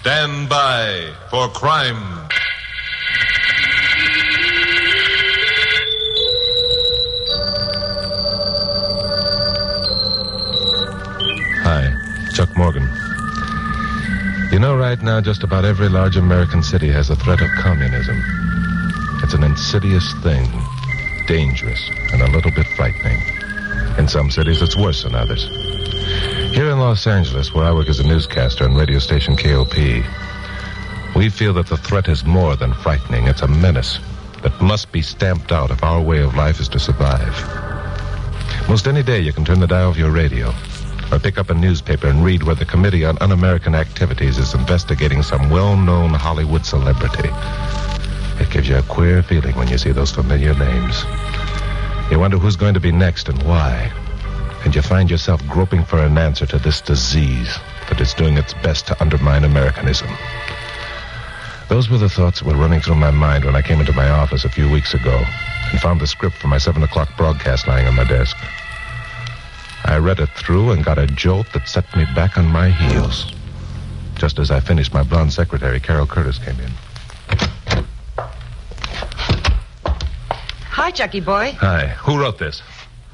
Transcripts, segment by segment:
Stand by for crime. Hi, Chuck Morgan. You know, right now, just about every large American city has a threat of communism. It's an insidious thing, dangerous, and a little bit frightening. In some cities, it's worse than others. Here in Los Angeles, where I work as a newscaster on radio station KOP, we feel that the threat is more than frightening. It's a menace that must be stamped out if our way of life is to survive. Most any day, you can turn the dial of your radio or pick up a newspaper and read where the Committee on Un-American Activities is investigating some well-known Hollywood celebrity. It gives you a queer feeling when you see those familiar names. You wonder who's going to be next and why. And you find yourself groping for an answer to this disease that is doing its best to undermine Americanism. Those were the thoughts that were running through my mind when I came into my office a few weeks ago and found the script for my 7 o'clock broadcast lying on my desk. I read it through and got a jolt that set me back on my heels. Just as I finished, my blonde secretary, Carol Curtis, came in. Hi, Chucky boy. Hi. Who wrote this?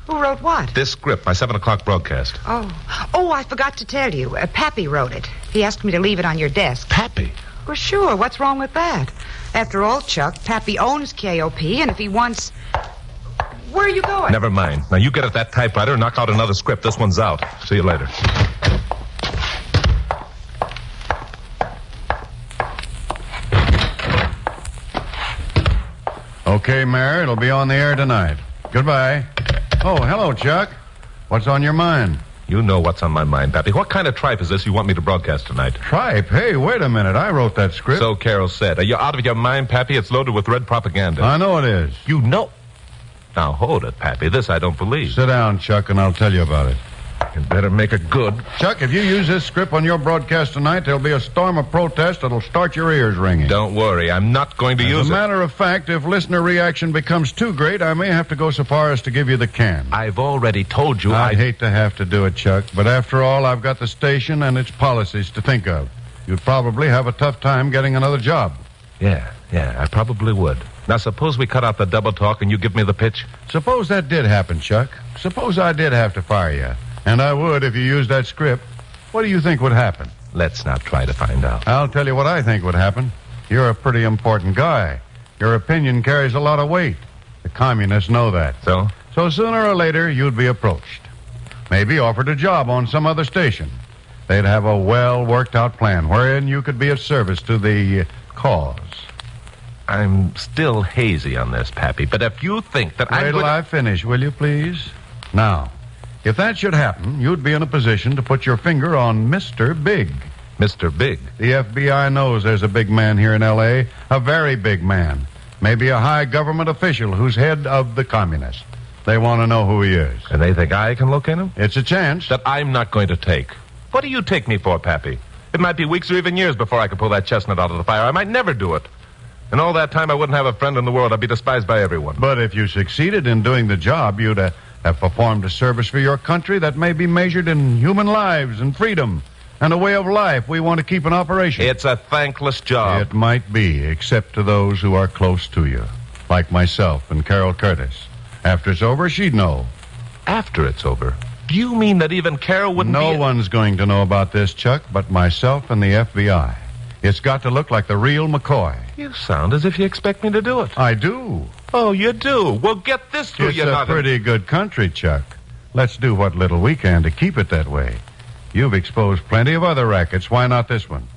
Who wrote what? This script, my 7 o'clock broadcast. Oh, I forgot to tell you. Pappy wrote it. He asked me to leave it on your desk. Pappy? Well, sure. What's wrong with that? After all, Chuck, Pappy owns KOP, and if he wants... Where are you going? Never mind. Now, you get at that typewriter and knock out another script. This one's out. See you later. Okay, Mayor, it'll be on the air tonight. Goodbye. Oh, hello, Chuck. What's on your mind? You know what's on my mind, Pappy. What kind of tripe is this you want me to broadcast tonight? Tripe? Hey, wait a minute. I wrote that script. So Carol said. Are you out of your mind, Pappy? It's loaded with red propaganda. I know it is. You know... Now, hold it, Pappy. This I don't believe. Sit down, Chuck, and I'll tell you about it. You'd better make it good. Chuck, if you use this script on your broadcast tonight, there'll be a storm of protest that'll start your ears ringing. Don't worry. I'm not going to use it. As a matter of fact, if listener reaction becomes too great, I may have to go so far as to give you the can. I've already told you I'd hate to have to do it, Chuck, but after all, I've got the station and its policies to think of. You'd probably have a tough time getting another job. Yeah, I probably would. Now, suppose we cut out the double talk and you give me the pitch. Suppose that did happen, Chuck. Suppose I did have to fire you. And I would if you used that script. What do you think would happen? Let's not try to find out. I'll tell you what I think would happen. You're a pretty important guy. Your opinion carries a lot of weight. The communists know that. So? So sooner or later, you'd be approached. Maybe offered a job on some other station. They'd have a well-worked-out plan wherein you could be of service to the cause. I'm still hazy on this, Pappy, but if you think that Wait till I finish, will you, please? Now, if that should happen, you'd be in a position to put your finger on Mr. Big. Mr. Big? The FBI knows there's a big man here in L.A., a very big man. Maybe a high government official who's head of the communists. They want to know who he is. And they think I can locate him? It's a chance. That I'm not going to take. What do you take me for, Pappy? It might be weeks or even years before I could pull that chestnut out of the fire. I might never do it. And all that time, I wouldn't have a friend in the world. I'd be despised by everyone. But if you succeeded in doing the job, you'd have performed a service for your country that may be measured in human lives and freedom and a way of life we want to keep in operation. It's a thankless job. It might be, except to those who are close to you, like myself and Carol Curtis. After it's over, she'd know. After it's over? Do you mean that even Carol wouldn't No one's going to know about this, Chuck, but myself and the FBI. It's got to look like the real McCoy. You sound as if you expect me to do it. I do. Oh, you do? Well, get this through your noggin. It's a pretty good country, Chuck. Let's do what little we can to keep it that way. You've exposed plenty of other rackets. Why not this one?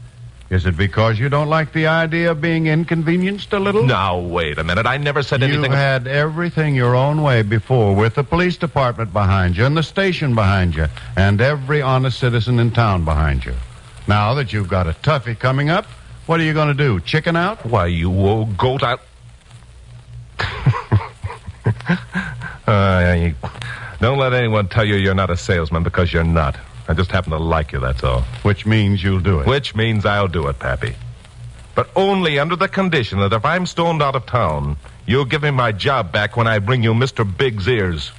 Is it because you don't like the idea of being inconvenienced a little? Now, wait a minute. I never said anything... You've had everything your own way before, with the police department behind you and the station behind you and every honest citizen in town behind you. Now that you've got a toughie coming up, what are you going to do? Chicken out? Why, you old goat, don't let anyone tell you you're not a salesman, because you're not. I just happen to like you, that's all. Which means you'll do it. Which means I'll do it, Pappy. But only under the condition that if I'm stoned out of town, you'll give me my job back when I bring you Mr. Big's ears.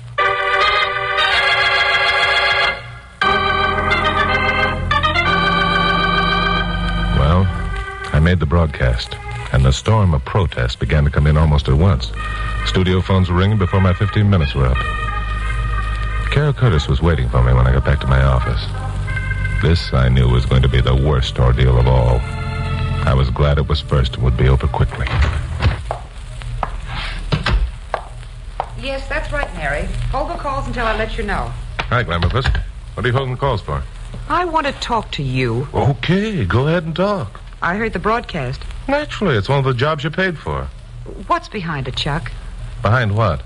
Well, made the broadcast, and the storm of protest began to come in almost at once. Studio phones were ringing before my 15 minutes were up. Carol Curtis was waiting for me when I got back to my office. This, I knew, was going to be the worst ordeal of all. I was glad it was first and would be over quickly. Yes, that's right, Mary. Hold the calls until I let you know. Hi, Glamourpuss. What are you holding the calls for? I want to talk to you. Okay, go ahead and talk. I heard the broadcast. Naturally, it's one of the jobs you paid for. What's behind it, Chuck? Behind what?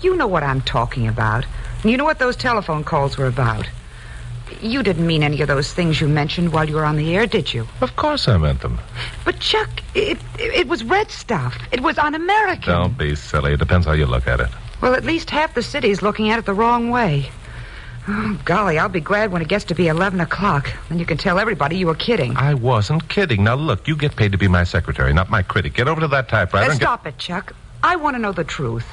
You know what I'm talking about. You know what those telephone calls were about. You didn't mean any of those things you mentioned while you were on the air, did you? Of course I meant them. But, Chuck, it was red stuff. It was un-American. Don't be silly. It depends how you look at it. Well, at least half the city's looking at it the wrong way. Oh, golly, I'll be glad when it gets to be 11 o'clock. Then you can tell everybody you were kidding. I wasn't kidding. Now, look, you get paid to be my secretary, not my critic. Get over to that typewriter and Stop it, Chuck. I want to know the truth.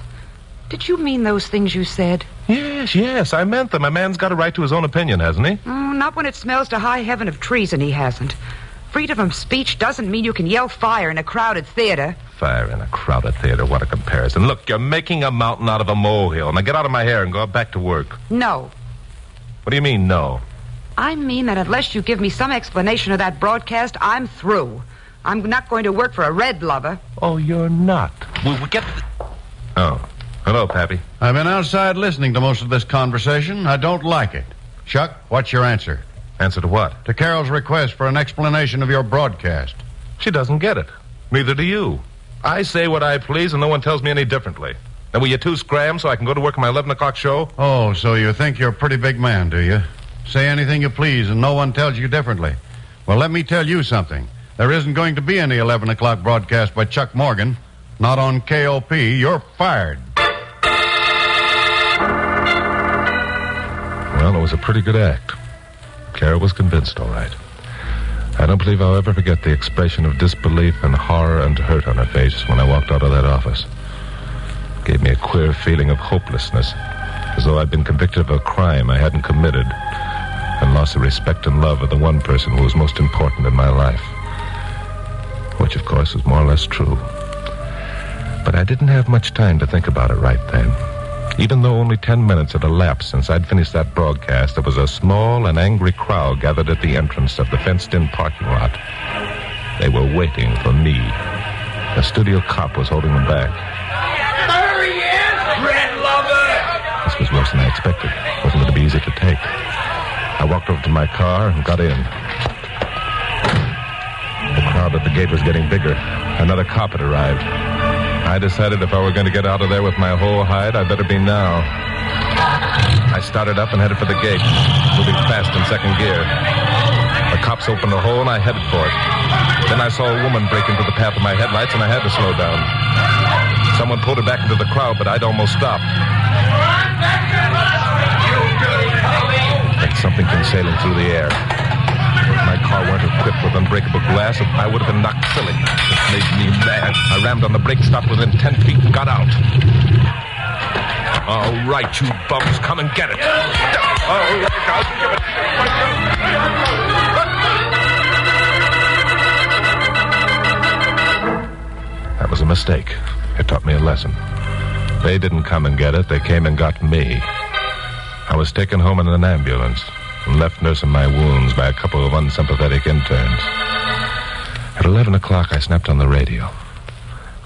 Did you mean those things you said? Yes, I meant them. A man's got a right to his own opinion, hasn't he? Not when it smells to high heaven of treason, he hasn't. Freedom of speech doesn't mean you can yell fire in a crowded theater. Fire in a crowded theater, what a comparison. Look, you're making a mountain out of a molehill. Now get out of my hair and go back to work. No. What do you mean, no? I mean that unless you give me some explanation of that broadcast, I'm through. I'm not going to work for a red lover. Oh, you're not. We'll get... Oh. Hello, Pappy. I've been outside listening to most of this conversation. I don't like it. Chuck, what's your answer? Answer to what? To Carol's request for an explanation of your broadcast. She doesn't get it. Neither do you. I say what I please, and no one tells me any differently. Now, will you two scram so I can go to work on my 11 o'clock show? Oh, so you think you're a pretty big man, do you? Say anything you please, and no one tells you differently. Well, let me tell you something. There isn't going to be any 11 o'clock broadcast by Chuck Morgan. Not on KOP. You're fired. Well, it was a pretty good act. Carol was convinced, all right. I don't believe I'll ever forget the expression of disbelief and horror and hurt on her face when I walked out of that office. It gave me a queer feeling of hopelessness, as though I'd been convicted of a crime I hadn't committed and lost the respect and love of the one person who was most important in my life. Which, of course, was more or less true. But I didn't have much time to think about it right then. Even though only 10 minutes had elapsed since I'd finished that broadcast, there was a small and angry crowd gathered at the entrance of the fenced-in parking lot. They were waiting for me. A studio cop was holding them back. There he is, red lover! This was worse than I expected. It wasn't going to be easy to take. I walked over to my car and got in. The crowd at the gate was getting bigger. Another cop had arrived. I decided if I were going to get out of there with my whole hide, I'd better be now. I started up and headed for the gate, moving fast in second gear. The cops opened a hole and I headed for it. Then I saw a woman break into the path of my headlights and I had to slow down. Someone pulled her back into the crowd, but I'd almost stopped. Then something came sailing through the air. If my car weren't equipped with unbreakable glass, I would have been knocked silly. It made me mad. I rammed on the brake, stopped within 10 feet, and got out. All right, you bums, come and get it. All right, I'll give it. That was a mistake. It taught me a lesson. They didn't come and get it. They came and got me. I was taken home in an ambulance and left nursing my wounds by a couple of unsympathetic interns. At 11 o'clock, I snapped on the radio.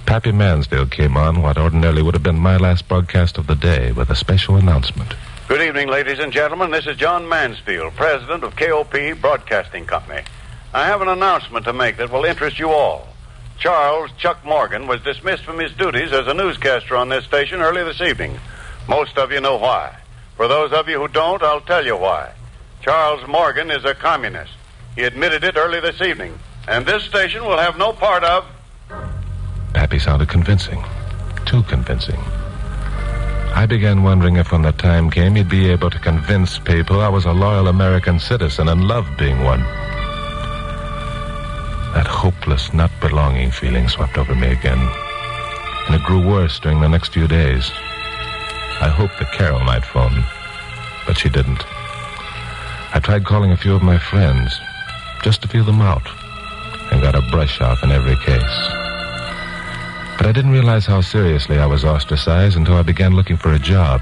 Pappy Mansfield came on what ordinarily would have been my last broadcast of the day with a special announcement. Good evening, ladies and gentlemen. This is John Mansfield, president of KOP Broadcasting Company. I have an announcement to make that will interest you all. Charles Chuck Morgan was dismissed from his duties as a newscaster on this station early this evening. Most of you know why. For those of you who don't, I'll tell you why. Charles Morgan is a communist. He admitted it early this evening. And this station will have no part of... Pappy sounded convincing. Too convincing. I began wondering if when the time came he'd be able to convince people I was a loyal American citizen and loved being one. That hopeless, not belonging feeling swept over me again. And it grew worse during the next few days. I hoped that Carol might phone, but she didn't. I tried calling a few of my friends, just to feel them out, and and got a brush off in every case. But I didn't realize how seriously I was ostracized until I began looking for a job.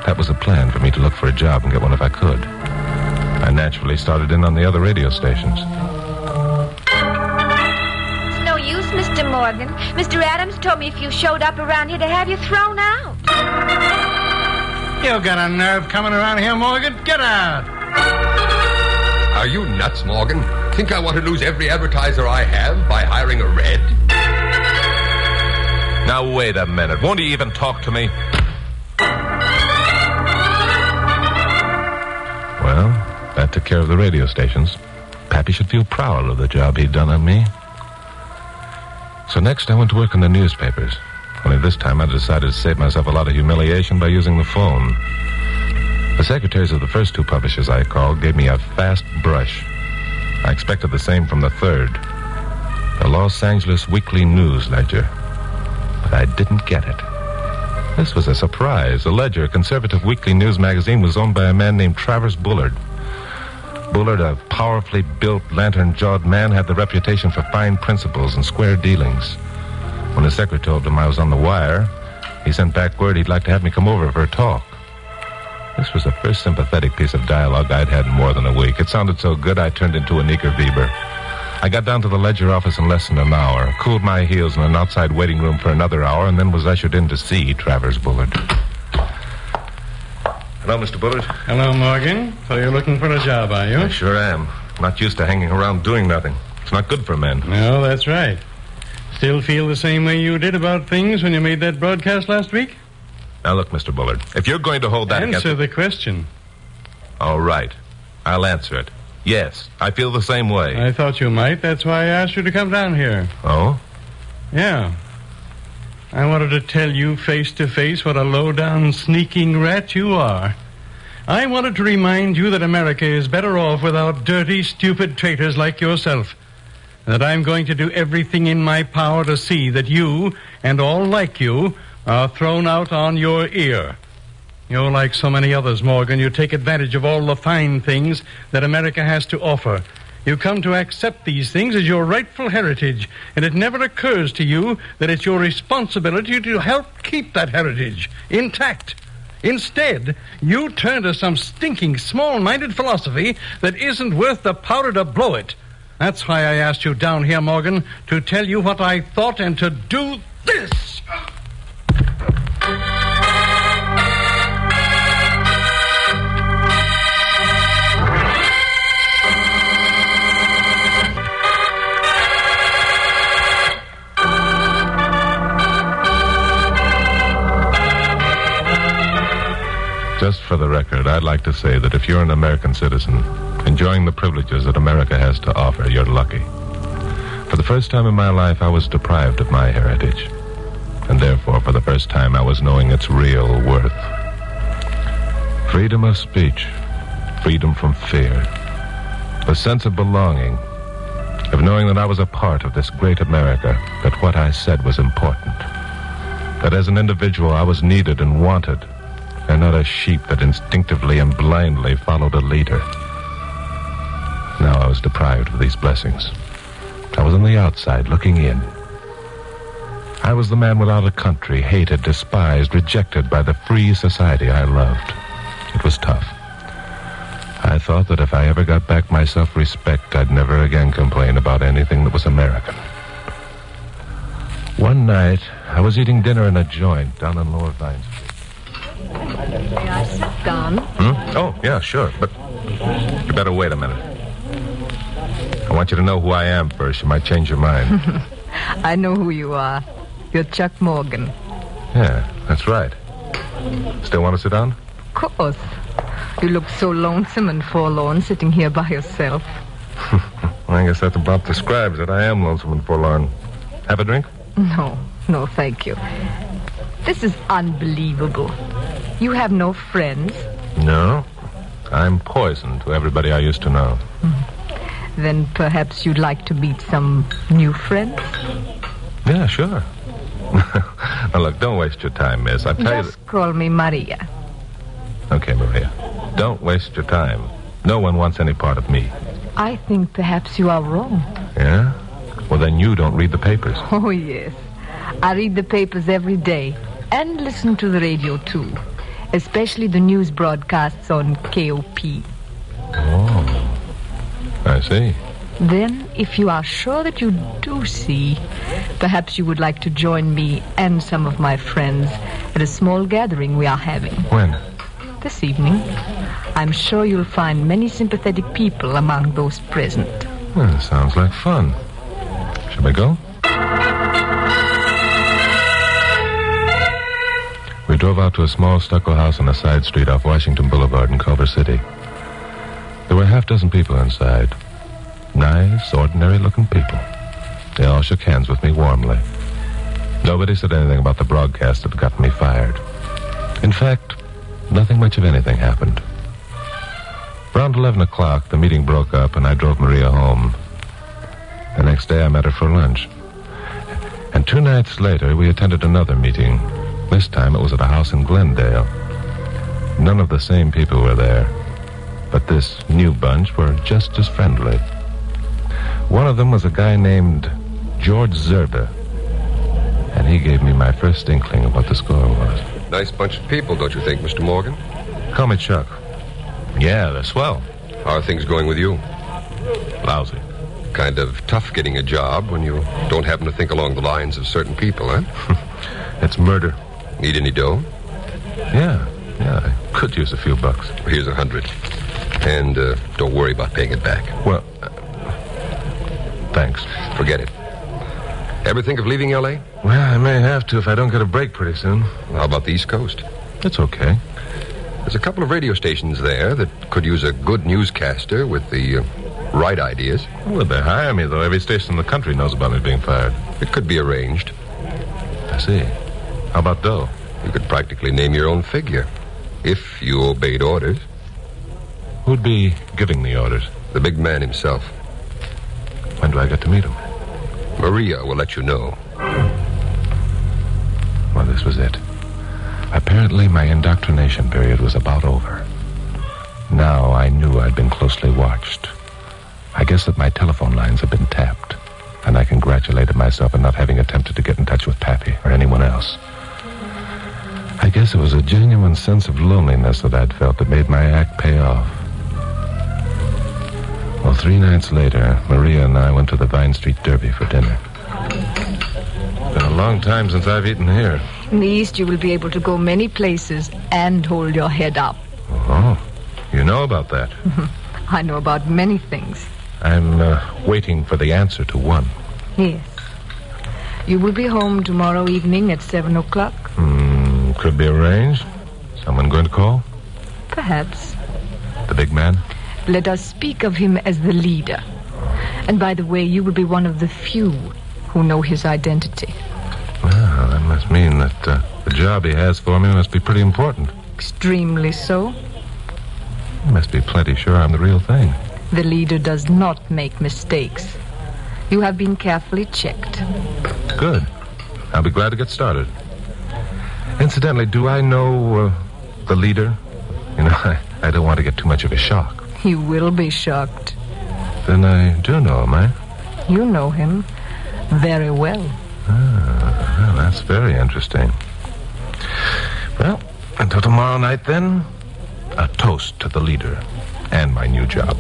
That was the plan, for me to look for a job and get one if I could. I naturally started in on the other radio stations. It's no use, Mr. Morgan. Mr. Adams told me if you showed up around here to have you thrown out. You got a nerve coming around here, Morgan? Get out! Are you nuts, Morgan? Think I want to lose every advertiser I have by hiring a red? Now, wait a minute. Won't he even talk to me? Well, that took care of the radio stations. Pappy should feel proud of the job he'd done on me. So next I went to work in the newspapers. Only this time I decided to save myself a lot of humiliation by using the phone. The secretaries of the first two publishers I called gave me a fast brush. I expected the same from the third, the Los Angeles Weekly News Ledger. But I didn't get it. This was a surprise. The Ledger, a conservative weekly news magazine, was owned by a man named Travers Bullard. Bullard, a powerfully built, lantern-jawed man, had the reputation for fine principles and square dealings. When the secretary told him I was on the wire, he sent back word he'd like to have me come over for a talk. This was the first sympathetic piece of dialogue I'd had in more than a week. It sounded so good I turned into a Neger Weber. I got down to the Ledger office in less than an hour, cooled my heels in an outside waiting room for another hour, and then was ushered in to see Travers Bullard. Hello, Mr. Bullard. Hello, Morgan. So you're looking for a job, are you? I sure am. Not used to hanging around doing nothing. It's not good for men. No, that's right. Still feel the same way you did about things when you made that broadcast last week? Now, look, Mr. Bullard, if you're going to hold that against... Answer the question. All right. I'll answer it. Yes, I feel the same way. I thought you might. That's why I asked you to come down here. Oh? Yeah. I wanted to tell you face to face what a low-down, sneaking rat you are. I wanted to remind you that America is better off without dirty, stupid traitors like yourself. And that I'm going to do everything in my power to see that you, and all like you, are thrown out on your ear. You're like so many others, Morgan. You take advantage of all the fine things that America has to offer. You come to accept these things as your rightful heritage, and it never occurs to you that it's your responsibility to help keep that heritage intact. Instead, you turn to some stinking, small-minded philosophy that isn't worth the powder to blow it. That's why I asked you down here, Morgan, to tell you what I thought and to do this. Just for the record, I'd like to say that if you're an American citizen, enjoying the privileges that America has to offer, you're lucky. For the first time in my life, I was deprived of my heritage. And therefore, for the first time, I was knowing its real worth. Freedom of speech, freedom from fear, a sense of belonging, of knowing that I was a part of this great America, that what I said was important, that as an individual I was needed and wanted, and not a sheep that instinctively and blindly followed a leader. Now I was deprived of these blessings. I was on the outside, looking in. I was the man without a country, hated, despised, rejected by the free society I loved. It was tough. I thought that if I ever got back my self-respect, I'd never again complain about anything that was American. One night, I was eating dinner in a joint down on Lower Vine Street. May I sit down? Oh, yeah, sure, but you better wait a minute. I want you to know who I am first. You might change your mind. I know who you are. You're Chuck Morgan. Yeah, that's right. Still want to sit down? Of course. You look so lonesome and forlorn sitting here by yourself. I guess that about describes it. I am lonesome and forlorn. Have a drink? No, thank you. This is unbelievable. You have no friends? No. I'm poison to everybody I used to know. Then perhaps you'd like to meet some new friends? Yeah, sure. Now, look, don't waste your time, miss. I tell you Just call me Maria. Okay, Maria. Don't waste your time. No one wants any part of me. I think perhaps you are wrong. Yeah? Well, then you don't read the papers. Oh, yes. I read the papers every day and listen to the radio, too. Especially the news broadcasts on KOP. Oh, I see. Then, if you are sure that you do see, perhaps you would like to join me and some of my friends at a small gathering we are having. When? This evening. I'm sure you'll find many sympathetic people among those present. Well, sounds like fun. Shall we go? We drove out to a small stucco house on a side street off Washington Boulevard in Culver City. There were a half-dozen people inside. Nice, ordinary-looking people. They all shook hands with me warmly. Nobody said anything about the broadcast that got me fired. In fact, nothing much of anything happened. Around 11 o'clock, the meeting broke up, and I drove Maria home. The next day, I met her for lunch. And 2 nights later, we attended another meeting. This time, it was at a house in Glendale. None of the same people were there, but this new bunch were just as friendly. One of them was a guy named George Zerba, and he gave me my first inkling of what the score was. Nice bunch of people, don't you think, Mr. Morgan? Call me Chuck. Yeah, they're swell. How are things going with you? Lousy. Kind of tough getting a job when you don't happen to think along the lines of certain people, huh? It's murder. Need any dough? Yeah, I could use a few bucks. Here's 100. And don't worry about paying it back. Well, thanks. Forget it. Ever think of leaving L.A.? Well, I may have to if I don't get a break pretty soon. How about the East Coast? It's okay. There's a couple of radio stations there that could use a good newscaster with the right ideas. Would they hire me, though? Every station in the country knows about me being fired. It could be arranged. I see. How about dough? You could practically name your own figure, if you obeyed orders. Who'd be giving the orders? The big man himself. When do I get to meet him? Maria will let you know. Well, this was it. Apparently, my indoctrination period was about over. Now I knew I'd been closely watched. I guess that my telephone lines had been tapped, and I congratulated myself on not having attempted to get in touch with Pappy or anyone else. I guess it was a genuine sense of loneliness that I'd felt that made my act pay off. Well, 3 nights later, Maria and I went to the Vine Street Derby for dinner. Been a long time since I've eaten here. In the East, you will be able to go many places and hold your head up. Oh, you know about that. I know about many things. I'm waiting for the answer to one. Yes. You will be home tomorrow evening at 7 o'clock? Could be arranged. Someone going to call? Perhaps. The big man? Let us speak of him as the leader. And by the way, you will be one of the few who know his identity. Well, that must mean that the job he has for me must be pretty important. Extremely so. He must be plenty sure I'm the real thing. The leader does not make mistakes. You have been carefully checked. Good. I'll be glad to get started. Incidentally, do I know the leader? You know, I don't want to get too much of a shock. You will be shocked. Then I do know him, eh? You know him very well. Well, that's very interesting. Well, until tomorrow night, then, a toast to the leader and my new job.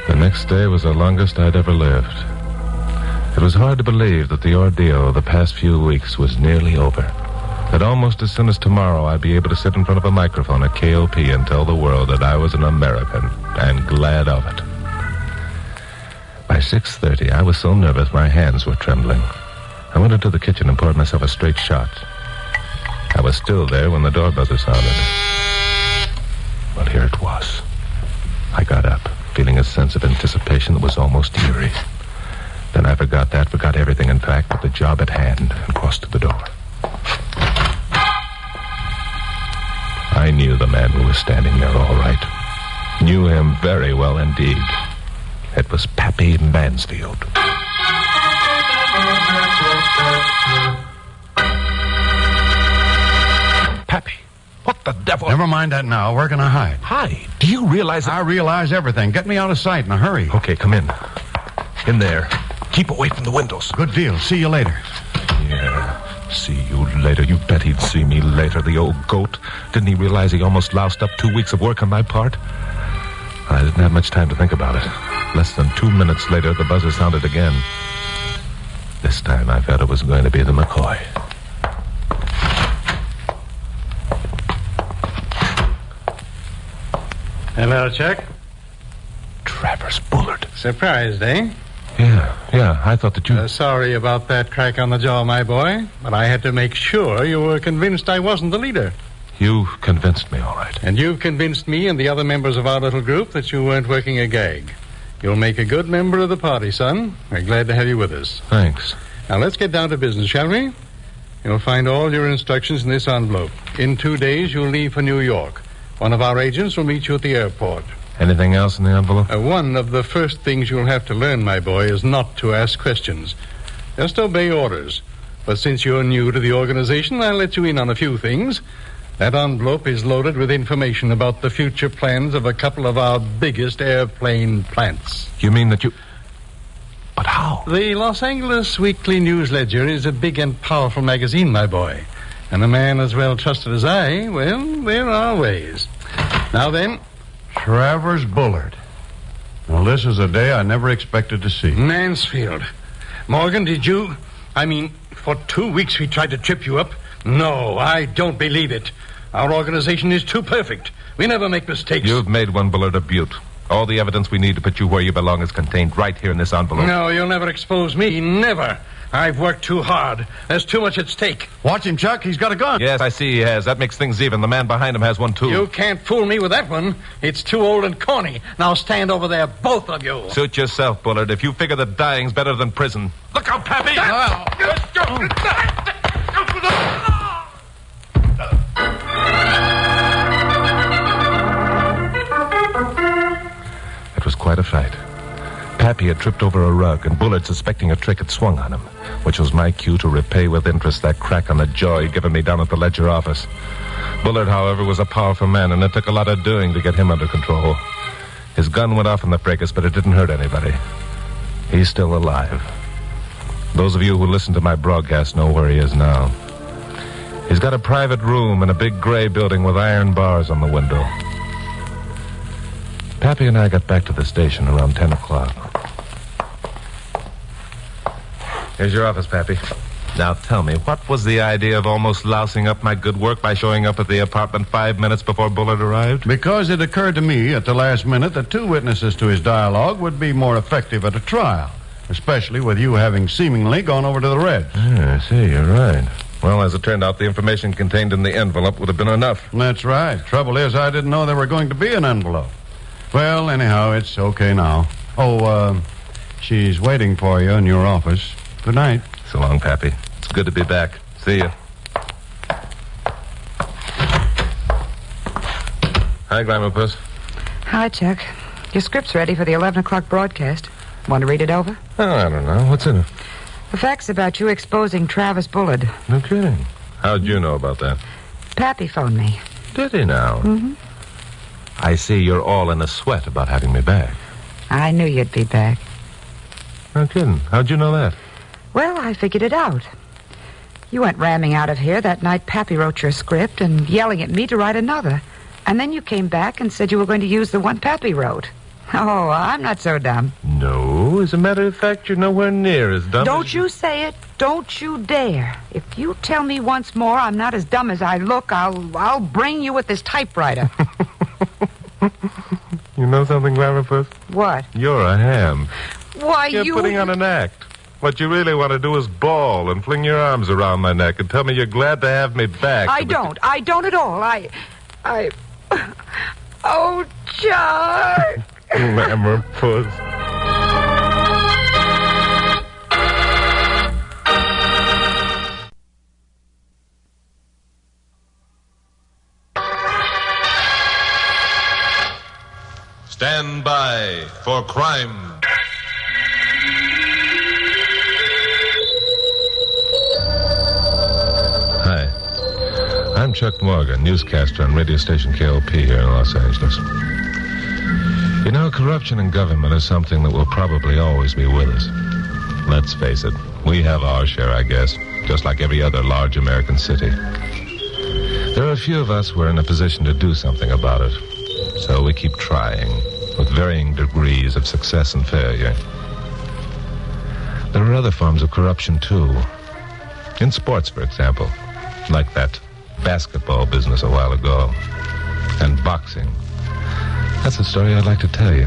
The next day was the longest I'd ever lived. It was hard to believe that the ordeal of the past few weeks was nearly over. That almost as soon as tomorrow I'd be able to sit in front of a microphone at KOP and tell the world that I was an American, and glad of it. By 6:30, I was so nervous my hands were trembling. I went into the kitchen and poured myself a straight shot. I was still there when the door buzzer sounded. Well, here it was. I got up, feeling a sense of anticipation that was almost eerie. Then I forgot everything, in fact, but the job at hand, and crossed to the door. I knew the man who was standing there all right. Knew him very well indeed. It was Pappy Mansfield. Pappy. What the devil? Never mind that now. Where can I hide? Hi. Do you realize that... I realize everything. Get me out of sight in a hurry. Okay, come in. In there. Keep away from the windows. Good deal. See you later. Yeah. See you later. You bet he'd see me later, the old goat. Didn't he realize he almost loused up 2 weeks of work on my part? I didn't have much time to think about it. Less than 2 minutes later, the buzzer sounded again. This time I felt it was going to be the McCoy. Hello, Chuck. Travers Bullard. Surprised, eh? Yeah, I thought that you... Sorry about that crack on the jaw, my boy, but I had to make sure you were convinced I wasn't the leader. You convinced me, all right. And you convinced me and the other members of our little group that you weren't working a gag. You'll make a good member of the party, son. We're glad to have you with us. Thanks. Now, let's get down to business, shall we? You'll find all your instructions in this envelope. In 2 days, you'll leave for New York. One of our agents will meet you at the airport. Anything else in the envelope? One of the first things you'll have to learn, my boy, is not to ask questions. Just obey orders. But since you're new to the organization, I'll let you in on a few things. That envelope is loaded with information about the future plans of a couple of our biggest airplane plants. You mean that you... But how? The Los Angeles Weekly News Ledger is a big and powerful magazine, my boy. And a man as well trusted as I, well, there are ways. Now then... Travers Bullard. Well, this is a day I never expected to see. Mansfield. Morgan, did you... for 2 weeks we tried to trip you up. No, I don't believe it. Our organization is too perfect. We never make mistakes. You've made one, Bullard, a beaut. All the evidence we need to put you where you belong is contained right here in this envelope. No, you'll never expose me. Never. I've worked too hard. There's too much at stake. Watch him, Chuck. He's got a gun. Yes, I see he has. That makes things even. The man behind him has one, too. You can't fool me with that one. It's too old and corny. Now stand over there, both of you. Suit yourself, Bullard. If you figure that dying's better than prison. Look out, Pappy! It was quite a fight. Pappy had tripped over a rug, and Bullard, suspecting a trick, had swung on him, which was my cue to repay with interest that crack on the jaw he'd given me down at the Ledger office. Bullard, however, was a powerful man, and it took a lot of doing to get him under control. His gun went off in the fracas, but it didn't hurt anybody. He's still alive. Those of you who listen to my broadcast know where he is now. He's got a private room in a big gray building with iron bars on the window. Pappy and I got back to the station around 10 o'clock. Here's your office, Pappy. Now tell me, what was the idea of almost lousing up my good work by showing up at the apartment 5 minutes before Bullard arrived? Because it occurred to me at the last minute that 2 witnesses to his dialogue would be more effective at a trial, especially with you having seemingly gone over to the Reds. Yeah, I see, you're right. Well, as it turned out, the information contained in the envelope would have been enough. That's right. Trouble is, I didn't know there were going to be an envelope. Well, anyhow, it's okay now. Oh, she's waiting for you in your office. Good night. So long, Pappy. It's good to be back. See you. Hi, Glamour Puss. Hi, Chuck. Your script's ready for the 11 o'clock broadcast. Want to read it over? Oh, I don't know. What's in it? The facts about you exposing Travis Bullard. No kidding. How'd you know about that? Pappy phoned me. Did he now? Mm-hmm. I see you're all in a sweat about having me back. I knew you'd be back. No kidding. How'd you know that? Well, I figured it out. You went ramming out of here that night Pappy wrote your script and yelling at me to write another. And then you came back and said you were going to use the one Pappy wrote. Oh, I'm not so dumb. No, as a matter of fact, you're nowhere near as dumb Don't as... you say it. Don't you dare. If you tell me once more I'm not as dumb as I look, I'll brain you with this typewriter. You know something, Glamour Puss? What? You're a ham. Why, You're putting on an act. What you really want to do is bawl and fling your arms around my neck and tell me you're glad to have me back. I don't at all. Oh, Chuck. Glamour Puss. Stand by for crime. I'm Chuck Morgan, newscaster on radio station KOP here in Los Angeles. You know, corruption in government is something that will probably always be with us. Let's face it, we have our share, I guess, just like every other large American city. There are a few of us who are in a position to do something about it. So we keep trying, with varying degrees of success and failure. There are other forms of corruption, too. In sports, for example, like that basketball business a while ago. And boxing. That's a story I'd like to tell you.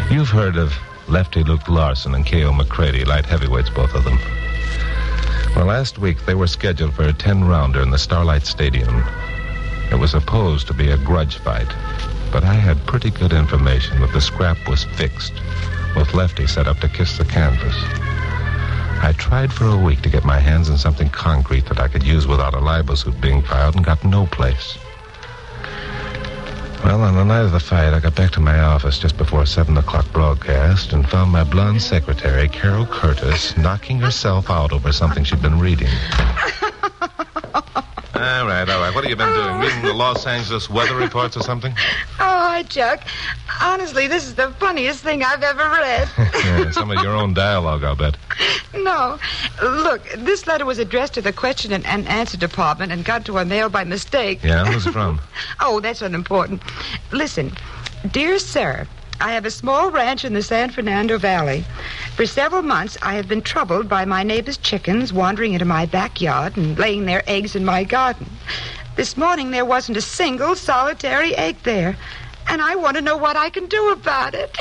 You've heard of Lefty Luke Larson and K.O. McCready, light heavyweights, both of them. Well, last week they were scheduled for a 10-rounder in the Starlight Stadium. It was supposed to be a grudge fight, but I had pretty good information that the scrap was fixed, with Lefty set up to kiss the canvas. I tried for a week to get my hands on something concrete that I could use without a libel suit being filed and got no place. Well, on the night of the fight, I got back to my office just before 7 o'clock broadcast and found my blonde secretary, Carol Curtis, knocking herself out over something she'd been reading. All right. What have you been doing? Reading the Los Angeles weather reports or something? Oh, hi, Chuck. Honestly, this is the funniest thing I've ever read. Yeah, some of your own dialogue, I'll bet. No. Look, this letter was addressed to the question and answer department and got to our mail by mistake. Yeah? Who's it from? Oh, that's unimportant. Listen, dear sir, I have a small ranch in the San Fernando Valley. For several months, I have been troubled by my neighbor's chickens wandering into my backyard and laying their eggs in my garden. This morning, there wasn't a single solitary egg there, and I want to know what I can do about it.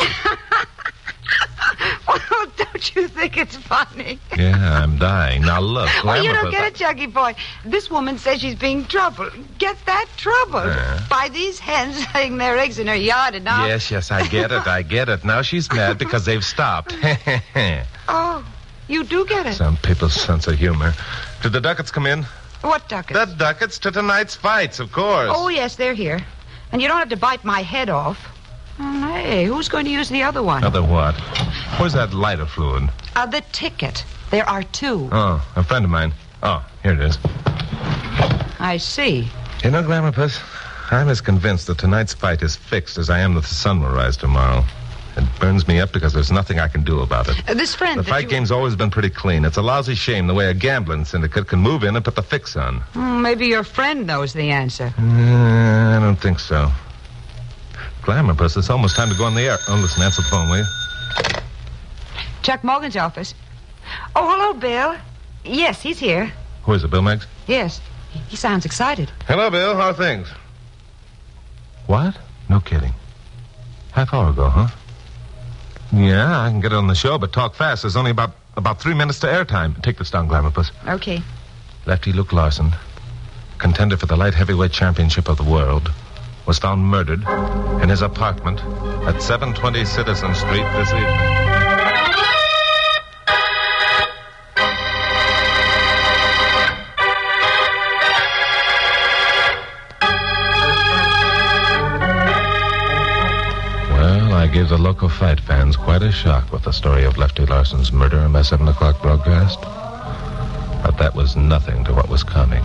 Well, don't you think it's funny? Yeah, I'm dying. Now, look, Well, you don't get it, Chucky boy. This woman says she's being troubled. Get that troubled by these hens laying their eggs in her yard and now... Yes, I get it. Now she's mad because they've stopped. Oh, you do get it. Some people's sense of humor. Did the ducats come in? What ducats? The ducats to tonight's fights, of course. Oh, yes, they're here. And you don't have to bite my head off. Hey, who's going to use the other one? Other what? Where's that lighter fluid? The ticket. There are two. Oh, a friend of mine. Oh, here it is. I see. You know, Glamourpuss, I'm as convinced that tonight's fight is fixed as I am that the sun will rise tomorrow. It burns me up because there's nothing I can do about it. This friend... The fight game's always been pretty clean. It's a lousy shame the way a gambling syndicate can move in and put the fix on. Maybe your friend knows the answer. I don't think so. Glamourpuss, it's almost time to go on the air. Oh, listen, answer the phone, will you? Chuck Morgan's office. Oh, hello, Bill. Yes, he's here. Who is it, Bill Meggs? Yes. He sounds excited. Hello, Bill. How are things? What? No kidding. Half hour ago, huh? Yeah, I can get it on the show, but talk fast. There's only about 3 minutes to airtime. Take this down, Glamourpuss. Okay. Lefty Luke Larson, contender for the light heavyweight championship of the world, was found murdered in his apartment at 720 Citizen Street this evening. Well, I gave the local fight fans quite a shock with the story of Lefty Larson's murder in my 7 o'clock broadcast. But that was nothing to what was coming.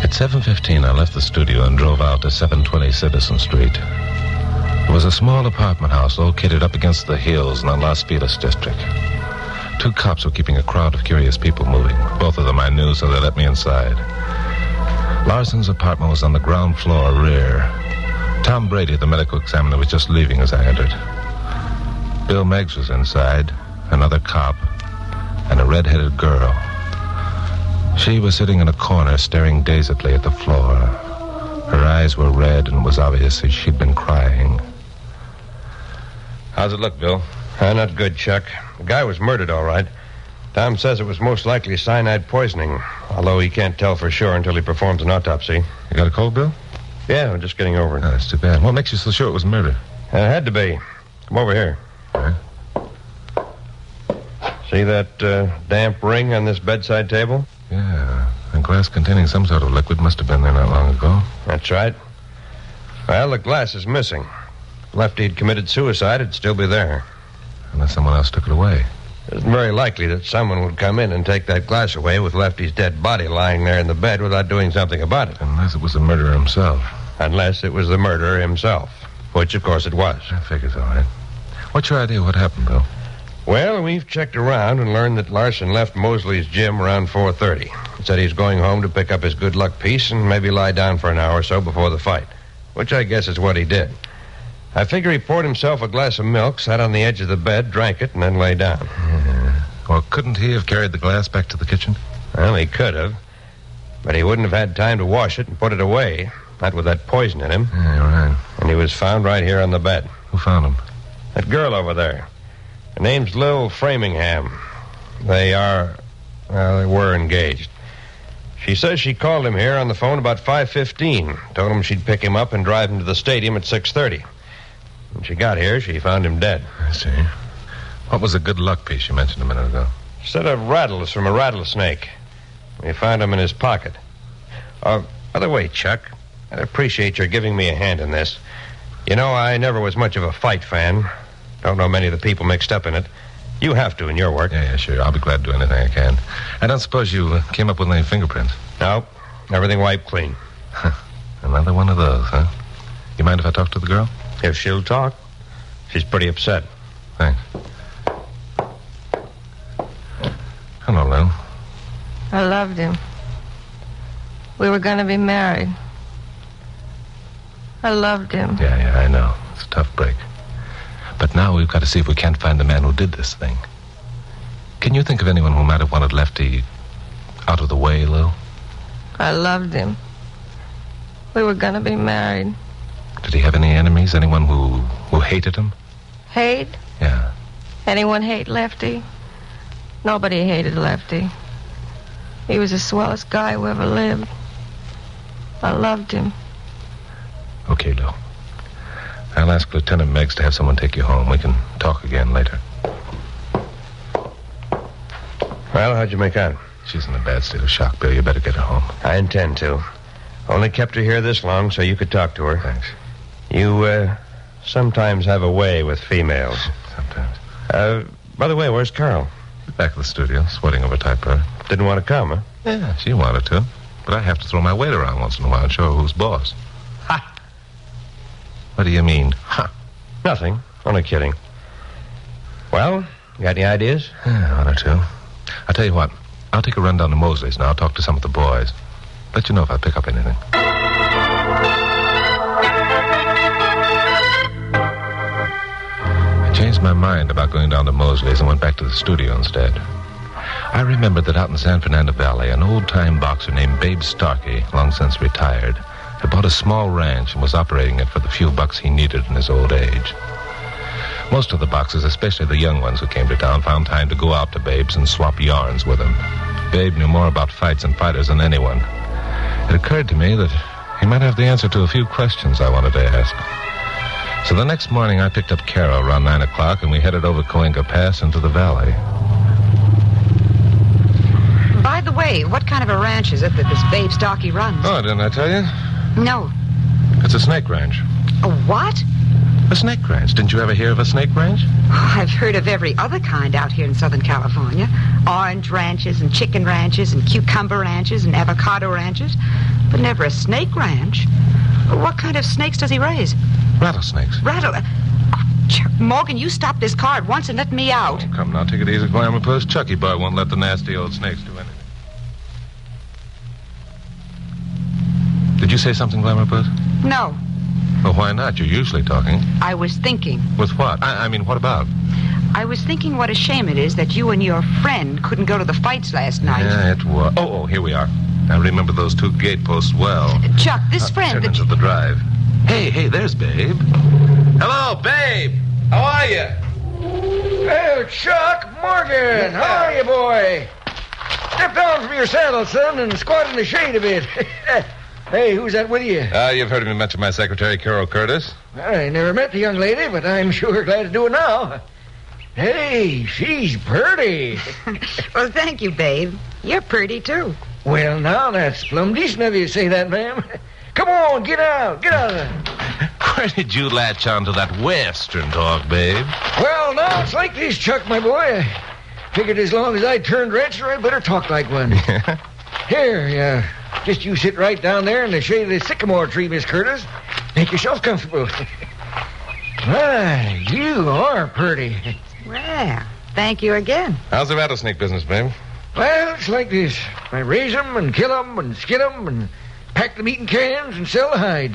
At 7:15, I left the studio and drove out to 720 Citizen Street. It was a small apartment house located up against the hills in the Las Feliz district. 2 cops were keeping a crowd of curious people moving. Both of them I knew, so they let me inside. Larson's apartment was on the ground floor rear. Tom Brady, the medical examiner, was just leaving as I entered. Bill Meggs was inside, another cop, and a red-headed girl. She was sitting in a corner, staring dazedly at the floor. Her eyes were red, and it was obvious that she'd been crying. How's it look, Bill? Not good, Chuck. The guy was murdered, all right. Tom says it was most likely cyanide poisoning, although he can't tell for sure until he performs an autopsy. You got a cold, Bill? Yeah, I'm just getting over it. Oh, that's too bad. What makes you so sure it was murder? It had to be. Come over here. All right. See that damp ring on this bedside table? Yeah, a glass containing some sort of liquid must have been there not long ago. That's right. Well, the glass is missing. If Lefty had committed suicide, it'd still be there. Unless someone else took it away. It isn't very likely that someone would come in and take that glass away with Lefty's dead body lying there in the bed without doing something about it. Unless it was the murderer himself. Unless it was the murderer himself, which, of course, it was. I figure's all right. What's your idea what happened, Bill? Well, we've checked around and learned that Larson left Mosley's gym around 4:30. He said he's going home to pick up his good luck piece and maybe lie down for an hour or so before the fight, which I guess is what he did. I figure he poured himself a glass of milk, sat on the edge of the bed, drank it, and then lay down. Yeah. Well, couldn't he have carried the glass back to the kitchen? Well, he could have, but he wouldn't have had time to wash it and put it away, not with that poison in him. Yeah, right. And he was found right here on the bed. Who found him? That girl over there. Her name's Lil Framingham. They were engaged. She says she called him here on the phone about 5:15. Told him she'd pick him up and drive him to the stadium at 6:30. When she got here, she found him dead. I see. What was the good luck piece you mentioned a minute ago? Set of rattles from a rattlesnake. We found him in his pocket. By the way, Chuck, I'd appreciate your giving me a hand in this. You know, I never was much of a fight fan. Don't know many of the people mixed up in it. You have to in your work. Yeah, sure. I'll be glad to do anything I can. I don't suppose you came up with any fingerprints? No. Everything wiped clean. Another one of those, huh? You mind if I talk to the girl? If she'll talk. She's pretty upset. Thanks. Hello, Lil. I loved him. We were going to be married. I loved him. Yeah, I know. It's a tough break. But now we've got to see if we can't find the man who did this thing. Can you think of anyone who might have wanted Lefty out of the way, Lil? I loved him. We were going to be married. Did he have any enemies? Anyone who hated him? Hate? Yeah. Anyone hate Lefty? Nobody hated Lefty. He was the swellest guy who ever lived. I loved him. Okay, Lil. I'll ask Lieutenant Meggs to have someone take you home. We can talk again later. Well, how'd you make out? She's in a bad state of shock, Bill. You better get her home. I intend to. Only kept her here this long so you could talk to her. Thanks. You, sometimes have a way with females. Sometimes. By the way, where's Carol? Back at the studio, sweating over typewriter. Didn't want to come, huh? Yeah, she wanted to. But I have to throw my weight around once in a while and show her who's boss. Ha! What do you mean, ha? Nothing. Only kidding. Well, got any ideas? Yeah, one or two. I'll tell you what. I'll take a run down to Mosley's now. I'll talk to some of the boys. Let you know if I pick up anything. I changed my mind about going down to Mosley's and went back to the studio instead. I remembered that out in San Fernando Valley, an old-time boxer named Babe Starkey, long since retired, had bought a small ranch and was operating it for the few bucks he needed in his old age. Most of the boxers, especially the young ones who came to town, found time to go out to Babe's and swap yarns with him. Babe knew more about fights and fighters than anyone. It occurred to me that he might have the answer to a few questions I wanted to ask. So the next morning I picked up Carol around 9 o'clock and we headed over Coinga Pass into the valley. By the way, what kind of a ranch is it that this Babe Starkey runs? Oh, didn't I tell you? No. It's a snake ranch. A what? A snake ranch. Didn't you ever hear of a snake ranch? Oh, I've heard of every other kind out here in Southern California. Orange ranches and chicken ranches and cucumber ranches and avocado ranches. But never a snake ranch. What kind of snakes does he raise? Rattlesnakes. Morgan, you stop this car at once and let me out. Oh, come now, take it easy, Glamour Puss. Chucky Boy won't let the nasty old snakes do anything. Did you say something, Glamour Puss? No. Well, why not? You're usually talking. I was thinking. With what? I mean, what about? I was thinking what a shame it is that you and your friend couldn't go to the fights last night. Yeah, it was. Oh, here we are. I remember those two gateposts well. Chuck, this friend... Turn into the drive. Hey, there's Babe. Hello, Babe. How are you? Hey, Chuck Morgan. How are you, boy? Step down from your saddle, son, and squat in the shade a bit. Hey, who's that with you? You've heard me mention my secretary, Carol Curtis. I never met the young lady, but I'm sure glad to do it now. Hey, she's pretty. Well, thank you, Babe. You're pretty, too. Well, now, that's plumb decent of you to say that, ma'am. Come on, get out of there. Where did you latch on to that Western talk, Babe? Well, now, it's like this, Chuck, my boy. Figured as long as I turned rancher, I better talk like one. Yeah? Here, just you sit right down there in the shade of the sycamore tree, Miss Curtis. Make yourself comfortable. My, you are pretty. Well, thank you again. How's the rattlesnake business, babe? Well, it's like this. I raise 'em and kill 'em and skin 'em and pack the meat in cans and sell the hide.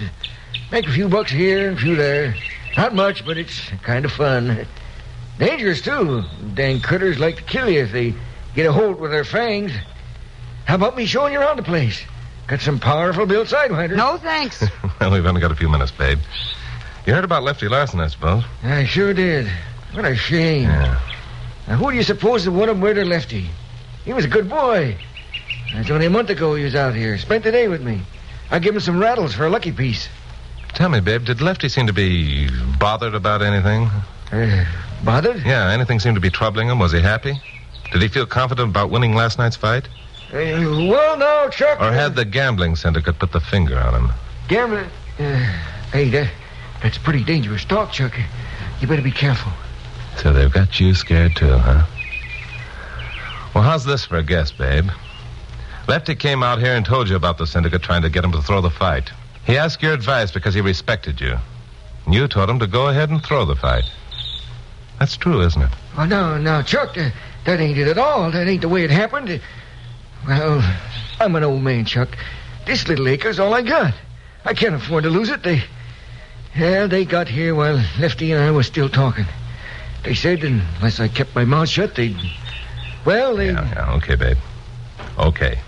Make a few bucks here and a few there. Not much, but it's kind of fun. Dangerous, too. Dang critters like to kill you if they get a hold with their fangs. How about me showing you around the place? Got some powerful built sidewinders. No, thanks. Well, we've only got a few minutes, babe. You heard about Lefty Larson, I suppose? I sure did. What a shame. Yeah. Now, who do you suppose that would have murdered Lefty? He was a good boy. It's only a month ago he was out here. Spent the day with me. I give him some rattles for a lucky piece. Tell me, babe, did Lefty seem to be bothered about anything? Bothered? Yeah, anything seemed to be troubling him? Was he happy? Did he feel confident about winning last night's fight? Well, no, Chuck. Or had the gambling syndicate put the finger on him? Gambling? Hey, that's pretty dangerous talk, Chuck. You better be careful. So they've got you scared too, huh? Well, how's this for a guess, babe? Lefty came out here and told you about the syndicate trying to get him to throw the fight. He asked your advice because he respected you. And you told him to go ahead and throw the fight. That's true, isn't it? Oh, no, Chuck, that ain't it at all. That ain't the way it happened. Well, I'm an old man, Chuck. This little acre's all I got. I can't afford to lose it. They got here while Lefty and I was still talking. They said unless I kept my mouth shut, they'd... Yeah, okay, babe. Okay.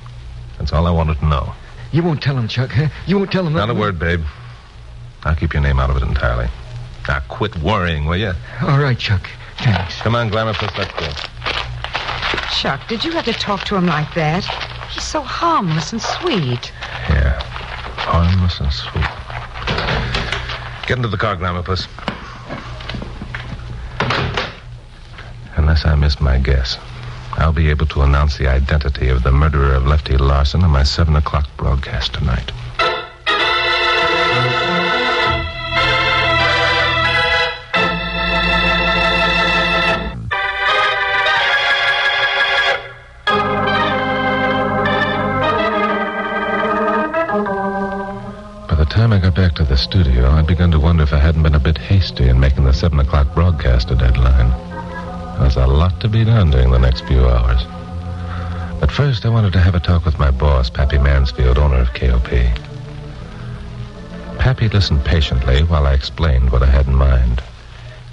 That's all I wanted to know. You won't tell them, Chuck, huh? You won't tell them... Not a word, babe. I'll keep your name out of it entirely. Now, quit worrying, will you? All right, Chuck. Thanks. Come on, Glamour, let's go. Chuck, did you have to talk to him like that? He's so harmless and sweet. Yeah, harmless and sweet. Get into the car, Glamour Puss. Unless I missed my guess, I'll be able to announce the identity of the murderer of Lefty Larson on my 7 o'clock broadcast tonight. By the time I got back to the studio, I'd begun to wonder if I hadn't been a bit hasty in making the 7 o'clock broadcast a deadline. There's a lot to be done during the next few hours. But first, I wanted to have a talk with my boss, Pappy Mansfield, owner of KOP. Pappy listened patiently while I explained what I had in mind.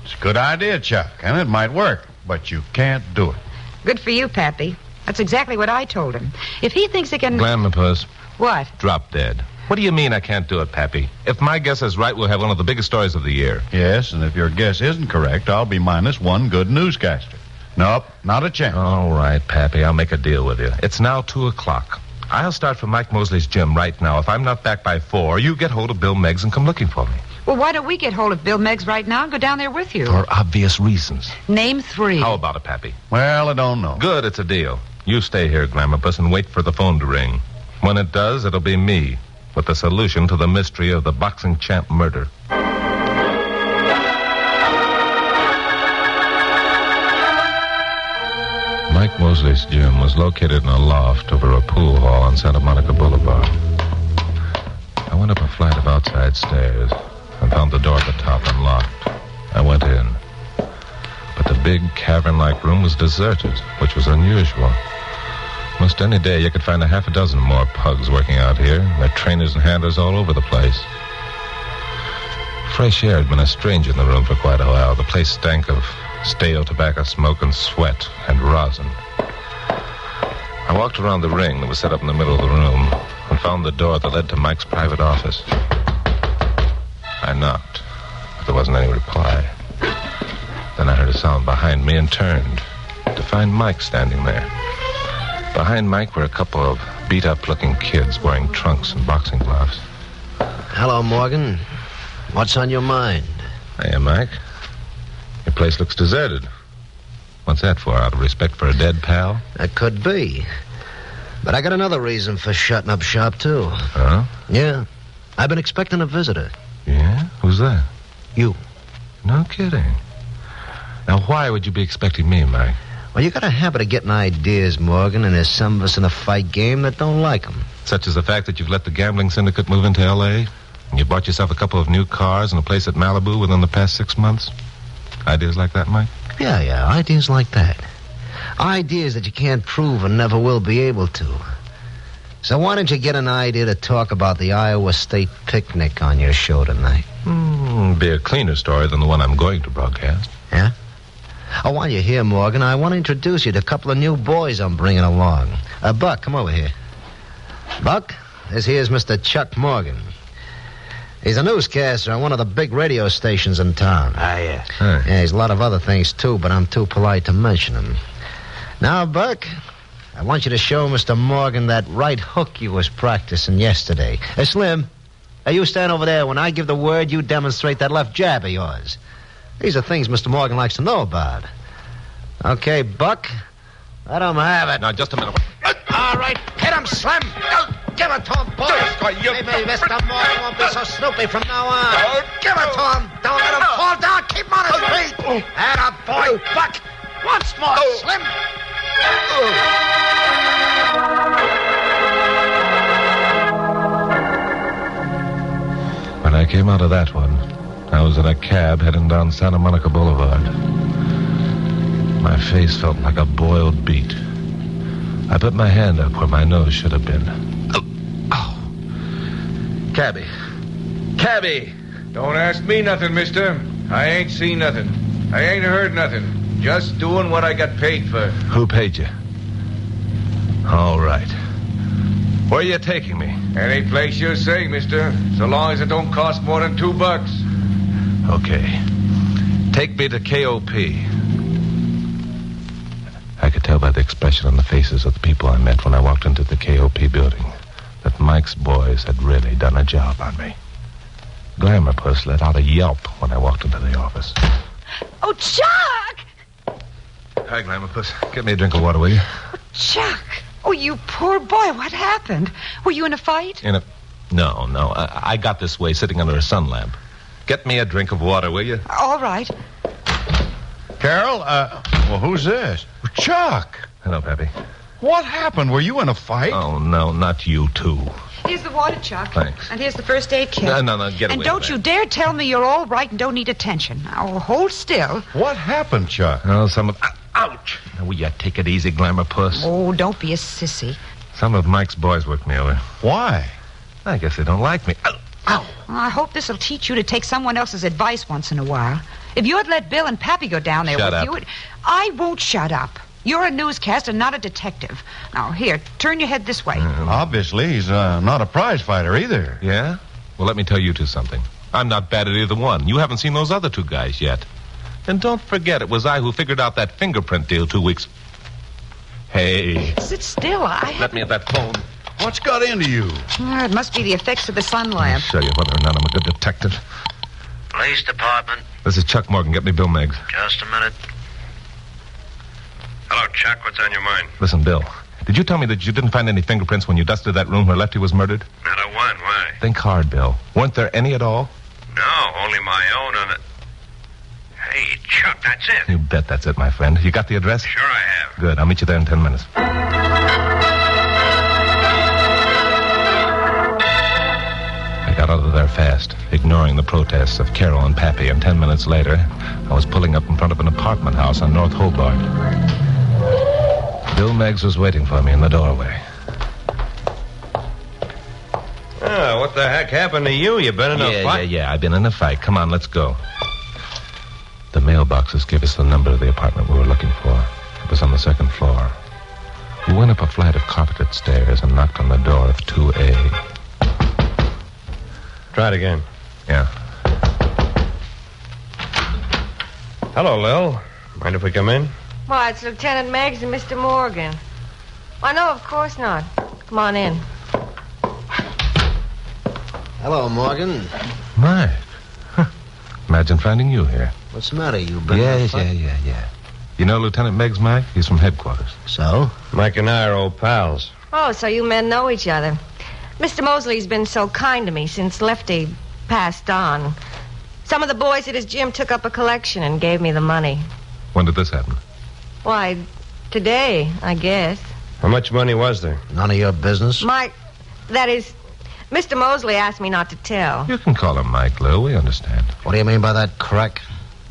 It's a good idea, Chuck, and it might work, but you can't do it. Good for you, Pappy. That's exactly what I told him. If he thinks he can... Glamour Puss. What? Drop dead. What do you mean I can't do it, Pappy? If my guess is right, we'll have one of the biggest stories of the year. Yes, and if your guess isn't correct, I'll be minus one good newscaster. Nope, not a chance. All right, Pappy, I'll make a deal with you. It's now 2 o'clock. I'll start from Mike Mosley's gym right now. If I'm not back by 4, you get hold of Bill Meggs and come looking for me. Well, why don't we get hold of Bill Meggs right now and go down there with you? For obvious reasons. Name 3. How about it, Pappy? Well, I don't know. Good, it's a deal. You stay here, Glamour Puss, and wait for the phone to ring. When it does, it'll be me with the solution to the mystery of the boxing champ murder. Mike Mosley's gym was located in a loft over a pool hall on Santa Monica Boulevard. I went up a flight of outside stairs and found the door at the top unlocked. I went in. But the big cavern-like room was deserted, which was unusual. Most any day you could find a half a dozen more pugs working out here, their trainers and handlers all over the place. Fresh air had been a stranger in the room for quite a while. The place stank of stale tobacco smoke and sweat and rosin. I walked around the ring that was set up in the middle of the room and found the door that led to Mike's private office. I knocked, but there wasn't any reply. Then I heard a sound behind me and turned to find Mike standing there. Behind Mike were a couple of beat-up-looking kids wearing trunks and boxing gloves. Hello, Morgan. What's on your mind? Hey, Mike. Your place looks deserted. What's that for, out of respect for a dead pal? That could be. But I got another reason for shutting up shop, too. Huh? Yeah. I've been expecting a visitor. Yeah? Who's that? You. No kidding. Now, why would you be expecting me, Mike? Well, you got a habit of getting ideas, Morgan, and there's some of us in the fight game that don't like them. Such as the fact that you've let the gambling syndicate move into L.A., and you bought yourself a couple of new cars and a place at Malibu within the past 6 months. Ideas like that, Mike? Yeah, ideas like that. Ideas that you can't prove and never will be able to. So why don't you get an idea to talk about the Iowa State picnic on your show tonight? Be a cleaner story than the one I'm going to broadcast. Yeah? Oh, while you're here, Morgan, I want to introduce you to a couple of new boys I'm bringing along. Buck, come over here. Buck, this here's Mr. Chuck Morgan. He's a newscaster on one of the big radio stations in town. Yeah. Yeah, he's a lot of other things, too, but I'm too polite to mention them. Now, Buck, I want you to show Mr. Morgan that right hook you was practicing yesterday. Slim, you stand over there. When I give the word, you demonstrate that left jab of yours. These are things Mr. Morgan likes to know about. Okay, Buck, let him have it. Now, just a minute. All right, hit him, Slim. Give it to him, boys. Maybe Mr. Morgan won't be so snoopy from now on. Give it to him. Don't let him fall down. Keep him on his feet. Atta boy, Buck. Once more, Slim. When I came out of that one, I was in a cab heading down Santa Monica Boulevard. My face felt like a boiled beet. I put my hand up where my nose should have been. Ow. Cabby. Don't ask me nothing, mister. I ain't seen nothing. I ain't heard nothing. Just doing what I got paid for. Who paid you? All right. Where are you taking me? Any place you say, mister. So long as it don't cost more than $2. Okay. Take me to KOP. I could tell by the expression on the faces of the people I met when I walked into the KOP building that Mike's boys had really done a job on me. Glamour Puss let out a yelp when I walked into the office. Oh, Chuck! Hi, Glamour Puss. Get me a drink of water, will you? Oh, Chuck! Oh, you poor boy. What happened? Were you in a fight? No. I got this way sitting under a sun lamp. Get me a drink of water, will you? All right. Carol, well, who's this? Chuck. Hello, Pappy. What happened? Were you in a fight? Oh, no, not you two. Here's the water, Chuck. Thanks. And here's the first aid kit. No, get away. And don't you dare tell me you're all right and don't need attention. Now, hold still. What happened, Chuck? Oh, ouch! Now, will you take it easy, Glamour Puss? Oh, don't be a sissy. Some of Mike's boys worked me over. Why? I guess they don't like me. Ow! I hope this will teach you to take someone else's advice once in a while. If you had let Bill and Pappy go down there Shut with up. you... I won't shut up. You're a newscaster, not a detective. Now, here, turn your head this way. Obviously, he's not a prize fighter either. Yeah? Well, let me tell you two something. I'm not bad at either one. You haven't seen those other two guys yet. And don't forget, it was I who figured out that fingerprint deal 2 weeks... Hey. Sit still. Let me at that phone. What's got into you? It must be the effects of the sun lamp. I'll show you whether or not I'm a good detective. Police department. This is Chuck Morgan. Get me Bill Meggs. Just a minute. Hello, Chuck. What's on your mind? Listen, Bill. Did you tell me that you didn't find any fingerprints when you dusted that room where Lefty was murdered? Not a one. Why? Think hard, Bill. Weren't there any at all? No, only my own on it. Hey, Chuck, that's it. You bet that's it, my friend. You got the address? Sure I have. Good. I'll meet you there in 10 minutes. I got out of there fast, ignoring the protests of Carol and Pappy, and 10 minutes later, I was pulling up in front of an apartment house on North Hobart. Bill Meggs was waiting for me in the doorway. Oh, what the heck happened to you? You been in a fight? Yeah. I've been in a fight. Come on, let's go. The mailboxes gave us the number of the apartment we were looking for. It was on the second floor. We went up a flight of carpeted stairs and knocked on the door of 2A. Try it again. Yeah. Hello, Lil. Mind if we come in? Why, it's Lieutenant Meggs and Mr. Morgan. Why, no, of course not. Come on in. Hello, Morgan. Mike. Huh. Imagine finding you here. What's the matter? You been Yeah. You know Lieutenant Meggs, Mike? He's from headquarters. So? Mike and I are old pals. Oh, so you men know each other. Mr. Mosley's been so kind to me since Lefty passed on. Some of the boys at his gym took up a collection and gave me the money. When did this happen? Why, Today, I guess. How much money was there? None of your business. Mike, that is, Mr. Mosley asked me not to tell. You can call him Mike, Lou. We understand. What do you mean by that, crack?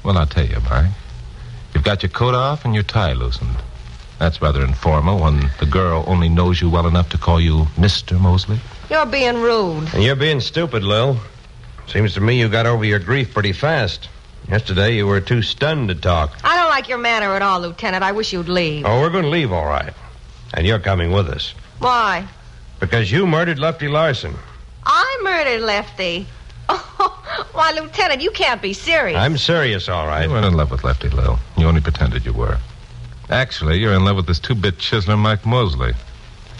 Well, I'll tell you, Mike. You've got your coat off and your tie loosened. That's rather informal when the girl only knows you well enough to call you Mr. Mosley. You're being rude. And you're being stupid, Lil. Seems to me you got over your grief pretty fast. Yesterday you were too stunned to talk. I don't like your manner at all, Lieutenant. I wish you'd leave. Oh, we're going to leave, all right. And you're coming with us. Why? Because you murdered Lefty Larson. I murdered Lefty. Oh, why, Lieutenant, you can't be serious. I'm serious, all right. You weren't in love with Lefty, Lil. You only pretended you were. Actually, you're in love with this two-bit chiseler, Mike Mosley.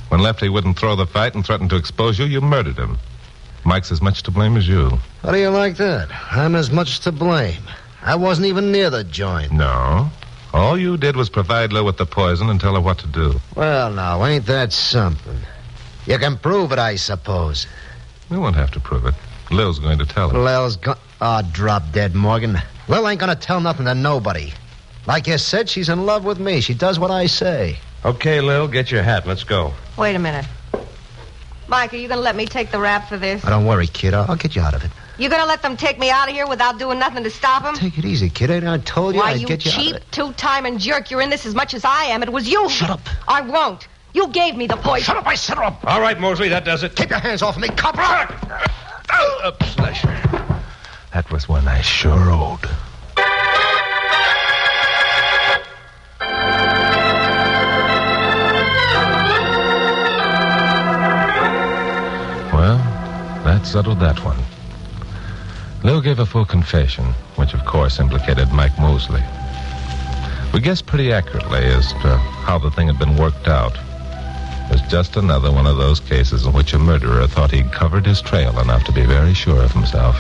When Lefty wouldn't throw the fight and threatened to expose you, you murdered him. Mike's as much to blame as you. How do you like that? I'm as much to blame. I wasn't even near the joint. No. All you did was provide Lil with the poison and tell her what to do. Well, now, ain't that something? You can prove it, I suppose. We won't have to prove it. Lil's going to tell her. Lil's drop dead, Morgan. Lil ain't gonna tell nothing to nobody. Like you said, she's in love with me. She does what I say. Okay, Lil, get your hat. Let's go. Wait a minute. Mike, are you going to let me take the rap for this? Don't worry, kid. I'll get you out of it. You going to let them take me out of here without doing nothing to stop them? Take it easy, kid. I told you I'd get you out of it. Why, you cheap, two-timing jerk. You're in this as much as I am. It was you. Shut up. I won't. You gave me the poison. Shut up, I said up. All right, Mosley, that does it. Keep your hands off me, cop. That was one I sure owed. Well, that settled that one. Lil gave a full confession, which of course implicated Mike Mosley. We guessed pretty accurately as to how the thing had been worked out. It was just another one of those cases in which a murderer thought he'd covered his trail enough to be very sure of himself.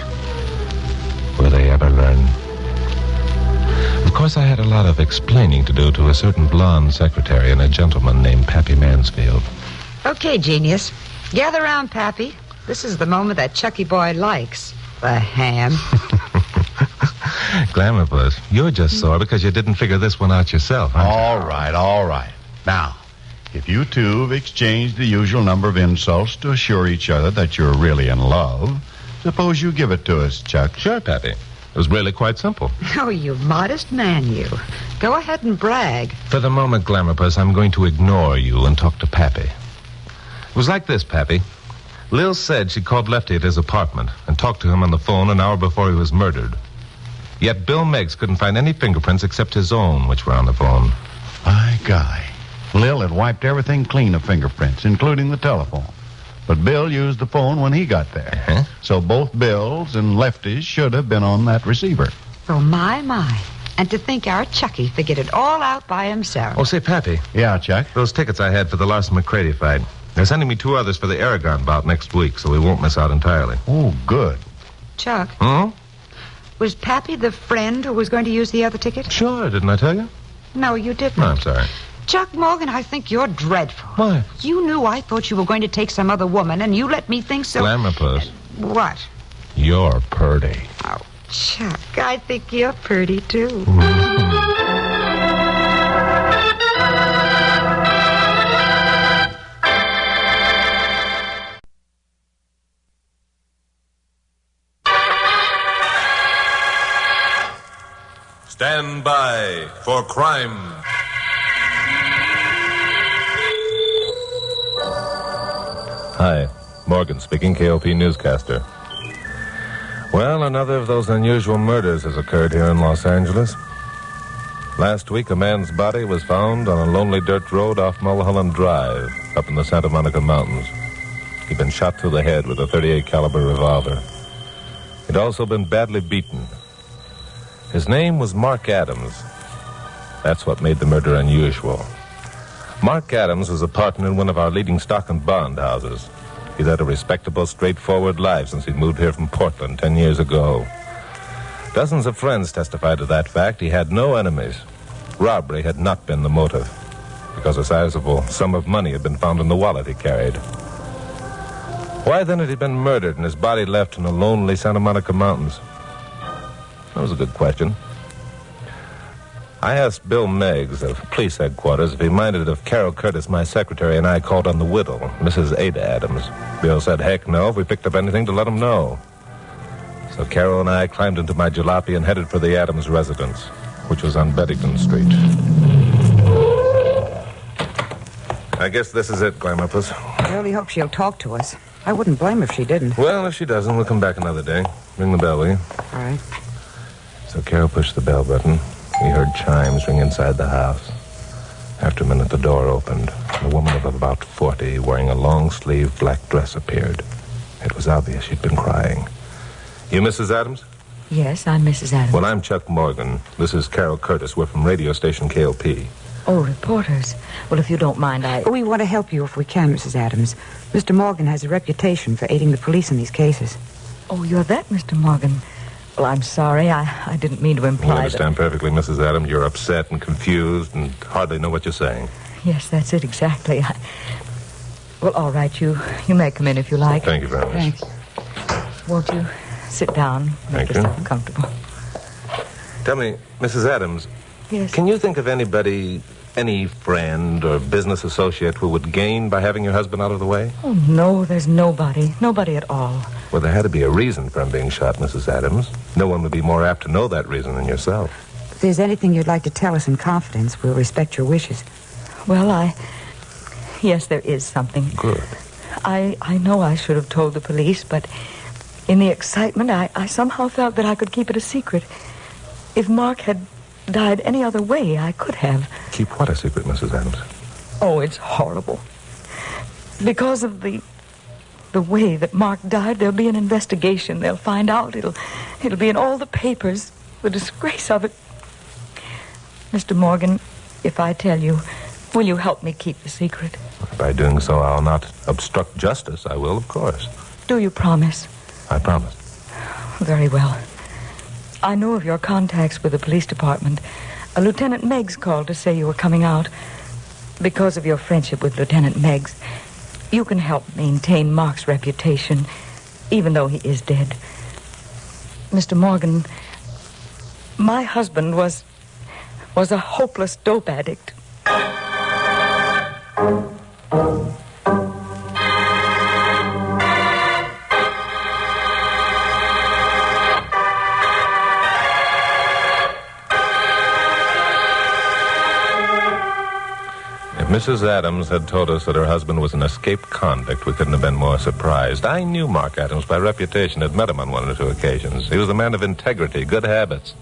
Will they ever learn? Of course, I had a lot of explaining to do to a certain blonde secretary and a gentleman named Pappy Mansfield. Okay, genius. Gather round, Pappy. This is the moment that Chucky boy likes. The ham. Glamour Puss, you're just sore because you didn't figure this one out yourself. All right. Now, if you two have exchanged the usual number of insults to assure each other that you're really in love, suppose you give it to us, Chuck. Sure, Pappy. It was really quite simple. Oh, you modest man, you. Go ahead and brag. For the moment, Glamour Puss, I'm going to ignore you and talk to Pappy. It was like this, Pappy. Lil said she called Lefty at his apartment and talked to him on the phone an hour before he was murdered. Yet Bill Meggs couldn't find any fingerprints except his own, which were on the phone. My guy. Lil had wiped everything clean of fingerprints, including the telephone. But Bill used the phone when he got there. Uh-huh. So both Bills and Lefty's should have been on that receiver. Oh, my. And to think our Chucky figured it all out by himself. Oh, say, Pappy. Yeah, Chuck? Those tickets I had for the Larson-McCready fight. They're sending me 2 others for the Aragon bout next week, so we won't miss out entirely. Oh, good. Chuck, Hmm? was Pappy the friend who was going to use the other ticket? Sure, didn't I tell you? No, you didn't. No, I'm sorry. Chuck Morgan, I think you're dreadful. Why? You knew I thought you were going to take some other woman, and you let me think so. Glamour Puss. What? You're purty. Oh, Chuck, I think you're pretty, too. Stand by for crime. Hi, Morgan speaking, KOP newscaster. Well, another of those unusual murders has occurred here in Los Angeles. Last week, a man's body was found on a lonely dirt road off Mulholland Drive, up in the Santa Monica Mountains. He'd been shot through the head with a .38 caliber revolver. He'd also been badly beaten. His name was Mark Adams. That's what made the murder unusual. Mark Adams was a partner in one of our leading stock and bond houses. He'd had a respectable, straightforward life since he'd moved here from Portland 10 years ago. Dozens of friends testified to that fact. He had no enemies. Robbery had not been the motive, because a sizable sum of money had been found in the wallet he carried. Why then had he been murdered and his body left in the lonely Santa Monica Mountains? That was a good question. I asked Bill Meggs of police headquarters if he minded if Carol Curtis, my secretary, and I called on the widow, Mrs. Ada Adams. Bill said, heck no, if we picked up anything to let him know. So Carol and I climbed into my jalopy and headed for the Adams residence, which was on Beddington Street. I guess this is it, Glamourpuss. I really hope she'll talk to us. I wouldn't blame her if she didn't. Well, if she doesn't, we'll come back another day. Ring the bell, will you? All right. So Carol pushed the bell button. We heard chimes ring inside the house. After a minute, the door opened. A woman of about 40, wearing a long-sleeved black dress, appeared. It was obvious she'd been crying. You Mrs. Adams? Yes, I'm Mrs. Adams. Well, I'm Chuck Morgan. This is Carol Curtis. We're from radio station KLP. Oh, reporters. Well, if you don't mind, We want to help you if we can, Mrs. Adams. Mr. Morgan has a reputation for aiding the police in these cases. Oh, you're that, Mr. Morgan. Well, I'm sorry. I didn't mean to imply I understand perfectly, Mrs. Adams. You're upset and confused and hardly know what you're saying. Yes, that's it, exactly. Well, all right, you may come in if you like. Thank you very much. Thanks. Won't you sit down? Thank Make you. yourself comfortable. Tell me, Mrs. Adams, Yes. can you think of anybody, any friend or business associate who would gain by having your husband out of the way? Oh, no, there's nobody. Nobody at all. Well, there had to be a reason for him being shot, Mrs. Adams. No one would be more apt to know that reason than yourself. If there's anything you'd like to tell us in confidence, we'll respect your wishes. Well, yes, there is something. Good. I know I should have told the police, but in the excitement, I somehow felt that I could keep it a secret. If Mark had died any other way, I could have. Keep what a secret, Mrs. Adams? Oh, it's horrible. Because of the way that Mark died, there'll be an investigation. They'll find out. It'll be in all the papers. The disgrace of it. Mr. Morgan, if I tell you, will you help me keep the secret? By doing so, I'll not obstruct justice. I will, of course. Do you promise? I promise. Very well. I know of your contacts with the police department. Lieutenant Meggs called to say you were coming out. Because of your friendship with Lieutenant Meggs, you can help maintain Mark's reputation, even though he is dead. Mr. Morgan, my husband was a hopeless dope addict. Mrs. Adams had told us that her husband was an escaped convict. We couldn't have been more surprised. I knew Mark Adams by reputation, had met him on one or two occasions. He was a man of integrity, good habits.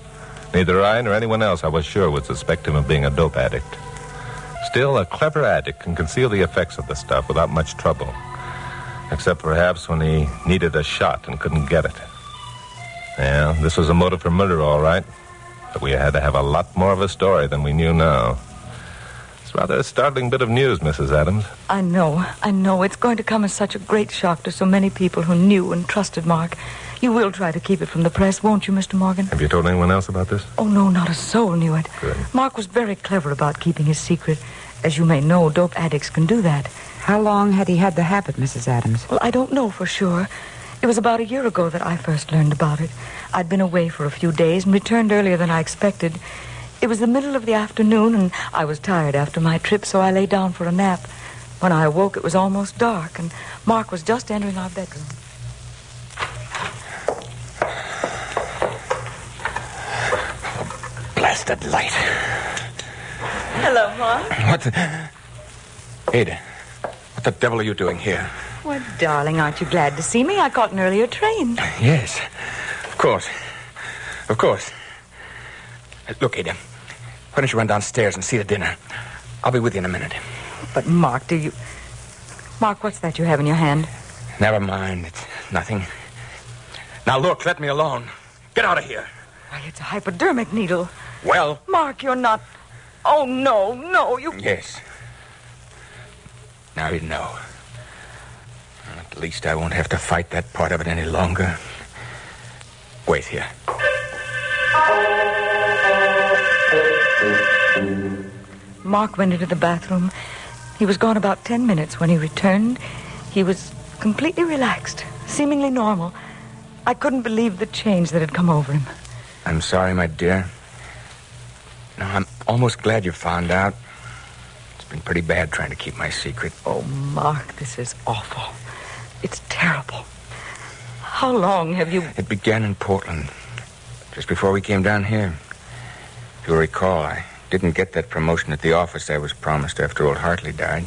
Neither I nor anyone else, I was sure, would suspect him of being a dope addict. Still, a clever addict can conceal the effects of the stuff without much trouble. Except perhaps when he needed a shot and couldn't get it. Yeah, this was a motive for murder, all right. But we had to have a lot more of a story than we knew now. Rather a startling bit of news, Mrs. Adams. I know. It's going to come as such a great shock to so many people who knew and trusted Mark. You will try to keep it from the press, won't you, Mr. Morgan? Have you told anyone else about this? Oh, no, not a soul knew it. Good. Mark was very clever about keeping his secret. As you may know, dope addicts can do that. How long had he had the habit, Mrs. Adams? Well, I don't know for sure. It was about a year ago that I first learned about it. I'd been away for a few days and returned earlier than I expected. It was the middle of the afternoon, and I was tired after my trip, so I lay down for a nap. When I awoke, it was almost dark, and Mark was just entering our bedroom. Blasted light. Hello, Mark. What the... Ada, what the devil are you doing here? Well, darling, aren't you glad to see me? I caught an earlier train. Yes, of course. Of course. Look, Ada, why don't you run downstairs and see the dinner? I'll be with you in a minute. But, Mark, Mark, what's that you have in your hand? Never mind. It's nothing. Now, look, let me alone. Get out of here. Why, it's a hypodermic needle. Well... Mark, you're not... Oh, no, you... Yes. Now you know. At least I won't have to fight that part of it any longer. Wait here. Mark went into the bathroom. He was gone about 10 minutes. When he returned, he was completely relaxed, seemingly normal. I couldn't believe the change that had come over him. I'm sorry, my dear. No, almost glad you found out. It's been pretty bad trying to keep my secret. Oh, Mark, this is awful. It's terrible. How long have you... It began in Portland, just before we came down here. If you'll recall, I didn't get that promotion at the office I was promised after old Hartley died.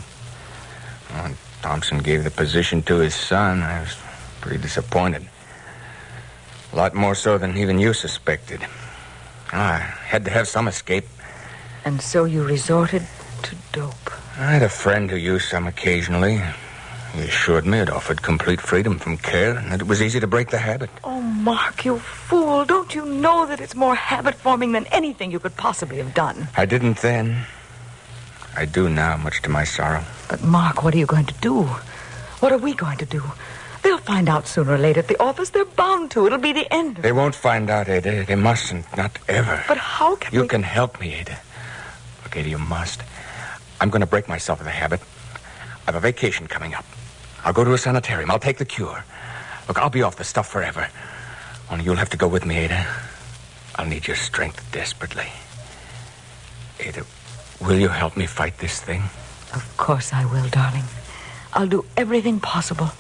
When Thompson gave the position to his son, I was pretty disappointed. A lot more so than even you suspected. I had to have some escape. And so you resorted to dope. I had a friend who used some occasionally. He assured me it offered complete freedom from care and that it was easy to break the habit. Oh, Mark, you fool. Don't you know that it's more habit-forming than anything you could possibly have done? I didn't then. I do now, much to my sorrow. But, Mark, what are you going to do? What are we going to do? They'll find out sooner or later at the office. They're bound to. It'll be the end. They won't find out, Ada. They mustn't. Not ever. But how can You can help me, Ada. Look, Ada, you must. I'm going to break myself of the habit. I've a vacation coming up. I'll go to a sanitarium. I'll take the cure. Look, I'll be off the stuff forever. Only you'll have to go with me, Ada. I'll need your strength desperately. Ada, will you help me fight this thing? Of course I will, darling. I'll do everything possible.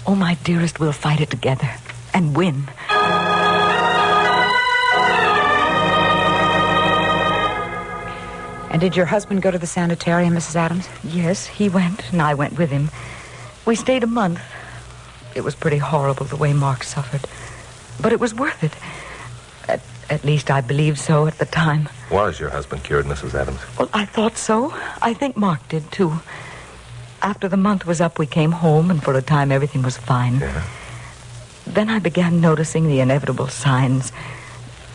Oh, my dearest, we'll fight it together and win. And did your husband go to the sanitarium, Mrs. Adams? Yes, he went, and I went with him. We stayed a month. It was pretty horrible the way Mark suffered. But it was worth it. At least I believed so at the time. Was your husband cured, Mrs. Adams? Well, I thought so. I think Mark did, too. After the month was up, we came home, and for a time everything was fine. Yeah. Then I began noticing the inevitable signs.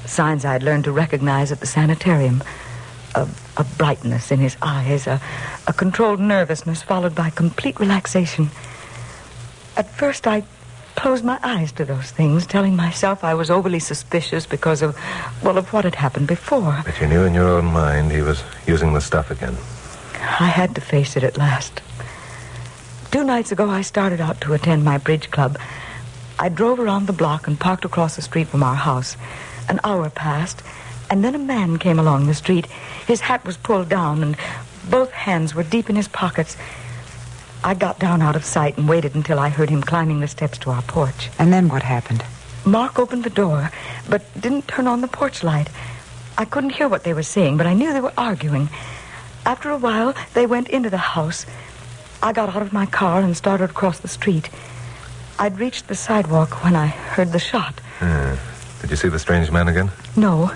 Signs I'd learned to recognize at the sanitarium. A brightness in his eyes, a controlled nervousness followed by complete relaxation. At first, I closed my eyes to those things, telling myself I was overly suspicious because of what had happened before. But you knew in your own mind he was using the stuff again. I had to face it at last. 2 nights ago, I started out to attend my bridge club. I drove around the block and parked across the street from our house. An hour passed, and then a man came along the street. His hat was pulled down, and both hands were deep in his pockets. I got down out of sight and waited until I heard him climbing the steps to our porch. And then what happened? Mark opened the door, but didn't turn on the porch light. I couldn't hear what they were saying, but I knew they were arguing. After a while, they went into the house. I got out of my car and started across the street. I'd reached the sidewalk when I heard the shot. Did you see the strange man again? No.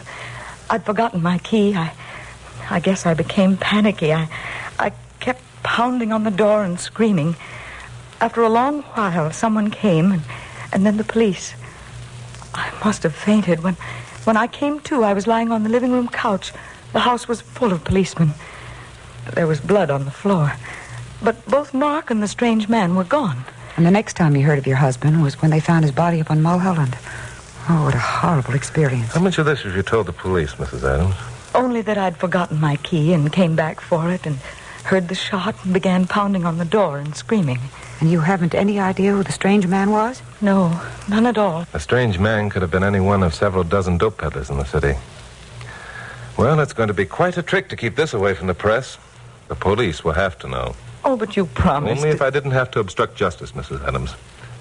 I'd forgotten my key. I guess I became panicky. I kept pounding on the door and screaming. After a long while, someone came, and then the police. I must have fainted. When I came to, I was lying on the living room couch. The house was full of policemen. There was blood on the floor. But both Mark and the strange man were gone. And the next time you heard of your husband was when they found his body up on Mulholland. Oh, what a horrible experience. How much of this have you told the police, Mrs. Adams? Only that I'd forgotten my key and came back for it and heard the shot and began pounding on the door and screaming. And you haven't any idea who the strange man was? No, none at all. A strange man could have been any one of several dozen dope peddlers in the city. Well, it's going to be quite a trick to keep this away from the press. The police will have to know. Oh, but you promised. Only if I didn't have to obstruct justice, Mrs. Adams.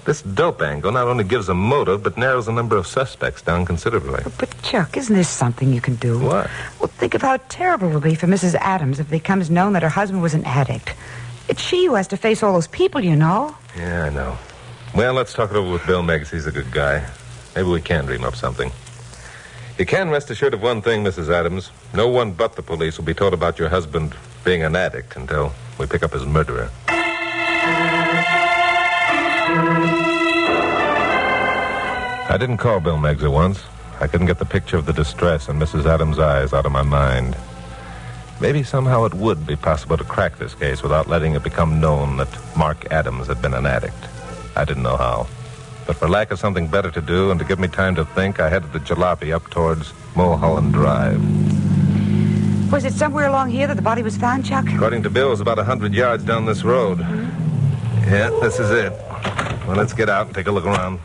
This dope angle not only gives a motive, but narrows the number of suspects down considerably. But, Chuck, isn't this something you can do? What? Well, think of how terrible it will be for Mrs. Adams if it becomes known that her husband was an addict. It's she who has to face all those people, you know. Yeah, I know. Well, let's talk it over with Bill Meggs. He's a good guy. Maybe we can dream up something. You can rest assured of one thing, Mrs. Adams. No one but the police will be told about your husband being an addict until we pick up his murderer. I didn't call Bill Meggs at once. I couldn't get the picture of the distress in Mrs. Adams' eyes out of my mind. Maybe somehow it would be possible to crack this case without letting it become known that Mark Adams had been an addict. I didn't know how. But for lack of something better to do and to give me time to think, I headed the jalopy up towards Mulholland Drive. Was it somewhere along here that the body was found, Chuck? According to Bill, it was about 100 yards down this road. Yeah, this is it. Well, let's get out and take a look around.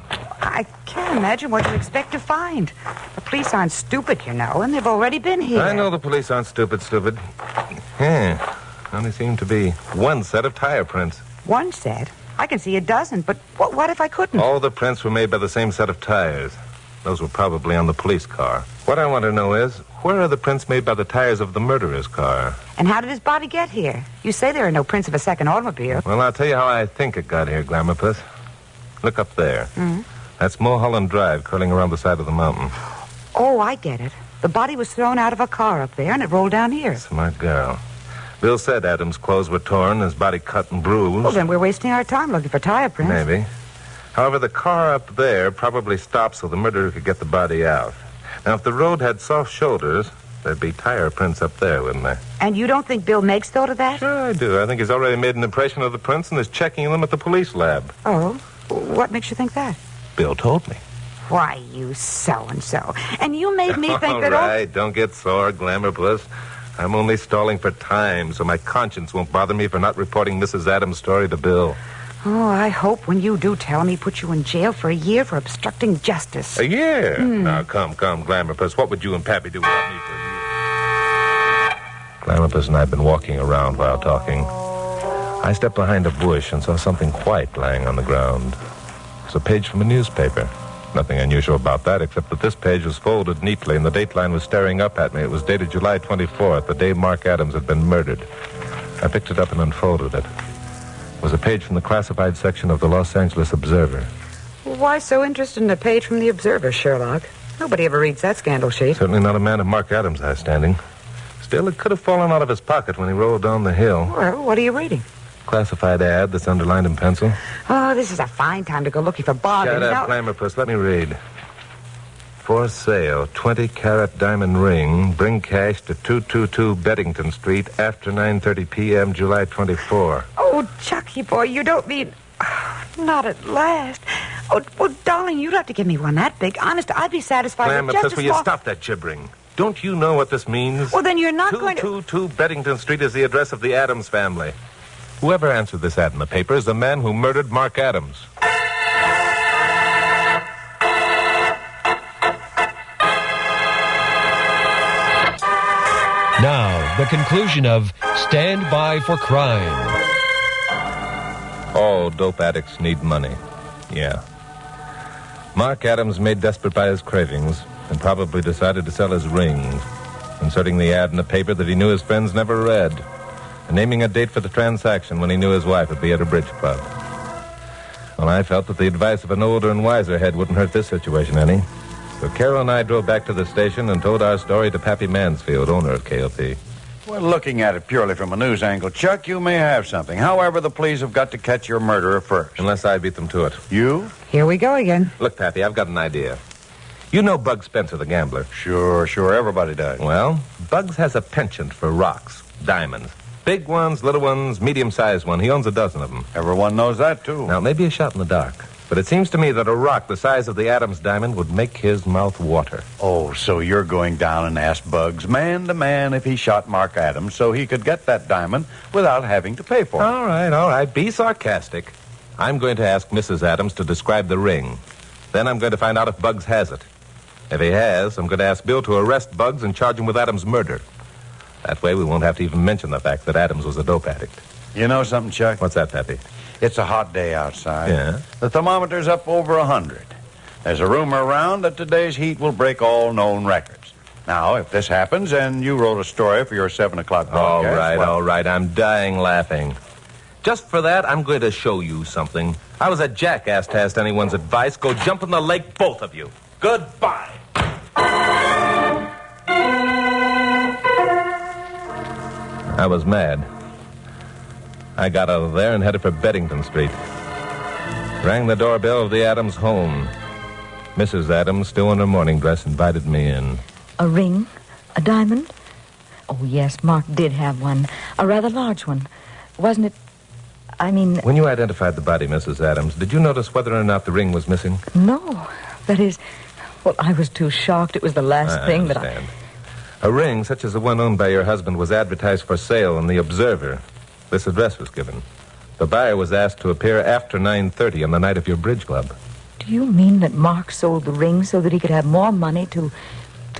I can't imagine what you expect to find. The police aren't stupid, you know, and they've already been here. I know the police aren't stupid. Yeah. Only seem to be one set of tire prints. One set? I can see a dozen, but what if I couldn't? All the prints were made by the same set of tires. Those were probably on the police car. What I want to know is, where are the prints made by the tires of the murderer's car? And how did his body get here? You say there are no prints of a second automobile. Well, I'll tell you how I think it got here, Glamourpuss. Look up there. Mm-hmm. That's Mulholland Drive, curling around the side of the mountain. Oh, I get it. The body was thrown out of a car up there, and it rolled down here. Smart girl. Bill said Adams' clothes were torn, his body cut and bruised. Well, then we're wasting our time looking for tire prints. Maybe. However, the car up there probably stopped so the murderer could get the body out. Now, if the road had soft shoulders, there'd be tire prints up there, wouldn't there? And you don't think Bill Meigs thought of that? Sure I do. I think he's already made an impression of the prints and is checking them at the police lab. Oh? What makes you think that? Bill told me. Why, you so-and-so. And you made me think that... All right, don't get sore, Glamourpuss. I'm only stalling for time, so my conscience won't bother me for not reporting Mrs. Adams' story to Bill. Oh, I hope when you do tell him he puts you in jail for a year for obstructing justice. A year? Now, come, Glamourpuss. What would you and Pappy do without me for a year? Glamourpuss and I have been walking around while talking. I stepped behind a bush and saw something white lying on the ground. It was a page from a newspaper. Nothing unusual about that, except that this page was folded neatly and the date line was staring up at me. It was dated July 24th, the day Mark Adams had been murdered. I picked it up and unfolded it. It was a page from the classified section of the Los Angeles Observer. Why so interested in a page from the Observer, Sherlock? Nobody ever reads that scandal sheet. Certainly not a man of Mark Adams' high standing. Still, it could have fallen out of his pocket when he rolled down the hill. Well, what are you reading? Classified ad that's underlined in pencil. Oh, this is a fine time to go looking for bargains. Shut up, Glamourpuss. Let me read. For sale, 20-carat diamond ring. Bring cash to 222 Beddington Street after 9:30 p.m., July 24. Oh, Chucky boy, you don't mean... not at last. Oh, darling, you'd have to give me one that big. Honest, I'd be satisfied with just Glamourpuss, will you stop that gibbering? Don't you know what this means? Well, then you're not going to... 222 Beddington Street is the address of the Adams family. Whoever answered this ad in the paper is the man who murdered Mark Adams. Now, the conclusion of Stand By for Crime. All dope addicts need money. Yeah. Mark Adams, made desperate by his cravings, and probably decided to sell his rings, inserting the ad in a paper that he knew his friends never read, and naming a date for the transaction when he knew his wife would be at a bridge club. Well, I felt that the advice of an older and wiser head wouldn't hurt this situation any. So Carol and I drove back to the station and told our story to Pappy Mansfield, owner of KLP. Well, looking at it purely from a news angle, Chuck, you may have something. However, the police have got to catch your murderer first. Unless I beat them to it. You? Here we go again. Look, Pappy, I've got an idea. You know Bugs Spencer, the gambler. Sure, everybody does. Well, Bugs has a penchant for rocks, diamonds. Big ones, little ones, medium-sized one. He owns a dozen of them. Everyone knows that, too. Now, it may be a shot in the dark, but it seems to me that a rock the size of the Adams diamond would make his mouth water. Oh, so you're going down and ask Bugs, man to man, if he shot Mark Adams so he could get that diamond without having to pay for it. All right. Be sarcastic. I'm going to ask Mrs. Adams to describe the ring. Then I'm going to find out if Bugs has it. If he has, I'm going to ask Bill to arrest Bugs and charge him with Adams' murder. That way we won't have to even mention the fact that Adams was a dope addict. You know something, Chuck? What's that, Pappy? It's a hot day outside. Yeah? The thermometer's up over 100. There's a rumor around that today's heat will break all known records. Now, if this happens and you wrote a story for your 7 o'clock broadcast... All right. I'm dying laughing. Just for that, I'm going to show you something. I was a jackass to ask anyone's advice. Go jump in the lake, both of you. Goodbye. I was mad. I got out of there and headed for Beddington Street. Rang the doorbell of the Adams home. Mrs. Adams, still in her morning dress, invited me in. A ring? A diamond? Oh, yes, Mark did have one. A rather large one. Wasn't it... When you identified the body, Mrs. Adams, did you notice whether or not the ring was missing? No. That is... Well, I was too shocked. It was the last thing that I... understand. A ring, such as the one owned by your husband, was advertised for sale in the Observer. This address was given. The buyer was asked to appear after 9:30 on the night of your bridge club. Do you mean that Mark sold the ring so that he could have more money to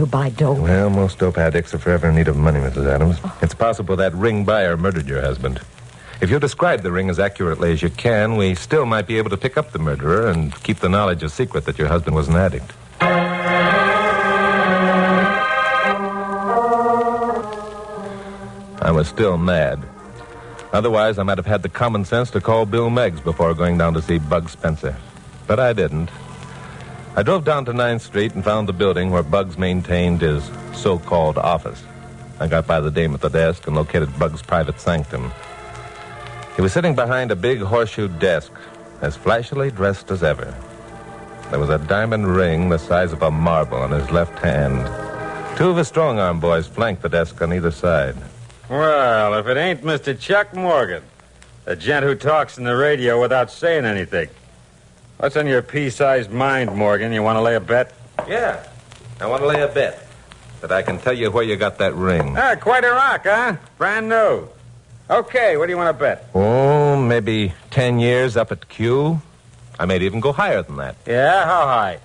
buy dope? Well, most dope addicts are forever in need of money, Mrs. Adams. It's possible that ring buyer murdered your husband. If you describe the ring as accurately as you can, we still might be able to pick up the murderer and keep the knowledge a secret that your husband was an addict. I was still mad. Otherwise, I might have had the common sense to call Bill Meggs before going down to see Bug Spencer. But I didn't. I drove down to 9th Street and found the building where Bugs maintained his so-called office. I got by the dame at the desk and located Bugs' private sanctum. He was sitting behind a big horseshoe desk, as flashily dressed as ever. There was a diamond ring the size of a marble on his left hand. Two of his strong-arm boys flanked the desk on either side. Well, if it ain't Mr. Chuck Morgan, the gent who talks in the radio without saying anything. What's on your pea-sized mind, Morgan? You want to lay a bet? Yeah, I want to lay a bet that I can tell you where you got that ring. Ah, quite a rock, huh? Brand new. Okay, what do you want to bet? Oh, maybe 10 years up at Q. I may even go higher than that. Yeah, how high?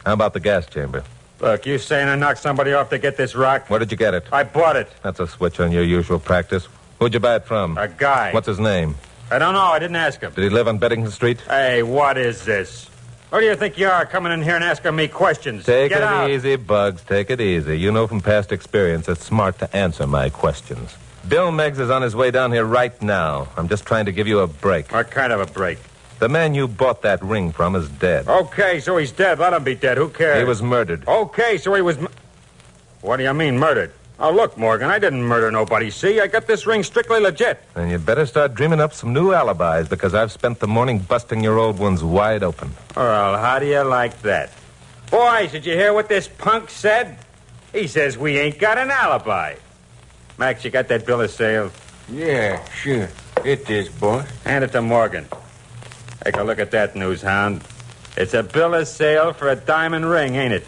How about the gas chamber? Look, you saying I knocked somebody off to get this rock? Where did you get it? I bought it. That's a switch on your usual practice. Who'd you buy it from? A guy. What's his name? I don't know. I didn't ask him. Did he live on Beddington Street? Hey, what is this? Who do you think you are coming in here and asking me questions? Take Get it out. easy, Bugs. Take it easy. You know from past experience it's smart to answer my questions. Bill Meggs is on his way down here right now. I'm just trying to give you a break. What kind of a break? The man you bought that ring from is dead. Okay, so he's dead. Let him be dead. Who cares? He was murdered. Okay, so he was... What do you mean, murdered? Oh, look, Morgan, I didn't murder nobody, see? I got this ring strictly legit. Then you better start dreaming up some new alibis, because I've spent the morning busting your old ones wide open. Well, how do you like that? Boys, did you hear what this punk said? He says we ain't got an alibi. Max, you got that bill of sale? Yeah, sure. It is, boss. Hand it to Morgan. Take a look at that, newshound. It's a bill of sale for a diamond ring, ain't it?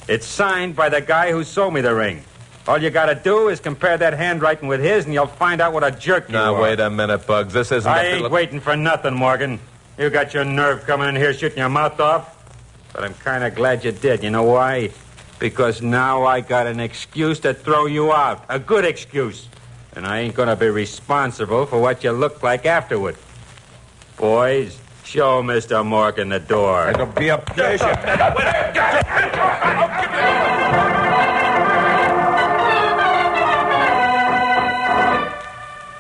It's signed by the guy who sold me the ring. All you gotta do is compare that handwriting with his, and you'll find out what a jerk you are. Now, wait a minute, Bugs. This isn't I ain't waiting for nothing, Morgan. You got your nerve coming in here shooting your mouth off. But I'm kind of glad you did. You know why? Because now I got an excuse to throw you out. A good excuse. And I ain't gonna be responsible for what you look like afterward. Boys, show Mr. Morgan the door. It'll be a pleasure.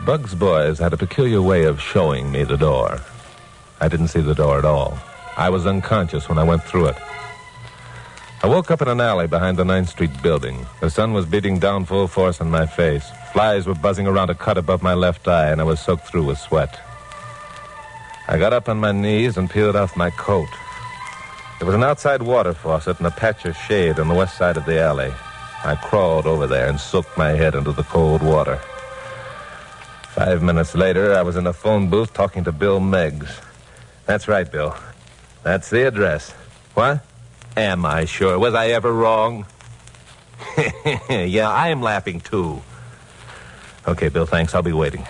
Bugs' boys had a peculiar way of showing me the door. I didn't see the door at all. I was unconscious when I went through it. I woke up in an alley behind the 9th Street building. The sun was beating down full force on my face. Flies were buzzing around a cut above my left eye, and I was soaked through with sweat. I got up on my knees and peeled off my coat. There was an outside water faucet and a patch of shade on the west side of the alley. I crawled over there and soaked my head into the cold water. 5 minutes later, I was in a phone booth talking to Bill Meggs. That's right, Bill. That's the address. What? Am I sure? Was I ever wrong? Yeah, I'm laughing, too. Okay, Bill, thanks. I'll be waiting.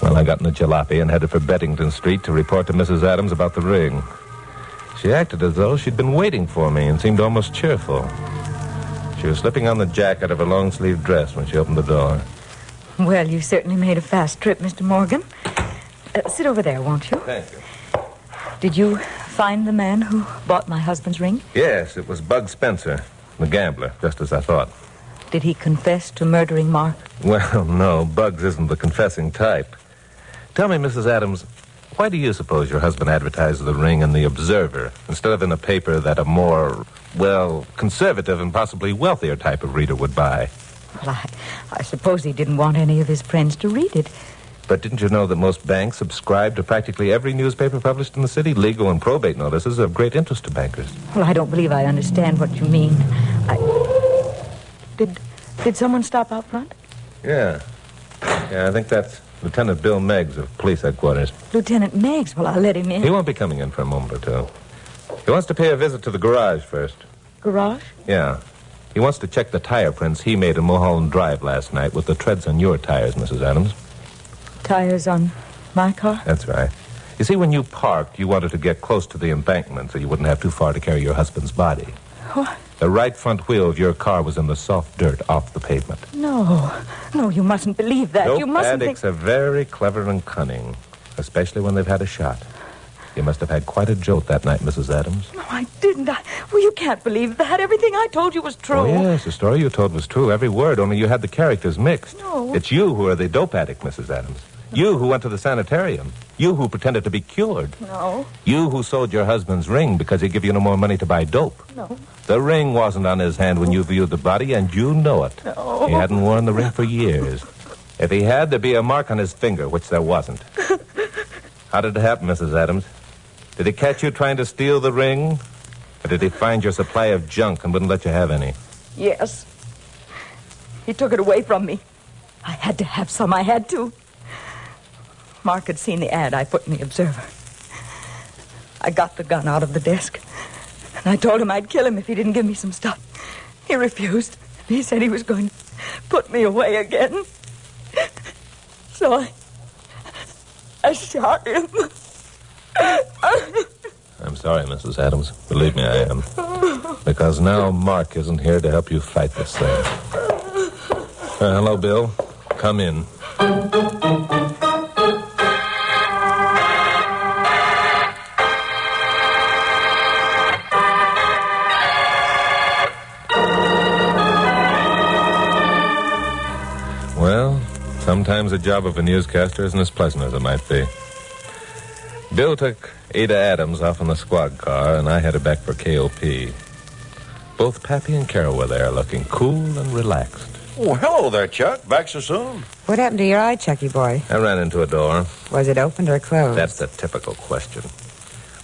Well, I got in a jalopy and headed for Beddington Street to report to Mrs. Adams about the ring. She acted as though she'd been waiting for me and seemed almost cheerful. She was slipping on the jacket of her long-sleeved dress when she opened the door. Well, you certainly made a fast trip, Mr. Morgan. Sit over there, won't you? Thank you. Did you find the man who bought my husband's ring? Yes, it was Bug Spencer, the gambler, just as I thought. Did he confess to murdering Mark? Well, no, Bugs isn't the confessing type. Tell me, Mrs. Adams, why do you suppose your husband advertised the ring in the Observer instead of in a paper that a more, well, conservative and possibly wealthier type of reader would buy? Well, I suppose he didn't want any of his friends to read it. But didn't you know that most banks subscribe to practically every newspaper published in the city? Legal and probate notices are of great interest to bankers. Well, I don't believe I understand what you mean. Did someone stop out front? Yeah, I think that's Lieutenant Bill Meggs of Police Headquarters. Lieutenant Meggs? Well, I'll let him in. He won't be coming in for a moment or two. He wants to pay a visit to the garage first. Garage? Yeah. He wants to check the tire prints he made in Mulholland Drive last night with the treads on your tires, Mrs. Adams. Tires on my car? That's right. You see, when you parked, you wanted to get close to the embankment so you wouldn't have too far to carry your husband's body. What? The right front wheel of your car was in the soft dirt off the pavement. No, you mustn't believe that. Nope, You mustn't addicts are very clever and cunning, especially when they've had a shot. You must have had quite a jolt that night, Mrs. Adams. No, I didn't. Well, you can't believe that. Everything I told you was true. Oh, yes, the story you told was true, every word, only you had the characters mixed. No. It's you who are the dope addict, Mrs. Adams. You who went to the sanitarium. You who pretended to be cured. No. You who sold your husband's ring because he'd give you no more money to buy dope. No. The ring wasn't on his hand when you viewed the body, and you know it. No. He hadn't worn the ring for years. If he had, there'd be a mark on his finger, which there wasn't. How did it happen, Mrs. Adams? Did he catch you trying to steal the ring? Or did he find your supply of junk and wouldn't let you have any? Yes. He took it away from me. I had to have some. I had to. Mark had seen the ad I put in the Observer. I got the gun out of the desk, and I told him I'd kill him if he didn't give me some stuff. He refused. He said he was going to put me away again. So I shot him. I'm sorry, Mrs. Adams. Believe me, I am. Because now Mark isn't here to help you fight this thing. Hello, Bill. Come in. Well, sometimes the job of a newscaster isn't as pleasant as it might be. Bill took Ada Adams off in the squad car, and I headed back for KOP. Both Pappy and Carol were there, looking cool and relaxed. Oh, hello there, Chuck. Back so soon? What happened to your eye, Chucky boy? I ran into a door. Was it opened or closed? That's the typical question.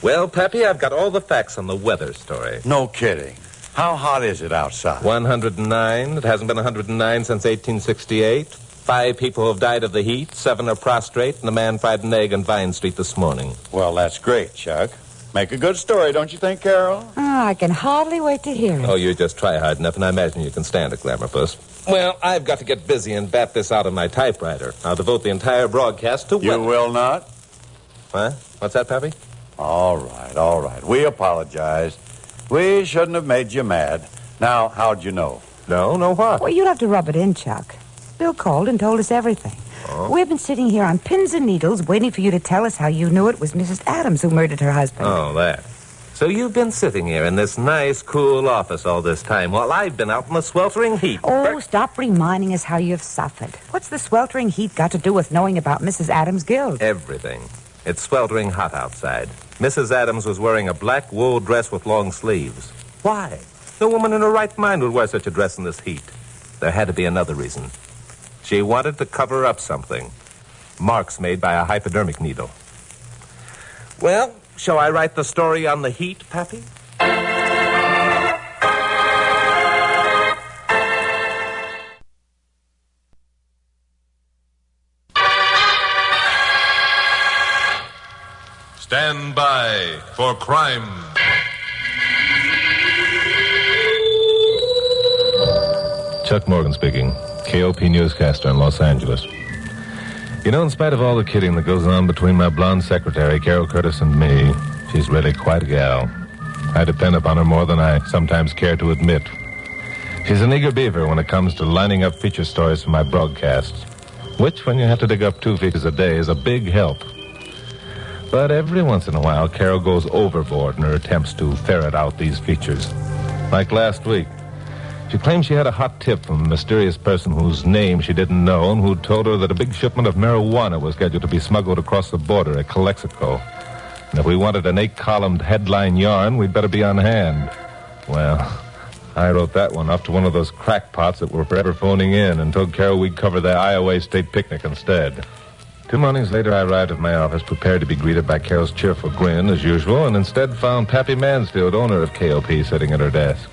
Well, Pappy, I've got all the facts on the weather story. No kidding. How hot is it outside? 109. It hasn't been 109 since 1868. 5 people have died of the heat. 7 are prostrate, and a man fried an egg on Vine Street this morning. Well, that's great, Chuck. Make a good story, don't you think, Carol? Oh, I can hardly wait to hear it. Oh, you just try hard enough, and I imagine you can stand it, Glamour Puss. Well, I've got to get busy and bat this out on my typewriter. I'll devote the entire broadcast to You will not? What? What's that, Pappy? All right. We apologize. We shouldn't have made you mad. Now, how'd you know? No what? Well, you'll have to rub it in, Chuck. Bill called and told us everything. Oh. We've been sitting here on pins and needles waiting for you to tell us how you knew it was Mrs. Adams who murdered her husband. Oh, that. So you've been sitting here in this nice, cool office all this time while I've been out in the sweltering heat. Oh, stop reminding us how you've suffered. What's the sweltering heat got to do with knowing about Mrs. Adams' guilt? Everything. It's sweltering hot outside. Mrs. Adams was wearing a black wool dress with long sleeves. Why? No woman in her right mind would wear such a dress in this heat. There had to be another reason. She wanted to cover up something. Marks made by a hypodermic needle. Well, shall I write the story on the heat, Pappy? Stand by for crime. Chuck Morgan speaking, KOP newscaster in Los Angeles. You know, in spite of all the kidding that goes on between my blonde secretary, Carol Curtis, and me, she's really quite a gal. I depend upon her more than I sometimes care to admit. She's an eager beaver when it comes to lining up feature stories for my broadcasts, which, when you have to dig up 2 features a day, is a big help. But every once in a while, Carol goes overboard in her attempts to ferret out these features. Like last week. She claimed she had a hot tip from a mysterious person whose name she didn't know and who told her that a big shipment of marijuana was scheduled to be smuggled across the border at Calexico. And if we wanted an 8-columned headline yarn, we'd better be on hand. Well, I wrote that one up to one of those crackpots that were forever phoning in and told Carol we'd cover the Iowa State picnic instead. 2 mornings later, I arrived at my office prepared to be greeted by Carol's cheerful grin, as usual, and instead found Pappy Mansfield, owner of KOP, sitting at her desk.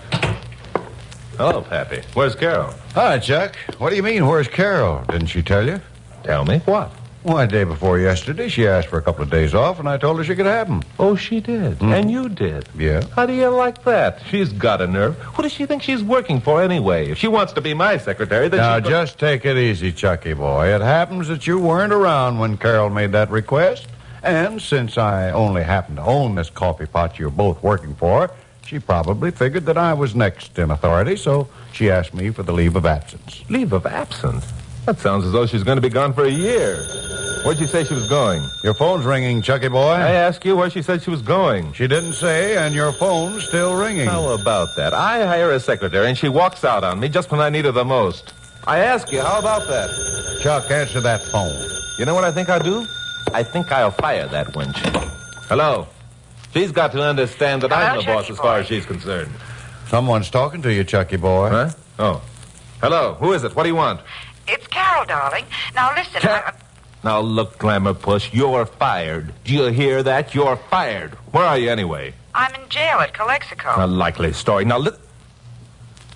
Hello, Pappy. Where's Carol? Hi, Chuck. What do you mean, where's Carol? Didn't she tell you? Tell me? What? Why, day before yesterday, she asked for a couple of days off, and I told her she could have them. Oh, she did? And you did? Yeah. How do you like that? She's got a nerve. Who does she think she's working for anyway? If she wants to be my secretary, then Now, just take it easy, Chucky boy. It happens that you weren't around when Carol made that request, And since I only happen to own this coffee pot you're both working for, she probably figured that I was next in authority, so she asked me for the leave of absence. Leave of absence? That sounds as though she's going to be gone for a year. Where'd she say she was going? Your phone's ringing, Chucky boy. I asked you where she said she was going. She didn't say, and your phone's still ringing. How about that? I hire a secretary, and she walks out on me just when I need her the most. I ask you, how about that? Chuck, answer that phone. You know what I think I'll do? I think I'll fire that wench. Hello? She's got to understand that I'm the boss as far as she's concerned. Someone's talking to you, Chucky boy. Huh? Oh. Hello, who is it? What do you want? It's Carol, darling. Now, listen, Now, look, Glamour Puss, you're fired. Do you hear that? You're fired. Where are you, anyway? I'm in jail at Calexico. A likely story. Now,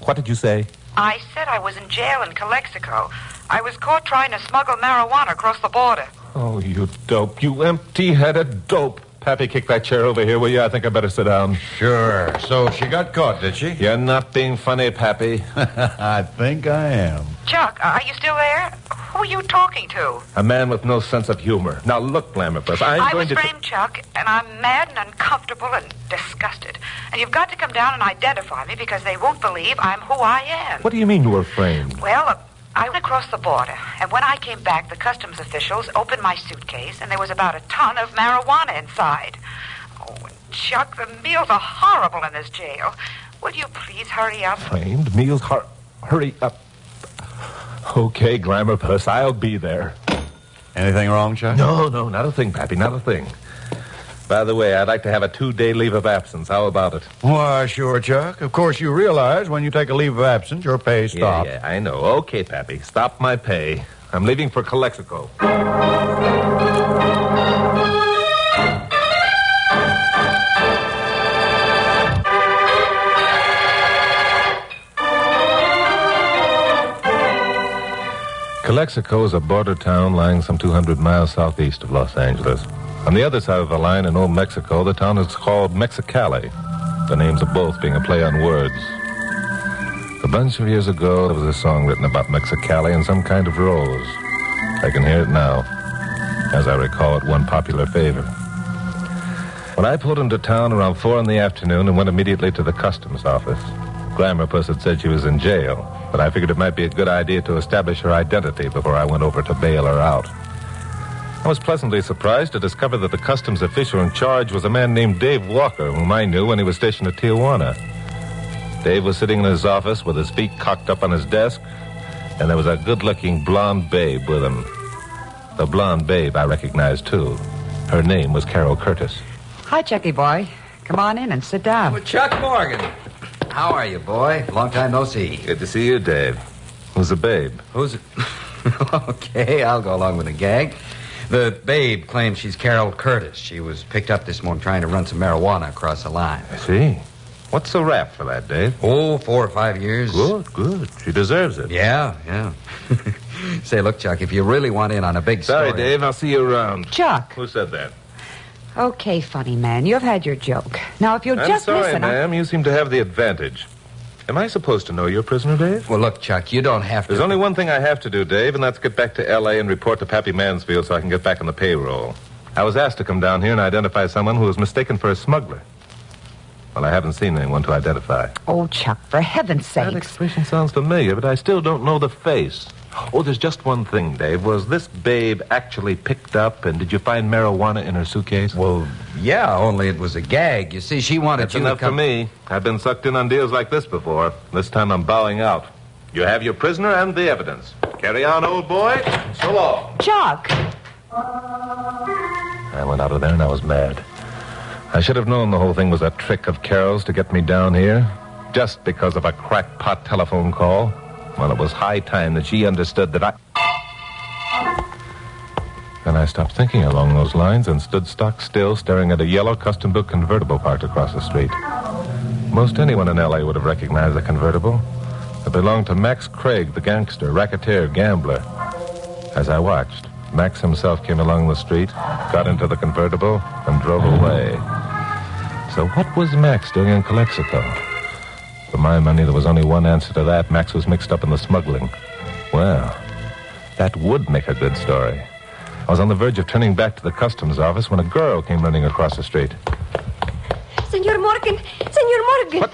what did you say? I said I was in jail in Calexico. I was caught trying to smuggle marijuana across the border. Oh, you dope. You empty-headed dope. Pappy, kick that chair over here, will you? I think I better sit down. Sure. So she got caught, did she? You're not being funny, Pappy. I think I am. Chuck, are you still there? Who are you talking to? A man with no sense of humor. Now, look, Glamour Puss, I was framed, Chuck, and I'm mad and uncomfortable and disgusted. And you've got to come down and identify me because they won't believe I'm who I am. What do you mean you were framed? Well, I went across the border, and when I came back, the customs officials opened my suitcase, and there was about a ton of marijuana inside. Oh, and Chuck, the meals are horrible in this jail. Will you please hurry up? Framed? Meals? Hurry up. Okay, Glamour Puss, I'll be there. Anything wrong, Chuck? No, not a thing, Pappy, not a thing. By the way, I'd like to have a 2-day leave of absence. How about it? Why, sure, Chuck. Of course, you realize when you take a leave of absence, your pay stops. Yeah, I know. Okay, Pappy, stop my pay. I'm leaving for Calexico. Calexico is a border town lying some 200 miles southeast of Los Angeles. On the other side of the line in Old Mexico, the town is called Mexicali, the names of both being a play on words. A bunch of years ago, there was a song written about Mexicali and some kind of rose. I can hear it now. As I recall, it won popular favor. When I pulled into town around 4 in the afternoon and went immediately to the customs office, Glamour Puss had said she was in jail, but I figured it might be a good idea to establish her identity before I went over to bail her out. I was pleasantly surprised to discover that the customs official in charge was a man named Dave Walker, whom I knew when he was stationed at Tijuana. Dave was sitting in his office with his feet cocked up on his desk, and there was a good-looking blonde babe with him. The blonde babe I recognized, too. Her name was Carol Curtis. Hi, Chucky boy. Come on in and sit down. Well, Chuck Morgan. How are you, boy? Long time no see. Good to see you, Dave. Who's the babe? Who's it? Okay, I'll go along with the gag. The babe claims she's Carol Curtis. She was picked up this morning trying to run some marijuana across the line. I see. What's the rap for that, Dave? Oh, 4 or 5 years. Good. She deserves it. Yeah. Say, look, Chuck, if you really want in on a big story... Sorry, Dave. I'll see you around. Chuck. Who said that? Okay, funny man. You've had your joke. Now, if you'll just sorry, listen... ma'am. You seem to have the advantage. Am I supposed to know you're a prisoner, Dave? Well, look, Chuck, you don't have to... There's only one thing I have to do, Dave, and that's get back to L.A. and report to Pappy Mansfield so I can get back on the payroll. I was asked to come down here and identify someone who was mistaken for a smuggler. Well, I haven't seen anyone to identify. Oh, Chuck, for heaven's sake. That expression sounds familiar, but I still don't know the face. Oh, there's just one thing, Dave. Was this babe actually picked up, and did you find marijuana in her suitcase? Well, yeah, only it was a gag. You see, she wanted That's you enough to come... for me. I've been sucked in on deals like this before. This time I'm bowing out. You have your prisoner and the evidence. Carry on, old boy. So long. Chuck! I went out of there and I was mad. I should have known the whole thing was a trick of Carol's to get me down here, just because of a crackpot telephone call. Well, it was high time that she understood that Then I stopped thinking along those lines and stood stock still, staring at a yellow custom-built convertible parked across the street. Most anyone in L.A. would have recognized the convertible. It belonged to Max Craig, the gangster, racketeer, gambler. As I watched, Max himself came along the street, got into the convertible, and drove away. So what was Max doing in Calexico? For my money, there was only one answer to that. Max was mixed up in the smuggling. Well, that would make a good story. I was on the verge of turning back to the customs office when a girl came running across the street. Senor Morgan! Senor Morgan! What?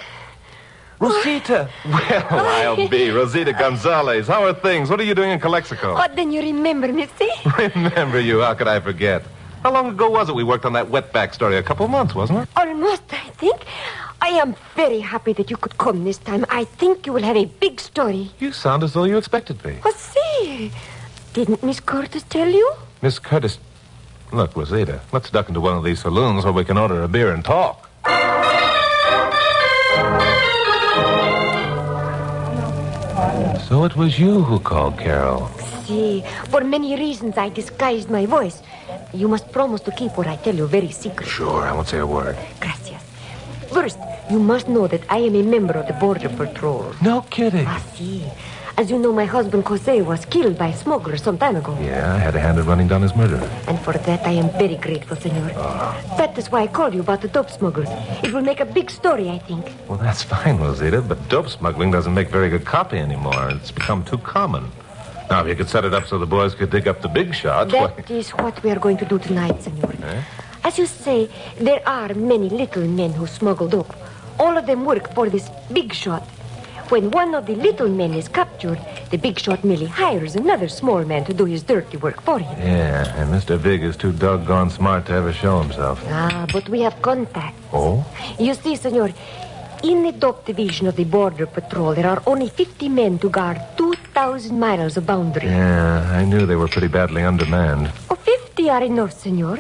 Rosita! Well, I'll be. Rosita Gonzalez. How are things? What are you doing in Calexico? Oh, then you remember me, see? Remember you? How could I forget? How long ago was it we worked on that wetback story? A couple of months, wasn't it? Almost, I think. I am very happy that you could come this time. I think you will have a big story. You sound as though you expected me. Oh, see. Didn't Miss Curtis tell you? Miss Curtis... Look, Rosita, let's duck into one of these saloons where we can order a beer and talk. So it was you who called, Carol. See, for many reasons I disguised my voice. You must promise to keep what I tell you very secret. Sure, I won't say a word. Gracias. First, you must know that I am a member of the Border Patrol. No kidding. Ah, see. As you know, my husband Jose was killed by smugglers some time ago. Yeah, I had a hand in running down his murderer. And for that, I am very grateful, senor. That is why I called you about the dope smugglers. It will make a big story, I think. Well, that's fine, Rosita, but dope smuggling doesn't make very good copy anymore. It's become too common. Now, if you could set it up so the boys could dig up the big shots... That is what we are going to do tonight, senor. As you say, there are many little men who smuggle dope. All of them work for this big shot. When one of the little men is captured, the big shot merely hires another small man to do his dirty work for him. Yeah, and Mr. Big is too doggone smart to ever show himself. Ah, but we have contact. Oh? You see, senor, in the dope division of the Border Patrol, there are only 50 men to guard 2,000 miles of boundary. Yeah, I knew they were pretty badly undermanned. Oh, 50 are enough, senor.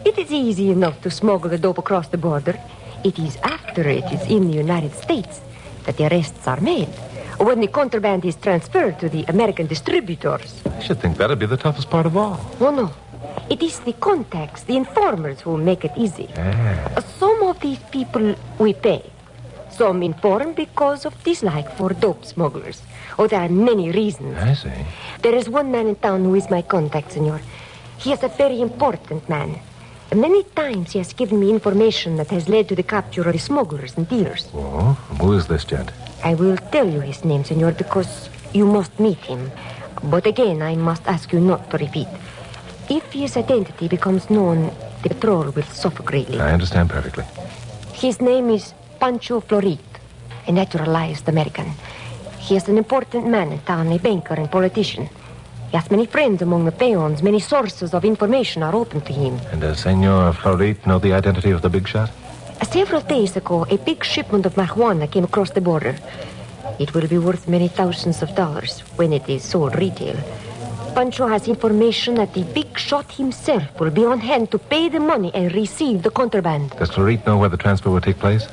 It is easy enough to smuggle the dope across the border. It is after it is in the United States that the arrests are made, when the contraband is transferred to the American distributors. I should think that'd be the toughest part of all. Oh, no. It is the contacts, the informers who make it easy. Some of these people we pay. Some inform because of dislike for dope smugglers. Oh, there are many reasons. I see. There is one man in town who is my contact, senor. He is a very important man. Many times he has given me information that has led to the capture of the smugglers and dealers. Oh, who is this gent? I will tell you his name, senor, because you must meet him. But again, I must ask you not to repeat. If his identity becomes known, the patrol will suffer greatly. I understand perfectly. His name is Pancho Florit, a naturalized American. He is an important man in town, a banker and politician. He has many friends among the peons. Many sources of information are open to him. And does Senor Florit know the identity of the big shot? Several days ago, a big shipment of marijuana came across the border. It will be worth many thousands of dollars when it is sold retail. Pancho has information that the big shot himself will be on hand to pay the money and receive the contraband. Does Florit know where the transfer will take place?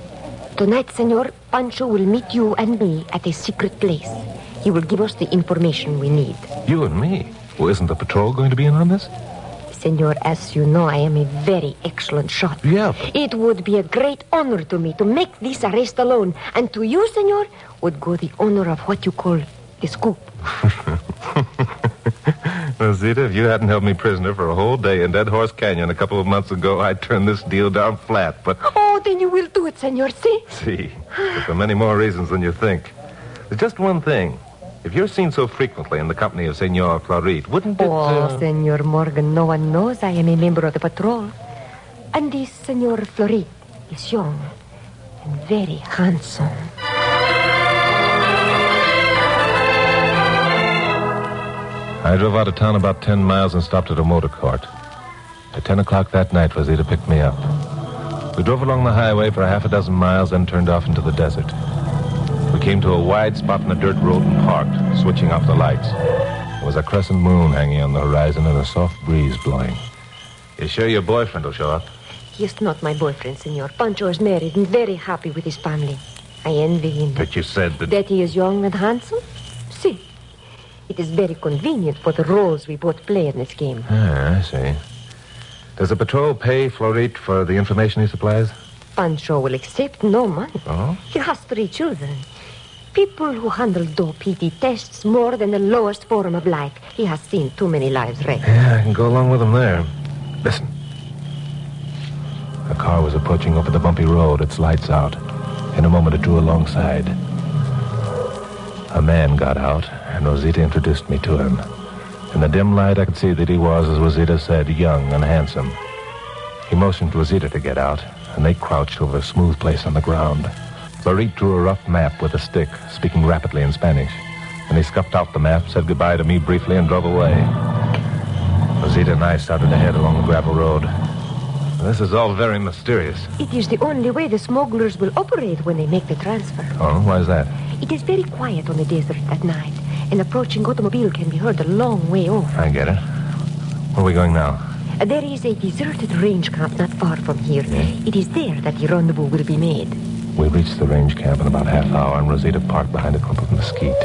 Tonight, senor, Pancho will meet you and me at a secret place. He will give us the information we need. You and me? Well, isn't the patrol going to be in on this? Senor, as you know, I am a very excellent shot. Yeah. It would be a great honor to me to make this arrest alone. And to you, senor, would go the honor of what you call the scoop. Rosita, if you hadn't held me prisoner for a whole day in Dead Horse Canyon a couple of months ago, I'd turn this deal down flat, but... Oh, then you will do it, senor, see? See, but for many more reasons than you think. There's just one thing. If you're seen so frequently in the company of Senor Florit, wouldn't it... Oh, Senor Morgan, no one knows I am a member of the patrol. And this Senor Florit is young and very handsome. I drove out of town about 10 miles and stopped at a motor court. At 10 o'clock that night, Rosita picked me up. We drove along the highway for a half a dozen miles, then turned off into the desert. We came to a wide spot in a dirt road and parked, switching off the lights. There was a crescent moon hanging on the horizon and a soft breeze blowing. You sure your boyfriend will show up? He is not my boyfriend, senor. Pancho is married and very happy with his family. I envy him. But you said that... That he is young and handsome? See, it is very convenient for the roles we both play in this game. Ah, I see. Does the patrol pay Florit for the information he supplies? Pancho will accept no money. Oh? He has 3 children. People who handle dope he detests more than the lowest form of life. He has seen too many lives wrecked. Yeah, I can go along with him there. Listen. A car was approaching over the bumpy road, its lights out. In a moment, it drew alongside. A man got out, and Rosita introduced me to him. In the dim light, I could see that he was, as Rosita said, young and handsome. He motioned Rosita to get out, and they crouched over a smooth place on the ground. Larit drew a rough map with a stick, speaking rapidly in Spanish. And he scuffed out the map, said goodbye to me briefly, and drove away. Rosita and I started ahead along the gravel road. This is all very mysterious. It is the only way the smugglers will operate when they make the transfer. Oh, why is that? It is very quiet on the desert at night. An approaching automobile can be heard a long way off. I get it. Where are we going now? There is a deserted range camp not far from here. It is there that the rendezvous will be made. We reached the range camp in about half hour, and Rosita parked behind a clump of mesquite.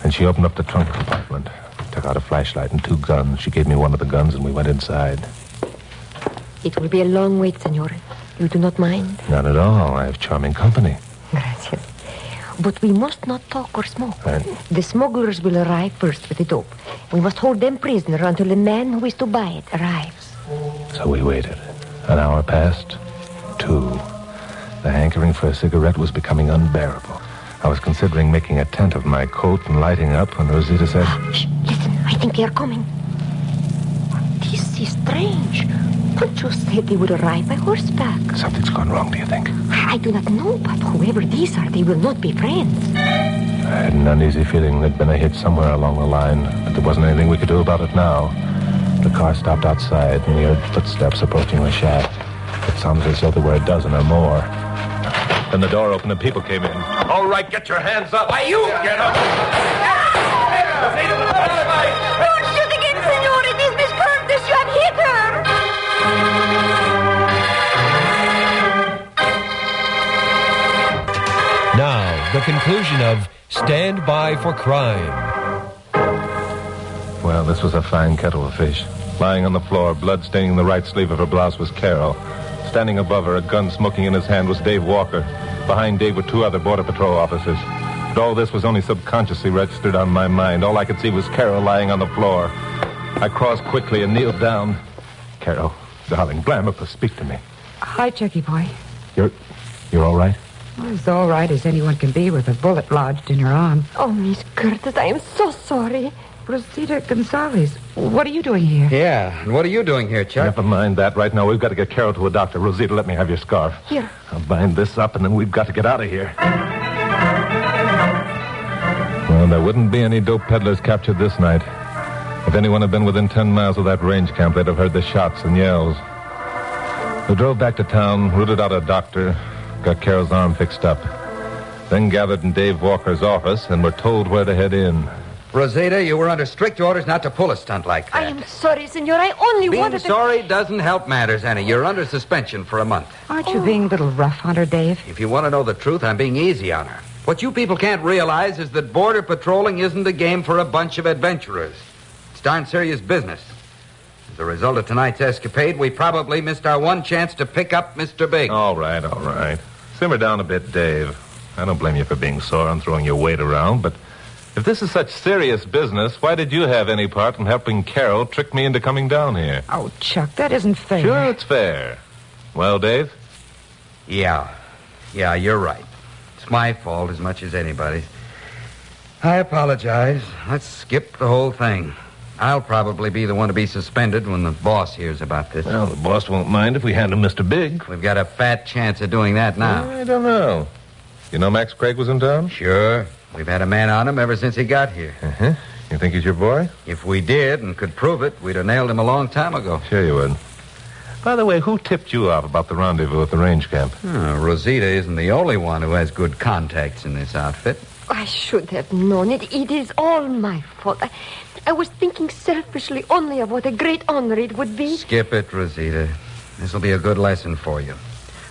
Then she opened up the trunk compartment, took out a flashlight and 2 guns. She gave me one of the guns, and we went inside. It will be a long wait, senor. You do not mind? Not at all. I have charming company. Gracias. But we must not talk or smoke. Right. The smugglers will arrive first with the dope. We must hold them prisoner until the man who is to buy it arrives. So we waited. An hour passed. 2. The hankering for a cigarette was becoming unbearable. I was considering making a tent of my coat and lighting up when Rosita said... Shh, listen, I think they are coming. This is strange. Don't you say they would arrive by horseback? Something's gone wrong, do you think? I do not know, but whoever these are, they will not be friends. I had an uneasy feeling there'd been a hit somewhere along the line, but there wasn't anything we could do about it now. The car stopped outside, and we heard footsteps approaching the shack. It sounded as though there were a dozen or more. Then the door opened and people came in. All right, get your hands up. Why, you get up. Don't shoot again, senor. It is Miss Curtis. You have hit her. Now, the conclusion of Stand By for Crime. Well, this was a fine kettle of fish. Lying on the floor, blood staining the right sleeve of her blouse, was Carol. Standing above her, a gun smoking in his hand, was Dave Walker. Behind Dave were 2 other Border Patrol officers. But all this was only subconsciously registered on my mind. All I could see was Carol lying on the floor. I crossed quickly and kneeled down. Carol, darling, Blammerpa, speak to me. Hi, Chucky boy. You're all right? Well, as all right as anyone can be with a bullet lodged in your arm. Oh, Miss Curtis, I am so sorry. Rosita Gonzalez, what are you doing here? Yeah, and what are you doing here, Chuck? Never mind that. Right now, we've got to get Carol to a doctor. Rosita, let me have your scarf. Here. I'll bind this up, and then we've got to get out of here. Well, there wouldn't be any dope peddlers captured this night. If anyone had been within 10 miles of that range camp, they'd have heard the shots and yells. We drove back to town, rooted out a doctor, got Carol's arm fixed up. Then gathered in Dave Walker's office and were told where to head in. Rosita, you were under strict orders not to pull a stunt like that. I am sorry, senor. I only Being wanted to... sorry doesn't help matters, Annie. You're under suspension for a month. Aren't you being a little rough on her, Dave? If you want to know the truth, I'm being easy on her. What you people can't realize is that border patrolling isn't a game for a bunch of adventurers. It's darn serious business. As a result of tonight's escapade, we probably missed our one chance to pick up Mr. Big. All right. Simmer down a bit, Dave. I don't blame you for being sore and throwing your weight around, but if this is such serious business, why did you have any part in helping Carol trick me into coming down here? Oh, Chuck, that isn't fair. Sure, it's fair. Well, Dave? Yeah, you're right. It's my fault as much as anybody's. I apologize. Let's skip the whole thing. I'll probably be the one to be suspended when the boss hears about this. Well, the boss won't mind if we hand him Mr. Big. We've got a fat chance of doing that now. I don't know. You know Max Craig was in town? Sure. We've had a man on him ever since he got here. Uh-huh. You think he's your boy? If we did and could prove it, we'd have nailed him a long time ago. Sure you would. By the way, who tipped you off about the rendezvous at the range camp? Rosita isn't the only one who has good contacts in this outfit. I should have known it. It is all my fault. I was thinking selfishly only of what a great honor it would be. Skip it, Rosita. This'll be a good lesson for you.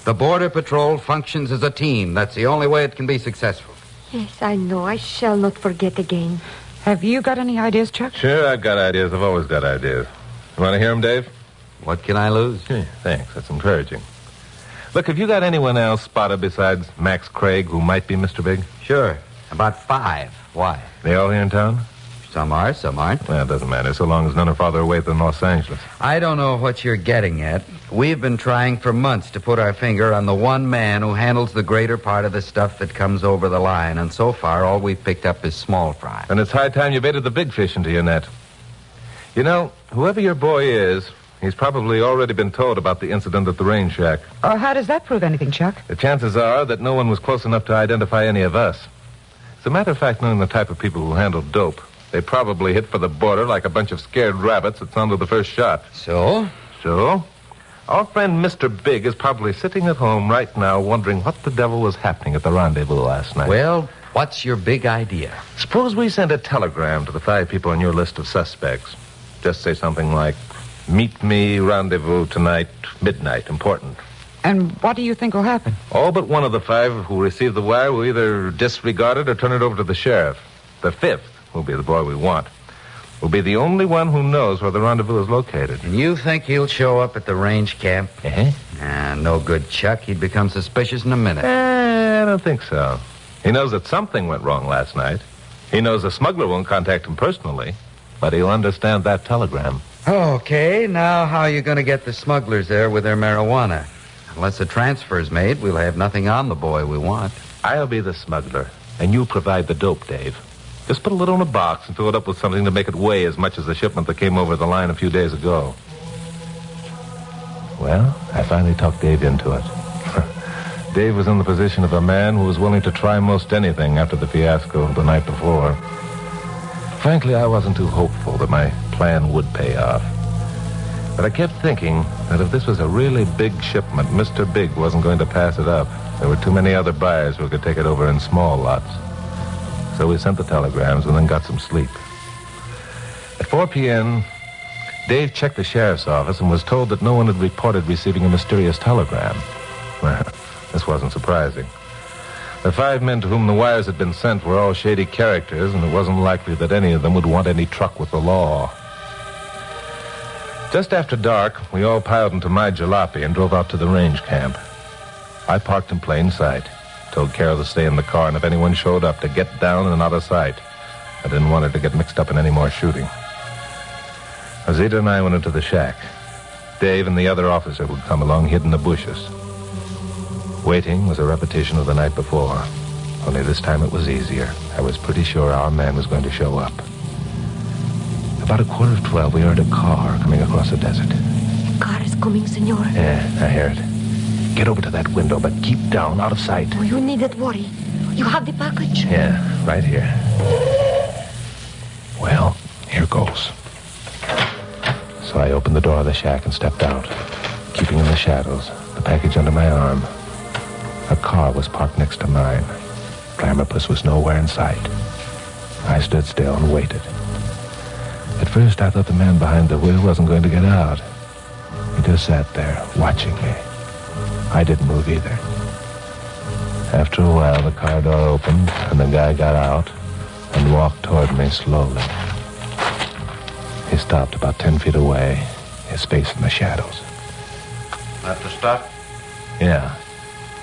The Border Patrol functions as a team. That's the only way it can be successful. Yes, I know. I shall not forget again. Have you got any ideas, Chuck? Sure, I've got ideas. I've always got ideas. You want to hear them, Dave? What can I lose? Thanks. That's encouraging. Look, have you got anyone else spotted besides Max Craig who might be Mr. Big? Sure. About 5. Why? They all here in town? Some are, some aren't. Well, it doesn't matter, so long as none are farther away than Los Angeles. I don't know what you're getting at. We've been trying for months to put our finger on the one man who handles the greater part of the stuff that comes over the line, and so far all we've picked up is small fry. And it's high time you baited the big fish into your net. You know, whoever your boy is, he's probably already been told about the incident at the range shack. Oh, how does that prove anything, Chuck? The chances are that no one was close enough to identify any of us. As a matter of fact, knowing the type of people who handle dope, they probably hit for the border like a bunch of scared rabbits that sounded the first shot. So? So? Our friend Mr. Big is probably sitting at home right now wondering what the devil was happening at the rendezvous last night. Well, what's your big idea? Suppose we send a telegram to the 5 people on your list of suspects. Just say something like, meet me, rendezvous tonight, midnight, important. And what do you think will happen? All but one of the 5 who receive the wire will either disregard it or turn it over to the sheriff. The 5th, who'll be the boy we want, will be the only one who knows where the rendezvous is located. And you think he'll show up at the range camp? No good, Chuck. He'd become suspicious in a minute. I don't think so. He knows that something went wrong last night. He knows the smuggler won't contact him personally, but he'll understand that telegram. Okay, now how are you going to get the smugglers there with their marijuana? Unless a transfer's made, we'll have nothing on the boy we want. I'll be the smuggler, and you provide the dope, Dave. Just put a little in a box and fill it up with something to make it weigh as much as the shipment that came over the line a few days ago. Well, I finally talked Dave into it. Dave was in the position of a man who was willing to try most anything after the fiasco the night before. Frankly, I wasn't too hopeful that my plan would pay off. But I kept thinking that if this was a really big shipment, Mr. Big wasn't going to pass it up. There were too many other buyers who could take it over in small lots. So we sent the telegrams and then got some sleep. At 4 p.m., Dave checked the sheriff's office and was told that no one had reported receiving a mysterious telegram. Well, this wasn't surprising. The 5 men to whom the wires had been sent were all shady characters, and it wasn't likely that any of them would want any truck with the law. Just after dark, we all piled into my jalopy and drove out to the range camp. I parked in plain sight. Told Carol to stay in the car, and if anyone showed up, to get down and out of sight. I didn't want her to get mixed up in any more shooting. Rosita and I went into the shack. Dave and the other officer would come along, hid in the bushes. Waiting was a repetition of the night before. Only this time it was easier. I was pretty sure our man was going to show up. About 11:15, we heard a car coming across the desert. Car is coming, senor. Yeah, I hear it. Get over to that window, but keep down, out of sight. Oh, you needn't worry. You have the package? Yeah, right here. Well, here goes. So I opened the door of the shack and stepped out, keeping in the shadows, the package under my arm. A car was parked next to mine. Glamourpuss was nowhere in sight. I stood still and waited. At first, I thought the man behind the wheel wasn't going to get out. He just sat there, watching me. I didn't move either. After a while, the car door opened, and the guy got out and walked toward me slowly. He stopped about 10 feet away, his face in the shadows. That the stuff? Yeah.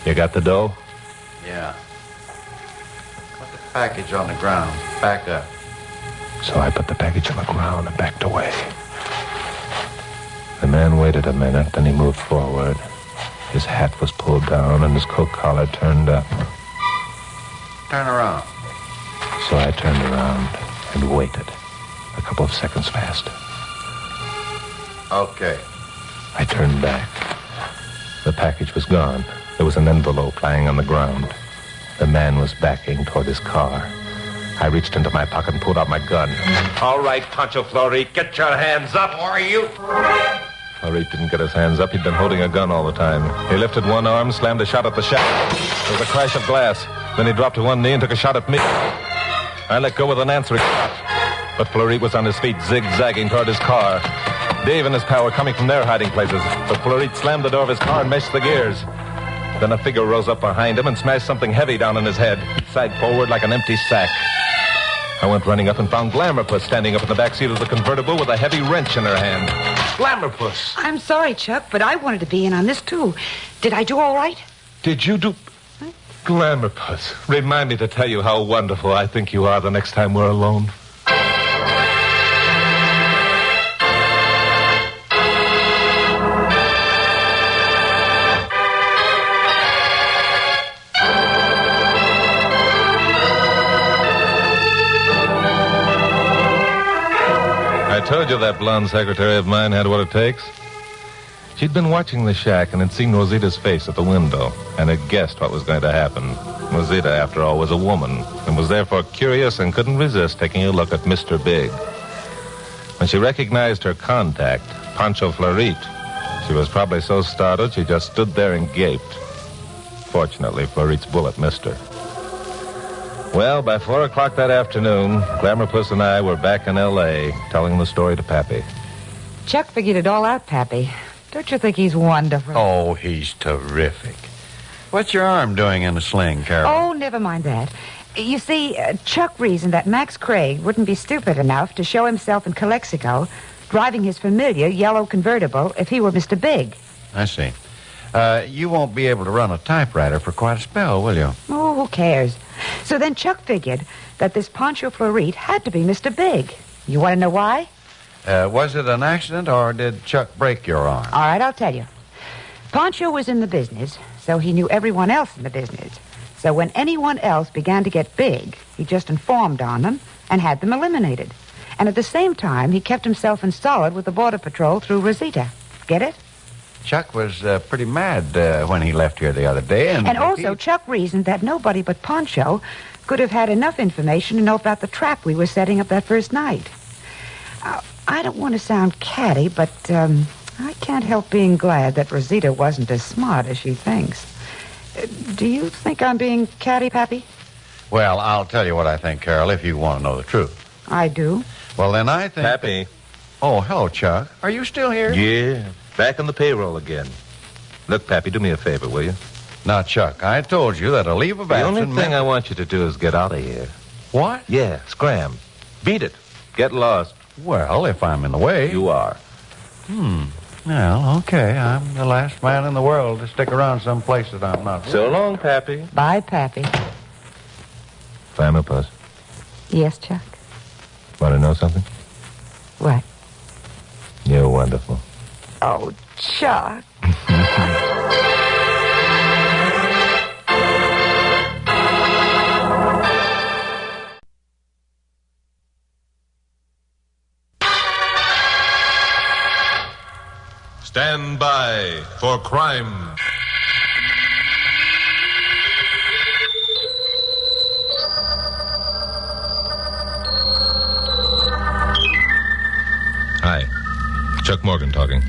You got the dough? Yeah. Put the package on the ground. Back up. So I put the package on the ground and backed away. The man waited a minute, then he moved forward. His hat was pulled down and his coat collar turned up. Turn around. So I turned around and waited. A couple of seconds passed. Okay. I turned back. The package was gone. There was an envelope lying on the ground. The man was backing toward his car. I reached into my pocket and pulled out my gun. All right, Pancho Florit, get your hands up. Who are you? Florit didn't get his hands up. He'd been holding a gun all the time. He lifted one arm, slammed a shot at the shack. There was a crash of glass. Then he dropped to one knee and took a shot at me. I let go with an answering shot. But Florit was on his feet, zigzagging toward his car. Dave and his pal were coming from their hiding places. But Florit slammed the door of his car and meshed the gears. Then a figure rose up behind him and smashed something heavy down on his head. He sagged forward like an empty sack. I went running up and found Glamourpuss standing up in the back seat of the convertible with a heavy wrench in her hand. Glamourpuss! I'm sorry, Chuck, but I wanted to be in on this, too. Did I do all right? Did you do... Glamourpuss, remind me to tell you how wonderful I think you are the next time we're alone. I told you that blonde secretary of mine had what it takes. She'd been watching the shack and had seen Rosita's face at the window and had guessed what was going to happen. Rosita, after all, was a woman and was therefore curious and couldn't resist taking a look at Mr. Big. When she recognized her contact, Pancho Florit, she was probably so startled she just stood there and gaped. Fortunately, Florit's bullet missed her. Well, by 4 o'clock that afternoon, Glamourpuss and I were back in L.A. telling the story to Pappy. Chuck figured it all out, Pappy. Don't you think he's wonderful? Oh, he's terrific. What's your arm doing in a sling, Carol? Oh, never mind that. You see, Chuck reasoned that Max Craig wouldn't be stupid enough to show himself in Calexico driving his familiar yellow convertible if he were Mr. Big. I see. You won't be able to run a typewriter for quite a spell, will you? Oh, who cares? So then Chuck figured that this Pancho Florit had to be Mr. Big. You want to know why? Was it an accident, or did Chuck break your arm? All right, I'll tell you. Pancho was in the business, so he knew everyone else in the business. So when anyone else began to get big, he just informed on them and had them eliminated. And at the same time, he kept himself in solid with the Border Patrol through Rosita. Get it? Chuck was pretty mad when he left here the other day. And also, Chuck reasoned that nobody but Pancho could have had enough information to know about the trap we were setting up that first night. I don't want to sound catty, but I can't help being glad that Rosita wasn't as smart as she thinks. Do you think I'm being catty, Pappy? Well, I'll tell you what I think, Carol, if you want to know the truth. I do. Well, then I think... Pappy. Oh, hello, Chuck. Are you still here? Yeah, back on the payroll again. Look, Pappy, do me a favor, will you? Now, Chuck, I told you that a leave of absence... The only thing I want you to do is get out of here. What? Yeah, scram. Beat it. Get lost. Well, if I'm in the way... You are. Well, okay. I'm the last man in the world to stick around someplace that I'm not. So long, Pappy. Bye, Pappy. Glamourpuss. Yes, Chuck? Want to know something? What? You're wonderful. Oh, Chuck. Stand by for crime. Hi. Chuck Morgan talking.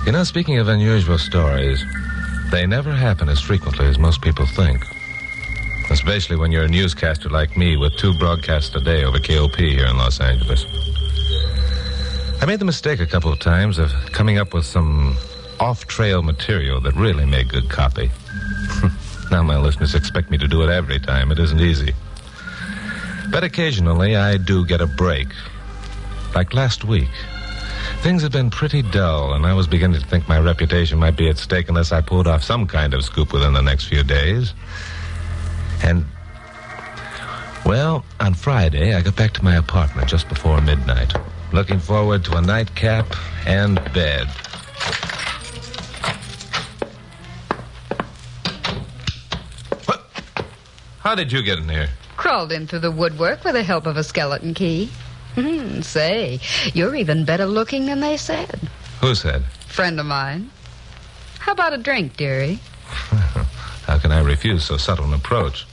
You know, speaking of unusual stories, they never happen as frequently as most people think. Especially when you're a newscaster like me with 2 broadcasts a day over KOP here in Los Angeles. I made the mistake a couple of times of coming up with some off-trail material that really made good copy. Now my listeners expect me to do it every time. It isn't easy. But occasionally I do get a break. Like last week. Things had been pretty dull, and I was beginning to think my reputation might be at stake unless I pulled off some kind of scoop within the next few days. And, well, on Friday, I got back to my apartment just before midnight, looking forward to a nightcap and bed. What? How did you get in here? Crawled in through the woodwork with the help of a skeleton key. Say, you're even better looking than they said. Who said? Friend of mine. How about a drink, dearie? How can I refuse so subtle an approach?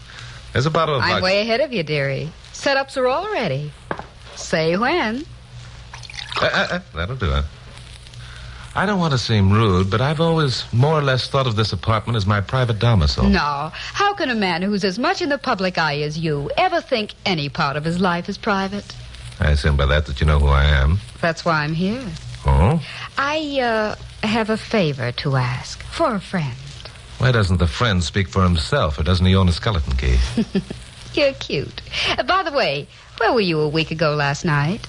There's a bottle of I'm way ahead of you, dearie. Setups are all ready. Say when. That'll do it. I don't want to seem rude, but I've always more or less thought of this apartment as my private domicile. No. How can a man who's as much in the public eye as you ever think any part of his life is private? I assume by that you know who I am. That's why I'm here. Oh? I have a favor to ask for a friend. Why doesn't the friend speak for himself, or doesn't he own a skeleton key? You're cute. By the way, where were you a week ago last night?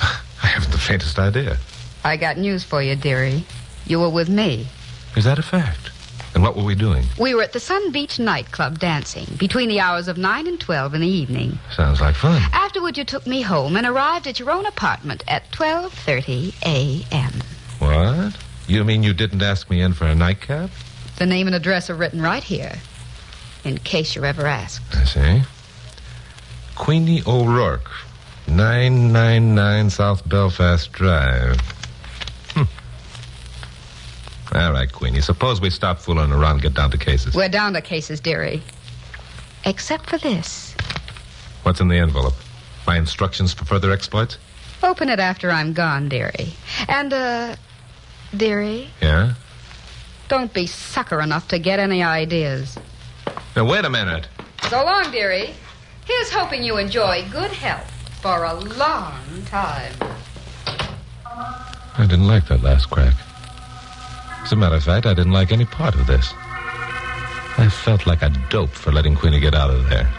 I haven't the faintest idea. I got news for you, dearie. You were with me. Is that a fact? And what were we doing? We were at the Sun Beach nightclub dancing between the hours of 9 and 12 in the evening. Sounds like fun. Afterward, you took me home and arrived at your own apartment at 12:30 a.m. What? You mean you didn't ask me in for a nightcap? The name and address are written right here, in case you're ever asked. I see. Queenie O'Rourke. 999 South Belfast Drive. All right, Queenie. Suppose we stop fooling around and get down to cases. We're down to cases, dearie. Except for this. What's in the envelope? My instructions for further exploits? Open it after I'm gone, dearie. And, dearie, Yeah? don't be sucker enough to get any ideas. Now, wait a minute. So long, dearie. Here's hoping you enjoy good health for a long time. I didn't like that last crack. As a matter of fact, I didn't like any part of this. I felt like a dope for letting Queenie get out of there.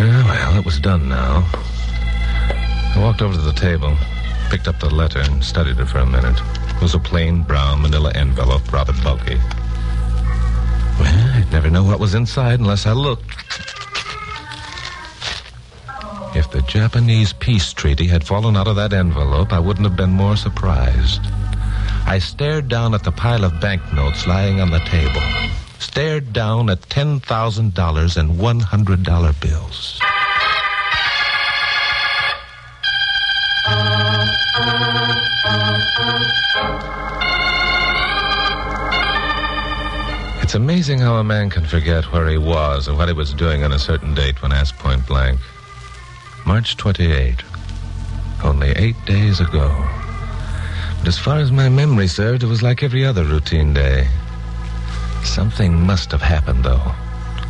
Well, it was done now. I walked over to the table, picked up the letter, and studied it for a minute. It was a plain brown manila envelope, rather bulky. Well, I'd never know what was inside unless I looked. If the Japanese peace treaty had fallen out of that envelope, I wouldn't have been more surprised. I stared down at the pile of banknotes lying on the table. Stared down at $10,000 and $100 bills. It's amazing how a man can forget where he was or what he was doing on a certain date when asked point blank. March 28. Only 8 days ago. But as far as my memory served, it was like every other routine day. Something must have happened, though.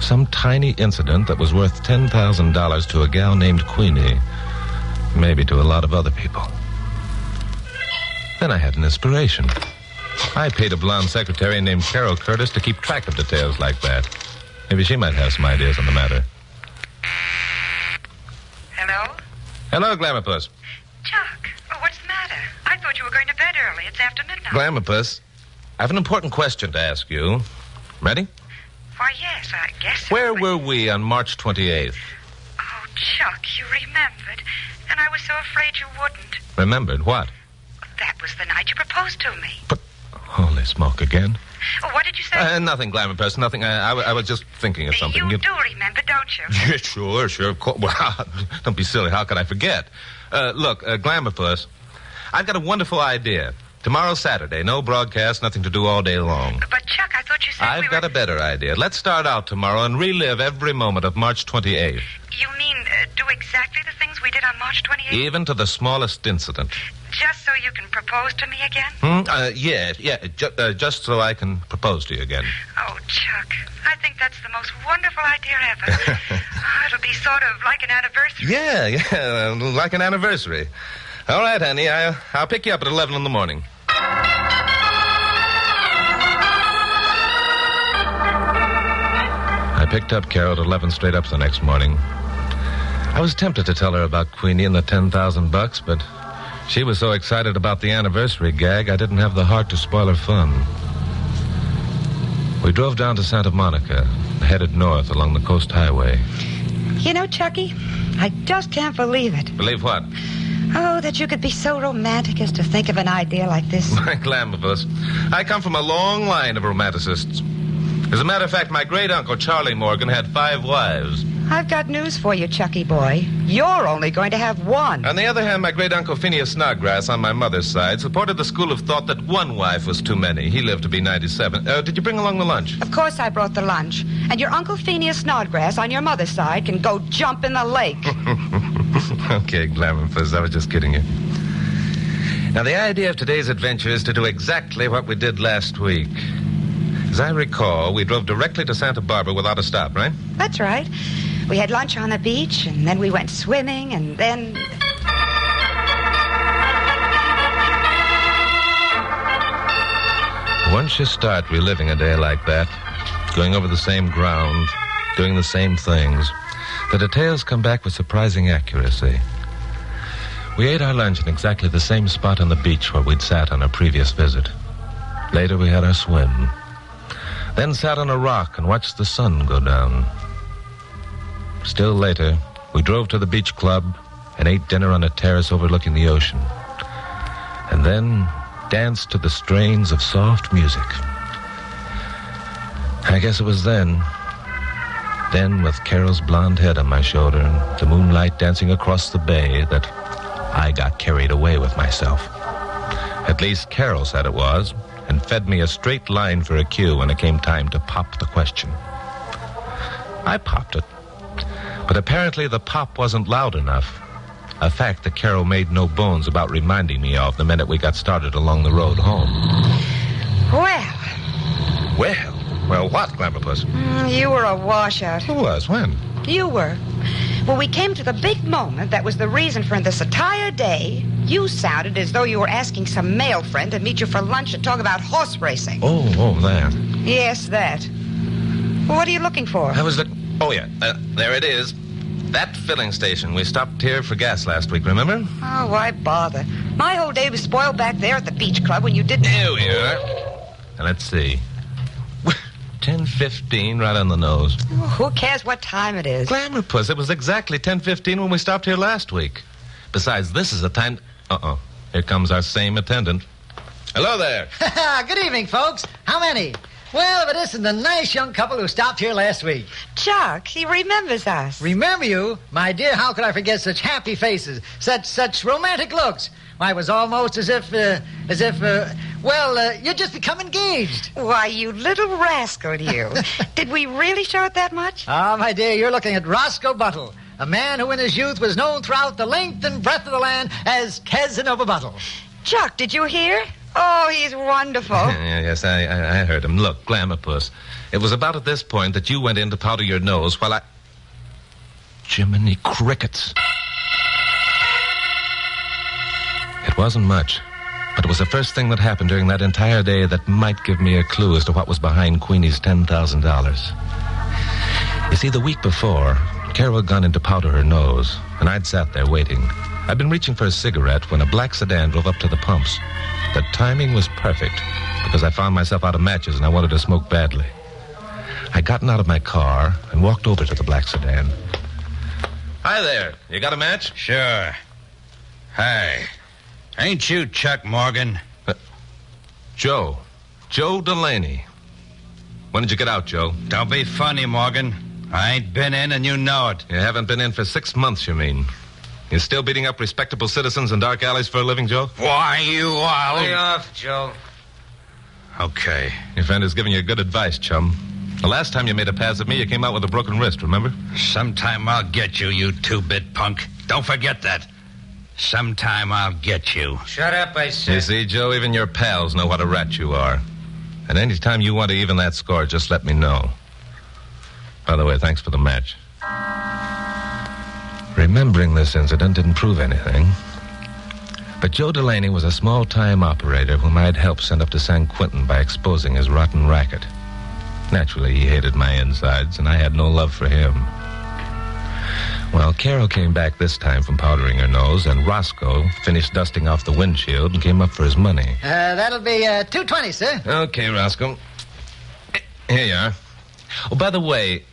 Some tiny incident that was worth $10,000 to a gal named Queenie. Maybe to a lot of other people. Then I had an inspiration. I paid a blonde secretary named Carol Curtis to keep track of details like that. Maybe she might have some ideas on the matter. Hello? Hello, Glamourpuss. Chuck, what's the matter? I thought you were going to bed early. It's after midnight. Glamourpuss, I have an important question to ask you. Ready? Why, yes, I guess so. Where were we on March 28th? Oh, Chuck, you remembered. And I was so afraid you wouldn't. Remembered what? That was the night you proposed to me. But, holy smoke again. Oh, what did you say? Nothing, Glamourpuss, nothing. I was just thinking of something. You do remember, don't you? Yeah, sure, of course. Well, don't be silly. How could I forget? Look, Glamourpuss, I've got a wonderful idea. Tomorrow's Saturday. No broadcast, nothing to do all day long. But, Chuck, I thought you said I've got a better idea. Let's start out tomorrow and relive every moment of March 28th. You mean do exactly the things we did on March 28th? Even to the smallest incident. Just so you can propose to me again? Just so I can propose to you again. Oh, Chuck, I think that's the most wonderful idea ever. It'll be sort of like an anniversary. Yeah, like an anniversary. All right, honey, I'll pick you up at 11 in the morning. I picked up Carol at 11 straight up the next morning. I was tempted to tell her about Queenie and the $10,000, but she was so excited about the anniversary gag, I didn't have the heart to spoil her fun. We drove down to Santa Monica, headed north along the Coast Highway. You know, Chucky, I just can't believe it. Believe what? Oh, that you could be so romantic as to think of an idea like this. My Glamourpuss, I come from a long line of romanticists. As a matter of fact, my great-uncle, Charlie Morgan, had 5 wives. I've got news for you, Chucky boy. You're only going to have one. On the other hand, my great-uncle Phineas Snodgrass, on my mother's side, supported the school of thought that one wife was too many. He lived to be 97. Did you bring along the lunch? Of course I brought the lunch. And your Uncle Phineas Snodgrass on your mother's side can go jump in the lake. Okay, Glamourpuss, I was just kidding you. Now, the idea of today's adventure is to do exactly what we did last week. As I recall, we drove directly to Santa Barbara without a stop, right? That's right. We had lunch on the beach, and then we went swimming, and then... Once you start reliving a day like that, going over the same ground, doing the same things, the details come back with surprising accuracy. We ate our lunch in exactly the same spot on the beach where we'd sat on our previous visit. Later, we had our swim. Then sat on a rock and watched the sun go down. Still later, we drove to the beach club and ate dinner on a terrace overlooking the ocean. And then danced to the strains of soft music. I guess it was then Then, with Carol's blonde head on my shoulder and the moonlight dancing across the bay, that I got carried away with myself. At least Carol said it was, and fed me a straight line for a cue when it came time to pop the question. I popped it, but apparently the pop wasn't loud enough, a fact that Carol made no bones about reminding me of the minute we got started along the road home. Well, what, Glamorpuss? You were a washout. Who was? When? You were. When we came to the big moment that was the reason for this entire day, you sounded as though you were asking some male friend to meet you for lunch and talk about horse racing. Oh, that. Yes, that. Well, what are you looking for? I was Oh, yeah. There it is. That filling station. We stopped here for gas last week, remember? Oh, why bother? My whole day was spoiled back there at the beach club when you didn't... Here we are. Now, let's see. 10:15, right on the nose. Oh, who cares what time it is? Glamorpuss, it was exactly 10:15 when we stopped here last week. Besides, this is a time... Uh-oh. Here comes our same attendant. Hello there. Good evening, folks. How many? Well, but this is the nice young couple who stopped here last week. Chuck, he remembers us. Remember you? My dear, how could I forget such happy faces, such romantic looks? Why, it was almost as if, you'd just become engaged. Why, you little rascal, you. Did we really show it that much? Ah, my dear, you're looking at Roscoe Buttle, a man who in his youth was known throughout the length and breadth of the land as Casanova Buttle. Chuck, did you hear? Oh, he's wonderful. Yes, I heard him. Look, Glamorpuss, it was about at this point that you went in to powder your nose while I... Jiminy crickets. It wasn't much, but it was the first thing that happened during that entire day that might give me a clue as to what was behind Queenie's $10,000. You see, the week before, Carol had gone in to powder her nose, and I'd sat there waiting. I'd been reaching for a cigarette when a black sedan drove up to the pumps. The timing was perfect, because I found myself out of matches and I wanted to smoke badly. I'd gotten out of my car and walked over to the black sedan. Hi there. You got a match? Sure. Hi. Ain't you Chuck Morgan? Joe Delaney. When did you get out, Joe? Don't be funny, Morgan. I ain't been in and you know it. You haven't been in for 6 months, you mean? You're still beating up respectable citizens in dark alleys for a living, Joe? Why, you all... Lay off, Joe. Okay. Your friend is giving you good advice, chum. The last time you made a pass at me, you came out with a broken wrist, remember? Sometime I'll get you, you two-bit punk. Don't forget that. Sometime I'll get you. Shut up, I said. You see, Joe, even your pals know what a rat you are. And any time you want to even that score, just let me know. By the way, thanks for the match. Remembering this incident didn't prove anything. But Joe Delaney was a small-time operator whom I'd helped send up to San Quentin by exposing his rotten racket. Naturally, he hated my insides, and I had no love for him. Well, Carol came back this time from powdering her nose, and Roscoe finished dusting off the windshield and came up for his money. That'll be $2.20, sir. Okay, Roscoe. Here you are. Oh, by the way,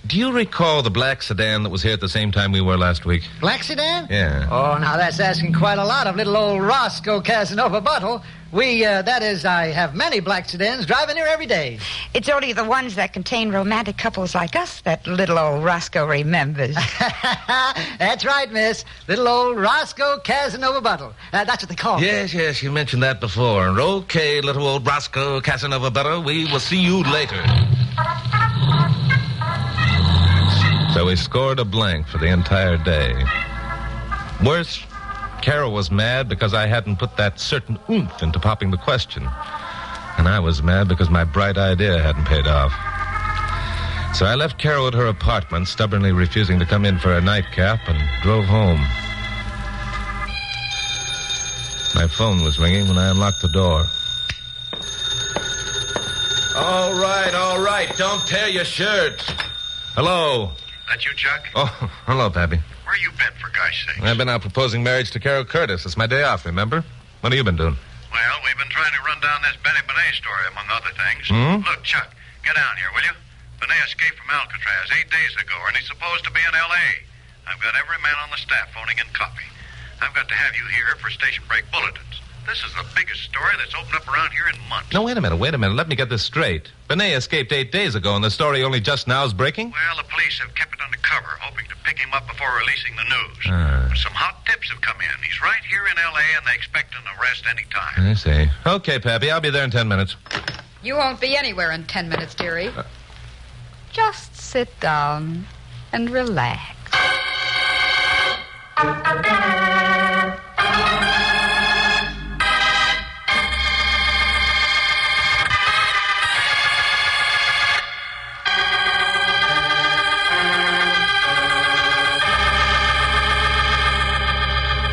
do you recall the black sedan that was here at the same time we were last week? Black sedan? Yeah. Oh, now that's asking quite a lot of little old Roscoe Casanova Buttle. I have many black sedans driving here every day. It's only the ones that contain romantic couples like us that little old Roscoe remembers. That's right, miss. Little old Roscoe Casanova Buttle. That's what they call it. Yes, you mentioned that before. Okay, little old Roscoe Casanova Buttle, we will see you later. So we scored a blank for the entire day. Worse, Carol was mad because I hadn't put that certain oomph into popping the question. And I was mad because my bright idea hadn't paid off. So I left Carol at her apartment, stubbornly refusing to come in for a nightcap, and drove home. My phone was ringing when I unlocked the door. All right. Don't tear your shirt. Hello. That you, Chuck? Oh, hello, Pappy. Where you been, for gosh sakes? I've been out proposing marriage to Carol Curtis. It's my day off, remember? What have you been doing? Well, we've been trying to run down this Benny Benet story, among other things. Hmm? Look, Chuck, get down here, will you? Benet escaped from Alcatraz 8 days ago, and he's supposed to be in L.A. I've got every man on the staff phoning in copy. I've got to have you here for station break bulletins. This is the biggest story that's opened up around here in months. No, wait a minute. Let me get this straight. Benet escaped 8 days ago, and the story only just now is breaking? Well, the police have kept it undercover, hoping to pick him up before releasing the news. But some hot tips have come in. He's right here in L.A., and they expect an arrest any time. I see. Okay, Pappy, I'll be there in 10 minutes. You won't be anywhere in 10 minutes, dearie. Just sit down and relax.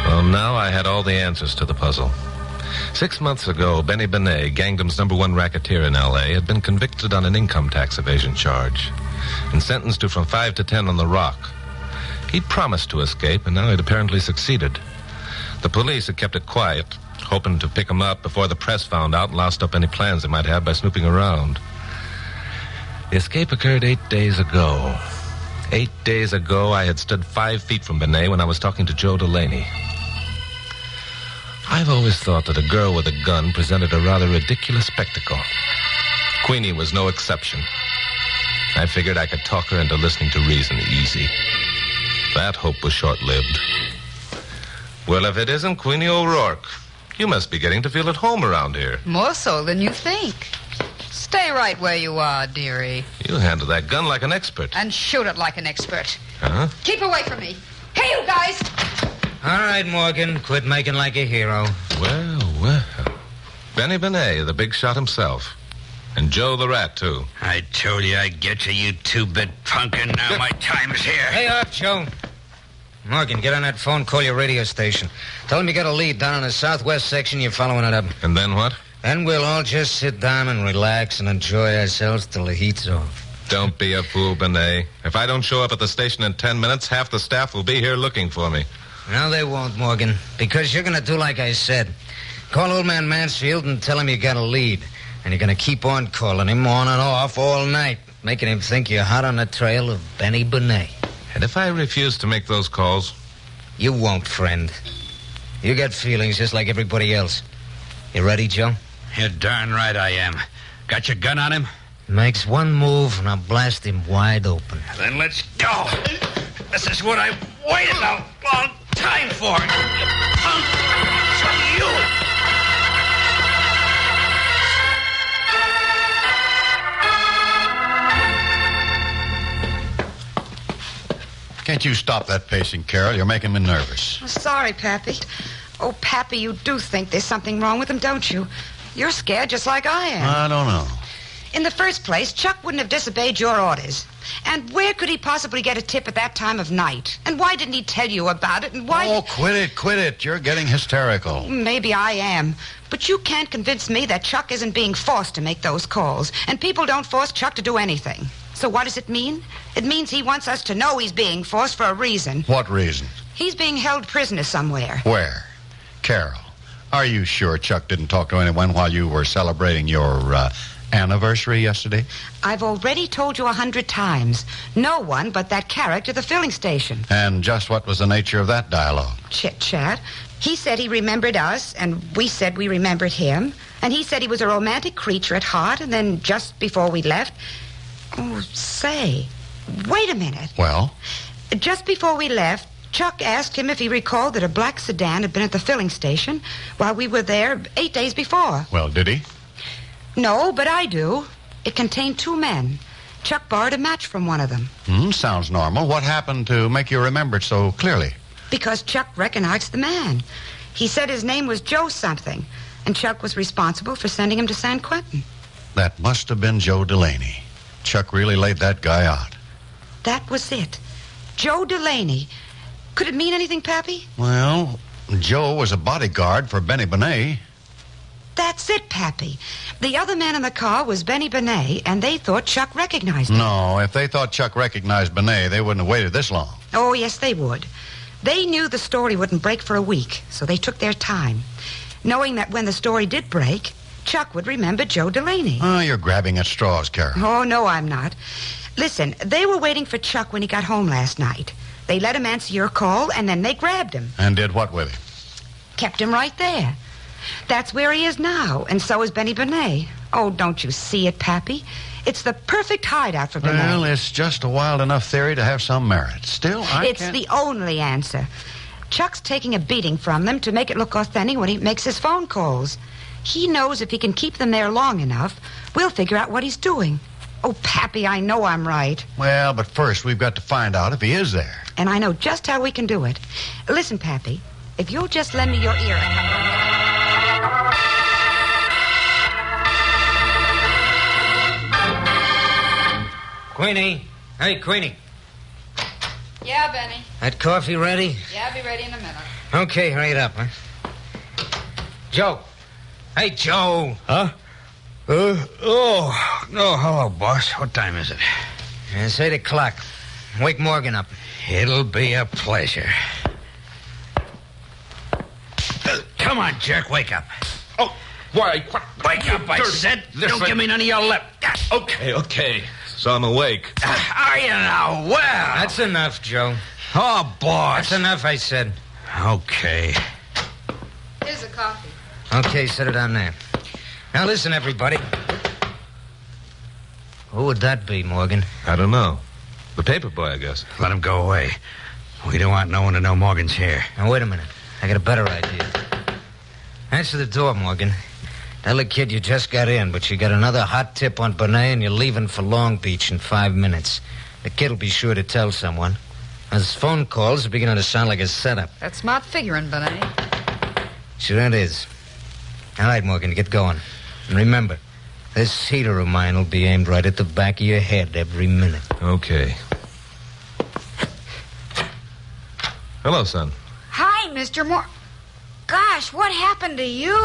Well, now I had all the answers to the puzzle. 6 months ago, Benny Benet, Gangdom's #1 racketeer in L.A., had been convicted on an income tax evasion charge and sentenced to from 5 to 10 on the rock. He'd promised to escape, and now he'd apparently succeeded. The police had kept it quiet, hoping to pick him up before the press found out and lost up any plans they might have by snooping around. The escape occurred 8 days ago. 8 days ago, I had stood 5 feet from Benet when I was talking to Joe Delaney. I've always thought that a girl with a gun presented a rather ridiculous spectacle. Queenie was no exception. I figured I could talk her into listening to reason easy. That hope was short-lived. Well, if it isn't Queenie O'Rourke, you must be getting to feel at home around here. More so than you think. Stay right where you are, dearie. You handle that gun like an expert. And shoot it like an expert. Huh? Keep away from me. Hey, you guys! All right, Morgan, quit making like a hero. Well. Benny Benet, the big shot himself. And Joe the Rat, too. I told you I'd get you, you two-bit punk, and now my time is here. Hey up, Joe. Morgan, get on that phone, call your radio station. Tell them you got a lead down in the southwest section, you're following it up. And then what? Then we'll all just sit down and relax and enjoy ourselves till the heat's off. Don't be a fool, Benet. If I don't show up at the station in 10 minutes, half the staff will be here looking for me. No, they won't, Morgan, because you're going to do like I said. Call old man Mansfield and tell him you got a lead. And you're going to keep on calling him on and off all night, making him think you're hot on the trail of Benny Benet. And if I refuse to make those calls? You won't, friend. You got feelings just like everybody else. You ready, Joe? You're darn right I am. Got your gun on him? Makes one move and I'll blast him wide open. Then let's go. This is what I waited a long time for. From you. Can't you stop that pacing, Carol? You're making me nervous. Oh, sorry, Pappy. Oh, Pappy, you do think there's something wrong with him, don't you? You're scared just like I am. I don't know. In the first place, Chuck wouldn't have disobeyed your orders. And where could he possibly get a tip at that time of night? And why didn't he tell you about it? And why... Oh, quit it. You're getting hysterical. Maybe I am. But you can't convince me that Chuck isn't being forced to make those calls. And people don't force Chuck to do anything. So what does it mean? It means he wants us to know he's being forced for a reason. What reason? He's being held prisoner somewhere. Where? Carol, are you sure Chuck didn't talk to anyone while you were celebrating your anniversary yesterday? I've already told you 100 times. No one but that character at the filling station. And just what was the nature of that dialogue? Chit-chat. He said he remembered us, and we said we remembered him. And he said he was a romantic creature at heart, and then just before we left... Oh, say, wait a minute. Well? Just before we left, Chuck asked him if he recalled that a black sedan had been at the filling station while we were there 8 days before. Well, did he? No, but I do. It contained 2 men. Chuck borrowed a match from one of them. Sounds normal. What happened to make you remember it so clearly? Because Chuck recognized the man. He said his name was Joe something, and Chuck was responsible for sending him to San Quentin. That must have been Joe Delaney. Chuck really laid that guy out. That was it. Joe Delaney. Could it mean anything, Pappy? Well, Joe was a bodyguard for Benny Benet. That's it, Pappy. The other man in the car was Benny Benet, and they thought Chuck recognized him. No, if they thought Chuck recognized Benet, they wouldn't have waited this long. Oh, yes, they would. They knew the story wouldn't break for a week, so they took their time, knowing that when the story did break, Chuck would remember Joe Delaney. Oh, you're grabbing at straws, Carol. Oh, no, I'm not. Listen, they were waiting for Chuck when he got home last night. They let him answer your call, and then they grabbed him. And did what with him? Kept him right there. That's where he is now, and so is Benny Benet. Oh, don't you see it, Pappy? It's the perfect hideout for Benet. Well, it's just a wild enough theory to have some merit. Still, It's the only answer. Chuck's taking a beating from them to make it look authentic when he makes his phone calls. He knows if he can keep them there long enough, we'll figure out what he's doing. Oh, Pappy, I know I'm right. Well, but first we've got to find out if he is there. And I know just how we can do it. Listen, Pappy, if you'll just lend me your ear a couple of minutes. Queenie. Hey, Queenie. Yeah, Benny. That coffee ready? Yeah, I'll be ready in a minute. Okay, hurry it up, huh? Joe. Hey, Joe. Huh? Hello, boss. What time is it? It's 8 o'clock. Wake Morgan up. It'll be a pleasure. Come on, jerk, wake up. Oh, why? Wake up, I said. Don't give me none of your lip. Okay. So I'm awake. Are you now? Well. That's enough, Joe. Oh, boss. That's enough, I said. Okay. Here's the coffee. Okay, set it down there. Now listen, everybody. Who would that be, Morgan? I don't know. The paper boy, I guess. Let him go away. We don't want no one to know Morgan's here. Now, wait a minute. I got a better idea. Answer the door, Morgan. Tell the kid you just got in, but you got another hot tip on Benet and you're leaving for Long Beach in 5 minutes. The kid will be sure to tell someone. His phone calls are beginning to sound like a setup. That's smart figuring, Benet. Sure it is. All right, Morgan, get going. And remember, this heater of mine will be aimed right at the back of your head every minute. Okay. Hello, son. Hi, Mr. Moore. Gosh, what happened to you?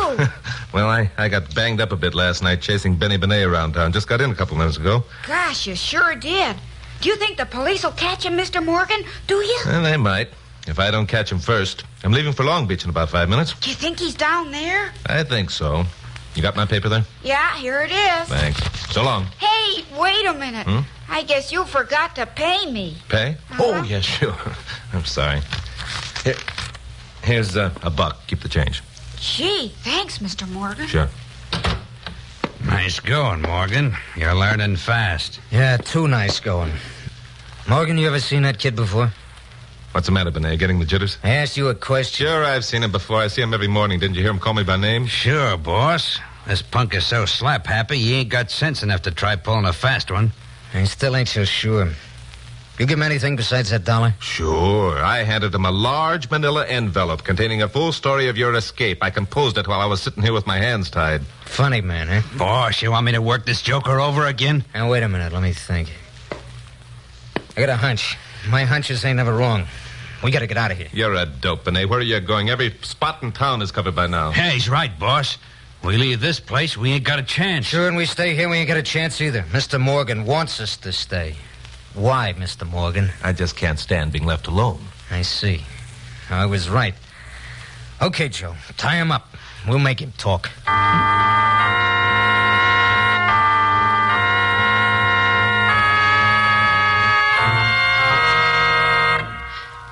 Well, I got banged up a bit last night chasing Benny Benet around town. Just got in a couple minutes ago. Gosh, you sure did. Do you think the police will catch him, Mr. Morgan? Do you? Well, they might, if I don't catch him first. I'm leaving for Long Beach in about 5 minutes. Do you think he's down there? I think so. You got my paper there? Yeah, here it is. Thanks. So long. Hey, wait a minute. I guess you forgot to pay me. Pay? Oh, yeah, sure. I'm sorry. Here's a buck. Keep the change. Gee, thanks, Mr. Morgan. Sure. Nice going, Morgan. You're learning fast. Yeah, too nice going. Morgan, you ever seen that kid before? What's the matter, Benet? Getting the jitters? I asked you a question. Sure, I've seen him before. I see him every morning. Didn't you hear him call me by name? Sure, boss. This punk is so slap-happy, he ain't got sense enough to try pulling a fast one. I still ain't so sure. You give him anything besides that dollar? Sure. I handed him a large manila envelope containing a full story of your escape. I composed it while I was sitting here with my hands tied. Funny man, eh? Boss, you want me to work this joker over again? Now, wait a minute. Let me think. I got a hunch. My hunches ain't never wrong. We gotta get out of here. You're a dope, Benet. Where are you going? Every spot in town is covered by now. Hey, he's right, boss. We leave this place, we ain't got a chance. Sure, and we stay here, we ain't got a chance either. Mr. Morgan wants us to stay. Why, Mr. Morgan? I just can't stand being left alone. I see. I was right. Okay, Joe. Tie him up. We'll make him talk.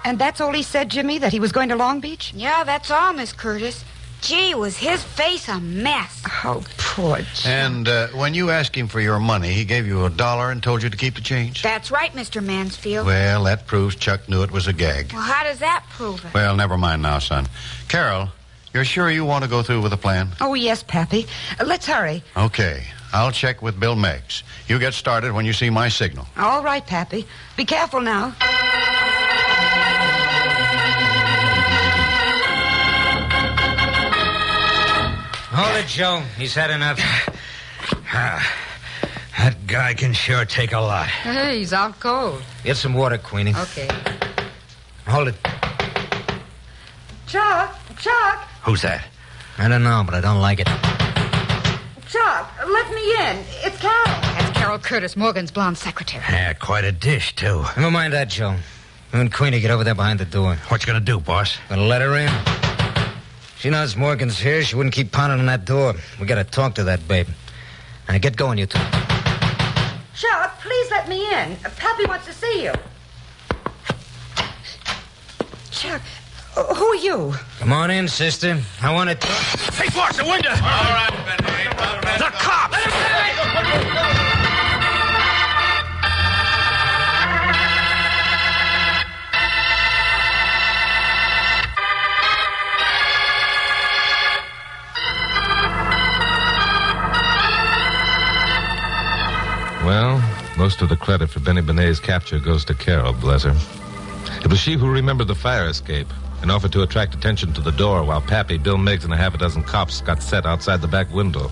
And that's all he said, Jimmy, that he was going to Long Beach? Yeah, that's all, Miss Curtis. Gee, was his face a mess. Oh, poor Joe. And when you asked him for your money, he gave you $1 and told you to keep the change? That's right, Mr. Mansfield. Well, that proves Chuck knew it was a gag. Well, how does that prove it? Well, never mind now, son. Carol, you're sure you want to go through with the plan? Oh, yes, Pappy. Let's hurry. Okay. I'll check with Bill Meggs. You get started when you see my signal. All right, Pappy. Be careful now. Hold it, Joe. He's had enough. That guy can sure take a lot. Hey, he's out cold. Get some water, Queenie. Okay. Hold it. Chuck! Who's that? I don't know, but I don't like it. Chuck, let me in. It's Carol. That's Carol Curtis, Morgan's blonde secretary. Yeah, quite a dish, too. Never mind that, Joe. You and Queenie get over there behind the door. What you gonna do, boss? Gonna let her in? She knows Morgan's here. She wouldn't keep pounding on that door. We gotta talk to that babe. Now, get going, you two. Chuck, please let me in. Pappy wants to see you. Chuck, Who are you? Come on in, sister. I want to talk. Hey, watch the window! All right, Benny. The cops! Well, most of the credit for Benny Benet's capture goes to Carol, bless her. It was she who remembered the fire escape and offered to attract attention to the door while Pappy, Bill Miggs, and a half a dozen cops got set outside the back window.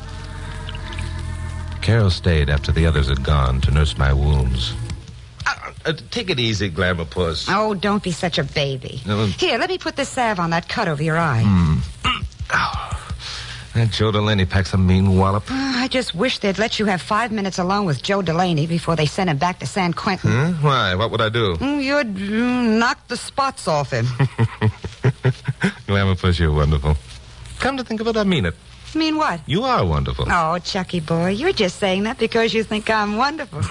Carol stayed after the others had gone to nurse my wounds. Take it easy, Glamour Puss. Oh, don't be such a baby. No. Here, let me put this salve on that cut over your eye. That Joe Delaney packs a mean wallop. I just wish they'd let you have 5 minutes alone with Joe Delaney before they sent him back to San Quentin. Why? What would I do? You'd knock the spots off him. Glamour Puss, you're wonderful. Come to think of it, I mean it. Mean what? You are wonderful. Oh, Chucky boy, you're just saying that because you think I'm wonderful.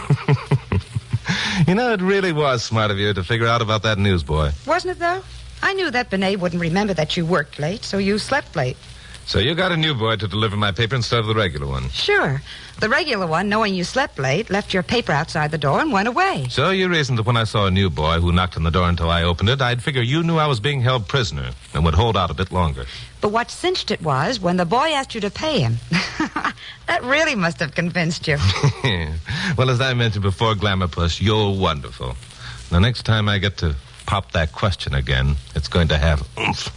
You know, it really was smart of you to figure out about that newsboy. Wasn't it, though? I knew that Benet wouldn't remember that you worked late, so you slept late. So you got a new boy to deliver my paper instead of the regular one? Sure. The regular one, knowing you slept late, left your paper outside the door and went away. So you reasoned that when I saw a new boy who knocked on the door until I opened it, I'd figure you knew I was being held prisoner and would hold out a bit longer. But what cinched it was when the boy asked you to pay him. That really must have convinced you. Well, as I mentioned before, Glamour Puss, you're wonderful. The next time I get to pop that question again, it's going to have oomph.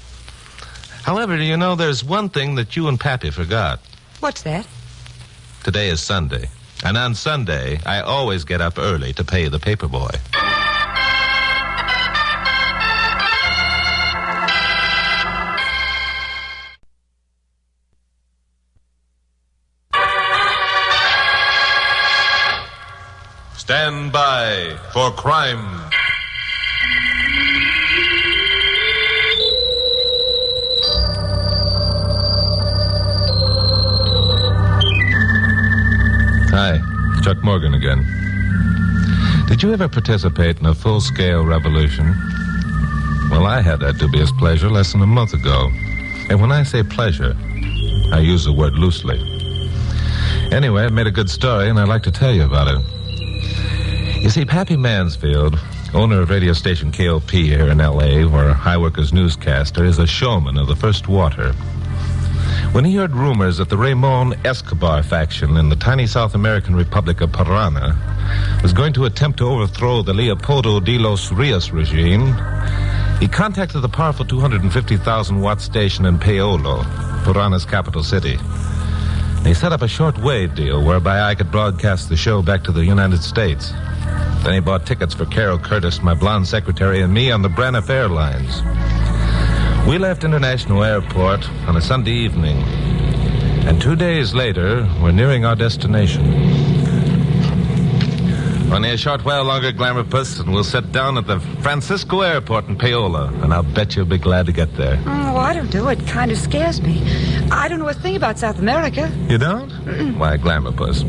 However, do you know, there's one thing that you and Pappy forgot. What's that? Today is Sunday. And on Sunday, I always get up early to pay the paper boy. Stand by for crime. Hi, Chuck Morgan again. Did you ever participate in a full-scale revolution? Well, I had that dubious pleasure less than a month ago. And when I say pleasure, I use the word loosely. Anyway, it made a good story, and I'd like to tell you about it. You see, Pappy Mansfield, owner of radio station KLP here in L.A., where High Workers newscaster, is a showman of the first water. When he heard rumors that the Ramon Escobar faction in the tiny South American Republic of Parana was going to attempt to overthrow the Leopoldo de los Rios regime, he contacted the powerful 250,000-watt station in Paolo, Parana's capital city. They set up a short-wave deal whereby I could broadcast the show back to the United States. Then he bought tickets for Carol Curtis, my blonde secretary, and me on the Braniff Airlines. We left International Airport on a Sunday evening, and 2 days later, we're nearing our destination. Only a short while longer, Glamour Puss, and we'll set down at the Francisco Airport in Paola, and I'll bet you'll be glad to get there. Oh, I don't do it. It kind of scares me. I don't know a thing about South America. You don't? Why, Glamour Puss.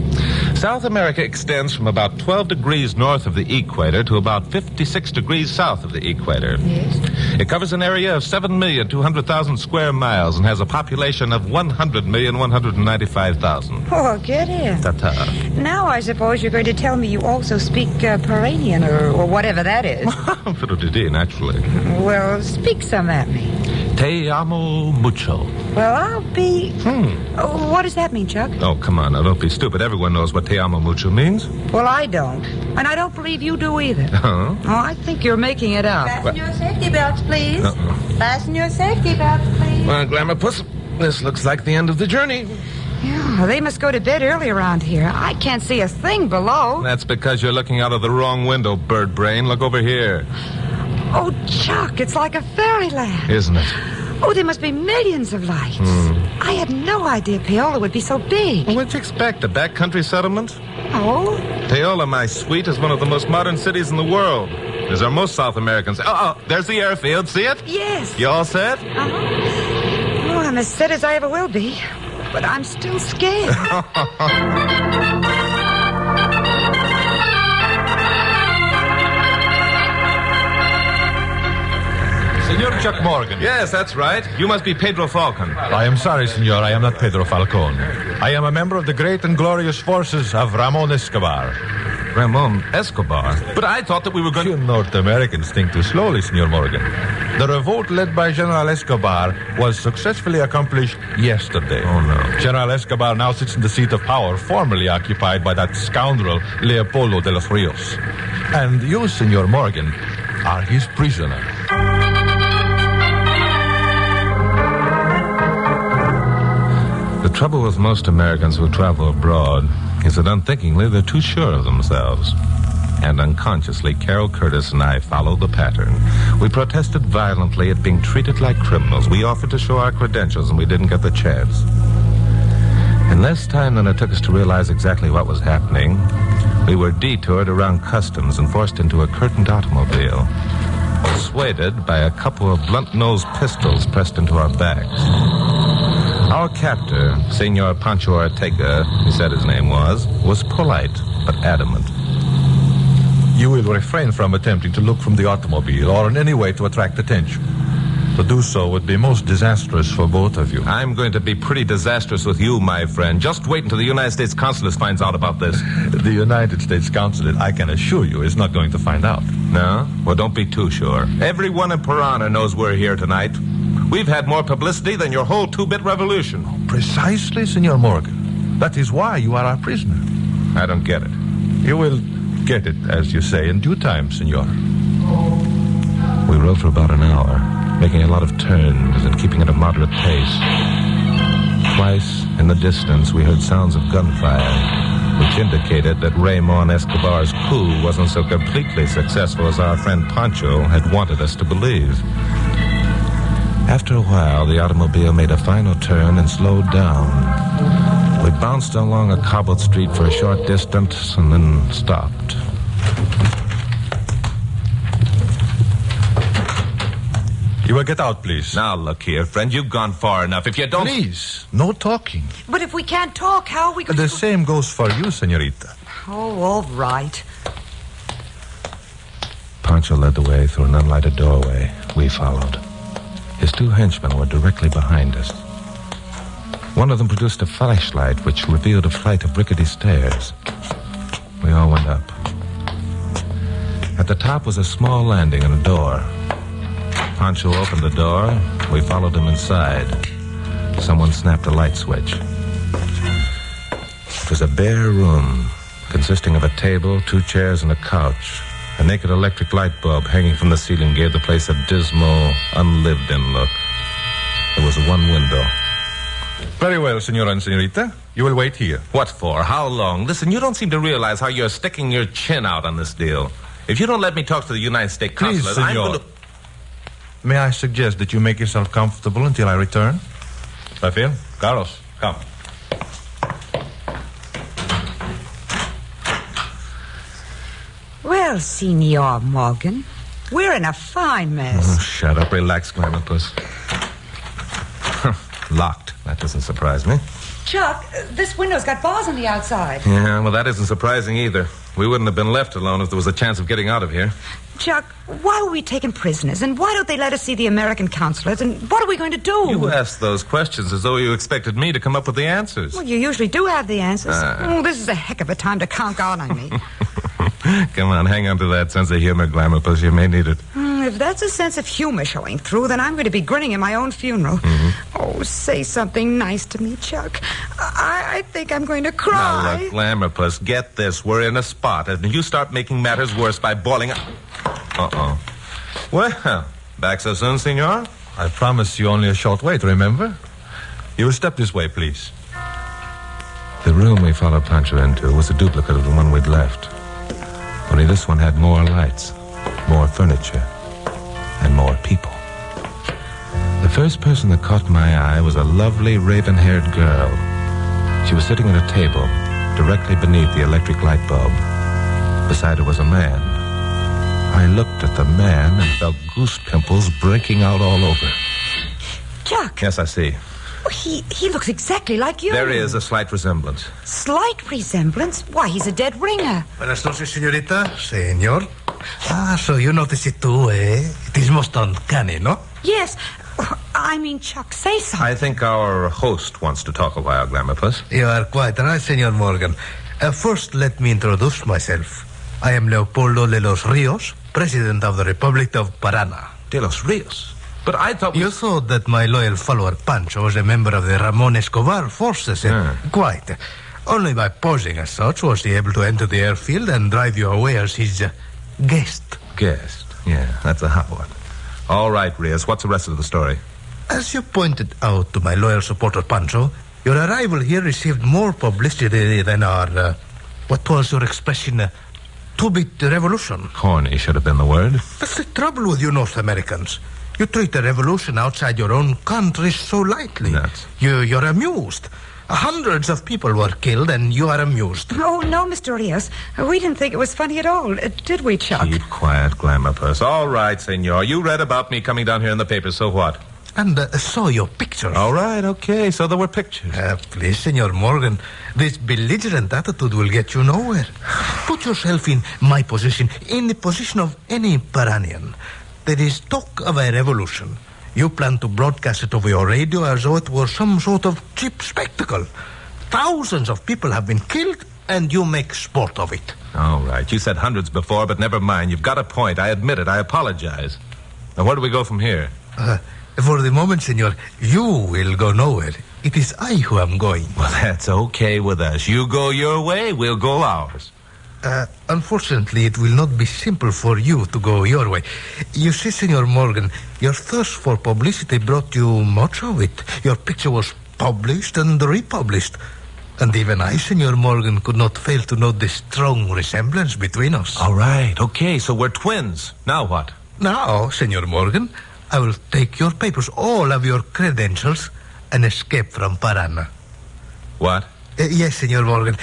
South America extends from about 12 degrees north of the equator to about 56 degrees south of the equator. Yes. It covers an area of 7,200,000 square miles and has a population of 100,195,000. Oh, get in. Ta-ta. Now I suppose you're going to tell me you also speak Peranian or whatever that is. Fiddle-dee-dee, naturally. Well, speak some at me. Te amo mucho. Well, I'll be... Oh, what does that mean, Chuck? Oh, come on, now, don't be stupid. Everyone knows what te amo mucho means. Well, I don't. And I don't believe you do either. Huh? Oh, I think you're making it up. Fasten your safety belts, please. Uh-oh. Fasten your safety belts, please. Well, Glamour Puss, this looks like the end of the journey. Yeah, they must go to bed early around here. I can't see a thing below. That's because you're looking out of the wrong window, bird brain. Look over here. Oh, Chuck, it's like a fairyland. Isn't it? Oh, there must be millions of lights. I had no idea Paola would be so big. Well, what'd you expect, a backcountry settlement? Oh? Paola, my sweet, is one of the most modern cities in the world. As are most South Americans. Oh, there's the airfield. See it? Yes. You all set? Oh, I'm as set as I ever will be. But I'm still scared. Senor Chuck Morgan. Yes, that's right. You must be Pedro Falcon. I am sorry, senor. I am not Pedro Falcon. I am a member of the great and glorious forces of Ramon Escobar. Ramon Escobar? But I thought that we were going to... You North Americans think too slowly, Senor Morgan. The revolt led by General Escobar was successfully accomplished yesterday. Oh, no. General Escobar now sits in the seat of power formerly occupied by that scoundrel Leopoldo de los Rios. And you, Senor Morgan, are his prisoner. The trouble with most Americans who travel abroad is that unthinkingly they're too sure of themselves. And unconsciously, Carol Curtis and I followed the pattern. We protested violently at being treated like criminals. We offered to show our credentials, and we didn't get the chance. In less time than it took us to realize exactly what was happening, we were detoured around customs and forced into a curtained automobile, persuaded by a couple of blunt-nosed pistols pressed into our backs. Our captor, Senor Pancho Ortega, he said his name was polite but adamant. You will refrain from attempting to look from the automobile or in any way to attract attention. To do so would be most disastrous for both of you. I'm going to be pretty disastrous with you, my friend. Just wait until the United States Consulate finds out about this. The United States Consulate, I can assure you, is not going to find out. No? Well, don't be too sure. Everyone in Piranha knows we're here tonight. We've had more publicity than your whole two-bit revolution. Precisely, Senor Morgan. That is why you are our prisoner. I don't get it. You will get it, as you say, in due time, senor. We rode for about an hour, making a lot of turns and keeping at a moderate pace. Twice in the distance, we heard sounds of gunfire, which indicated that Ramon Escobar's coup wasn't so completely successful as our friend Pancho had wanted us to believe. After a while, the automobile made a final turn and slowed down. We bounced along a cobbled street for a short distance and then stopped. You will get out, please. Now, look here, friend. You've gone far enough. If you don't... Please, no talking. But if we can't talk, how are we going to... The same goes for you, senorita. Oh, all right. Pancho led the way through an unlighted doorway. We followed. His two henchmen were directly behind us. One of them produced a flashlight which revealed a flight of rickety stairs. We all went up. At the top was a small landing and a door. Pancho opened the door. We followed him inside. Someone snapped a light switch. It was a bare room consisting of a table, 2 chairs, and a couch. A naked electric light bulb hanging from the ceiling gave the place a dismal, unlived-in look. There was one window. Very well, senora and senorita. You will wait here. What for? How long? Listen, you don't seem to realize how you're sticking your chin out on this deal. If you don't let me talk to the United States Consulate, Please, senor. I'm going to... May I suggest that you make yourself comfortable until I return? Rafael, Carlos, come. Well, Senor Morgan, we're in a fine mess. Oh, shut up. Relax, Glamourpuss. Locked. That doesn't surprise me. Chuck, this window's got bars on the outside. Yeah, well, that isn't surprising either. We wouldn't have been left alone if there was a chance of getting out of here. Chuck, why were we taken prisoners? And why don't they let us see the American consulate? And what are we going to do? You asked those questions as though you expected me to come up with the answers. Well, you usually do have the answers. Oh, this is a heck of a time to conk out on me. Come on, hang on to that sense of humor, Glamourpuss. You may need it. If that's a sense of humor showing through, then I'm going to be grinning at my own funeral. Mm-hmm. Oh, say something nice to me, Chuck. I think I'm going to cry. Now, look, Glamourpuss, get this. We're in a spot, and you start making matters worse by boiling up. Uh-oh. Well, back so soon, senor? I promised you only a short wait, remember? You will step this way, please. The room we followed Pancho into was a duplicate of the one we'd left. Only this one had more lights, more furniture, and more people. The first person that caught my eye was a lovely raven-haired girl. She was sitting at a table directly beneath the electric light bulb. Beside her was a man. I looked at the man and felt goose pimples breaking out all over. Chuck. Yes, I see. Oh, he looks exactly like you. There is a slight resemblance. Slight resemblance? Why, he's a dead ringer. Buenas noches, señorita. Señor. Ah, so you notice it too, eh? It is most uncanny, no? Yes. I mean, Chuck, say something. I think our host wants to talk a while, Glamourpuss. You are quite right, Senor Morgan. First, let me introduce myself. I am Leopoldo de los Rios, President of the Republic of Parana. De los Rios? But I thought... You thought that my loyal follower Pancho was a member of the Ramon Escobar forces. Quite. Only by posing as such was he able to enter the airfield and drive you away as his guest. Guest? Yeah, that's a hot one. All right, Rios, what's the rest of the story? As you pointed out to my loyal supporter Pancho, your arrival here received more publicity than our, what was your expression, two-bit revolution. Corny should have been the word. That's the trouble with you North Americans. You treat a revolution outside your own country so lightly. Nuts. You're amused. Hundreds of people were killed, and you are amused. Oh, no, Mr. Rios. We didn't think it was funny at all. Did we, Chuck? Keep quiet, Glamourpuss. All right, senor. You read about me coming down here in the paper, so what? And saw your pictures. All right, okay, so there were pictures. Please, Senor Morgan, this belligerent attitude will get you nowhere. Put yourself in my position, in the position of any Paranian. There is talk of a revolution. You plan to broadcast it over your radio as though it were some sort of cheap spectacle. Thousands of people have been killed, and you make sport of it. All right, you said hundreds before, but never mind. You've got a point. I admit it. I apologize. Now, where do we go from here? For the moment, senor, you will go nowhere. It is I who am going. Well, that's okay with us. You go your way, we'll go ours. Unfortunately, it will not be simple for you to go your way. You see, Senor Morgan, your thirst for publicity brought you much of it. Your picture was published and republished. And even I, Senor Morgan, could not fail to note the strong resemblance between us. All right, okay, so we're twins. Now what? Now, Senor Morgan, I will take your papers, all of your credentials, and escape from Parana. What? Yes, Senor Morgan.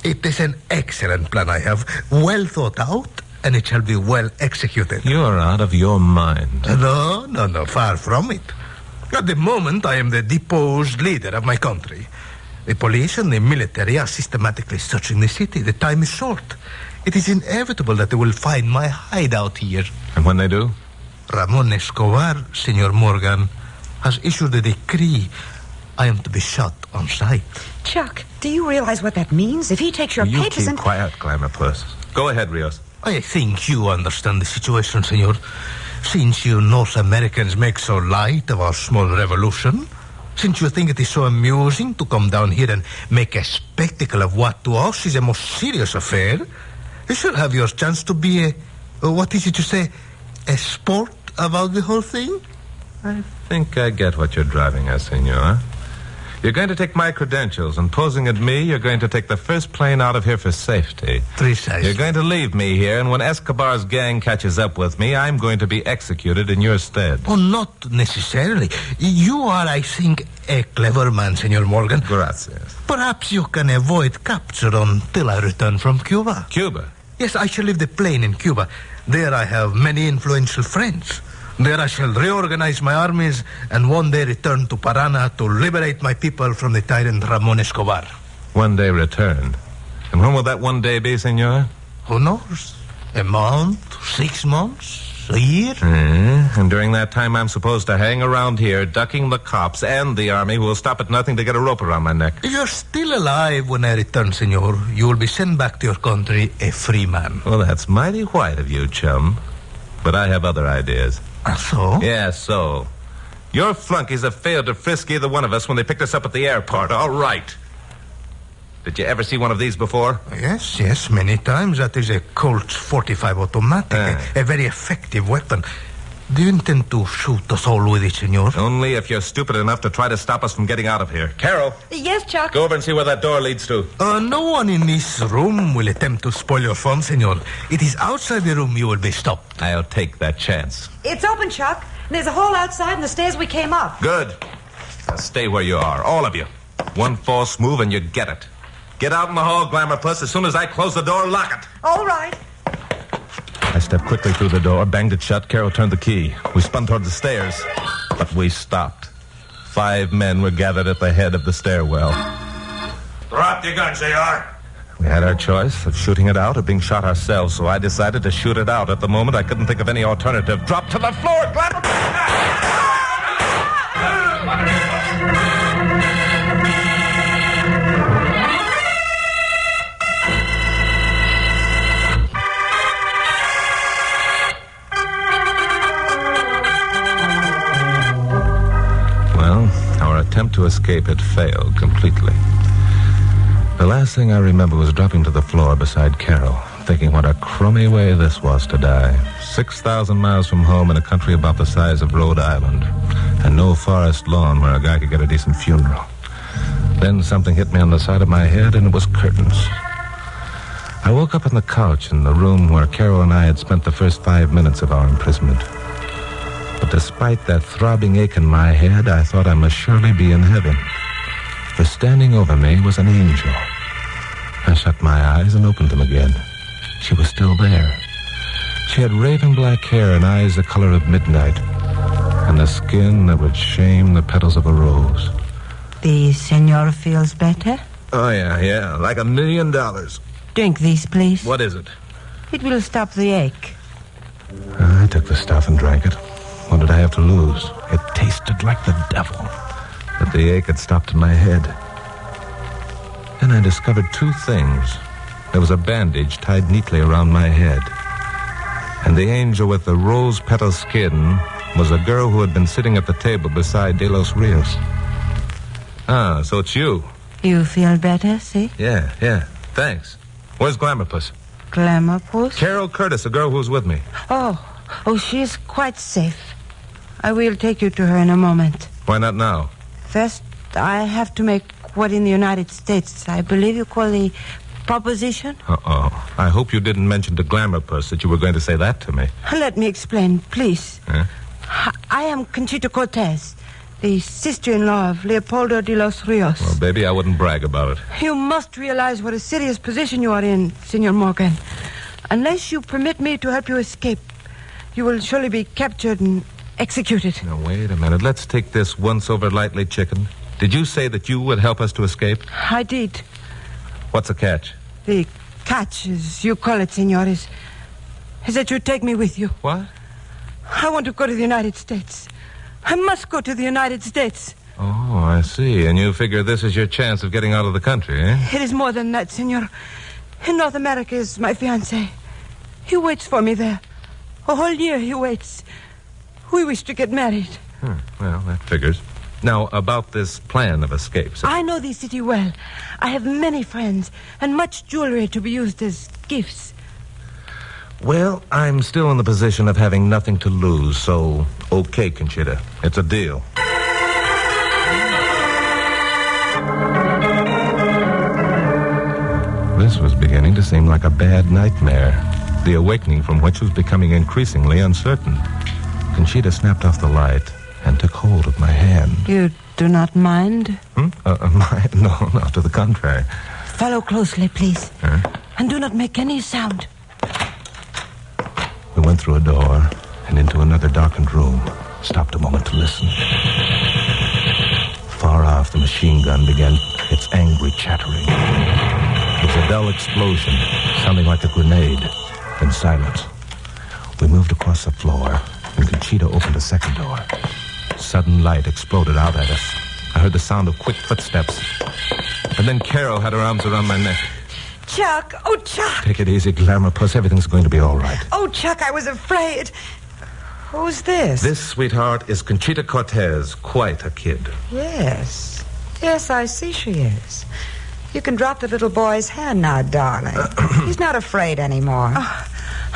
It is an excellent plan I have, well thought out, and it shall be well executed. You're out of your mind. No, far from it. At the moment, I am the deposed leader of my country. The police and the military are systematically searching the city. The time is short. It is inevitable that they will find my hideout here. And when they do? Ramon Escobar, Senor Morgan, has issued a decree. I am to be shot on sight. Chuck, do you realize what that means? If he takes your papers keep and... quiet, Glamourpuss. Go ahead, Rios. I think you understand the situation, senor. Since you North Americans make so light of our small revolution, since you think it is so amusing to come down here and make a spectacle of what to us is a most serious affair, you shall have your chance to be what is it you say, a sport about the whole thing? I think I get what you're driving at, senor. You're going to take my credentials, and posing at me, you're going to take the first plane out of here for safety. Precisely. You're going to leave me here, and when Escobar's gang catches up with me, I'm going to be executed in your stead. Oh, not necessarily. You are, I think, a clever man, Senor Morgan. Gracias. Perhaps you can avoid capture until I return from Cuba. Cuba? Yes, I shall leave the plane in Cuba. There I have many influential friends. There I shall reorganize my armies and one day return to Parana to liberate my people from the tyrant Ramon Escobar. One day return. And when will that one day be, senor? Who knows? A month, 6 months, a year? And during that time, I'm supposed to hang around here, ducking the cops and the army who will stop at nothing to get a rope around my neck. If you're still alive when I return, senor, you will be sent back to your country a free man. Well, that's mighty white of you, chum. But I have other ideas. So? Yeah, so. Your flunkies have failed to frisk either one of us when they picked us up at the airport. All right. Did you ever see one of these before? Yes, many times. That is a Colt 45 automatic, a very effective weapon. Do you intend to shoot us all with it, senor? Only if you're stupid enough to try to stop us from getting out of here. Carol. Yes, Chuck? Go over and see where that door leads to. No one in this room will attempt to spoil your fun, senor. It is outside the room you will be stopped. I'll take that chance. It's open, Chuck. And there's a hole outside and the stairs we came up. Good. Now stay where you are, all of you. One false move and you get it. Get out in the hall, Glamourpuss. As soon as I close the door, lock it. All right. I stepped quickly through the door, banged it shut. Carol turned the key. We spun toward the stairs, but we stopped. 5 men were gathered at the head of the stairwell. Drop your gun, J.R. We had our choice of shooting it out or being shot ourselves, so I decided to shoot it out. At the moment, I couldn't think of any alternative. Drop to the floor, Glamourpuss! to escape had failed completely. The last thing I remember was dropping to the floor beside Carol, thinking what a crummy way this was to die. 6,000 miles from home in a country about the size of Rhode Island, and no forest lawn where a guy could get a decent funeral. Then something hit me on the side of my head, and it was curtains. I woke up on the couch in the room where Carol and I had spent the first 5 minutes of our imprisonment. But despite that throbbing ache in my head, I thought I must surely be in heaven. For standing over me was an angel. I shut my eyes and opened them again. She was still there. She had raven black hair and eyes the color of midnight, and the skin that would shame the petals of a rose. The senor feels better? Oh, yeah, like $1 million. Drink these, please. What is it? It will stop the ache. I took the stuff and drank it. What did I have to lose? It tasted like the devil. But the ache had stopped in my head. Then I discovered two things. There was a bandage tied neatly around my head. And the angel with the rose petal skin was a girl who had been sitting at the table beside De Los Rios. Ah, so it's you. You feel better, see? Yeah. Thanks. Where's Glamourpuss? Glamourpuss? Carol Curtis, the girl who was with me. Oh, she's quite safe. I will take you to her in a moment. Why not now? First, I have to make what in the United States I believe you call the proposition. Uh-oh. I hope you didn't mention to Glamourpuss that you were going to say that to me. Let me explain, please. Huh? I am Conchita Cortez, the sister-in-law of Leopoldo de los Rios. Well, baby, I wouldn't brag about it. You must realize what a serious position you are in, Senor Morgan. Unless you permit me to help you escape, you will surely be captured and executed. Now, wait a minute. Let's take this once over lightly, chicken. Did you say that you would help us to escape? I did. What's the catch? The catch, as you call it, senor, is that you take me with you. What? I want to go to the United States. I must go to the United States. Oh, I see. And you figure this is your chance of getting out of the country, eh? It is more than that, senor. In North America is my fiancé. He waits for me there. A whole year he waits. We wish to get married. Well, that figures. Now, about this plan of escape. I know the city well. I have many friends and much jewelry to be used as gifts. Well, I'm still in the position of having nothing to lose, so okay, Conchita. It's a deal. This was beginning to seem like a bad nightmare, the awakening from which was becoming increasingly uncertain. Conchita snapped off the light and took hold of my hand. You do not mind? No, to the contrary. Follow closely, please. And do not make any sound. We went through a door and into another darkened room. Stopped a moment to listen. Far off, the machine gun began its angry chattering. It was a dull explosion, sounding like a grenade. Then silence. We moved across the floor, and Conchita opened a second door. Sudden light exploded out at us. I heard the sound of quick footsteps. And then Carol had her arms around my neck. Chuck! Oh, Chuck! Take it easy, Glamourpuss. Everything's going to be all right. Oh, Chuck, I was afraid. Who's this? This, sweetheart, is Conchita Cortez. Quite a kid. Yes, I see she is. You can drop the little boy's hand now, darling. He's not afraid anymore.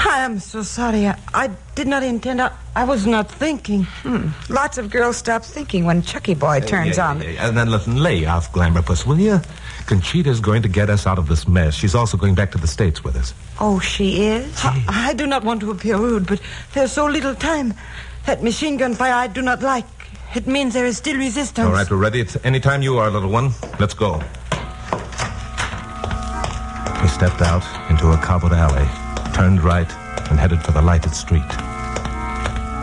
I am so sorry. I did not intend. I was not thinking. Lots of girls stop thinking when Chucky Boy turns on. And then lay off, Glamourpuss, will you? Conchita's going to get us out of this mess. She's also going back to the States with us. Oh, she is? I do not want to appear rude, but there's so little time. That machine gun fire I do not like. It means there is still resistance. All right, we're ready. It's any time you are, little one. Let's go. We stepped out into a cobbled alley, turned right, and headed for the lighted street.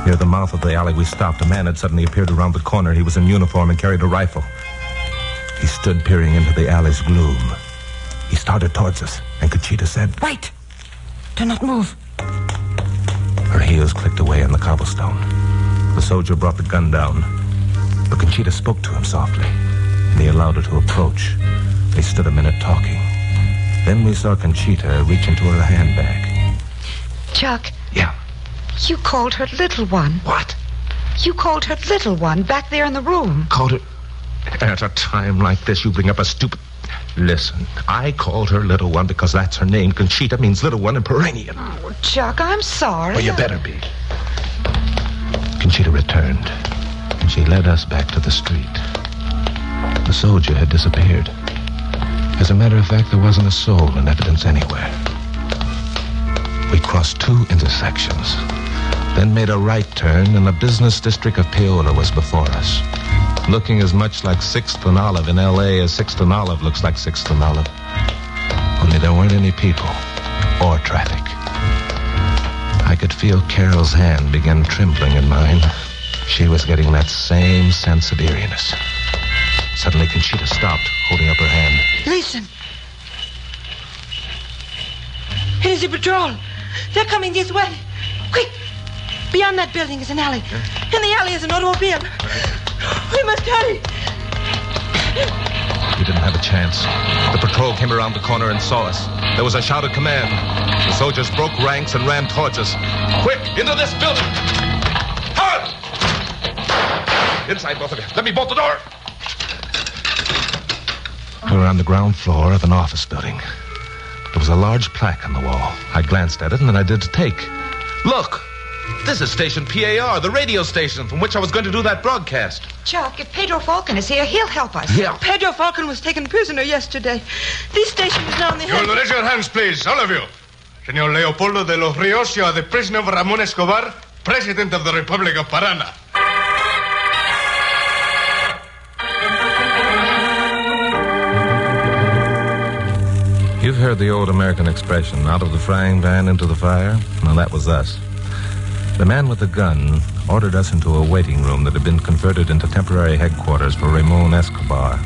Near the mouth of the alley, we stopped. A man had suddenly appeared around the corner. He was in uniform and carried a rifle. He stood peering into the alley's gloom. He started towards us, and Conchita said, "Wait! Do not move." Her heels clicked away on the cobblestone. The soldier brought the gun down, but Conchita spoke to him softly, and he allowed her to approach. They stood a minute talking. Then we saw Conchita reach into her handbag. Chuck. Yeah? You called her little one. What? You called her little one back there in the room. Called her... At a time like this, you bring up a stupid... Listen, I called her Little One because that's her name. Conchita means Little One in Peranian. Oh, Chuck, I'm sorry. Well, you better be. Conchita returned, and she led us back to the street. The soldier had disappeared. As a matter of fact, there wasn't a soul in evidence anywhere. We crossed 2 intersections, then made a right turn, and the business district of Paola was before us. Looking as much like 6th and Olive in L.A. as 6th and Olive looks like 6th and Olive. Only there weren't any people or traffic. I could feel Carol's hand begin trembling in mine. She was getting that same sense of eeriness. Suddenly, Conchita stopped, holding up her hand. Listen. It is the patrol. They're coming this way. Quick! Beyond that building is an alley. In the alley is an automobile. We must hurry. We didn't have a chance. The patrol came around the corner and saw us. There was a shout of command. The soldiers broke ranks and ran towards us. Quick, into this building! Hard! Inside, both of you. Let me bolt the door. We were on the ground floor of an office building. There was a large plaque on the wall. I glanced at it, and then I did a take. Look! This is station PAR, the radio station from which I was going to do that broadcast. Chuck, if Pedro Falcon is here, he'll help us. Yeah. Pedro Falcon was taken prisoner yesterday. This station is now in the You will raise your hands, please, all of you. Senor Leopoldo de los Rios, you are the prisoner of Ramon Escobar, President of the Republic of Parana. You've heard the old American expression, out of the frying pan into the fire? Well, that was us. The man with the gun ordered us into a waiting room that had been converted into temporary headquarters for Ramon Escobar.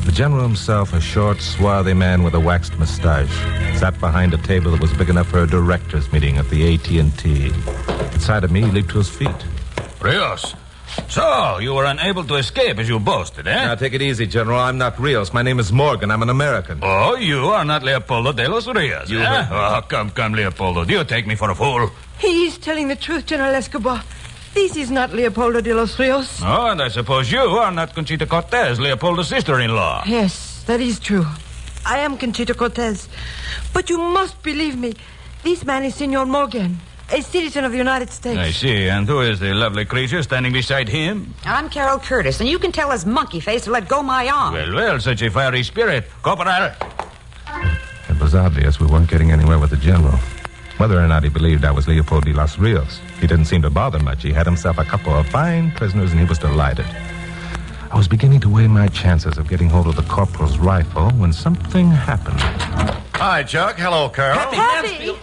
The general himself, a short, swarthy man with a waxed mustache, sat behind a table that was big enough for a director's meeting at the AT&T. At sight of me, he leaped to his feet. Rios, so you were unable to escape as you boasted, eh? Now, take it easy, General. I'm not Rios. My name is Morgan. I'm an American. Oh, you are not Leopoldo de los Rios, eh? Oh, come, Leopoldo. Do you take me for a fool? He is telling the truth, General Escobar. This is not Leopoldo de los Rios. Oh, and I suppose you are not Conchita Cortez, Leopoldo's sister-in-law. Yes, that is true. I am Conchita Cortez. But you must believe me. This man is Senor Morgan, a citizen of the United States. I see. And who is the lovely creature standing beside him? I'm Carol Curtis, and you can tell his monkey face to let go my arm. Well, such a fiery spirit. Corporal. It was obvious we weren't getting anywhere with the general. Whether or not he believed I was Leopoldo de los Rios, he didn't seem to bother much. He had himself a couple of fine prisoners, and he was delighted. I was beginning to weigh my chances of getting hold of the corporal's rifle when something happened. Hi, Chuck. Hello, Carol. Pappy!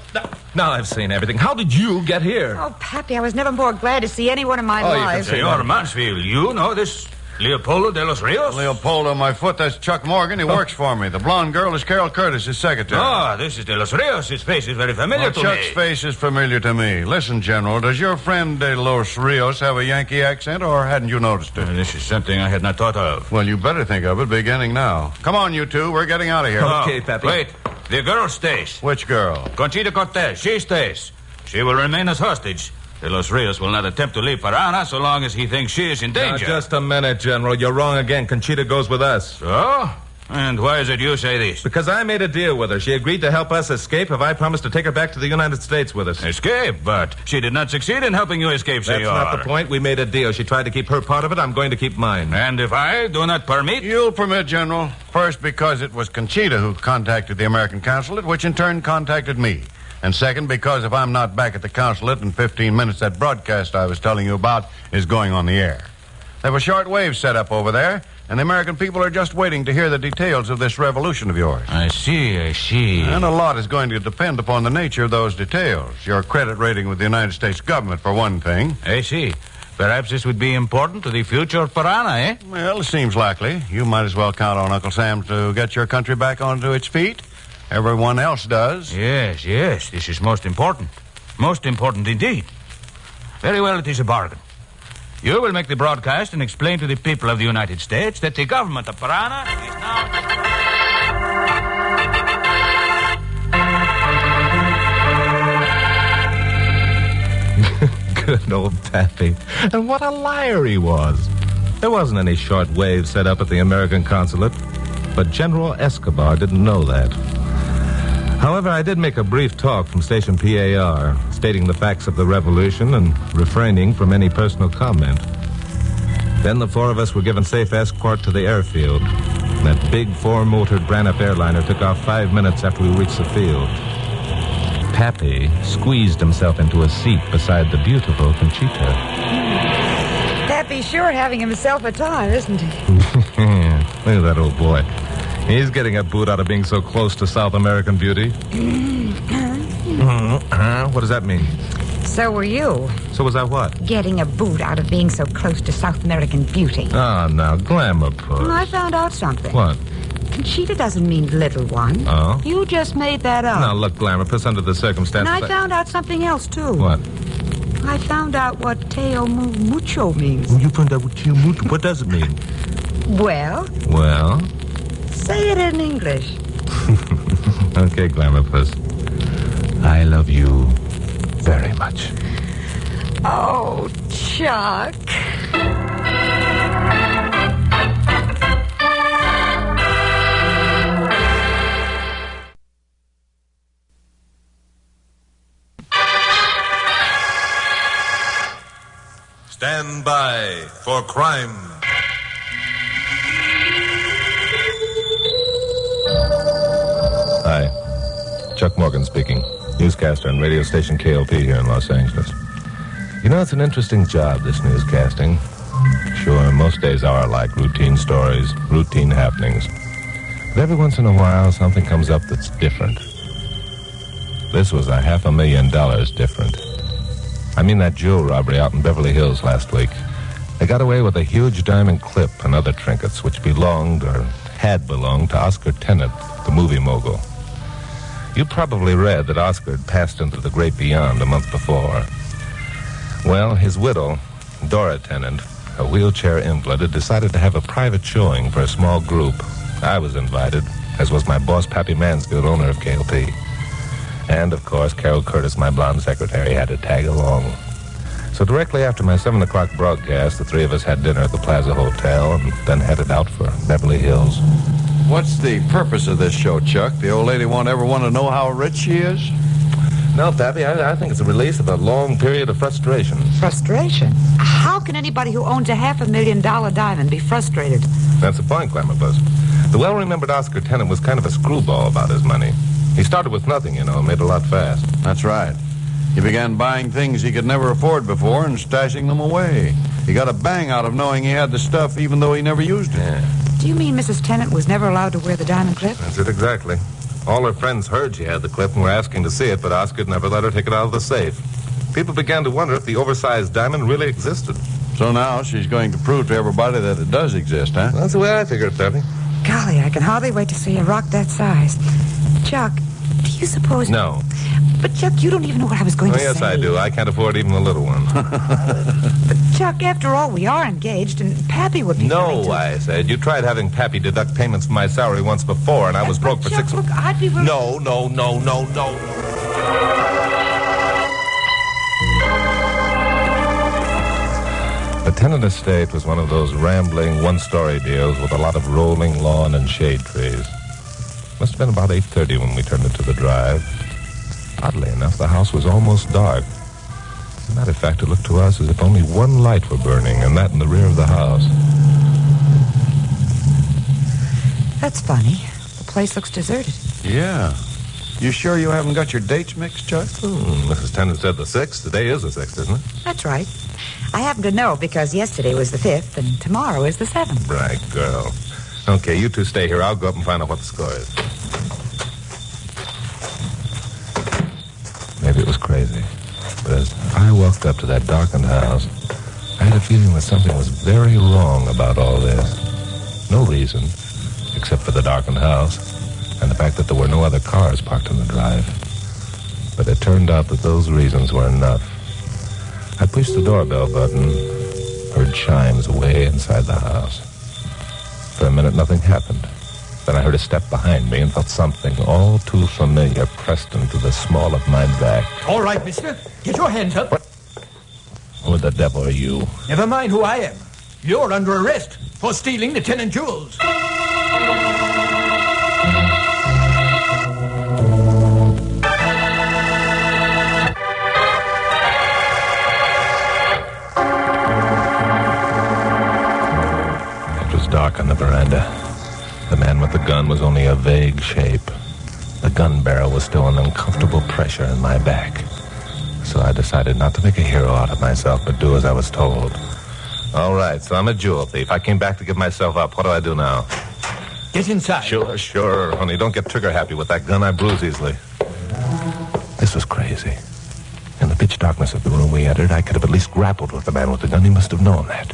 Now I've seen everything. How did you get here? Oh, Pappy, I was never more glad to see anyone in my life. Senor Mansfield, you know this Leopoldo de los Rios? Leopoldo, my foot, that's Chuck Morgan. He works for me. The blonde girl is Carol Curtis, his secretary. Ah, this is de los Rios. His face is very familiar to Chuck's me. face is familiar to me. Listen, General, does your friend de los Rios have a Yankee accent, or hadn't you noticed it? This is something I had not thought of. Well, you better think of it beginning now. Come on, you two. We're getting out of here. Okay, Pappy. Wait. The girl stays. Which girl? Conchita Cortez. She stays. She will remain as hostage. De los Rios will not attempt to leave Parana so long as he thinks she is in danger. Now, just a minute, General. You're wrong again. Conchita goes with us. So? And why is it you say this? Because I made a deal with her. She agreed to help us escape if I promised to take her back to the United States with us. Escape? But she did not succeed in helping you escape, That's senor. not the point. We made a deal. She tried to keep her part of it. I'm going to keep mine. And if I do not permit? You'll permit, General. First, because it was Conchita who contacted the American consulate, which in turn contacted me. And second, because if I'm not back at the consulate in 15 minutes, that broadcast I was telling you about is going on the air. There were short waves set up over there, and the American people are just waiting to hear the details of this revolution of yours. I see. And a lot is going to depend upon the nature of those details. Your credit rating with the United States government, for one thing. I see. Perhaps this would be important to the future of Parana, eh? Well, it seems likely. You might as well count on Uncle Sam to get your country back onto its feet. Everyone else does. Yes. This is most important. Most important indeed. Very well, it is a bargain. You will make the broadcast and explain to the people of the United States that the government of Parana is now... Good old Pappy. And what a liar he was. There wasn't any short wave set up at the American consulate, but General Escobar didn't know that. However, I did make a brief talk from station PAR, stating the facts of the revolution and refraining from any personal comment. Then the four of us were given safe escort to the airfield. That big four-motored Braniff airliner took off 5 minutes after we reached the field. Pappy squeezed himself into a seat beside the beautiful Conchita. Pappy's sure having himself a time, isn't he? Look at that old boy. He's getting a boot out of being so close to South American beauty. What does that mean? So were you. So was I what? Getting a boot out of being so close to South American beauty. Oh, now, glamour puss. Well, I found out something. What? Conchita doesn't mean little one. Oh? You just made that up. Now, look, glamour puss, under the circumstances... And I found out something else, too. What? I found out what Teo Mucho means. You found out what Teo Mucho... What does it mean? Well? Well? Say it in English. Okay, glamour puss. I love you very much. Oh, Chuck. Stand by for crime. Hi. Chuck Morgan speaking. Newscaster on radio station KLP here in Los Angeles. You know, it's an interesting job, this newscasting. Sure, most days are like routine stories, routine happenings. But every once in a while, something comes up that's different. This was $500,000 different. I mean that jewel robbery out in Beverly Hills last week. They got away with a huge diamond clip and other trinkets which belonged or had belonged to Oscar Tennant, the movie mogul. You probably read that Oscar had passed into the great beyond a month before. Well, his widow, Dora Tennant, a wheelchair invalid, had decided to have a private showing for a small group. I was invited, as was my boss, Pappy Mansfield, owner of KLP. And, of course, Carol Curtis, my blonde secretary, had to tag along. So directly after my 7 o'clock broadcast, the three of us had dinner at the Plaza Hotel and then headed out for Beverly Hills. What's the purpose of this show, Chuck? The old lady won't ever want to know how rich she is? No, Pappy, I think it's a release of a long period of frustration. Frustration? How can anybody who owns a $500,000 diamond be frustrated? That's the point, Glamour Buzz. The well-remembered Oscar Tennant was kind of a screwball about his money. He started with nothing, you know, and made a lot fast. That's right. He began buying things he could never afford before and stashing them away. He got a bang out of knowing he had the stuff even though he never used it. Yeah. Do you mean Mrs. Tennant was never allowed to wear the diamond clip? That's it exactly. All her friends heard she had the clip and were asking to see it, but Oscar never let her take it out of the safe. People began to wonder if the oversized diamond really existed. So now she's going to prove to everybody that it does exist, huh? That's the way I figure it, Pappy. Golly, I can hardly wait to see a rock that size. Chuck, do you suppose... No. But, Chuck, you don't even know what I was going to say. Yes, I do. I can't afford even the little one. But, Chuck, after all, we are engaged, and Pappy would be No, I said. You tried having Pappy deduct payments from my salary once before, and I was broke for Chuck, 6... Look, I'd be... No. The Tennant estate was one of those rambling, one-story deals with a lot of rolling lawn and shade trees. Must have been about 8:30 when we turned into the drive. Oddly enough, the house was almost dark. As a matter of fact, it looked to us as if only one light were burning, and that in the rear of the house. That's funny. The place looks deserted. Yeah. You sure you haven't got your dates mixed, Chuck? Mrs. Tennant said the 6th. Today is the 6th, isn't it? That's right. I happen to know because yesterday was the 5th and tomorrow is the 7th. Bright girl. Okay, you two stay here. I'll go up and find out what the score is. Maybe it was crazy, but as I walked up to that darkened house, I had a feeling that something was very wrong about all this. No reason, except for the darkened house and the fact that there were no other cars parked in the drive. But it turned out that those reasons were enough. I pushed the doorbell button, heard chimes way inside the house. For a minute, nothing happened. Then I heard a step behind me and felt something all too familiar pressed into the small of my back. All right, mister. Get your hands up. What? Who the devil are you? Never mind who I am. You're under arrest for stealing the tenant jewels. It was dark on the veranda. The man with the gun was only a vague shape. The gun barrel was still an uncomfortable pressure in my back. So I decided not to make a hero out of myself, but do as I was told. All right, so I'm a jewel thief. I came back to give myself up. What do I do now? Get inside. Sure. Only don't get trigger-happy with that gun. I bruise easily. This was crazy. In the pitch darkness of the room we entered, I could have at least grappled with the man with the gun. He must have known that.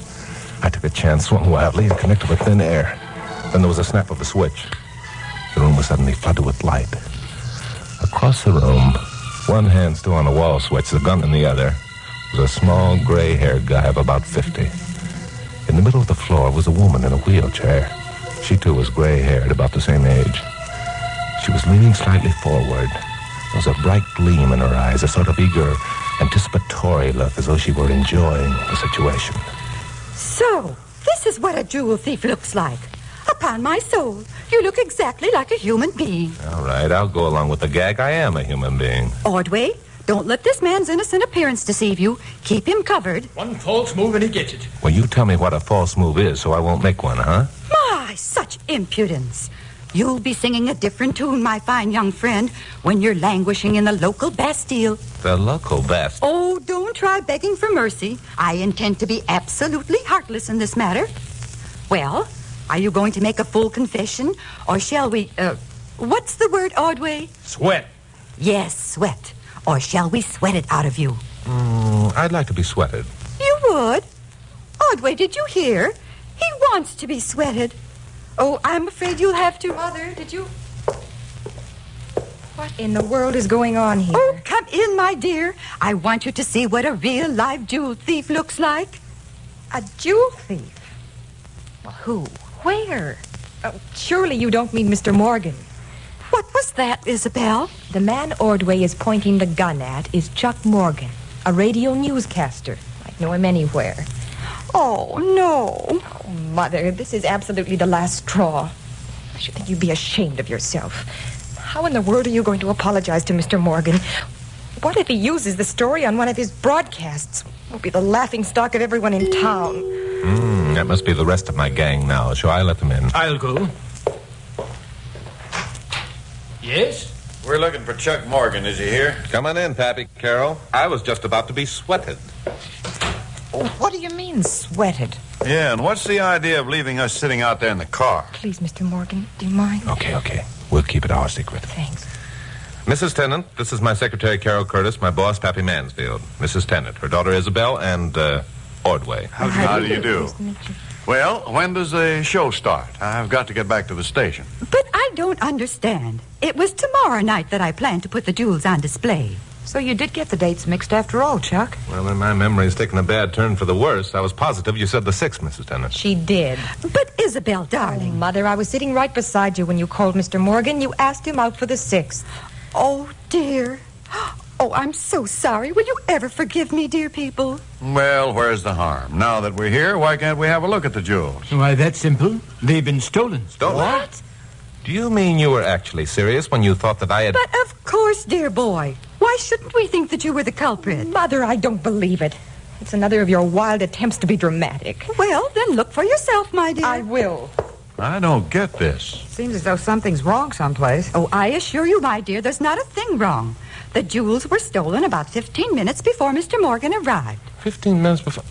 I took a chance, swung wildly, and connected with thin air. Then there was a snap of a switch. The room was suddenly flooded with light. Across the room, one hand still on the wall switch, the gun in the other, was a small, gray-haired guy of about 50. In the middle of the floor was a woman in a wheelchair. She, too, was gray-haired, about the same age. She was leaning slightly forward. There was a bright gleam in her eyes, a sort of eager, anticipatory look, as though she were enjoying the situation. So, this is what a jewel thief looks like. Upon my soul, you look exactly like a human being. All right, I'll go along with the gag. I am a human being. Ordway, don't let this man's innocent appearance deceive you. Keep him covered. One false move and he gets it. Well, you tell me what a false move is, so I won't make one, huh? My, such impudence. You'll be singing a different tune, my fine young friend, when you're languishing in the local Bastille. The local Bastille? Oh, don't try begging for mercy. I intend to be absolutely heartless in this matter. Well, are you going to make a full confession, or shall we, what's the word, Ordway? Sweat. Yes, sweat. Or shall we sweat it out of you? I'd like to be sweated. You would? Ordway, did you hear? He wants to be sweated. Oh, I'm afraid you'll have to... Mother, did you... What in the world is going on here? Oh, come in, my dear. I want you to see what a real live jewel thief looks like. A jewel thief? Well, who? Where? Surely you don't mean Mr. Morgan. What was that, Isabel? The man Ordway is pointing the gun at is Chuck Morgan, a radio newscaster. I know him anywhere. Oh, no. Oh, Mother, this is absolutely the last straw. I should think you'd be ashamed of yourself. How in the world are you going to apologize to Mr. Morgan? What if he uses the story on one of his broadcasts? We'll be the laughingstock of everyone in town. That must be the rest of my gang now. Shall I let them in? I'll go. Yes? We're looking for Chuck Morgan. Is he here? Come on in, Pappy Carroll. I was just about to be sweated. What do you mean, sweated? Yeah, and what's the idea of leaving us sitting out there in the car? Please, Mr. Morgan, do you mind? Okay. We'll keep it our secret. Thanks. Mrs. Tennant, this is my secretary, Carol Curtis, my boss, Pappy Mansfield. Mrs. Tennant, her daughter, Isabel, and, Ordway. How do you do? Nice to meet you. Well, when does the show start? I've got to get back to the station. But I don't understand. It was tomorrow night that I planned to put the jewels on display. So you did get the dates mixed after all, Chuck. Well, then my memory's taken a bad turn for the worse. I was positive you said the 6th, Mrs. Tennant. She did. But Isabel, darling. Oh, Mother, I was sitting right beside you when you called Mr. Morgan. You asked him out for the 6th. Oh, dear. Oh, I'm so sorry. Will you ever forgive me, dear people? Well, where's the harm? Now that we're here, why can't we have a look at the jewels? Why, that's simple. They've been stolen. Stolen? What? Do you mean you were actually serious when you thought that I had... But of course, dear boy. Why shouldn't we think that you were the culprit? Mother, I don't believe it. It's another of your wild attempts to be dramatic. Well, then look for yourself, my dear. I will. I don't get this. Seems as though something's wrong someplace. Oh, I assure you, my dear, there's not a thing wrong. The jewels were stolen about 15 minutes before Mr. Morgan arrived. 15 minutes before...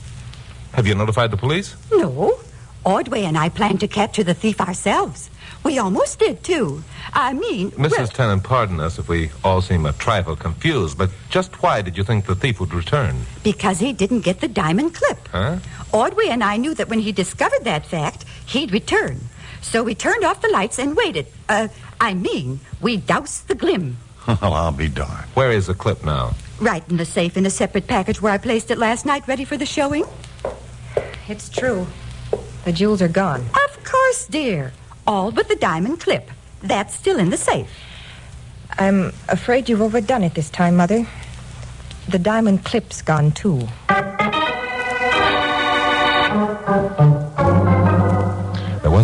Have you notified the police? No. Ordway and I planned to capture the thief ourselves. We almost did, too. Mrs. Tennant, pardon us if we all seem a trifle confused, but just why did you think the thief would return? Because he didn't get the diamond clip. Huh? Ordway and I knew that when he discovered that fact, he'd return. So we turned off the lights and waited. We doused the glim. Well, I'll be darned. Where is the clip now? Right in the safe in a separate package where I placed it last night, ready for the showing. It's true. The jewels are gone. Of course, dear. All but the diamond clip. That's still in the safe. I'm afraid you've overdone it this time, Mother. The diamond clip's gone, too.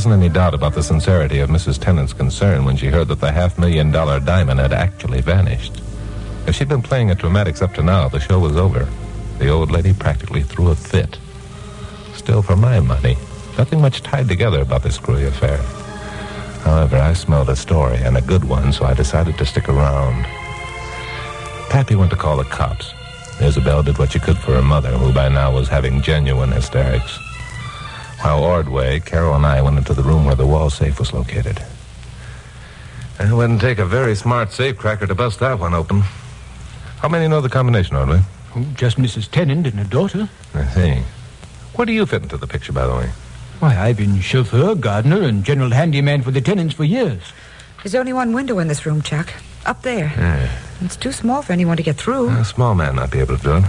wasn't any doubt about the sincerity of Mrs. Tennant's concern when she heard that the $500,000 diamond had actually vanished. If she'd been playing at dramatics up to now, the show was over. The old lady practically threw a fit. Still, for my money, nothing much tied together about this screwy affair. However, I smelled a story, and a good one, so I decided to stick around. Pappy went to call the cops. Isabel did what she could for her mother, who by now was having genuine hysterics. While Ordway, Carol, and I went into the room where the wall safe was located. It wouldn't take a very smart safe cracker to bust that one open. How many know the combination, Ordway? Oh, just Mrs. Tennant and her daughter. I see. Where do you fit into the picture, by the way? Why, I've been chauffeur, gardener, and general handyman for the Tennants for years. There's only one window in this room, Chuck. Up there. Yeah. It's too small for anyone to get through. A small man might be able to do it.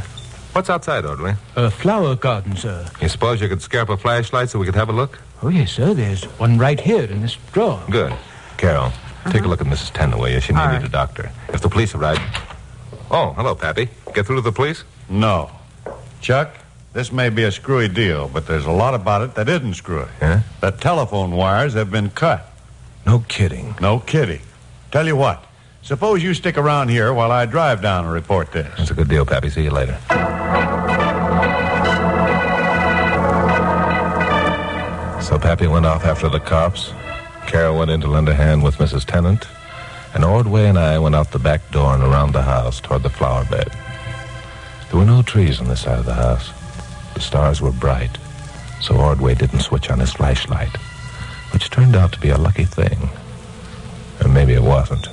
What's outside, Ordway? A flower garden, sir. You suppose you could scare up a flashlight so we could have a look? Oh, yes, sir. There's one right here in this drawer. Good. Carol, take a look at Mrs. Tennant, will you? She may need a doctor. If the police arrive... Oh, hello, Pappy. Get through to the police? No. Chuck, this may be a screwy deal, but there's a lot about it that isn't screwy. Yeah? The telephone wires have been cut. No kidding. No kidding. Tell you what, suppose you stick around here while I drive down and report this. That's a good deal, Pappy. See you later. So Pappy went off after the cops. Carol went in to lend a hand with Mrs. Tennant. And Ordway and I went out the back door and around the house toward the flower bed. There were no trees on this side of the house. The stars were bright, so Ordway didn't switch on his flashlight, which turned out to be a lucky thing. Or maybe it wasn't.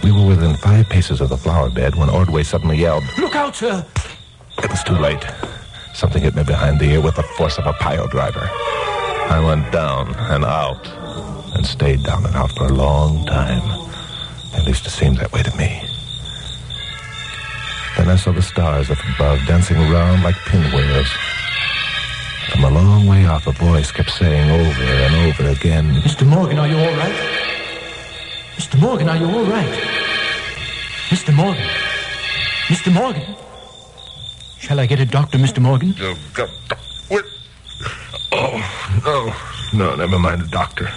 We were within 5 paces of the flower bed when Ordway suddenly yelled, "Look out, sir!" It was too late. Something hit me behind the ear with the force of a pile driver. I went down and out, and stayed down and out for a long time. At least it seemed that way to me. Then I saw the stars up above dancing around like pinwheels. From a long way off, a voice kept saying over and over again, "Mr. Morgan, are you all right? Mr. Morgan, are you all right? Mr. Morgan? Mr. Morgan? Shall I get a doctor, Mr. Morgan?" No, never mind the doctor.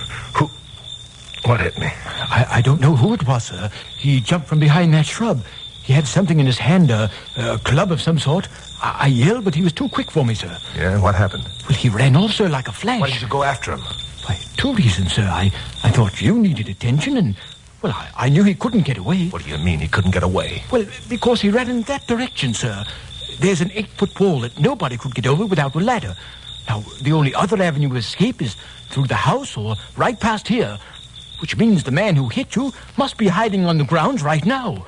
What hit me? I don't know who it was, sir. He jumped from behind that shrub. He had something in his hand, a club of some sort. I yelled, but he was too quick for me, sir. Yeah, what happened? Well, he ran off, sir, like a flash. Why did you go after him? Why, 2 reasons, sir. I thought you needed attention, and, well, I knew he couldn't get away. What do you mean he couldn't get away? Well, because he ran in that direction, sir. There's an 8-foot wall that nobody could get over without a ladder. Now, the only other avenue of escape is through the house or right past here, which means the man who hit you must be hiding on the grounds right now.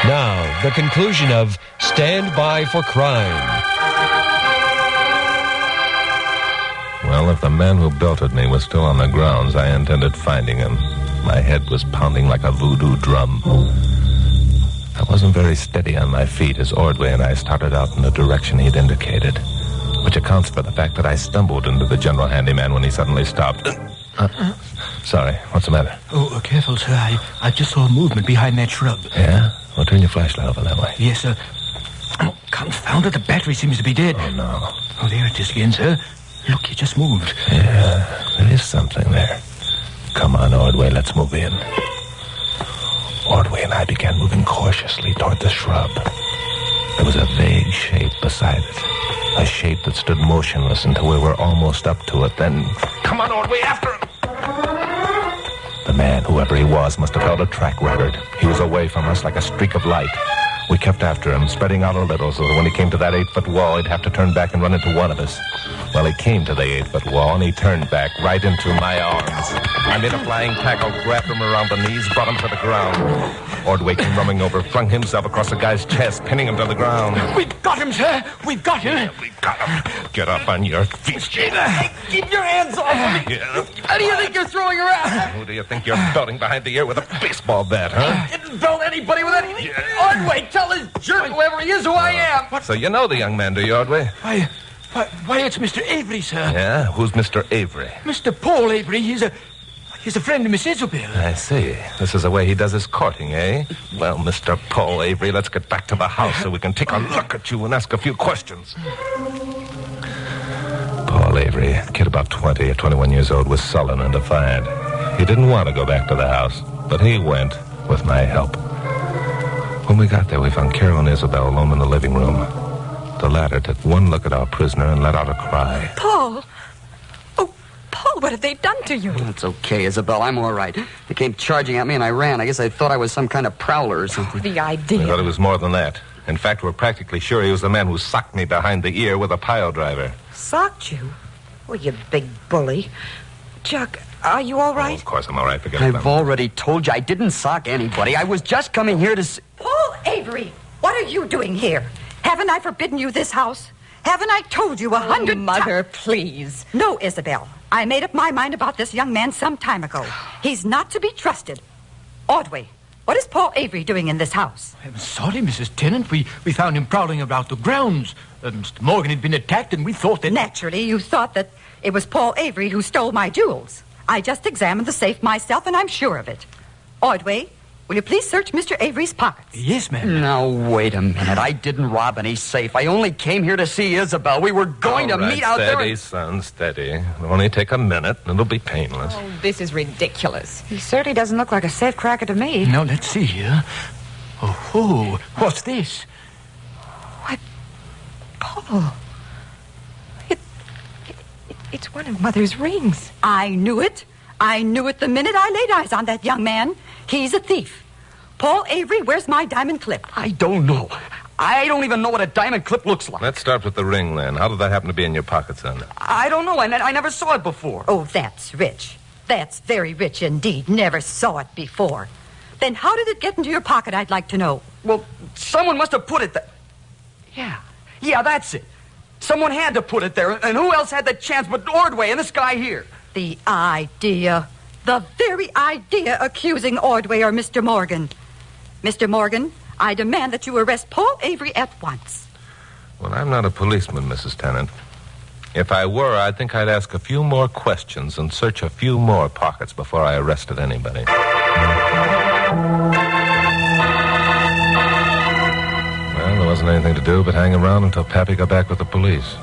Now, the conclusion of Stand By for Crime. Well, if the man who belted me was still on the grounds, I intended finding him. My head was pounding like a voodoo drum. I wasn't very steady on my feet as Ordway and I started out in the direction he'd indicated, which accounts for the fact that I stumbled into the general handyman when he suddenly stopped. Sorry, what's the matter? Oh, careful, sir. I just saw a movement behind that shrub. Yeah? Well, turn your flashlight over that way. Yes, sir. Oh, confound it, the battery seems to be dead. Oh, no. Oh, there it is again, sir. Look, it just moved. Yeah, there is something there. Come on, Ordway, let's move in. Ordway and I began moving cautiously toward the shrub. There was a vague shape beside it. A shape that stood motionless until we were almost up to it. Then, come on, Ordway, after him! The man, whoever he was, must have held a track record. He was away from us like a streak of light. We kept after him, spreading out a little, so that when he came to that 8-foot wall, he'd have to turn back and run into one of us. Well, he came to the 8-foot wall, and he turned back right into my arms. I made a flying tackle, grabbed him around the knees, brought him to the ground. Ordway came running over, flung himself across the guy's chest, pinning him to the ground. We've got him, sir! We've got him! Yeah, we got him. Get up on your feet. Keep your hands off of me! Yeah. How do you think you're throwing around? Who do you think you're belting behind the ear with a baseball bat, huh? Didn't belt anybody with anything. Ordway, tell this jerk, whoever he is, who I am. What? So you know the young man, do you, Ordway? Why, it's Mr. Avery, sir. Yeah? Who's Mr. Avery? Mr. Paul Avery. He's He's a friend of Miss Isabel. I see. This is the way he does his courting, eh? Well, Mr. Paul Avery, let's get back to the house so we can take a look at you and ask a few questions. Paul Avery, a kid about 20 or 21 years old, was sullen and defiant. He didn't want to go back to the house, but he went with my help. When we got there, we found Carol and Isabel alone in the living room. The latter took one look at our prisoner and let out a cry. Paul! Oh, Paul, what have they done to you? It's okay, Isabel. I'm all right. They came charging at me and I ran. I guess they thought I was some kind of prowler or something. The idea. We thought it was more than that. In fact, we're practically sure he was the man who socked me behind the ear with a pile driver. Socked you? Oh, you big bully. Chuck, are you all right? Oh, of course I'm all right. Forget about it. I've already told you I didn't sock anybody. I was just coming here to... Paul Avery, what are you doing here? Haven't I forbidden you this house? Haven't I told you 100 Mother, please. No, Isabel. I made up my mind about this young man some time ago. He's not to be trusted. Ordway, what is Paul Avery doing in this house? I'm sorry, Mrs. Tennant. We found him prowling about the grounds. Mr. Morgan had been attacked, and we thought that... Naturally, you thought that it was Paul Avery who stole my jewels. I just examined the safe myself, and I'm sure of it. Ordway, will you please search Mr. Avery's pockets? Yes, ma'am. Now, wait a minute. I didn't rob any safe. I only came here to see Isabel. We were going to meet out there... Steady, son, steady. It'll only take a minute, and it'll be painless. Oh, this is ridiculous. He certainly doesn't look like a safecracker to me. Now, let's see here. Oh, what's this? Why, Paul. It's one of Mother's rings. I knew it. I knew it the minute I laid eyes on that young man. He's a thief. Paul Avery, where's my diamond clip? I don't know. I don't even know what a diamond clip looks like. Let's start with the ring, then. How did that happen to be in your pocket, son? I don't know. I never saw it before. Oh, that's rich. That's very rich indeed. Never saw it before. Then how did it get into your pocket, I'd like to know? Well, someone must have put it there. Yeah, that's it. Someone had to put it there, and who else had the chance but Ordway and this guy here? The idea. The very idea accusing Ordway or Mr. Morgan. Mr. Morgan, I demand that you arrest Paul Avery at once. Well, I'm not a policeman, Mrs. Tennant. If I were, I think I'd ask a few more questions and search a few more pockets before I arrested anybody. Well, there wasn't anything to do but hang around until Pappy got back with the police.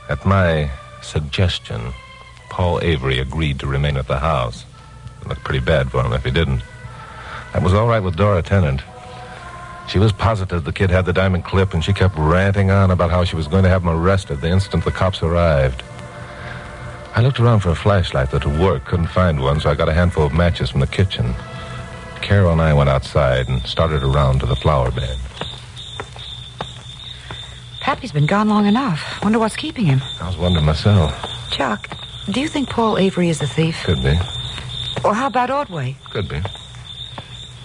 At my suggestion, Paul Avery agreed to remain at the house. It looked pretty bad for him if he didn't. That was all right with Dora Tennant. She was positive the kid had the diamond clip, and she kept ranting on about how she was going to have him arrested the instant the cops arrived. I looked around for a flashlight that would work, couldn't find one, so I got a handful of matches from the kitchen. Carol and I went outside and started around to the flower bed. Pappy's been gone long enough. Wonder what's keeping him. I was wondering myself. Chuck, do you think Paul Avery is the thief? Could be. Or how about Ordway? Could be.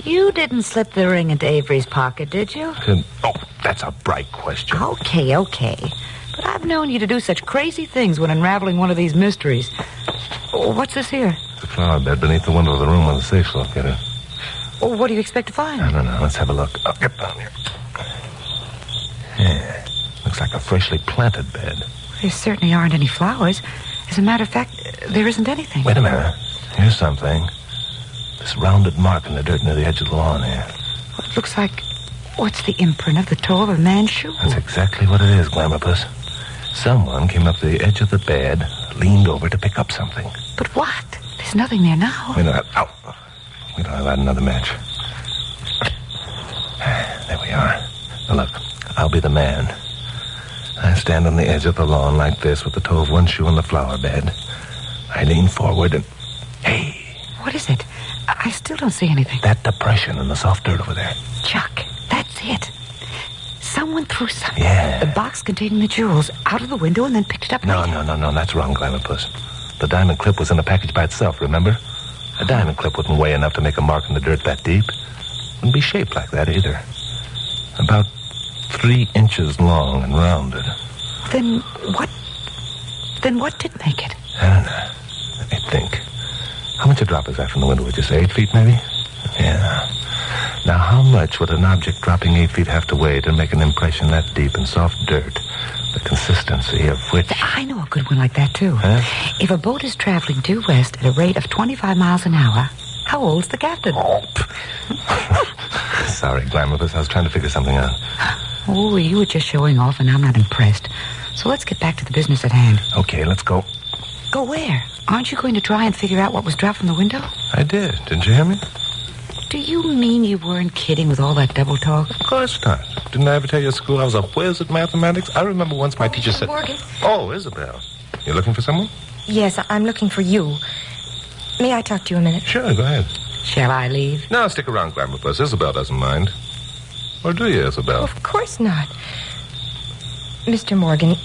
You didn't slip the ring into Avery's pocket, did you? Oh, that's a bright question. Okay. But I've known you to do such crazy things when unraveling one of these mysteries. Oh, what's this here? The flower bed beneath the window of the room where the safe's located. Oh, what do you expect to find? I don't know. Let's have a look. I'll get down here. Yeah. Looks like a freshly planted bed. There certainly aren't any flowers. As a matter of fact, there isn't anything. Wait a minute. Here's something. This rounded mark in the dirt near the edge of the lawn here. Well, it looks like... What's the imprint of the toe of a man's shoe? That's exactly what it is, Glamourpuss. Someone came up to the edge of the bed, leaned over to pick up something. But what? There's nothing there now. Wait a minute. Ow. We don't have another match. There we are. Now look, I'll be the man. I stand on the edge of the lawn like this with the toe of one shoe on the flower bed. I lean forward and... Hey! What is it? I still don't see anything. That depression in the soft dirt over there. Chuck, that's it. Someone threw something. Yeah. The box containing the jewels out of the window and then picked it up. No. That's wrong, Glamourpuss. The diamond clip was in the package by itself, remember? A diamond clip wouldn't weigh enough to make a mark in the dirt that deep. Wouldn't be shaped like that either. About 3 inches long and rounded. Then what did make it? I don't know. Let me think. How much a drop is that from the window, would you say? 8 feet, maybe? Yeah. Now, how much would an object dropping 8 feet have to weigh to make an impression that deep in soft dirt The consistency of which... I know a good one like that, too. Huh? If a boat is traveling due west at a rate of 25 miles an hour, how old's the captain? Sorry, Glamourpuss. I was trying to figure something out. Oh, you were just showing off, and I'm not impressed. So let's get back to the business at hand. Okay, let's go. Go where? Aren't you going to try and figure out what was dropped from the window? I did. Didn't you hear me? Do you mean you weren't kidding with all that double talk? Of course not. Didn't I ever tell you at school I was a whiz at mathematics? I remember once my teacher said... Morgan. Oh, Isabel. You looking for someone? Yes, I'm looking for you. May I talk to you a minute? Sure, go ahead. Shall I leave? No, stick around, Glamourpuss. Isabel doesn't mind. Or do you, Isabel? Of course not. Mr. Morgan,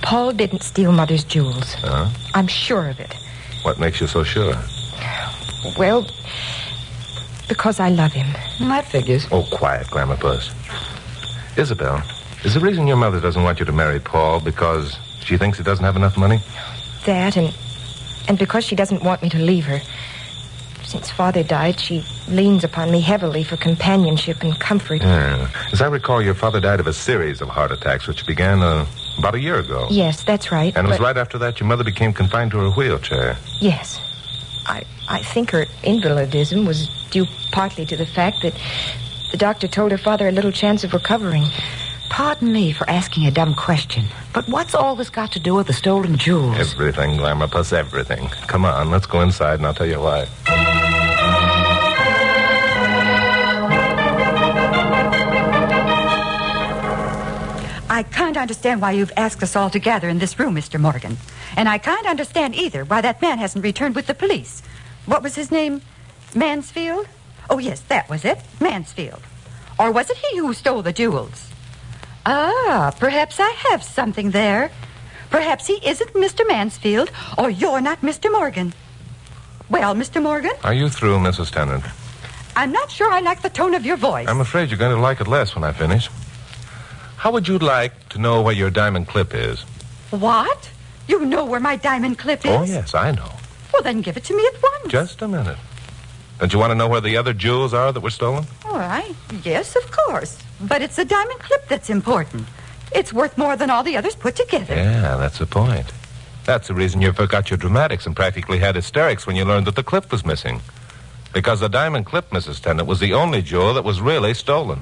Paul didn't steal Mother's jewels. Huh? I'm sure of it. What makes you so sure? Well, because I love him. That figures. Oh, quiet, Glamourpuss. Isabel, is the reason your mother doesn't want you to marry Paul because she thinks he doesn't have enough money? That and because she doesn't want me to leave her. Since Father died, she leans upon me heavily for companionship and comfort. Yeah. As I recall, your father died of a series of heart attacks, which began about a year ago. Yes, that's right. And it was right after that your mother became confined to her wheelchair. Yes. I think her invalidism was due partly to the fact that the doctor told her father a little chance of recovering. Pardon me for asking a dumb question, but what's all this got to do with the stolen jewels? Everything, Glamourpuss, everything. Come on, let's go inside and I'll tell you why. I can't understand why you've asked us all to gather in this room, Mr. Morgan. And I can't understand either why that man hasn't returned with the police. What was his name? Mansfield? Oh, yes, that was it. Mansfield. Or was it he who stole the jewels? Ah, perhaps I have something there. Perhaps he isn't Mr. Mansfield, or you're not Mr. Morgan. Well, Mr. Morgan? Are you through, Mrs. Tennant? I'm not sure I like the tone of your voice. I'm afraid you're going to like it less when I finish. How would you like to know where your diamond clip is? What? You know where my diamond clip is? Oh, yes, I know. Well, then give it to me at once. Just a minute. Don't you want to know where the other jewels are that were stolen? All right. Yes, of course. But it's the diamond clip that's important. It's worth more than all the others put together. Yeah, that's the point. That's the reason you forgot your dramatics and practically had hysterics when you learned that the clip was missing. Because the diamond clip, Mrs. Tennant, was the only jewel that was really stolen.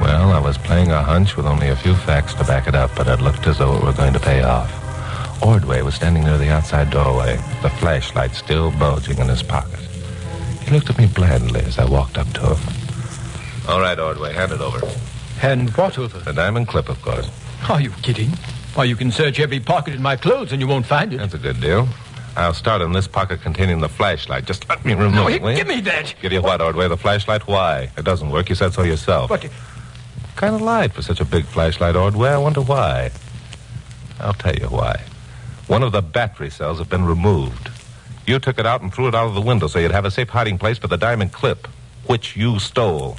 Well, I was playing a hunch with only a few facts to back it up, but it looked as though it were going to pay off. Ordway was standing near the outside doorway, the flashlight still bulging in his pocket. He looked at me blandly as I walked up to him. All right, Ordway, hand it over. Hand what over? The diamond clip, of course. Are you kidding? Why, you can search every pocket in my clothes and you won't find it. That's a good deal. I'll start in this pocket containing the flashlight. Just let me remove it, will you? Give me that. Give you what, Ordway? The flashlight? Why? It doesn't work. You said so yourself. But... Kind of light for such a big flashlight, Ordway. I wonder why. I'll tell you why. One of the battery cells have been removed. You took it out and threw it out of the window so you'd have a safe hiding place for the diamond clip, which you stole.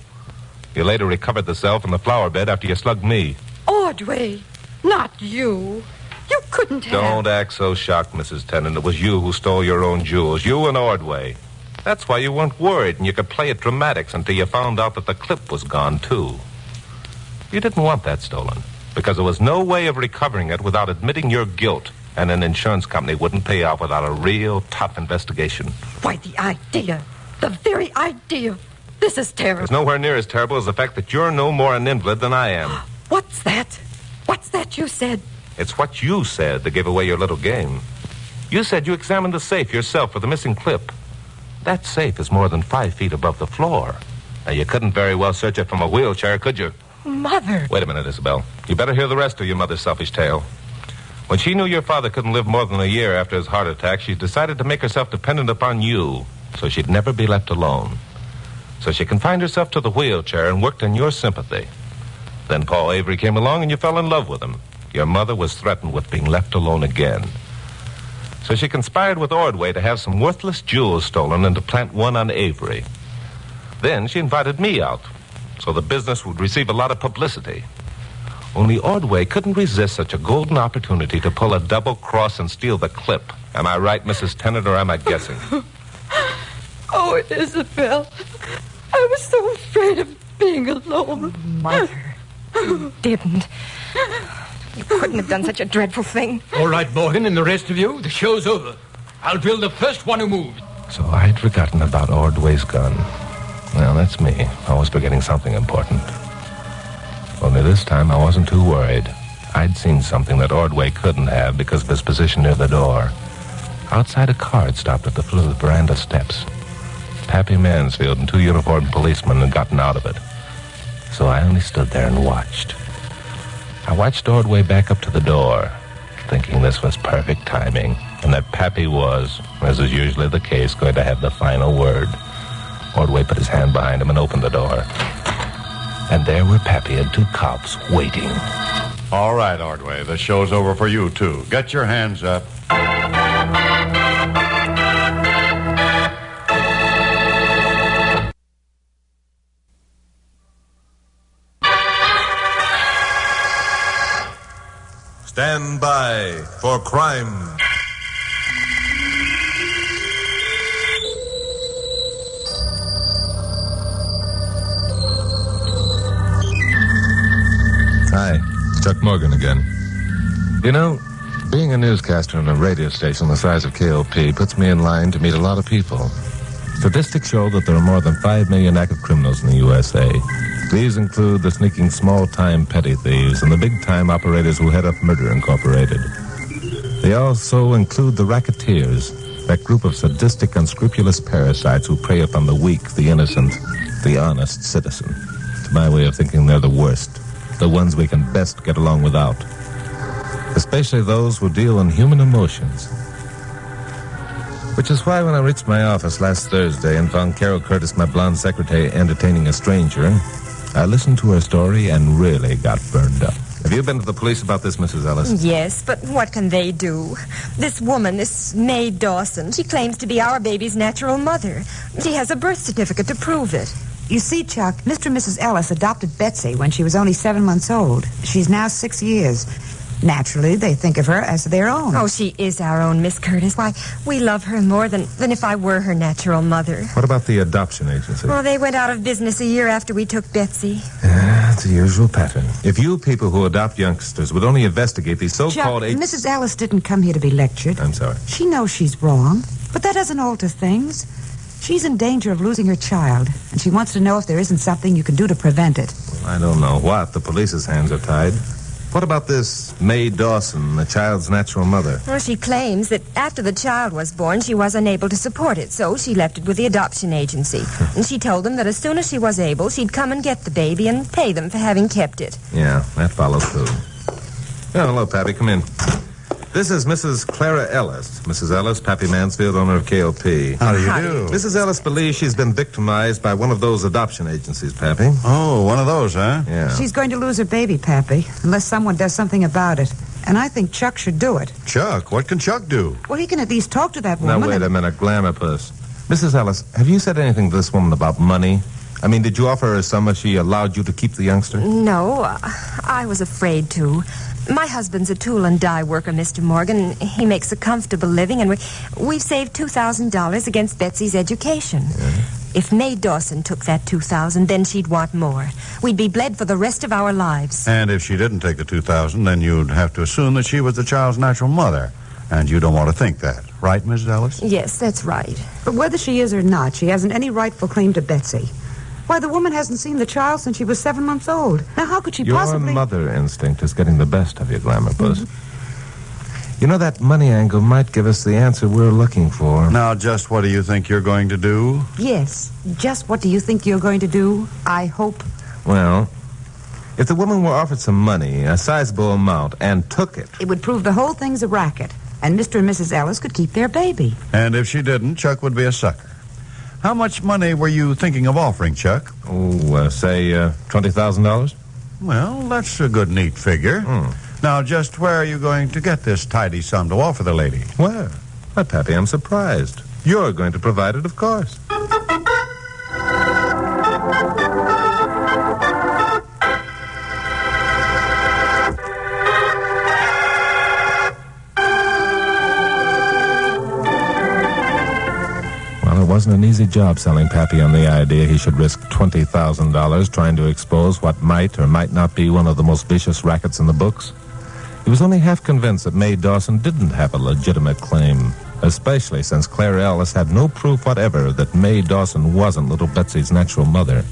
You later recovered the cell from the flower bed after you slugged me. Ordway, not you. You couldn't have... Don't act so shocked, Mrs. Tennant. It was you who stole your own jewels. You and Ordway. That's why you weren't worried and you could play at dramatics until you found out that the clip was gone, too. You didn't want that stolen because there was no way of recovering it without admitting your guilt, and an insurance company wouldn't pay out without a real tough investigation. Why, the idea. The very idea. This is terrible. It's nowhere near as terrible as the fact that you're no more an invalid than I am. What's that? What's that you said? It's what you said that gave away your little game. You said you examined the safe yourself for the missing clip. That safe is more than 5 feet above the floor. Now, you couldn't very well search it from a wheelchair, could you? Mother. Wait a minute, Isabel. You better hear the rest of your mother's selfish tale. When she knew your father couldn't live more than a year after his heart attack, she decided to make herself dependent upon you so she'd never be left alone. So she confined herself to the wheelchair and worked on your sympathy. Then Paul Avery came along and you fell in love with him. Your mother was threatened with being left alone again. So she conspired with Ordway to have some worthless jewels stolen and to plant one on Avery. Then she invited me out, so the business would receive a lot of publicity. Only Ordway couldn't resist such a golden opportunity to pull a double cross and steal the clip. Am I right, Mrs. Tennant, or am I guessing? Oh, Isabel. I was so afraid of being alone. Mother, you didn't. You couldn't have done such a dreadful thing. All right, Morgan, and the rest of you, the show's over. I'll drill the first one who moves. So I'd forgotten about Ordway's gun. Well, that's me, always forgetting something important. Only this time I wasn't too worried. I'd seen something that Ordway couldn't have because of his position near the door. Outside, a car had stopped at the foot of the veranda steps. Pappy Mansfield and 2 uniformed policemen had gotten out of it. So I only stood there and watched. I watched Ordway back up to the door, thinking this was perfect timing, and that Pappy was, as is usually the case, going to have the final word. Ordway put his hand behind him and opened the door. And there were Pappy and 2 cops waiting. All right, Ordway, the show's over for you, too. Get your hands up. Stand by for crime. Hi, Chuck Morgan again. You know, being a newscaster on a radio station the size of KOP puts me in line to meet a lot of people. Statistics show that there are more than 5 million active criminals in the USA. These include the sneaking small-time petty thieves and the big-time operators who head up Murder Incorporated. They also include the racketeers, that group of sadistic, unscrupulous parasites who prey upon the weak, the innocent, the honest citizen. To my way of thinking, they're the worst. The ones we can best get along without. Especially those who deal in human emotions. Which is why when I reached my office last Thursday and found Carol Curtis, my blonde secretary, entertaining a stranger, I listened to her story and really got burned up. Have you been to the police about this, Mrs. Ellis? Yes, but what can they do? This woman, this Mae Dawson, she claims to be our baby's natural mother. She has a birth certificate to prove it. You see, Chuck, Mr. and Mrs. Ellis adopted Betsy when she was only 7 months old. She's now 6 years. Naturally, they think of her as their own. Oh, she is our own, Miss Curtis. Why, we love her more than if I were her natural mother. What about the adoption agency? Well, they went out of business a year after we took Betsy. Yeah, it's the usual pattern. If you people who adopt youngsters would only investigate these so-called... Chuck, Mrs. Ellis didn't come here to be lectured. I'm sorry. She knows she's wrong, but that doesn't alter things. She's in danger of losing her child, and she wants to know if there isn't something you can do to prevent it. Well, I don't know what. The police's hands are tied. What about this Mae Dawson, the child's natural mother? Well, she claims that after the child was born, she was unable to support it, so she left it with the adoption agency. And she told them that as soon as she was able, she'd come and get the baby and pay them for having kept it. Yeah, that follows, too. Oh, hello, Pappy. Come in. This is Mrs. Clara Ellis. Mrs. Ellis, Pappy Mansfield, owner of KOP. How do you do? Mrs. Ellis believes she's been victimized by one of those adoption agencies, Pappy. Oh, one of those, huh? Yeah. She's going to lose her baby, Pappy, unless someone does something about it. And I think Chuck should do it. Chuck? What can Chuck do? Well, he can at least talk to that woman. Now, wait a minute, Glamour Puss. Mrs. Ellis, have you said anything to this woman about money? I mean, did you offer her some if she allowed you to keep the youngster? No, I was afraid to. My husband's a tool and die worker, Mr. Morgan. He makes a comfortable living, and we've saved $2,000 against Betsy's education. Mm-hmm. If Mae Dawson took that $2,000, then she'd want more. We'd be bled for the rest of our lives. And if she didn't take the $2,000, then you'd have to assume that she was the child's natural mother. And you don't want to think that. Right, Mrs. Ellis? Yes, that's right. But whether she is or not, she hasn't any rightful claim to Betsy. Why, the woman hasn't seen the child since she was 7 months old. Now, how could she possibly... Your mother instinct is getting the best of you, Glamour Puss. Mm-hmm. You know, that money angle might give us the answer we're looking for. Now, just what do you think you're going to do? Yes, just what do you think you're going to do? I hope. Well, if the woman were offered some money, a sizable amount, and took it... It would prove the whole thing's a racket, and Mr. and Mrs. Ellis could keep their baby. And if she didn't, Chuck would be a sucker. How much money were you thinking of offering, Chuck? Oh, say $20,000? Well, that's a good, neat figure. Now, just where are you going to get this tidy sum to offer the lady? Where? Why, Pappy, I'm surprised. You're going to provide it, of course. it wasn't an easy job selling Pappy on the idea he should risk $20,000 trying to expose what might or might not be one of the most vicious rackets in the books. He was only half convinced that Mae Dawson didn't have a legitimate claim, especially since Clara Ellis had no proof whatever that Mae Dawson wasn't little Betsy's natural mother.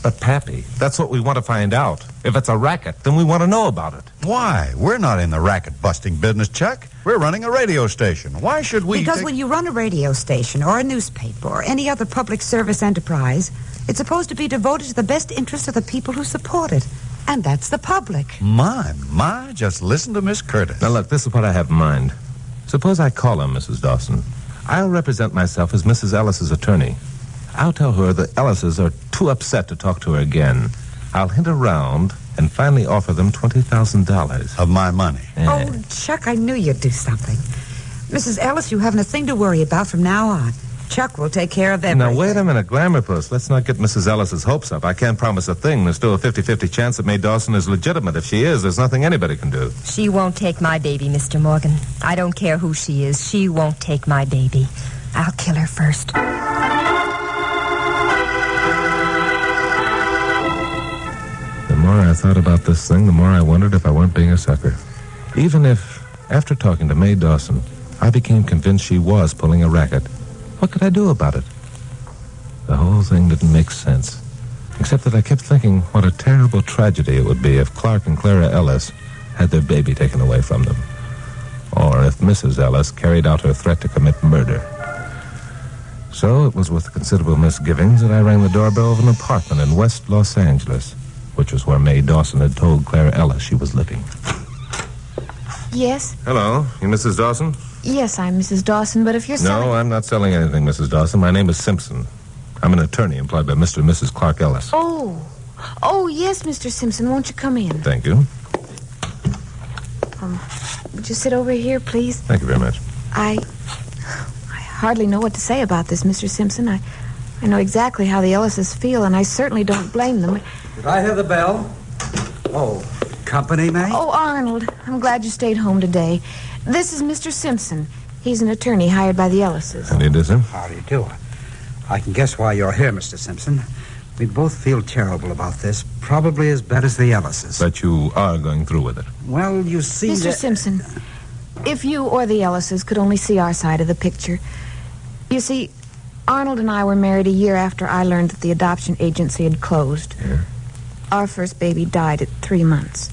But, Pappy, that's what we want to find out. If it's a racket, then we want to know about it. Why? We're not in the racket-busting business, Chuck. We're running a radio station. Why should we... Because when you run a radio station or a newspaper or any other public service enterprise, it's supposed to be devoted to the best interest of the people who support it. And that's the public. My, just listen to Miss Curtis. Now, look, this is what I have in mind. Suppose I call her Mrs. Dawson. I'll represent myself as Mrs. Ellis's attorney. I'll tell her the Ellises are too upset to talk to her again. I'll hint around and finally offer them $20,000. Of my money. Oh, Chuck, I knew you'd do something. Mrs. Ellis, you haven't a thing to worry about from now on. Chuck will take care of everything. Now, wait a minute, Glamourpuss. Let's not get Mrs. Ellis's hopes up. I can't promise a thing. There's still a 50-50 chance that Mae Dawson is legitimate. If she is, there's nothing anybody can do. She won't take my baby, Mr. Morgan. I don't care who she is. She won't take my baby. I'll kill her first. The more I thought about this thing, the more I wondered if I weren't being a sucker. Even if, after talking to Mae Dawson, I became convinced she was pulling a racket, what could I do about it? The whole thing didn't make sense, except that I kept thinking what a terrible tragedy it would be if Clark and Clara Ellis had their baby taken away from them, or if Mrs. Ellis carried out her threat to commit murder. So it was with considerable misgivings that I rang the doorbell of an apartment in West Los Angeles, which was where Mae Dawson had told Clara Ellis she was living. Yes? Hello, you Mrs. Dawson? Yes, I'm Mrs. Dawson, but if you're selling... No, I'm not selling anything, Mrs. Dawson. My name is Simpson. I'm an attorney employed by Mr. and Mrs. Clark Ellis. Oh, yes, Mr. Simpson. Won't you come in? Thank you. Would you sit over here, please? Thank you very much. I hardly know what to say about this, Mr. Simpson. I know exactly how the Ellises feel, and I certainly don't blame them. Did I hear the bell? Oh, company, May? Oh, Arnold, I'm glad you stayed home today. This is Mr. Simpson. He's an attorney hired by the Ellises. How do you do, sir? How do you do? I can guess why you're here, Mr. Simpson. We both feel terrible about this, probably as bad as the Ellises. But you are going through with it. Well, you see... Mr. Simpson, if you or the Ellises could only see our side of the picture. You see, Arnold and I were married a year after I learned that the adoption agency had closed. Yeah. Our first baby died at 3 months.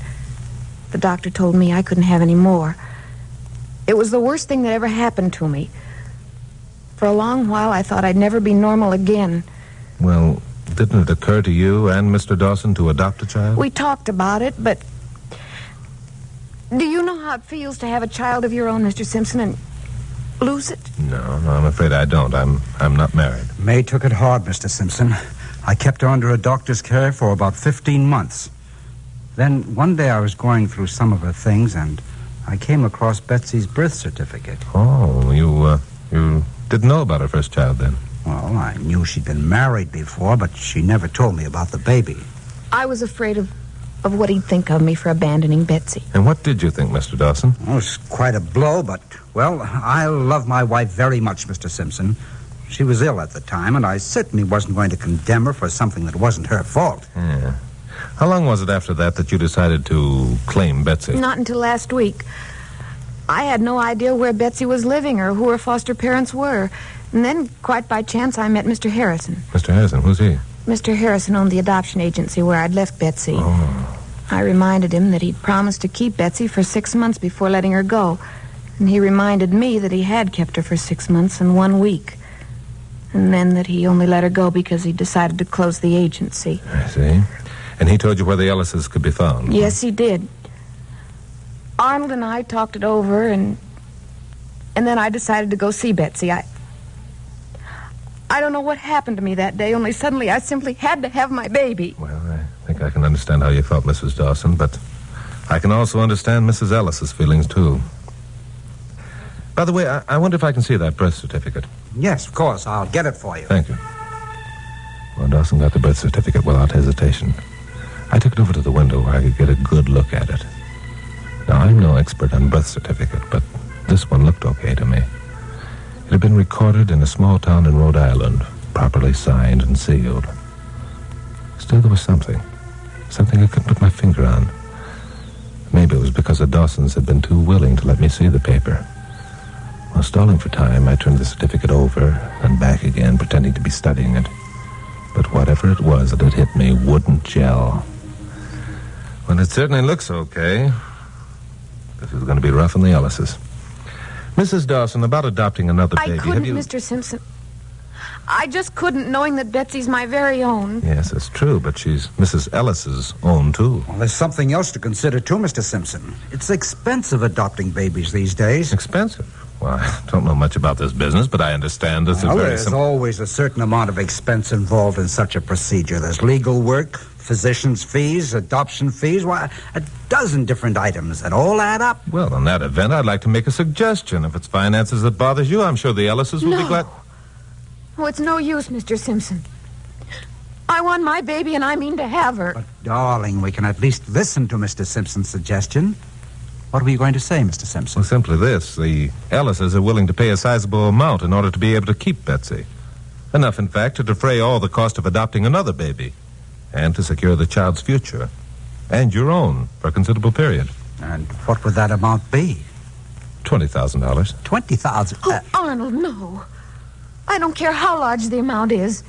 The doctor told me I couldn't have any more. It was the worst thing that ever happened to me. For a long while, I thought I'd never be normal again. Well, didn't it occur to you and Mr. Dawson to adopt a child? We talked about it, but... Do you know how it feels to have a child of your own, Mr. Simpson, and lose it? No, I'm afraid I don't. I'm not married. May took it hard, Mr. Simpson. I kept her under a doctor's care for about 15 months. Then one day I was going through some of her things, and I came across Betsy's birth certificate. Oh, you didn't know about her first child then? Well, I knew she'd been married before, but she never told me about the baby. I was afraid of what he'd think of me for abandoning Betsy. And what did you think, Mr. Dawson? Oh, it's quite a blow, but, well, I love my wife very much, Mr. Simpson. She was ill at the time, and I certainly wasn't going to condemn her for something that wasn't her fault. Yeah. How long was it after that you decided to claim Betsy? Not until last week. I had no idea where Betsy was living or who her foster parents were. And then, quite by chance, I met Mr. Harrison. Mr. Harrison? Who's he? Mr. Harrison owned the adoption agency where I'd left Betsy. Oh. I reminded him that he'd promised to keep Betsy for 6 months before letting her go. And he reminded me that he had kept her for 6 months and 1 week. And then that he only let her go because he decided to close the agency. I see. And he told you where the Ellises could be found? Yes, he did. Arnold and I talked it over, and then I decided to go see Betsy. I don't know what happened to me that day, only suddenly I simply had to have my baby. Well, I think I can understand how you felt, Mrs. Dawson, but I can also understand Mrs. Ellis's feelings, too. By the way, I wonder if I can see that birth certificate. Yes, of course. I'll get it for you. Thank you. Well, Dawson got the birth certificate without hesitation. I took it over to the window where I could get a good look at it. Now, I'm no expert on birth certificate, but this one looked okay to me. It had been been recorded in a small town in Rhode Island, properly signed and sealed. Still, there was something I couldn't put my finger on. Maybe it was because the Dawsons had been too willing to let me see the paper. While stalling for time, I turned the certificate over and back again, pretending to be studying it. But whatever it was that had hit me wouldn't gel. Well, it certainly looks okay. This is going to be rough on the Ellises. Mrs. Dawson, about adopting another baby. I couldn't, Mr. Simpson. I just couldn't, knowing that Betsy's my very own. Yes, that's true, but she's Mrs. Ellis's own, too. Well, there's something else to consider, too, Mr. Simpson. It's expensive adopting babies these days. Expensive? Well, I don't know much about this business, but I understand this is very there's always a certain amount of expense involved in such a procedure. There's legal work, physician's fees, adoption fees, a dozen different items that all add up. Well, in that event, I'd like to make a suggestion. If it's finances that bothers you, I'm sure the Ellises will be glad... Oh, it's no use, Mr. Simpson. I want my baby, and I mean to have her. But, darling, we can at least listen to Mr. Simpson's suggestion. What were you going to say, Mr. Simpson? Well, simply this. The Ellises are willing to pay a sizable amount in order to be able to keep Betsy. Enough, in fact, to defray all the cost of adopting another baby and to secure the child's future and your own for a considerable period. And what would that amount be? $20,000. $20,000? Oh, Arnold, no. I don't care how large the amount is.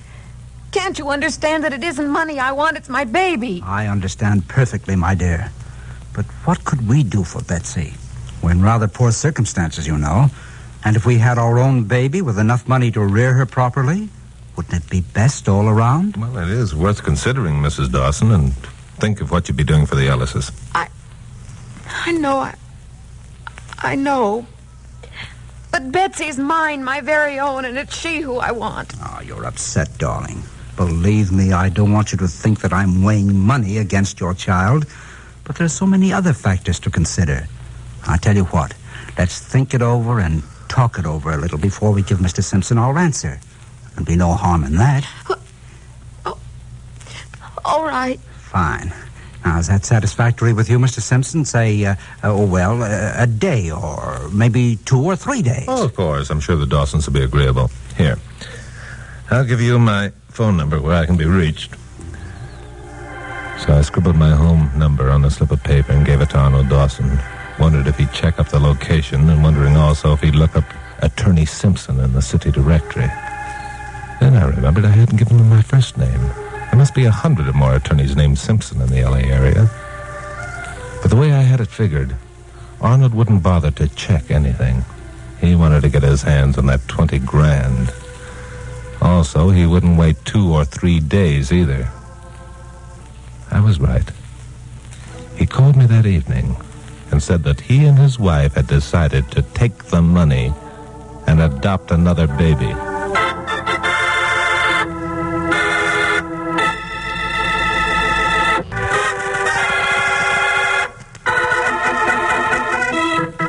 Can't you understand that it isn't money I want? It's my baby. I understand perfectly, my dear. But what could we do for Betsy? We're in rather poor circumstances, you know. And if we had our own baby with enough money to rear her properly, wouldn't it be best all around? Well, it is worth considering, Mrs. Dawson, and think of what you'd be doing for the Ellises. I know. But Betsy's mine, my very own, and it's she who I want. Oh, you're upset, darling. Believe me, I don't want you to think that I'm weighing money against your child. But there are so many other factors to consider. I'll tell you what. Let's think it over and talk it over a little before we give Mr. Simpson our answer. There'll be no harm in that. Oh, all right. Fine. Now, is that satisfactory with you, Mr. Simpson? Say, a day or maybe 2 or 3 days. Oh, of course. I'm sure the Dawsons will be agreeable. Here. I'll give you my phone number where I can be reached. So I scribbled my home number on a slip of paper and gave it to Arnold Dawson. Wondered if he'd check up the location, and wondering also if he'd look up Attorney Simpson in the city directory. Then I remembered I hadn't given him my first name. There must be 100 or more attorneys named Simpson in the L.A. area. But the way I had it figured, Arnold wouldn't bother to check anything. He wanted to get his hands on that $20,000. Also, he wouldn't wait 2 or 3 days either. I was right. He called me that evening and said that he and his wife had decided to take the money and adopt another baby.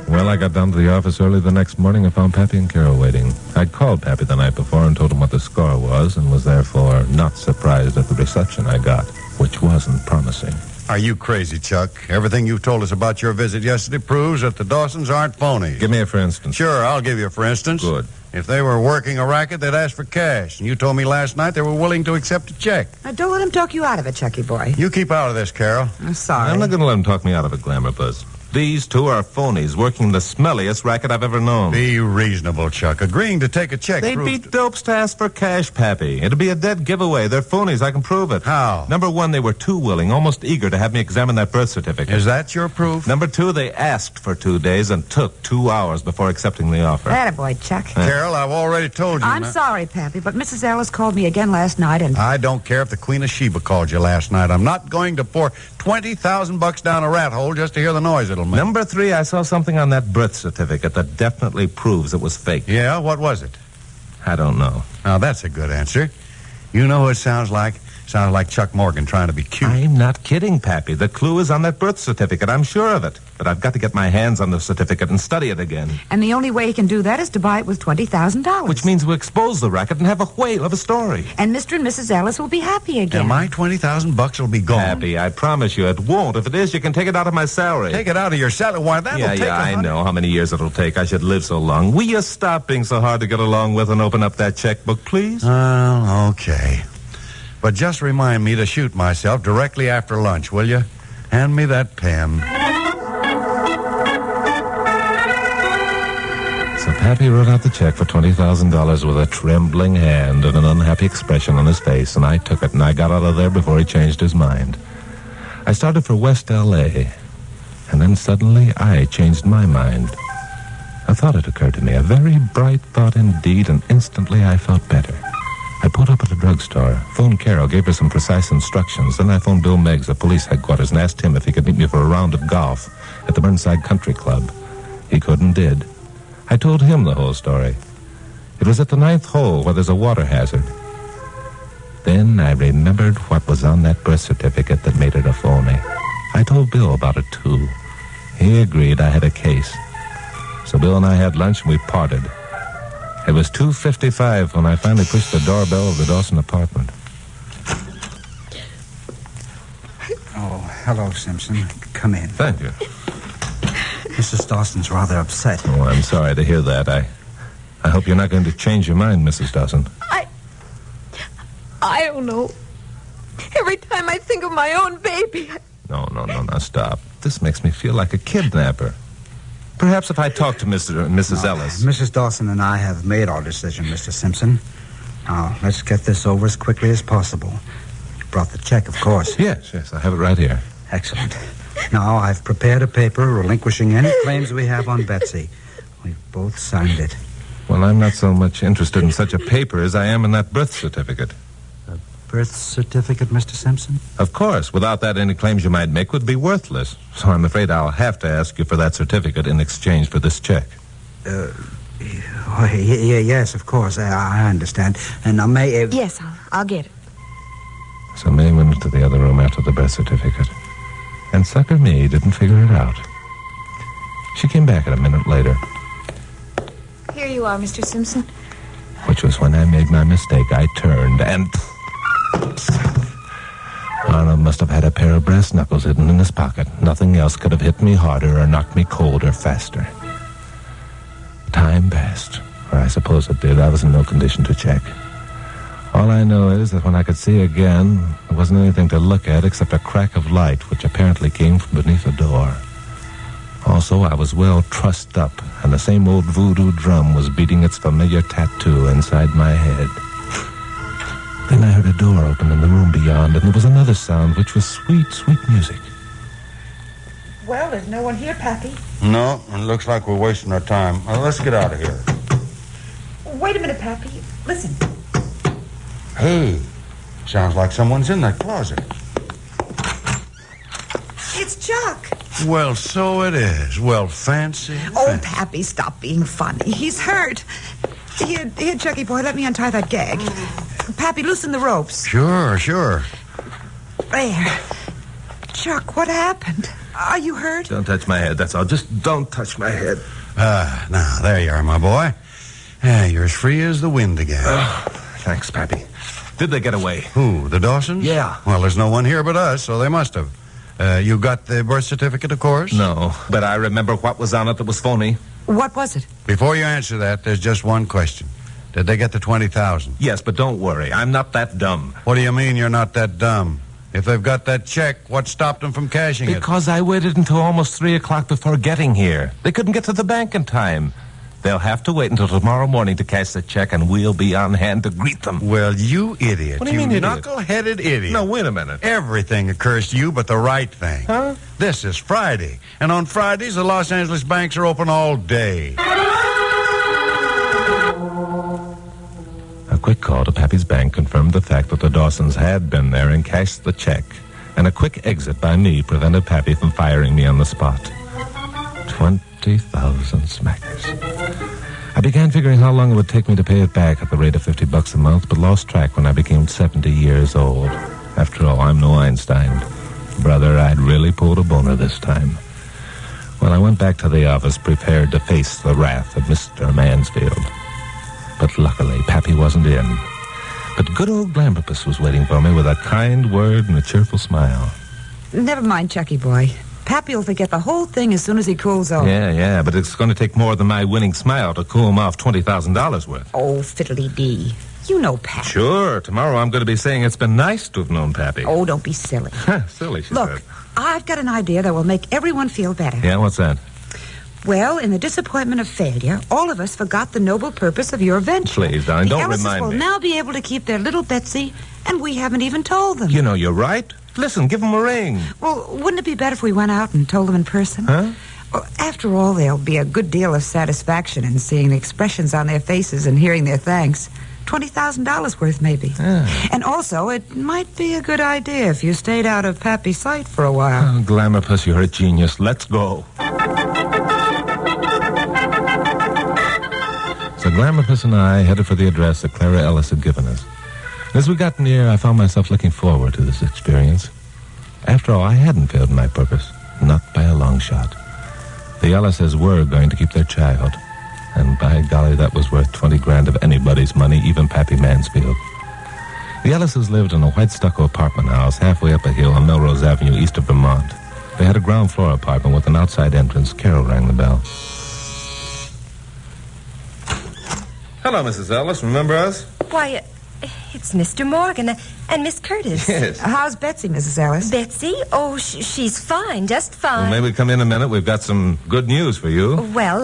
Well, I got down to the office early the next morning and found Pappy and Carol waiting. I'd called Pappy the night before and told him what the score was and was therefore not surprised at the reception I got, which wasn't promising. Are you crazy, Chuck? Everything you've told us about your visit yesterday proves that the Dawsons aren't phony. Give me a for instance. Sure, I'll give you a for instance. Good. If they were working a racket, they'd ask for cash. And you told me last night they were willing to accept a check. Now, don't let him talk you out of it, Chucky boy. You keep out of this, Carol. I'm sorry. I'm not going to let him talk me out of it, Glamour Buzz. These two are phonies working the smelliest racket I've ever known. Be reasonable, Chuck. Agreeing to take a check They'd be dopes to ask for cash, Pappy. It'd be a dead giveaway. They're phonies. I can prove it. How? Number one, they were too willing, almost eager to have me examine that birth certificate. Is that your proof? Number two, they asked for 2 days and took 2 hours before accepting the offer. Attaboy, Chuck. Carol, I've already told you. I'm sorry, Pappy, but Mrs. Ellis called me again last night and... I don't care if the Queen of Sheba called you last night. I'm not going to pour $20,000 down a rat hole just to hear the noise it'll make. Number three, I saw something on that birth certificate that definitely proves it was fake. Yeah? What was it? I don't know. Now, that's a good answer. You know what it sounds like? Sounds like Chuck Morgan trying to be cute. I'm not kidding, Pappy. The clue is on that birth certificate. I'm sure of it. But I've got to get my hands on the certificate and study it again. And the only way he can do that is to buy it with $20,000. Which means we'll expose the racket and have a whale of a story. And Mr. and Mrs. Ellis will be happy again. And my $20,000 will be gone. Pappy, I promise you it won't. If it is, you can take it out of my salary. Take it out of your salary? Why, that'll take I know how many years it'll take. I should live so long. Will you stop being so hard to get along with and open up that checkbook, please? Oh, okay. But just remind me to shoot myself directly after lunch, will you? Hand me that pen. So Pappy wrote out the check for $20,000 with a trembling hand and an unhappy expression on his face, and I took it, and I got out of there before he changed his mind. I started for West L.A., and then suddenly I changed my mind. A thought had occurred to me, a very bright thought indeed, and instantly I felt better. I pulled up at the drugstore, phoned Carol, gave her some precise instructions. Then I phoned Bill Meggs at police headquarters and asked him if he could meet me for a round of golf at the Burnside Country Club. He could and did. I told him the whole story. It was at the 9th hole where there's a water hazard. Then I remembered what was on that birth certificate that made it a phony. I told Bill about it, too. He agreed I had a case. So Bill and I had lunch and we parted. It was 2:55 when I finally pushed the doorbell of the Dawson apartment. Oh, hello, Simpson. Come in. Thank you. Mrs. Dawson's rather upset. Oh, I'm sorry to hear that. I hope you're not going to change your mind, Mrs. Dawson. I don't know. Every time I think of my own baby, No, stop. This makes me feel like a kidnapper. Perhaps if I talk to Mr. and Mrs. Ellis. Mrs. Dawson and I have made our decision, Mr. Simpson. Now, let's get this over as quickly as possible. You brought the check, of course. Yes, I have it right here. Excellent. Now, I've prepared a paper relinquishing any claims we have on Betsy. We've both signed it. Well, I'm not so much interested in such a paper as I am in that birth certificate. A birth certificate, Mr. Simpson? Of course. Without that, any claims you might make would be worthless. So I'm afraid I'll have to ask you for that certificate in exchange for this check. Yes, of course. I understand. And I may... Yes, I'll get it. So May went into the other room after the birth certificate. And sucker me didn't figure it out. She came back a minute later. Here you are, Mr. Simpson. Which was when I made my mistake. I turned and... Arnold must have had a pair of brass knuckles hidden in his pocket. Nothing else could have hit me harder or knocked me colder faster. Time passed, or I suppose it did. I was in no condition to check. All I know is that when I could see again, there wasn't anything to look at except a crack of light, which apparently came from beneath a door. Also, I was well trussed up, and the same old voodoo drum was beating its familiar tattoo inside my head. Then I heard a door open in the room beyond, and there was another sound, which was sweet, sweet music. Well, there's no one here, Pappy. No, it looks like we're wasting our time. Let's get out of here. Wait a minute, Pappy. Listen. Hey, sounds like someone's in that closet. It's Chuck. Well, so it is. Well, fancy. Oh, Pappy, stop being funny. He's hurt. Here, Chucky boy, let me untie that gag. Pappy, loosen the ropes. Sure. There. Chuck, what happened? Are you hurt? Don't touch my head, that's all. Just don't touch my head. Now, there you are, my boy. You're as free as the wind again. Thanks, Pappy. Did they get away? Who, the Dawsons? Yeah. Well, there's no one here but us, so they must have. You got the birth certificate, of course? No, but I remember what was on it that was phony. What was it? Before you answer that, there's just one question. Did they get the $20,000? Yes, but don't worry. I'm not that dumb. What do you mean you're not that dumb? If they've got that check, what stopped them from cashing it? Because I waited until almost 3 o'clock before getting here. They couldn't get to the bank in time. They'll have to wait until tomorrow morning to cash the check, and we'll be on hand to greet them. Well, you idiot. What do you mean, idiot? Knuckle-headed idiot. No, wait a minute. Everything occurs to you but the right thing. Huh? This is Friday, and on Fridays, the Los Angeles banks are open all day. A quick call to Pappy's bank confirmed the fact that the Dawsons had been there and cashed the check, and a quick exit by me prevented Pappy from firing me on the spot. 20,000 smackers. I began figuring how long it would take me to pay it back at the rate of $50 a month, but lost track when I became 70 years old. After all, I'm no Einstein. Brother, I'd really pulled a boner this time. Well, I went back to the office prepared to face the wrath of Mr. Mansfield. But luckily, Pappy wasn't in. But good old Glamorpus was waiting for me with a kind word and a cheerful smile. Never mind, Chucky boy. Pappy will forget the whole thing as soon as he cools off. Yeah, but it's going to take more than my winning smile to cool him off $20,000 worth. Oh, fiddly-dee. You know Pappy. Sure, tomorrow I'm going to be saying it's been nice to have known Pappy. Oh, don't be silly. Silly, she Look, said. I've got an idea that will make everyone feel better. Yeah, what's that? Well, in the disappointment of failure, all of us forgot the noble purpose of your venture. Please, darling, don't remind The Ellises will me. now be able to keep their little Betsy, and we haven't even told them. You know, you're right. Listen, give them a ring. Well, wouldn't it be better if we went out and told them in person? Huh? Well, after all, there'll be a good deal of satisfaction in seeing the expressions on their faces and hearing their thanks. $20,000 worth, maybe. And also, it might be a good idea if you stayed out of Pappy's sight for a while. Oh, Glamorpus, you're a genius. Let's go. So Glamorpus and I headed for the address that Clara Ellis had given us. As we got near, I found myself looking forward to this experience. After all, I hadn't failed in my purpose. Not by a long shot. The Ellises were going to keep their child. And by golly, that was worth 20 grand of anybody's money, even Pappy Mansfield. The Ellises lived in a white stucco apartment house halfway up a hill on Melrose Avenue east of Vermont. They had a ground floor apartment with an outside entrance. Carol rang the bell. Hello, Mrs. Ellis. Remember us? Why, it's Mr. Morgan and Miss Curtis. Yes. How's Betsy, Mrs. Ellis? Betsy? Oh, she's fine, just fine. Well, maybe come in a minute. We've got some good news for you. Well,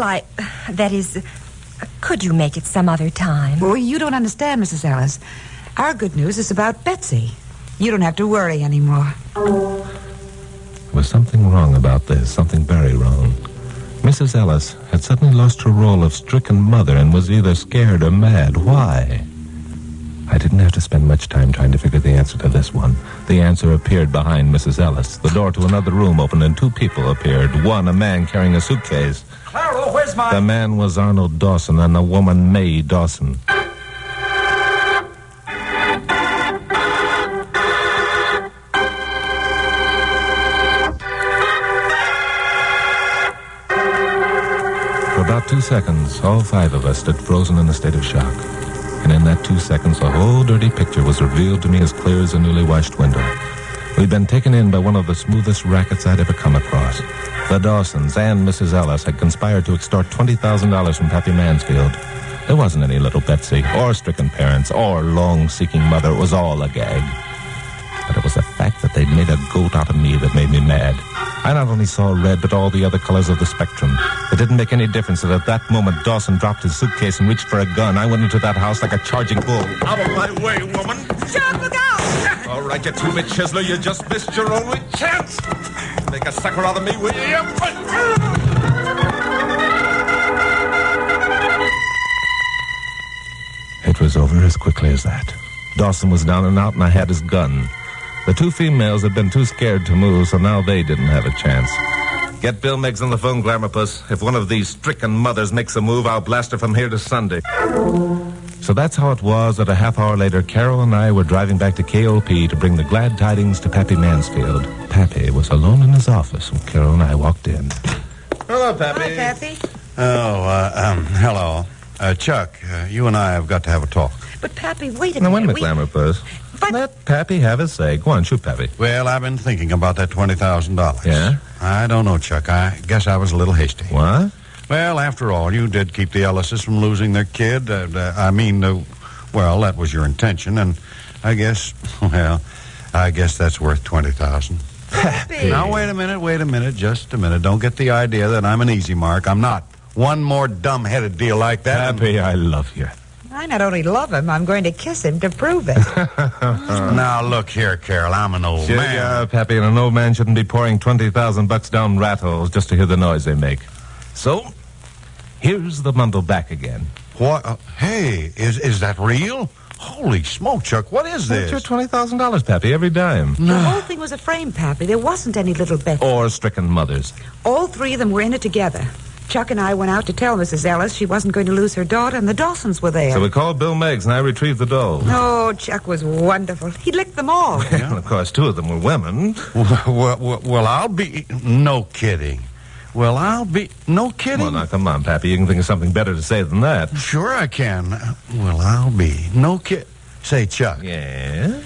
that is, could you make it some other time? Well, you don't understand, Mrs. Ellis. Our good news is about Betsy. You don't have to worry anymore. There was something wrong about this, something very wrong. Mrs. Ellis had suddenly lost her role of stricken mother and was either scared or mad. Why? I didn't have to spend much time trying to figure the answer to this one. The answer appeared behind Mrs. Ellis. The door to another room opened and two people appeared. One, a man carrying a suitcase. Clara, where's my... The man was Arnold Dawson and the woman Mae Dawson. For about 2 seconds, all five of us stood frozen in a state of shock. And in that 2 seconds, the whole dirty picture was revealed to me as clear as a newly washed window. We'd been taken in by one of the smoothest rackets I'd ever come across. The Dawsons and Mrs. Ellis had conspired to extort $20,000 from Pappy Mansfield. There wasn't any little Betsy, or stricken parents, or long-seeking mother. It was all a gag. But it was the fact that they'd made a goat out of me that made me mad. I not only saw red, but all the other colors of the spectrum. It didn't make any difference that at that moment Dawson dropped his suitcase and reached for a gun. I went into that house like a charging bull. Out of my way, woman! Chuck, look out! All right, you two-bit chiseler, you just missed your only chance. Make a sucker out of me, will you? It was over as quickly as that. Dawson was down and out, and I had his gun. The two females had been too scared to move, so now they didn't have a chance. Get Bill Miggs on the phone, Glamorpus. If one of these stricken mothers makes a move, I'll blast her from here to Sunday. So that's how it was that a half hour later, Carol and I were driving back to KOP to bring the glad tidings to Pappy Mansfield. Pappy was alone in his office when Carol and I walked in. Hello, Pappy. Hi, Pappy. Hello. Chuck, you and I have got to have a talk. But, Pappy, wait a Now, minute. wait a minute, Glamorpus. Let Pappy have his say. Go on, shoot, Pappy. Well, I've been thinking about that $20,000. Yeah? I don't know, Chuck. I guess I was a little hasty. What? Well, after all, you did keep the Ellises from losing their kid. Well, that was your intention, and I guess that's worth $20,000. Pappy. Now, wait a minute, just a minute. Don't get the idea that I'm an easy mark. I'm not. One more dumb-headed deal like that. Pappy, I love you. I not only love him, I'm going to kiss him to prove it. Now, look here, Carol. I'm an old man. Yeah, Pappy, and an old man shouldn't be pouring $20,000 down rat holes just to hear the noise they make. So, here's the bundle back again. What? Hey, is that real? Holy smoke, Chuck, what is this? That's your $20,000, Pappy, every dime. The whole thing was a frame, Pappy. There wasn't any little Betsy. Or stricken mothers. All three of them were in it together. Chuck and I went out to tell Mrs. Ellis she wasn't going to lose her daughter, and the Dawsons were there. So we called Bill Meggs, and I retrieved the dolls. Oh, Chuck was wonderful. He licked them all. Well, of course, two of them were women. Well, I'll be... No kidding. Well, I'll be... No kidding? Well, now, come on, Pappy. You can think of something better to say than that. Sure I can. Well, I'll be... No kid... Say, Chuck. Yeah?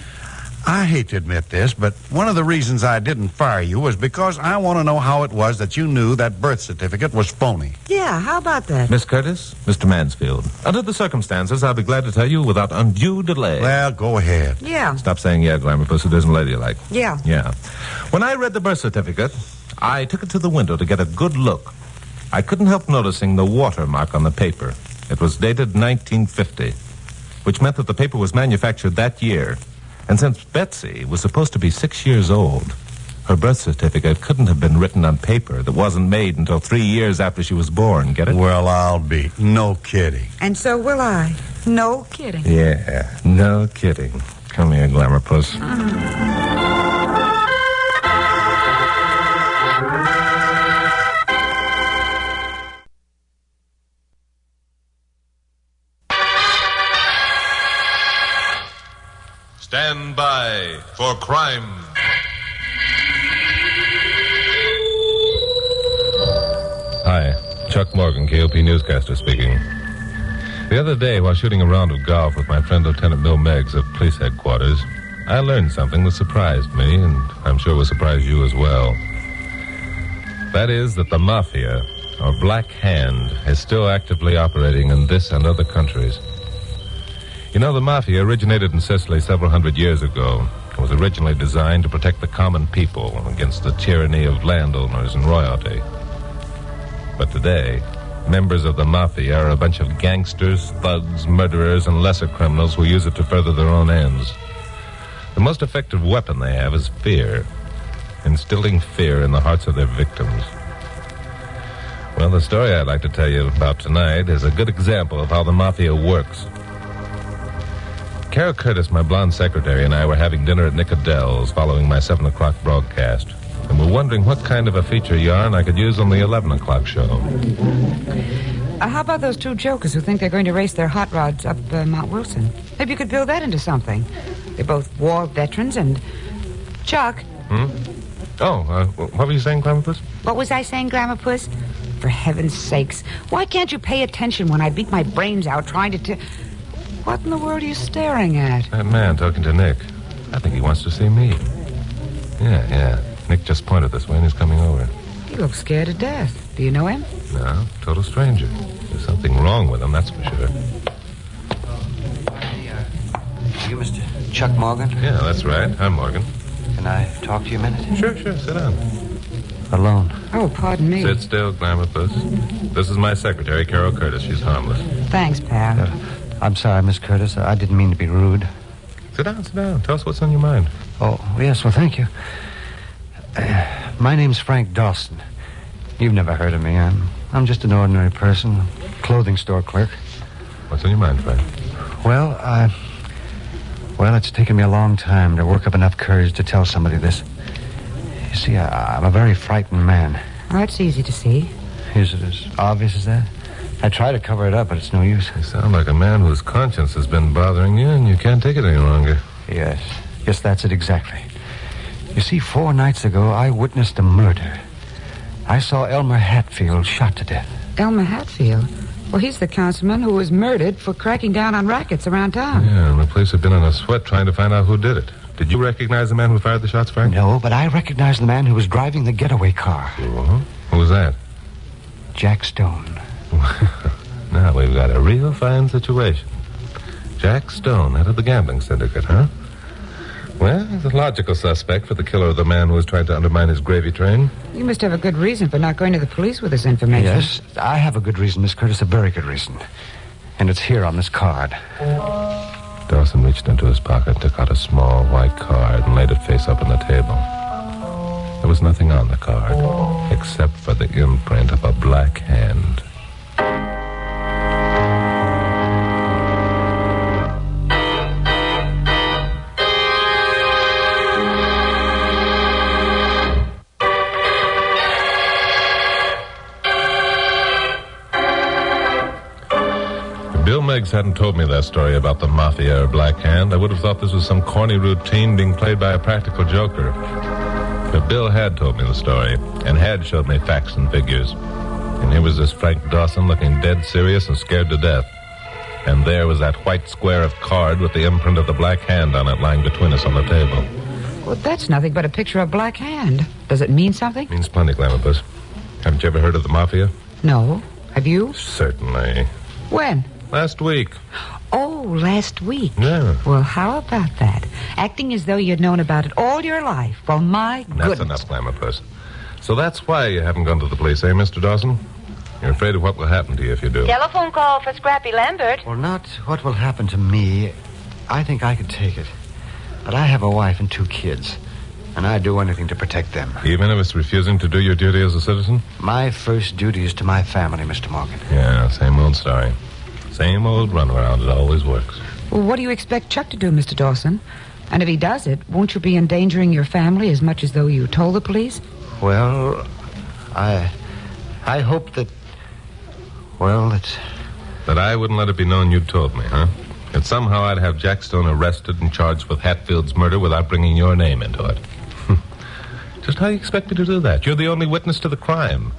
I hate to admit this, but one of the reasons I didn't fire you was because I want to know how it was that you knew that birth certificate was phony. Yeah, how about that? Miss Curtis, Mr. Mansfield, under the circumstances, I'll be glad to tell you without undue delay. Well, go ahead. Yeah. Stop saying yeah, Glamour Puss. It isn't ladylike. Yeah. Yeah. When I read the birth certificate, I took it to the window to get a good look. I couldn't help noticing the watermark on the paper. It was dated 1950, which meant that the paper was manufactured that year. And since Betsy was supposed to be 6 years old, her birth certificate couldn't have been written on paper that wasn't made until 3 years after she was born. Get it? Well, I'll be. No kidding. And so will I. No kidding. Yeah, no kidding. Come here, Glamour Puss. Stand by for crime. Hi, Chuck Morgan, KOP newscaster speaking. The other day, while shooting a round of golf with my friend Lieutenant Bill Meggs of police headquarters, I learned something that surprised me, and I'm sure will surprise you as well. That is that the Mafia, or Black Hand, is still actively operating in this and other countries. You know, the Mafia originated in Sicily several hundred years ago. It was originally designed to protect the common people against the tyranny of landowners and royalty. But today, members of the Mafia are a bunch of gangsters, thugs, murderers, and lesser criminals who use it to further their own ends. The most effective weapon they have is fear, instilling fear in the hearts of their victims. Well, the story I'd like to tell you about tonight is a good example of how the Mafia works. Carol Curtis, my blonde secretary, and I were having dinner at Nick Adele's following my 7 o'clock broadcast. And we're wondering what kind of a feature yarn I could use on the 11 o'clock show. How about those two jokers who think they're going to race their hot rods up Mount Wilson? Maybe you could build that into something. They're both war veterans and... Chuck? What were you saying, Glamour Puss? What was I saying, Glamour Puss? For heaven's sakes, why can't you pay attention when I beat my brains out trying to... What in the world are you staring at? That man talking to Nick. I think he wants to see me. Yeah. Nick just pointed this way and he's coming over. He looks scared to death. Do you know him? No, total stranger. There's something wrong with him, that's for sure. You Mr. Chuck Morgan? Yeah, that's right. I'm Morgan. Can I talk to you a minute? Sure. Sit down. Alone. Oh, pardon me. Sit still, Glamour Puss. This is my secretary, Carol Curtis. She's harmless. Thanks, pal. I'm sorry, Miss Curtis. I didn't mean to be rude. Sit down. Tell us what's on your mind. Oh, yes, well, thank you. My name's Frank Dawson. You've never heard of me. I'm just an ordinary person, clothing store clerk. What's on your mind, Frank? Well, it's taken me a long time to work up enough courage to tell somebody this. You see, I'm a very frightened man. Oh, it's easy to see. Is it as obvious as that? I try to cover it up, but it's no use. You sound like a man whose conscience has been bothering you and you can't take it any longer. Yes, that's it exactly. You see, 4 nights ago, I witnessed a murder. I saw Elmer Hatfield shot to death. Elmer Hatfield? Well, he's the councilman who was murdered for cracking down on rackets around town. Yeah, and the police have been in a sweat trying to find out who did it. Did you recognize the man who fired the shots, Frank? No, but I recognized the man who was driving the getaway car. Uh-huh. Who was that? Jack Stone. Now we've got a real fine situation. Jack Stone, head of the gambling syndicate, huh? Well, he's a logical suspect for the killer of the man who was trying to undermine his gravy train. You must have a good reason for not going to the police with this information. Yes, I have a good reason, Miss Curtis, a very good reason. And it's here on this card. Dawson reached into his pocket, took out a small white card, and laid it face up on the table. There was nothing on the card, except for the imprint of a black hand. Meigs hadn't told me that story about the Mafia or Black Hand, I would have thought this was some corny routine being played by a practical joker. But Bill had told me the story, and had showed me facts and figures. And here was this Frank Dawson looking dead serious and scared to death. And there was that white square of card with the imprint of the Black Hand on it lying between us on the table. Well, that's nothing but a picture of Black Hand. Does it mean something? Means plenty, Glamourpuss. Haven't you ever heard of the Mafia? No. Have you? Certainly. When? Last week. Oh, last week. Yeah. Well, how about that? Acting as though you'd known about it all your life. Well, my goodness. That's enough, Glamourpuss. So that's why you haven't gone to the police, eh, Mr. Dawson? You're afraid of what will happen to you if you do. Telephone call for Scrappy Lambert. Well, not what will happen to me. I think I could take it. But I have a wife and 2 kids. And I'd do anything to protect them. Even if it's refusing to do your duty as a citizen? My first duty is to my family, Mr. Morgan. Yeah, same old story. Same old runaround. It always works. Well, what do you expect Chuck to do, Mr. Dawson? And if he does it, won't you be endangering your family as much as though you told the police? Well, I hope that... Well, it's... That I wouldn't let it be known you'd told me, huh? That somehow I'd have Jack Stone arrested and charged with Hatfield's murder without bringing your name into it. Just how do you expect me to do that? You're the only witness to the crime.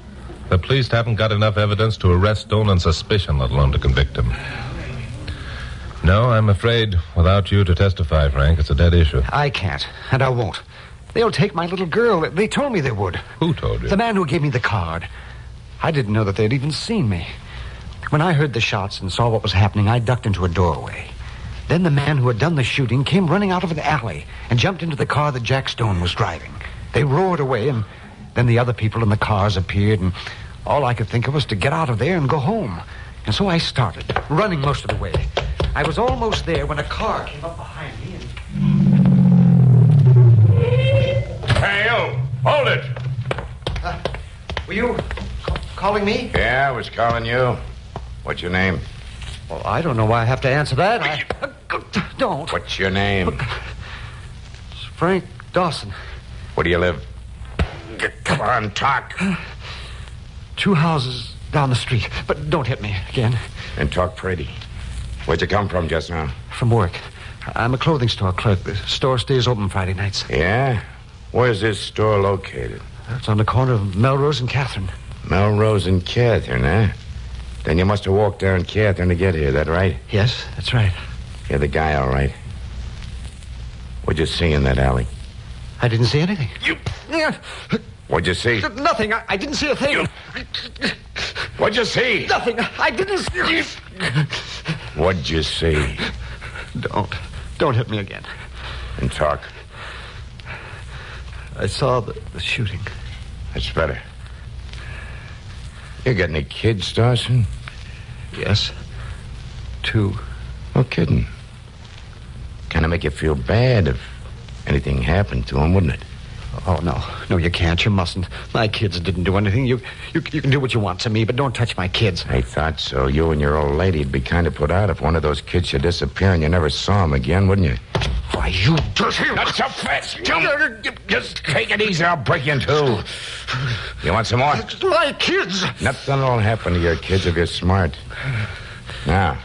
The police haven't got enough evidence to arrest Stone on suspicion, let alone to convict him. No, I'm afraid without you to testify, Frank, it's a dead issue. I can't, and I won't. They'll take my little girl. They told me they would. Who told you? The man who gave me the card. I didn't know that they'd even seen me. When I heard the shots and saw what was happening, I ducked into a doorway. Then the man who had done the shooting came running out of an alley and jumped into the car that Jack Stone was driving. They roared away, and then the other people in the cars appeared, and all I could think of was to get out of there and go home. And so I started, running most of the way. I was almost there when a car came up behind me and... Hey, you! Hold it! Were you calling me? Yeah, I was calling you. What's your name? Well, I don't know why I have to answer that. Don't. What's your name? It's Frank Dawson. Where do you live? Come on, talk. 2 houses down the street. But don't hit me again. And talk pretty. Where'd you come from just now? From work. I'm a clothing store clerk. The store stays open Friday nights. Yeah? Where's this store located? It's on the corner of Melrose and Catherine. Melrose and Catherine, eh? Then you must have walked down Catherine to get here, that right? Yes, that's right. You're the guy, all right. What'd you see in that alley? I didn't see anything. What'd you see? Nothing. I didn't see a thing. What'd you see? Nothing. I didn't see... What'd you see? Don't hit me again. And talk. I saw the shooting. That's better. You got any kids, Dawson? Yes. 2. No kidding. Kind of make you feel bad if anything happened to them, wouldn't it? Oh, no. No, you can't. You mustn't. My kids didn't do anything. You can do what you want to me, but don't touch my kids. I thought so. You and your old lady'd be kind of put out if one of those kids should disappear and you never saw him again, wouldn't you? Why, you dirty... Not so fast. Just take it easy. I'll break you in 2. You want some more? My kids! Nothing will happen to your kids if you're smart. Now,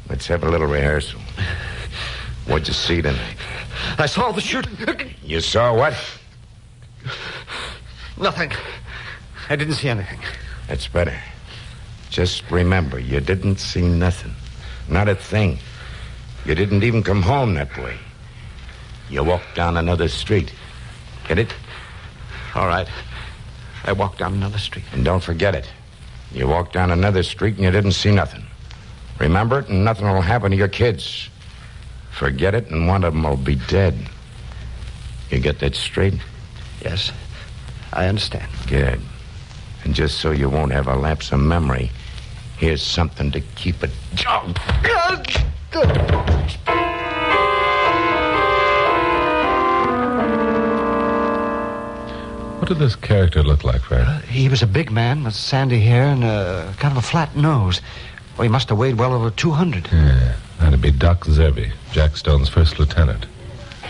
let's have a little rehearsal. What'd you see tonight? I saw the shooting. You saw what? Nothing. I didn't see anything. That's better. Just remember, you didn't see nothing. Not a thing. You didn't even come home that way. You walked down another street. Get it? All right. I walked down another street. And don't forget it. You walked down another street and you didn't see nothing. Remember it and nothing will happen to your kids. Forget it and one of them will be dead. You get that straight? Yes. I understand. Good. And just so you won't have a lapse of memory, here's something to keep it... What did this character look like, Fred? He was a big man with sandy hair and kind of a flat nose. Well, he must have weighed well over 200. Yeah, that'd be Doc Zerby, Jack Stone's first lieutenant.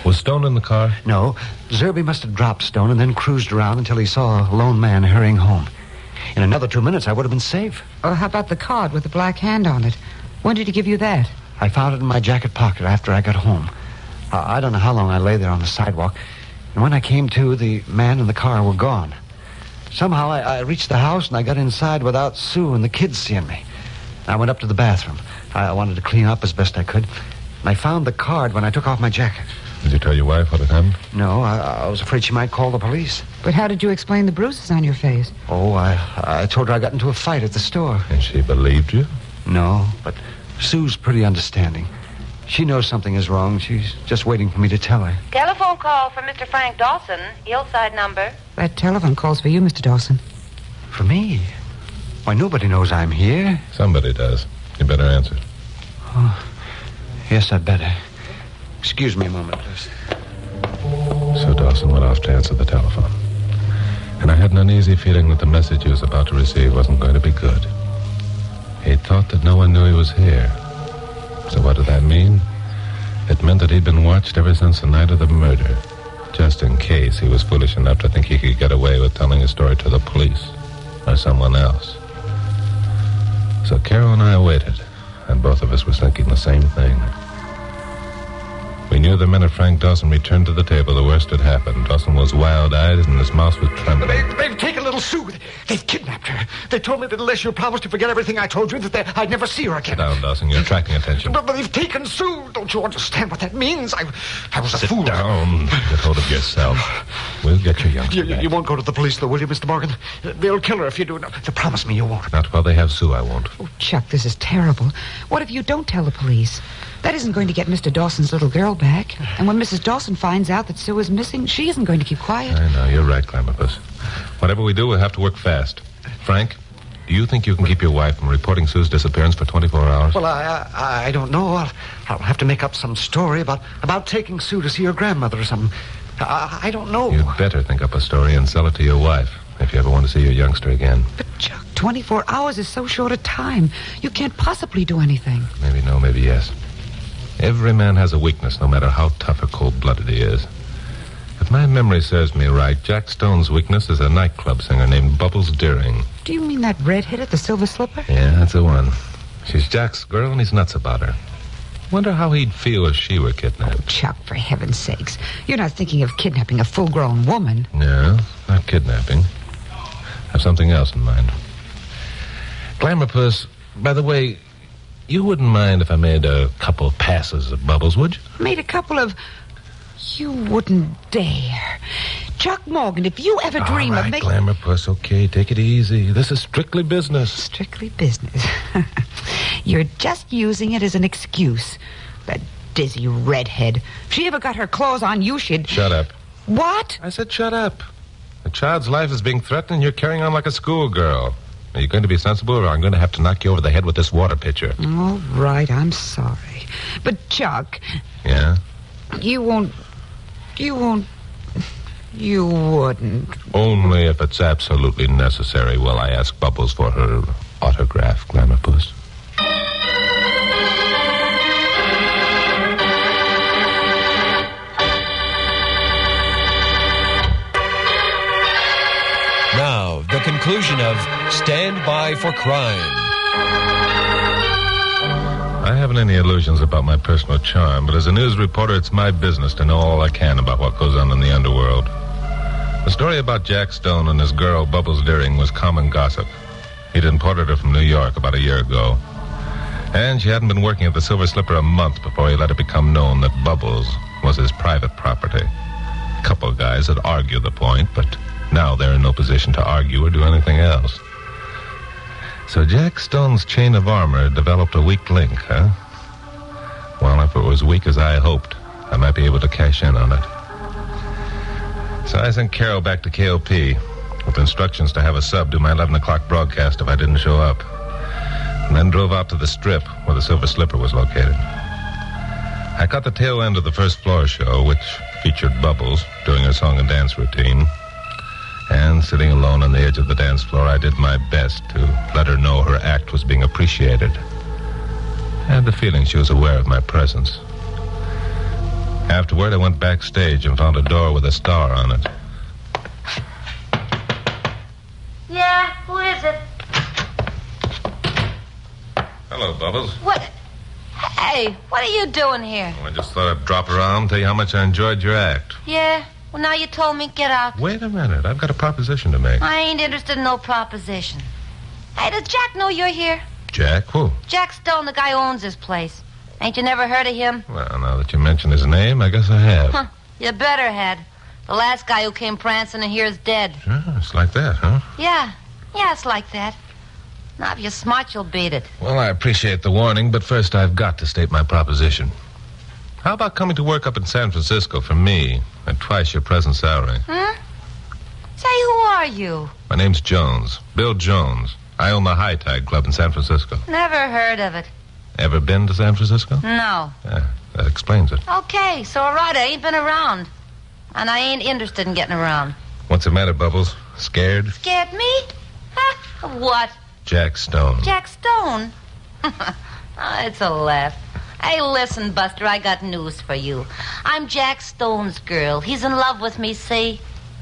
Was Stone in the car? No. Zerby must have dropped Stone and then cruised around until he saw a lone man hurrying home. In another 2 minutes, I would have been safe. Oh, how about the card with the black hand on it? When did he give you that? I found it in my jacket pocket after I got home. I don't know how long I lay there on the sidewalk. And when I came to, the man and the car were gone. Somehow I reached the house and I got inside without Sue and the kids seeing me. I went up to the bathroom. I wanted to clean up as best I could. And I found the card when I took off my jacket. Did you tell your wife what had happened? No, I was afraid she might call the police. But how did you explain the bruises on your face? Oh, I told her I got into a fight at the store. And she believed you? No, but Sue's pretty understanding. She knows something is wrong. She's just waiting for me to tell her. Telephone call for Mr. Frank Dawson, Hillside number. That telephone call's for you, Mr. Dawson. For me? Why, nobody knows I'm here. Somebody does. You better answer. Oh, yes, I'd better. Excuse me a moment, please. So Dawson went off to answer the telephone. And I had an uneasy feeling that the message he was about to receive wasn't going to be good. He thought that no one knew he was here. So what did that mean? It meant that he'd been watched ever since the night of the murder, just in case he was foolish enough to think he could get away with telling his story to the police or someone else. So Carol and I waited, and both of us were thinking the same thing. We knew the minute Frank Dawson returned to the table, the worst had happened. Dawson was wild-eyed and his mouth was trembling. They've taken little Sue. They've kidnapped her. They told me that unless you promised to forget everything I told you, that I'd never see her again. Sit down, Dawson. You're attracting attention. But they've taken Sue. Don't you understand what that means? I was a fool. Sit down. Get hold of yourself. We'll get your youngster back. You won't go to the police, though, will you, Mr. Morgan? They'll kill her if you do. No, promise me you won't. Not while they have Sue, I won't. Oh, Chuck, this is terrible. What if you don't tell the police? That isn't going to get Mr. Dawson's little girl back. And when Mrs. Dawson finds out that Sue is missing, she isn't going to keep quiet. I know. You're right, Clamopus. Whatever we do, we'll have to work fast. Frank, do you think you can keep your wife from reporting Sue's disappearance for 24 hours? Well, I don't know. I'll have to make up some story about taking Sue to see her grandmother or something. I don't know. You'd better think up a story and sell it to your wife if you ever want to see your youngster again. But, Chuck, 24 hours is so short a time. You can't possibly do anything. Maybe no, maybe yes. Every man has a weakness, no matter how tough or cold-blooded he is. If my memory serves me right, Jack Stone's weakness is a nightclub singer named Bubbles Deering. Do you mean that redhead at the Silver Slipper? Yeah, that's the one. She's Jack's girl, and he's nuts about her. Wonder how he'd feel if she were kidnapped. Oh, Chuck, for heaven's sakes. You're not thinking of kidnapping a full-grown woman. No, not kidnapping. Have something else in mind. Glamorpus, by the way, you wouldn't mind if I made a couple passes at Bubbles, would you? Made a couple of... You wouldn't dare. Chuck Morgan, if you ever dream of making... All right, Glamorpus, okay, take it easy. This is strictly business. Strictly business. You're just using it as an excuse. That dizzy redhead. If she ever got her claws on you, she'd... Shut up. What? I said shut up. A child's life is being threatened and you're carrying on like a schoolgirl. Are you going to be sensible, or I'm going to have to knock you over the head with this water pitcher? All right, I'm sorry. But, Chuck... Yeah? You wouldn't... Only if it's absolutely necessary will I ask Bubbles for her autograph, Glamorpus. Now, the conclusion of Stand By for Crime. I haven't any illusions about my personal charm, but as a news reporter, it's my business to know all I can about what goes on in the underworld. The story about Jack Stone and his girl, Bubbles Deering, was common gossip. He'd imported her from New York about a year ago. And she hadn't been working at the Silver Slipper a month before he let it become known that Bubbles was his private property. A couple of guys had argued the point, but now they're in no position to argue or do anything else. So Jack Stone's chain of armor developed a weak link, huh? Well, if it was weak as I hoped, I might be able to cash in on it. So I sent Carol back to KOP with instructions to have a sub do my 11 o'clock broadcast if I didn't show up. And then drove out to the Strip where the Silver Slipper was located. I caught the tail end of the first floor show, which featured Bubbles doing her song and dance routine. And sitting alone on the edge of the dance floor, I did my best to let her know her act was being appreciated. I had the feeling she was aware of my presence. Afterward, I went backstage and found a door with a star on it. Yeah, who is it? Hello, Bubbles. What? Hey, what are you doing here? I just thought I'd drop around and tell you how much I enjoyed your act. Yeah? Well, now you told me, get out. Wait a minute. I've got a proposition to make. I ain't interested in no proposition. Hey, does Jack know you're here? Jack? Who? Jack Stone, the guy who owns this place. Ain't you never heard of him? Well, now that you mention his name, I guess I have. Huh, you better had. The last guy who came prancing in here is dead. Sure, it's like that, huh? Yeah, it's like that. Now, if you're smart, you'll beat it. Well, I appreciate the warning, but first I've got to state my proposition. How about coming to work up in San Francisco for me at twice your present salary? Huh? Say, who are you? My name's Jones. Bill Jones. I own the High Tide Club in San Francisco. Never heard of it. Ever been to San Francisco? No. Yeah, that explains it. Okay, so all right, I ain't been around. And I ain't interested in getting around. What's the matter, Bubbles? Scared? Scared me? Huh? What? Jack Stone. Jack Stone? Oh, it's a laugh. Hey, listen, Buster, I got news for you. I'm Jack Stone's girl. He's in love with me, see?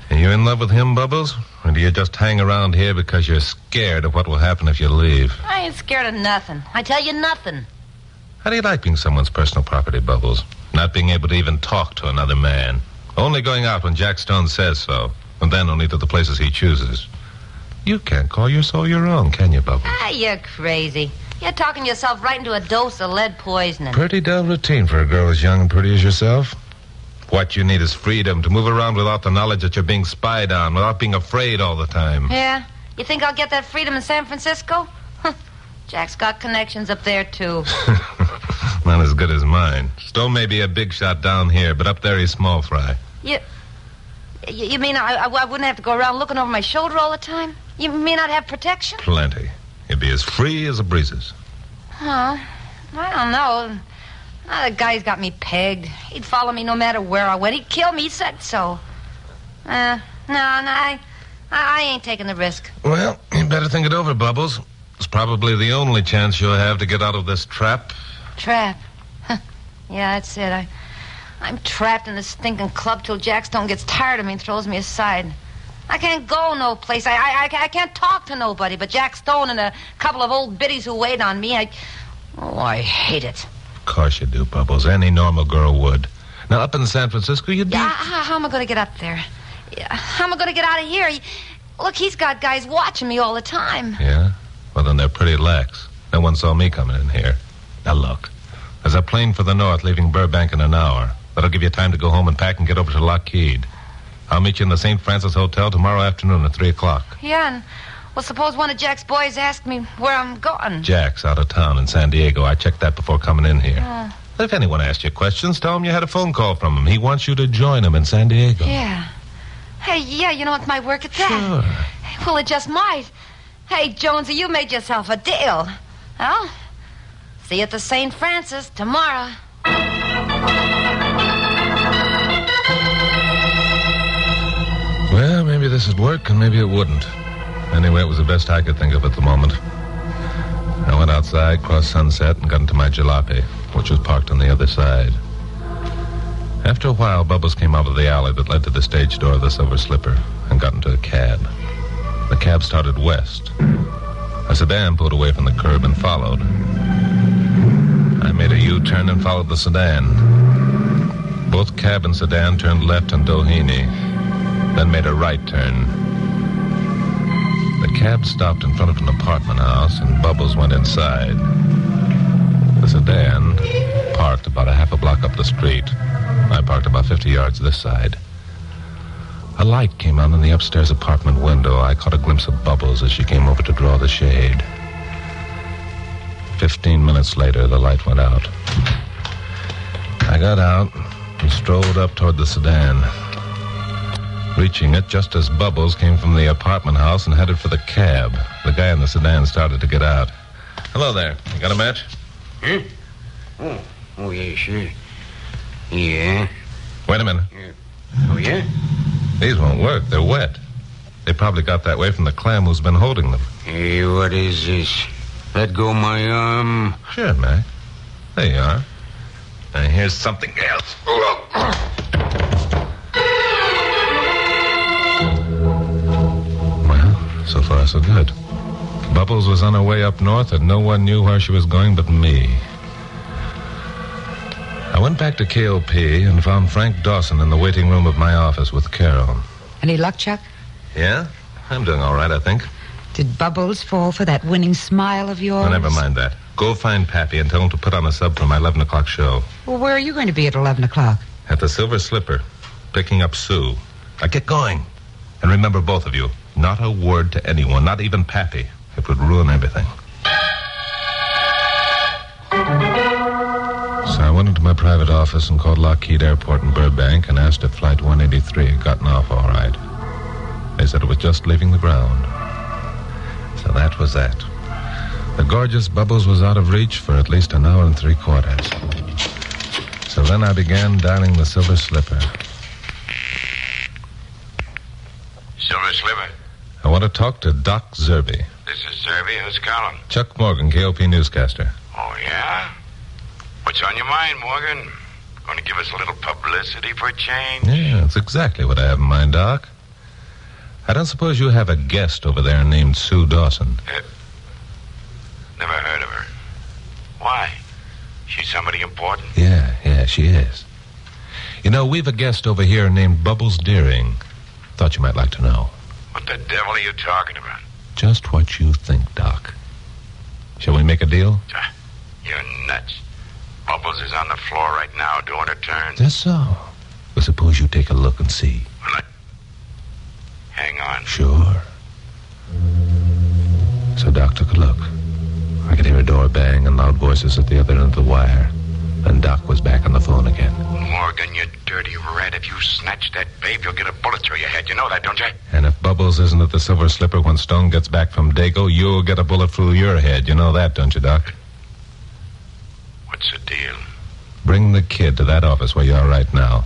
Are you in love with him, Bubbles? Or do you just hang around here because you're scared of what will happen if you leave? I ain't scared of nothing. I tell you nothing. How do you like being someone's personal property, Bubbles? Not being able to even talk to another man. Only going out when Jack Stone says so. And then only to the places he chooses. You can't call your soul your own, can you, Bubbles? Ah, you're crazy. You're talking yourself right into a dose of lead poisoning. Pretty dull routine for a girl as young and pretty as yourself. What you need is freedom to move around without the knowledge that you're being spied on, without being afraid all the time. Yeah? You think I'll get that freedom in San Francisco? Jack's got connections up there, too. Not as good as mine. Stone may be a big shot down here, but up there he's small fry. You mean I wouldn't have to go around looking over my shoulder all the time? You mean I'd have protection? Plenty. He'd be as free as the breezes. Huh? I don't know. The guy's got me pegged. He'd follow me no matter where I went. He'd kill me. He said so. No, I ain't taking the risk. Well, you better think it over, Bubbles. It's probably the only chance you'll have to get out of this trap. Trap? Yeah, that's it. I'm trapped in this stinking club till Jack Stone gets tired of me and throws me aside. I can't go no place. I can't talk to nobody but Jack Stone and a couple of old biddies who wait on me. I hate it. Of course you do, Bubbles. Any normal girl would. Now, up in San Francisco, you'd be... Yeah, how am I going to get up there? Yeah, how am I going to get out of here? Look, he's got guys watching me all the time. Yeah? Well, then they're pretty lax. No one saw me coming in here. Now, look. There's a plane for the north leaving Burbank in an hour. That'll give you time to go home and pack and get over to Lockheed. I'll meet you in the St. Francis Hotel tomorrow afternoon at 3 o'clock. Yeah, and, well, suppose one of Jack's boys asked me where I'm going. Jack's out of town in San Diego. I checked that before coming in here. If anyone asks you questions, tell him you had a phone call from him. He wants you to join him in San Diego. Yeah. Hey, yeah, you know, it might work at that. Sure. Well, it just might. Hey, Jonesy, you made yourself a deal. Well, see you at the St. Francis tomorrow. Well, maybe this would work, and maybe it wouldn't. Anyway, it was the best I could think of at the moment. I went outside, crossed Sunset, and got into my jalopy, which was parked on the other side. After a while, Bubbles came out of the alley that led to the stage door of the Silver Slipper and got into a cab. The cab started west. A sedan pulled away from the curb and followed. I made a U-turn and followed the sedan. Both cab and sedan turned left on Doheny, then made a right turn. The cab stopped in front of an apartment house, and Bubbles went inside. The sedan parked about a half a block up the street. I parked about 50 yards this side. A light came on in the upstairs apartment window. I caught a glimpse of Bubbles as she came over to draw the shade. 15 minutes later, the light went out. I got out and strolled up toward the sedan. Reaching it just as Bubbles came from the apartment house and headed for the cab. The guy in the sedan started to get out. Hello there. You got a match? Huh? Oh, yeah, sure. Yeah. Wait a minute. Oh, yeah? These won't work. They're wet. They probably got that way from the clam who's been holding them. Hey, what is this? Let go my arm. Sure, Mac. There you are. And here's something else. Well, so far so good. Bubbles was on her way up north, and no one knew where she was going but me. I went back to KOP and found Frank Dawson in the waiting room of my office with Carol. Any luck, Chuck? Yeah? I'm doing all right, I think. Did Bubbles fall for that winning smile of yours? Oh, never mind that. Go find Pappy and tell him to put on a sub for my 11 o'clock show. Well, where are you going to be at 11 o'clock? At the Silver Slipper, picking up Sue. Now get going. And remember, both of you, not a word to anyone, not even Pappy. It would ruin everything. So I went into my private office and called Lockheed Airport in Burbank and asked if Flight 183 had gotten off all right. They said it was just leaving the ground. So that was that. The gorgeous Bubbles was out of reach for at least an hour and 3/4. So then I began dialing the Silver Slipper. Silver Slipper. I want to talk to Doc Zerby. This is Zerby. Who's calling? Chuck Morgan, KOP newscaster. Oh, yeah? What's on your mind, Morgan? Going to give us a little publicity for a change? Yeah, that's exactly what I have in mind, Doc. I don't suppose you have a guest over there named Sue Dawson. Never heard of her. Why? She's somebody important? Yeah, she is. You know, we've a guest over here named Bubbles Deering. Thought you might like to know. What the devil are you talking about? Just what you think, Doc. Shall we make a deal? You're nuts. Bubbles is on the floor right now doing her turn. That's so. Well, suppose you take a look and see. Hang on. Sure. So Doc took a look. I could hear a door bang and loud voices at the other end of the wire. Then Doc was back on the phone again. Morgan, you dirty rat. If you snatch that babe, you'll get a bullet through your head. You know that, don't you? And if Bubbles isn't at the Silver Slipper when Stone gets back from Dago, you'll get a bullet through your head. You know that, don't you, Doc? What's the deal? Bring the kid to that office where you are right now.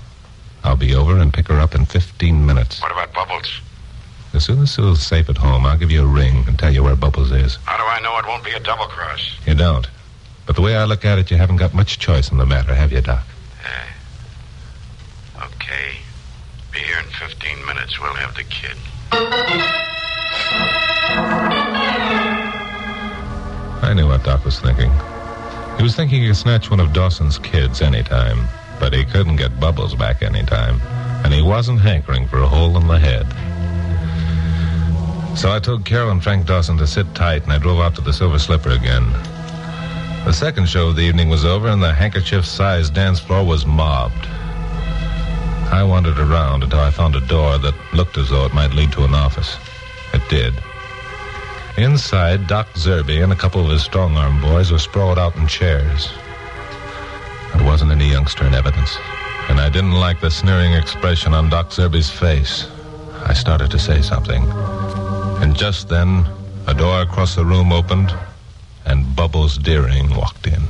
I'll be over and pick her up in 15 minutes. What about Bubbles? As soon as Sue's safe at home, I'll give you a ring and tell you where Bubbles is. How do I know it won't be a double cross? You don't. But the way I look at it, you haven't got much choice in the matter, have you, Doc? Okay. Be here in 15 minutes. We'll have the kid. I knew what Doc was thinking. He was thinking he could snatch one of Dawson's kids anytime, but he couldn't get Bubbles back anytime, and he wasn't hankering for a hole in the head. So I told Carol and Frank Dawson to sit tight, and I drove out to the Silver Slipper again. The second show of the evening was over, and the handkerchief-sized dance floor was mobbed. I wandered around until I found a door that looked as though it might lead to an office. It did. Inside, Doc Zerby and a couple of his strong-arm boys were sprawled out in chairs. There wasn't any youngster in evidence, and I didn't like the sneering expression on Doc Zerby's face. I started to say something. And just then, a door across the room opened, and Bubbles Deering walked in.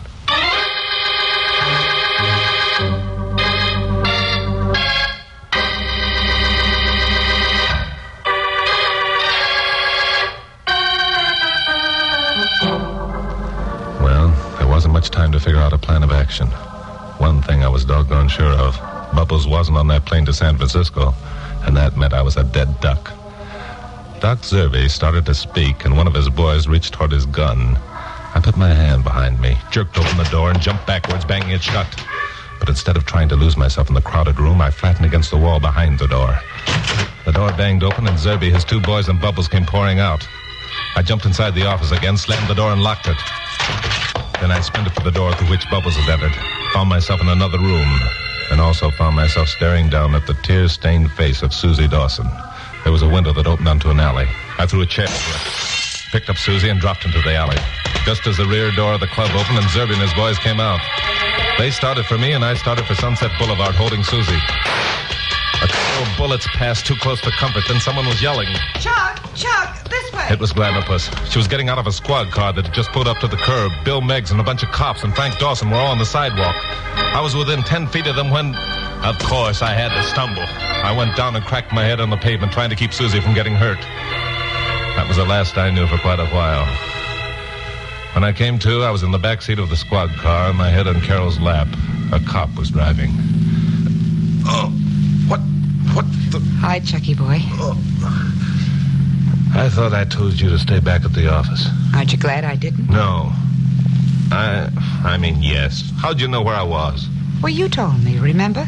Well, there wasn't much time to figure out a plan of action. One thing I was doggone sure of. Bubbles wasn't on that plane to San Francisco, and that meant I was a dead duck. Doc Zerby started to speak, and one of his boys reached toward his gun. I put my hand behind me, jerked open the door, and jumped backwards, banging it shut. But instead of trying to lose myself in the crowded room, I flattened against the wall behind the door. The door banged open, and Zerby, his two boys, and Bubbles came pouring out. I jumped inside the office again, slammed the door, and locked it. Then I sprinted for the door through which Bubbles had entered, found myself in another room, and also found myself staring down at the tear-stained face of Susie Dawson. There was a window that opened onto an alley. I threw a chair through it, picked up Susie, and dropped into the alley. Just as the rear door of the club opened and Zerby and his boys came out. They started for me, and I started for Sunset Boulevard, holding Susie. A couple of bullets passed too close for comfort, then someone was yelling. Chuck, this way. It was Glamourpuss. She was getting out of a squad car that had just pulled up to the curb. Bill Meggs and a bunch of cops and Frank Dawson were all on the sidewalk. I was within 10 feet of them when, of course, I had to stumble. I went down and cracked my head on the pavement, trying to keep Susie from getting hurt. That was the last I knew for quite a while. When I came to, I was in the back seat of the squad car, my head on Carol's lap. A cop was driving. Oh, what the... Hi, Chucky boy. I thought I told you to stay back at the office. Aren't you glad I didn't? No. I mean, yes. How'd you know where I was? Well, you told me, remember?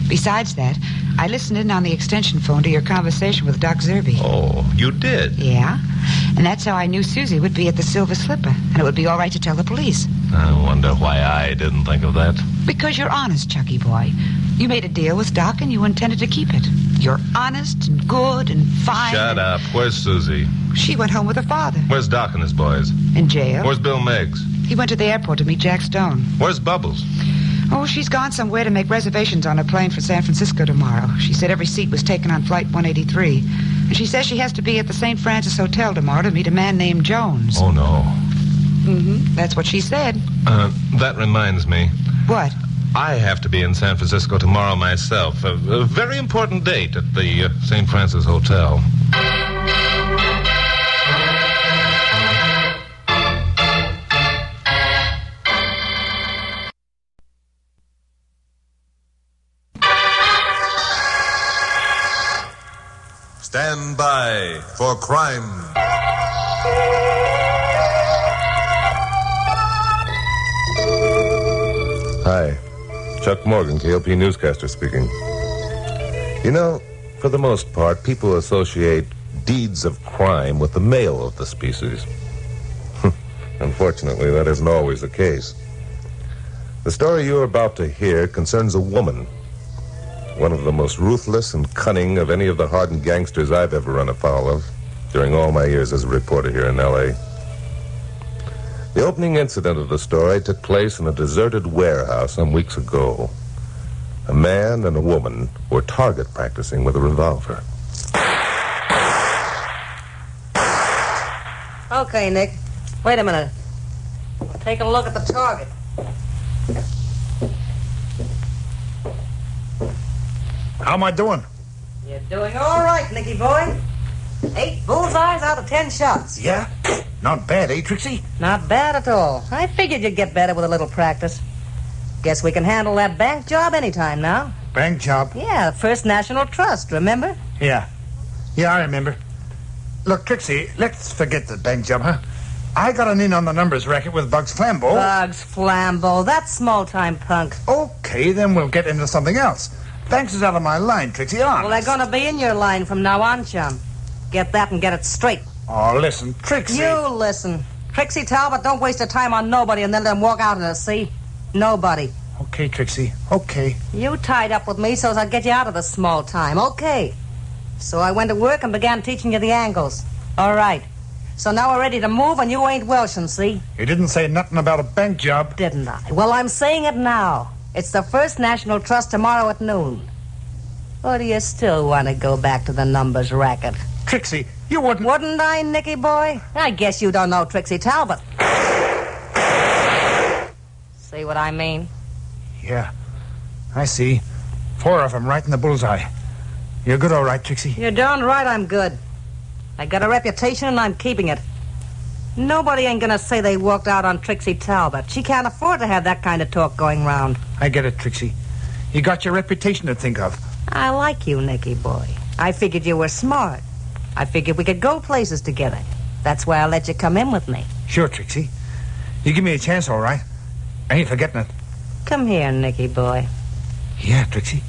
Besides that, I listened in on the extension phone to your conversation with Doc Zerby. Oh, you did? Yeah. And that's how I knew Susie would be at the Silver Slipper, and it would be all right to tell the police. I wonder why I didn't think of that. Because you're honest, Chucky boy. You made a deal with Doc, and you intended to keep it. You're honest and good and fine. Shut up. Where's Susie? She went home with her father. Where's Doc and his boys? In jail. Where's Bill Miggs? He went to the airport to meet Jack Stone. Where's Bubbles? Oh, she's gone somewhere to make reservations on a plane for San Francisco tomorrow. She said every seat was taken on Flight 183. And she says she has to be at the St. Francis Hotel tomorrow to meet a man named Jones. Oh, no. Mm-hmm. That's what she said. That reminds me. What? I have to be in San Francisco tomorrow myself. A very important date at the St. Francis Hotel. Stand by for crime. Hi. Chuck Morgan, KLP newscaster speaking. You know, for the most part, people associate deeds of crime with the male of the species. Unfortunately, that isn't always the case. The story you're about to hear concerns a woman, one of the most ruthless and cunning of any of the hardened gangsters I've ever run afoul of during all my years as a reporter here in L.A. The opening incident of the story took place in a deserted warehouse some weeks ago. A man and a woman were target practicing with a revolver. Okay, Nick. Wait a minute. Take a look at the target. How am I doing? You're doing all right, Nicky boy. 8 bullseyes out of 10 shots. Yeah? Not bad, eh, Trixie? Not bad at all. I figured you'd get better with a little practice. Guess we can handle that bank job anytime now. Bank job? Yeah, First National Trust, remember? Yeah. Yeah, I remember. Look, Trixie, let's forget the bank job, huh? I got an in on the numbers racket with Bugs Flambeau. Bugs Flambeau, that small-time punk. Okay, then we'll get into something else. Banks is out of my line, Trixie, honest. Well, they're gonna be in your line from now on, chum. Get that and get it straight. Oh, listen, Trixie. You listen. Trixie Talbot, don't waste your time on nobody and then let them walk out of the sea. Nobody. Okay, Trixie, okay. You tied up with me so as I'd get you out of the small time, okay. So I went to work and began teaching you the angles. All right. So now we're ready to move and you ain't Welshing, see? You didn't say nothing about a bank job. Didn't I? Well, I'm saying it now. It's the First National Trust tomorrow at noon. Or do you still want to go back to the numbers racket? Trixie, you wouldn't... Wouldn't I, Nicky boy? I guess you don't know Trixie Talbot. See what I mean? Yeah, I see. 4 of them right in the bullseye. You're good, all right, Trixie? You're darn right I'm good. I got a reputation and I'm keeping it. Nobody ain't gonna say they walked out on Trixie Talbot. She can't afford to have that kind of talk going round. I get it, Trixie. You got your reputation to think of. I like you, Nicky boy. I figured you were smart. I figured we could go places together. That's why I let you come in with me. Sure, Trixie. You give me a chance, all right. I ain't forgetting it. Come here, Nicky boy. Yeah, Trixie.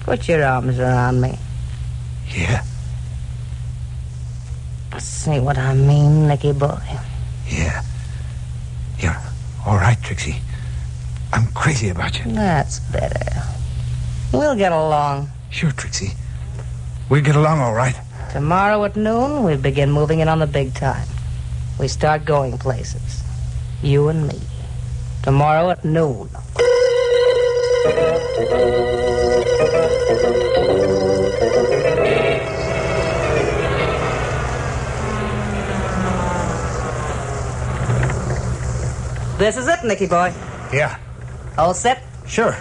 Put your arms around me. Yeah. See what I mean, Nicky boy? Yeah. You're all right, Trixie. I'm crazy about you. That's better. We'll get along. Sure, Trixie. We'll get along all right. Tomorrow at noon, we begin moving in on the big time. We start going places. You and me. Tomorrow at noon. This is it, Nicky boy. Yeah. All set? Sure.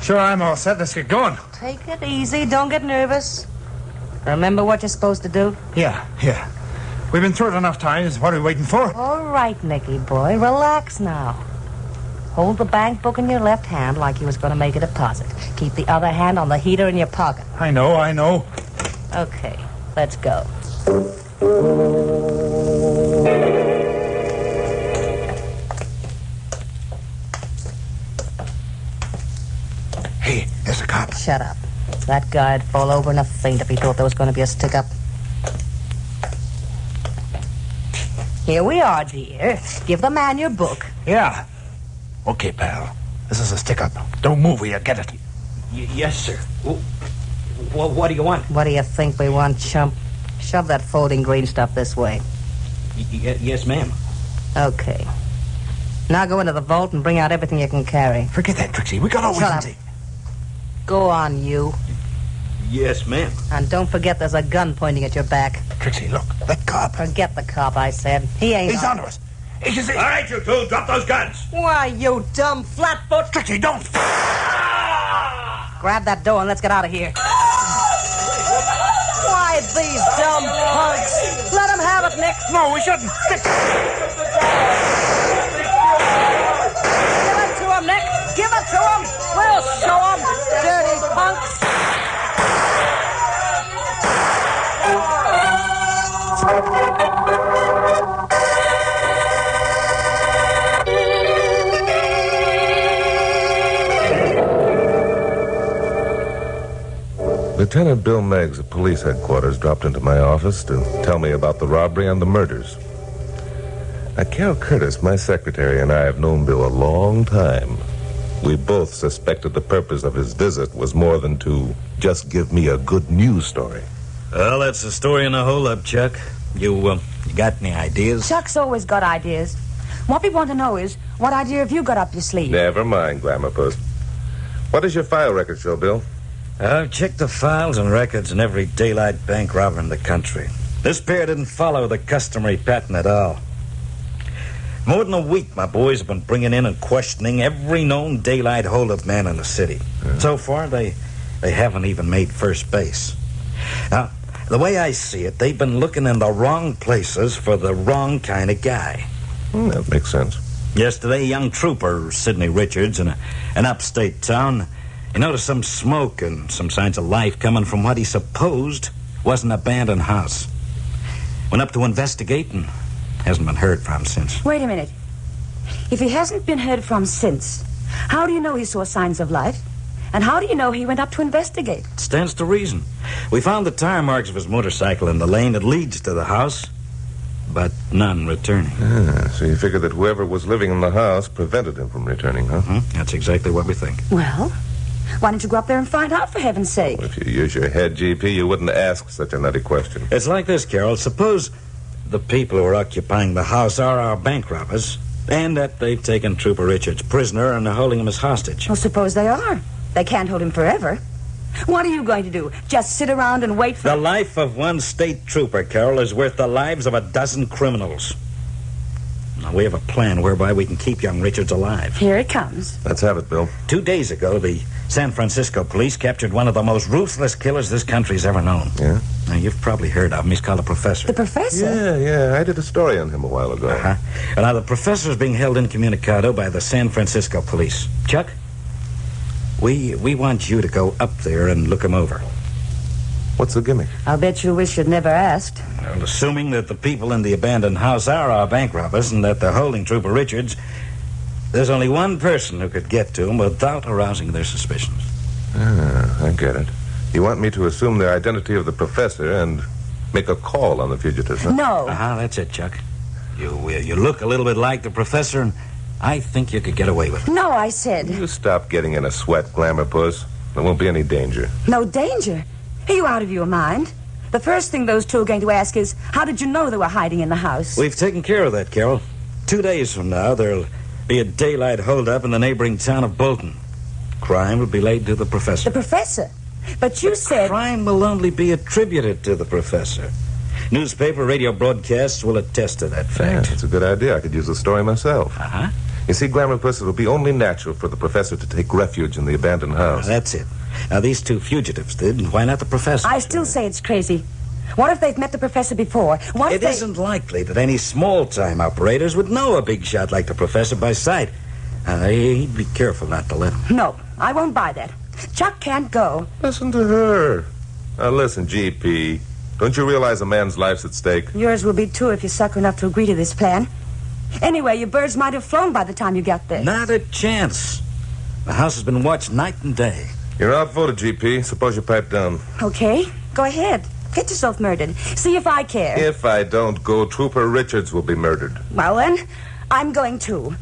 Sure, I'm all set. Let's get going. Take it easy. Don't get nervous. Remember what you're supposed to do? Yeah. We've been through it enough times. What are we waiting for? All right, Nicky boy. Relax now. Hold the bank book in your left hand like you was going to make a deposit. Keep the other hand on the heater in your pocket. I know. Okay, let's go. Hey, there's a cop. Shut up. That guy'd fall over in a faint if he thought there was going to be a stick-up. Here we are, dear. Give the man your book. Yeah. Okay, pal. This is a stick-up. Don't move or you get it. Yes, sir. Well, what do you want? What do you think we want, chump? Shove that folding green stuff this way. Yes, ma'am. Okay. Now go into the vault and bring out everything you can carry. Forget that, Trixie. We got all we Shut can up. take. Go on, you. Yes, ma'am. And don't forget there's a gun pointing at your back. Trixie, look. That cop. Forget the cop, I said. He ain't He's onto us. All right, you two, drop those guns. Why, you dumb flatfoot. Trixie, don't. Grab that door and let's get out of here. Why, these dumb punks. Let them have it, Nick. No, we shouldn't. Give it to him, Nick. Give it to him. We'll show him. Dirty punks. Lieutenant Bill Meggs at police headquarters dropped into my office to tell me about the robbery and the murders. Carol Curtis, my secretary, and I have known Bill a long time. We both suspected the purpose of his visit was more than to just give me a good news story. Well, that's the story in the holdup, Chuck. You got any ideas? Chuck's always got ideas. What we want to know is, what idea have you got up your sleeve? Never mind, Glamour Puss. What does your file record show, Bill? I've checked the files and records in every daylight bank robber in the country. This pair didn't follow the customary pattern at all. More than a week, my boys have been bringing in and questioning every known daylight holdup man in the city. So far, they haven't even made first base. Now, the way I see it, they've been looking in the wrong places for the wrong kind of guy. That makes sense. Yesterday, a young trooper, Sidney Richards, in an upstate town, he noticed some smoke and some signs of life coming from what he supposed was an abandoned house. Went up to investigate and hasn't been heard from since. Wait a minute. If he hasn't been heard from since, how do you know he saw signs of life? And how do you know he went up to investigate? It stands to reason. We found the tire marks of his motorcycle in the lane that leads to the house, but none returning. So you figure that whoever was living in the house prevented him from returning, huh? That's exactly what we think. Well, why don't you go up there and find out, for heaven's sake? Well, if you use your head, GP, you wouldn't ask such a nutty question. It's like this, Carol. Suppose the people who are occupying the house are our bank robbers, and that they've taken Trooper Richards prisoner and are holding him as hostage. Well, suppose they are. They can't hold him forever. What are you going to do? Just sit around and wait for... The life of one state trooper, Carol, is worth the lives of a dozen criminals. Now, we have a plan whereby we can keep young Richards alive. Here it comes. Let's have it, Bill. 2 days ago, the San Francisco police captured one of the most ruthless killers this country's ever known. Yeah? Now, you've probably heard of him. He's called the Professor. The Professor? Yeah. I did a story on him a while ago. And now, the Professor is being held incommunicado by the San Francisco police. Chuck, we want you to go up there and look him over. What's the gimmick? I'll bet you wish you'd never asked. Well, assuming that the people in the abandoned house are our bank robbers and that they're holding Trooper Richards, there's only one person who could get to him without arousing their suspicions. I get it. You want me to assume the identity of the Professor and make a call on the fugitives, huh? No. That's it, Chuck. You look a little bit like the Professor, and I think you could get away with it. No, I said. You stop getting in a sweat, Glamour Puss. There won't be any danger. No danger? Are you out of your mind? The first thing those two are going to ask is, how did you know they were hiding in the house? We've taken care of that, Carol. 2 days from now, there'll be a daylight holdup in the neighboring town of Bolton. Crime will be laid to the Professor. The Professor? But you said... Crime will only be attributed to the Professor. Newspaper, radio broadcasts will attest to that fact. Yeah, that's a good idea. I could use the story myself. You see, Glamour Puss, it'll be only natural for the Professor to take refuge in the abandoned house. That's it. Now, these two fugitives did, and why not the Professor? I still say it's crazy. What if they've met the Professor before? What if It isn't likely that any small-time operators would know a big shot like the Professor by sight. He'd be careful not to let him. No, I won't buy that. Chuck can't go. Listen to her. Now, listen, GP. Don't you realize a man's life's at stake? Yours will be, too, if you're sucker enough to agree to this plan. Anyway, your birds might have flown by the time you got there. Not a chance. The house has been watched night and day. You're outvoted, GP. Suppose you pipe down. Okay, go ahead. Get yourself murdered. See if I care. If I don't go, Trooper Richards will be murdered. Well, then, I'm going too.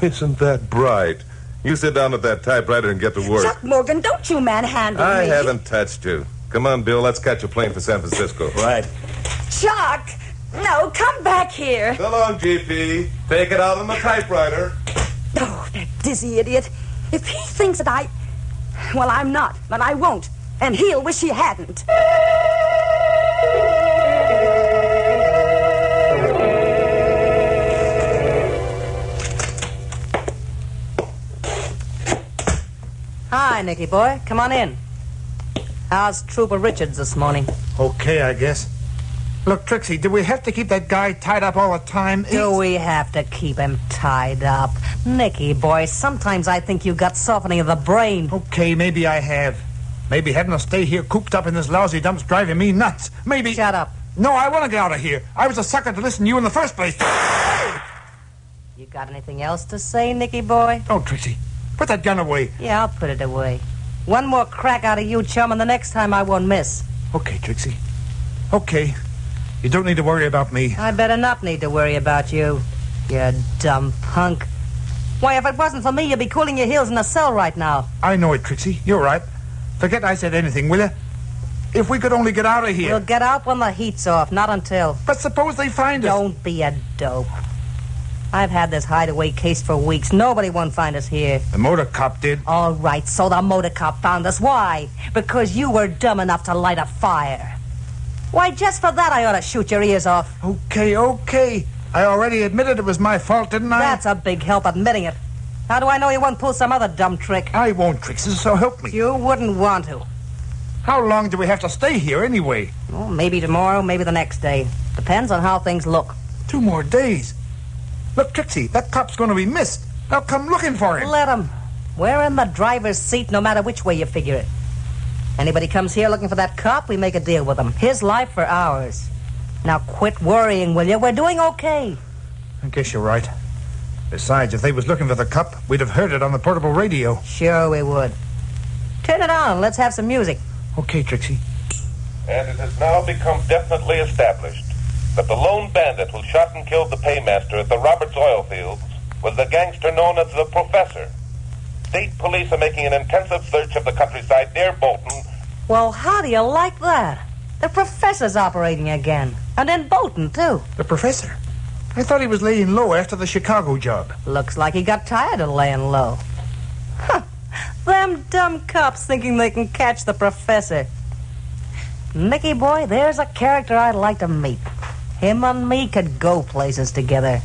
Isn't that bright? You sit down at that typewriter and get to work. Chuck Morgan, don't you manhandle me. I haven't touched you. Come on, Bill. Let's catch a plane for San Francisco. Right. Chuck! No, come back here. So long, GP. Take it out on the typewriter. Oh, that dizzy idiot. If he thinks that I... Well, I'm not, but I won't. And he'll wish he hadn't. Hi, Nicky boy. Come on in. How's Trooper Richards this morning? Okay, I guess. Look, Trixie, do we have to keep that guy tied up all the time? Do we have to keep him tied up? Nicky boy, sometimes I think you got softening of the brain. Okay, maybe I have. Maybe having to stay here cooped up in this lousy dump's driving me nuts. Maybe... Shut up. No, I want to get out of here. I was a sucker to listen to you in the first place. You got anything else to say, Nicky boy? Oh, Trixie, put that gun away. Yeah, I'll put it away. One more crack out of you, chum, and the next time I won't miss. Okay, Trixie. Okay. You don't need to worry about me. I better not need to worry about you, you dumb punk. Why, if it wasn't for me, you'd be cooling your heels in a cell right now. I know it, Trixie. You're right. Forget I said anything, will you? If we could only get out of here. We'll get out when the heat's off, not until. But suppose they find us. Don't be a dope. I've had this hideaway case for weeks. Nobody won't find us here. The motor cop did. All right, so the motor cop found us. Why? Because you were dumb enough to light a fire. Why, just for that I ought to shoot your ears off. Okay. I already admitted it was my fault, didn't I? That's a big help, admitting it. How do I know you won't pull some other dumb trick? I won't, Trixie, so help me. You wouldn't want to. How long do we have to stay here, anyway? Well, maybe tomorrow, maybe the next day. Depends on how things look. 2 more days. Look, Trixie, that cop's going to be missed. They'll come looking for him. Let him. We're in the driver's seat no matter which way you figure it. Anybody comes here looking for that cop, we make a deal with him. His life for ours. Now quit worrying, will you? We're doing okay. I guess you're right. Besides, if they was looking for the cop, we'd have heard it on the portable radio. Sure we would. Turn it on. Let's have some music. Okay, Trixie. And it has now become definitely established that the lone bandit who shot and killed the paymaster at the Roberts oil fields was the gangster known as the Professor. State police are making an intensive search of the countryside near Bolton. Well, how do you like that? The Professor's operating again. And in Bolton, too. The Professor? I thought he was laying low after the Chicago job. Looks like he got tired of laying low. Huh. Them dumb cops thinking they can catch the Professor. Nicky boy, there's a character I'd like to meet. Him and me could go places together.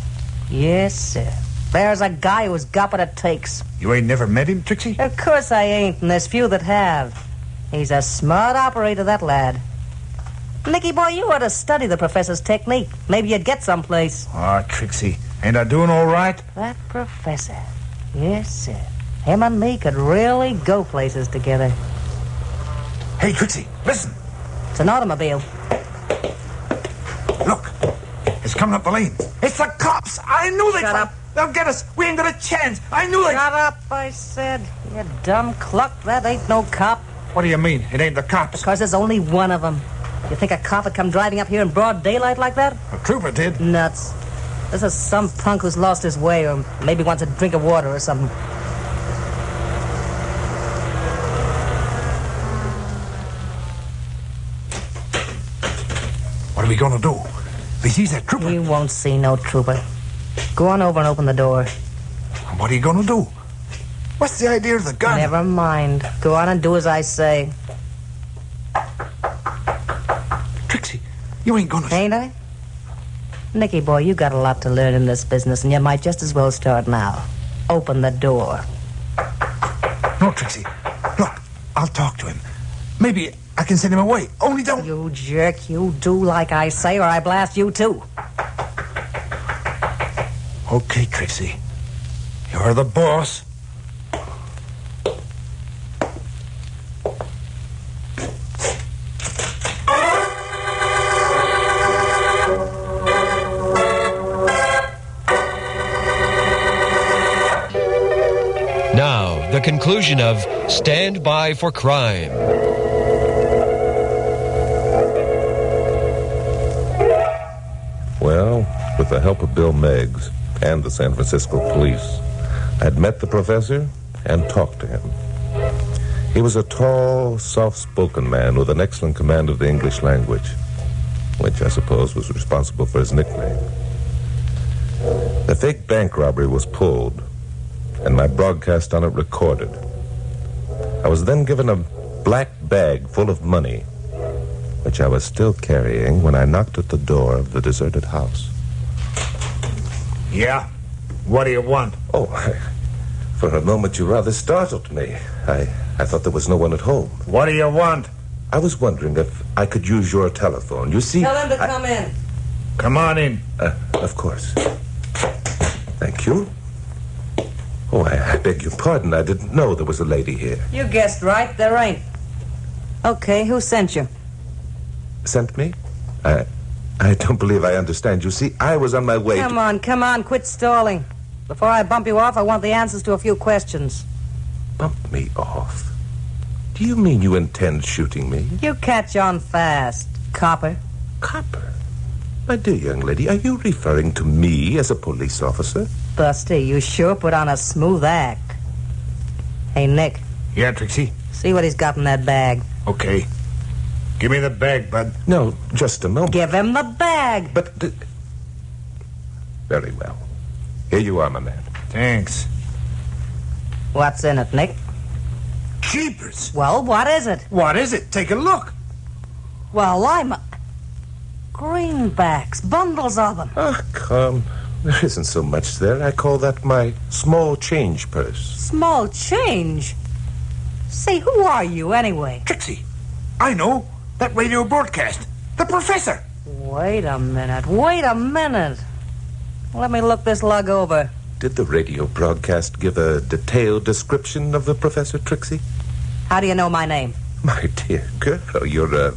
Yes, sir. There's a guy who's got what it takes. You ain't never met him, Trixie? Of course I ain't, and there's few that have. He's a smart operator, that lad. Nicky boy, you ought to study the Professor's technique. Maybe you'd get someplace. Ah, Trixie, ain't I doing all right? That Professor. Yes, sir. Him and me could really go places together. Hey, Trixie, listen. It's an automobile. Look, it's coming up the lane. It's the cops. I knew they'd... Shut up. They'll get us. We ain't got a chance. I knew they... Shut up, I said. You dumb cluck. That ain't no cop. What do you mean? It ain't the cops? Because there's only one of them. You think a cop would come driving up here in broad daylight like that? A trooper did. Nuts. This is some punk who's lost his way or maybe wants a drink of water or something. What are we going to do? If he sees that trooper... You won't see no trooper. Go on over and open the door. What are you going to do? What's the idea of the gun? Never mind. Go on and do as I say. Trixie, you ain't going to... Ain't I? Nicky boy, you got a lot to learn in this business, and you might just as well start now. Open the door. No, Trixie. Look, I'll talk to him. Maybe I can send him away. Only don't... You jerk. You do like I say, or I blast you, too. Okay, Trixie. You're the boss. the conclusion of Stand By for Crime. Well, with the help of Bill Meggs and the San Francisco police, I'd met the professor and talked to him. He was a tall, soft-spoken man with an excellent command of the English language, which I suppose was responsible for his nickname. The fake bank robbery was pulled, and my broadcast on it recorded. I was then given a black bag full of money, which I was still carrying when I knocked at the door of the deserted house. Yeah? What do you want? Oh, for a moment you rather startled me. I thought there was no one at home. What do you want? I was wondering if I could use your telephone. You see... Tell him to come in. Come on in. Of course. Thank you. Oh, I beg your pardon. I didn't know there was a lady here. You guessed right, there ain't. Okay, who sent you? Sent me? I don't believe I understand. You see, I was on my way Come on, quit stalling. Before I bump you off, I want the answers to a few questions. Bump me off? Do you mean you intend shooting me? You catch on fast, copper. Copper? My dear young lady, are you referring to me as a police officer? Busty, you sure put on a smooth act. Hey, Nick. Yeah, Trixie? See what he's got in that bag. Okay. Give me the bag, bud. No, just a moment. Give him the bag. But... Very well. Here you are, my man. Thanks. What's in it, Nick? Jeepers! Well, what is it? What is it? Take a look. Well, greenbacks, bundles of them. Oh, come. There isn't so much there. I call that my small change purse. Small change? Say, who are you, anyway? Trixie, I know. That radio broadcast. The professor. Wait a minute. Let me look this lug over. Did the radio broadcast give a detailed description of the professor, Trixie? How do you know my name? My dear girl, your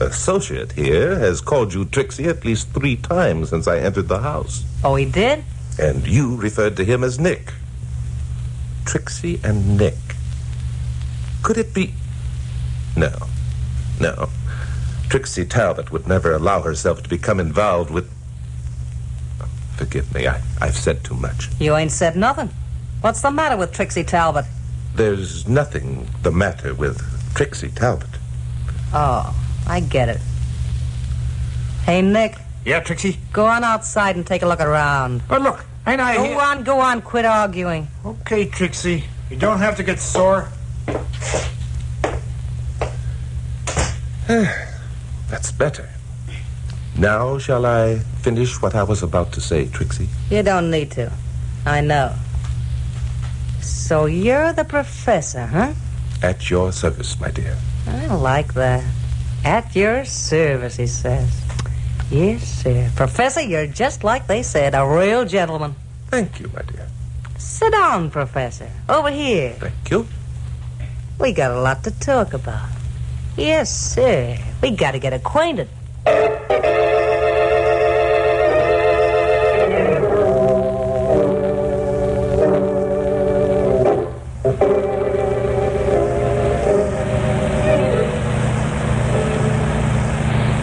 associate here has called you Trixie at least 3 times since I entered the house. Oh, he did? And you referred to him as Nick. Trixie and Nick. Could it be... No. Trixie Talbot would never allow herself to become involved with... Forgive me, I've said too much. You ain't said nothing. What's the matter with Trixie Talbot? There's nothing the matter with Trixie Talbot. Oh, I get it. Hey, Nick. Yeah, Trixie? Go on outside and take a look around. But look, ain't I... Go on, quit arguing. Okay, Trixie. You don't have to get sore. That's better. Now shall I finish what I was about to say, Trixie? You don't need to. I know. So you're the professor, huh? At your service, my dear. I like that. At your service, he says. Yes, sir. Professor, you're just like they said, a real gentleman. Thank you, my dear. Sit down, Professor. Over here. Thank you. We got a lot to talk about. Yes, sir. We got to get acquainted.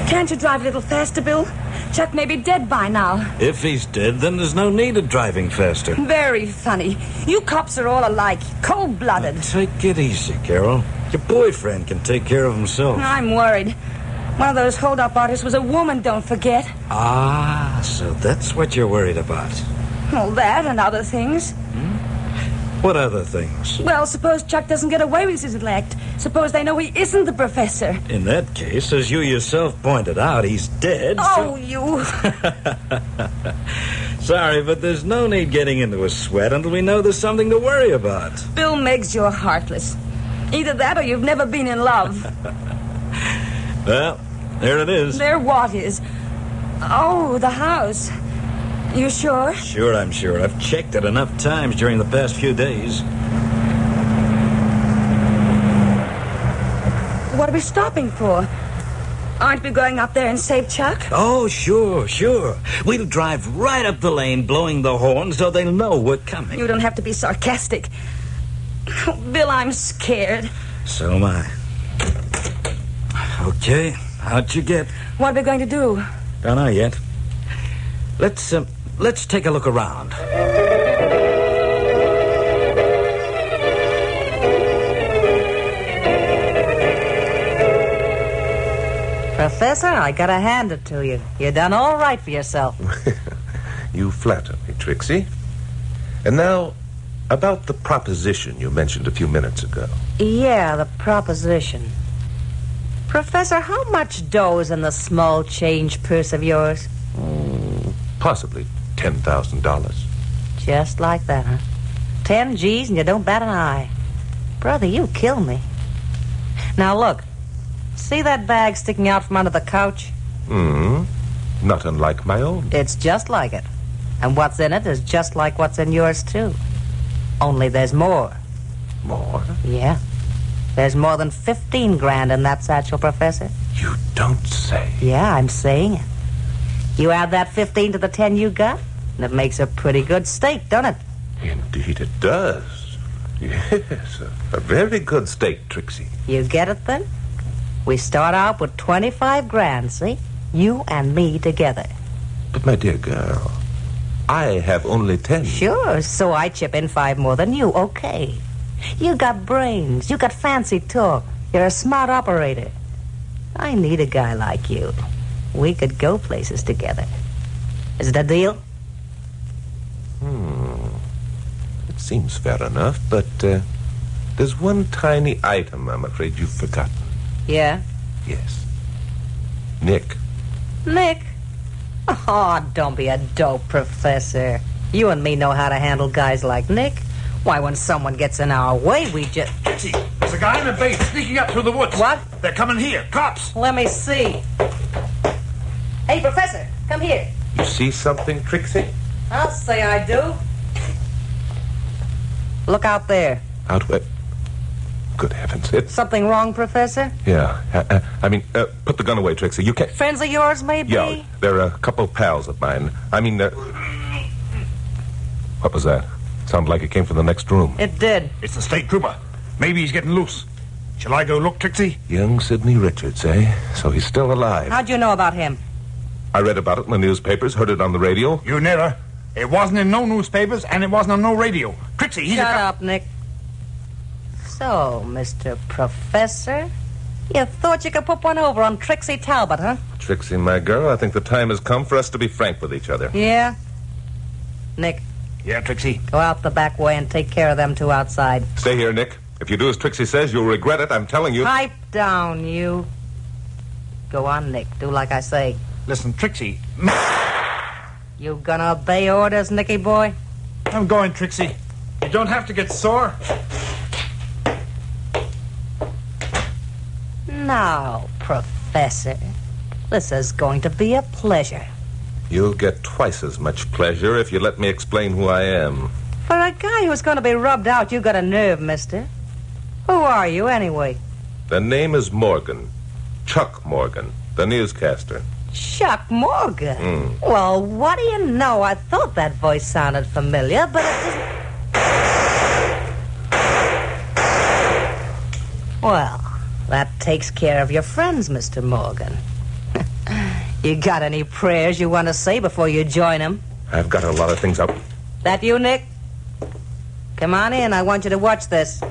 Can't you drive a little faster, Bill? Chuck may be dead by now. If he's dead, then there's no need of driving faster. Very funny. You cops are all alike, cold-blooded. Now, take it easy, Carol. Your boyfriend can take care of himself. I'm worried. One of those hold-up artists was a woman, don't forget. Ah, so that's what you're worried about. All that and other things. What other things? Well, suppose Chuck doesn't get away with his elect. Suppose they know he isn't the professor. In that case, as you yourself pointed out, he's dead. Oh, you... Sorry, but there's no need getting into a sweat until we know there's something to worry about. Bill Meggs, you're heartless. Either that or you've never been in love. Well, there it is. There what is? Oh, the house. You sure? Sure, I'm sure. I've checked it enough times during the past few days. What are we stopping for? Aren't we going up there and save Chuck? Oh, sure. We'll drive right up the lane, blowing the horn so they'll know we're coming. You don't have to be sarcastic. Bill, I'm scared. So am I. Okay, how'd you get? What are we going to do? Don't know yet. Let's take a look around. Professor, I gotta hand it to you. You done all right for yourself. You flatter me, Trixie. And now, about the proposition you mentioned a few minutes ago. Yeah, the proposition. Professor, how much dough is in the small change purse of yours? Possibly $10,000. Just like that, huh? 10 G's and you don't bat an eye. Brother, you kill me. Now look, see that bag sticking out from under the couch? Not unlike my own. It's just like it. And what's in it is just like what's in yours, too. Only there's more. More? Yeah. There's more than 15 grand in that satchel, Professor. You don't say. Yeah, I'm saying it. You add that 15 to the 10 you got, and it makes a pretty good steak, don't it? Indeed it does. Yes, a very good steak, Trixie. You get it, then? We start out with 25 grand, see? You and me together. But, my dear girl, I have only 10. Sure, so I chip in 5 more than you, okay. You got brains, you got fancy talk. You're a smart operator. I need a guy like you. We could go places together. Is it a deal? It seems fair enough, but there's one tiny item I'm afraid you've forgotten. Yeah? Yes. Nick. Nick? Oh, don't be a dope, Professor. You and me know how to handle guys like Nick. Why, when someone gets in our way, we just... Trixie, there's a guy in a base sneaking up through the woods. What? They're coming here. Cops. Let me see. Hey, Professor, come here. You see something, Trixie? I'll say I do. Look out there. Out where? Good heavens, it's... Something wrong, Professor? Yeah, put the gun away, Trixie. You can't... Friends of yours, maybe? Yeah, they're a couple pals of mine. What was that? Sounded like it came from the next room. It did. It's the state trooper. Maybe he's getting loose. Shall I go look, Trixie? Young Sidney Richards, eh? So he's still alive. How'd you know about him? I read about it in the newspapers, heard it on the radio. You never. It wasn't in no newspapers, and it wasn't on no radio. Trixie, he's Shut up, Nick. So, Mr. Professor, you thought you could put one over on Trixie Talbot, huh? Trixie, my girl, I think the time has come for us to be frank with each other. Yeah? Nick. Yeah, Trixie? Go out the back way and take care of them two outside. Stay here, Nick. If you do as Trixie says, you'll regret it, I'm telling you. Pipe down, you. Go on, Nick. Do like I say. Listen, Trixie. You gonna obey orders, Nicky boy? I'm going, Trixie. You don't have to get sore. Now, Professor, this is going to be a pleasure. You'll get twice as much pleasure if you let me explain who I am. For a guy who's going to be rubbed out, you got a nerve, mister. Who are you, anyway? The name is Morgan. Chuck Morgan, the newscaster. Chuck Morgan? Well, what do you know? I thought that voice sounded familiar, but it didn't... Well, that takes care of your friends, Mr. Morgan. You got any prayers you want to say before you join them? I've got a lot of things up. That you, Nick? Come on in. I want you to watch this.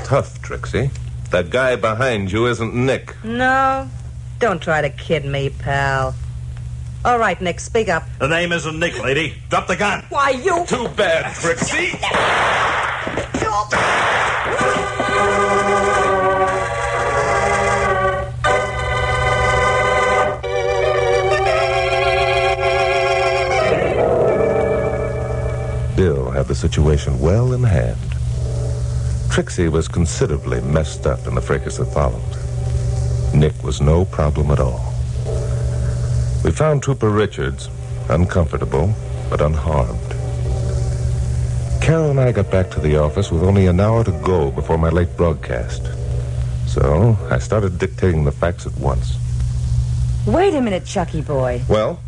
Tough, Trixie. That guy behind you isn't Nick. No? Don't try to kid me, pal. All right, Nick, speak up. The name isn't Nick, lady. Drop the gun. Why, you... Too bad, Trixie. Bill had the situation well in hand. Trixie was considerably messed up in the fracas that followed. Nick was no problem at all. We found Trooper Richards, uncomfortable, but unharmed. Carol and I got back to the office with only an hour to go before my late broadcast. So I started dictating the facts at once. Wait a minute, Chucky boy. Well?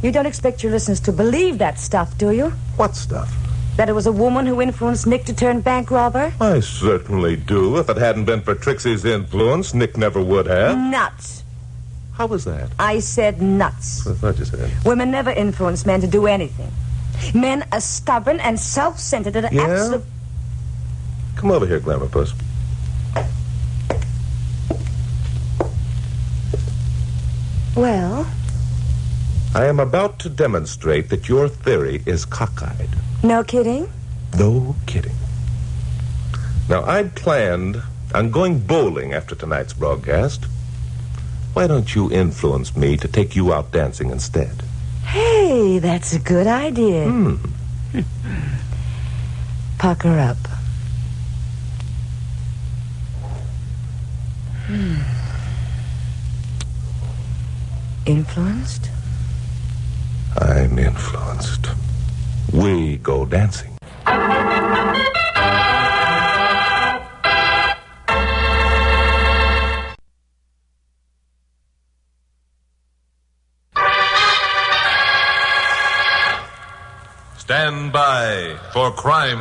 You don't expect your listeners to believe that stuff, do you? What stuff? That it was a woman who influenced Nick to turn bank robber? I certainly do. If it hadn't been for Trixie's influence, Nick never would have. Nuts. How was that? I said nuts. I thought you said. Women never influence men to do anything. Men are stubborn and self-centered and absolute... Come over here, Glamourpuss. Well? I am about to demonstrate that your theory is cockeyed. No kidding? No kidding. Now, I'd planned on going bowling after tonight's broadcast. Why don't you influence me to take you out dancing instead? Hey, that's a good idea. Pucker up. Influenced? I'm influenced. We go dancing. Stand by for crime.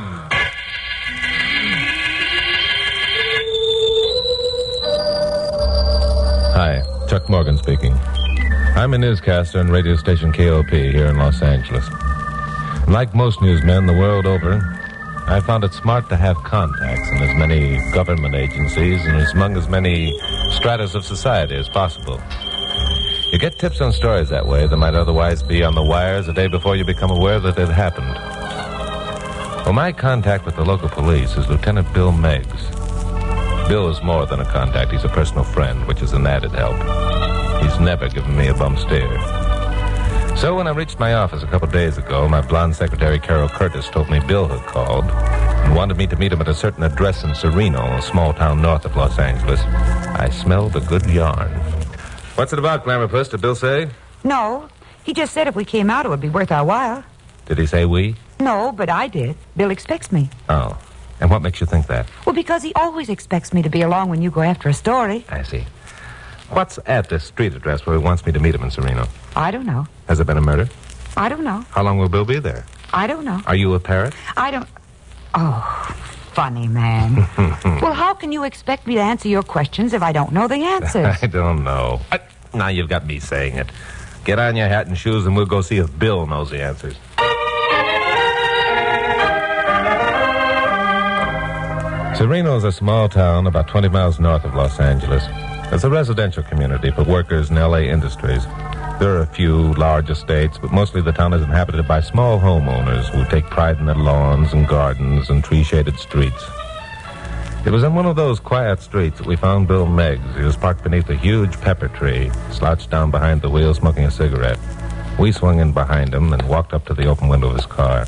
Hi, Chuck Morgan speaking. I'm a newscaster on radio station KOP here in Los Angeles. Like most newsmen the world over, I found it smart to have contacts in as many government agencies and among as many stratas of society as possible. You get tips on stories that way that might otherwise be on the wires a day before you become aware that it happened. Well, my contact with the local police is Lieutenant Bill Meigs. Bill is more than a contact. He's a personal friend, which is an added help. He's never given me a bum steer. So when I reached my office a couple days ago, my blonde secretary, Carol Curtis, told me Bill had called and wanted me to meet him at a certain address in Sereno, a small town north of Los Angeles. I smelled a good yarn. What's it about, Glamourpuss? Did Bill say? No. He just said if we came out, it would be worth our while. Did he say we? No, but I did. Bill expects me. Oh. And what makes you think that? Well, because he always expects me to be along when you go after a story. I see. What's at this street address where he wants me to meet him in Sereno? I don't know. Has there been a murder? I don't know. How long will Bill be there? I don't know. Are you a parrot? I don't... Oh, funny man. Well, how can you expect me to answer your questions if I don't know the answers? I don't know. Now you've got me saying it. Get on your hat and shoes and we'll go see if Bill knows the answers. Sereno is a small town about 20 miles north of Los Angeles. It's a residential community for workers in L.A. industries. There are a few large estates, but mostly the town is inhabited by small homeowners who take pride in their lawns and gardens and tree-shaded streets. It was in one of those quiet streets that we found Bill Meigs. He was parked beneath a huge pepper tree, slouched down behind the wheel smoking a cigarette. We swung in behind him and walked up to the open window of his car.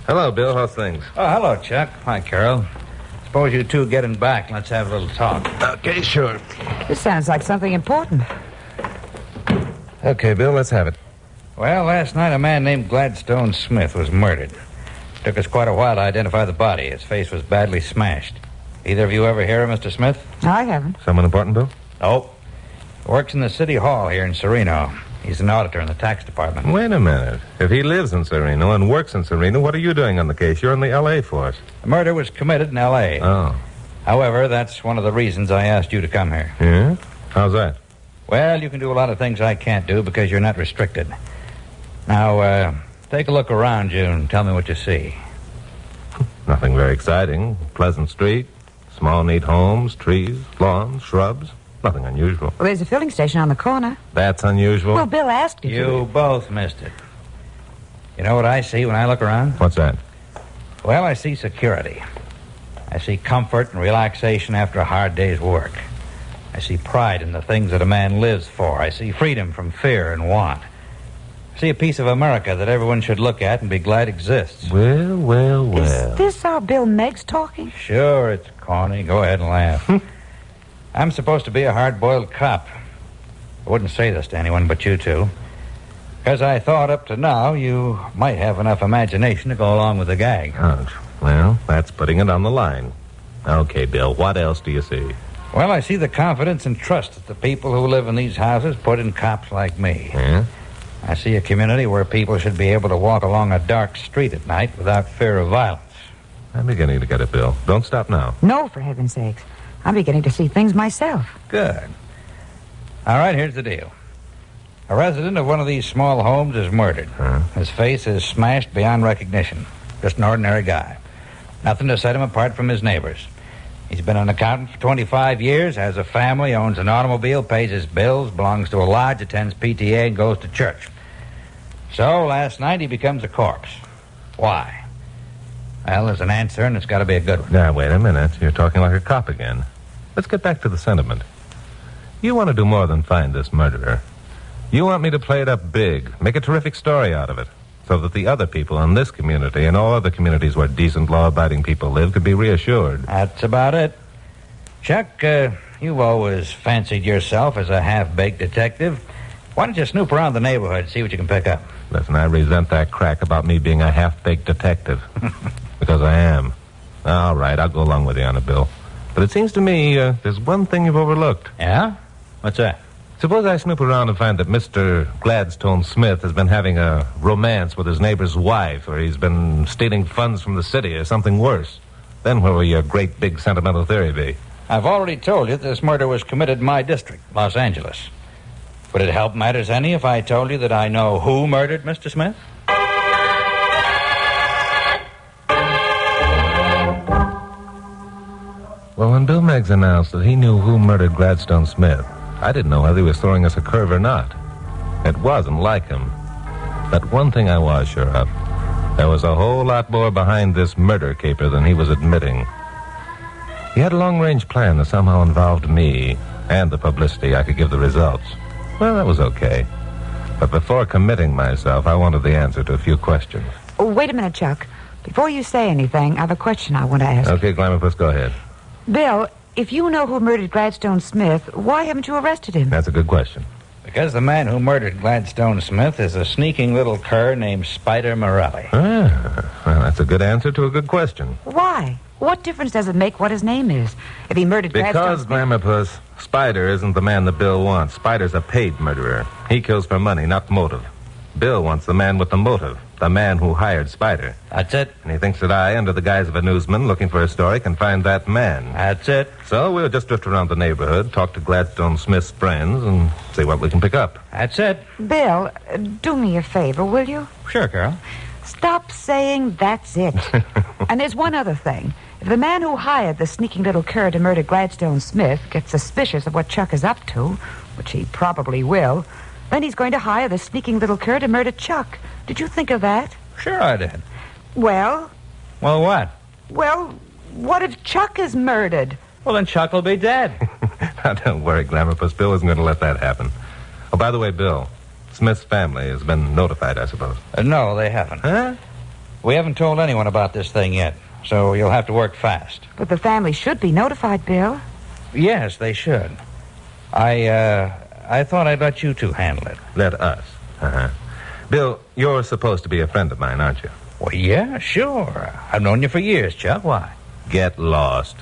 Hello, Bill. How's things? Oh, hello, Chuck. Hi, Carol. Suppose you two getting back. Let's have a little talk. Okay, sure. This sounds like something important. Okay, Bill, let's have it. Well, last night a man named Gladstone Smith was murdered. Took us quite a while to identify the body. His face was badly smashed. Either of you ever hear of Mr. Smith? I haven't. Someone important, Bill? Nope. Works in the city hall here in Sereno. He's an auditor in the tax department. Wait a minute. If he lives in Sereno and works in Sereno, what are you doing on the case? You're in the L.A. force. The murder was committed in L.A. Oh. However, that's one of the reasons I asked you to come here. Yeah? How's that? Well, you can do a lot of things I can't do because you're not restricted. Now, take a look around you and tell me what you see. Nothing very exciting. Pleasant street, small, neat homes, trees, lawns, shrubs. Nothing unusual. Well, there's a filling station on the corner. That's unusual? Well, Bill asked you to. You both missed it. You know what I see when I look around? What's that? Well, I see security. I see comfort and relaxation after a hard day's work. I see pride in the things that a man lives for. I see freedom from fear and want. I see a piece of America that everyone should look at and be glad exists. Well, well, well. Is this our Bill Meigs talking? Sure, it's corny. Go ahead and laugh. I'm supposed to be a hard-boiled cop. I wouldn't say this to anyone but you two. Because I thought up to now you might have enough imagination to go along with the gag. Ouch. Well, that's putting it on the line. Okay, Bill, what else do you see? Well, I see the confidence and trust that the people who live in these houses put in cops like me. Yeah? I see a community where people should be able to walk along a dark street at night without fear of violence. I'm beginning to get it, Bill. Don't stop now. No, for heaven's sakes. I'm beginning to see things myself. Good. All right, here's the deal. A resident of one of these small homes is murdered. His face is smashed beyond recognition. Just an ordinary guy. Nothing to set him apart from his neighbors. He's been an accountant for 25 years, has a family, owns an automobile, pays his bills, belongs to a lodge, attends PTA, and goes to church. So, last night he becomes a corpse. Why? Well, there's an answer, and it's got to be a good one. Now, wait a minute. You're talking like a cop again. Let's get back to the sentiment. You want to do more than find this murderer. You want me to play it up big, make a terrific story out of it, so that the other people in this community and all other communities where decent, law-abiding people live could be reassured. That's about it. Chuck, you've always fancied yourself as a half-baked detective. Why don't you snoop around the neighborhood and see what you can pick up? Listen, I resent that crack about me being a half-baked detective. Because I am. All right, I'll go along with you on it, Bill. But it seems to me there's one thing you've overlooked. Yeah? What's that? Suppose I snoop around and find that Mr. Gladstone Smith has been having a romance with his neighbor's wife, or he's been stealing funds from the city, or something worse. Then where will your great big sentimental theory be? I've already told you this murder was committed in my district, Los Angeles. Would it help matters any if I told you that I know who murdered Mr. Smith? Well, when Bill Meggs announced that he knew who murdered Gladstone Smith, I didn't know whether he was throwing us a curve or not. It wasn't like him. But one thing I was sure of. There was a whole lot more behind this murder caper than he was admitting. He had a long-range plan that somehow involved me and the publicity I could give the results. Well, that was okay. But before committing myself, I wanted the answer to a few questions. Oh, wait a minute, Chuck. Before you say anything, I have a question I want to ask. Okay, Glamourpuss, go ahead. Bill, if you know who murdered Gladstone Smith, why haven't you arrested him? That's a good question. Because the man who murdered Gladstone Smith is a sneaking little cur named Spider Morelli. Well, that's a good answer to a good question. Why? What difference does it make what his name is? If he murdered Gladstone Because, Glamourpuss, Spider isn't the man that Bill wants. Spider's a paid murderer. He kills for money, not motive. Bill wants the man with the motive, the man who hired Spider. That's it. And he thinks that I, under the guise of a newsman looking for a story, can find that man. That's it. So we'll just drift around the neighborhood, talk to Gladstone Smith's friends, and see what we can pick up. That's it. Bill, do me a favor, will you? Sure, Carol. Stop saying that's it. And there's one other thing. If the man who hired the sneaking little cur to murder Gladstone Smith gets suspicious of what Chuck is up to, which he probably will, then he's going to hire the sneaking little cur to murder Chuck. Did you think of that? Sure I did. Well? Well, what? Well, what if Chuck is murdered? Well, then Chuck will be dead. Now, don't worry, Glamourpuss. Bill isn't going to let that happen. Oh, by the way, Bill, Smith's family has been notified, I suppose. No, they haven't. Huh? We haven't told anyone about this thing yet, so you'll have to work fast. But the family should be notified, Bill. Yes, they should. I thought I'd let you two handle it. Let us. Uh-huh. Bill, you're supposed to be a friend of mine, aren't you? Well, yeah, sure. I've known you for years, Chuck. Why? Get lost.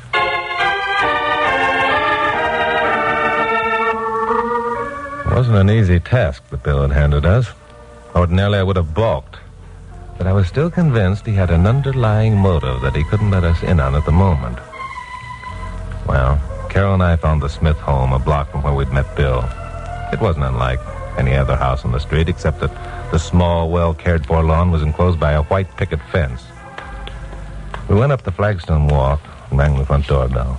It wasn't an easy task that Bill had handed us. Ordinarily, I would have balked. But I was still convinced he had an underlying motive that he couldn't let us in on at the moment. Well, Carol and I found the Smith home a block from where we'd met Bill. It wasn't unlike any other house on the street, except that the small, well-cared-for lawn was enclosed by a white picket fence. We went up the flagstone walk and rang the front doorbell.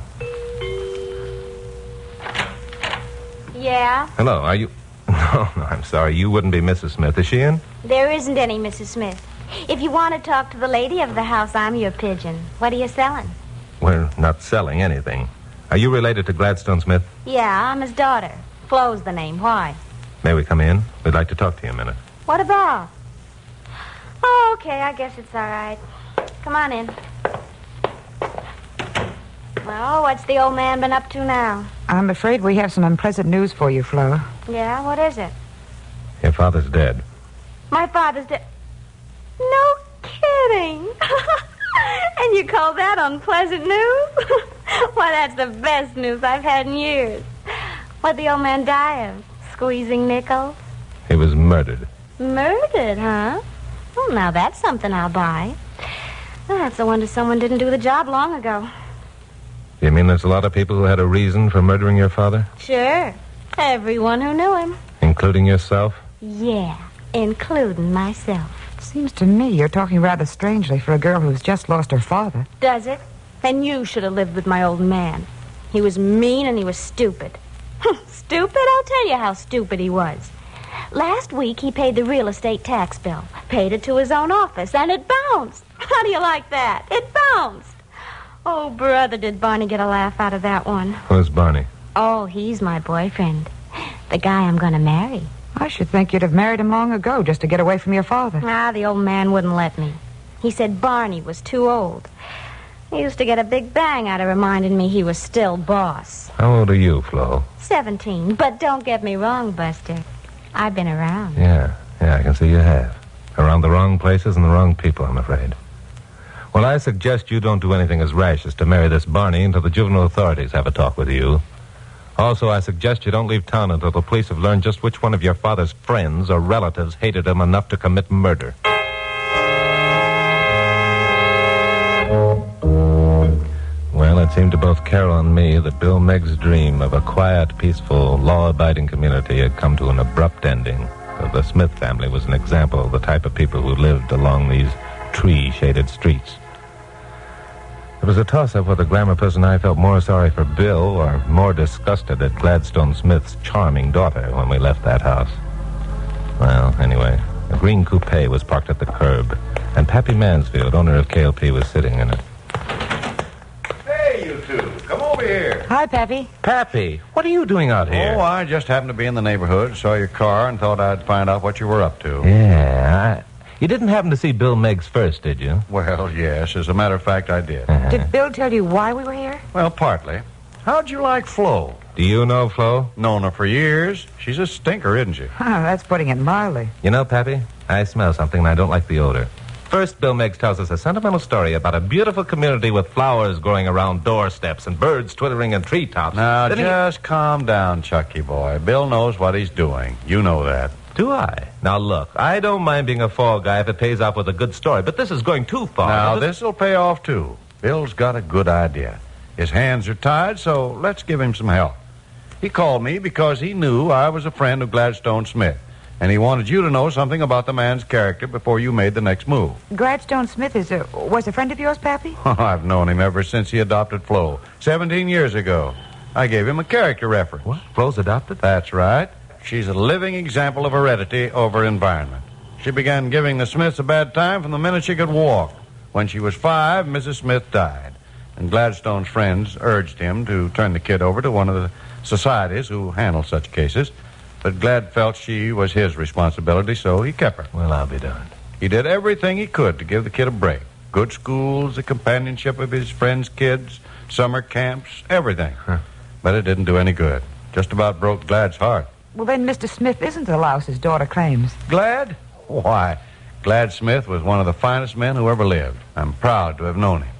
Yeah? Hello, are you... No, I'm sorry. You wouldn't be Mrs. Smith. Is she in? There isn't any Mrs. Smith. If you want to talk to the lady of the house, I'm your pigeon. What are you selling? We're not selling anything. Are you related to Gladstone Smith? Yeah, I'm his daughter. Flo's the name. Why? May we come in? We'd like to talk to you a minute. What about? Oh, okay, I guess it's all right. Come on in. Well, what's the old man been up to now? I'm afraid we have some unpleasant news for you, Flo. Yeah, what is it? Your father's dead. My father's dead. No kidding. And you call that unpleasant news? Why, that's the best news I've had in years. What'd the old man die of? Squeezing nickels? He was murdered. Murdered, huh? Well, now that's something I'll buy. That's a wonder someone didn't do the job long ago. You mean there's a lot of people who had a reason for murdering your father? Sure. Everyone who knew him. Including yourself? Yeah, including myself. Seems to me you're talking rather strangely for a girl who's just lost her father. Does it? Then you should have lived with my old man. He was mean and he was stupid. Stupid? I'll tell you how stupid he was. Last week he paid the real estate tax bill. Paid it to his own office, and it bounced. How do you like that? It bounced. Oh, brother, did Barney get a laugh out of that one. Who's Barney? Oh, he's my boyfriend. The guy I'm going to marry. I should think you'd have married him long ago just to get away from your father. The old man wouldn't let me. He said Barney was too old. He used to get a big bang out of reminding me he was still boss. How old are you, Flo? 17. But don't get me wrong, Buster. I've been around. Yeah, I can see you have. Around the wrong places and the wrong people, I'm afraid. Well, I suggest you don't do anything as rash as to marry this Barney until the juvenile authorities have a talk with you. Also, I suggest you don't leave town until the police have learned just which one of your father's friends or relatives hated him enough to commit murder. Well, it seemed to both Carol and me that Bill Megg's dream of a quiet, peaceful, law-abiding community had come to an abrupt ending. The Smith family was an example of the type of people who lived along these tree-shaded streets. It was a toss-up whether Glamour Puss and I felt more sorry for Bill or more disgusted at Gladstone Smith's charming daughter when we left that house. Well, anyway, a green coupe was parked at the curb, and Pappy Mansfield, owner of KLP, was sitting in it. Hey, you two, come over here. Hi, Pappy. Pappy, what are you doing out here? Oh, I just happened to be in the neighborhood, saw your car, and thought I'd find out what you were up to. Yeah, You didn't happen to see Bill Meggs first, did you? Well, yes. As a matter of fact, I did. Did Bill tell you why we were here? Well, partly. How'd you like Flo? Do you know Flo? Known her for years. She's a stinker, isn't she? That's putting it mildly. You know, Pappy, I smell something and I don't like the odor. First, Bill Meggs tells us a sentimental story about a beautiful community with flowers growing around doorsteps and birds twittering in treetops. Now, just calm down, Chucky boy. Bill knows what he's doing. You know that. Do I? Now, look, I don't mind being a fall guy if it pays off with a good story, but this is going too far. Now, this'll pay off, too. Bill's got a good idea. His hands are tied, so let's give him some help. He called me because he knew I was a friend of Gladstone Smith, and he wanted you to know something about the man's character before you made the next move. Gladstone Smith was a friend of yours, Pappy? I've known him ever since he adopted Flo, 17 years ago. I gave him a character reference. What? Flo's adopted? That's right. She's a living example of heredity over environment. She began giving the Smiths a bad time from the minute she could walk. When she was 5, Mrs. Smith died, and Gladstone's friends urged him to turn the kid over to one of the societies who handle such cases. But Glad felt she was his responsibility, so he kept her. Well, I'll be darned. He did everything he could to give the kid a break. Good schools, the companionship of his friends' kids, summer camps, everything. But it didn't do any good. Just about broke Glad's heart. Well, then Mr. Smith isn't the louse his daughter claims. Glad? Why, Glad Smith was one of the finest men who ever lived. I'm proud to have known him.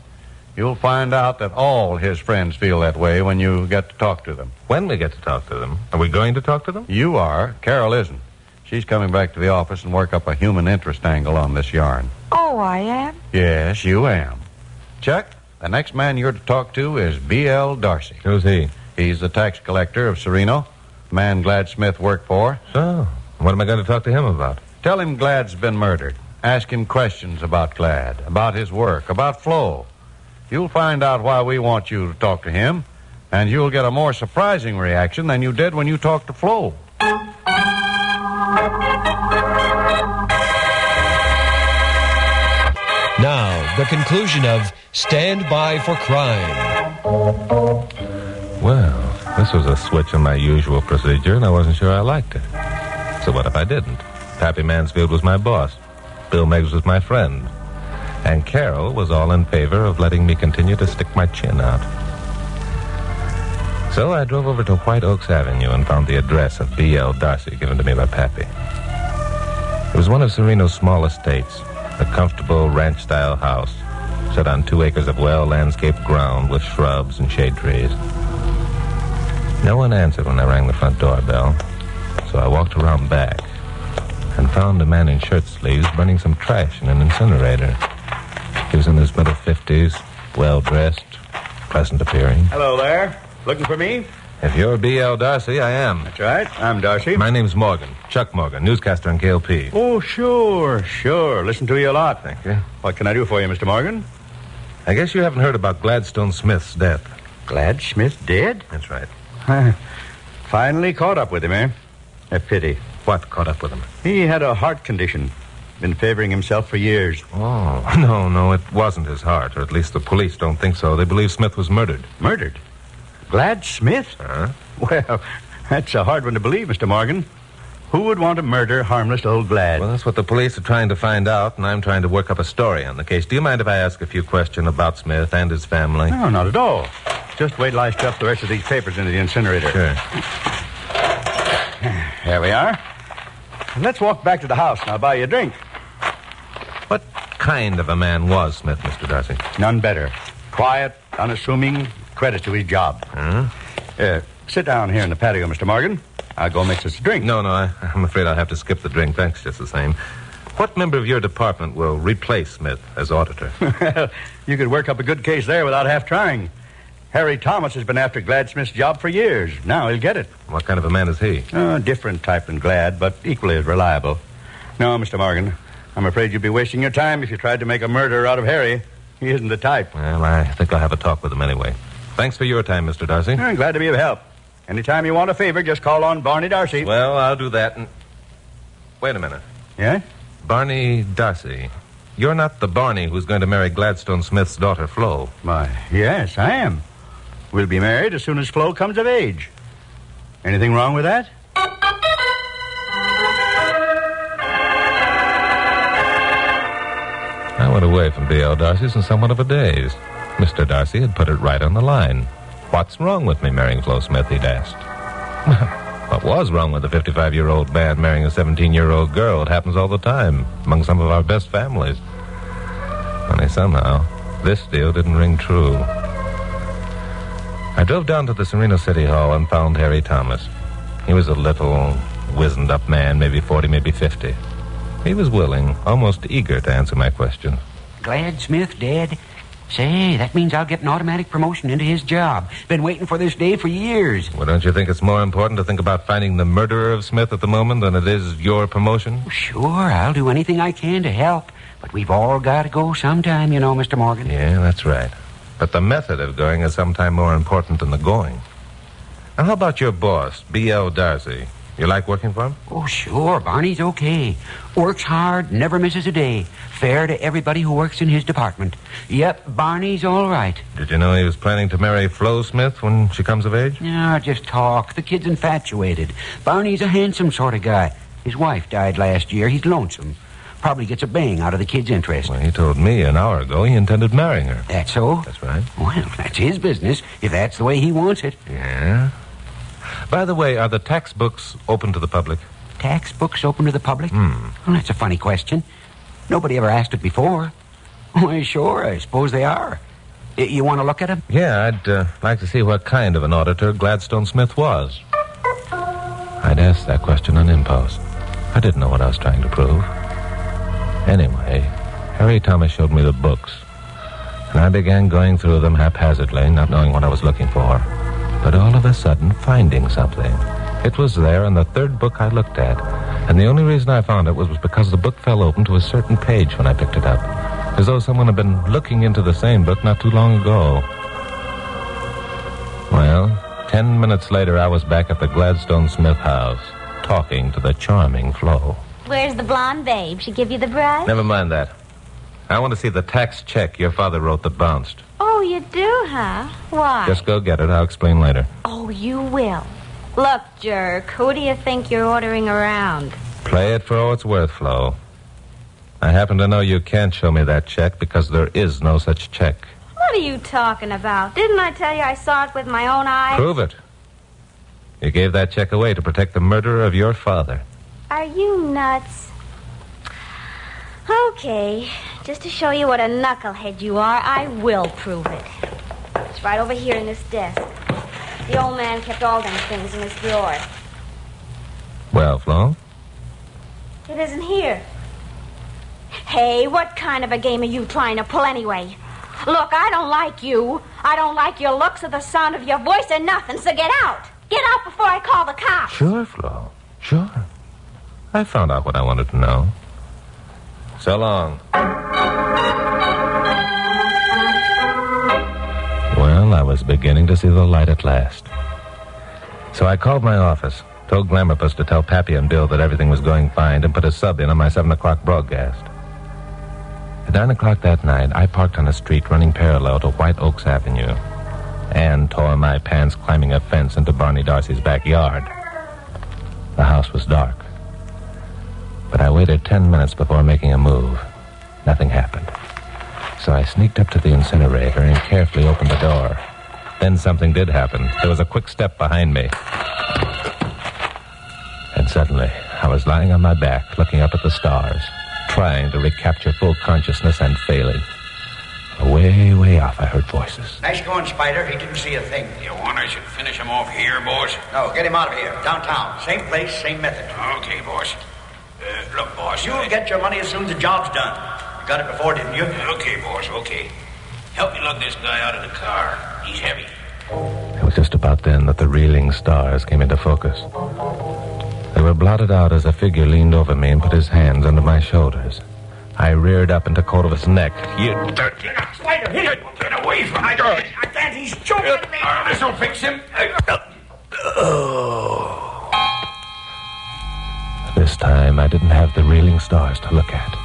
You'll find out that all his friends feel that way when you get to talk to them. When we get to talk to them? Are we going to talk to them? You are. Carol isn't. She's coming back to the office and work up a human interest angle on this yarn. Oh, I am? Yes, you am. Chuck, the next man you're to talk to is B.L. Darcy. Who's he? He's the tax collector of Sereno, man Glad Smith worked for. So, what am I going to talk to him about? Tell him Glad's been murdered. Ask him questions about Glad, about his work, about Flo. You'll find out why we want you to talk to him, and you'll get a more surprising reaction than you did when you talked to Flo. Now, the conclusion of Stand By for Crime. Well, this was a switch in my usual procedure, and I wasn't sure I liked it. So what if I didn't? Pappy Mansfield was my boss. Bill Meggs was my friend. And Carol was all in favor of letting me continue to stick my chin out. So I drove over to White Oaks Avenue and found the address of B.L. Darcy given to me by Pappy. It was one of Sereno's small estates, a comfortable ranch-style house set on 2 acres of well-landscaped ground with shrubs and shade trees. No one answered when I rang the front doorbell, so I walked around back. and found a man in shirt sleeves burning some trash in an incinerator. He was in his middle 50s, well-dressed, pleasant appearing. Hello there. Looking for me? If you're B.L. Darcy, I am. That's right. I'm Darcy. My name's Morgan. Chuck Morgan, newscaster on KLP. Oh, sure. Listen to you a lot. Thank you. What can I do for you, Mr. Morgan? I guess you haven't heard about Gladstone Smith's death. Glad Smith dead? That's right. Finally caught up with him, eh? A pity. What caught up with him? He had a heart condition. Been favoring himself for years. Oh, no, it wasn't his heart, or at least the police don't think so. They believe Smith was murdered. Murdered? Glad Smith? Huh? Well, that's a hard one to believe, Mr. Morgan. Who would want to murder harmless old Glad? Well, that's what the police are trying to find out, and I'm trying to work up a story on the case. Do you mind if I ask a few questions about Smith and his family? No, not at all. Just wait till I stuff the rest of these papers into the incinerator. Sure. There we are. Let's walk back to the house, and I'll buy you a drink. What kind of a man was Smith, Mr. Darcy? None better. Quiet, unassuming, credit to his job. Huh? Sit down here in the patio, Mr. Morgan. I'll go mix us a drink. No, I'm afraid I'll have to skip the drink. Thanks, just the same. What member of your department will replace Smith as auditor? You could work up a good case there without half trying. Harry Thomas has been after Glad Smith's job for years. Now he'll get it. What kind of a man is he? Different type than Glad, but equally as reliable. No, Mr. Morgan, I'm afraid you'd be wasting your time if you tried to make a murderer out of Harry. He isn't the type. Well, I think I'll have a talk with him anyway. Thanks for your time, Mr. Darcy. I'm glad to be of help. Anytime you want a favor, just call on Barney Darcy. Well, I'll do that. And wait a minute. Yeah? Barney Darcy. You're not the Barney who's going to marry Gladstone Smith's daughter, Flo. Why, yes, I am. We'll be married as soon as Flo comes of age. Anything wrong with that? I went away from B.L. Darcy's in somewhat of a daze. Mr. Darcy had put it right on the line. What's wrong with me marrying Flo Smith, he'd asked. What was wrong with a 55-year-old man marrying a 17-year-old girl? It happens all the time among some of our best families. Only somehow, this deal didn't ring true. I drove down to the Sereno City Hall and found Harry Thomas. He was a little, wizened-up man, maybe 40, maybe 50. He was willing, almost eager to answer my questions. Glad Smith dead? Say, that means I'll get an automatic promotion into his job. Been waiting for this day for years. Well, don't you think it's more important to think about finding the murderer of Smith at the moment than it is your promotion? Sure, I'll do anything I can to help. But we've all got to go sometime, you know, Mr. Morgan. Yeah, that's right. But the method of going is sometime more important than the going. And how about your boss, B.L. Darcy? You like working for him? Oh, sure. Barney's okay. Works hard, never misses a day. Fair to everybody who works in his department. Yep, Barney's all right. Did you know he was planning to marry Flo Smith when she comes of age? No, just talk. The kid's infatuated. Barney's a handsome sort of guy. His wife died last year. He's lonesome. Probably gets a bang out of the kid's interest. Well, he told me an hour ago he intended marrying her. That's so? That's right. Well, that's his business, if that's the way he wants it. Yeah. By the way, are the tax books open to the public? Tax books open to the public? Well, that's a funny question. Nobody ever asked it before. Why, sure, I suppose they are. You want to look at them? Yeah, I'd like to see what kind of an auditor Gladstone Smith was. I'd asked that question on impulse. I didn't know what I was trying to prove. Anyway, Harry Thomas showed me the books, and I began going through them haphazardly, not knowing what I was looking for, but all of a sudden finding something. It was there in the third book I looked at, and the only reason I found it was because the book fell open to a certain page when I picked it up, as though someone had been looking into the same book not too long ago. Well, 10 minutes later, I was back at the Gladstone Smith house, talking to the charming Flo. Where's the blonde babe? She give you the brush? Never mind that. I want to see the tax check your father wrote that bounced. Oh, you do, huh? Why? Just go get it. I'll explain later. Oh, you will. Look, jerk, who do you think you're ordering around? Play it for all it's worth, Flo. I happen to know you can't show me that check because there is no such check. What are you talking about? Didn't I tell you I saw it with my own eyes? Prove it. You gave that check away to protect the murderer of your father. Are you nuts? Okay, just to show you what a knucklehead you are, I will prove it. It's right over here in this desk. The old man kept all them things in his drawer. Well, Flo, It isn't here. Hey, what kind of a game are you trying to pull anyway? Look, I don't like you. I don't like your looks or the sound of your voice or nothing, so get out. Get out before I call the cops. Sure, Flo. Sure. I found out what I wanted to know. So long. Well, I was beginning to see the light at last. So I called my office, told Glamourpuss to tell Pappy and Bill that everything was going fine, and put a sub in on my 7 o'clock broadcast. At 9 o'clock that night, I parked on a street running parallel to White Oaks Avenue and tore my pants climbing a fence into Barney Darcy's backyard. The house was dark. But I waited 10 minutes before making a move. Nothing happened. So I sneaked up to the incinerator and carefully opened the door. Then something did happen. There was a quick step behind me. And suddenly, I was lying on my back, looking up at the stars, trying to recapture full consciousness and failing. Way, way off, I heard voices. Nice going, Spider. He didn't see a thing. You want I should finish him off here, boss? No, get him out of here. Downtown. Same place, same method. Okay, boss. Look, boss. You'll get your money as soon as the job's done. You got it before, didn't you? Okay, boss, okay. Help me lug this guy out of the car. He's heavy. It was just about then that the reeling stars came into focus. They were blotted out as a figure leaned over me and put his hands under my shoulders. I reared up and took hold of his neck. You dirty... Spider, hit him! Get away from me! I can't. He's choking me! This'll fix him. This time, I didn't have the reeling stars to look at.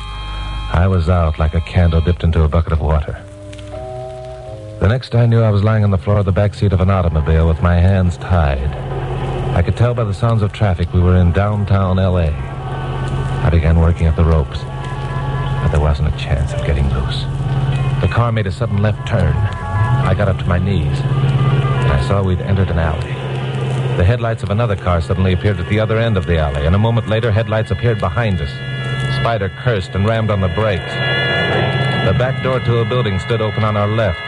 I was out like a candle dipped into a bucket of water. The next I knew, I was lying on the floor of the back seat of an automobile with my hands tied. I could tell by the sounds of traffic we were in downtown L.A. I began working at the ropes, but there wasn't a chance of getting loose. The car made a sudden left turn. I got up to my knees, and I saw we'd entered an alley. The headlights of another car suddenly appeared at the other end of the alley, and a moment later, headlights appeared behind us. Spider cursed and rammed on the brakes. The back door to a building stood open on our left.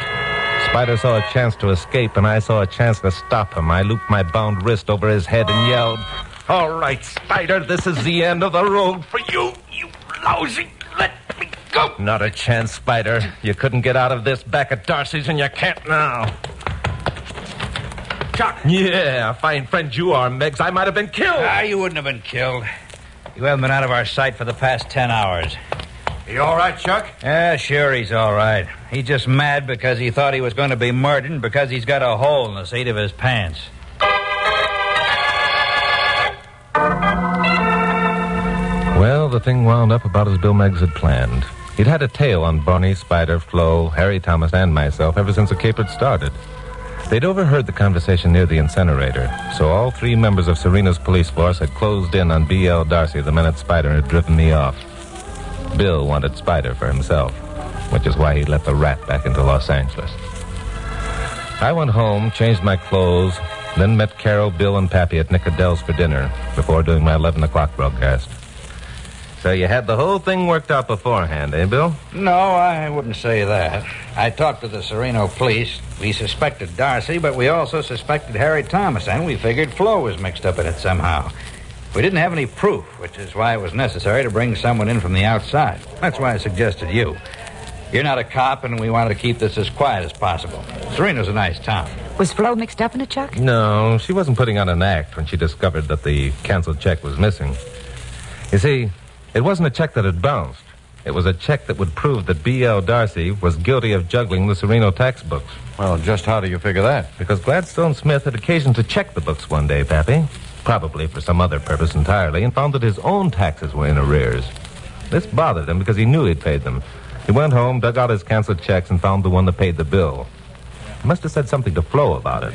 Spider saw a chance to escape, and I saw a chance to stop him. I looped my bound wrist over his head and yelled, "All right, Spider, this is the end of the road for you, you lousy... Let me go!" "Not a chance, Spider. You couldn't get out of this back at Darcy's, and you can't now." Chuck! Yeah, fine friend you are, Meggs. I might have been killed. You wouldn't have been killed. You haven't been out of our sight for the past 10 hours. You all right, Chuck? Yeah, sure, he's all right. He's just mad because he thought he was going to be murdered and because he's got a hole in the seat of his pants. Well, the thing wound up about as Bill Meggs had planned. He'd had a tail on Barney, Spider, Flo, Harry Thomas, and myself ever since the caper started. They'd overheard the conversation near the incinerator, so all 3 members of Serena's police force had closed in on B.L. Darcy the minute Spider had driven me off. Bill wanted Spider for himself, which is why he let the rat back into Los Angeles. I went home, changed my clothes, then met Carol, Bill, and Pappy at Nick Adele's for dinner before doing my 11 o'clock broadcast. So you had the whole thing worked out beforehand, eh, Bill? No, I wouldn't say that. I talked to the Sereno police. We suspected Darcy, but we also suspected Harry Thomas, and we figured Flo was mixed up in it somehow. We didn't have any proof, which is why it was necessary to bring someone in from the outside. That's why I suggested you. You're not a cop, and we wanted to keep this as quiet as possible. Sereno's a nice town. Was Flo mixed up in it, Chuck? No, she wasn't putting on an act when she discovered that the canceled check was missing. You see, it wasn't a check that had bounced. It was a check that would prove that B.L. Darcy was guilty of juggling the Sereno tax books. Well, just how do you figure that? Because Gladstone Smith had occasion to check the books one day, Pappy, probably for some other purpose entirely, and found that his own taxes were in arrears. This bothered him because he knew he'd paid them. He went home, dug out his canceled checks, and found the one that paid the bill. He must have said something to Flo about it.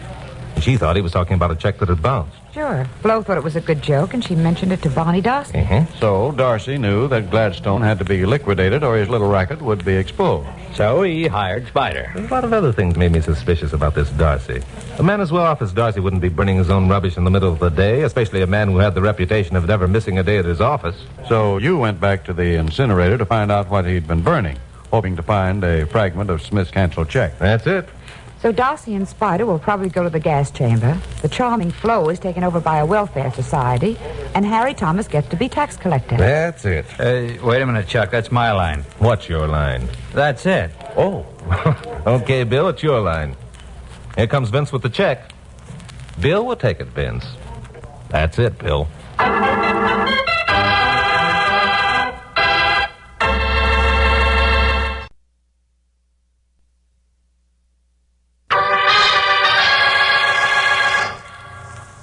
And she thought he was talking about a check that had bounced. Sure. Flo thought it was a good joke, and she mentioned it to Barney Darcy. Mm-hmm. So Darcy knew that Gladstone had to be liquidated or his little racket would be exposed. So he hired Spider. There's a lot of other things made me suspicious about this Darcy. A man as well off as Darcy wouldn't be burning his own rubbish in the middle of the day, especially a man who had the reputation of never missing a day at his office. So you went back to the incinerator to find out what he'd been burning, hoping to find a fragment of Smith's canceled check. That's it. So Darcy and Spider will probably go to the gas chamber. The charming Flo is taken over by a welfare society. And Harry Thomas gets to be tax collector. That's it. Wait a minute, Chuck. That's my line. What's your line? That's it. Oh. Okay, Bill, it's your line. Here comes Vince with the check. Bill will take it, Vince. That's it, Bill.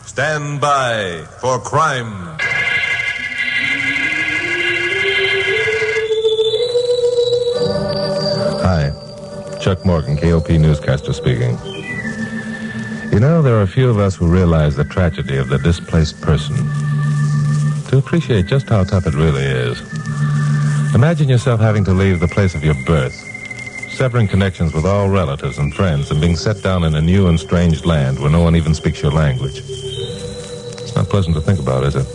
Stand by for crime. Hi. Chuck Morgan, KOP newscaster speaking. You know, there are a few of us who realize the tragedy of the displaced person. To appreciate just how tough it really is. Imagine yourself having to leave the place of your birth, severing connections with all relatives and friends, and being set down in a new and strange land where no one even speaks your language. It's not pleasant to think about, is it?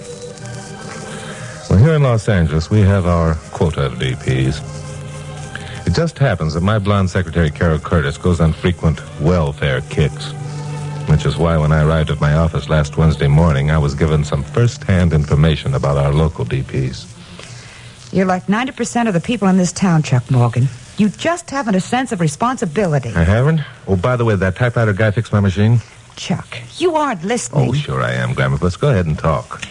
Well, here in Los Angeles, we have our quota of DPs. It just happens that my blonde secretary, Carol Curtis, goes on frequent welfare kicks, which is why when I arrived at my office last Wednesday morning, I was given some first-hand information about our local DPs. You're like 90% of the people in this town, Chuck Morgan. You just haven't a sense of responsibility. I haven't? Oh, by the way, that typewriter guy fixed my machine? Chuck, you aren't listening. Oh, sure I am, Glamour. Let's go ahead and talk.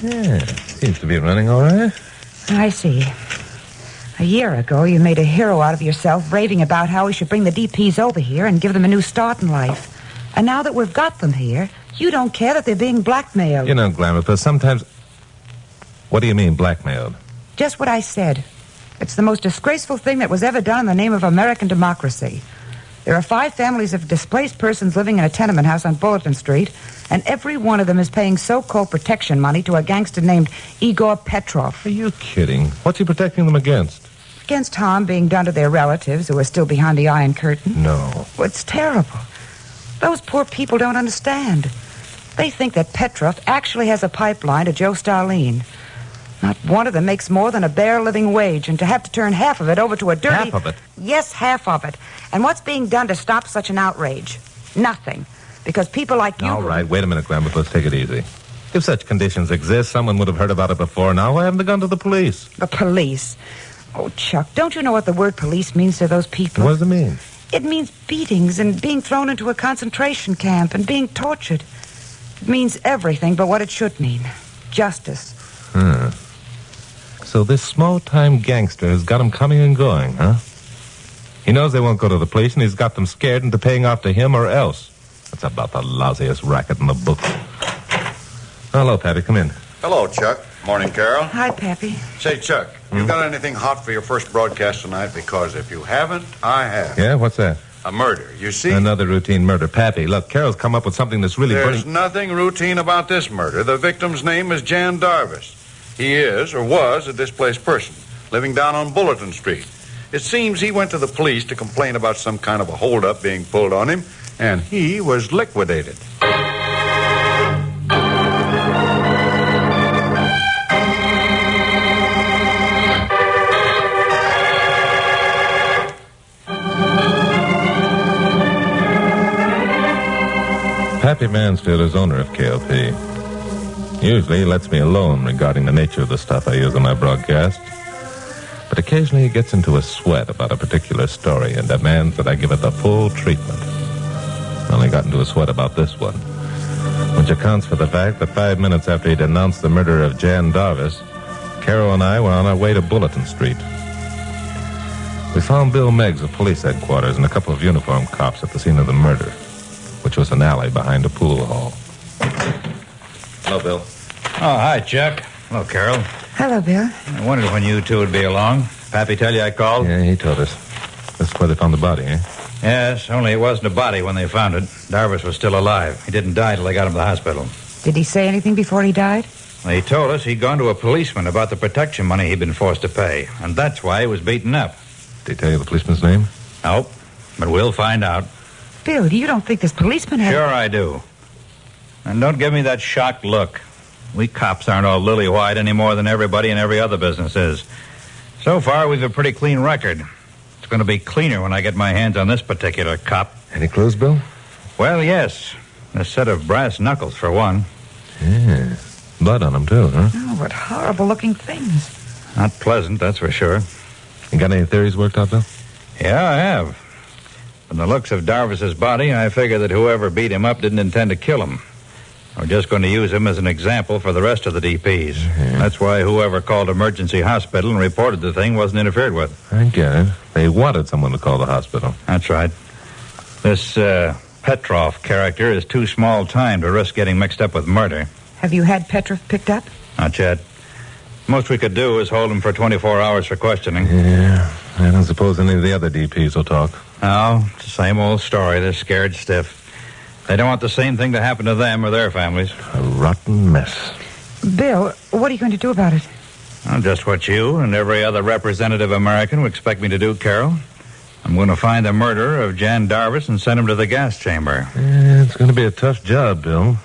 Yeah, seems to be running all right. I see. A year ago, you made a hero out of yourself, raving about how we should bring the DPs over here and give them a new start in life. And now that we've got them here, you don't care that they're being blackmailed. You know, Glamour, sometimes... What do you mean, blackmailed? Just what I said. It's the most disgraceful thing that was ever done in the name of American democracy. There are 5 families of displaced persons living in a tenement house on Bulletin Street, and every one of them is paying so-called protection money to a gangster named Igor Petrov. Are you kidding? What's he protecting them against? Against harm being done to their relatives who are still behind the Iron Curtain. No. Well, it's terrible. Those poor people don't understand. They think that Petrov actually has a pipeline to Joe Starlene. Not one of them makes more than a bare living wage, and to have to turn half of it over to a dirty... Half of it? Yes, half of it. And what's being done to stop such an outrage? Nothing. Because people like you... All right, wait a minute, Glamour. Let's take it easy. If such conditions exist, someone would have heard about it before now. Why haven't they gone to the police? The police? Oh, Chuck, don't you know what the word police means to those people? What does it mean? It means beatings and being thrown into a concentration camp and being tortured. It means everything but what it should mean. Justice. So this small-time gangster has got them coming and going, huh? He knows they won't go to the police, and he's got them scared into paying off to him or else. That's about the lousiest racket in the book. Hello, Pappy. Come in. Hello, Chuck. Morning, Carol. Hi, Pappy. Say, Chuck, you got anything hot for your first broadcast tonight? Because if you haven't, I have. Yeah, what's that? A murder, you see? Another routine murder. Pappy, look, Carol's come up with something that's really There's nothing routine about this murder. The victim's name is Jan Darvis. He is, or was, a displaced person, living down on Bulletin Street. It seems he went to the police to complain about some kind of a holdup being pulled on him, and he was liquidated. Pappy Mansfield is owner of KOP. Usually he lets me alone regarding the nature of the stuff I use on my broadcast. But occasionally he gets into a sweat about a particular story and demands that I give it the full treatment. Only got into a sweat about this one, which accounts for the fact that 5 minutes after he'd announced the murder of Jan Darvis, Carol and I were on our way to Bulletin Street. We found Bill Meggs of police headquarters and a couple of uniformed cops at the scene of the murder, which was an alley behind a pool hall. Hello, Bill. Oh, hi, Chuck. Hello, Carol. Hello, Bill. I wondered when you two would be along. Pappy tell you I called? Yeah, he told us. This is where they found the body, eh? Yes, only it wasn't a body when they found it. Darvis was still alive. He didn't die till they got him to the hospital. Did he say anything before he died? Well, he told us he'd gone to a policeman about the protection money he'd been forced to pay, and that's why he was beaten up. Did he tell you the policeman's name? Nope, but we'll find out. Bill, you don't think this policeman had... Sure I do. And don't give me that shocked look. We cops aren't all lily-white any more than everybody in every other business is. So far, we've a pretty clean record. It's going to be cleaner when I get my hands on this particular cop. Any clues, Bill? Well, yes. A set of brass knuckles, for one. Yeah. Blood on them, too, huh? Oh, what horrible-looking things. Not pleasant, that's for sure. You got any theories worked out, Bill? Yeah, I have. From the looks of Darvis's body, I figure that whoever beat him up didn't intend to kill him. We're just going to use him as an example for the rest of the DPs. Yeah. That's why whoever called emergency hospital and reported the thing wasn't interfered with. I get it. They wanted someone to call the hospital. That's right. This Petrov character is too small time to risk getting mixed up with murder. Have you had Petrov picked up? Not yet. Most we could do is hold him for 24 hours for questioning. Yeah, I don't suppose any of the other DPs will talk. No, it's the same old story. They're scared stiff. They don't want the same thing to happen to them or their families. A rotten mess. Bill, what are you going to do about it? Well, just what you and every other representative American would expect me to do, Carol. I'm going to find the murderer of Jan Darvis and send him to the gas chamber. Yeah, it's going to be a tough job, Bill.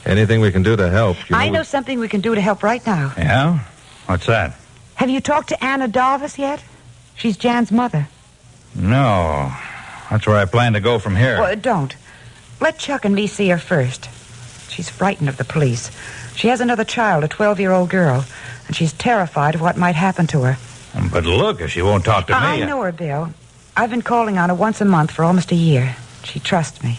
Anything we can do to help. I know something we can do to help right now. Yeah? What's that? Have you talked to Anna Darvis yet? She's Jan's mother. No. That's where I plan to go from here. Well, don't. Let Chuck and me see her first. She's frightened of the police. She has another child, a 12-year-old girl, and she's terrified of what might happen to her. But look, if she won't talk to me... I know her, Bill. I've been calling on her once a month for almost a year. She trusts me.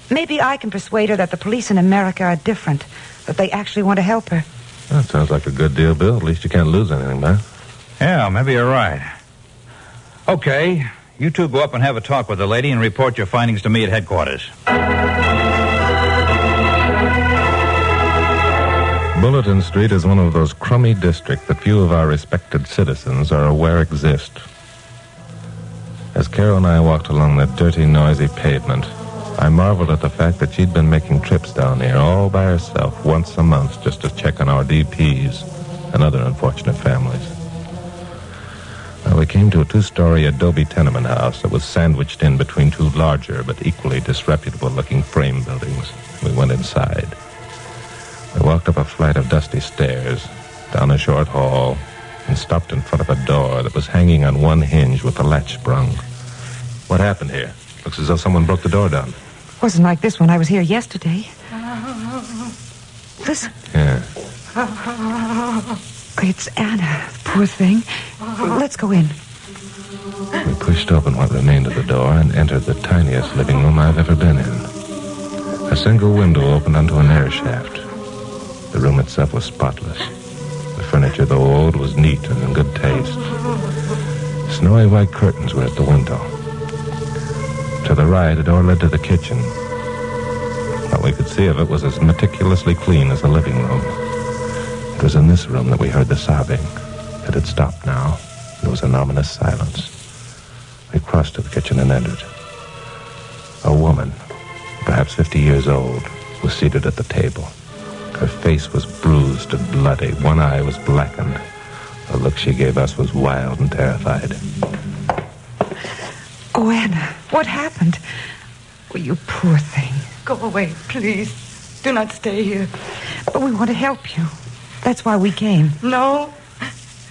Maybe I can persuade her that the police in America are different, that they actually want to help her. That sounds like a good deal, Bill. At least you can't lose anything, man. Yeah, maybe you're right. Okay, you two go up and have a talk with the lady and report your findings to me at headquarters. Bulletin Street is one of those crummy districts that few of our respected citizens are aware exist. As Carol and I walked along that dirty, noisy pavement, I marveled at the fact that she'd been making trips down here all by herself once a month just to check on our DPs and other unfortunate families. Well, we came to a 2-story adobe tenement house that was sandwiched in between 2 larger but equally disreputable-looking frame buildings. We went inside. We walked up a flight of dusty stairs, down a short hall, and stopped in front of a door that was hanging on one hinge with the latch sprung. What happened here? Looks as though someone broke the door down. Wasn't like this when I was here yesterday. Listen. Yeah. It's Anna, poor thing. Let's go in. We pushed open what remained of the door and entered the tiniest living room I've ever been in. A single window opened onto an air shaft. The room itself was spotless. The furniture, though old, was neat and in good taste. Snowy white curtains were at the window. To the right, a door led to the kitchen. What we could see of it was as meticulously clean as the living room. It was in this room that we heard the sobbing. It had stopped now. There was an ominous silence. We crossed to the kitchen and entered. A woman, perhaps 50 years old, was seated at the table. Her face was bruised and bloody. One eye was blackened. The look she gave us was wild and terrified. Oh, Anna, what happened? Oh, you poor thing. Go away, please. Do not stay here. But we want to help you. That's why we came. No.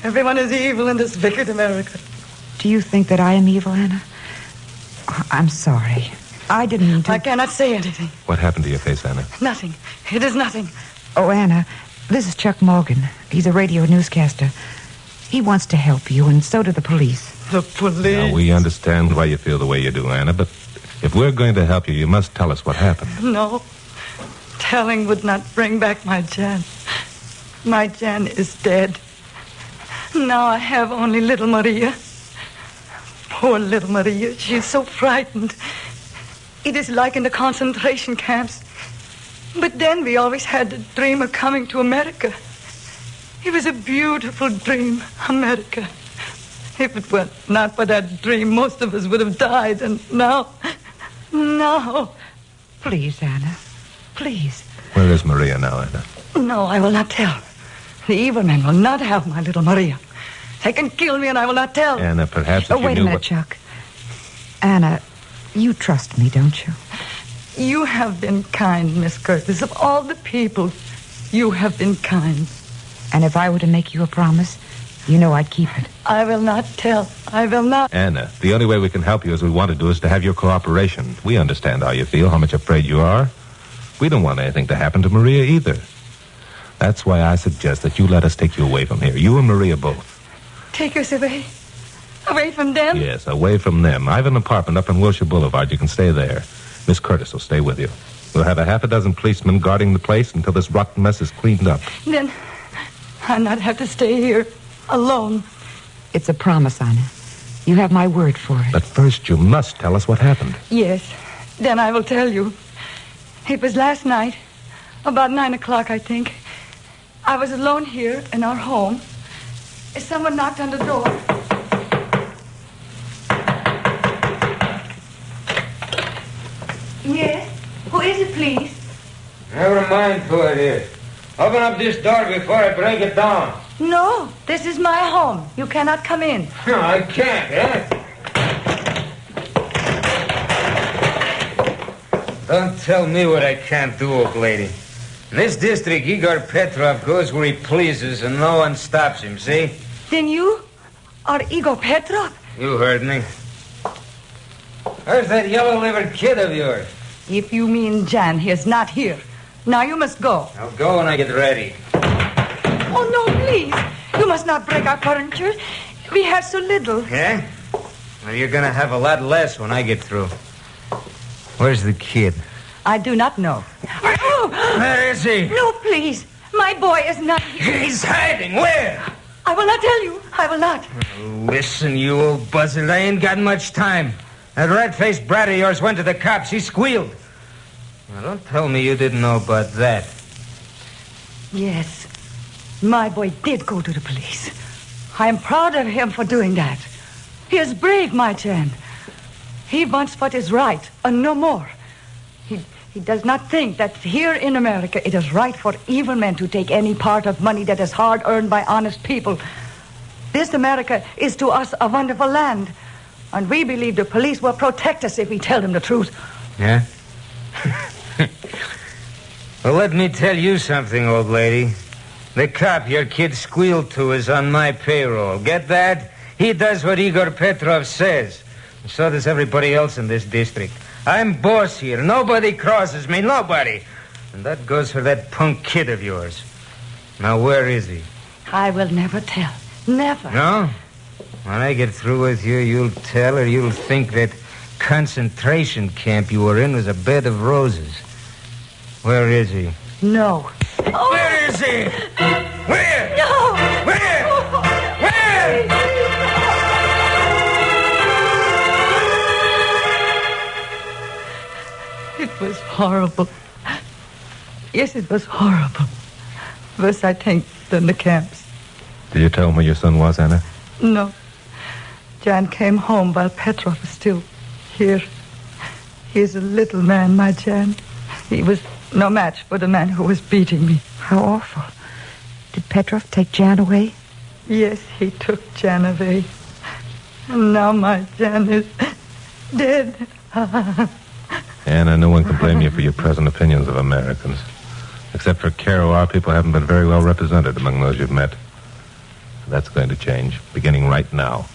Everyone is evil in this wicked America. Do you think that I am evil, Anna? Oh, I'm sorry. I didn't mean to... I cannot say anything. What happened to your face, Anna? Nothing. It is nothing. Oh, Anna, this is Chuck Morgan. He's a radio newscaster. He wants to help you, and so do the police. The police? Now, we understand why you feel the way you do, Anna, but if we're going to help you, you must tell us what happened. No. Telling would not bring back my Jan. My Jan is dead. Now I have only little Maria. Poor little Maria. She's so frightened. It is like in the concentration camps. But then we always had the dream of coming to America. It was a beautiful dream, America. If it were not for that dream, most of us would have died. And now... Please, Anna. Please. Where is Maria now, Anna? No, I will not tell. The evil men will not have my little Maria. They can kill me and I will not tell. Anna, perhaps if you wait knew a minute, Chuck. Anna, you trust me, don't you? You have been kind, Miss Curtis. Of all the people, you have been kind. And if I were to make you a promise, you know I'd keep it. I will not tell. I will not. Anna, the only way we can help you as we want to do is to have your cooperation. We understand how you feel, how much afraid you are. We don't want anything to happen to Maria either. That's why I suggest that you let us take you away from here. You and Maria both. Take us away? Away from them? Yes, away from them. I have an apartment up on Wilshire Boulevard. You can stay there. Miss Curtis will stay with you. We'll have a half a dozen policemen guarding the place until this rotten mess is cleaned up. Then I'll not have to stay here alone. It's a promise, Anna. You have my word for it. But first, you must tell us what happened. Yes. Then I will tell you. It was last night, about 9 o'clock, I think. I was alone here in our home. Someone knocked on the door. Yes? Who is it, please? Never mind who it is. Open up this door before I break it down. No, this is my home. You cannot come in. No, I can't, eh? Don't tell me what I can't do, old lady. In this district, Igor Petrov goes where he pleases and no one stops him, see? Then you are Igor Petrov? You heard me. Where's that yellow-livered kid of yours? If you mean Jan, he is not here. Now you must go. I'll go when I get ready. Oh, no, please. You must not break our furniture. We have so little. Yeah? Well, you're gonna have a lot less when I get through. Where's the kid? I do not know. Oh! Where is he? No, please. My boy is not here. He's hiding. Where? I will not tell you. I will not. Listen, you old buzzard. I ain't got much time. That red-faced brat of yours went to the cops. He squealed. Now, don't tell me you didn't know about that. Yes. My boy did go to the police. I am proud of him for doing that. He is brave, my Jan. He wants what is right and no more. He does not think that here in America it is right for evil men to take any part of money that is hard earned by honest people. This America is to us a wonderful land. And we believe the police will protect us if we tell them the truth. Yeah? Well, let me tell you something, old lady. The cop your kid squealed to is on my payroll. Get that? He does what Igor Petrov says. And so does everybody else in this district. I'm boss here. Nobody crosses me. Nobody. And that goes for that punk kid of yours. Now, where is he? I will never tell. Never. No? When I get through with you, you'll tell, or you'll think that concentration camp you were in was a bed of roses. Where is he? No. Oh. Where is he? Where? No. Where? Where? It was horrible. Yes, it was horrible. Worse, I think, than the camps. Did you tell him where your son was, Anna? No. Jan came home while Petrov was still here. He is a little man, my Jan. He was no match for the man who was beating me. How awful. Did Petrov take Jan away? Yes, he took Jan away. And now my Jan is dead. Anna, no one can blame you for your present opinions of Americans. Except for Caro, our people haven't been very well represented among those you've met. That's going to change, beginning right now.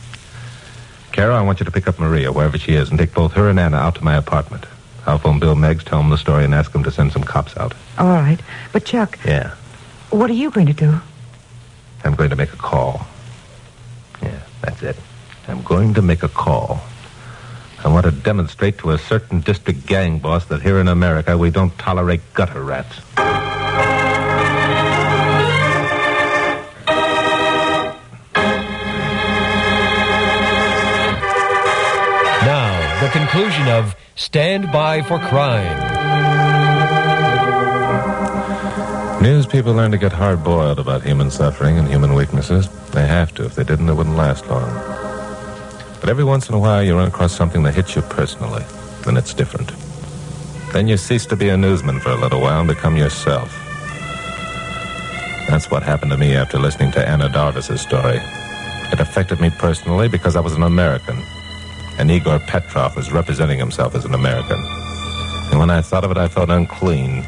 Caro, I want you to pick up Maria, wherever she is, and take both her and Anna out to my apartment. I'll phone Bill Meggs, tell him the story, and ask him to send some cops out. All right. But, Chuck... Yeah? What are you going to do? I'm going to make a call. Yeah, that's it. I'm going to make a call. I want to demonstrate to a certain district gang boss that here in America we don't tolerate gutter rats. Now, the conclusion of Stand By for Crime. News people learn to get hard-boiled about human suffering and human weaknesses. They have to. If they didn't, it wouldn't last long. But every once in a while, you run across something that hits you personally. Then it's different. Then you cease to be a newsman for a little while and become yourself. That's what happened to me after listening to Anna Darvis's story. It affected me personally because I was an American. And Igor Petrov was representing himself as an American. And when I thought of it, I felt unclean.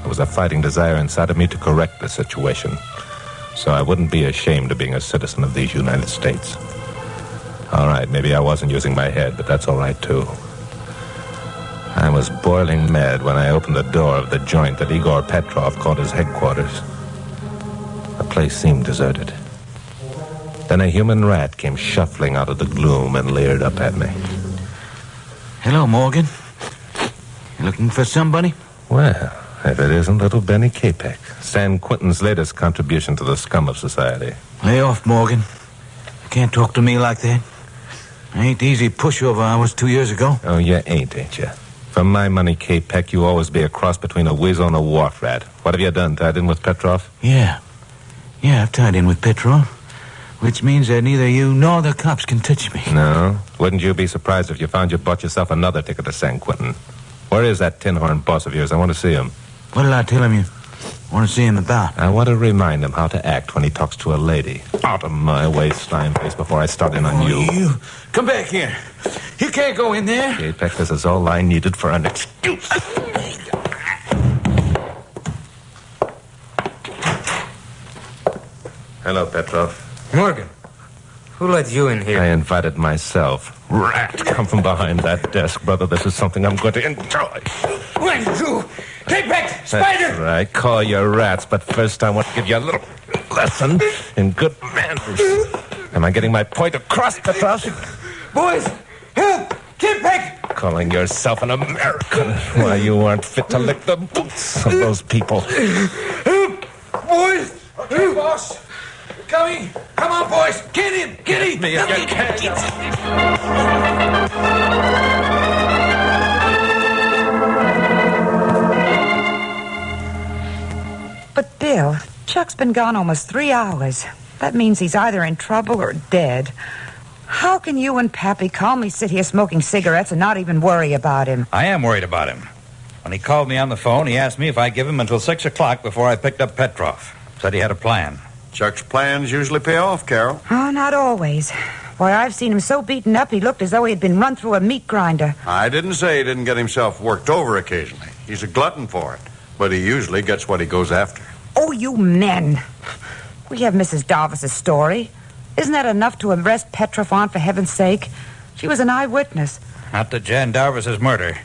There was a fighting desire inside of me to correct the situation, so I wouldn't be ashamed of being a citizen of these United States. All right, maybe I wasn't using my head, but that's all right, too. I was boiling mad when I opened the door of the joint that Igor Petrov called his headquarters. The place seemed deserted. Then a human rat came shuffling out of the gloom and leered up at me. Hello, Morgan. You looking for somebody? Well, if it isn't little Benny Capek, San Quentin's latest contribution to the scum of society. Lay off, Morgan. You can't talk to me like that. I ain't the easy pushover I was 2 years ago. Oh, you ain't you? For my money, Capek, you always be a cross between a weasel and a wharf rat. What have you done, tied in with Petrov? Yeah, I've tied in with Petrov. Which means that neither you nor the cops can touch me. No? Wouldn't you be surprised if you found you bought yourself another ticket to San Quentin? Where is that tin-horn boss of yours? I want to see him. What did I tell him you want to see him about? I want to remind him how to act when he talks to a lady. Out of my way, slime face, before I start in on you. Come back here. You can't go in there. Capek, this is all I needed for an excuse. Hello, Petrov. Morgan, who let you in here? I invited myself. Rat, come from behind that desk, brother. This is something I'm going to enjoy. When you? Take back, Spider! That's right. Call your rats, but first I want to give you a little lesson in good manners. Am I getting my point across, Petrov? Boys, help! Get back! Calling yourself an American. Why, you aren't fit to lick the boots of those people. Help! Boys! Okay, boss. Coming. Come on, boys. Get him. Get him. Me if you can. But, Bill, Chuck's been gone almost 3 hours. That means he's either in trouble or dead. How can you and Pappy calmly sit here smoking cigarettes and not even worry about him? I am worried about him. When he called me on the phone, he asked me if I'd give him until 6 o'clock before I picked up Petrov. Said he had a plan. Chuck's plans usually pay off, Carol. Oh, not always. Why, I've seen him so beaten up he looked as though he had been run through a meat grinder. I didn't say he didn't get himself worked over occasionally. He's a glutton for it. But he usually gets what he goes after. Oh, you men. We have Mrs. Darvis's story. Isn't that enough to arrest Petrov on, for heaven's sake? She was an eyewitness. Not to Jan Darvis's murder.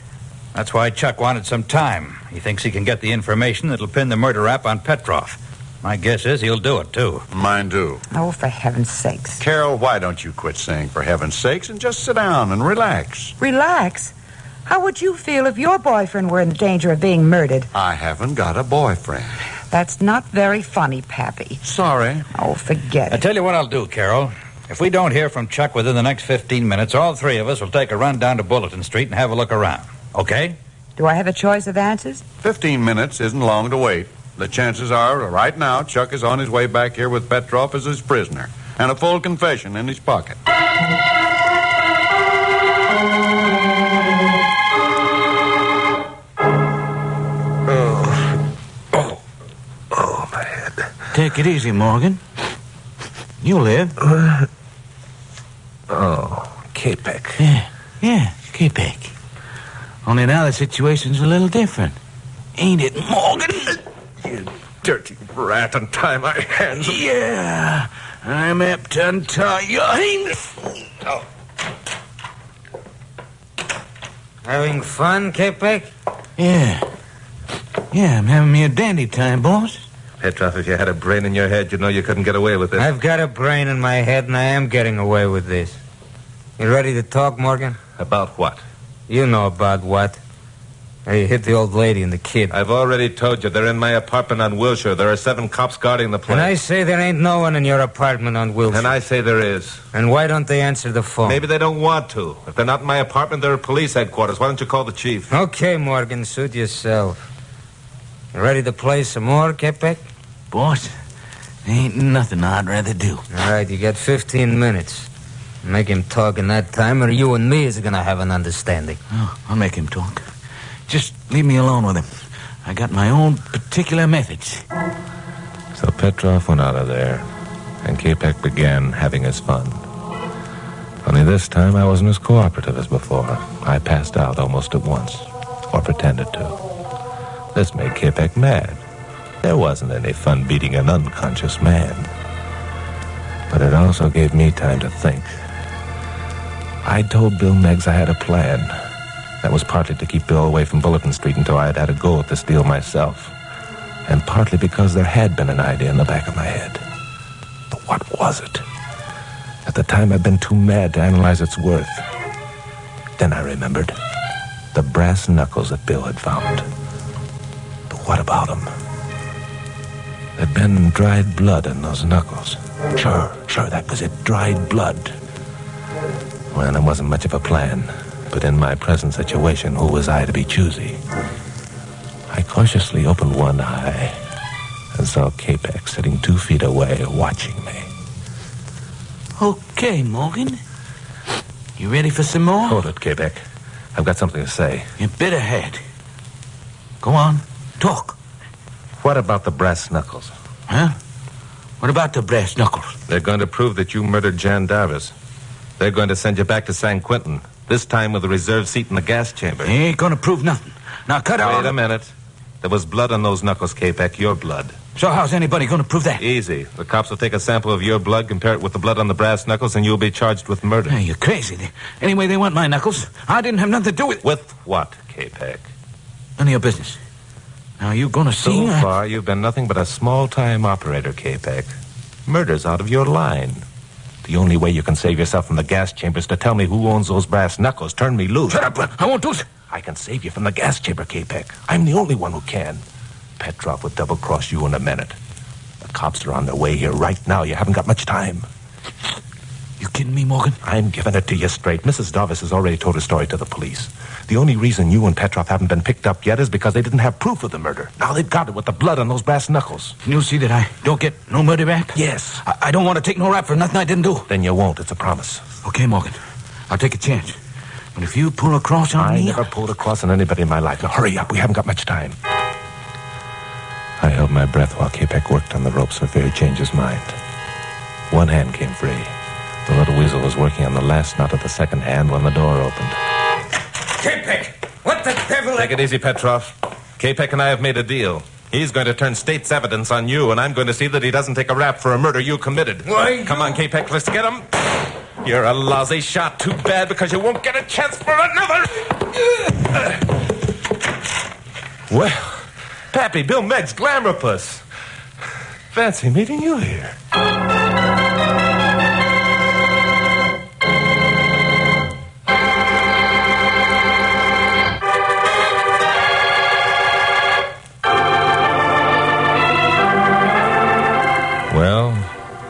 That's why Chuck wanted some time. He thinks he can get the information that'll pin the murder rap on Petrov. My guess is he'll do it, too. Mine do. Oh, for heaven's sakes. Carol, why don't you quit saying for heaven's sakes and just sit down and relax? Relax? How would you feel if your boyfriend were in danger of being murdered? I haven't got a boyfriend. That's not very funny, Pappy. Sorry. Oh, forget it. I tell you what I'll do, Carol. If we don't hear from Chuck within the next 15 minutes, all three of us will take a run down to Bulletin Street and have a look around. Okay? Do I have a choice of answers? 15 minutes isn't long to wait. The chances are, right now, Chuck is on his way back here with Petrov as his prisoner and a full confession in his pocket. Oh, my head. Take it easy, Morgan. You'll live. Capek. Yeah, Capek. Only now the situation's a little different. Ain't it, Morgan? You dirty rat, untie my hands. Yeah, I'm apt to untie your hands. Oh. Having fun, Capek? Yeah, I'm having me a dandy time, boss. Petrov, if you had a brain in your head, you'd know you couldn't get away with this. I've got a brain in my head, and I am getting away with this. You ready to talk, Morgan? About what? You know about what. You hit the old lady and the kid. I've already told you. They're in my apartment on Wilshire. There are 7 cops guarding the place. And I say there ain't no one in your apartment on Wilshire. And I say there is. And why don't they answer the phone? Maybe they don't want to. If they're not in my apartment, they're at police headquarters. Why don't you call the chief? Okay, Morgan, suit yourself. You ready to play some more, Capek? Boss, ain't nothing I'd rather do. All right, you got 15 minutes. Make him talk in that time, or you and me is going to have an understanding. Oh, I'll make him talk. Just leave me alone with him. I got my own particular methods. So Petrov went out of there, and Capek began having his fun. Only this time I wasn't as cooperative as before. I passed out almost at once, or pretended to. This made Capek mad. There wasn't any fun beating an unconscious man. But it also gave me time to think. I told Bill Meggs I had a plan. That was partly to keep Bill away from Bulletin Street until I had had a go at this deal myself. And partly because there had been an idea in the back of my head. But what was it? At the time, I'd been too mad to analyze its worth. Then I remembered. The brass knuckles that Bill had found. But what about them? There'd been dried blood in those knuckles. Sure, that was it. Dried blood. Well, it wasn't much of a plan. But in my present situation, who was I to be choosy? I cautiously opened one eye and saw Capek sitting 2 feet away, watching me. Okay, Morgan. You ready for some more? Hold it, Capek. I've got something to say. You bit ahead. Go on. Talk. What about the brass knuckles? Huh? What about the brass knuckles? They're going to prove that you murdered Jan Darvis. They're going to send you back to San Quentin, this time with a reserved seat in the gas chamber. They ain't going to prove nothing. Now, cut out... Wait a minute. There was blood on those knuckles, Capek, your blood. So how's anybody going to prove that? Easy. The cops will take a sample of your blood, compare it with the blood on the brass knuckles, and you'll be charged with murder. Hey, you're crazy. Anyway, they want my knuckles. I didn't have nothing to do with... With what, Capek? None of your business. Now, you going to see... So far, you've been nothing but a small-time operator, Capek. Murder's out of your line. The only way you can save yourself from the gas chamber is to tell me who owns those brass knuckles. Turn me loose. Shut up. I won't do it. I can save you from the gas chamber, Capek. I'm the only one who can. Petrov would double-cross you in a minute. The cops are on their way here right now. You haven't got much time. You kidding me, Morgan? I'm giving it to you straight. Mrs. Darvis has already told her story to the police. The only reason you and Petrov haven't been picked up yet is because they didn't have proof of the murder. Now they've got it with the blood on those brass knuckles. You'll see that I don't get no murder rap? Yes. I don't want to take no rap for nothing I didn't do. Then you won't. It's a promise. Okay, Morgan. I'll take a chance. But if you pull a cross on me... I never pulled a cross on anybody in my life. Now hurry up. We haven't got much time. I held my breath while Capek worked on the ropes for fear he'd change his mind. One hand came free. The little weasel was working on the last knot of the second hand when the door opened. Capek! What the devil... Take it easy, Petrov. Capek and I have made a deal. He's going to turn state's evidence on you, and I'm going to see that he doesn't take a rap for a murder you committed. Why? Come on, Capek, let's get him. You're a lousy shot. Too bad, because you won't get a chance for another. Well, Pappy, Bill Meggs, Glamourpuss. Fancy meeting you here. Well,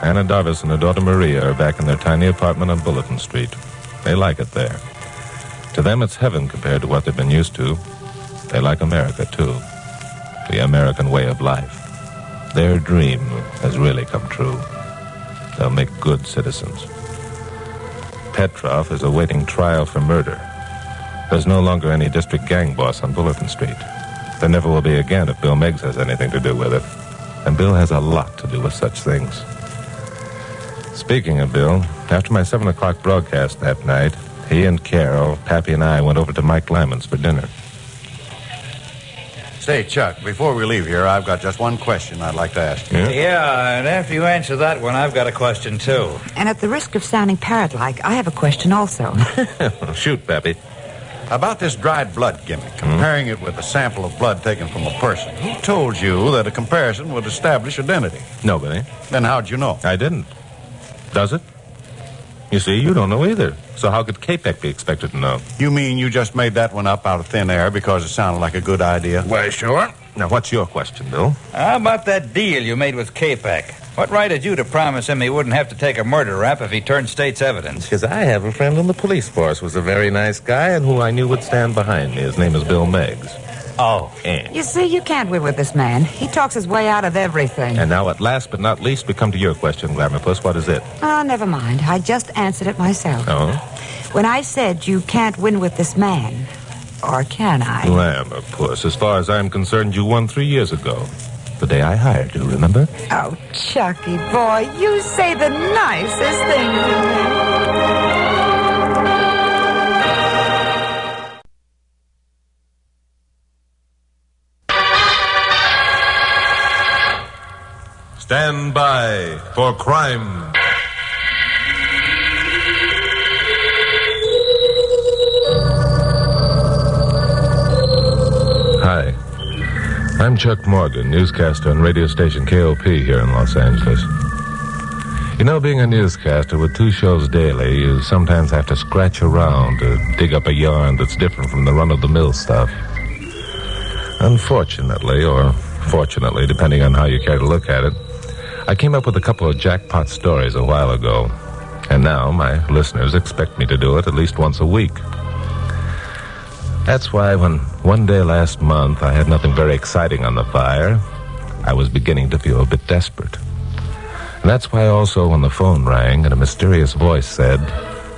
Anna Darvis and her daughter Maria are back in their tiny apartment on Bulletin Street. They like it there. To them, it's heaven compared to what they've been used to. They like America, too. The American way of life. Their dream has really come true. They'll make good citizens. Petrov is awaiting trial for murder. There's no longer any district gang boss on Bulletin Street. There never will be again if Bill Meggs has anything to do with it. And Bill has a lot to do with such things. Speaking of Bill, after my 7 o'clock broadcast that night, he and Carol, Pappy and I went over to Mike Lyman's for dinner. Say, Chuck, before we leave here, I've got just one question I'd like to ask you. Yeah, and after you answer that one, I've got a question, too. And at the risk of sounding parrot-like, I have a question also. Shoot, Pappy. About this dried blood gimmick, comparing it with a sample of blood taken from a person. Who told you that a comparison would establish identity? Nobody. Then how'd you know? I didn't. Does it? You see, you don't know either. So how could Capek be expected to know? You mean you just made that one up out of thin air because it sounded like a good idea? Why, sure. Now, what's your question, Bill? How about that deal you made with Capek? What right had you to promise him he wouldn't have to take a murder rap if he turned state's evidence? Because I have a friend on the police force who was a very nice guy and who I knew would stand behind me. His name is Bill Meggs. Oh. You see, you can't win with this man. He talks his way out of everything. And now, at last but not least, we come to your question, Glamourpuss. What is it? Oh, never mind. I just answered it myself. Oh? When I said you can't win with this man, or can I? Glamourpuss, as far as I'm concerned, you won 3 years ago. The day I hired you, remember? Oh, Chucky boy, you say the nicest things to me. Stand by for crime. Hi. I'm Chuck Morgan, newscaster on radio station KOP here in Los Angeles. You know, being a newscaster with 2 shows daily, you sometimes have to scratch around to dig up a yarn that's different from the run-of-the-mill stuff. Unfortunately, or fortunately, depending on how you care to look at it, I came up with a couple of jackpot stories a while ago. And now my listeners expect me to do it at least once a week. That's why when one day last month I had nothing very exciting on the fire, I was beginning to feel a bit desperate. And that's why also when the phone rang and a mysterious voice said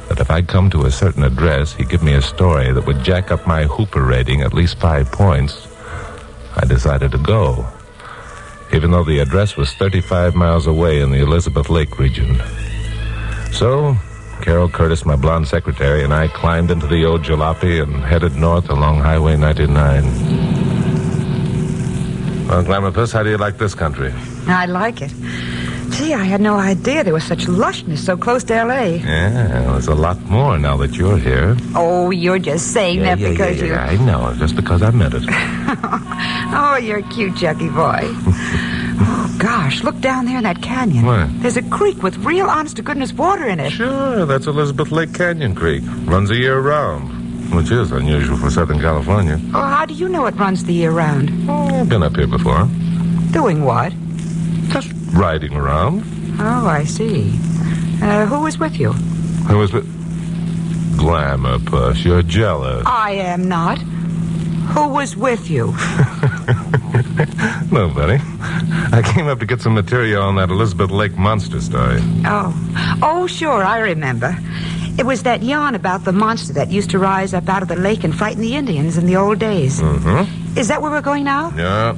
that if I'd come to a certain address, he'd give me a story that would jack up my Hooper rating at least 5 points, I decided to go, even though the address was 35 miles away in the Elizabeth Lake region. So Carol Curtis, my blonde secretary, and I climbed into the old jalopy and headed north along Highway 99. Well, Glamourpuss, how do you like this country? I like it. Gee, I had no idea there was such lushness so close to L.A. Yeah, there's a lot more now that you're here. Oh, you're just saying that because you... I know, just because I meant it. Oh, you're a cute, Chucky boy. Oh, gosh, look down there in that canyon. What? There's a creek with real honest-to-goodness water in it. Sure, that's Elizabeth Lake Canyon Creek. Runs the year round, which is unusual for Southern California. Oh, how do you know it runs the year round? Oh, I've been up here before. Doing what? Just riding around. Oh, I see. Who was with you? Who was with... Glamourpuss, you're jealous. I am not. Who was with you? Nobody. I came up to get some material on that Elizabeth Lake monster story. Oh, sure, I remember. It was that yarn about the monster that used to rise up out of the lake and frighten the Indians in the old days. Mm-hmm. Is that where we're going now? Yeah,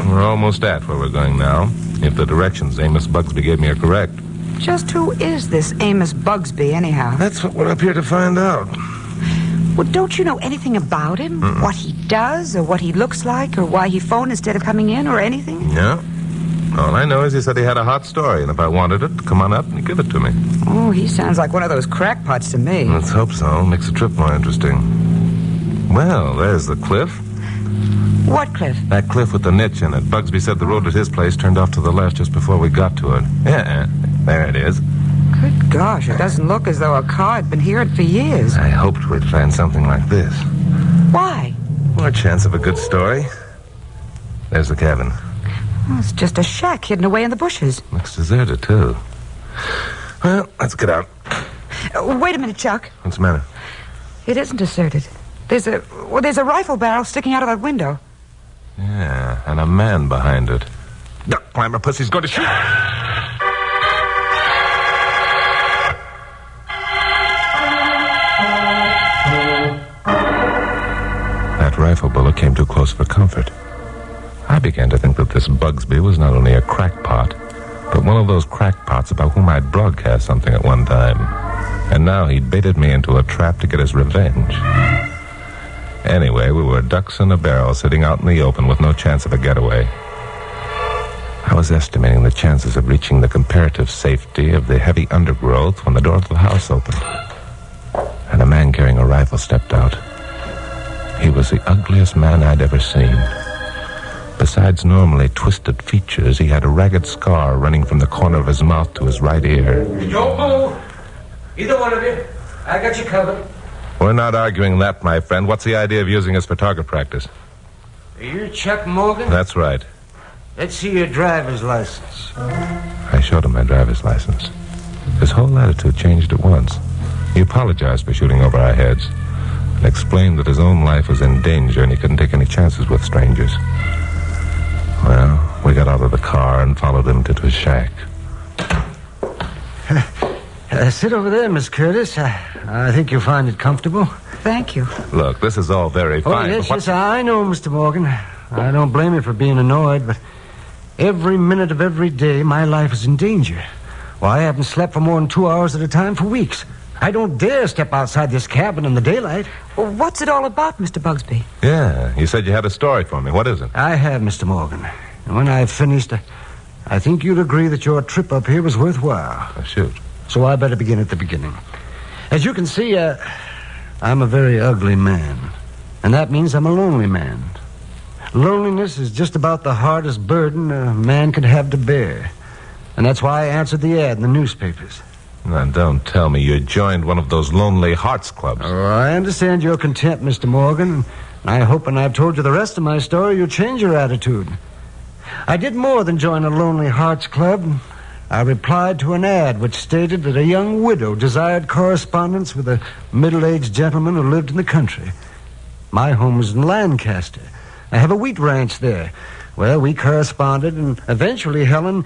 we're almost at where we're going now, if the directions Amos Bugsby gave me are correct. Just who is this Amos Bugsby, anyhow? That's what we're up here to find out. Well, don't you know anything about him? Mm-mm. What he does, or what he looks like, or why he phoned instead of coming in, or anything? Yeah. All I know is he said he had a hot story, and if I wanted it, come on up and give it to me. Oh, he sounds like one of those crackpots to me. Let's hope so. Makes the trip more interesting. Well, there's the cliff. What cliff? That cliff with the niche in it. Bugsby said the road at his place turned off to the left just before we got to it. Yeah, there it is. Good gosh, it doesn't look as though a car had been here for years. I hoped we'd find something like this. Why? More chance of a good story. There's the cabin. Oh, it's just a shack hidden away in the bushes. Looks deserted, too. Well, let's get out. Wait a minute, Chuck. What's the matter? It isn't deserted. There's a rifle barrel sticking out of that window. Yeah, and a man behind it. Duck, Glamourpuss, he's going to shoot. That rifle bullet came too close for comfort. I began to think that this Bugsby was not only a crackpot, but one of those crackpots about whom I'd broadcast something at one time. And now he'd baited me into a trap to get his revenge. Anyway, we were ducks in a barrel sitting out in the open with no chance of a getaway. I was estimating the chances of reaching the comparative safety of the heavy undergrowth when the door of the house opened. And a man carrying a rifle stepped out. He was the ugliest man I'd ever seen. Besides normally twisted features, he had a ragged scar running from the corner of his mouth to his right ear. Don't move. Either one of you. I got you covered. We're not arguing that, my friend. What's the idea of using us for target practice? Are you Chuck Morgan? That's right. Let's see your driver's license. I showed him my driver's license. His whole attitude changed at once. He apologized for shooting over our heads and explained that his own life was in danger and he couldn't take any chances with strangers. Well, we got out of the car and followed him to his shack. Sit over there, Miss Curtis. I think you'll find it comfortable. Thank you. Look, this is all very fine. Oh, yes, I know, Mr. Morgan. I don't blame you for being annoyed, but every minute of every day, my life is in danger. Why, I haven't slept for more than 2 hours at a time for weeks. I don't dare step outside this cabin in the daylight. Well, what's it all about, Mr. Bugsby? Yeah, you said you had a story for me. What is it? I have, Mr. Morgan. And when I've finished, I think you'd agree that your trip up here was worthwhile. Oh, shoot. So I better begin at the beginning. As you can see, I'm a very ugly man. And that means I'm a lonely man. Loneliness is just about the hardest burden a man could have to bear. And that's why I answered the ad in the newspapers. Now, don't tell me you joined one of those Lonely Hearts Clubs. Oh, I understand your contempt, Mr. Morgan. And I hope when I've told you the rest of my story, you'll change your attitude. I did more than join a Lonely Hearts Club. I replied to an ad which stated that a young widow desired correspondence with a middle-aged gentleman who lived in the country. My home was in Lancaster. I have a wheat ranch there. Well, we corresponded, and eventually Helen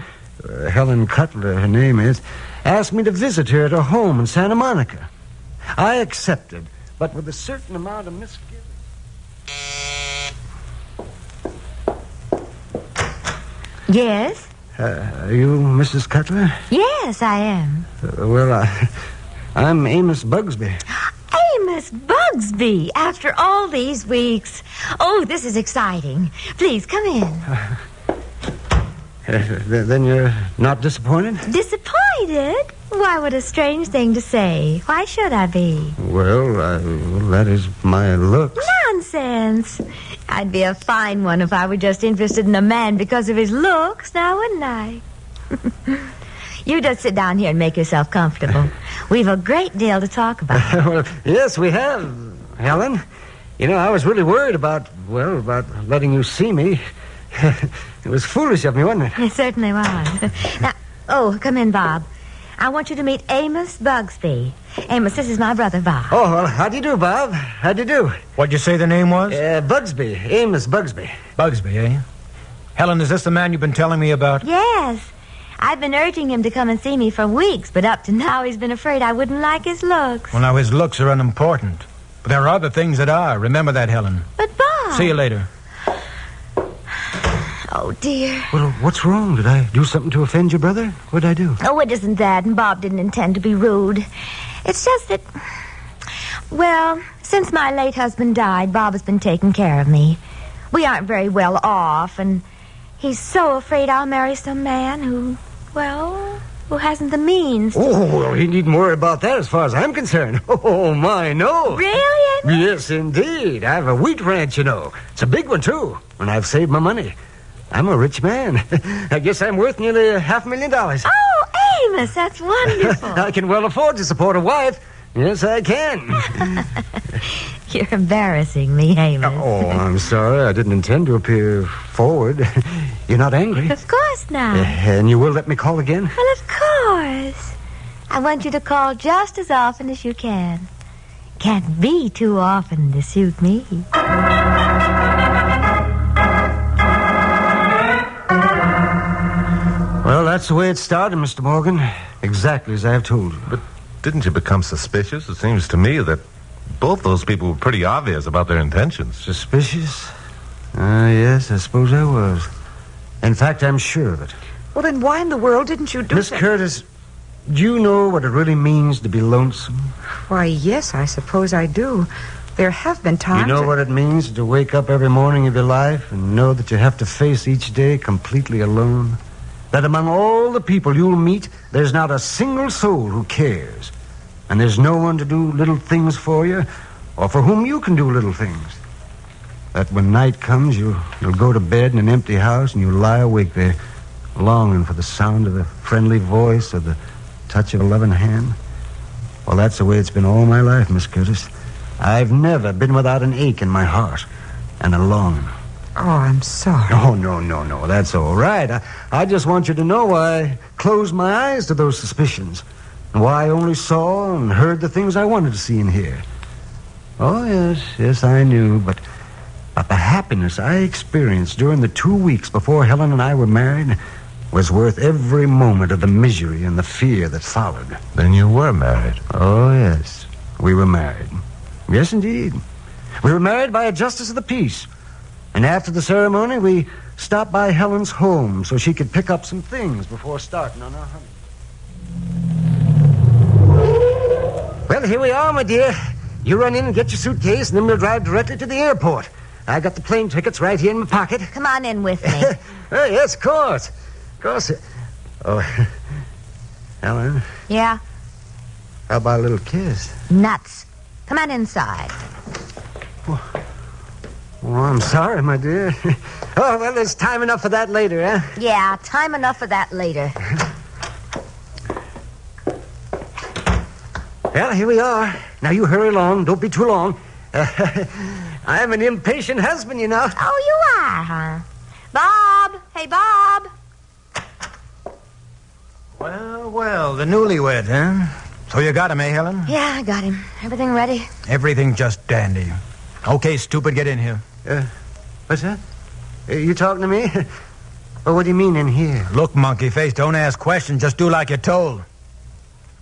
Cutler, her name is, asked me to visit her at her home in Santa Monica. I accepted, but with a certain amount of misgiving. Yes? Are you Mrs. Cutler? Yes, I am. I'm Amos Bugsby. Amos Bugsby, after all these weeks. Oh, this is exciting. Please, come in. Then you're not disappointed? Disappointed? Why, what a strange thing to say. Why should I be? Well, that is my looks. Nonsense. I'd be a fine one if I were just interested in a man because of his looks, now wouldn't I? You just sit down here and make yourself comfortable. We've a great deal to talk about. Well, yes, we have, Helen. You know, I was really worried about letting you see me. It was foolish of me, wasn't it? It certainly was. Now, come in, Bob. I want you to meet Amos Bugsby. Amos, this is my brother, Bob. Oh, well, how do you do, Bob? How do you do? What'd you say the name was? Bugsby. Amos Bugsby. Bugsby, eh? Helen, is this the man you've been telling me about? Yes. I've been urging him to come and see me for weeks, but up to now he's been afraid I wouldn't like his looks. Well, now, his looks are unimportant. But there are other things that are. Remember that, Helen. But, Bob... See you later. Oh, dear. Well, what's wrong? Did I do something to offend your brother? What'd I do? Oh, it isn't that, and Bob didn't intend to be rude. It's just that... Well, since my late husband died, Bob has been taking care of me. We aren't very well off, and he's so afraid I'll marry some man who hasn't the means to... Oh, well, he needn't worry about that as far as I'm concerned. Oh, my, no. Really, Amos? Yes, indeed. I have a wheat ranch, you know. It's a big one, too, and I've saved my money. I'm a rich man. I guess I'm worth nearly $500,000. Oh, Amos, that's wonderful. I can well afford to support a wife. Yes, I can. You're embarrassing me, Amos. Oh, I'm sorry. I didn't intend to appear forward. You're not angry? Of course not. And you will let me call again? Well, of course. I want you to call just as often as you can. Can't be too often to suit me. Well, that's the way it started, Mr. Morgan. Exactly as I have told you. But didn't you become suspicious? It seems to me that both those people were pretty obvious about their intentions. Suspicious? Yes, I suppose I was. In fact, I'm sure of it. Well, then why in the world didn't you do Miss that? Curtis, do you know what it really means to be lonesome? Why, yes, I suppose I do. There have been times... You know what it means to wake up every morning of your life and know that you have to face each day completely alone? That among all the people you'll meet, there's not a single soul who cares. And there's no one to do little things for you, or for whom you can do little things. That when night comes, you'll go to bed in an empty house and you'll lie awake there, longing for the sound of a friendly voice or the touch of a loving hand. Well, that's the way it's been all my life, Miss Curtis. I've never been without an ache in my heart and a longing. Oh, I'm sorry. Oh, no. That's all right. I just want you to know why I closed my eyes to those suspicions and why I only saw and heard the things I wanted to see and hear. Oh, yes, I knew, but the happiness I experienced during the 2 weeks before Helen and I were married was worth every moment of the misery and the fear that followed. Then you were married? Oh, yes. We were married. Yes, indeed. We were married by a justice of the peace. And after the ceremony, we stopped by Helen's home so she could pick up some things before starting on our honeymoon. Well, here we are, my dear. You run in and get your suitcase, and then we'll drive directly to the airport. I got the plane tickets right here in my pocket. Come on in with me. Oh, yes, of course. Of course. Oh, Helen. Yeah? How about a little kiss? Nuts. Come on inside. Oh, I'm sorry, my dear. Oh, well, there's time enough for that later, eh? Yeah, time enough for that later. Well, here we are. Now, you hurry along. Don't be too long. I'm an impatient husband, you know. Oh, you are, huh? Bob! Hey, Bob! Well, the newlywed, huh? So you got him, eh, Helen? Yeah, I got him. Everything ready? Everything just dandy. Okay, stupid, get in here. What's that? You talking to me? Well, what do you mean in here? Look, monkey face, don't ask questions. Just do like you're told.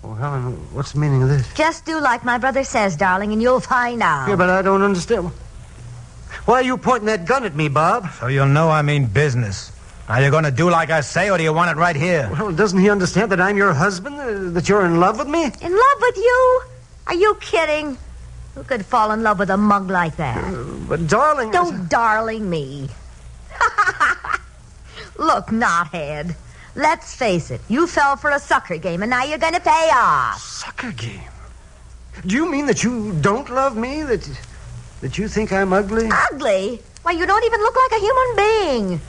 Well, Helen, what's the meaning of this? Just do like my brother says, darling, and you'll find out. Yeah, but I don't understand. Why are you pointing that gun at me, Bob? So you'll know I mean business. Are you going to do like I say, or do you want it right here? Well, doesn't he understand that I'm your husband? That you're in love with me? In love with you? Are you kidding? Who could fall in love with a mug like that? But, darling... Don't darling me. Look, knothead. Let's face it. You fell for a sucker game, and now you're going to pay off. Sucker game? Do you mean that you don't love me? That you think I'm ugly? Ugly? Why, you don't even look like a human being.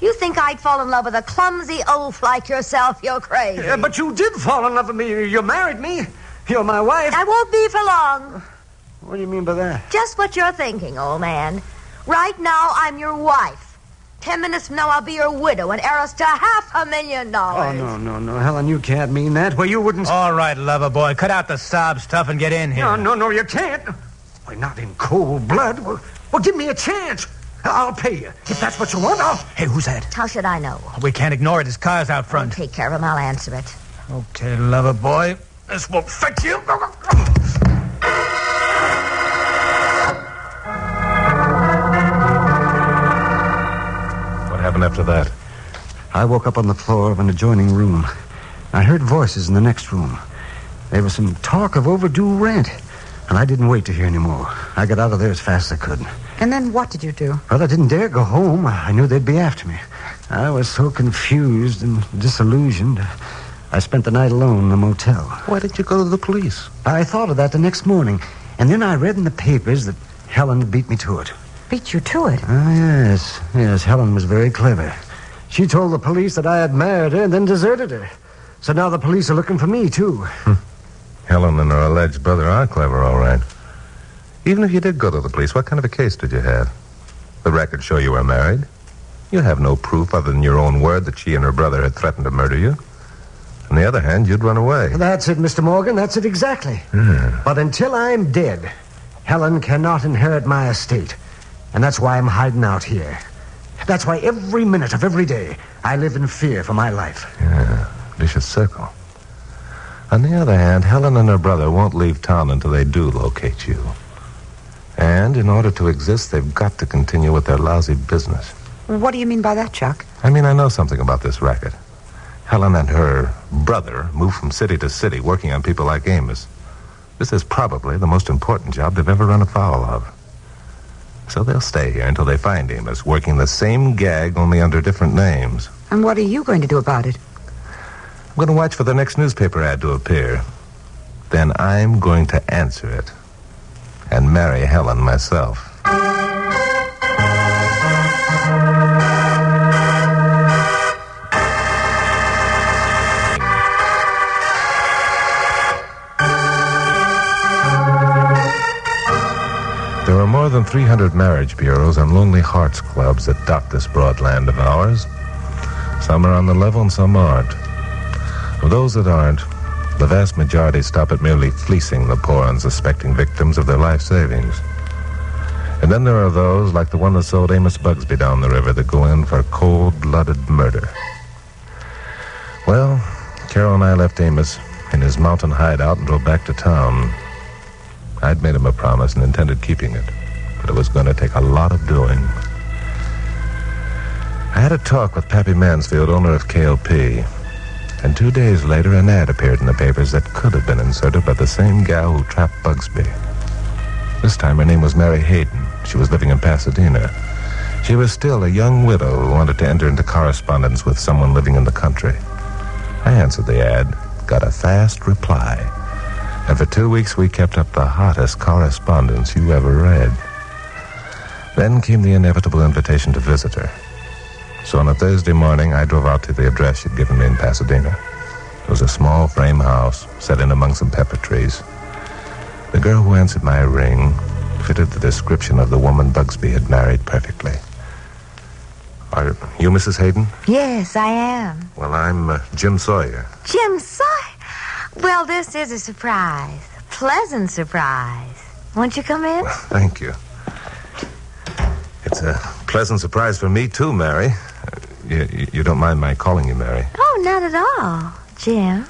You think I'd fall in love with a clumsy oaf like yourself? You're crazy. Yeah, but you did fall in love with me. You married me. You're my wife. I won't be for long. What do you mean by that? Just what you're thinking, old man. Right now, I'm your wife. 10 minutes from now, I'll be your widow and heiress to $500,000. Oh, no, Helen, you can't mean that. Well, you wouldn't... All right, lover boy, cut out the sob stuff and get in here. No, you can't. Why, not in cold blood. Well, give me a chance. I'll pay you. If that's what you want, Hey, who's that? How should I know? We can't ignore it. His car's out front. I'll take care of him. I'll answer it. Okay, lover boy. This will fix you. What happened after that? I woke up on the floor of an adjoining room. I heard voices in the next room. There was some talk of overdue rent, and I didn't wait to hear any more. I got out of there as fast as I could. And then what did you do? Well, I didn't dare go home. I knew they'd be after me. I was so confused and disillusioned. I spent the night alone in the motel. Why did you go to the police? I thought of that the next morning, and then I read in the papers that Helen beat me to it. Beat you to it? Yes, Helen was very clever. She told the police that I had married her and then deserted her. So now the police are looking for me, too. Helen and her alleged brother are clever, all right. Even if you did go to the police, what kind of a case did you have? The records show you were married. You have no proof other than your own word that she and her brother had threatened to murder you. On the other hand, you'd run away. That's it, Mr. Morgan. That's it exactly. Yeah. But until I'm dead, Helen cannot inherit my estate. And that's why I'm hiding out here. That's why every minute of every day I live in fear for my life. Yeah, vicious circle. On the other hand, Helen and her brother won't leave town until they do locate you. And in order to exist, they've got to continue with their lousy business. What do you mean by that, Chuck? I mean, I know something about this racket. Helen and her brother move from city to city working on people like Amos. This is probably the most important job they've ever run afoul of. So they'll stay here until they find Amos, working the same gag, only under different names. And what are you going to do about it? I'm going to watch for the next newspaper ad to appear. Then I'm going to answer it. And marry Helen myself. There are more than 300 marriage bureaus and lonely hearts clubs that dot this broad land of ours. Some are on the level and some aren't. Of those that aren't, the vast majority stop at merely fleecing the poor, unsuspecting victims of their life savings. And then there are those, like the one that sold Amos Bugsby down the river, that go in for cold-blooded murder. Well, Carol and I left Amos in his mountain hideout and drove back to town. I'd made him a promise and intended keeping it, but it was going to take a lot of doing. I had a talk with Pappy Mansfield, owner of KLP. And 2 days later, an ad appeared in the papers that could have been inserted by the same gal who trapped Bugsby. This time, her name was Mary Hayden. She was living in Pasadena. She was still a young widow who wanted to enter into correspondence with someone living in the country. I answered the ad, got a fast reply. And for 2 weeks, we kept up the hottest correspondence you ever read. Then came the inevitable invitation to visit her. So on a Thursday morning, I drove out to the address she'd given me in Pasadena. It was a small frame house set in among some pepper trees. The girl who answered my ring fitted the description of the woman Bugsby had married perfectly. Are you Mrs. Hayden? Yes, I am. Well, I'm Jim Sawyer. Jim Sawyer? Well, this is a surprise. A pleasant surprise. Won't you come in? Well, thank you. It's a pleasant surprise for me, too, Mary. You don't mind my calling you Mary? Oh, not at all, Jim.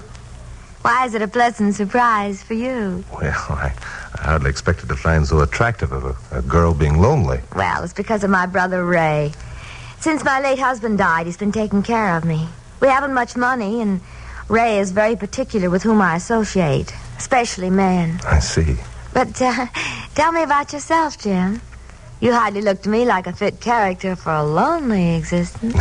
Why is it a pleasant surprise for you? Well, I hardly expected to find so attractive of a girl being lonely. Well, it's because of my brother Ray. Since my late husband died, he's been taking care of me. We haven't much money, and Ray is very particular with whom I associate, especially men. I see. But tell me about yourself, Jim. You hardly look to me like a fit character for a lonely existence.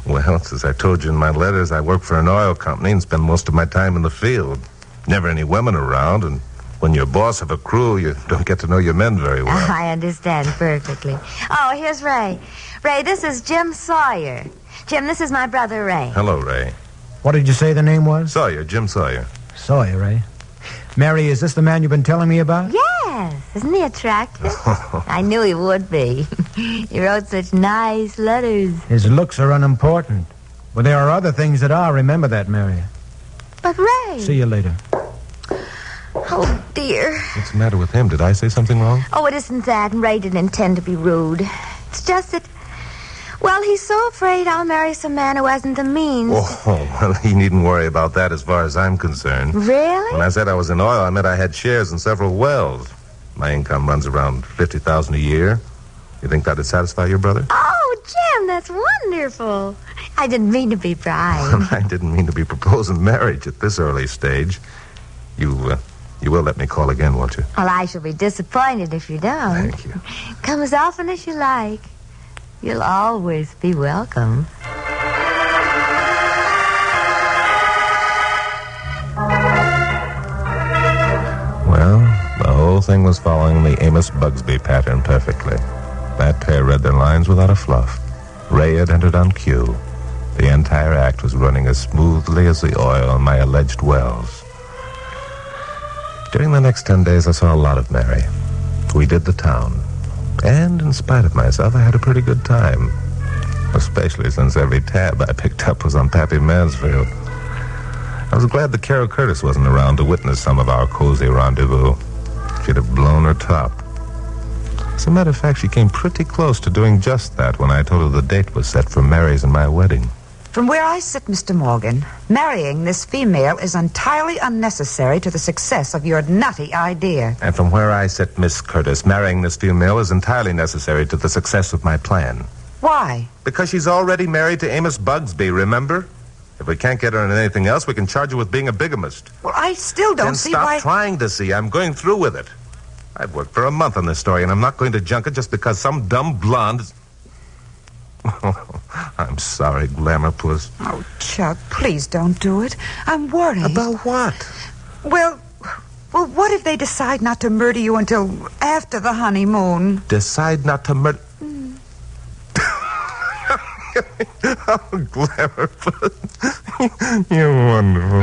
Well, as I told you in my letters, I work for an oil company and spend most of my time in the field. Never any women around, and when you're boss of a crew, you don't get to know your men very well. I understand perfectly. Oh, here's Ray. Ray, this is Jim Sawyer. Jim, this is my brother Ray. Hello, Ray. What did you say the name was? Sawyer, Jim Sawyer. Sawyer, Ray. Mary, is this the man you've been telling me about? Yes. Isn't he attractive? I knew he would be. He wrote such nice letters. His looks are unimportant. But there are other things that are. Remember that, Mary. But Ray... See you later. Oh, dear. What's the matter with him? Did I say something wrong? Oh, it isn't that. Ray didn't intend to be rude. It's just that... Well, he's so afraid I'll marry some man who hasn't the means. Oh, well, he needn't worry about that as far as I'm concerned. Really? When I said I was in oil, I meant I had shares in several wells. My income runs around $50,000 a year. You think that'd satisfy your brother? Oh, Jim, that's wonderful. I didn't mean to be prying. I didn't mean to be proposing marriage at this early stage. You will let me call again, won't you? Well, I shall be disappointed if you don't. Thank you. Come as often as you like. You'll always be welcome. Well, the whole thing was following the Amos Bugsby pattern perfectly. That pair read their lines without a fluff. Ray had entered on cue. The entire act was running as smoothly as the oil on my alleged wells. During the next 10 days, I saw a lot of Mary. We did the town. And in spite of myself, I had a pretty good time. Especially since every tab I picked up was on Pappy Mansfield. I was glad that Carol Curtis wasn't around to witness some of our cozy rendezvous. She'd have blown her top. As a matter of fact, she came pretty close to doing just that when I told her the date was set for Mary's and my wedding. From where I sit, Mr. Morgan, marrying this female is entirely unnecessary to the success of your nutty idea. And from where I sit, Miss Curtis, marrying this female is entirely necessary to the success of my plan. Why? Because she's already married to Amos Bugsby, remember? If we can't get her on anything else, we can charge her with being a bigamist. Well, I still don't see why... Then stop trying to see. I'm going through with it. I've worked for a month on this story, and I'm not going to junk it just because some dumb blonde... I'm sorry, Glamour Puss. Oh, Chuck, please don't do it. I'm worried. About what? Well, what if they decide not to murder you until after the honeymoon? Decide not to murder... Oh, Glamour Puss. You're wonderful.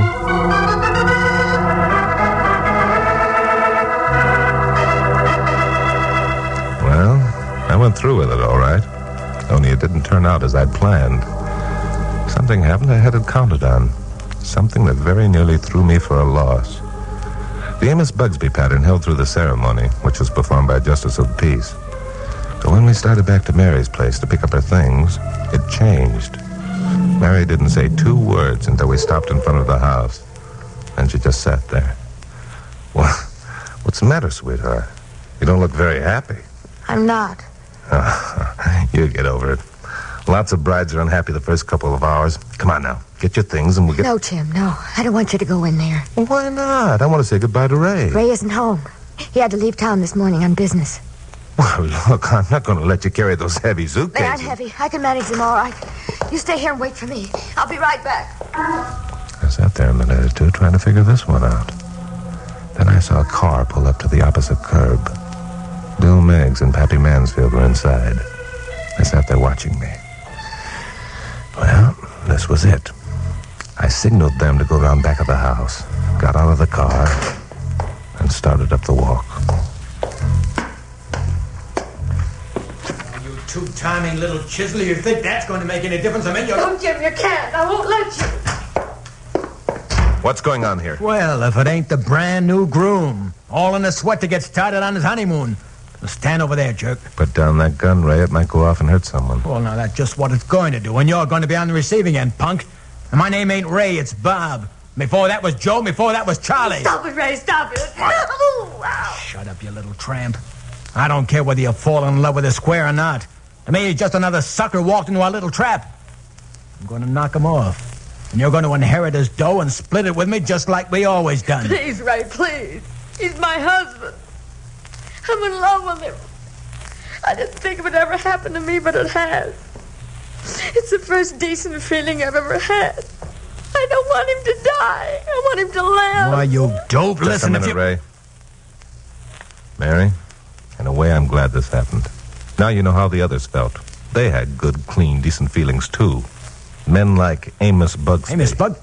Well, I went through with it, all right. Only it didn't turn out as I'd planned. Something happened I hadn't counted on. Something that very nearly threw me for a loss. The Amos Bugsby pattern held through the ceremony, which was performed by a justice of the peace. But when we started back to Mary's place to pick up her things, it changed. Mary didn't say 2 words until we stopped in front of the house. And she just sat there. Well, what's the matter, sweetheart? You don't look very happy. I'm not. You get over it. Lots of brides are unhappy the first couple of hours. Come on now. Get your things and we'll get... No, Jim, no. I don't want you to go in there. Well, why not? I want to say goodbye to Ray. Ray isn't home. He had to leave town this morning on business. Well, look, I'm not going to let you carry those heavy suitcases. They aren't heavy. I can manage them all right. You stay here and wait for me. I'll be right back. I sat there a minute or two trying to figure this one out. Then I saw a car pull up to the opposite curb. Bill Meigs and Pappy Mansfield were inside. They sat there watching me. Well, this was it. I signaled them to go around back of the house, got out of the car, and started up the walk. You two-timing little chisel, you think that's going to make any difference? I mean, Don't, Jim, you can't. I won't let you. What's going on here? Well, if it ain't the brand new groom, all in a sweat to get started on his honeymoon. Now stand over there, jerk. Put down that gun, Ray. It might go off and hurt someone. Well, now, that's just what it's going to do, and you're going to be on the receiving end, punk. And my name ain't Ray, it's Bob. Before that was Joe, before that was Charlie. Stop it, Ray, stop it. Oh, wow. Shut up, you little tramp. I don't care whether you fall in love with a square or not. To me, he's just another sucker walked into our little trap. I'm going to knock him off. And you're going to inherit his dough and split it with me just like we always done. Please, Ray, please. He's my husband. I'm in love with him. I didn't think it would ever happen to me, but it has. It's the first decent feeling I've ever had. I don't want him to die. I want him to live. Why, you dope. Just Listen, a minute, Ray. Mary, in a way, I'm glad this happened. Now you know how the others felt. They had good, clean, decent feelings, too. Men like Amos Bugsby. Amos Bug?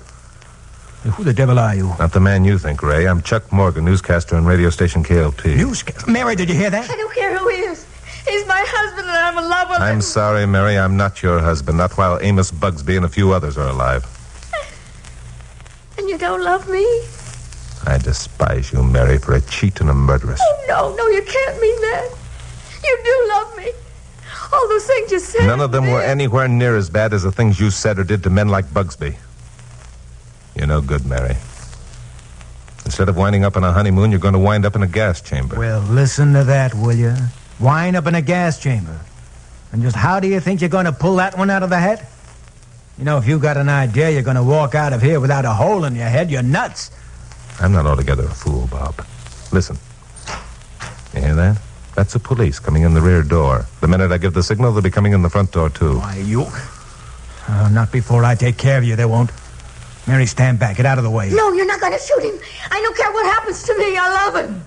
Who the devil are you? Not the man you think, Ray. I'm Chuck Morgan, newscaster on radio station KLP. Newscaster? Mary, did you hear that? I don't care who he is. He's my husband, and I'm in love with him. I'm sorry, Mary. I'm not your husband. Not while Amos Bugsby and a few others are alive. And you don't love me? I despise you, Mary, for a cheat and a murderess. Oh, no, you can't mean that. You do love me. All those things you said. None of them were anywhere near as bad as the things you said or did to men like Bugsby. You're no good, Mary. Instead of winding up on a honeymoon, you're going to wind up in a gas chamber. Well, listen to that, will you? Wind up in a gas chamber. And just how do you think you're going to pull that one out of the hat? You know, if you got an idea you're going to walk out of here without a hole in your head, you're nuts. I'm not altogether a fool, Bob. Listen. You hear that? That's the police coming in the rear door. The minute I give the signal, they'll be coming in the front door, too. Why, you... Oh, not before I take care of you, they won't. Mary, stand back. Get out of the way. No, you're not going to shoot him. I don't care what happens to me. I love him.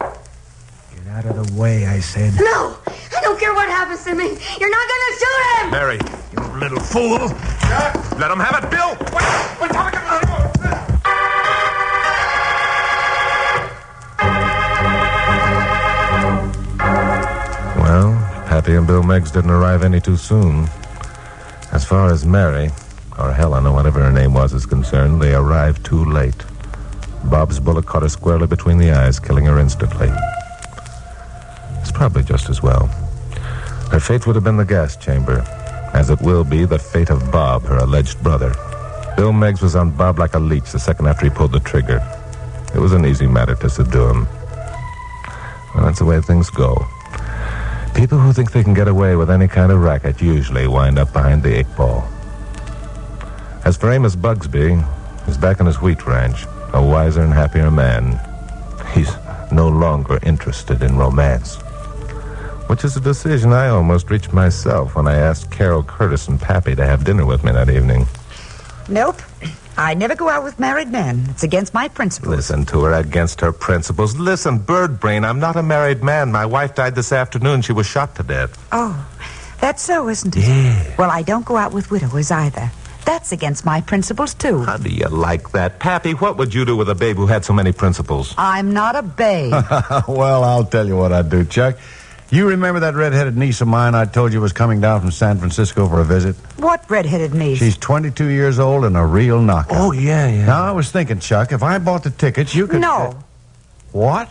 Get out of the way, I said. No, I don't care what happens to me. You're not going to shoot him. Mary. You little fool. Let him have it, Bill. Wait, Well, Pappy and Bill Meigs didn't arrive any too soon. As far as Mary, or Helen, or whatever her name was, is concerned, they arrived too late. Bob's bullet caught her squarely between the eyes, killing her instantly. It's probably just as well. Her fate would have been the gas chamber, as it will be the fate of Bob, her alleged brother. Bill Meigs was on Bob like a leech the second after he pulled the trigger. It was an easy matter to subdue him. Well, that's the way things go. People who think they can get away with any kind of racket usually wind up behind the 8-ball. As for Amos Bugsby, he's back on his wheat ranch, a wiser and happier man. He's no longer interested in romance, which is a decision I almost reached myself when I asked Carol Curtis and Pappy to have dinner with me that evening. Nope. I never go out with married men. It's against my principles. Listen to her, against her principles. Listen, bird brain, I'm not a married man. My wife died this afternoon. She was shot to death. Oh, that's so, isn't it? Yeah. Well, I don't go out with widowers either. That's against my principles, too. How do you like that? Pappy, what would you do with a babe who had so many principles? I'm not a babe. Well, I'll tell you what I'd do, Chuck. You remember that red-headed niece of mine I told you was coming down from San Francisco for a visit? What red-headed niece? She's 22 years old and a real knockout. Oh, yeah. Now, I was thinking, Chuck, if I bought the tickets, you could... No. What?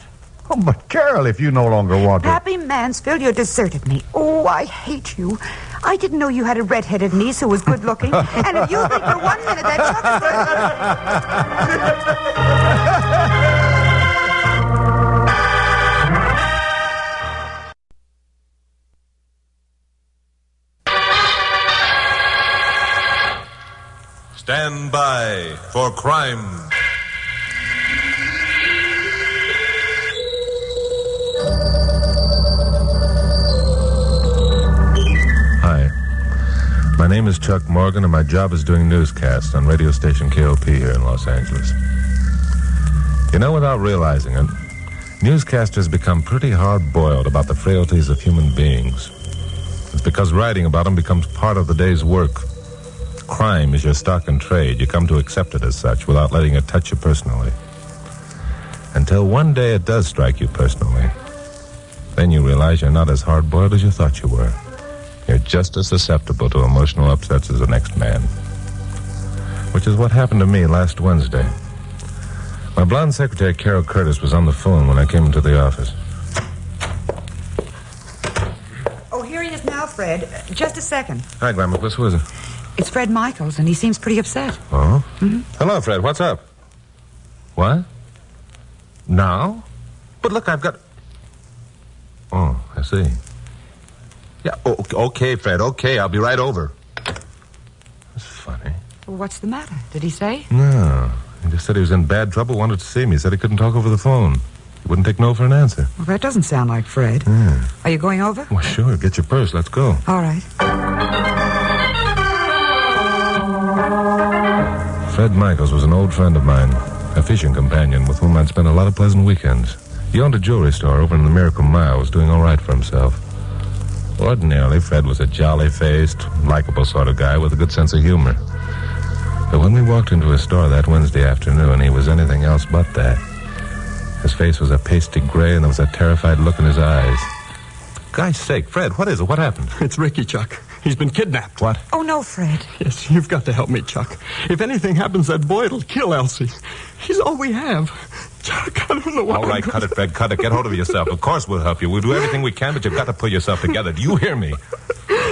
Oh, but Carol, if you no longer want to... Pappy Mansfield, you deserted me. Oh, I hate you. I didn't know you had a red-headed niece who was good-looking. And if you think for 1 minute that Stand by for crime. Hi. My name is Chuck Morgan, and my job is doing newscasts on radio station KOP here in Los Angeles. You know, without realizing it, Newscasters become pretty hard-boiled about the frailties of human beings. It's because writing about them becomes part of the day's work. Crime is your stock and trade. You come to accept it as such without letting it touch you personally. Until one day it does strike you personally. Then you realize you're not as hard-boiled as you thought you were. You're just as susceptible to emotional upsets as the next man. Which is what happened to me last Wednesday. My blonde secretary, Carol Curtis, was on the phone when I came into the office. Oh, here he is now, Fred. Just a second. Hi, Glamorous. Who is it? It's Fred Michaels, and he seems pretty upset. Oh? Mm-hmm. Hello, Fred. What's up? What? Now? But look, I've got... Oh, I see. Yeah, okay, Fred. Okay, I'll be right over. That's funny. Well, what's the matter? Did he say? No. He just said he was in bad trouble, wanted to see me. Said he couldn't talk over the phone. He wouldn't take no for an answer. Well, that doesn't sound like Fred. Yeah. Are you going over? Well, sure. Get your purse. Let's go. All right. Fred Michaels was an old friend of mine, a fishing companion with whom I'd spent a lot of pleasant weekends. He owned a jewelry store over in the Miracle Mile, was doing all right for himself. Ordinarily, Fred was a jolly-faced, likable sort of guy with a good sense of humor. But when we walked into his store that Wednesday afternoon, he was anything else but that. His face was a pasty gray, and there was a terrified look in his eyes. Guy's sake, Fred, what is it? What happened? It's Ricky, Chuck. He's been kidnapped. What? Oh, no, Fred. Yes, you've got to help me, Chuck. If anything happens, that boy, it'll kill Elsie. He's all we have. Chuck, I don't know what... All right, cut it, Fred, cut it. Get hold of yourself. Of course we'll help you. We'll do everything we can, but you've got to pull yourself together. Do you hear me?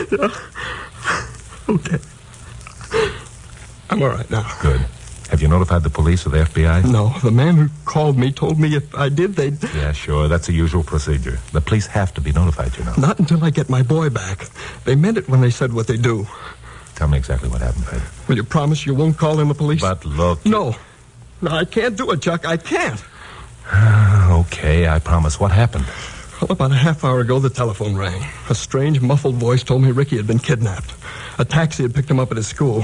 Yeah. Okay. I'm all right now. Good. Have you notified the police or the FBI? No, the man who called me told me if I did, they'd... Yeah, sure. That's the usual procedure. The police have to be notified, you know. Not until I get my boy back. They meant it when they said what they do. Tell me exactly what happened, Fred. Will you promise you won't call in the police? But look... No, I can't do it, Chuck. I can't. Okay, I promise. What happened? Well, about a half hour ago, the telephone rang. A strange, muffled voice told me Ricky had been kidnapped. A taxi had picked him up at his school.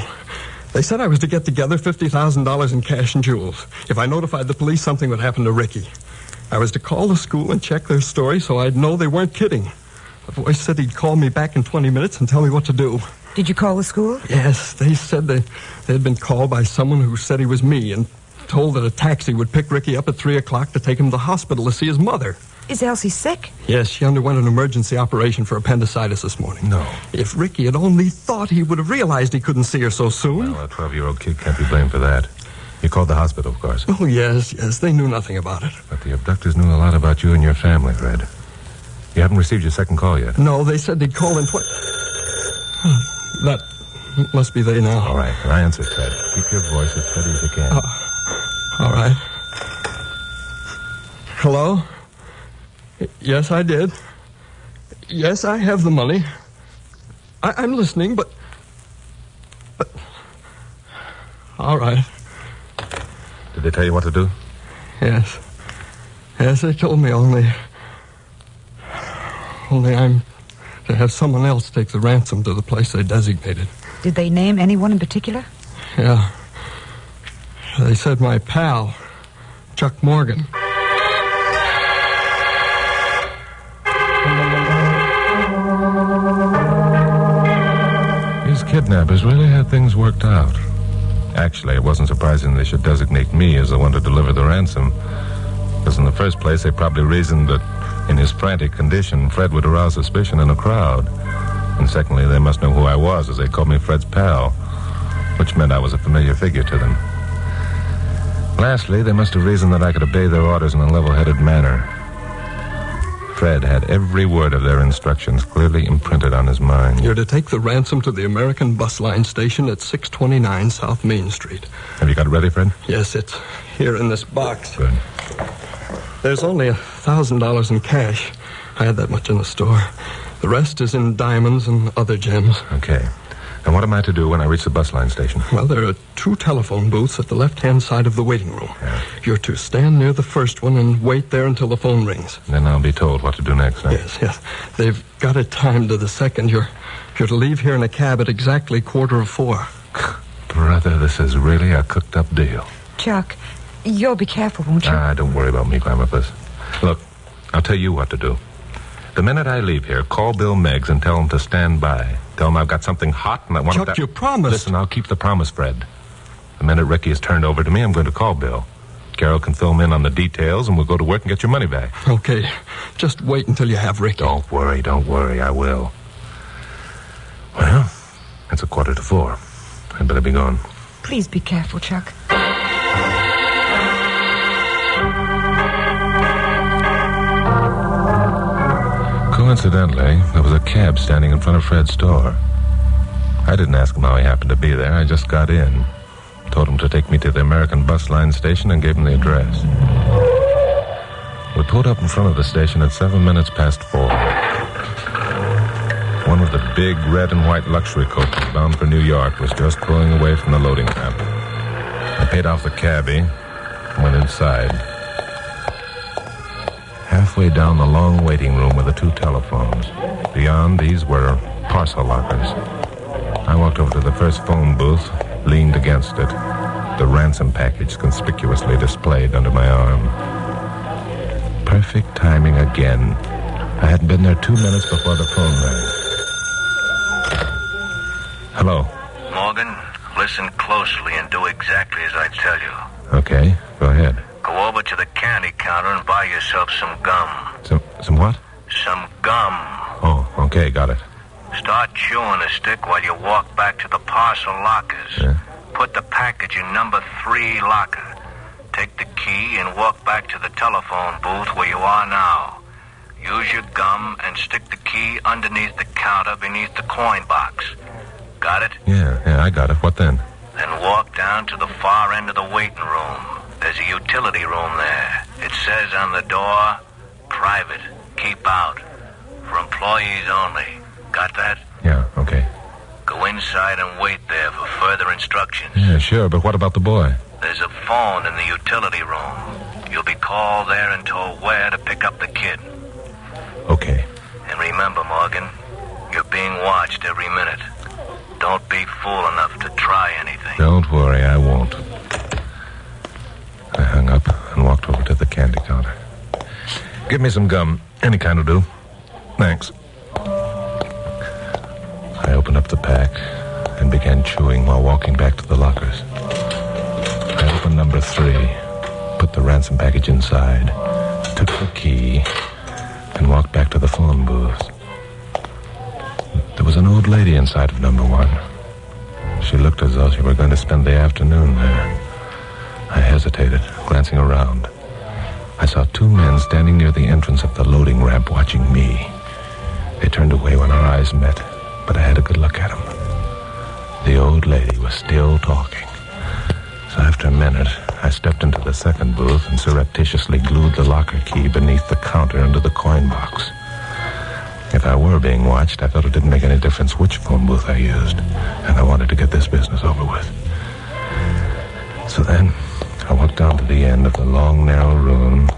They said I was to get together $50,000 in cash and jewels. If I notified the police, something would happen to Ricky. I was to call the school and check their story so I'd know they weren't kidding. The voice said he'd call me back in 20 minutes and tell me what to do. Did you call the school? Yes, they said they had been called by someone who said he was me and told that a taxi would pick Ricky up at 3 o'clock to take him to the hospital to see his mother. Is Elsie sick? Yes, she underwent an emergency operation for appendicitis this morning. No. If Ricky had only thought, he would have realized he couldn't see her so soon. Well, a 12-year-old kid can't be blamed for that. You called the hospital, of course. Oh, yes. They knew nothing about it. But the abductors knew a lot about you and your family, Fred. You haven't received your second call yet. No, they said they'd call in That must be they now. All right, I answered, Fred. Keep your voice as steady as you can. All right. Hello? Yes, I did. Yes, I have the money. I'm listening, but... All right. Did they tell you what to do? Yes. Yes, they told me only I'm to have someone else take the ransom to the place they designated. Did they name anyone in particular? Yeah. They said my pal, Chuck Morgan. These kidnappers really had things worked out. Actually, it wasn't surprising they should designate me as the one to deliver the ransom. Because in the first place, they probably reasoned that in his frantic condition, Fred would arouse suspicion in a crowd. And secondly, they must know who I was, as they called me Fred's pal, which meant I was a familiar figure to them. Lastly, they must have reasoned that I could obey their orders in a level-headed manner. Fred had every word of their instructions clearly imprinted on his mind. You're to take the ransom to the American bus line station at 629 South Main Street. Have you got it ready, Fred? Yes, it's here in this box. Good. There's only $1,000 in cash. I had that much in the store. The rest is in diamonds and other gems. Okay. And what am I to do when I reach the bus line station? Well, there are 2 telephone booths at the left-hand side of the waiting room. Yeah. You're to stand near the first one and wait there until the phone rings. Then I'll be told what to do next, huh? Yes. They've got it timed to the second. You're to leave here in a cab at exactly 3:45. Brother, this is really a cooked-up deal. Chuck, you'll be careful, won't you? Don't worry about me, Glamorous. Look, I'll tell you what to do. The minute I leave here, call Bill Meggs and tell him to stand by. Tell him I've got something hot and I want Chuck, you promised. Listen, I'll keep the promise, Fred. The minute Ricky is turned over to me, I'm going to call Bill. Carol can fill him in on the details, and we'll go to work and get your money back. Okay. Just wait until you have Ricky. Don't worry. I will. Well, it's 3:45. I'd better be going. Please be careful, Chuck. Coincidentally, there was a cab standing in front of Fred's store. I didn't ask him how he happened to be there. I just got in. Told him to take me to the American Bus Line station and gave him the address. We pulled up in front of the station at 4 One of the big red and white luxury coaches bound for New York was just pulling away from the loading ramp. I paid off the cabbie and went inside. Halfway down the long waiting room were the 2 telephones. Beyond these were parcel lockers. I walked over to the first phone booth, leaned against it, the ransom package conspicuously displayed under my arm. Perfect timing again. I hadn't been there 2 minutes before the phone rang. Hello. Morgan, listen closely and do exactly as I tell you. Okay, go ahead. Go over to the candy counter and buy yourself some gum. Some what? Some gum. Oh, okay, got it. Start chewing a stick while you walk back to the parcel lockers. Yeah. Put the package in number 3 locker. Take the key and walk back to the telephone booth where you are now. Use your gum and stick the key underneath the counter beneath the coin box. Got it? Yeah, I got it. What then? Then walk down to the far end of the waiting room. There's a utility room there. It says on the door, private, keep out, for employees only. Got that? Yeah, okay. Go inside and wait there for further instructions. Yeah, sure, but what about the boy? There's a phone in the utility room. You'll be called there and told where to pick up the kid. Okay. And remember, Morgan, you're being watched every minute. Don't be fool enough to try anything. Don't worry, I won't. I hung up and walked over to the candy counter. Give me some gum. Any kind will do. Thanks. I opened up the pack and began chewing while walking back to the lockers. I opened number 3, put the ransom package inside, took the key, and walked back to the phone booth. There was an old lady inside of number 1. She looked as though she were going to spend the afternoon there. I hesitated, glancing around. I saw 2 men standing near the entrance of the loading ramp watching me. They turned away when our eyes met, but I had a good look at them. The old lady was still talking. So after a minute, I stepped into the second booth and surreptitiously glued the locker key beneath the counter into the coin box. If I were being watched, I felt it didn't make any difference which phone booth I used, and I wanted to get this business over with. So then, I walked down to the end of the long, narrow room,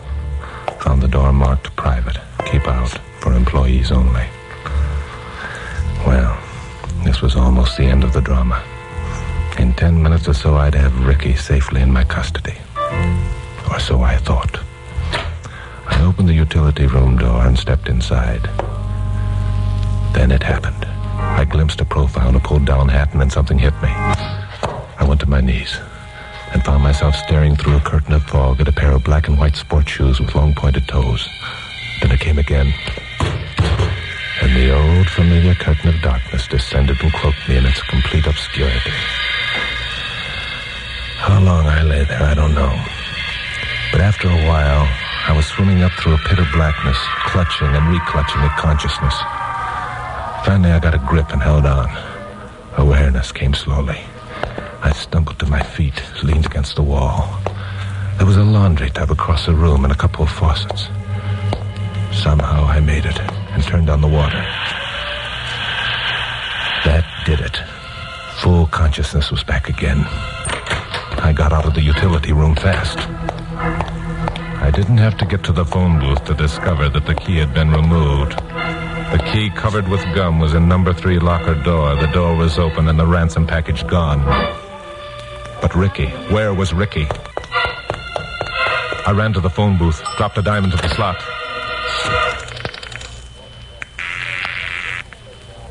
found the door marked private, keep out, for employees only. Well, this was almost the end of the drama. In 10 minutes or so, I'd have Ricky safely in my custody. Or so I thought. I opened the utility room door and stepped inside. Then it happened. I glimpsed a profile in a pulled-down hat, and then something hit me. I went to my knees and found myself staring through a curtain of fog at a pair of black and white sports shoes with long pointed toes. Then it came again. And the old familiar curtain of darkness descended and cloaked me in its complete obscurity. How long I lay there, I don't know. But after a while, I was swimming up through a pit of blackness, clutching and reclutching at consciousness. Finally, I got a grip and held on. Awareness came slowly. I stumbled to my feet, leaned against the wall. There was a laundry tub across the room and a couple of faucets. Somehow I made it and turned on the water. That did it. Full consciousness was back again. I got out of the utility room fast. I didn't have to get to the phone booth to discover that the key had been removed. The key covered with gum was in number 3 locker door. The door was open and the ransom package gone. But Ricky, where was Ricky? I ran to the phone booth, dropped a dime into the slot.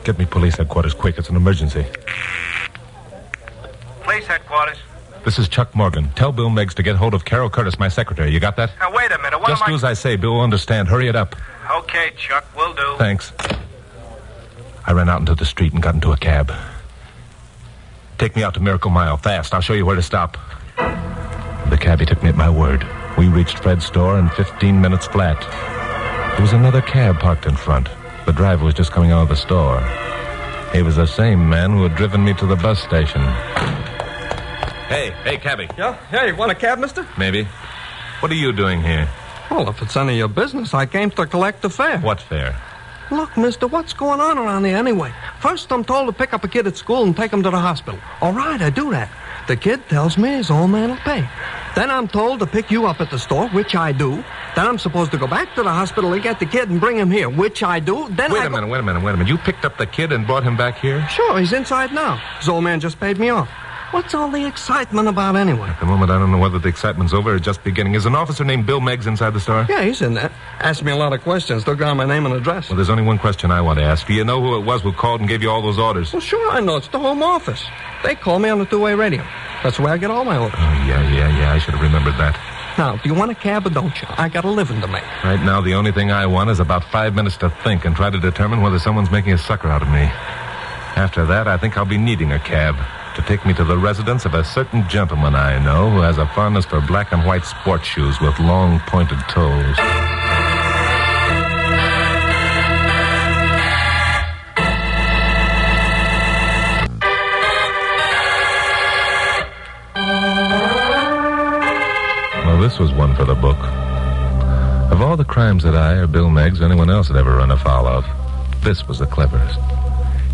Get me police headquarters quick. It's an emergency. Police headquarters. This is Chuck Morgan. Tell Bill Meigs to get hold of Carol Curtis, my secretary. You got that? Now, wait a minute. What Just am do as I say. Bill will understand. Hurry it up. Okay, Chuck, will do. Thanks. I ran out into the street and got into a cab. Take me out to Miracle Mile, fast. I'll show you where to stop. The cabbie took me at my word. We reached Fred's store in 15 minutes flat. There was another cab parked in front. The driver was just coming out of the store. He was the same man who had driven me to the bus station. Hey, cabbie. Yeah? Hey, want a cab, mister? Maybe. What are you doing here? Well, if it's any of your business, I came to collect the fare. What fare? Look, mister, what's going on around here anyway? First, I'm told to pick up a kid at school and take him to the hospital. All right, I do that. The kid tells me his old man will pay. Then I'm told to pick you up at the store, which I do. Then I'm supposed to go back to the hospital and get the kid and bring him here, which I do. Then Wait a minute. You picked up the kid and brought him back here? Sure, he's inside now. His old man just paid me off. What's all the excitement about anyway? At the moment, I don't know whether the excitement's over or just beginning. Is an officer named Bill Meigs inside the store? Yeah, he's in there. Asked me a lot of questions. Took down my name and address. Well, there's only one question I want to ask. Do you know who it was who called and gave you all those orders? Well, sure I know. It's the home office. They call me on the two-way radio. That's where I get all my orders. Oh, yeah. I should have remembered that. Now, do you want a cab or don't you? I got a living to make. Right now, the only thing I want is about 5 minutes to think and try to determine whether someone's making a sucker out of me. After that, I think I'll be needing a cab to take me to the residence of a certain gentleman I know who has a fondness for black and white sports shoes with long, pointed toes. Well, this was one for the book. Of all the crimes that I or Bill Meigs or anyone else had ever run afoul of, this was the cleverest.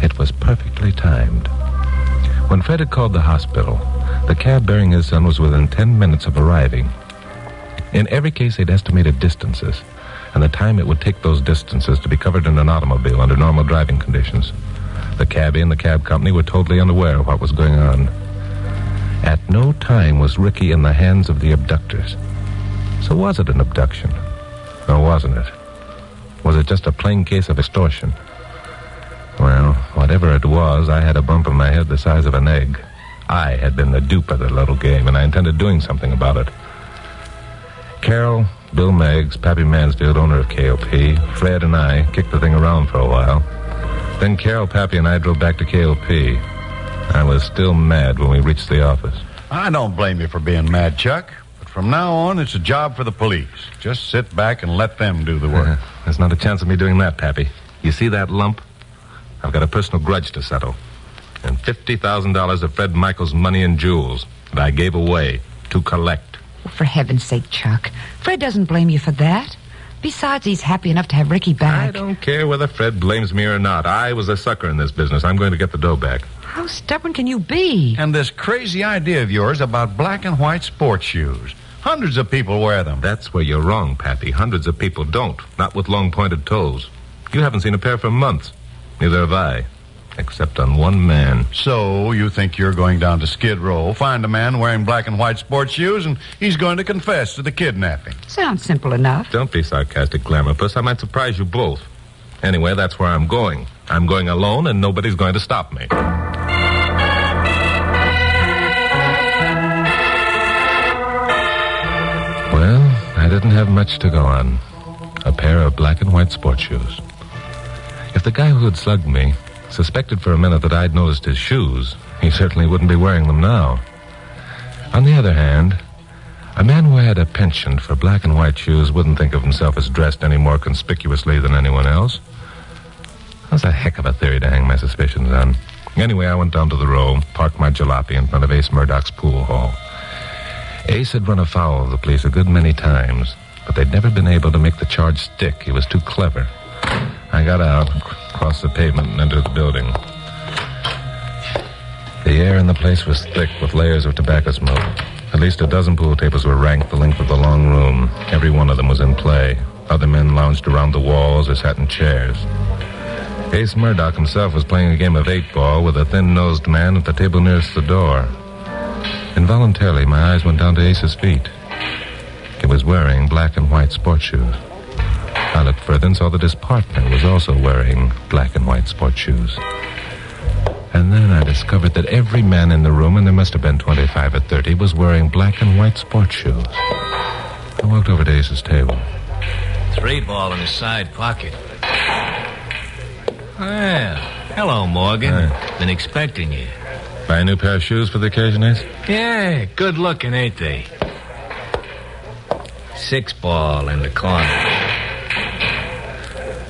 It was perfectly timed. When Fred had called the hospital, the cab bearing his son was within 10 minutes of arriving. In every case, they'd estimated distances, and the time it would take those distances to be covered in an automobile under normal driving conditions. The cabbie and the cab company were totally unaware of what was going on. At no time was Ricky in the hands of the abductors. So was it an abduction? Or wasn't it? Was it just a plain case of extortion? Well, whatever it was, I had a bump on my head the size of an egg. I had been the dupe of the little game, and I intended doing something about it. Carol, Bill Meigs, Pappy Mansfield, owner of KOP, Fred, and I kicked the thing around for a while. Then Carol, Pappy, and I drove back to KOP. I was still mad when we reached the office. I don't blame you for being mad, Chuck. But from now on, it's a job for the police. Just sit back and let them do the work. There's not a chance of me doing that, Pappy. You see that lump? I've got a personal grudge to settle. And $50,000 of Fred Michael's money and jewels that I gave away to collect. Well, for heaven's sake, Chuck. Fred doesn't blame you for that. Besides, he's happy enough to have Ricky back. I don't care whether Fred blames me or not. I was a sucker in this business. I'm going to get the dough back. How stubborn can you be? And this crazy idea of yours about black and white sports shoes. Hundreds of people wear them. That's where you're wrong, Pappy. Hundreds of people don't. Not with long pointed toes. You haven't seen a pair for months. Neither have I. Except on one man. So you think you're going down to Skid Row, find a man wearing black and white sports shoes, and he's going to confess to the kidnapping. Sounds simple enough. Don't be sarcastic, Glamourpuss. I might surprise you both. Anyway, that's where I'm going. I'm going alone, and nobody's going to stop me. Well, I didn't have much to go on. A pair of black and white sports shoes. If the guy who had slugged me suspected for a minute that I'd noticed his shoes, he certainly wouldn't be wearing them now. On the other hand, a man who had a penchant for black and white shoes wouldn't think of himself as dressed any more conspicuously than anyone else. That's a heck of a theory to hang my suspicions on. Anyway, I went down to the row, parked my jalopy in front of Ace Murdoch's pool hall. Ace had run afoul of the police a good many times, but they'd never been able to make the charge stick. He was too clever. I got out, crossed the pavement, and entered the building. The air in the place was thick with layers of tobacco smoke. At least a dozen pool tables were ranked the length of the long room. Every one of them was in play. Other men lounged around the walls or sat in chairs. Ace Murdoch himself was playing a game of 8-ball with a thin-nosed man at the table nearest the door. Involuntarily, my eyes went down to Ace's feet. He was wearing black and white sports shoes. I looked further and saw that his partner was also wearing black and white sports shoes. And then I discovered that every man in the room, and there must have been 25 or 30, was wearing black and white sports shoes. I walked over to Ace's table. 3 ball in his side pocket. Well, hello, Morgan. Been expecting you. Buy a new pair of shoes for the occasion, Ace? Yeah, good looking, ain't they? 6 ball in the corner.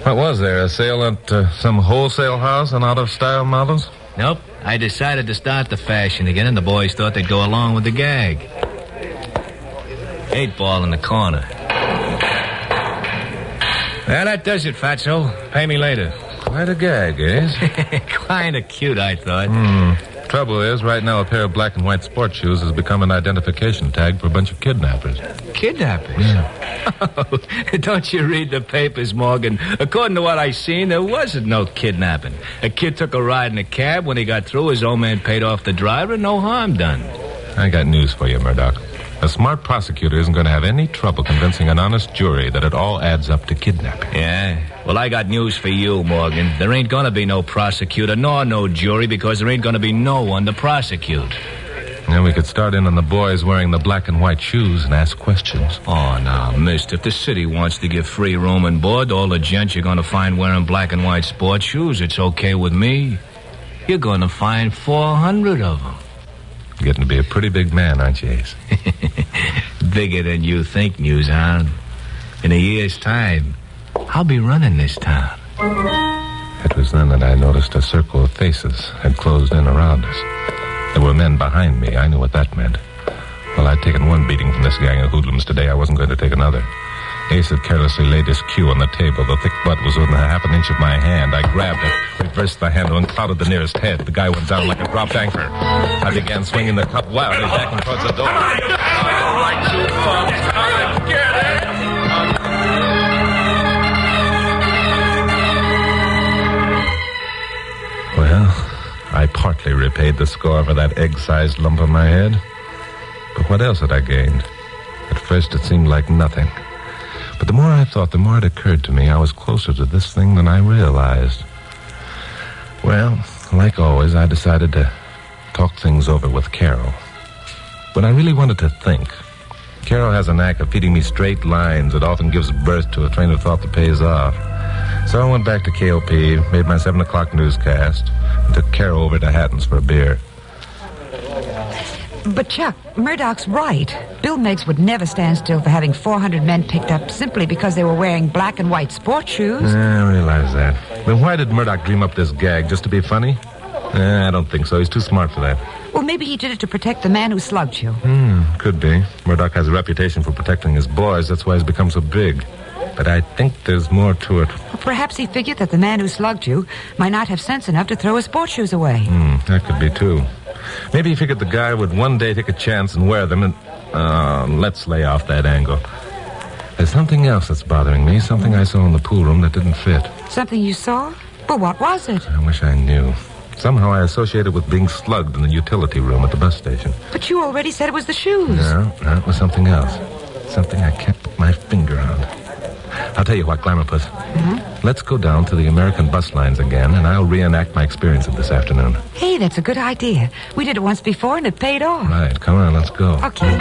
What was there, a sale at some wholesale house on out-of-style models? Nope. I decided to start the fashion again, and the boys thought they'd go along with the gag. 8 ball in the corner. Well, that does it, Fatso. Pay me later. Quite a gag, Ace. Kind of cute, I thought. Trouble is, right now a pair of black and white sports shoes has become an identification tag for a bunch of kidnappers. Kidnappers? Yeah. Don't you read the papers, Morgan? According to what I seen, there wasn't no kidnapping. A kid took a ride in a cab. When he got through, his old man paid off the driver, and no harm done. I got news for you, Murdoch. A smart prosecutor isn't going to have any trouble convincing an honest jury that it all adds up to kidnapping. Yeah? Well, I got news for you, Morgan. There ain't going to be no prosecutor nor no jury because there ain't going to be no one to prosecute. Yeah, we could start in on the boys wearing the black and white shoes and ask questions. Oh, now, mister, if the city wants to give free room and board to all the gents you're going to find wearing black and white sports shoes, it's okay with me. You're going to find 400 of them. You're getting to be a pretty big man, aren't you, Ace? Bigger than you think, Newshound. In a year's time, I'll be running this town. It was then that I noticed a circle of faces had closed in around us. There were men behind me. I knew what that meant. Well, I'd taken one beating from this gang of hoodlums today. I wasn't going to take another. Ace had carelessly laid his cue on the table. The thick butt was within half an inch of my hand. I grabbed it, reversed the handle, and clouded the nearest head. The guy went down like a dropped anchor. I began swinging the cup wildly back and towards the door. Well, I partly repaid the score for that egg-sized lump on my head. But what else had I gained? At first it seemed like nothing. But the more I thought, the more it occurred to me I was closer to this thing than I realized. Well, like always, I decided to talk things over with Carol. When I really wanted to think, Carol has a knack of feeding me straight lines that often gives birth to a train of thought that pays off. So I went back to KOP, made my 7 o'clock newscast, and took Carol over to Hatton's for a beer. But, Chuck, Murdoch's right. Bill Meigs would never stand still for having 400 men picked up simply because they were wearing black and white sports shoes. I realize that. Then why did Murdoch dream up this gag? Just to be funny? I don't think so. He's too smart for that. Well, maybe he did it to protect the man who slugged you. Could be. Murdoch has a reputation for protecting his boys. That's why he's become so big. But I think there's more to it. Well, perhaps he figured that the man who slugged you might not have sense enough to throw his sports shoes away. That could be, too. Maybe he figured the guy would one day take a chance and wear them, and let's lay off that angle. There's something else that's bothering me, something I saw in the pool room that didn't fit. Something you saw? But what was it? I wish I knew. Somehow I associated with being slugged in the utility room at the bus station. But you already said it was the shoes. No, it was something else. Something I can't put my finger on. I'll tell you what, Glamourpuss. Let's go down to the American bus lines again, and I'll reenact my experience of this afternoon. Hey, that's a good idea. We did it once before, and it paid off. Right, come on, let's go. Okay.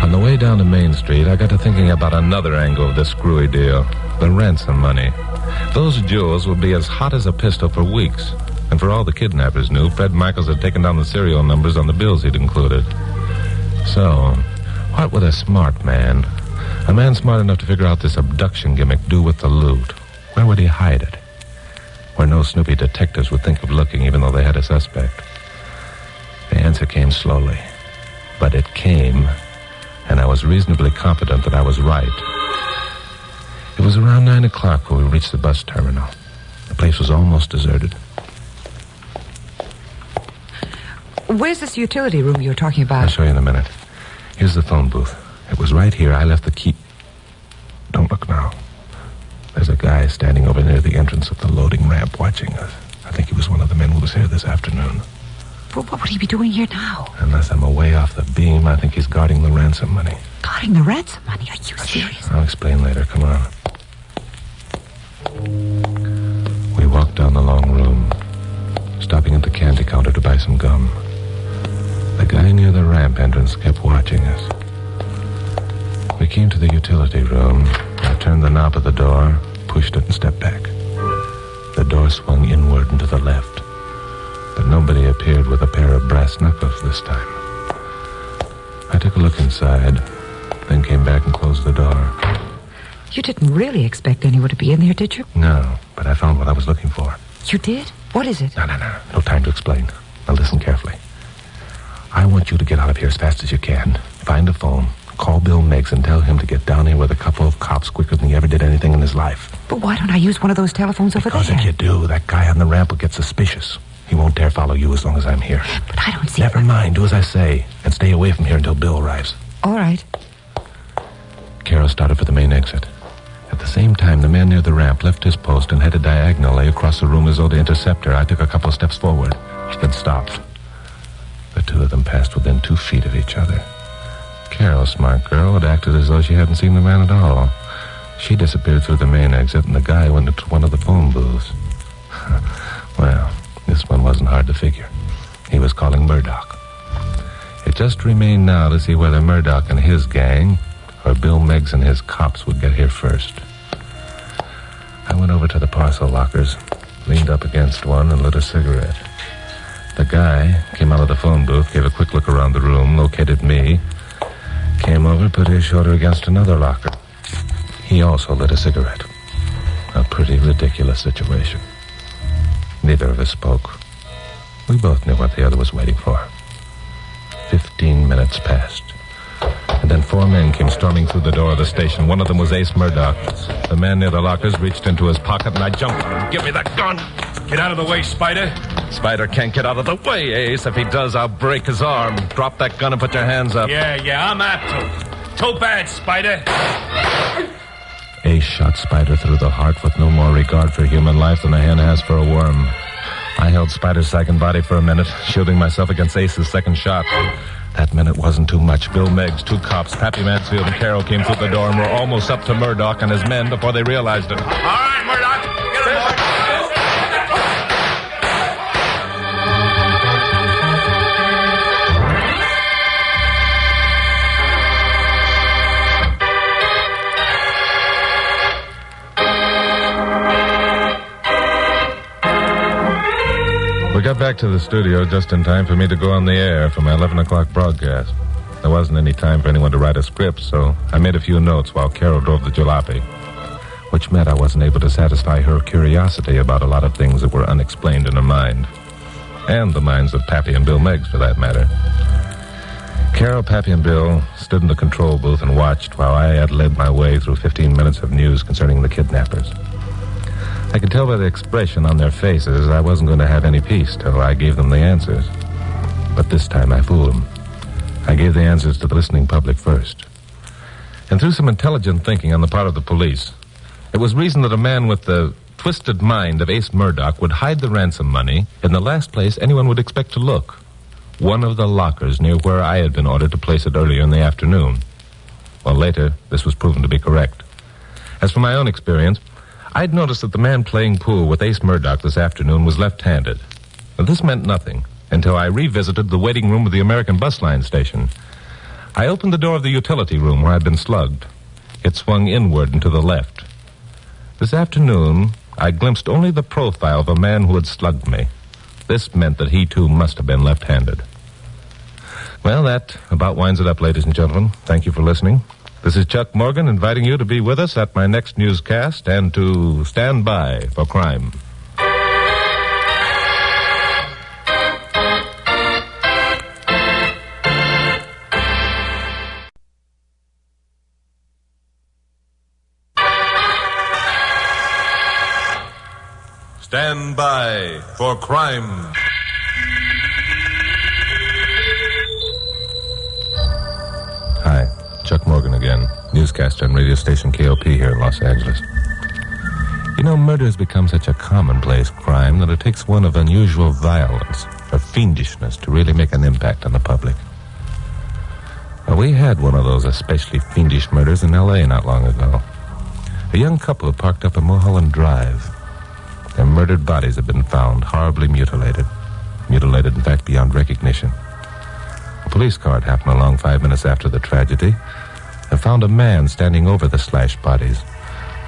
On the way down to Main Street, I got to thinking about another angle of this screwy deal. The ransom money. Those jewels would be as hot as a pistol for weeks. And for all the kidnappers knew, Fred Michaels had taken down the serial numbers on the bills he'd included. So, what would a smart man, a man smart enough to figure out this abduction gimmick, do with the loot? Where would he hide it? Where no snoopy detectives would think of looking, even though they had a suspect. The answer came slowly. But it came, and I was reasonably confident that I was right. It was around 9 o'clock when we reached the bus terminal. The place was almost deserted. Where's this utility room you were talking about? I'll show you in a minute. Here's the phone booth. It was right here. I left the key. Don't look now. There's a guy standing over near the entrance of the loading ramp watching us. I think he was one of the men who was here this afternoon. Well, what would he be doing here now? Unless I'm away off the beam, I think he's guarding the ransom money. Guarding the ransom money? Are you serious? I'll explain later. Come on. We walked down the long room, stopping at the candy counter to buy some gum. The guy near the ramp entrance kept watching us. We came to the utility room. I turned the knob of the door, pushed it, and stepped back. The door swung inward and to the left, but nobody appeared with a pair of brass knuckles this time. I took a look inside, then came back and closed the door. You didn't really expect anyone to be in there, did you? No, but I found what I was looking for. You did? What is it? No. No time to explain. Now listen carefully. I want you to get out of here as fast as you can. Find a phone, call Bill Miggs, and tell him to get down here with a couple of cops quicker than he ever did anything in his life. But why don't I use one of those telephones over there? Because if you do, that guy on the ramp will get suspicious. He won't dare follow you as long as I'm here. But I don't see... Never mind. Do as I say, and stay away from here until Bill arrives. All right. Carol started for the main exit. At the same time, the man near the ramp left his post and headed diagonally across the room as though to intercept her. I took a couple of steps forward, then stopped. The two of them passed within 2 feet of each other. Carol, smart girl, had acted as though she hadn't seen the man at all. She disappeared through the main exit, and the guy went into one of the phone booths. Well, this one wasn't hard to figure. He was calling Murdoch. It just remained now to see whether Murdoch and his gang or Bill Miggs and his cops would get here first. I went over to the parcel lockers, leaned up against one, and lit a cigarette. The guy came out of the phone booth, gave a quick look around the room, located me, came over, put his shoulder against another locker. He also lit a cigarette. A pretty ridiculous situation. Neither of us spoke. We both knew what the other was waiting for. 15 minutes passed. And then 4 men came storming through the door of the station. One of them was Ace Murdoch. The man near the lockers reached into his pocket, and I jumped at him. Give me that gun! Get out of the way, Spider. Spider can't get out of the way, Ace. If he does, I'll break his arm. Drop that gun and put your hands up. Yeah, I'm apt to. Too bad, Spider. Ace shot Spider through the heart with no more regard for human life than a hen has for a worm. I held Spider's second body for a minute, shielding myself against Ace's second shot. That minute wasn't too much. Bill Miggs, 2 cops, Pappy Mansfield, and Carol came through the door and were almost up to Murdoch and his men before they realized it. All right, Murdoch. Get him, boy. We got back to the studio just in time for me to go on the air for my 11 o'clock broadcast. There wasn't any time for anyone to write a script, so I made a few notes while Carol drove the jalopy, which meant I wasn't able to satisfy her curiosity about a lot of things that were unexplained in her mind, and the minds of Pappy and Bill Miggs, for that matter. Carol, Pappy, and Bill stood in the control booth and watched while I had led my way through 15 minutes of news concerning the kidnappers. I could tell by the expression on their faces I wasn't going to have any peace till I gave them the answers. But this time I fooled them. I gave the answers to the listening public first. And through some intelligent thinking on the part of the police, it was reasoned that a man with the twisted mind of Ace Murdoch would hide the ransom money in the last place anyone would expect to look. One of the lockers near where I had been ordered to place it earlier in the afternoon. Well, later, this was proven to be correct. As for my own experience, I'd noticed that the man playing pool with Ace Murdoch this afternoon was left-handed. But this meant nothing until I revisited the waiting room of the American bus line station. I opened the door of the utility room where I'd been slugged. It swung inward and to the left. This afternoon, I glimpsed only the profile of a man who had slugged me. This meant that he, too, must have been left-handed. Well, that about winds it up, ladies and gentlemen. Thank you for listening. This is Chuck Morgan inviting you to be with us at my next newscast and to stand by for crime. Stand by for crime. Hi, Chuck Morgan again, newscaster on radio station KOP here in Los Angeles. You know, murder has become such a commonplace crime that it takes one of unusual violence her fiendishness to really make an impact on the public. Well, we had one of those especially fiendish murders in L.A. not long ago. A young couple had parked up on Mulholland Drive. Their murdered bodies had been found, horribly mutilated. Mutilated, in fact, beyond recognition. A police car had happened along 5 minutes after the tragedy and found a man standing over the slashed bodies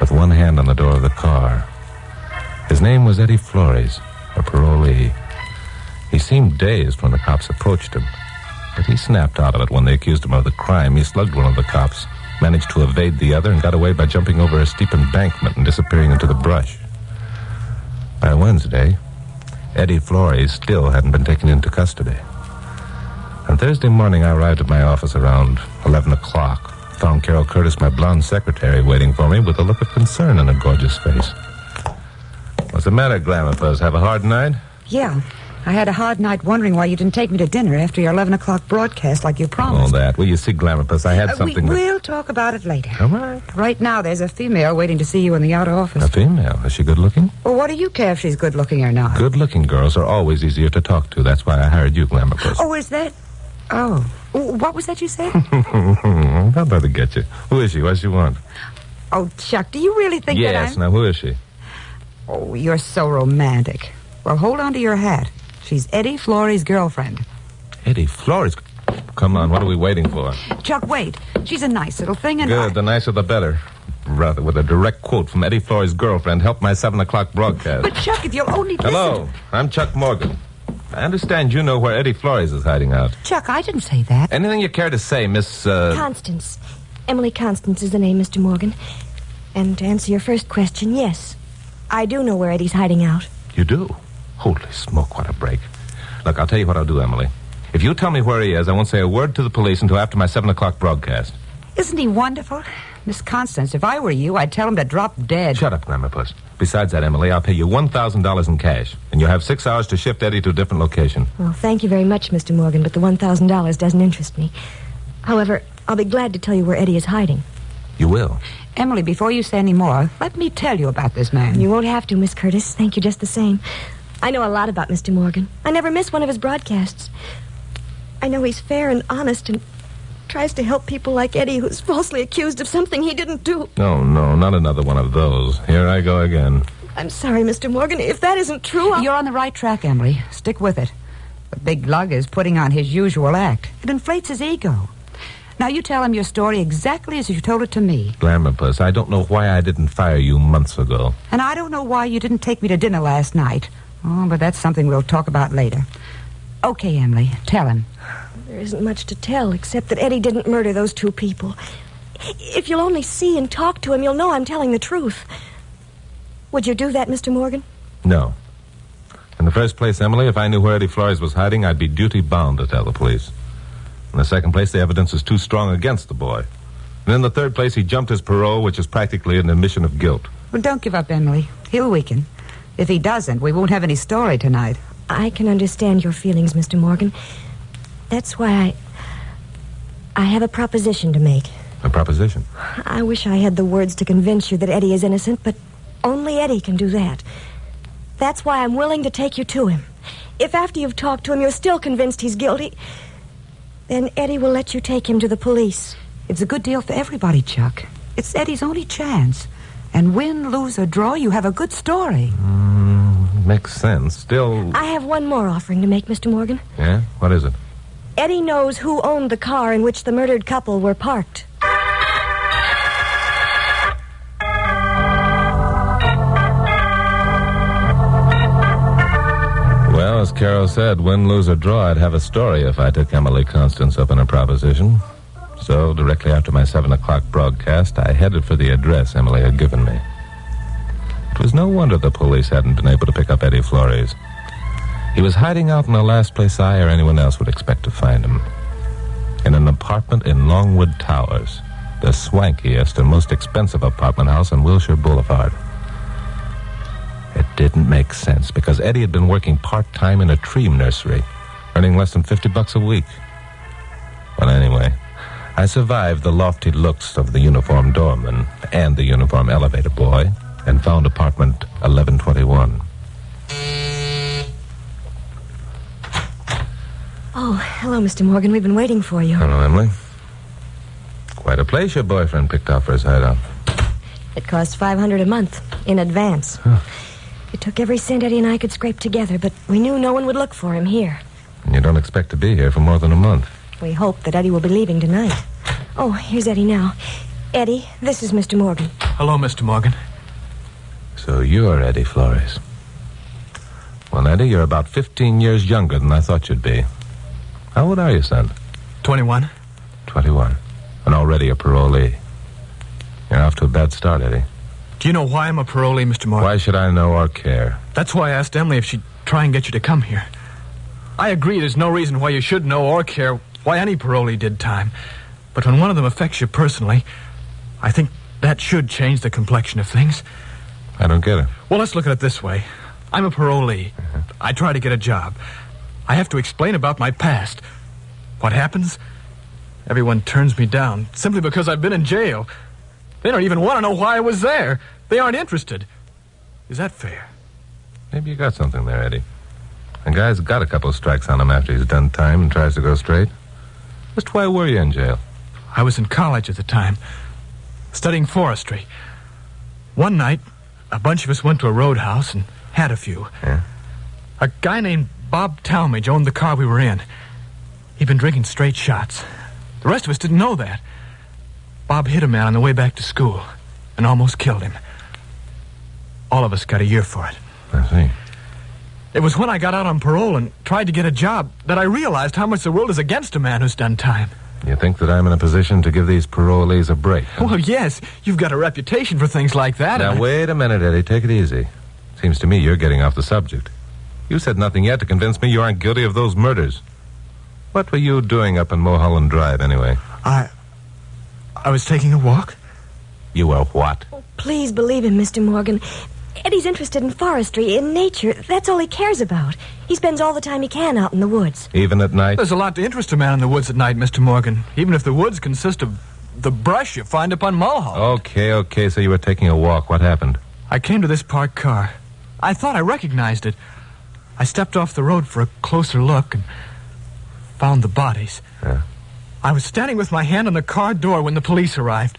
with one hand on the door of the car. His name was Eddie Flores, a parolee. He seemed dazed when the cops approached him, but he snapped out of it when they accused him of the crime. He slugged one of the cops, managed to evade the other, and got away by jumping over a steep embankment and disappearing into the brush. By Wednesday, Eddie Flores still hadn't been taken into custody. On Thursday morning, I arrived at my office around 11 o'clock. Found Carol Curtis, my blonde secretary, waiting for me with a look of concern on her gorgeous face. What's the matter, Glamourpuss? Have a hard night? Yeah. I had a hard night wondering why you didn't take me to dinner after your 11 o'clock broadcast like you promised. All that. Well, you see, Glamourpuss, I had something We'll talk about it later. All right. Right now, there's a female waiting to see you in the outer office. A female? Is she good-looking? Well, what do you care if she's good-looking or not? Good-looking girls are always easier to talk to. That's why I hired you, Glamourpuss. Oh, is that... Oh. What was that you said? I'll about to get you. Who is she? What does she want? Oh, Chuck, do you really think that I'm... Yes, now who is she? Oh, you're so romantic. Well, hold on to your hat. She's Eddie Flores' girlfriend. Eddie Flores? Come on, what are we waiting for? Chuck, wait. She's a nice little thing and Good, the nicer the better. Rather, with a direct quote from Eddie Flores' girlfriend, help my 7 o'clock broadcast. But, Chuck, if you'll only listen... Hello, I'm Chuck Morgan. I understand you know where Eddie Flores is hiding out. Chuck, I didn't say that. Anything you care to say, Miss, Constance. Emily Constance is the name, Mr. Morgan. And to answer your first question, yes. I do know where Eddie's hiding out. You do? Holy smoke, what a break. Look, I'll tell you what I'll do, Emily. If you tell me where he is, I won't say a word to the police until after my 7 o'clock broadcast. Isn't he wonderful? Miss Constance, if I were you, I'd tell him to drop dead. Shut up, Glamourpuss. Besides that, Emily, I'll pay you $1,000 in cash, and you'll have 6 hours to shift Eddie to a different location. Well, thank you very much, Mr. Morgan, but the $1,000 doesn't interest me. However, I'll be glad to tell you where Eddie is hiding. You will? Emily, before you say any more, let me tell you about this man. You won't have to, Miss Curtis. Thank you just the same. I know a lot about Mr. Morgan. I never miss one of his broadcasts. I know he's fair and honest and tries to help people like Eddie who's falsely accused of something he didn't do. No, not another one of those. Here I go again. I'm sorry, Mr. Morgan. If that isn't true, You're on the right track, Emily. Stick with it. The big lug is putting on his usual act. It inflates his ego. Now you tell him your story exactly as you told it to me. Glamourpuss, I don't know why I didn't fire you months ago. And I don't know why you didn't take me to dinner last night. Oh, but that's something we'll talk about later. Okay, Emily, tell him. There isn't much to tell, except that Eddie didn't murder those two people. If you'll only see and talk to him, you'll know I'm telling the truth. Would you do that, Mr. Morgan? No. In the first place, Emily, if I knew where Eddie Flores was hiding, I'd be duty-bound to tell the police. In the second place, the evidence is too strong against the boy. And in the third place, he jumped his parole, which is practically an admission of guilt. Well, don't give up, Emily. He'll weaken. If he doesn't, we won't have any story tonight. I can understand your feelings, Mr. Morgan. That's why I have a proposition to make. A proposition? I wish I had the words to convince you that Eddie is innocent, but only Eddie can do that. That's why I'm willing to take you to him. If after you've talked to him you're still convinced he's guilty, then Eddie will let you take him to the police. It's a good deal for everybody, Chuck. It's Eddie's only chance. And win, lose, or draw, you have a good story. Makes sense. Still... I have one more offering to make, Mr. Morgan. Yeah? What is it? Eddie knows who owned the car in which the murdered couple were parked. Well, as Carol said, win, lose, or draw, I'd have a story if I took Emily Constance up in a proposition. So, directly after my 7 o'clock broadcast, I headed for the address Emily had given me. It was no wonder the police hadn't been able to pick up Eddie Flores. He was hiding out in the last place I or anyone else would expect to find him. In an apartment in Longwood Towers, the swankiest and most expensive apartment house on Wilshire Boulevard. It didn't make sense because Eddie had been working part-time in a tree nursery, earning less than $50 a week. Well, anyway, I survived the lofty looks of the uniformed doorman and the uniform elevator boy and found apartment 1121. Hello, Mr. Morgan. We've been waiting for you. Hello, Emily. Quite a place your boyfriend picked out for his hideout. It cost $500 a month in advance. It took every cent Eddie and I could scrape together, but we knew no one would look for him here. And you don't expect to be here for more than a month. We hope that Eddie will be leaving tonight. Oh, here's Eddie now. Eddie, this is Mr. Morgan. Hello, Mr. Morgan. So you're Eddie Flores. Well, Eddie, you're about 15 years younger than I thought you'd be. How old are you, son? 21. 21. And already a parolee. You're off to a bad start, Eddie. Do you know why I'm a parolee, Mr. Morgan? Why should I know or care? That's why I asked Emily if she'd try and get you to come here. I agree there's no reason why you should know or care why any parolee did time. But when one of them affects you personally, I think that should change the complexion of things. I don't get it. Well, let's look at it this way. I'm a parolee. I try to get a job. I have to explain about my past. What happens? Everyone turns me down simply because I've been in jail. They don't even want to know why I was there. They aren't interested. Is that fair? Maybe you got something there, Eddie. A guy's got a couple of strikes on him after he's done time and tries to go straight. Just why were you in jail? I was in college at the time, studying forestry. One night, a bunch of us went to a roadhouse and had a few. Yeah? A guy named Bob Talmadge owned the car we were in. He'd been drinking straight shots. The rest of us didn't know that. Bob hit a man on the way back to school and almost killed him. All of us got a year for it. I see. It was when I got out on parole and tried to get a job that I realized how much the world is against a man who's done time. You think that I'm in a position to give these parolees a break? Huh? Well, yes. You've got a reputation for things like that. Now, wait a minute, Eddie. Take it easy. Seems to me you're getting off the subject. You said nothing yet to convince me you aren't guilty of those murders. What were you doing up in Mulholland Drive, anyway? I was taking a walk. You were what? Oh, please believe him, Mr. Morgan. Eddie's interested in forestry, in nature. That's all he cares about. He spends all the time he can out in the woods. Even at night? There's a lot to interest a man in the woods at night, Mr. Morgan. Even if the woods consist of the brush you find up on Mulholland. Okay, so you were taking a walk. What happened? I came to this parked car. I thought I recognized it. I stepped off the road for a closer look and found the bodies. Yeah. I was standing with my hand on the car door when the police arrived.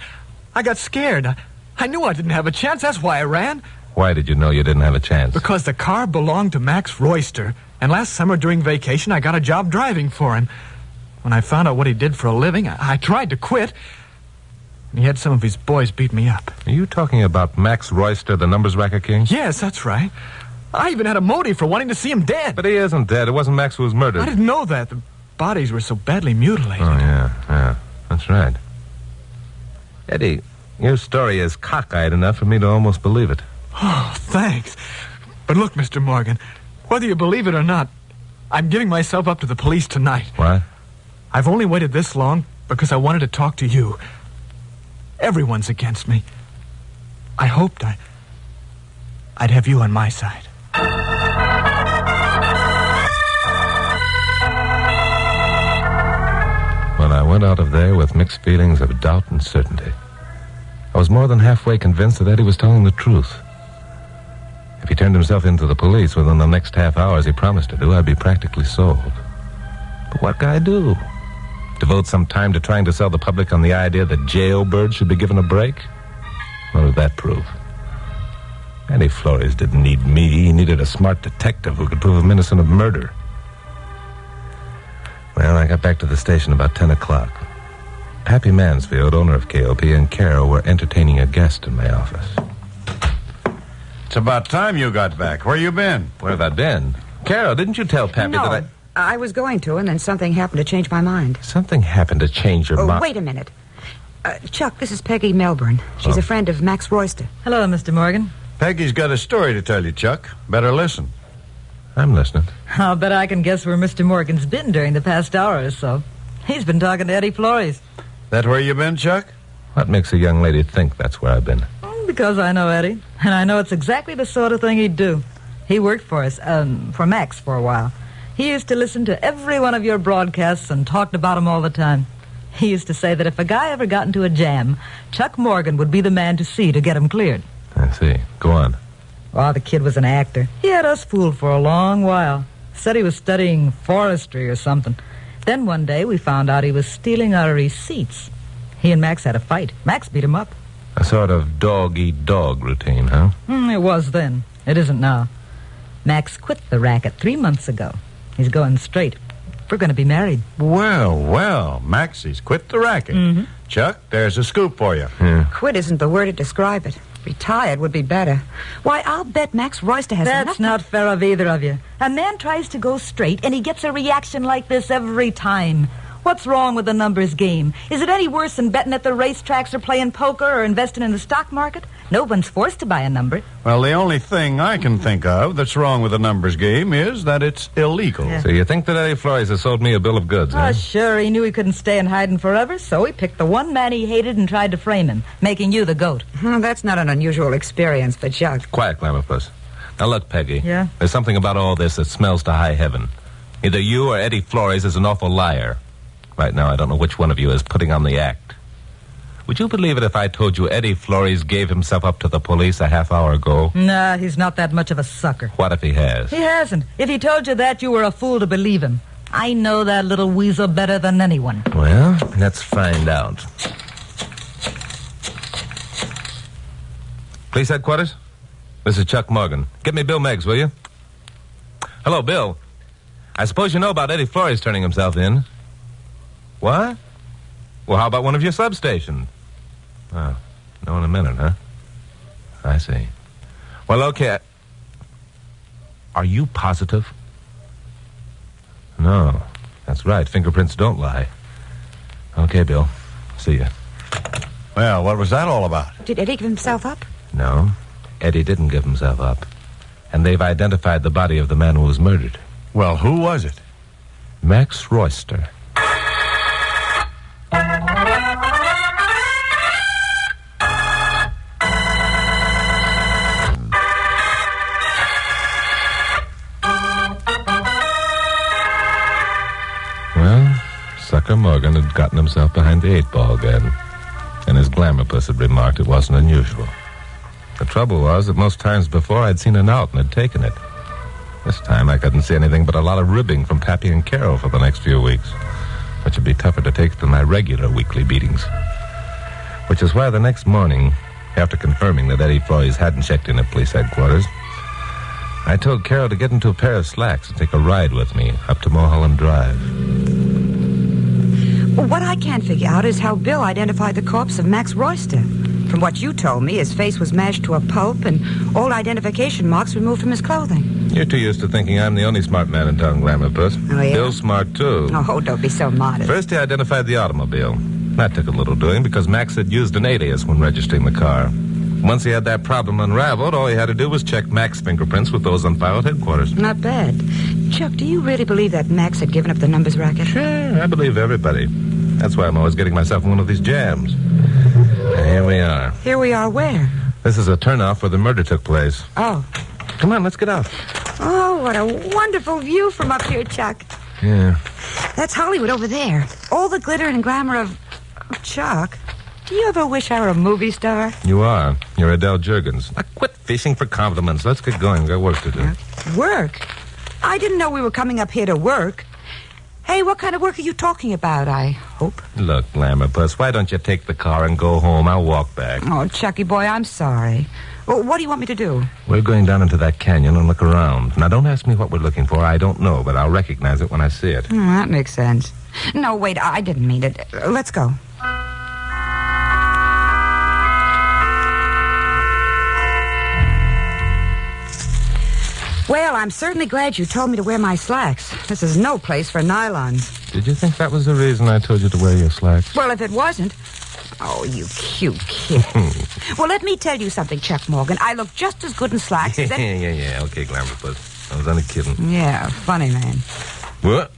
I got scared. I knew I didn't have a chance. That's why I ran. Why did you know you didn't have a chance? Because the car belonged to Max Royster. And last summer during vacation, I got a job driving for him. When I found out what he did for a living, I tried to quit. And he had some of his boys beat me up. Are you talking about Max Royster, the numbers racket king? Yes, that's right. I even had a motive for wanting to see him dead. But he isn't dead. It wasn't Max who was murdered. I didn't know that. The bodies were so badly mutilated. Oh, yeah. That's right. Eddie, your story is cockeyed enough for me to almost believe it. Oh, thanks. But look, Mr. Morgan, whether you believe it or not, I'm giving myself up to the police tonight. What? I've only waited this long because I wanted to talk to you. Everyone's against me. I hoped I'd have you on my side. Well, I went out of there with mixed feelings of doubt and certainty. I was more than halfway convinced that Eddie was telling the truth. If he turned himself into the police within the next half hour, as he promised to do, I'd be practically sold. But what could I do? Devote some time to trying to sell the public on the idea that jailbirds should be given a break? What would that prove? Eddie Flores didn't need me. He needed a smart detective who could prove him innocent of murder. Well, I got back to the station about 10 o'clock. Pappy Mansfield, owner of KOP, and Carol were entertaining a guest in my office. It's about time you got back. Where you been? Where have I been? Carol, didn't you tell Pappy that I was going to, and then something happened to change my mind. Something happened to change your mind? Wait a minute. Chuck, this is Peggy Melbourne. She's a friend of Max Royster. Hello, Mr. Morgan. Peggy's got a story to tell you, Chuck. Better listen. I'm listening. I'll bet I can guess where Mr. Morgan's been during the past hour or so. He's been talking to Eddie Flores. That where you been, Chuck? What makes a young lady think that's where I've been? Because I know Eddie, and I know it's exactly the sort of thing he'd do. He worked for us, for Max for a while. He used to listen to every one of your broadcasts and talked about them all the time. He used to say that if a guy ever got into a jam, Chuck Morgan would be the man to see to get him cleared. I see. Go on. Oh, the kid was an actor. He had us fooled for a long while. Said he was studying forestry or something. Then one day we found out he was stealing our receipts. He and Max had a fight. Max beat him up. A sort of dog-eat-dog routine, huh? It was then. It isn't now. Max quit the racket 3 months ago. He's going straight. We're going to be married. Well, Maxie's quit the racket. Mm-hmm. Chuck, there's a scoop for you. Quit isn't the word to describe it. Retired would be better. Why, I'll bet Max Royster has That's not fair of either of you. A man tries to go straight, and he gets a reaction like this every time. What's wrong with the numbers game? Is it any worse than betting at the racetracks or playing poker or investing in the stock market? No one's forced to buy a number. Well, the only thing I can think of that's wrong with the numbers game is that it's illegal. So you think that Eddie Flores has sold me a bill of goods, Oh, sure, he knew he couldn't stay in hiding forever, so he picked the one man he hated and tried to frame him, making you the goat. That's not an unusual experience for Chuck. Quiet, Glamourpuss. Now look, Peggy. Yeah? There's something about all this that smells to high heaven. Either you or Eddie Flores is an awful liar. Right now, I don't know which one of you is putting on the act. Would you believe it if I told you Eddie Flores gave himself up to the police a half hour ago? Nah, he's not that much of a sucker. What if he has? He hasn't. If he told you that, you were a fool to believe him. I know that little weasel better than anyone. Well, let's find out. Police headquarters? This is Chuck Morgan. Get me Bill Meggs, will you? Hello, Bill. I suppose you know about Eddie Flores turning himself in. What? Well, how about one of your substations? Oh, no in a minute, huh? I see. Well, okay. Are you positive? No, that's right. Fingerprints don't lie. Okay, Bill. See ya. Well, what was that all about? Did Eddie give himself up? No, Eddie didn't give himself up. And they've identified the body of the man who was murdered. Well, who was it? Max Royster. Well, Sucker Morgan had gotten himself behind the 8-ball again. And as Glamourpuss had remarked, it wasn't unusual. The trouble was that most times before I'd seen an out and had taken it. This time I couldn't see anything but a lot of ribbing from Pappy and Carol for the next few weeks, which would be tougher to take than my regular weekly beatings. Which is why the next morning, after confirming that Eddie Flores hadn't checked in at police headquarters, I told Carol to get into a pair of slacks and take a ride with me up to Mulholland Drive. What I can't figure out is how Bill identified the corpse of Max Royster. From what you told me, his face was mashed to a pulp and all identification marks removed from his clothing. You're too used to thinking I'm the only smart man in town, Glamourpuss. Oh, yeah? Bill's smart, too. Oh, don't be so modest. First, he identified the automobile. That took a little doing because Max had used an alias when registering the car. Once he had that problem unraveled, all he had to do was check Max's fingerprints with those on file at headquarters. Not bad. Chuck, do you really believe that Max had given up the numbers racket? Sure, I believe everybody. That's why I'm always getting myself in one of these jams. And here we are. Here we are where? This is a turnoff where the murder took place. Oh. Come on, let's get out. Oh, what a wonderful view from up here, Chuck. Yeah. That's Hollywood over there. All the glitter and glamour of Chuck, do you ever wish I were a movie star? You are. You're Adele Juergens. Now quit fishing for compliments. Let's get going. We've got work to do. Work? I didn't know we were coming up here to work. Hey, what kind of work are you talking about, I hope? Look, Glamourpuss, why don't you take the car and go home? I'll walk back. Oh, Chucky boy, I'm sorry. Well, what do you want me to do? We're going down into that canyon and look around. Now, don't ask me what we're looking for. I don't know, but I'll recognize it when I see it. That makes sense. No, wait, I didn't mean it. Let's go. Well, I'm certainly glad you told me to wear my slacks. This is no place for nylons. Did you think that was the reason I told you to wear your slacks? Well, if it wasn't... Oh, you cute kid. Well, let me tell you something, Chuck Morgan. I look just as good in slacks as... Yeah. Okay, Glamourpuss. I was only kidding. Yeah, funny man. What?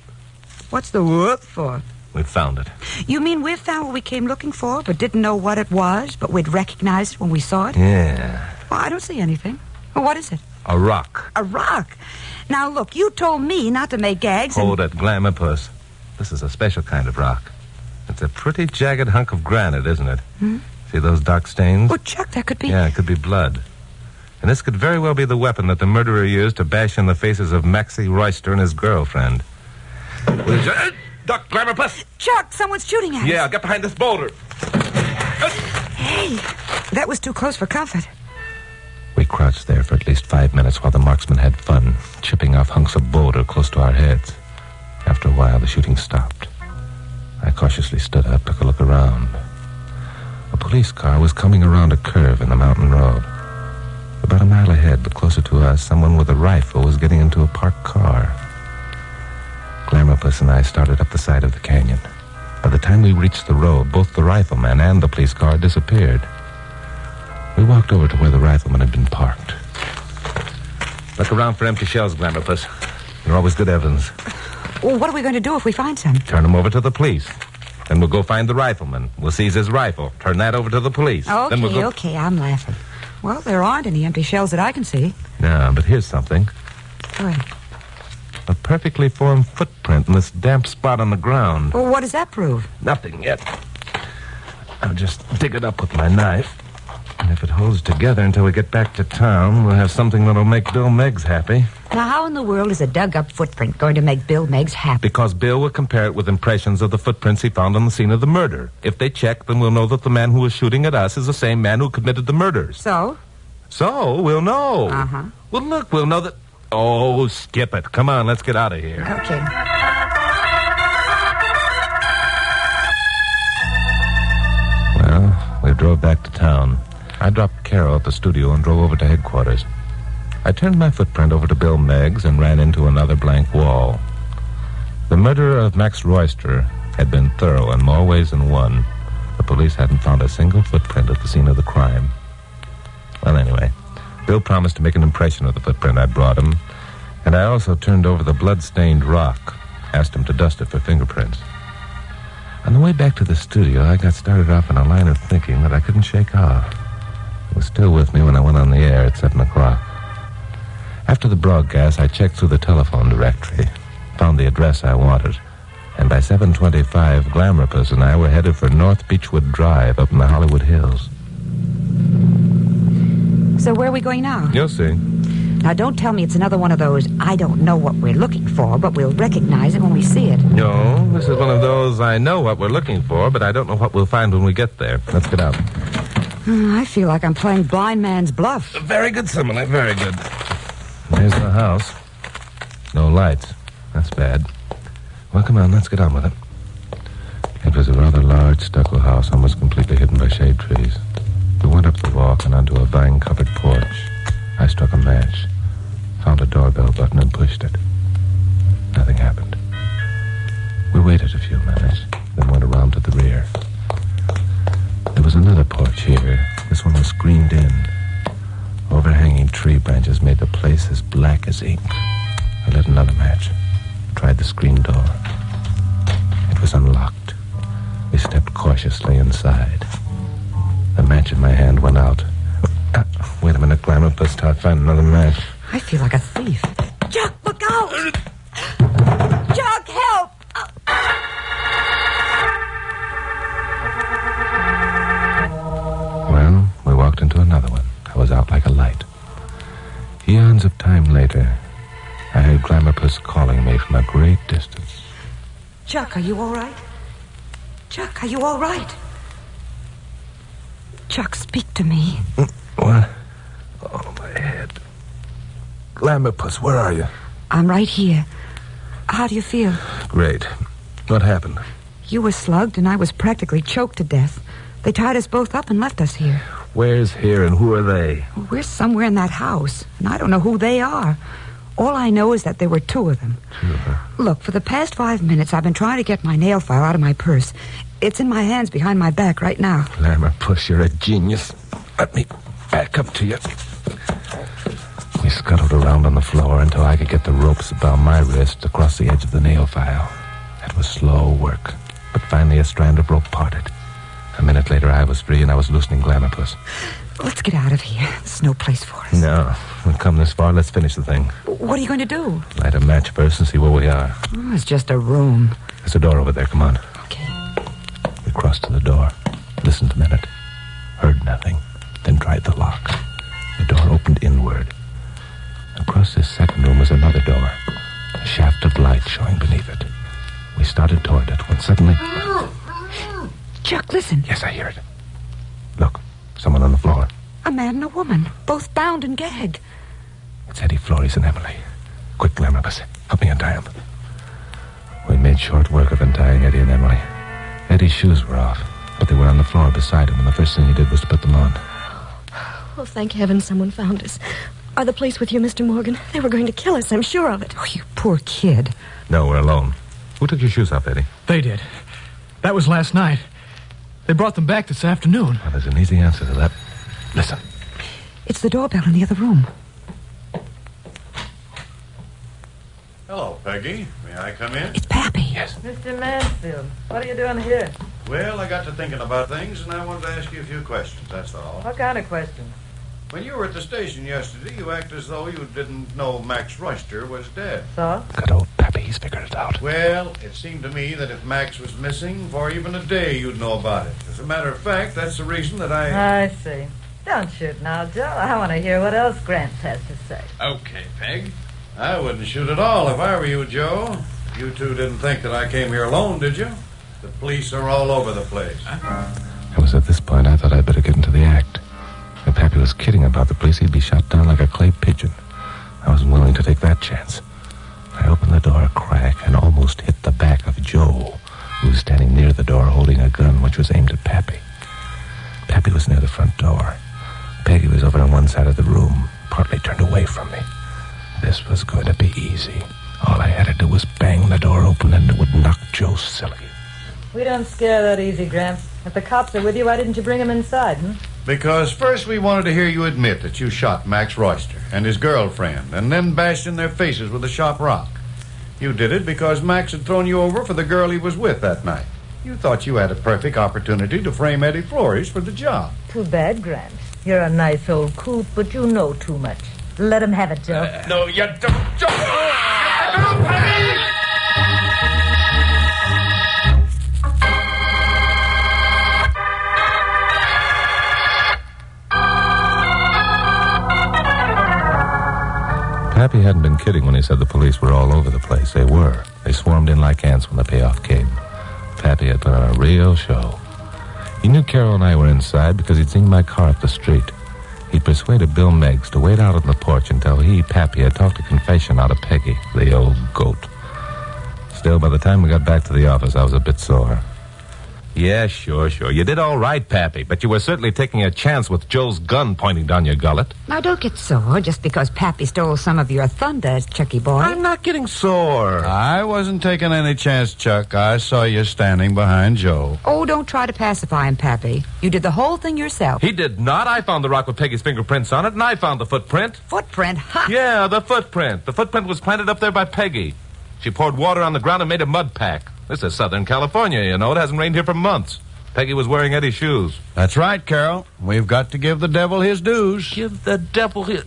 What's the what for? We found it. You mean we found what we came looking for, but didn't know what it was, but we'd recognized it when we saw it? Yeah. Well, I don't see anything. Well, what is it? A rock. A rock? Now, look, you told me not to make gags Hold it, Glamourpuss. This is a special kind of rock. It's a pretty jagged hunk of granite, isn't it? Hmm? See those dark stains? Oh, Chuck, that could be... Yeah, it could be blood. And this could very well be the weapon that the murderer used to bash in the faces of Maxie Royster and his girlfriend. Duck, Glamorpus! Chuck, someone's shooting at us. Yeah, get behind this boulder. Hey, that was too close for comfort. We crouched there for at least 5 minutes while the marksman had fun, chipping off hunks of boulder close to our heads. After a while, the shooting stopped. I cautiously stood up, took a look around. A police car was coming around a curve in the mountain road. About a mile ahead, but closer to us, someone with a rifle was getting into a parked car. Glamorpus and I started up the side of the canyon. By the time we reached the road, both the rifleman and the police car had disappeared. We walked over to where the rifleman had been parked. Look around for empty shells, Glamorpus. They're always good evidence. Well, what are we going to do if we find some? Turn them over to the police. Then we'll go find the rifleman. We'll seize his rifle. Turn that over to the police. Okay, then we'll go... okay, I'm laughing. Well, there aren't any empty shells that I can see. No, but here's something. Go ahead. A perfectly formed footprint in this damp spot on the ground. Well, what does that prove? Nothing yet. I'll just dig it up with my knife. And if it holds together until we get back to town, we'll have something that'll make Bill Meggs happy. Now, how in the world is a dug-up footprint going to make Bill Meggs happy? Because Bill will compare it with impressions of the footprints he found on the scene of the murder. If they check, then we'll know that the man who was shooting at us is the same man who committed the murders. So? So, we'll know. Uh-huh. Well, look, we'll know that... Oh, skip it. Come on, let's get out of here. Okay. Well, we drove back to town. I dropped Carol at the studio and drove over to headquarters. I turned my footprint over to Bill Meggs and ran into another blank wall. The murderer of Max Royster had been thorough in more ways than one. The police hadn't found a single footprint at the scene of the crime. Well, anyway, Bill promised to make an impression of the footprint I brought him, and I also turned over the blood-stained rock, asked him to dust it for fingerprints. On the way back to the studio, I got started off in a line of thinking that I couldn't shake off. It was still with me when I went on the air at 7 o'clock. After the broadcast, I checked through the telephone directory, found the address I wanted, and by 7:25, Glamorpus and I were headed for North Beechwood Drive up in the Hollywood Hills. So where are we going now? You'll see. Now, don't tell me it's another one of those, I don't know what we're looking for, but we'll recognize it when we see it. No, this is one of those, I know what we're looking for, but I don't know what we'll find when we get there. Let's get out. I feel like I'm playing blind man's bluff. Very good, Simile, very good. There's the house. No lights. That's bad. Well, come on, let's get on with it. It was a rather large stucco house, almost completely hidden by shade trees. We went up the walk and onto a vine-covered porch. I struck a match, found a doorbell button, and pushed it. Nothing happened. We waited a few minutes, then went around to the rear. There was another porch here. This one was screened in. Overhanging tree branches made the place as black as ink. I lit another match, tried the screen door. It was unlocked. We stepped cautiously inside. The match in my hand went out. Wait a minute, Glamorpus, till I find another match. I feel like a thief. Chuck, look out! Chuck, help! Well, we walked into another one. I was out like a light. Eons of time later, I heard Glamorpus calling me from a great distance. Chuck, are you all right? Chuck, are you all right? Chuck, speak to me. What? Oh, my head. Glamorpus, where are you? I'm right here. How do you feel? Great. What happened? You were slugged and I was practically choked to death. They tied us both up and left us here. Where's here and who are they? We're somewhere in that house, and I don't know who they are. All I know is that there were two of them. Look, for the past 5 minutes, I've been trying to get my nail file out of my purse. It's in my hands behind my back right now. Glamorpus, you're a genius. Let me back up to you. We scuttled around on the floor until I could get the ropes about my wrists across the edge of the nail file. It was slow work, but finally a strand of rope parted. A minute later, I was free and I was loosening Glamorpus. Let's get out of here. There's no place for us. No, we've come this far. Let's finish the thing. What are you going to do? Light a match first and see where we are. Oh, it's just a room. There's a door over there. Come on. Okay. We crossed to the door. Listened a minute. Heard nothing. Then tried the lock. The door opened inward. Across this second room was another door. A shaft of light showing beneath it. We started toward it when suddenly... Chuck, listen. Yes, I hear it. Look, someone on the floor. A man and a woman, both bound and gagged. It's Eddie Flores and Emily. Quick, Glamorbus, help me untie them. We made short work of untying Eddie and Emily. Eddie's shoes were off, but they were on the floor beside him, and the first thing he did was to put them on. Oh, thank heaven someone found us. Are the police with you, Mr. Morgan? They were going to kill us, I'm sure of it. Oh, you poor kid. No, we're alone. Who took your shoes off, Eddie? They did. That was last night. They brought them back this afternoon. Well, there's an easy answer to that. Listen. It's the doorbell in the other room. Hello, Peggy. May I come in? It's Pappy. Yes. Mr. Mansfield, what are you doing here? Well, I got to thinking about things, and I wanted to ask you a few questions, that's all. What kind of questions? When you were at the station yesterday, you acted as though you didn't know Max Royster was dead. So? Good old Pappy, he's figured it out. Well, it seemed to me that if Max was missing for even a day, you'd know about it. As a matter of fact, that's the reason that I see. Don't shoot now, Joe. I want to hear what else Grant has to say. Okay, Peg. I wouldn't shoot at all if I were you, Joe. You two didn't think that I came here alone, did you? The police are all over the place. It was at this point I thought I'd better get into the act. If Pappy was kidding about the police, he'd be shot down like a clay pigeon. I wasn't willing to take that chance. I opened the door a crack and almost hit the back of Joe, who was standing near the door holding a gun which was aimed at Pappy. Pappy was near the front door. Peggy was over on one side of the room, partly turned away from me. This was going to be easy. All I had to do was bang the door open and it would knock Joe silly. We don't scare that easy, Gramps. If the cops are with you, why didn't you bring them inside, Because first we wanted to hear you admit that you shot Max Royster and his girlfriend, and then bashed in their faces with a sharp rock. You did it because Max had thrown you over for the girl he was with that night. You thought you had a perfect opportunity to frame Eddie Flores for the job. Too bad, Gramps. You're a nice old coot, but you know too much. Let him have it, Joe. No, you don't. Joe! Pappy hadn't been kidding when he said the police were all over the place. They were. They swarmed in like ants when the payoff came. Pappy had put on a real show. He knew Carol and I were inside because he'd seen my car up the street. He'd persuaded Bill Meigs to wait out on the porch until he, Pappy, had talked a confession out of Peggy, the old goat. Still, by the time we got back to the office, I was a bit sore. Yeah, sure. You did all right, Pappy, but you were certainly taking a chance with Joe's gun pointing down your gullet. Now, don't get sore just because Pappy stole some of your thunder, Chucky boy. I'm not getting sore. I wasn't taking any chance, Chuck. I saw you standing behind Joe. Oh, don't try to pacify him, Pappy. You did the whole thing yourself. He did not. I found the rock with Peggy's fingerprints on it, and I found the footprint. Footprint? Ha! Yeah, the footprint. The footprint was planted up there by Peggy. She poured water on the ground and made a mud pack. This is Southern California, you know. It hasn't rained here for months. Peggy was wearing Eddie's shoes. That's right, Carol. We've got to give the devil his dues. Give the devil his...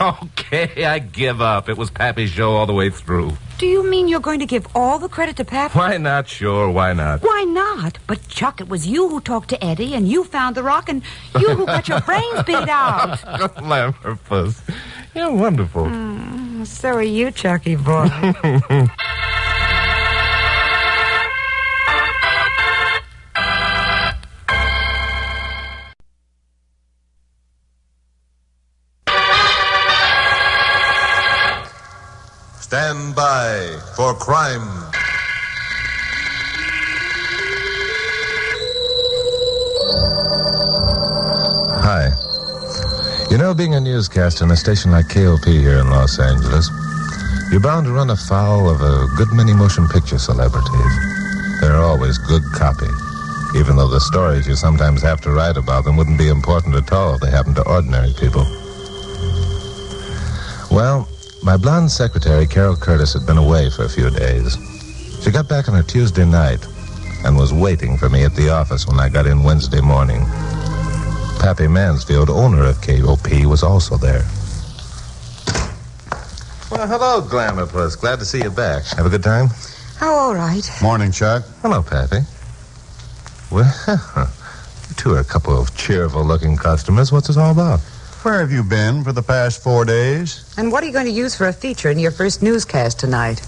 Okay, I give up. It was Pappy's show all the way through. Do you mean you're going to give all the credit to Pappy? Why not? Sure, why not? Why not? But, Chuck, it was you who talked to Eddie, and you found the rock, and you who got your brains beat out. Lammerfuss. You're wonderful. So are you, Chucky boy. Stand by for crime. Hi. You know, being a newscaster in a station like KOP here in Los Angeles, you're bound to run afoul of a good many motion picture celebrities. They're always good copy, even though the stories you sometimes have to write about them wouldn't be important at all if they happened to ordinary people. Well, my blonde secretary, Carol Curtis, had been away for a few days. She got back on her Tuesday night and was waiting for me at the office when I got in Wednesday morning. Pappy Mansfield, owner of KOP, was also there. Well, hello, Glamourpuss. Glad to see you back. Have a good time? Oh, all right. Morning, Chuck. Hello, Pappy. Well, you two are a couple of cheerful-looking customers. What's this all about? Where have you been for the past 4 days? And what are you going to use for a feature in your first newscast tonight?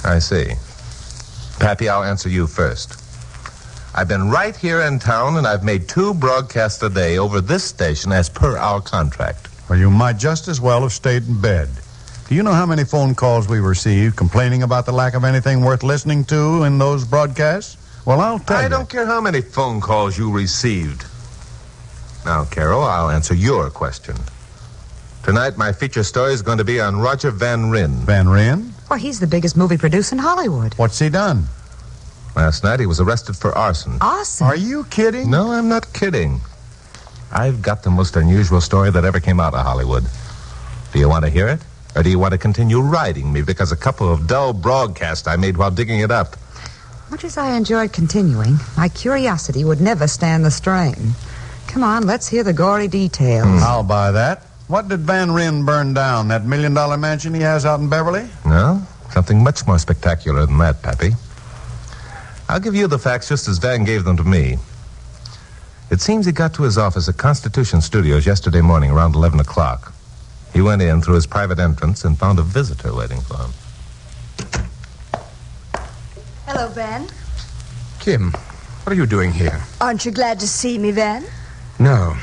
I see. Pappy, I'll answer you first. I've been right here in town, and I've made 2 broadcasts a day over this station as per our contract. Well, you might just as well have stayed in bed. Do you know how many phone calls we received complaining about the lack of anything worth listening to in those broadcasts? Well, I'll tell you. I don't care how many phone calls you received. Now, Carol, I'll answer your question. Tonight, my feature story is going to be on Roger Van Ryn. Van Ryn? Well, he's the biggest movie producer in Hollywood. What's he done? Last night, he was arrested for arson. Arson? Are you kidding? No, I'm not kidding. I've got the most unusual story that ever came out of Hollywood. Do you want to hear it? Or do you want to continue riding me because a couple of dull broadcasts I made while digging it up? Much as I enjoyed continuing, my curiosity would never stand the strain. Come on, let's hear the gory details. I'll buy that. What did Van Ryn burn down? That $1 million mansion he has out in Beverly? No, something much more spectacular than that, Pappy. I'll give you the facts just as Van gave them to me. It seems he got to his office at Constitution Studios yesterday morning around 11 o'clock. He went in through his private entrance and found a visitor waiting for him. Hello, Van. Kim, what are you doing here? Aren't you glad to see me, Van? No.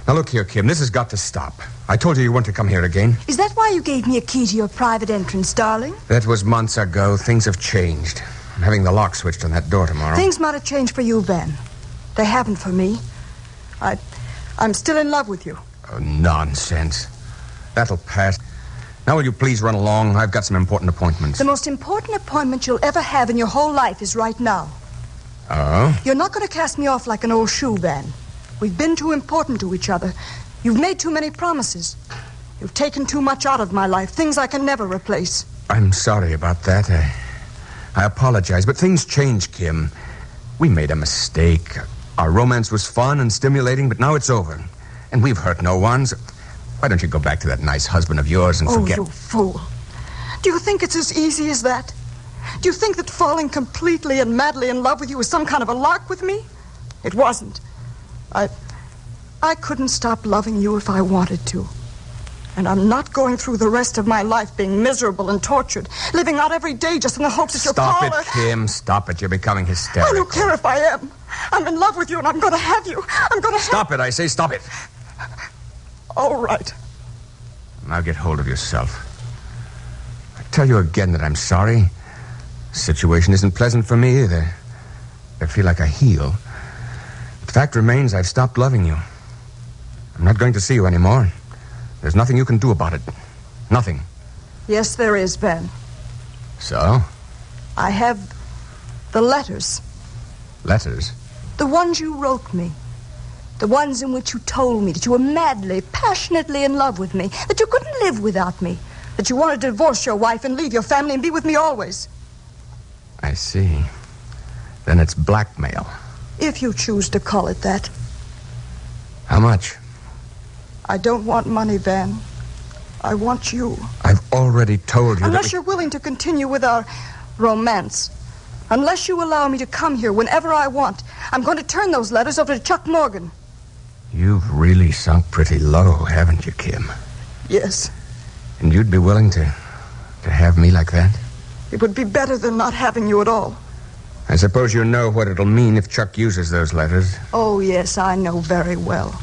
Now, look here, Kim. This has got to stop. I told you weren't to come here again. Is that why you gave me a key to your private entrance, darling? That was months ago. Things have changed. I'm having the lock switched on that door tomorrow. Things might have changed for you, Van. They haven't for me. I'm still in love with you. Oh, nonsense. That'll pass. Now, will you please run along? I've got some important appointments. The most important appointment you'll ever have in your whole life is right now. Oh? You're not going to cast me off like an old shoe, Van. We've been too important to each other. You've made too many promises. You've taken too much out of my life, things I can never replace. I'm sorry about that. I apologize, but things change, Kim. We made a mistake. Our romance was fun and stimulating, but now it's over. And we've hurt no one. So why don't you go back to that nice husband of yours and forget... Oh, you fool. Do you think it's as easy as that? Do you think that falling completely and madly in love with you was some kind of a lark with me? It wasn't. I couldn't stop loving you if I wanted to. And I'm not going through the rest of my life being miserable and tortured, living out every day just in the hopes that you'll Stop call it, Kim. Stop it. You're becoming I hysterical. don't care if I am. I'm in love with you, and I'm going to have you. I'm going to Stop it, I say. Stop it. All right. Now get hold of yourself. I tell you again that I'm sorry. The situation isn't pleasant for me either. I feel like a heel. The fact remains I've stopped loving you. I'm not going to see you anymore. There's nothing you can do about it. Nothing. Yes, there is, Ben. So? I have the letters. Letters? The ones you wrote me. The ones in which you told me that you were madly, passionately in love with me, that you couldn't live without me, that you wanted to divorce your wife and leave your family and be with me always. I see. Then it's blackmail. If you choose to call it that. How much? I don't want money, Van. I want you. I've already told you Unless you're willing to continue with our romance. Unless you allow me to come here whenever I want, I'm going to turn those letters over to Chuck Morgan. You've really sunk pretty low, haven't you, Kim? Yes. And you'd be willing to have me like that? It would be better than not having you at all. I suppose you know what it'll mean if Chuck uses those letters. Oh, yes, I know very well.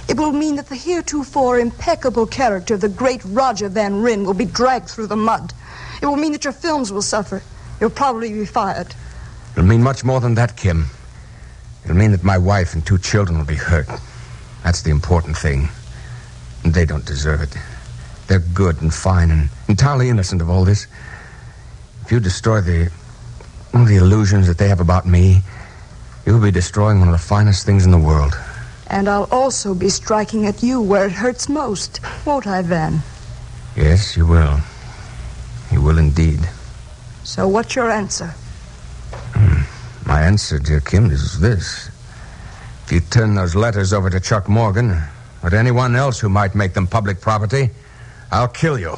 It will mean that the heretofore impeccable character of the great Roger Van Ryn will be dragged through the mud. It will mean that your films will suffer. You'll probably be fired. It'll mean much more than that, Kim. It'll mean that my wife and 2 children will be hurt. That's the important thing. And they don't deserve it. They're good and fine and entirely innocent of all this. If you destroy the illusions that they have about me, you'll be destroying one of the finest things in the world. And I'll also be striking at you where it hurts most, won't I, Van? Yes, you will. You will indeed. So what's your answer? My answer, dear Kim, is this. If you turn those letters over to Chuck Morgan, or to anyone else who might make them public property, I'll kill you.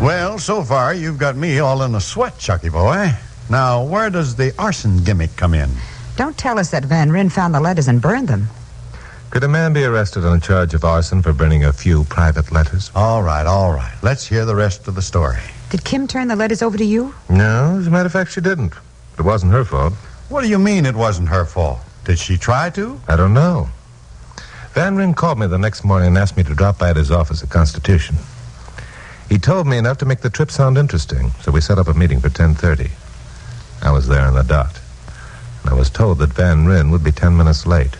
Well, so far, you've got me all in a sweat, Chucky boy. Now, where does the arson gimmick come in? Don't tell us that Van Ryn found the letters and burned them. Could a man be arrested on a charge of arson for burning a few private letters? All right. Let's hear the rest of the story. Did Kim turn the letters over to you? No, as a matter of fact, she didn't. It wasn't her fault. What do you mean it wasn't her fault? Did she try to? I don't know. Van Ryn called me the next morning and asked me to drop by at his office at Constitution. He told me enough to make the trip sound interesting, so we set up a meeting for 10:30. I was there on the dot, and I was told that Van Ryn would be 10 minutes late.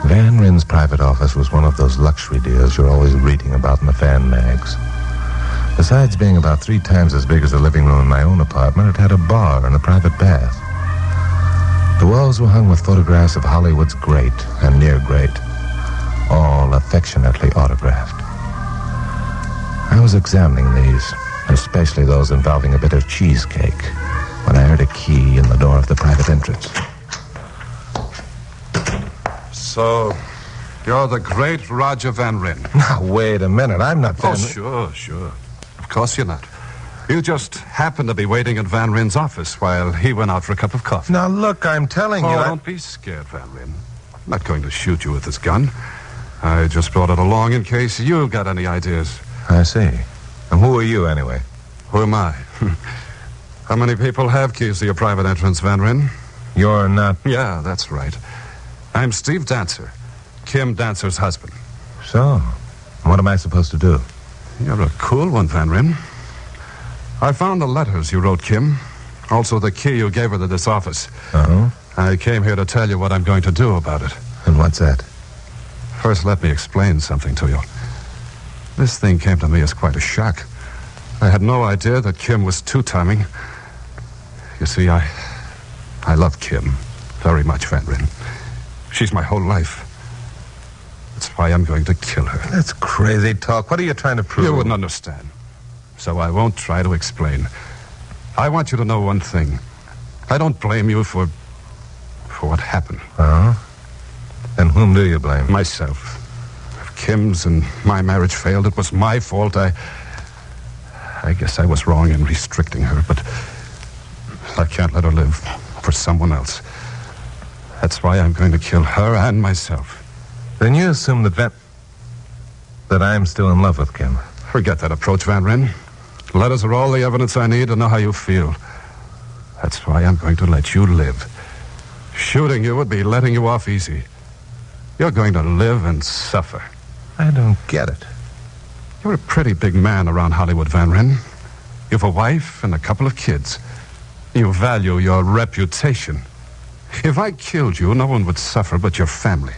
Van Ryn's private office was one of those luxury deals you're always reading about in the fan mags. Besides being about 3 times as big as the living room in my own apartment, it had a bar and a private bath. The walls were hung with photographs of Hollywood's great and near great, all affectionately autographed. I was examining these, especially those involving a bit of cheesecake, when I heard a key in the door of the private entrance. So, you're the great Roger Van Ryn. Now, wait a minute. I'm not Van Ryn. Sure. Of course you're not. You just happened to be waiting at Van Ryn's office while he went out for a cup of coffee. Now, look, I'm telling you... Don't be scared, Van Ryn. I'm not going to shoot you with this gun. I just brought it along in case you got any ideas. I see. And who are you, anyway? Who am I? How many people have keys to your private entrance, Van Ryn? You're not... Yeah, that's right. I'm Steve Dancer, Kim Dancer's husband. So, what am I supposed to do? You're a cool one, Van Ryn. I found the letters you wrote, Kim. Also the key you gave her to this office. Oh? I came here to tell you what I'm going to do about it. And what's that? First, let me explain something to you. This thing came to me as quite a shock. I had no idea that Kim was two-timing. You see, I love Kim very much, Van Ryn. She's my whole life. That's why I'm going to kill her. That's crazy talk. What are you trying to prove? You wouldn't understand. So I won't try to explain. I want you to know one thing. I don't blame you for what happened. Oh? Then whom do you blame? Myself. If Kim's and my marriage failed, it was my fault. I guess I was wrong in restricting her, but I can't let her live for someone else. That's why I'm going to kill her and myself. Then you assume that I'm still in love with Kim. Forget that approach, Van Ryn. Letters are all the evidence I need to know how you feel. That's why I'm going to let you live. Shooting you would be letting you off easy. You're going to live and suffer. I don't get it. You're a pretty big man around Hollywood, Van Ryn. You've a wife and a couple of kids. You value your reputation. If I killed you, no one would suffer but your family.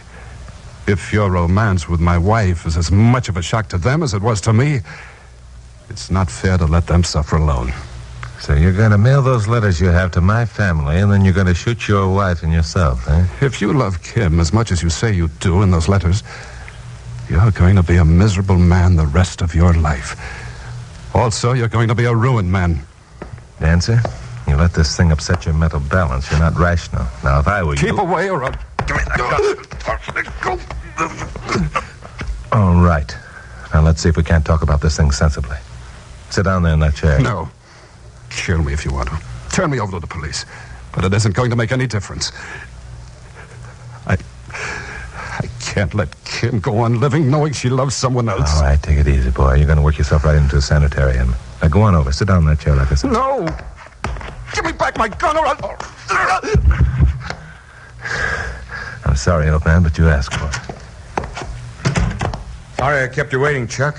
If your romance with my wife is as much of a shock to them as it was to me, it's not fair to let them suffer alone. So you're going to mail those letters you have to my family, and then you're going to shoot your wife and yourself, eh? If you love Kim as much as you say you do in those letters, you're going to be a miserable man the rest of your life. Also, you're going to be a ruined man. Dancer, you let this thing upset your mental balance. You're not rational. Now, if I were you... Keep away or I'll... Give me that gun. All right. Now, let's see if we can't talk about this thing sensibly. Sit down there in that chair. No. Kill me if you want to. Turn me over to the police. But it isn't going to make any difference. I can't let Kim go on living knowing she loves someone else. All right, take it easy, boy. You're going to work yourself right into a sanitarium. Now, go on over. Sit down in that chair like I said. No! Give me back my gun or I'll... I'm sorry, old man, but you asked for it. Sorry I kept you waiting, Chuck.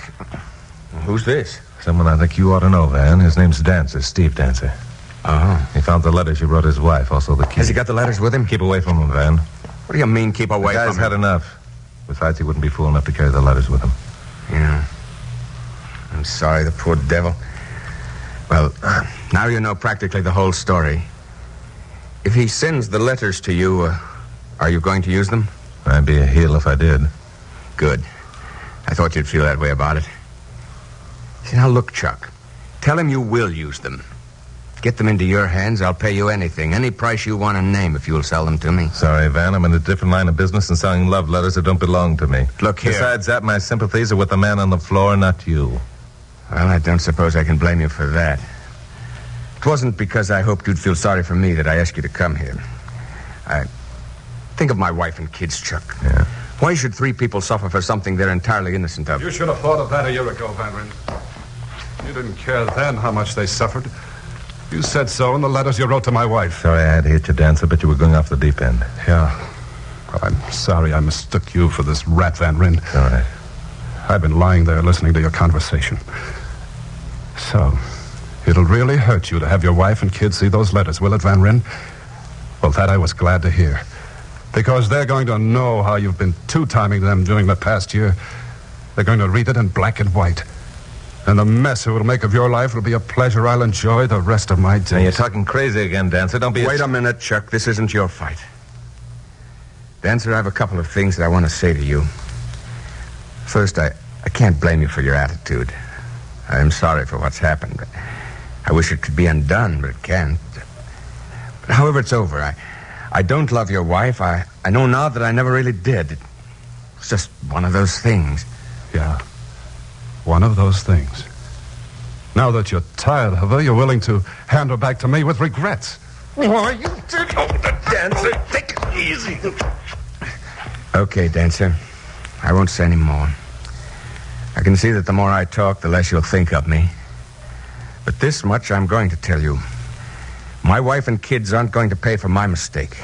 Who's this? Someone I think you ought to know, Van. His name's Dancer, Steve Dancer. Oh. He found the letters you wrote his wife, also the key. Has he got the letters with him? Keep away from him, Van. What do you mean, keep away from him? The guy's had enough. Besides, he wouldn't be fool enough to carry the letters with him. Yeah. I'm sorry, the poor devil. Well, now you know practically the whole story. If he sends the letters to you, are you going to use them? I'd be a heel if I did. Good. I thought you'd feel that way about it. See, now look, Chuck. Tell him you will use them. Get them into your hands, I'll pay you anything. Any price you want to name if you'll sell them to me. Sorry, Van. I'm in a different line of business and selling love letters that don't belong to me. Look here. Besides that, my sympathies are with the man on the floor, not you. Well, I don't suppose I can blame you for that. It wasn't because I hoped you'd feel sorry for me that I asked you to come here. Think of my wife and kids, Chuck. Yeah. Why should 3 people suffer for something they're entirely innocent of? You should have thought of that a year ago, Van Ryn. You didn't care then how much they suffered. You said so in the letters you wrote to my wife. Sorry I had to hit you, Dancer, but you were going off the deep end. Yeah. Well, I'm sorry I mistook you for this rat, Van Ryn. All right. I've been lying there listening to your conversation. So, it'll really hurt you to have your wife and kids see those letters, will it, Van Ryn? Well, that I was glad to hear. Because they're going to know how you've been two-timing them during the past year. They're going to read it in black and white. And the mess it will make of your life will be a pleasure I'll enjoy the rest of my days. Now, you're talking crazy again, Dancer. Don't be... Wait a minute, Chuck. This isn't your fight. Dancer, I have a couple of things that I want to say to you. First, I can't blame you for your attitude. I'm sorry for what's happened. I wish it could be undone, but it can't. But however, it's over. I don't love your wife. I know now that I never really did. It's just one of those things. Yeah. One of those things. Now that you're tired of her, you're willing to hand her back to me with regrets. Why, you did hold the Dancer. Take it easy. Okay, Dancer. I won't say any more. I can see that the more I talk, the less you'll think of me. But this much I'm going to tell you. My wife and kids aren't going to pay for my mistake.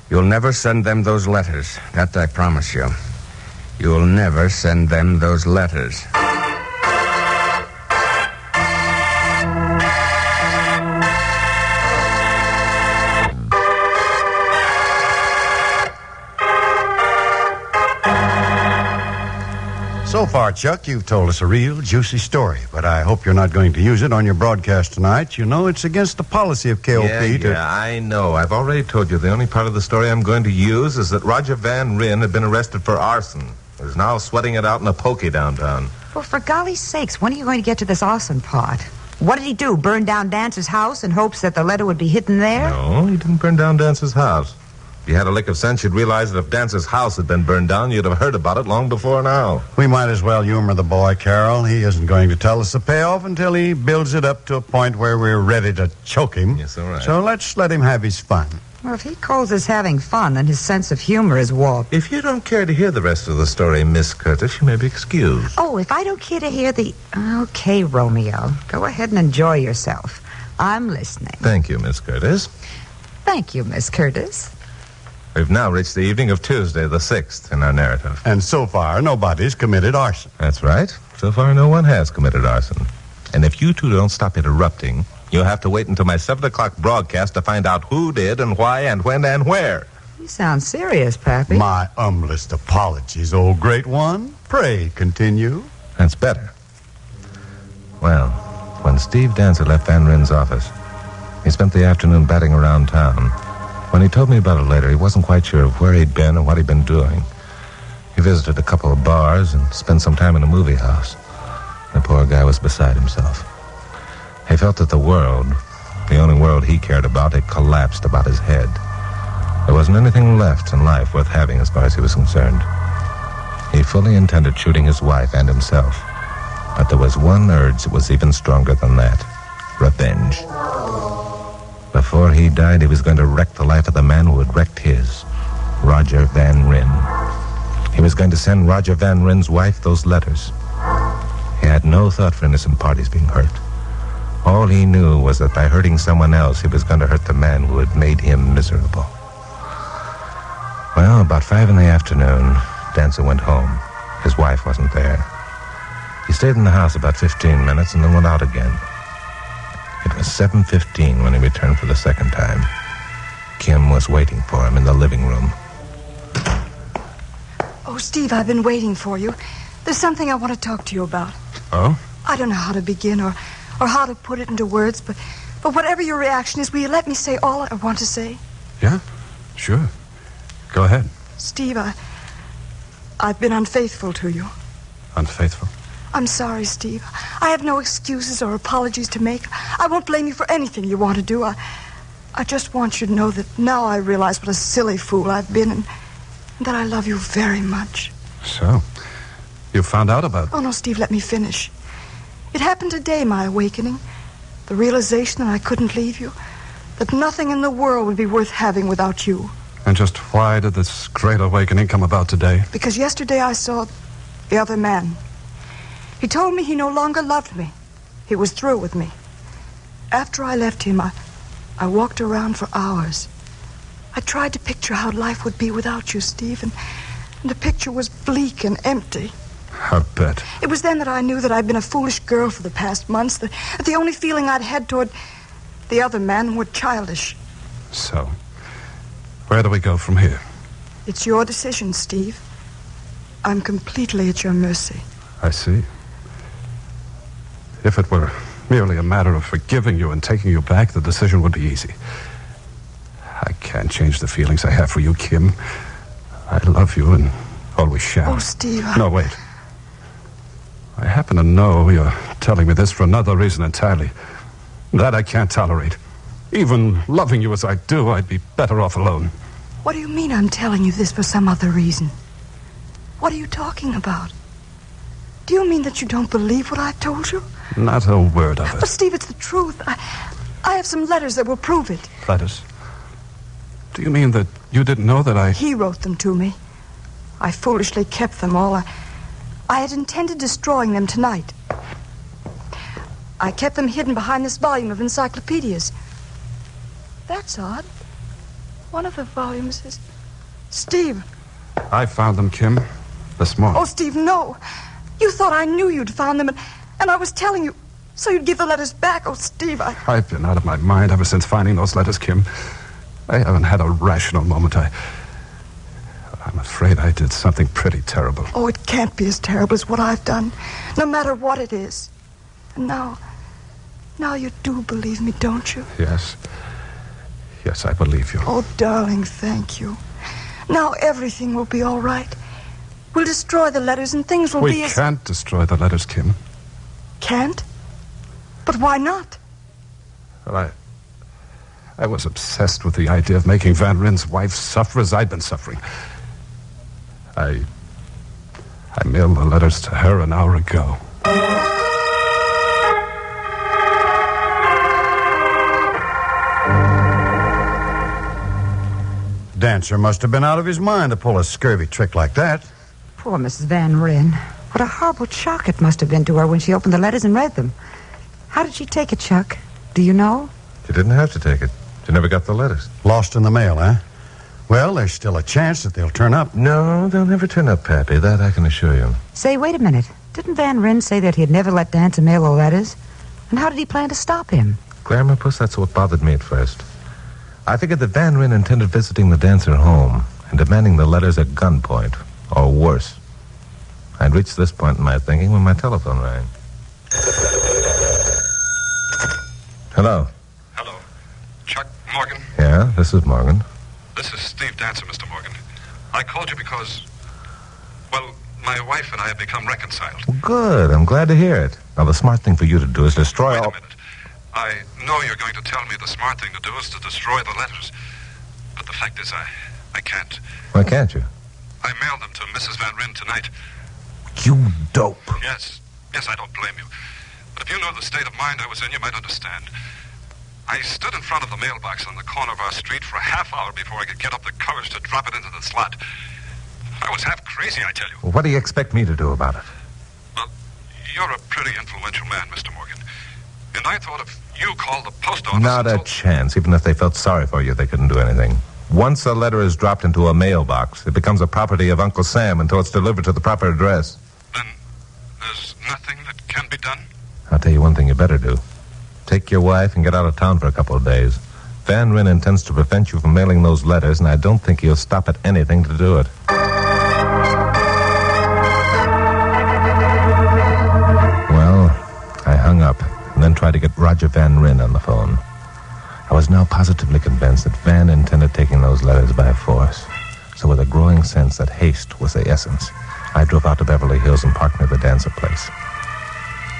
You'll never send them those letters. That I promise you. You'll never send them those letters. So far, Chuck, you've told us a real juicy story, but I hope you're not going to use it on your broadcast tonight. You know, it's against the policy of KOP Yeah, I know. I've already told you the only part of the story I'm going to use is that Roger Van Ryn had been arrested for arson. He's now sweating it out in a pokey downtown. Well, for golly sakes, when are you going to get to this arson part? What did he do, burn down Dancer's house in hopes that the letter would be hidden there? No, he didn't burn down Dancer's house. If you had a lick of sense, you'd realize that if Dancer's house had been burned down, you'd have heard about it long before now. We might as well humor the boy, Carol. He isn't going to tell us the payoff until he builds it up to a point where we're ready to choke him. Yes, all right. So let's let him have his fun. Well, if he calls us having fun, then his sense of humor is warped. If you don't care to hear the rest of the story, Miss Curtis, you may be excused. Oh, if I don't care to hear the... Okay, Romeo. Go ahead and enjoy yourself. I'm listening. Thank you, Miss Curtis. Thank you, Miss Curtis. We've now reached the evening of Tuesday, the 6th, in our narrative. And so far, nobody's committed arson. That's right. So far, no one has committed arson. And if you two don't stop interrupting, you'll have to wait until my 7 o'clock broadcast to find out who did and why and when and where. You sound serious, Pappy. My humblest apologies, old great one. Pray continue. That's better. Well, when Steve Dancer left Van Ryn's office, he spent the afternoon batting around town. When he told me about it later, he wasn't quite sure of where he'd been or what he'd been doing. He visited a couple of bars and spent some time in a movie house. The poor guy was beside himself. He felt that the world, the only world he cared about, had collapsed about his head. There wasn't anything left in life worth having as far as he was concerned. He fully intended shooting his wife and himself. But there was one urge that was even stronger than that. Revenge. Before he died, he was going to wreck the life of the man who had wrecked his, Roger Van Ryn. He was going to send Roger Van Ryn's wife those letters. He had no thought for innocent parties being hurt. All he knew was that by hurting someone else, he was going to hurt the man who had made him miserable. Well, about 5 in the afternoon, Dancer went home. His wife wasn't there. He stayed in the house about 15 minutes and then went out again. It was 7:15 when he returned for the second time. Kim was waiting for him in the living room. Oh, Steve, I've been waiting for you. There's something I want to talk to you about. Oh? I don't know how to begin or how to put it into words, but whatever your reaction is, will you let me say all I want to say? Yeah, sure. Go ahead. Steve, I've been unfaithful to you. Unfaithful? I'm sorry, Steve. I have no excuses or apologies to make. I won't blame you for anything you want to do. I just want you to know that now I realize what a silly fool I've been and that I love you very much. So, you found out about it? Oh, no, Steve, let me finish. It happened today, my awakening. The realization that I couldn't leave you. That nothing in the world would be worth having without you. And just why did this great awakening come about today? Because yesterday I saw the other man. He told me he no longer loved me. He was through with me. After I left him, I walked around for hours. I tried to picture how life would be without you, Steve, and the picture was bleak and empty. I bet. It was then that I knew that I'd been a foolish girl for the past months, that the only feeling I'd had toward the other man were childish. So, where do we go from here? It's your decision, Steve. I'm completely at your mercy. I see. If it were merely a matter of forgiving you and taking you back, the decision would be easy. I can't change the feelings I have for you, Kim. I love you and always shall. Oh, Steve. No, wait. I happen to know you're telling me this for another reason entirely. That I can't tolerate. Even loving you as I do, I'd be better off alone. What do you mean I'm telling you this for some other reason? What are you talking about? Do you mean that you don't believe what I've told you? Not a word of it. But, Steve, it's the truth. I have some letters that will prove it. Letters? Do you mean that you didn't know that I... He wrote them to me. I foolishly kept them all. I had intended destroying them tonight. I kept them hidden behind this volume of encyclopedias. That's odd. One of the volumes is... Steve. I found them, Kim, this morning. Oh, Steve, no. You thought I knew you'd found them, and I was telling you so you'd give the letters back. Oh, Steve, I've been out of my mind ever since finding those letters, Kim. I haven't had a rational moment. I'm afraid I did something pretty terrible. Oh, it can't be as terrible as what I've done, no matter what it is. And now you do believe me, don't you? Yes. Yes, I believe you. Oh, darling, thank you. Now everything will be all right. We'll destroy the letters and things will be as... We can't destroy the letters, Kim. Can't? But why not? Well, I was obsessed with the idea of making Van Rin's wife suffer as I'd been suffering. I mailed the letters to her an hour ago. Dancer must have been out of his mind to pull a scurvy trick like that. Poor Mrs. Van Ryn. What a horrible shock it must have been to her when she opened the letters and read them. How did she take it, Chuck? Do you know? She didn't have to take it. She never got the letters. Lost in the mail, huh? Well, there's still a chance that they'll turn up. No, they'll never turn up, Pappy. That I can assure you. Say, wait a minute. Didn't Van Ryn say that he'd never let Dancer mail the letters? And how did he plan to stop him? Glamour Puss, that's what bothered me at first. I figured that Van Ryn intended visiting the Dancer home and demanding the letters at gunpoint, or worse. I'd reached this point in my thinking when my telephone rang. Hello. Hello. Chuck Morgan? Yeah, this is Morgan. This is Steve Dancer, Mr. Morgan. I called you because, well, my wife and I have become reconciled. Well, good. I'm glad to hear it. Now, the smart thing for you to do is destroy all... Wait a minute. I know you're going to tell me the smart thing to do is to destroy the letters. But the fact is, I can't. Why can't you? I mailed them to Mrs. Van Ryn tonight. You dope. Yes, I don't blame you. But if you knew the state of mind I was in, you might understand. I stood in front of the mailbox on the corner of our street for a half hour before I could get up the courage to drop it into the slot. I was half crazy, I tell you. Well, what do you expect me to do about it? Well, you're a pretty influential man, Mr. Morgan. And I thought if you called the post office... Not a chance. Even if they felt sorry for you, they couldn't do anything. Once a letter is dropped into a mailbox, it becomes a property of Uncle Sam until it's delivered to the proper address. Then there's nothing that can be done? I'll tell you one thing you better do. Take your wife and get out of town for a couple of days. Van Ryn intends to prevent you from mailing those letters, and I don't think he'll stop at anything to do it. Well, I hung up and then tried to get Roger Van Ryn on the phone. I was now positively convinced that Van intended taking those letters by force. So with a growing sense that haste was the essence, I drove out to Beverly Hills and parked near the Dancer place.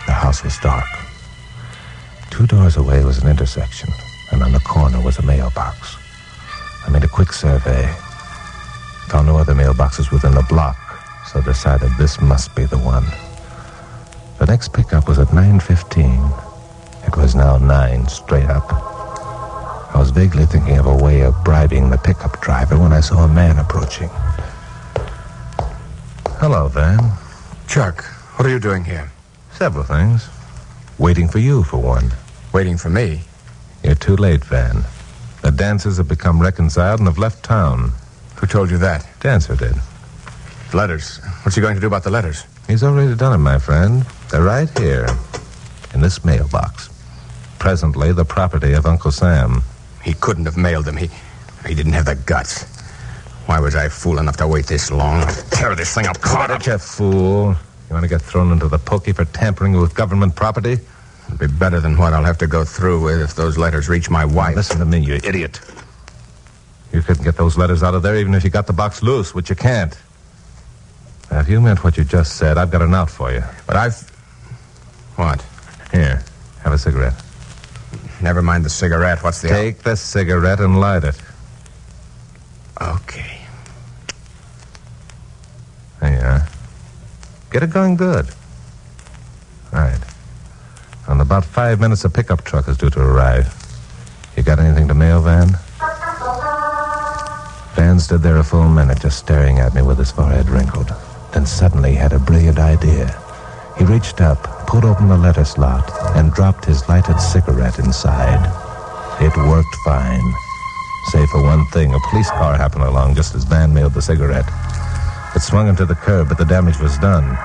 The house was dark. 2 doors away was an intersection, and on the corner was a mailbox. I made a quick survey. Found no other mailboxes within the block, so decided this must be the one. The next pickup was at 9:15. It was now 9 straight up. I was vaguely thinking of a way of bribing the pickup driver when I saw a man approaching. Hello, Van. Chuck, what are you doing here? Several things. Waiting for you, for one. Waiting for me? You're too late, Van. The dancers have become reconciled and have left town. Who told you that? Dancer did. Letters. What's he going to do about the letters? He's already done it, my friend. They're right here, in this mailbox. Presently, the property of Uncle Sam. He couldn't have mailed them. He didn't have the guts. Why was I fool enough to wait this long? Tear this thing apart. What, you fool? You want to get thrown into the pokey for tampering with government property? It'll be better than what I'll have to go through with if those letters reach my wife. Listen to me, you idiot. You couldn't get those letters out of there even if you got the box loose, which you can't. Now, if you meant what you just said, I've got an out for you. But What? Here, have a cigarette. Never mind the cigarette. What's the... Take the cigarette and light it. Okay. There you are. Get it going good. All right. In about 5 minutes, a pickup truck is due to arrive. You got anything to mail, Van? Van stood there a full minute, just staring at me with his forehead wrinkled. Then suddenly he had a brilliant idea. He reached up, pulled open the letter slot, and dropped his lighted cigarette inside. It worked fine. Save for one thing, a police car happened along just as Van mailed the cigarette. It swung him to the curb, but the damage was done.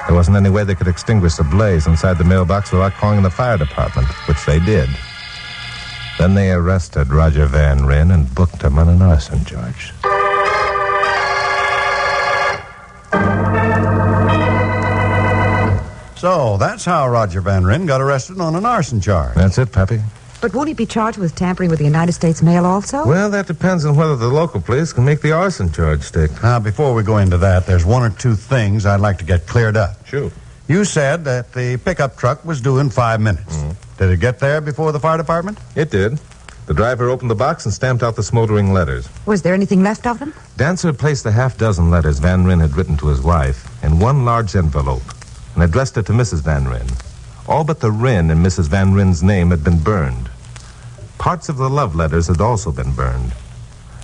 There wasn't any way they could extinguish the blaze inside the mailbox without calling the fire department, which they did. Then they arrested Roger Van Ryn and booked him on an arson charge. So, that's how Roger Van Ryn got arrested on an arson charge. That's it, Pappy. But won't he be charged with tampering with the United States mail also? Well, that depends on whether the local police can make the arson charge stick. Now, before we go into that, there's one or two things I'd like to get cleared up. Sure. You said that the pickup truck was due in 5 minutes. Did it get there before the fire department? It did. The driver opened the box and stamped out the smoldering letters. Was there anything left of them? Dancer had placed the half-dozen letters Van Ryn had written to his wife in one large envelope and addressed it to Mrs. Van Ryn. All but the Ryn in Mrs. Van Ryn's name had been burned. Parts of the love letters had also been burned.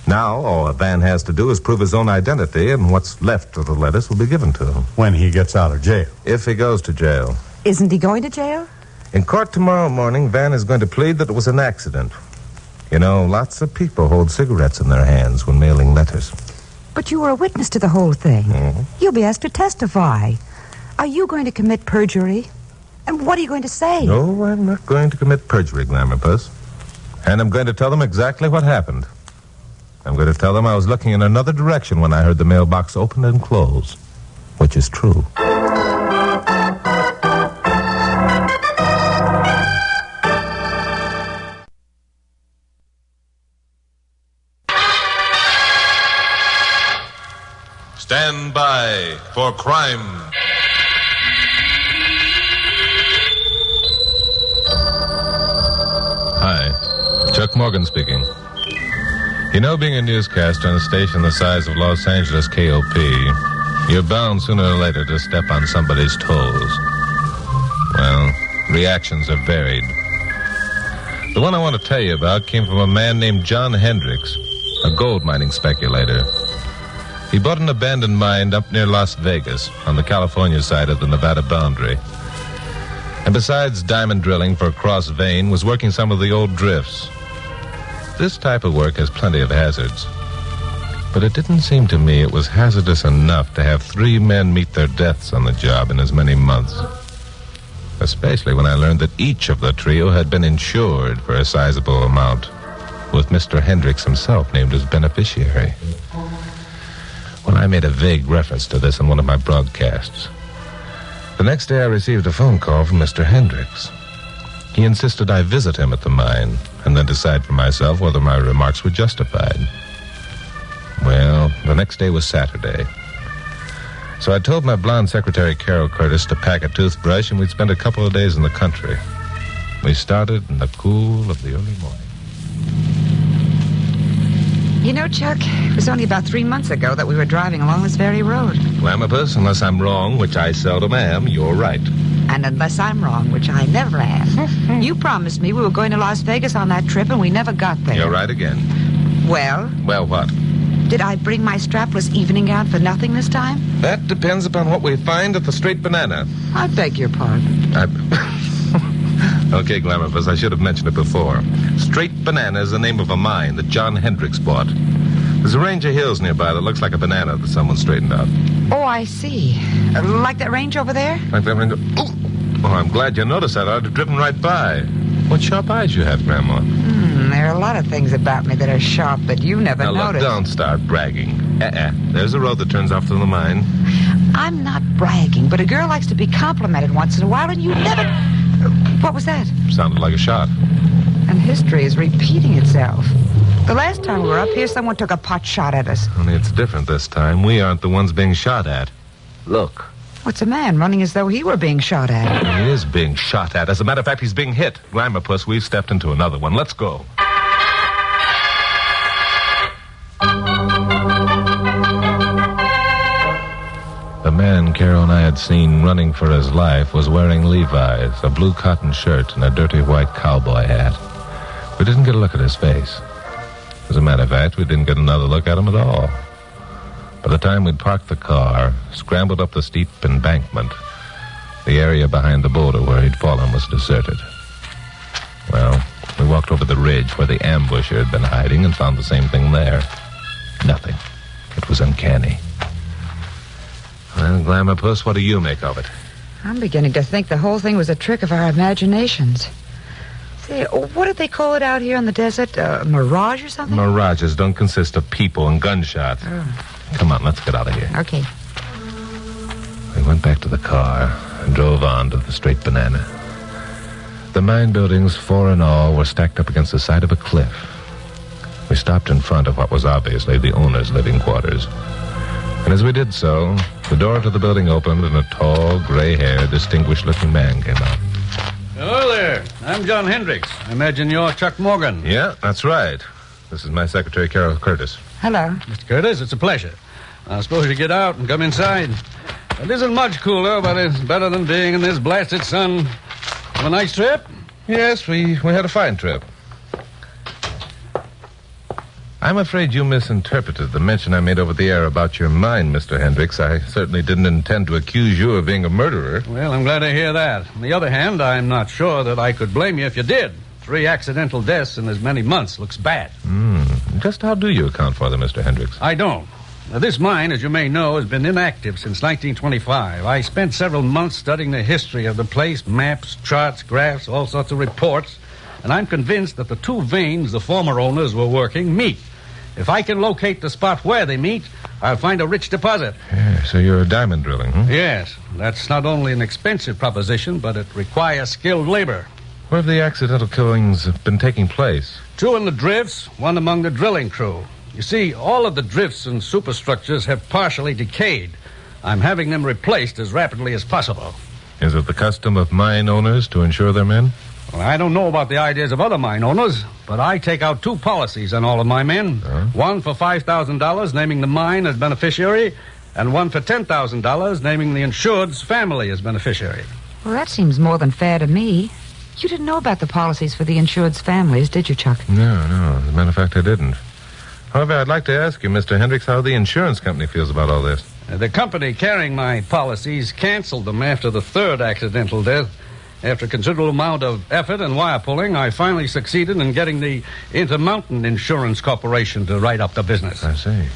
Now, all a Van has to do is prove his own identity, and what's left of the letters will be given to him. When he gets out of jail. If he goes to jail. Isn't he going to jail? In court tomorrow morning, Van is going to plead that it was an accident. You know, lots of people hold cigarettes in their hands when mailing letters. But you were a witness to the whole thing. You'll be asked to testify. Are you going to commit perjury? And what are you going to say? No, I'm not going to commit perjury, Glamour Puss. And I'm going to tell them exactly what happened. I'm going to tell them I was looking in another direction when I heard the mailbox open and close, which is true. Stand by for crime. Hi, Chuck Morgan speaking. You know, being a newscaster on a station the size of Los Angeles KOP, you're bound sooner or later to step on somebody's toes. Well, reactions are varied. The one I want to tell you about came from a man named John Hendricks, a gold mining speculator. He bought an abandoned mine up near Las Vegas on the California side of the Nevada boundary. And besides diamond drilling for a cross vein, was working some of the old drifts. This type of work has plenty of hazards. But it didn't seem to me it was hazardous enough to have 3 men meet their deaths on the job in as many months. Especially when I learned that each of the trio had been insured for a sizable amount, with Mr. Hendricks himself named as beneficiary. Well, I made a vague reference to this in one of my broadcasts. The next day I received a phone call from Mr. Hendricks. He insisted I visit him at the mine and then decide for myself whether my remarks were justified. Well, the next day was Saturday. So I told my blonde secretary, Carol Curtis, to pack a toothbrush, and we'd spend a couple of days in the country. We started in the cool of the early morning. You know, Chuck, it was only about 3 months ago that we were driving along this very road. Glamour Puss, unless I'm wrong, which I seldom am, you're right. And unless I'm wrong, which I never am, you promised me we were going to Las Vegas on that trip, and we never got there. You're right again. Well? Well, what? Did I bring my strapless evening gown for nothing this time? That depends upon what we find at the Straight Banana. I beg your pardon. Okay, Glamourpuss, I should have mentioned it before. Straight Banana is the name of a mine that John Hendricks bought. There's a range of hills nearby that looks like a banana that someone straightened out. Oh, I see. Like that range over there? Like that range... Oh, I'm glad you noticed that. I'd have driven right by. What sharp eyes you have, Grandma. There are a lot of things about me that are sharp that you never Now, noticed. look, don't start bragging. There's a road that turns off to the mine. I'm not bragging, but a girl likes to be complimented once in a while, and you never... What was that? Sounded like a shot. And history is repeating itself. The last time we were up here, someone took a pot shot at us. Only it's different this time. We aren't the ones being shot at. Look. What's a man running as though he were being shot at? He is being shot at. As a matter of fact, he's being hit. Glamourpuss, we've stepped into another one. Let's go. The man Carol and I had seen running for his life was wearing Levi's, a blue cotton shirt, and a dirty white cowboy hat. We didn't get a look at his face. As a matter of fact, we didn't get another look at him at all. By the time we'd parked the car, scrambled up the steep embankment, the area behind the boulder where he'd fallen was deserted. Well, we walked over the ridge where the ambusher had been hiding and found the same thing there. Nothing. It was uncanny. Well, Glamourpuss, what do you make of it? I'm beginning to think the whole thing was a trick of our imaginations. Say, what did they call it out here in the desert? Mirage or something? Mirages don't consist of people and gunshots. Oh. Come on, let's get out of here. Okay. We went back to the car and drove on to the Straight Banana. The mine buildings, four in all, were stacked up against the side of a cliff. We stopped in front of what was obviously the owner's living quarters. And as we did so, the door to the building opened and a tall, gray-haired, distinguished-looking man came out. Hello there. I'm John Hendricks. I imagine you're Chuck Morgan. Yeah, that's right. This is my secretary, Carol Curtis. Hello. Mr. Curtis, it's a pleasure. I suppose you get out and come inside. It isn't much cooler, but it's better than being in this blasted sun. Have a nice trip? Yes, we had a fine trip. I'm afraid you misinterpreted the mention I made over the air about your mine, Mr. Hendricks. I certainly didn't intend to accuse you of being a murderer. Well, I'm glad to hear that. On the other hand, I'm not sure that I could blame you if you did. 3 accidental deaths in as many months looks bad. Just how do you account for them, Mr. Hendricks? I don't. Now, this mine, as you may know, has been inactive since 1925. I spent several months studying the history of the place, maps, charts, graphs, all sorts of reports, and I'm convinced that the 2 veins the former owners were working meet. If I can locate the spot where they meet, I'll find a rich deposit. Yeah, so you're diamond drilling, huh? Yes. That's not only an expensive proposition, but it requires skilled labor. Where have the accidental killings been taking place? 2 in the drifts, 1 among the drilling crew. You see, all of the drifts and superstructures have partially decayed. I'm having them replaced as rapidly as possible. Is it the custom of mine owners to insure their men? Well, I don't know about the ideas of other mine owners, but I take out 2 policies on all of my men. One for $5,000, naming the mine as beneficiary, and one for $10,000, naming the insured's family as beneficiary. Well, that seems more than fair to me. You didn't know about the policies for the insured's families, did you, Chuck? No. As a matter of fact, I didn't. However, I'd like to ask you, Mr. Hendricks, how the insurance company feels about all this. The company carrying my policies canceled them after the 3rd accidental death. After a considerable amount of effort and wire pulling, I finally succeeded in getting the Intermountain Insurance Corporation to write up the business. I see.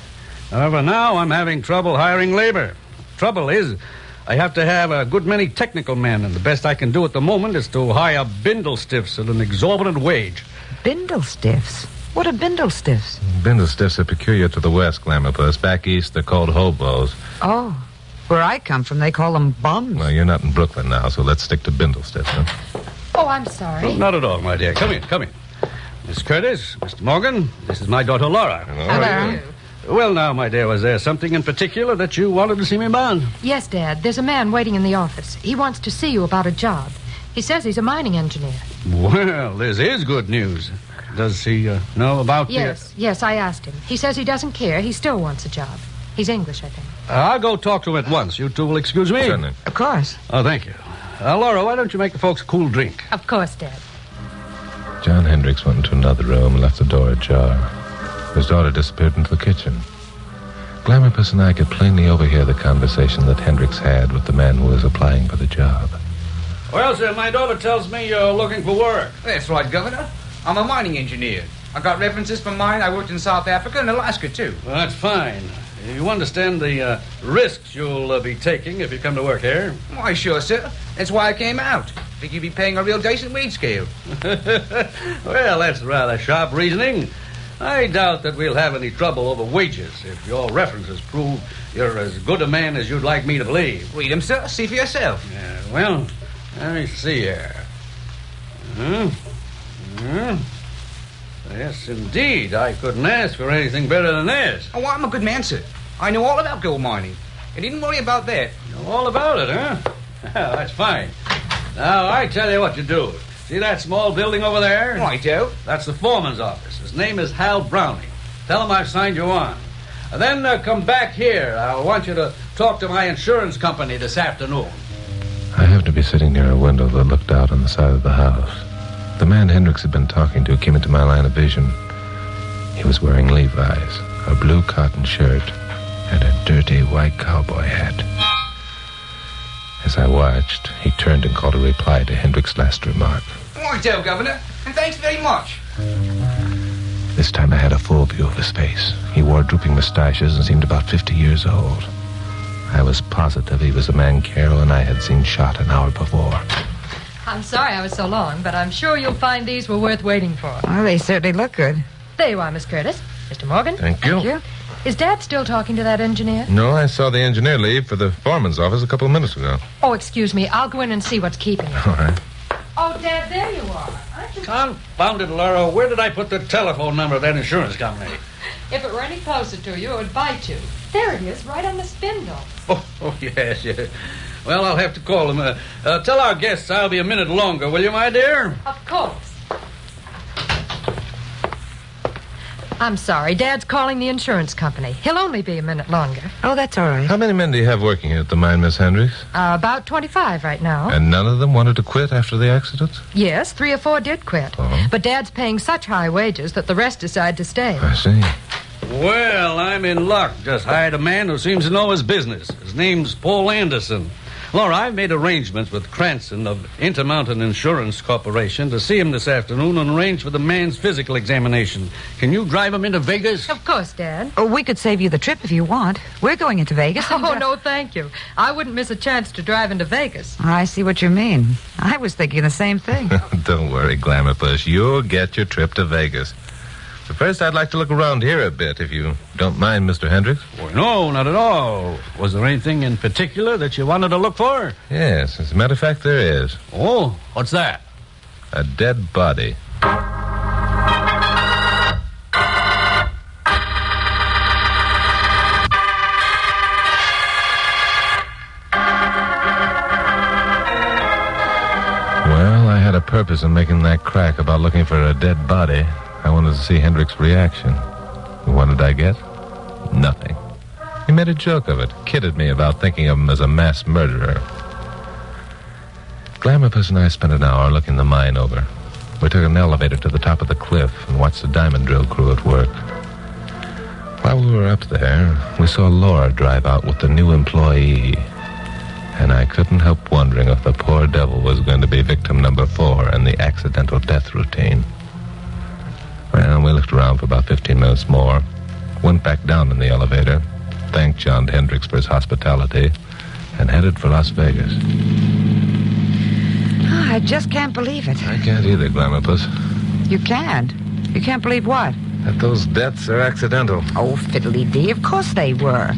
However, now I'm having trouble hiring labor. Trouble is, I have to have a good many technical men, and the best I can do at the moment is to hire bindle stiffs at an exorbitant wage. Bindle stiffs? What are bindle stiffs? Bindle stiffs are peculiar to the West, Glamourpuss. Back east, they're called hobos. Oh. Where I come from, they call them bums. Well, you're not in Brooklyn now, so let's stick to bindle stiffs, huh? Oh, I'm sorry. Oh, not at all, my dear. Come in. Miss Curtis, Mr. Morgan, this is my daughter, Laura. Hello. Well, now, my dear, was there something in particular that you wanted to see me about? Yes, Dad. There's a man waiting in the office. He wants to see you about a job. He says he's a mining engineer. Well, this is good news. Does he know about Yes, I asked him. He says he doesn't care. He still wants a job. He's English, I think. I'll go talk to him at once. You two will excuse me? Certainly. Of course. Oh, thank you. Laura, why don't you make the folks a cool drink? Of course, Dad. John Hendricks went into another room and left the door ajar. His daughter disappeared into the kitchen. Glamourpuss and I could plainly overhear the conversation that Hendricks had with the man who was applying for the job. Well, sir, my daughter tells me you're looking for work. That's right, Governor. I'm a mining engineer. I got references from mine. I worked in South Africa and Alaska, too. Well, that's fine. You understand the risks you'll be taking if you come to work here? Why, sure, sir. That's why I came out. Think you'd be paying a real decent wage scale. Well, that's rather sharp reasoning. I doubt that we'll have any trouble over wages if your references prove you're as good a man as you'd like me to believe. Read them, sir. See for yourself. Yeah, well, let me see here. Yes, indeed. I couldn't ask for anything better than this. Oh, I'm a good man, sir. I know all about gold mining. You needn't worry about that. You know all about it, huh? Well, that's fine. Now, I tell you what you do. See that small building over there? Right, Joe. That's the foreman's office. His name is Hal Browning. Tell him I've signed you on. And then come back here. I want you to talk to my insurance company this afternoon. I happened to be sitting near a window that looked out on the side of the house. The man Hendricks had been talking to came into my line of vision. He was wearing Levi's, a blue cotton shirt, and a dirty white cowboy hat. As I watched, he turned and called a reply to Hendricks' last remark. Right, Joe, Governor. And thanks very much. This time I had a full view of his face. He wore drooping mustaches and seemed about 50 years old. I was positive he was the man Carol and I had seen shot an hour before. I'm sorry I was so long, but I'm sure you'll find these were worth waiting for. Well, they certainly look good. There you are, Miss Curtis. Mr. Morgan. Thank you. Thank you. Is Dad still talking to that engineer? No, I saw the engineer leave for the foreman's office a couple of minutes ago. Oh, excuse me. I'll go in and see what's keeping him. All right. Oh, Dad, there you are. Confound it, Laura. Where did I put the telephone number of that insurance company? If it were any closer to you, it would bite you. There it is, right on the spindle. Oh, yes. Well, I'll have to call them. Tell our guests I'll be a minute longer, will you, my dear? Of course. I'm sorry. Dad's calling the insurance company. He'll only be a minute longer. Oh, that's all right. How many men do you have working here at the mine, Miss Hendricks? About 25 right now. And none of them wanted to quit after the accident? Yes, 3 or 4 did quit. Oh. But Dad's paying such high wages that the rest decide to stay. I see. Well, I'm in luck. Just hired a man who seems to know his business. His name's Paul Anderson. Laura, I've made arrangements with Cranston of Intermountain Insurance Corporation to see him this afternoon and arrange for the man's physical examination. Can you drive him into Vegas? Of course, Dad. Oh, we could save you the trip if you want. We're going into Vegas. Oh, no, thank you. I wouldn't miss a chance to drive into Vegas. I see what you mean. I was thinking the same thing. Don't worry, Glamourpuss. You'll get your trip to Vegas. But first, I'd like to look around here a bit, if you don't mind, Mr. Hendricks. Well, no, not at all. Was there anything in particular that you wanted to look for? Yes, as a matter of fact, there is. Oh, what's that? A dead body. Well, I had a purpose in making that crack about looking for a dead body. I wanted to see Hendricks' reaction. What did I get? Nothing. He made a joke of it, kidded me about thinking of him as a mass murderer. Glamourpuss and I spent an hour looking the mine over. We took an elevator to the top of the cliff and watched the diamond drill crew at work. While we were up there, we saw Laura drive out with the new employee. And I couldn't help wondering if the poor devil was going to be victim number 4 in the accidental death routine. Well, we looked around for about 15 minutes more, went back down in the elevator, thanked John Hendricks for his hospitality, and headed for Las Vegas. Oh, I just can't believe it. I can't either, Glamourpuss. You can't? You can't believe what? That those deaths are accidental. Oh, fiddly-dee, of course they were.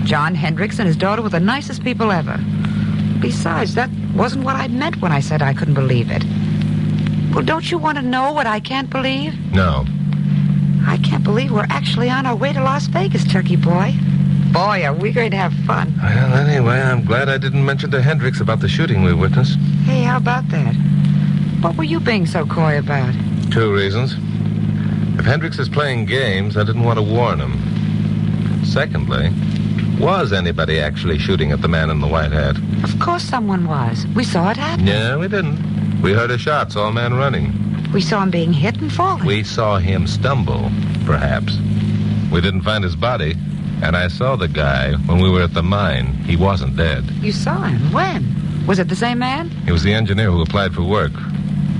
John Hendricks and his daughter were the nicest people ever. Besides, that wasn't what I meant when I said I couldn't believe it. Well, don't you want to know what I can't believe? No. I can't believe we're actually on our way to Las Vegas, Turkey Boy. Boy, are we going to have fun. Well, anyway, I'm glad I didn't mention to Hendricks about the shooting we witnessed. Hey, how about that? What were you being so coy about? 2 reasons. If Hendricks is playing games, I didn't want to warn him. Secondly, Was anybody actually shooting at the man in the white hat? Of course someone was. We saw it happen. Yeah, we didn't. We heard a shot, saw a man running. We saw him being hit and falling. We saw him stumble, perhaps. We didn't find his body. And I saw the guy when we were at the mine. He wasn't dead. You saw him? When? Was it the same man? He was the engineer who applied for work.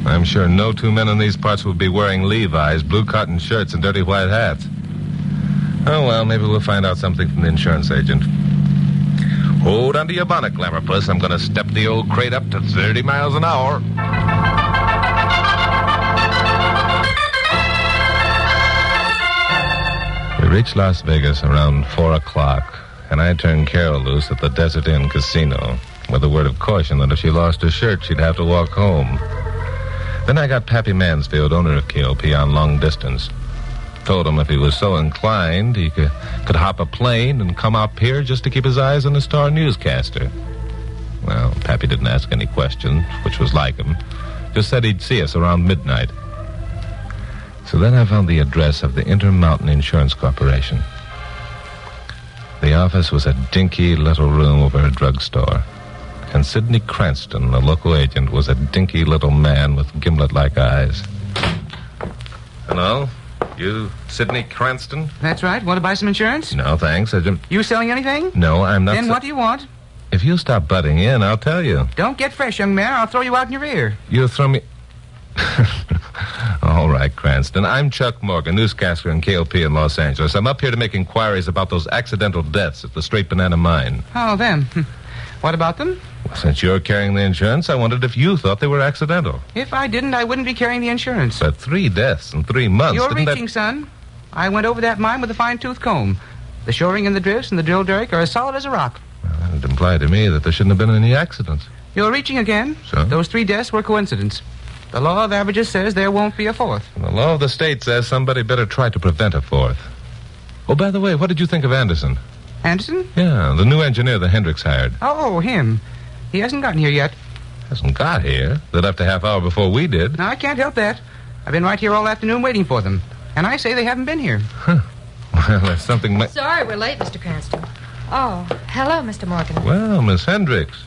I'm sure no two men in these parts would be wearing Levi's, blue cotton shirts, and dirty white hats. Oh, well, maybe we'll find out something from the insurance agent. Hold on to your bonnet, Glamour Puss. I'm going to step the old crate up to 30 miles an hour. We reached Las Vegas around 4 o'clock, and I turned Carol loose at the Desert Inn Casino with a word of caution that if she lost her shirt, she'd have to walk home. Then I got Pappy Mansfield, owner of KLP, on long distance. Told him if he was so inclined, he could hop a plane and come up here just to keep his eyes on the star newscaster. Well, Pappy didn't ask any questions, which was like him. Just said he'd see us around midnight. So then I found the address of the Intermountain Insurance Corporation. The office was a dinky little room over a drugstore. And Sidney Cranston, the local agent, was a dinky little man with gimlet-like eyes. Hello? You, Sidney Cranston? That's right. Want to buy some insurance? No, thanks. You selling anything? No, I'm not... Then what do you want? If you'll stop butting in, I'll tell you. Don't get fresh, young man. I'll throw you out in your ear. You'll throw me... All right, Cranston. I'm Chuck Morgan, newscaster in KLP in Los Angeles. I'm up here to make inquiries about those accidental deaths at the Straight Banana Mine. Oh, them. What about them? Well, since you're carrying the insurance, I wondered if you thought they were accidental. If I didn't, I wouldn't be carrying the insurance. But 3 deaths in 3 months. You're reaching, son. I went over that mine with a fine-tooth comb. The shoring and the drifts and the drill derrick are as solid as a rock. Well, it implied to me that there shouldn't have been any accidents. You're reaching again. So? Those 3 deaths were coincidence. The law of averages says there won't be a 4th. And the law of the state says somebody better try to prevent a 4th. Oh, by the way, what did you think of Anderson? Anderson? Yeah, the new engineer the Hendricks hired. Oh, him. He hasn't gotten here yet. Hasn't got here? They left a half hour before we did. No, I can't help that. I've been right here all afternoon waiting for them. And I say they haven't been here. Huh. Well, that's something... Sorry, we're late, Mr. Cranston. Oh, hello, Mr. Morgan. Well, Miss Hendricks.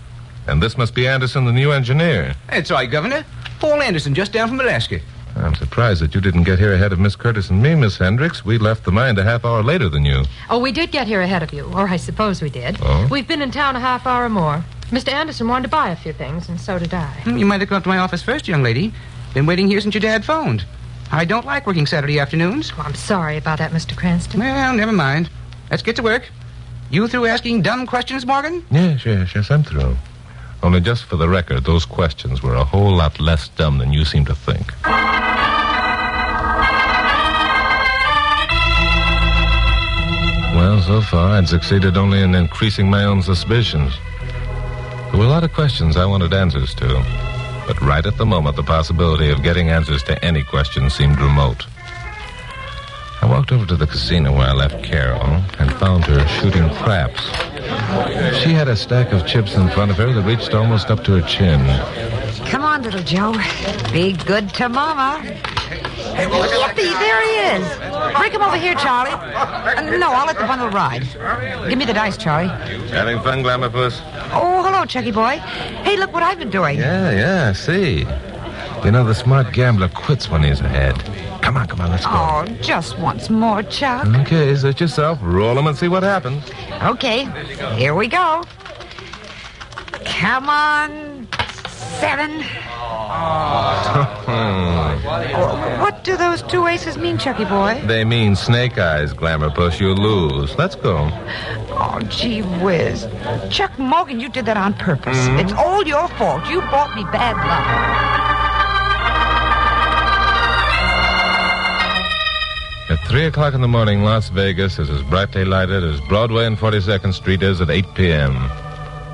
And this must be Anderson, the new engineer. That's right, Governor. Paul Anderson, just down from Alaska. I'm surprised that you didn't get here ahead of Miss Curtis and me, Miss Hendricks. We left the mine a half hour later than you. Oh, we did get here ahead of you, or I suppose we did. Oh? We've been in town a half hour or more. Mr. Anderson wanted to buy a few things, and so did I. You might have come up to my office first, young lady. Been waiting here since your dad phoned. I don't like working Saturday afternoons. Oh, I'm sorry about that, Mr. Cranston. Well, never mind. Let's get to work. You through asking dumb questions, Morgan? Yes, I'm through. Only just for the record, those questions were a whole lot less dumb than you seem to think. Well, so far, I'd succeeded only in increasing my own suspicions. There were a lot of questions I wanted answers to. But right at the moment, the possibility of getting answers to any question seemed remote. I walked over to the casino where I left Carol and found her shooting craps. She had a stack of chips in front of her that reached almost up to her chin. Come on, little Joe. Be good to Mama. Yippee, there he is. Bring him over here, Charlie. No, I'll let the bundle ride. Give me the dice, Charlie. Having fun, Glamour Puss? Oh, hello, Chucky boy. Hey, look what I've been doing. Yeah, I see. You know, the smart gambler quits when he's ahead. Come on, let's go. Oh, just once more, Chuck. Okay, set yourself, roll them and see what happens. Okay, here we go. Come on, 7. What do those 2 aces mean, Chucky boy? They mean snake eyes, Glamour Puss. You lose. Let's go. Oh, gee whiz. Chuck Morgan, you did that on purpose. It's all your fault. You brought me bad luck. At 3 o'clock in the morning, Las Vegas is as brightly lighted as Broadway and 42nd Street is at 8 p.m.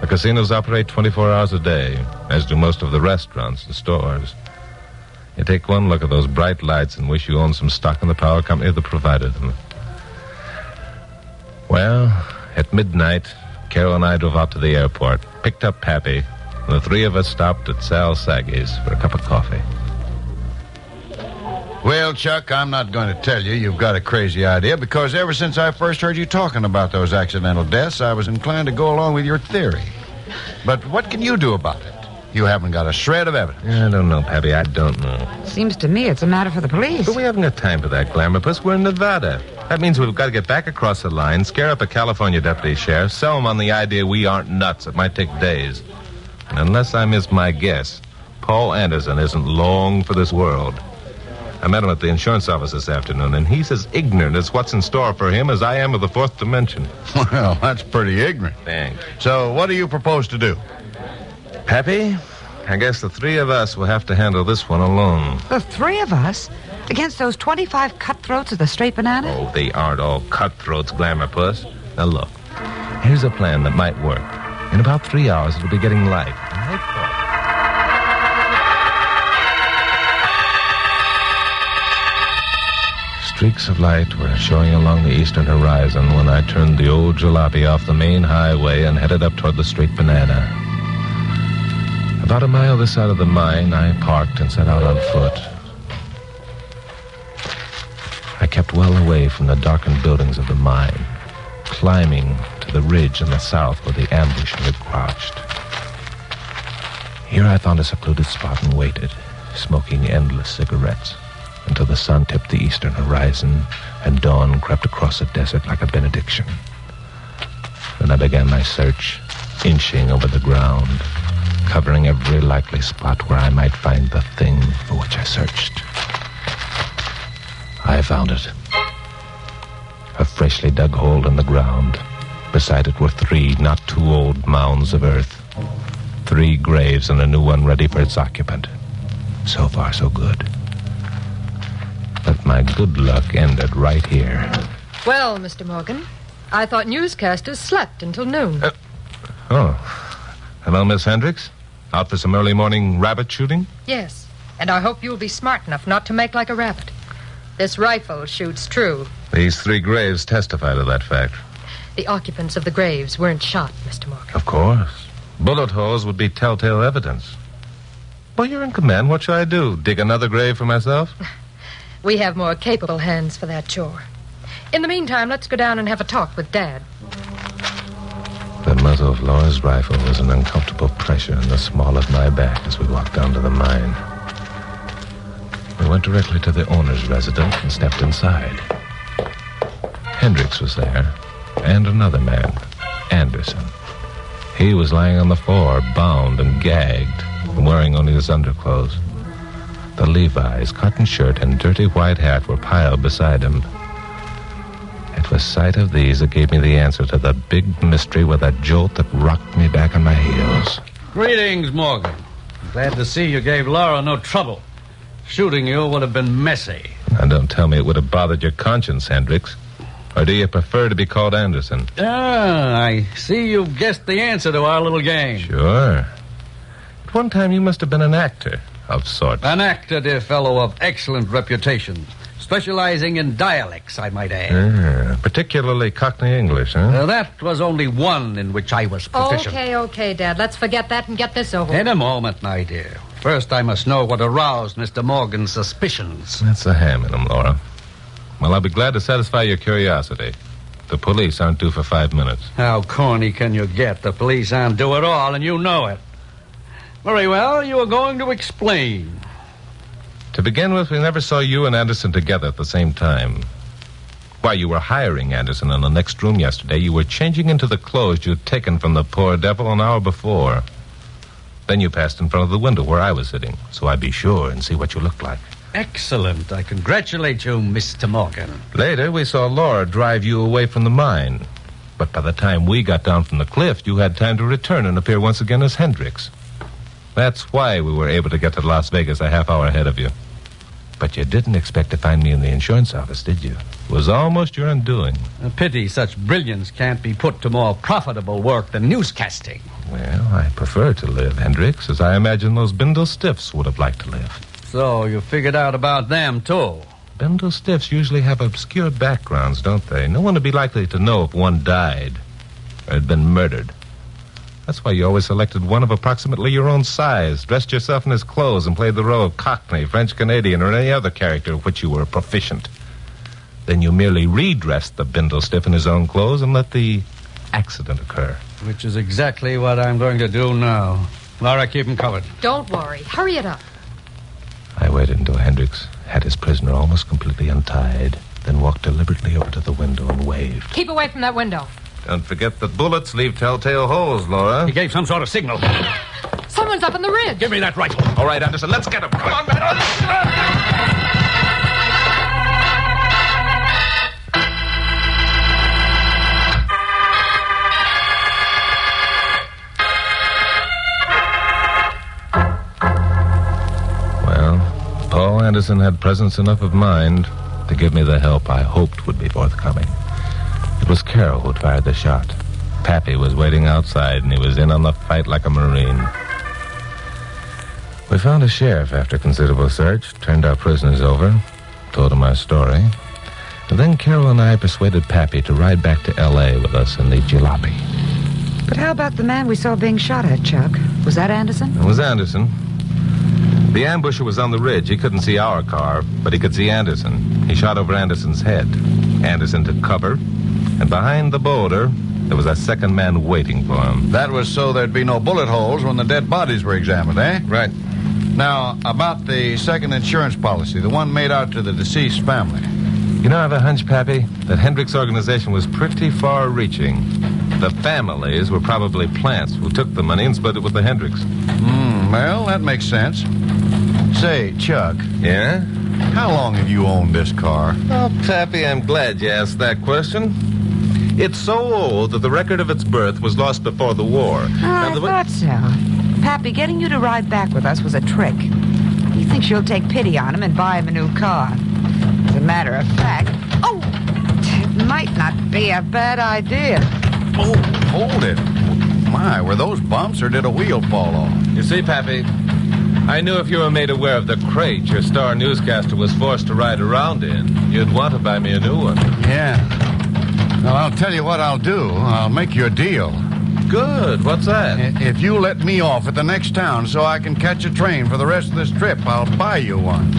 The casinos operate 24 hours a day, as do most of the restaurants and stores. You take one look at those bright lights and wish you owned some stock in the power company that provided them. Well, at midnight, Carol and I drove out to the airport, picked up Pappy, and the 3 of us stopped at Sal Saggy's for a cup of coffee. Well, Chuck, I'm not going to tell you you've got a crazy idea, because ever since I first heard you talking about those accidental deaths, I was inclined to go along with your theory. But what can you do about it? You haven't got a shred of evidence. I don't know, Pappy. I don't know. Seems to me it's a matter for the police. But we haven't got time for that, Glamourpuss. We're in Nevada. That means we've got to get back across the line, scare up a California deputy sheriff, sell him on the idea we aren't nuts. It might take days. And unless I miss my guess, Paul Anderson isn't long for this world. I met him at the insurance office this afternoon, and he's as ignorant as what's in store for him as I am of the fourth dimension. Well, that's pretty ignorant. Thanks. So what do you propose to do? Pappy, I guess the three of us will have to handle this one alone. The three of us? Against those 25 cutthroats of the straight banana? Oh, they aren't all cutthroats, Glamourpuss. Now, look. Here's a plan that might work. In about 3 hours, it'll be getting light. Streaks of light were showing along the eastern horizon when I turned the old jalopy off the main highway and headed up toward the straight banana. About a mile this side of the mine, I parked and set out on foot. I kept well away from the darkened buildings of the mine, climbing to the ridge in the south where the ambush had crouched. Here I found a secluded spot and waited, smoking endless cigarettes, until the sun tipped the eastern horizon and dawn crept across the desert like a benediction. Then I began my search, inching over the ground, covering every likely spot where I might find the thing for which I searched. I found it. A freshly dug hole in the ground. Beside it were 3 not too old mounds of earth. 3 graves and a new one ready for its occupant. So far, so good. But my good luck ended right here. Well, Mr. Morgan, I thought newscasters slept until noon. Oh. Hello, Miss Hendricks. Out for some early morning rabbit shooting? Yes, and I hope you'll be smart enough not to make like a rabbit. This rifle shoots true. These 3 graves testify to that fact. The occupants of the graves weren't shot, Mr. Morgan. Of course. Bullet holes would be telltale evidence. Well, you're in command. What shall I do? Dig another grave for myself? We have more capable hands for that chore. In the meantime, let's go down and have a talk with Dad. The muzzle of Laura's rifle was an uncomfortable pressure in the small of my back as we walked down to the mine. We went directly to the owner's residence and stepped inside. Hendricks was there, and another man, Anderson. He was lying on the floor, bound and gagged, and wearing only his underclothes. The Levi's, cotton shirt, and dirty white hat were piled beside him. It was sight of these that gave me the answer to the big mystery with a jolt that rocked me back on my heels. Greetings, Morgan. Glad to see you gave Laura no trouble. Shooting you would have been messy. Now, don't tell me it would have bothered your conscience, Hendricks. Or do you prefer to be called Anderson? Ah, I see you've guessed the answer to our little game. Sure. At one time, you must have been an actor of sorts. An actor, dear fellow, of excellent reputation. Specializing in dialects, I might add. Particularly Cockney English, huh? That was only one in which I was proficient. Okay, Dad. Let's forget that and get this over. In a moment, my dear. First, I must know what aroused Mr. Morgan's suspicions. That's a ham in him, Laura. Well, I'll be glad to satisfy your curiosity. The police aren't due for 5 minutes. How corny can you get? The police aren't due at all, and you know it. Very well, you are going to explain. To begin with, we never saw you and Anderson together at the same time. While you were hiring Anderson in the next room yesterday, you were changing into the clothes you'd taken from the poor devil an hour before. Then you passed in front of the window where I was sitting, so I'd be sure and see what you looked like. Excellent. I congratulate you, Mr. Morgan. Later, we saw Laura drive you away from the mine. But by the time we got down from the cliff, you had time to return and appear once again as Hendricks. That's why we were able to get to Las Vegas a half hour ahead of you. But you didn't expect to find me in the insurance office, did you? It was almost your undoing. A pity such brilliance can't be put to more profitable work than newscasting. Well, I prefer to live, Hendricks, as I imagine those Bindle Stiffs would have liked to live. So you figured out about them, too. Bindle Stiffs usually have obscure backgrounds, don't they? No one would be likely to know if one died or had been murdered. That's why you always selected one of approximately your own size, dressed yourself in his clothes, and played the role of Cockney, French Canadian, or any other character of which you were proficient. Then you merely redressed the bindle-stiff in his own clothes and let the accident occur. Which is exactly what I'm going to do now. Laura, keep him covered. Don't worry. Hurry it up. I waited until Hendricks had his prisoner almost completely untied, then walked deliberately over to the window and waved. Keep away from that window. Don't forget that bullets leave telltale holes, Laura. He gave some sort of signal. Someone's up on the ridge. Give me that rifle. All right, Anderson, let's get him. Come on, man. Paul Anderson had presence enough of mind to give me the help I hoped would be forthcoming. It was Carol who'd fired the shot. Pappy was waiting outside, and he was in on the fight like a Marine. We found a sheriff after considerable search, turned our prisoners over, told him our story, and then Carol and I persuaded Pappy to ride back to L.A. with us in the jalopy. But how about the man we saw being shot at, Chuck? Was that Anderson? It was Anderson. The ambusher was on the ridge. He couldn't see our car, but he could see Anderson. He shot over Anderson's head. Anderson took cover, and behind the boulder, there was a second man waiting for him. That was so there'd be no bullet holes when the dead bodies were examined, eh? Right. Now, about the second insurance policy, the one made out to the deceased family. You know, I have a hunch, Pappy, that Hendricks' organization was pretty far-reaching. The families were probably plants who took the money and split it with the Hendricks. Well, that makes sense. Say, Chuck. Yeah? How long have you owned this car? Oh, Pappy, I'm glad you asked that question. It's so old that the record of its birth was lost before the war. I thought so. Pappy, getting you to ride back with us was a trick. He thinks you'll take pity on him and buy him a new car. As a matter of fact, it might not be a bad idea. Oh, hold it. My, were those bumps or did a wheel fall off? You see, Pappy, I knew if you were made aware of the crate your star newscaster was forced to ride around in, you'd want to buy me a new one. Yeah. Well, I'll tell you what I'll do. I'll make you a deal. Good. What's that? If you let me off at the next town so I can catch a train for the rest of this trip, I'll buy you one.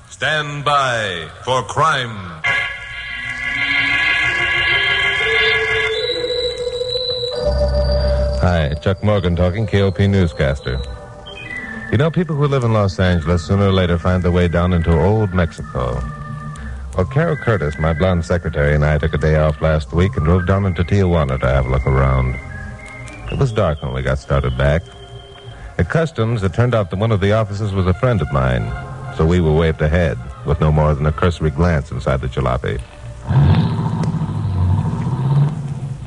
Stand by for crime. Hi, Chuck Morgan talking, KOP newscaster. You know, people who live in Los Angeles sooner or later find their way down into old Mexico. Well, Carol Curtis, my blonde secretary, and I took a day off last week and drove down into Tijuana to have a look around. It was dark when we got started back. At Customs, it turned out that one of the officers was a friend of mine, so we were waved ahead with no more than a cursory glance inside the jalopy.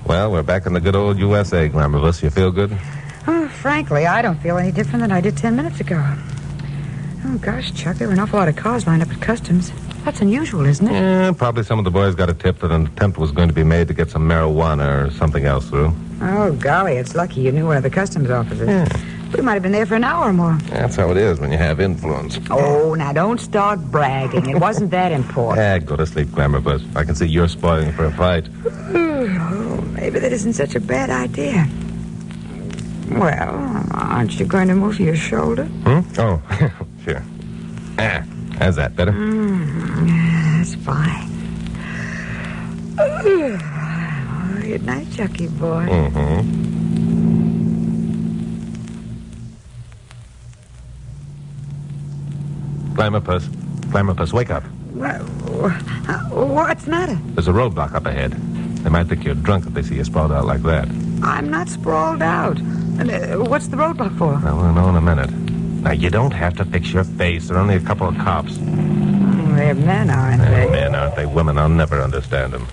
Well, we're back in the good old USA, Glamourless. You feel good? Oh, frankly, I don't feel any different than I did 10 minutes ago. Oh, gosh, Chuck, there were an awful lot of cars lined up at Customs. That's unusual, isn't it? Yeah, probably some of the boys got a tip that an attempt was going to be made to get some marijuana or something else through. Oh, golly, it's lucky you knew one of the Customs officers. Yeah. We might have been there for an hour or more. That's how it is when you have influence. Oh, now don't start bragging. It wasn't that important. Go to sleep, Glamourless. I can see you're spoiling for a fight. Oh, maybe that isn't such a bad idea. Well, aren't you going to move your shoulder? Oh, sure. How's that, better? That's fine. Oh, good night, Chucky boy. Glamourless, wake up. What's the matter? There's a roadblock up ahead. They might think you're drunk if they see you sprawled out like that. I'm not sprawled out. What's the roadblock for? Well, we'll know in a minute. Now, you don't have to fix your face. They're only a couple of cops. They're men, aren't they? They're men, aren't they? Women, I'll never understand them.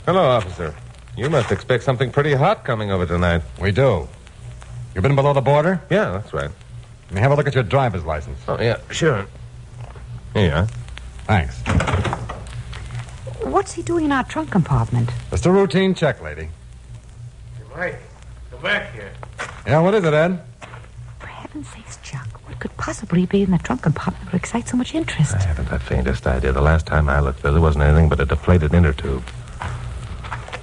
Hello, officer. You must expect something pretty hot coming over tonight. We do. You been below the border? Yeah, that's right. Let me have a look at your driver's license. Oh, yeah, sure. Here you are. Thanks. What's he doing in our trunk compartment? Just a routine check, lady. Mike, come back here. Yeah, what is it, Ed? For heaven's sakes, Chuck, what could possibly be in the trunk compartment that would excite so much interest? I haven't the faintest idea. The last time I looked there, there wasn't anything but a deflated inner tube.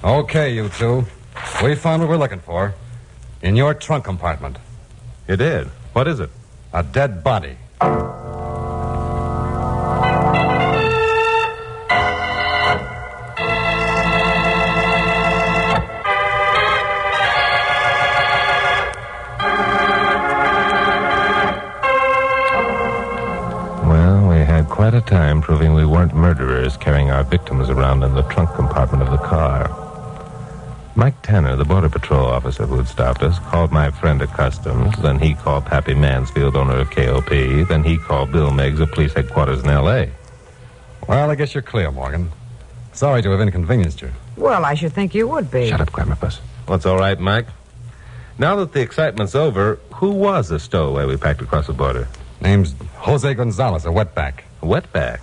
Okay, you two. We found what we're looking for. In your trunk compartment. You did? What is it? A dead body. Well, we had quite a time proving we weren't murderers carrying our victims around in the trunk compartment of the car. Mike Tanner, the Border Patrol officer who had stopped us, called my friend at Customs. Then he called Pappy Mansfield, owner of KOP. Then he called Bill Meigs of police headquarters in L.A. Well, I guess you're clear, Morgan. Sorry to have inconvenienced you. Well, I should think you would be. Shut up, Grammerpuss. Well, it's all right, Mike. Now that the excitement's over, who was the stowaway we packed across the border? Name's Jose Gonzalez, a wetback. A wetback?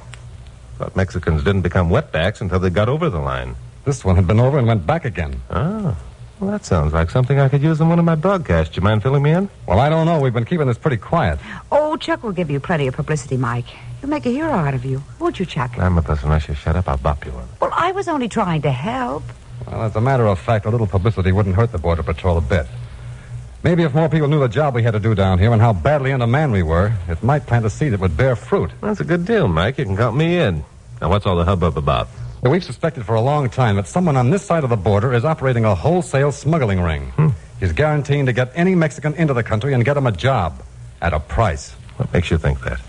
Thought Mexicans didn't become wetbacks until they got over the line. This one had been over and went back again. Oh. Well, that sounds like something I could use in one of my broadcasts. Do you mind filling me in? Well, I don't know. We've been keeping this pretty quiet. Oh, Chuck will give you plenty of publicity, Mike. He'll make a hero out of you. Won't you, Chuck? Grammerpuss, unless you shut up, I'll bop you one. Well, I was only trying to help. Well, as a matter of fact, a little publicity wouldn't hurt the Border Patrol a bit. Maybe if more people knew the job we had to do down here and how badly undermanned we were, it might plant a seed that would bear fruit. That's a good deal, Mike. You can count me in. Now, what's all the hubbub about? Well, we've suspected for a long time that someone on this side of the border is operating a wholesale smuggling ring. He's guaranteeing to get any Mexican into the country and get him a job at a price. What makes you think that?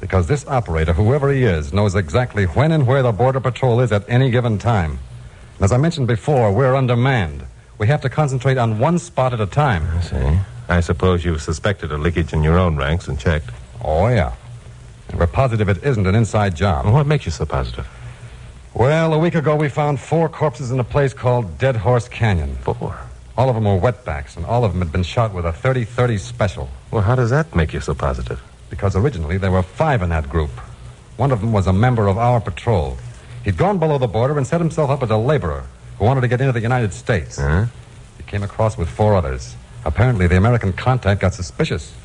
Because this operator, whoever he is, knows exactly when and where the Border Patrol is at any given time. As I mentioned before, we're undermanned. We have to concentrate on one spot at a time. I see. I suppose you've suspected a leakage in your own ranks and checked. Oh, yeah. And we're positive it isn't an inside job. Well, what makes you so positive? Well, a week ago we found 4 corpses in a place called Dead Horse Canyon. 4? All of them were wetbacks, and all of them had been shot with a 30-30 special. Well, how does that make you so positive? Because originally there were 5 in that group. One of them was a member of our patrol. He'd gone below the border and set himself up as a laborer who wanted to get into the United States. He came across with 4 others. Apparently the American contact got suspicious.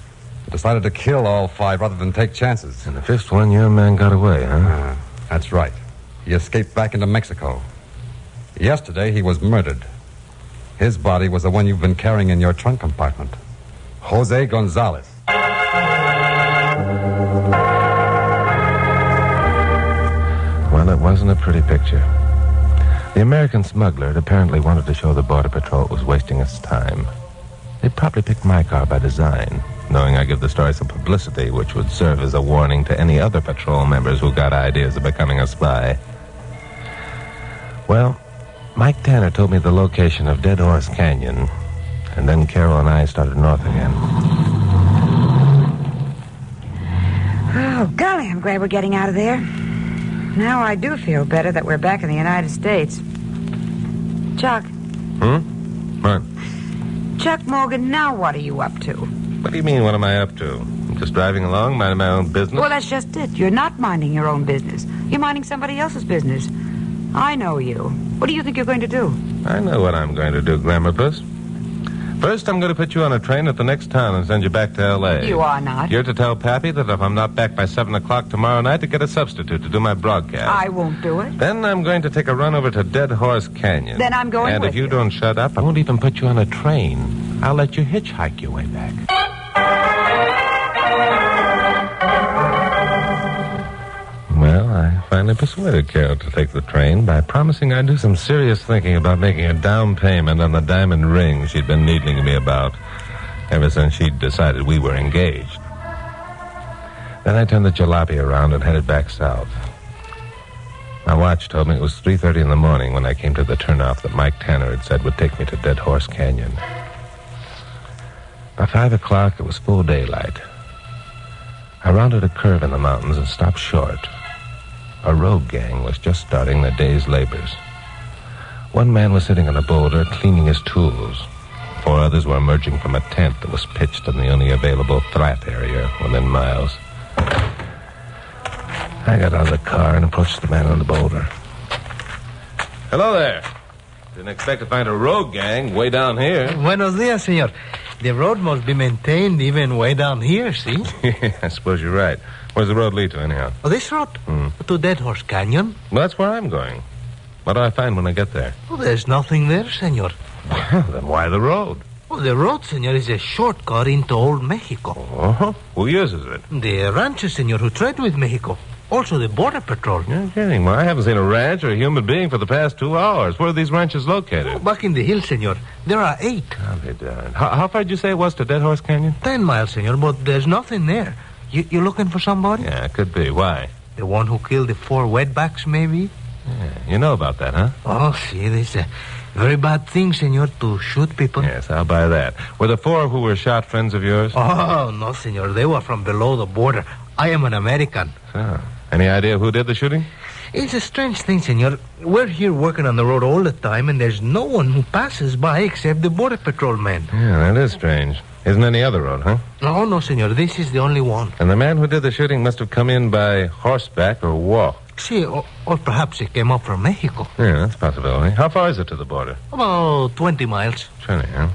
He decided to kill all 5 rather than take chances. And the 5th one, your man got away, huh? That's right. He escaped back into Mexico. Yesterday, he was murdered. His body was the one you've been carrying in your trunk compartment. Jose Gonzalez. Well, it wasn't a pretty picture. The American smuggler had apparently wanted to show the Border Patrol it was wasting its time. They probably picked my car by design, knowing I give the story some publicity, which would serve as a warning to any other patrol members who got ideas of becoming a spy. Well, Mike Tanner told me the location of Dead Horse Canyon, and then Carol and I started north again. Oh, golly, I'm glad we're getting out of there. Now I do feel better that we're back in the United States. Chuck. What? Chuck Morgan, now what are you up to? What do you mean, what am I up to? I'm just driving along, minding my own business? Well, that's just it. You're not minding your own business. You're minding somebody else's business. I know you. What do you think you're going to do? I know what I'm going to do, Glamorpuss. First, I'm going to put you on a train at the next town and send you back to L.A. You are not. You're to tell Pappy that if I'm not back by 7 o'clock tomorrow night, to get a substitute to do my broadcast. I won't do it. Then I'm going to take a run over to Dead Horse Canyon. Then I'm going And with if you don't shut up, I won't even put you on a train. I'll let you hitchhike your way back. Well, I finally persuaded Carol to take the train by promising I'd do some serious thinking about making a down payment on the diamond ring she'd been needling me about ever since she'd decided we were engaged. Then I turned the jalopy around and headed back south. My watch told me it was 3:30 in the morning when I came to the turnoff that Mike Tanner had said would take me to Dead Horse Canyon. By 5 o'clock, it was full daylight. I rounded a curve in the mountains and stopped short. A road gang was just starting their day's labors. One man was sitting on a boulder cleaning his tools. 4 others were emerging from a tent that was pitched in the only available flat area within miles. I got out of the car and approached the man on the boulder. Hello there. Didn't expect to find a road gang way down here. Buenos dias, senor. The road must be maintained even way down here, see? I suppose you're right. Where's the road lead to, anyhow? Oh, this road? To Dead Horse Canyon. Well, that's where I'm going. What do I find when I get there? Oh, there's nothing there, senor. Well, then why the road? Oh, the road, senor, is a shortcut into Old Mexico. Uh-huh. Who uses it? The ranchers, senor, who trade with Mexico. Also the Border Patrol. You're kidding. Well, I haven't seen a ranch or a human being for the past 2 hours. Where are these ranches located? Oh, back in the hills, senor. There are 8. I'll be darned. How far did you say it was to Dead Horse Canyon? 10 miles, senor, but there's nothing there. You looking for somebody? Yeah, it could be. Why? The one who killed the 4 wetbacks, maybe? Yeah, you know about that, huh? Oh, see, this is a very bad thing, senor, to shoot people. Yes, I'll buy that. Were the 4 who were shot friends of yours? Oh, no, senor. They were from below the border. I am an American. So, any idea who did the shooting? It's a strange thing, senor. We're here working on the road all the time, and there's no one who passes by except the Border Patrol man. Yeah, that is strange. Isn't any other road, huh? No, senor. This is the only one. And the man who did the shooting must have come in by horseback or walk. See, or perhaps he came up from Mexico. Yeah, that's a possibility. How far is it to the border? About 20 miles. 20, huh?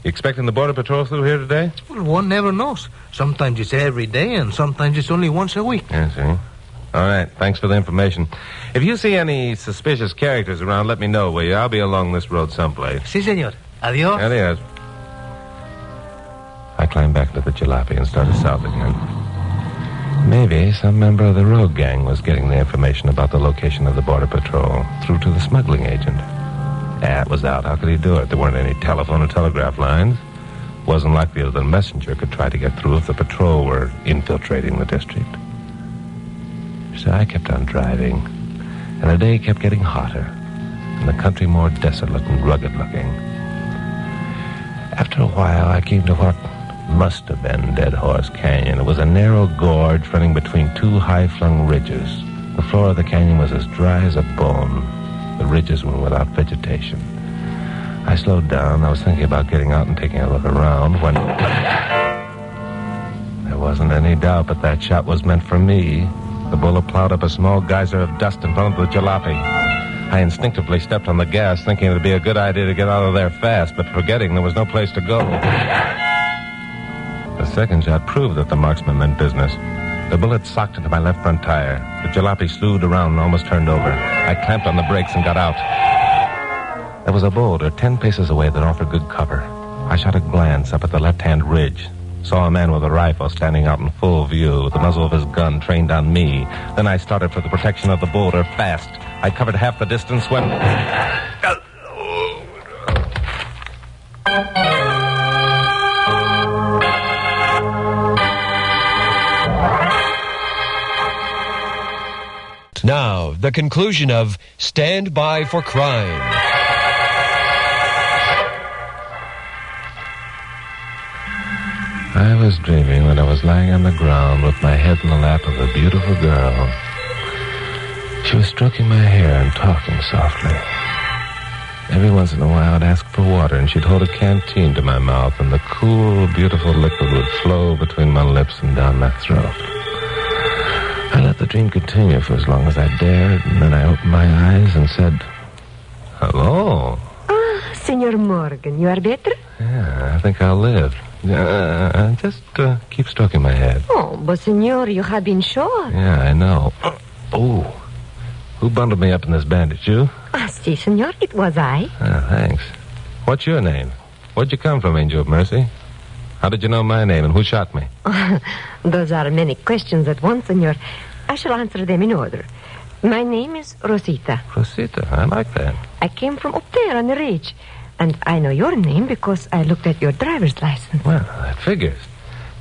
You expecting the Border Patrol through here today? Well, one never knows. Sometimes it's every day, and sometimes it's only once a week. I see. All right, thanks for the information. If you see any suspicious characters around, let me know, will you? I'll be along this road someplace. Si, senor. Adios. Adios. I climbed back into the jalopy and started south again. Maybe some member of the road gang was getting the information about the location of the Border Patrol through to the smuggling agent. It was out. How could he do it? There weren't any telephone or telegraph lines. Wasn't likely that a messenger could try to get through if the patrol were infiltrating the district. So I kept on driving, and the day kept getting hotter, and the country more desolate and rugged looking. After a while, I came to what must have been Dead Horse Canyon. It was a narrow gorge running between 2 high-flung ridges. The floor of the canyon was as dry as a bone. The ridges were without vegetation. I slowed down. I was thinking about getting out and taking a look around when... There wasn't any doubt but that shot was meant for me. The bullet plowed up a small geyser of dust in front of the jalopy. I instinctively stepped on the gas, thinking it would be a good idea to get out of there fast, but forgetting there was no place to go. The second shot proved that the marksman meant business. The bullet socked into my left front tire. The jalopy slewed around and almost turned over. I clamped on the brakes and got out. There was a boulder 10 paces away that offered good cover. I shot a glance up at the left-hand ridge. Saw a man with a rifle standing out in full view, with the muzzle of his gun trained on me. Then I started for the protection of the boulder fast. I covered half the distance when... Now, the conclusion of Stand By for Crime. I was dreaming that I was lying on the ground with my head in the lap of a beautiful girl. She was stroking my hair and talking softly. Every once in a while I'd ask for water and she'd hold a canteen to my mouth and the cool, beautiful liquid would flow between my lips and down my throat. I let the dream continue for as long as I dared, and then I opened my eyes and said, "Hello." Ah, Senor Morgan, you are better? Yeah, I think I'll live. Just keep stroking my head. Oh, but Senor, you have been shot. Yeah, I know. Oh, who bundled me up in this bandage? You? Ah, si, Senor, it was I. Ah, thanks. What's your name? Where'd you come from, Angel of Mercy? How did you know my name and who shot me? Those are many questions at once, Senor. I shall answer them in order. My name is Rosita. Rosita, I like that. I came from up there on the ridge. And I know your name because I looked at your driver's license. Well, that figures.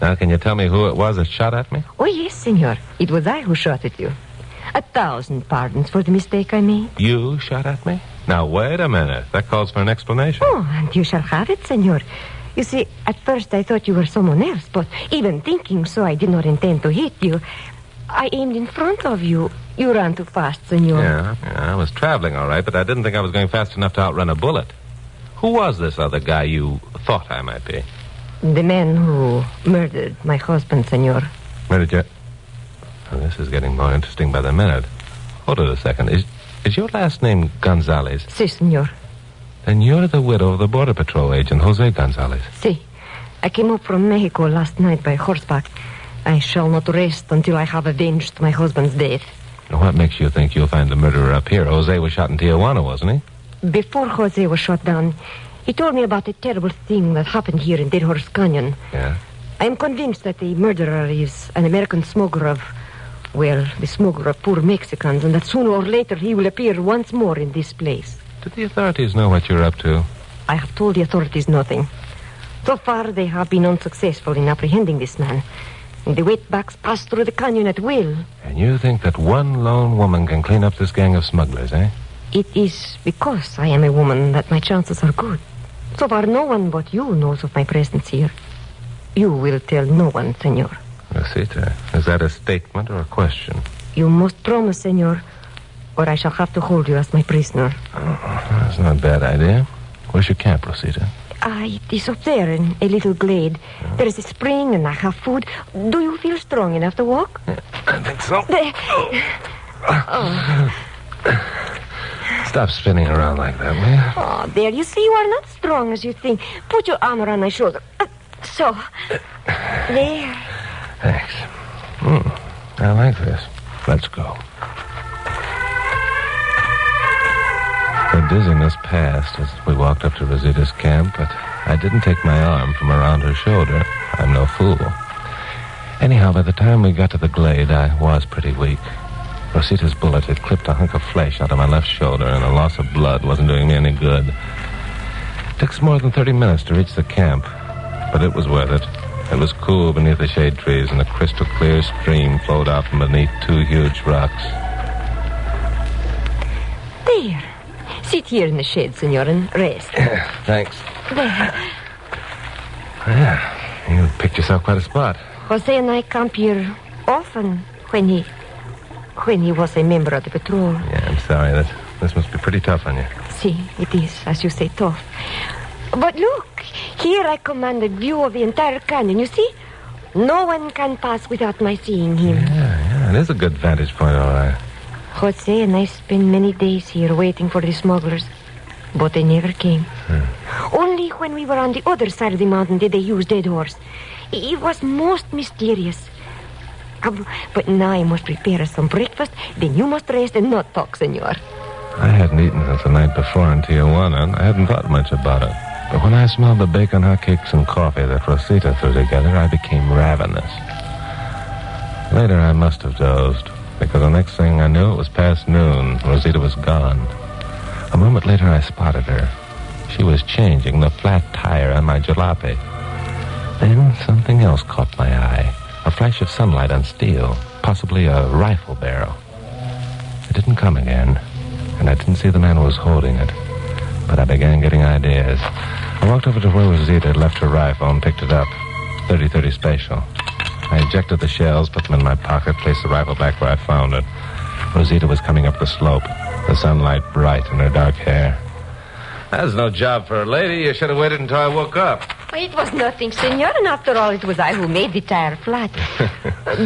Now, can you tell me who it was that shot at me? Oh, yes, Senor. It was I who shot at you. 1,000 pardons for the mistake I made. You shot at me? Now, wait a minute. That calls for an explanation. Oh, and you shall have it, Senor. You see, at first I thought you were someone else, but even thinking so, I did not intend to hit you. I aimed in front of you. You ran too fast, Senor. Yeah, I was traveling all right, but I didn't think I was going fast enough to outrun a bullet. Who was this other guy you thought I might be? The man who murdered my husband, Senor. Murdered you? Oh, this is getting more interesting by the minute. Hold it a second. Is your last name Gonzalez? Si, Senor. Then you're the widow of the Border Patrol agent, Jose Gonzalez. See, I came up from Mexico last night by horseback. I shall not rest until I have avenged my husband's death. Now, what makes you think you'll find the murderer up here? Jose was shot in Tijuana, wasn't he? Before Jose was shot down, he told me about a terrible thing that happened here in Dead Horse Canyon. Yeah? I am convinced that the murderer is an American smuggler of, well, the smuggler of poor Mexicans, and that sooner or later he will appear once more in this place. Do the authorities know what you're up to? I have told the authorities nothing. So far, they have been unsuccessful in apprehending this man. The wetbacks pass through the canyon at will. And you think that one lone woman can clean up this gang of smugglers, eh? It is because I am a woman that my chances are good. So far, no one but you knows of my presence here. You will tell no one, senor. Rosita, is that a statement or a question? You must promise, senor, or I shall have to hold you as my prisoner. Oh, that's not a bad idea. Where's your camp, Rosita? It is up there in a little glade. There is a spring and I have food. Do you feel strong enough to walk? Yeah, I think so. Stop spinning around like that, will you? Oh, there, you see, you are not strong as you think. Put your arm around my shoulder. So. There. Thanks. I like this. Let's go. The dizziness passed as we walked up to Rosita's camp, but I didn't take my arm from around her shoulder. I'm no fool. Anyhow, by the time we got to the glade, I was pretty weak. Rosita's bullet had clipped a hunk of flesh out of my left shoulder, and the loss of blood wasn't doing me any good. It took us more than 30 minutes to reach the camp, but it was worth it. It was cool beneath the shade trees, and a crystal clear stream flowed out from beneath two huge rocks. There. Sit here in the shade, senor, and rest. Thanks. There. Yeah, you picked yourself quite a spot. Jose and I camp here often when he was a member of the patrol. Yeah, I'm sorry. This must be pretty tough on you. See, it is, as you say, tough. But look, here I command a view of the entire canyon. You see? No one can pass without my seeing him. Yeah, it is a good vantage point, all right. Jose and I spent many days here waiting for the smugglers, but they never came. Only when we were on the other side of the mountain did they use Dead Horse. It was most mysterious. But now I must prepare us some breakfast, then you must rest and not talk, senor. I hadn't eaten since the night before in Tijuana, and I hadn't thought much about it. But when I smelled the bacon hotcakes and coffee that Rosita threw together, I became ravenous. Later, I must have dozed, because the next thing I knew, it was past noon. Rosita was gone. A moment later, I spotted her. She was changing the flat tire on my jalopy. Then something else caught my eye. A flash of sunlight on steel, possibly a rifle barrel. It didn't come again, and I didn't see the man who was holding it. But I began getting ideas. I walked over to where Rosita had left her rifle and picked it up. 30-30 special. I ejected the shells, put them in my pocket, placed the rifle back where I found it. Rosita was coming up the slope, the sunlight bright in her dark hair. That's no job for a lady. You should have waited until I woke up. It was nothing, senor, and after all, it was I who made the tire flat.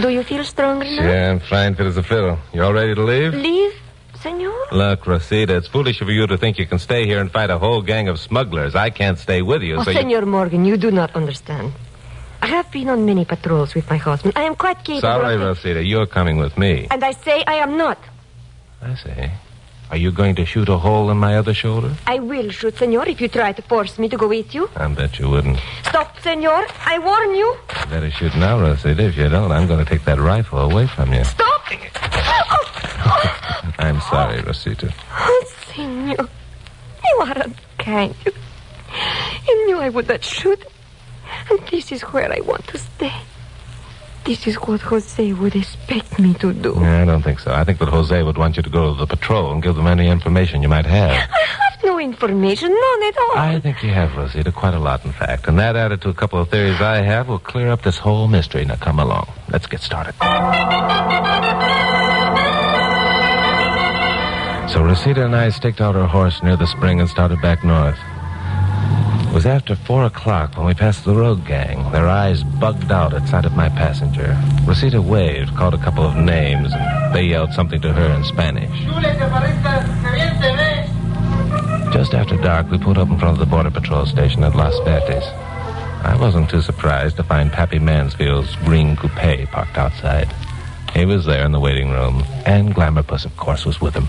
Do you feel stronger now? Yeah, I'm fine, fit as a fiddle. You all ready to leave? Leave, senor? Look, Rosita, it's foolish of you to think you can stay here and fight a whole gang of smugglers. I can't stay with you, so Senor Morgan, you do not understand. I have been on many patrols with my husband. I am quite capable Sorry, of... Rosita, you're coming with me. And I say I am not. I see. Are you going to shoot a hole in my other shoulder? I will shoot, senor, if you try to force me to go with you. I bet you wouldn't. Stop, senor. I warn you. You better shoot now, Rosita. If you don't, I'm going to take that rifle away from you. Stop! I'm sorry, Rosita. Oh, senor. You are unkind. You knew I would not shoot. And this is where I want to stay. This is what Jose would expect me to do. Yeah, I don't think so. I think that Jose would want you to go to the patrol and give them any information you might have. I have no information, none at all. I think you have, Rosita, quite a lot, in fact. And that, added to a couple of theories I have, will clear up this whole mystery. Now, come along. Let's get started. So Rosita and I staked out our horse near the spring and started back north. It was after 4 o'clock when we passed the road gang. Their eyes bugged out at sight of my passenger. Rosita waved, called a couple of names, and they yelled something to her in Spanish. Just after dark, we pulled up in front of the Border Patrol station at Las Verdes. I wasn't too surprised to find Pappy Mansfield's green coupe parked outside. He was there in the waiting room, and Glamour Puss, of course, was with him.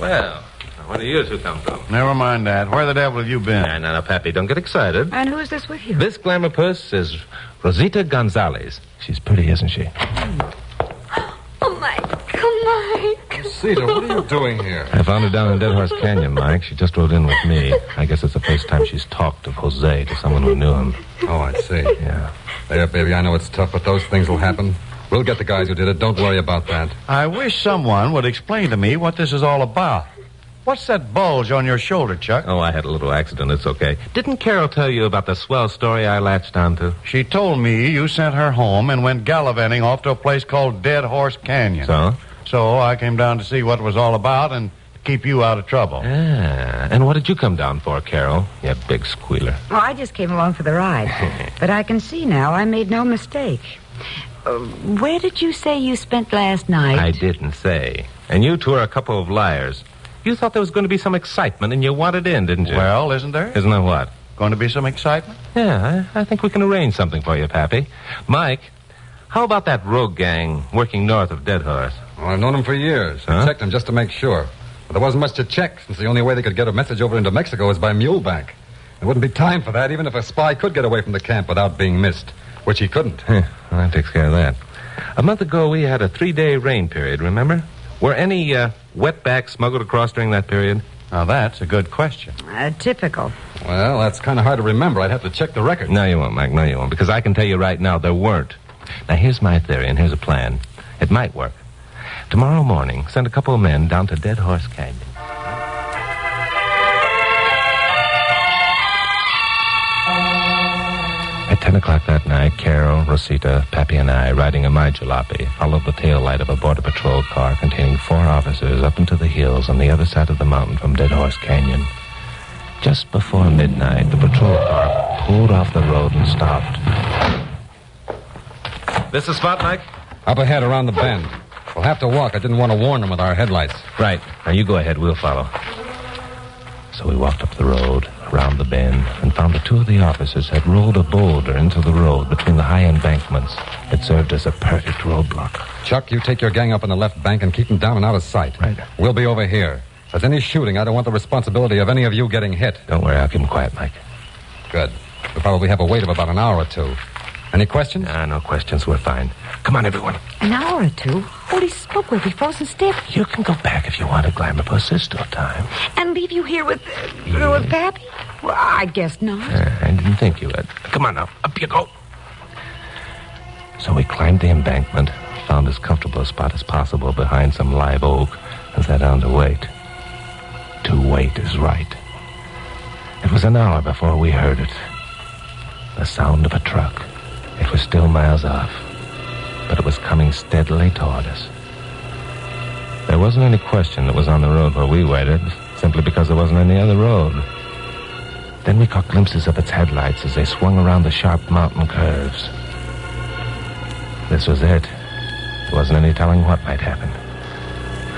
Well, where do you two come from? Never mind that. Where the devil have you been? No, Pappy, don't get excited. And who is this with you? This Glamour Puss is Rosita Gonzalez. She's pretty, isn't she? Oh, Mike. Rosita, what are you doing here? I found her down in Dead Horse Canyon, Mike. She just rode in with me. I guess it's the first time she's talked of Jose to someone who knew him. Oh, I see. Yeah. There, baby, I know it's tough, but those things will happen. We'll get the guys who did it. Don't worry about that. I wish someone would explain to me what this is all about. What's that bulge on your shoulder, Chuck? Oh, I had a little accident. It's okay. Didn't Carol tell you about the swell story I latched onto? She told me you sent her home and went gallivanting off to a place called Dead Horse Canyon. So? So I came down to see what it was all about and keep you out of trouble. And what did you come down for, Carol? You big squealer. Oh, I just came along for the ride. But I can see now I made no mistake. Where did you say you spent last night? I didn't say. And you two are a couple of liars. You thought there was going to be some excitement, and you wanted in, didn't you? Well, isn't there? Isn't there what? Going to be some excitement? Yeah, I think we can arrange something for you, Pappy. Mike, how about that rogue gang working north of Dead Horse? Well, I've known them for years. I checked them just to make sure. But there wasn't much to check, since the only way they could get a message over into Mexico was by mule bank. There wouldn't be time for that, even if a spy could get away from the camp without being missed, which he couldn't. Well, that takes care of that. A month ago, we had a 3-day rain period, remember? Were any wetbacks smuggled across during that period? Now, that's a good question. Typical. Well, that's kind of hard to remember. I'd have to check the record. No, you won't, Mike. No, you won't. Because I can tell you right now, there weren't. Now, here's my theory, and here's a plan. It might work. Tomorrow morning, send a couple of men down to Dead Horse Canyon. At 10 o'clock that night, Carol, Rosita, Pappy, and I, riding in my jalopy, followed the tail light of a Border Patrol car containing 4 officers up into the hills on the other side of the mountain from Dead Horse Canyon. Just before midnight, the patrol car pulled off the road and stopped. This the spot, Mike? Up ahead around the bend. We'll have to walk. I didn't want to warn them with our headlights. Right. Now, you go ahead. We'll follow. So we walked up the road, around the bend, and found that 2 of the officers had rolled a boulder into the road between the high embankments. It served as a perfect roadblock. Chuck, you take your gang up on the left bank and keep them down and out of sight. Right. We'll be over here. If there's any shooting, I don't want the responsibility of any of you getting hit. Don't worry. I'll keep them quiet, Mike. Good. We'll probably have a wait of about an hour or 2. Any questions? No questions. We're fine. Come on, everyone. An hour or 2? Holy smoke, we'll be frozen stiff. You can go back if you want to, Glamour Puss. There's still time. And leave you here with Pappy? Well, I guess not. I didn't think you would. Come on now. Up you go. So we climbed the embankment, found as comfortable a spot as possible behind some live oak, and sat down to wait. To wait is right. It was an hour before we heard it. The sound of a truck. It was still miles off, but it was coming steadily toward us. There wasn't any question that was on the road where we waited, simply because there wasn't any other road. Then we caught glimpses of its headlights as they swung around the sharp mountain curves. This was it. There wasn't any telling what might happen.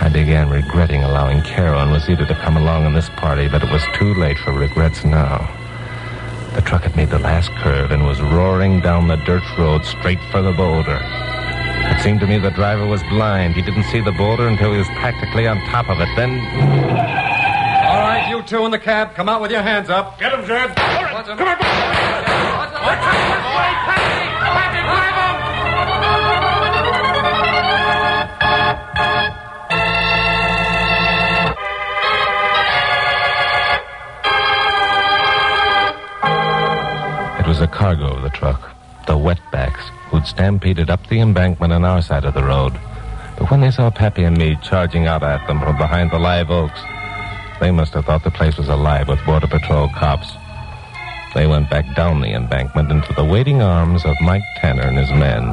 I began regretting allowing Carol and Rosita to come along in this party, but it was too late for regrets now. The truck had made the last curve and was roaring down the dirt road straight for the boulder. It seemed to me the driver was blind. He didn't see the boulder until he was practically on top of it. Then... All right, you 2 in the cab, come out with your hands up. Get him, Jed. All right, come on. It was the cargo of the truck, the wetbacks, who'd stampeded up the embankment on our side of the road. But when they saw Pappy and me charging out at them from behind the live oaks, they must have thought the place was alive with Border Patrol cops. They went back down the embankment into the waiting arms of Mike Tanner and his men.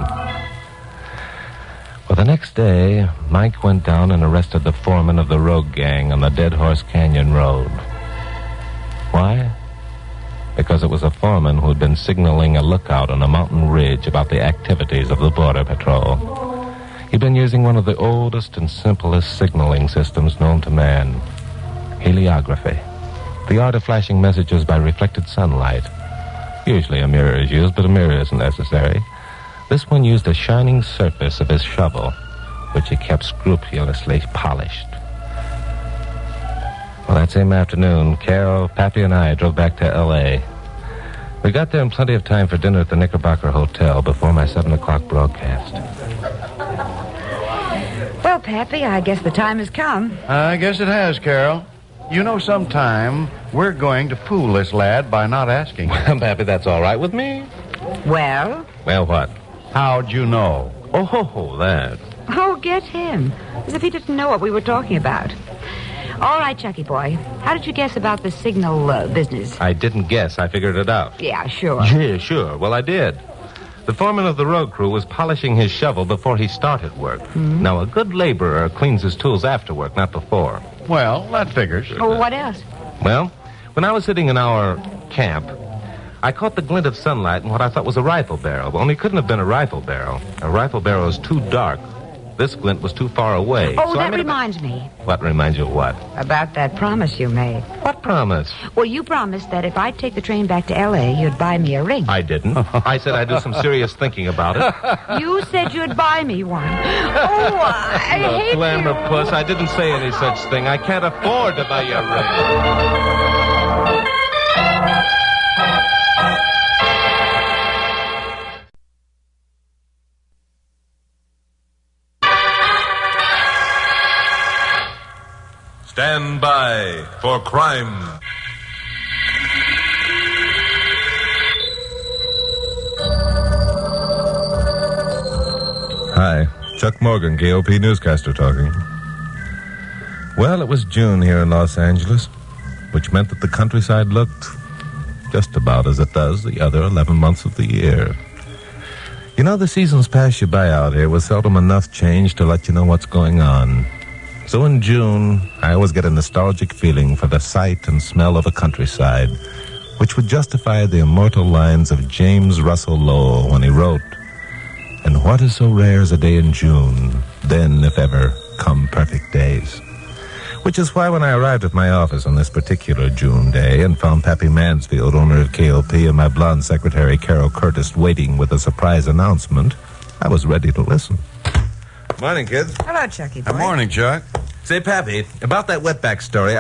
Well, the next day, Mike went down and arrested the foreman of the rogue gang on the Dead Horse Canyon Road. Why? Because it was a foreman who had been signaling a lookout on a mountain ridge about the activities of the Border Patrol. He'd been using one of the oldest and simplest signaling systems known to man. heliography. The art of flashing messages by reflected sunlight. Usually a mirror is used, but a mirror isn't necessary. This one used a shining surface of his shovel, which he kept scrupulously polished. Well, that same afternoon, Carol, Pappy, and I drove back to L.A. We got there in plenty of time for dinner at the Knickerbocker Hotel before my 7 o'clock broadcast. Well, Pappy, I guess the time has come. I guess it has, Carol. You know, sometime we're going to fool this lad by not asking. Well, Pappy, that's all right with me. Well? Well, what? How'd you know? Oh, that. Oh, get him. As if he didn't know what we were talking about. All right, Chucky boy. How did you guess about the signal business? I didn't guess. I figured it out. Yeah, sure. Yeah, sure. Well, I did. The foreman of the road crew was polishing his shovel before he started work. Hmm? Now, a good laborer cleans his tools after work, not before. Well, that figures. Oh, what else? Well, when I was sitting in our camp, I caught the glint of sunlight in what I thought was a rifle barrel. Only it couldn't have been a rifle barrel. A rifle barrel is too dark. This glint was too far away. Oh, so that reminds me. What reminds you of what? About that promise you made. What promise? Well, you promised that if I'd take the train back to L.A., you'd buy me a ring. I didn't. I said I'd do some serious thinking about it. You said you'd buy me one. Oh, I hate Glamour you. puss, I didn't say any such thing. I can't afford to buy you a ring. Stand by for crime. Hi, Chuck Morgan, KOP newscaster talking. Well, it was June here in Los Angeles, which meant that the countryside looked just about as it does the other 11 months of the year. You know, the seasons pass you by out here with seldom enough change to let you know what's going on. So in June, I always get a nostalgic feeling for the sight and smell of a countryside, which would justify the immortal lines of James Russell Lowell when he wrote, "And what is so rare as a day in June, then, if ever, come perfect days." Which is why when I arrived at my office on this particular June day and found Pappy Mansfield, owner of KOP, and my blonde secretary, Carol Curtis, waiting with a surprise announcement, I was ready to listen. Morning, kids. Hello, Chucky boy. Good morning, Chuck. Say, Pappy, about that wetback story,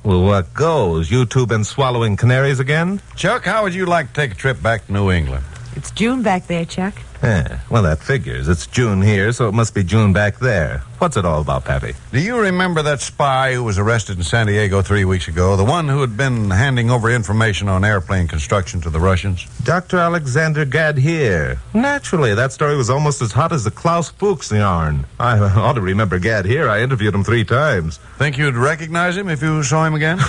Well, what goes? You two been swallowing canaries again? Chuck, how would you like to take a trip back to New England? It's June back there, Chuck. Yeah, well, that figures. It's June here, so it must be June back there. What's it all about, Pappy? Do you remember that spy who was arrested in San Diego 3 weeks ago? The one who had been handing over information on airplane construction to the Russians? Dr. Alexander Gadd here. Naturally, that story was almost as hot as the Klaus Fuchs yarn. I ought to remember Gadd here. I interviewed him 3 times. Think you'd recognize him if you saw him again?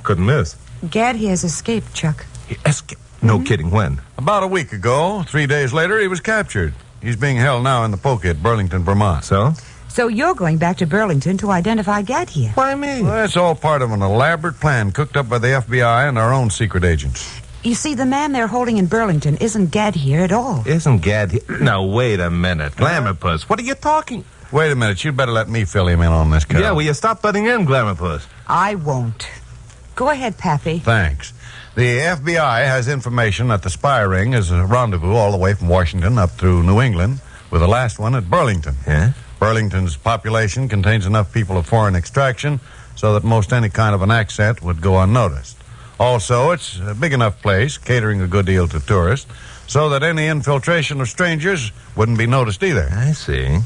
Couldn't miss. Gadd he has escaped, Chuck. He escaped? No kidding. When? About a week ago. 3 days later, he was captured. He's being held now in the Poke at Burlington, Vermont. So? So you're going back to Burlington to identify Gadd here? Why me? Well, that's all part of an elaborate plan cooked up by the FBI and our own secret agents. You see, the man they're holding in Burlington isn't Gadd here at all. Isn't Gadd here? Now, wait a minute. Glamour Puss, what are you talking? Wait a minute. You'd better let me fill him in on this, Carol. Yeah, will you stop butting in, Glamour Puss? I won't. Go ahead, Pappy. Thanks. The FBI has information that the spy ring is a rendezvous all the way from Washington up through New England, with the last one at Burlington. Yeah? Burlington's population contains enough people of foreign extraction so that most any kind of an accent would go unnoticed. Also, it's a big enough place, catering a good deal to tourists, so that any infiltration of strangers wouldn't be noticed either. I see.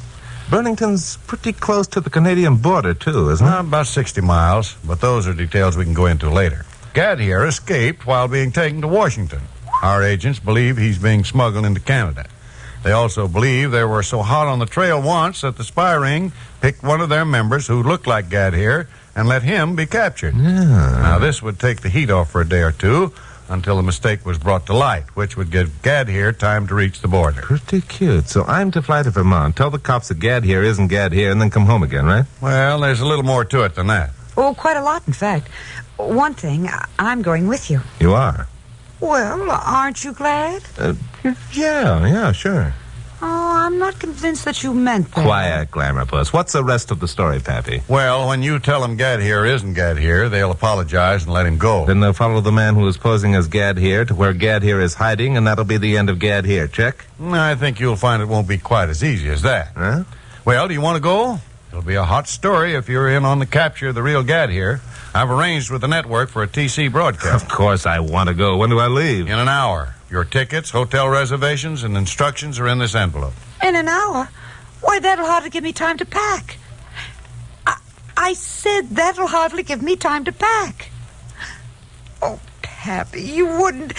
Burlington's pretty close to the Canadian border, too, isn't it? About 60 miles, but those are details we can go into later. Gadd here escaped while being taken to Washington. Our agents believe he's being smuggled into Canada. They also believe they were so hot on the trail once that the spy ring picked one of their members who looked like Gadd here and let him be captured. Yeah. Now, this would take the heat off for a day or two until the mistake was brought to light, which would give Gadd here time to reach the border. Pretty cute. So I'm to fly to Vermont, tell the cops that Gadd here isn't Gadd here, and then come home again, right? Well, there's a little more to it than that. Oh, quite a lot, in fact. One thing, I'm going with you. You are? Well, aren't you glad? Yeah, sure. Oh, I'm not convinced that you meant that. Quiet, Glamour Puss. What's the rest of the story, Pappy? Well, when you tell them Gad here isn't Gad here, they'll apologize and let him go. Then they'll follow the man who is posing as Gad here to where Gad here is hiding, and that'll be the end of Gad here. Check? I think you'll find it won't be quite as easy as that. Huh? Well, do you want to go? It'll be a hot story if you're in on the capture of the real Gad here. I've arranged with the network for a TC broadcast. Of course I want to go. When do I leave? In an hour. Your tickets, hotel reservations, and instructions are in this envelope. In an hour? Why, that'll hardly give me time to pack. I said that'll hardly give me time to pack. Oh, Pappy, you wouldn't...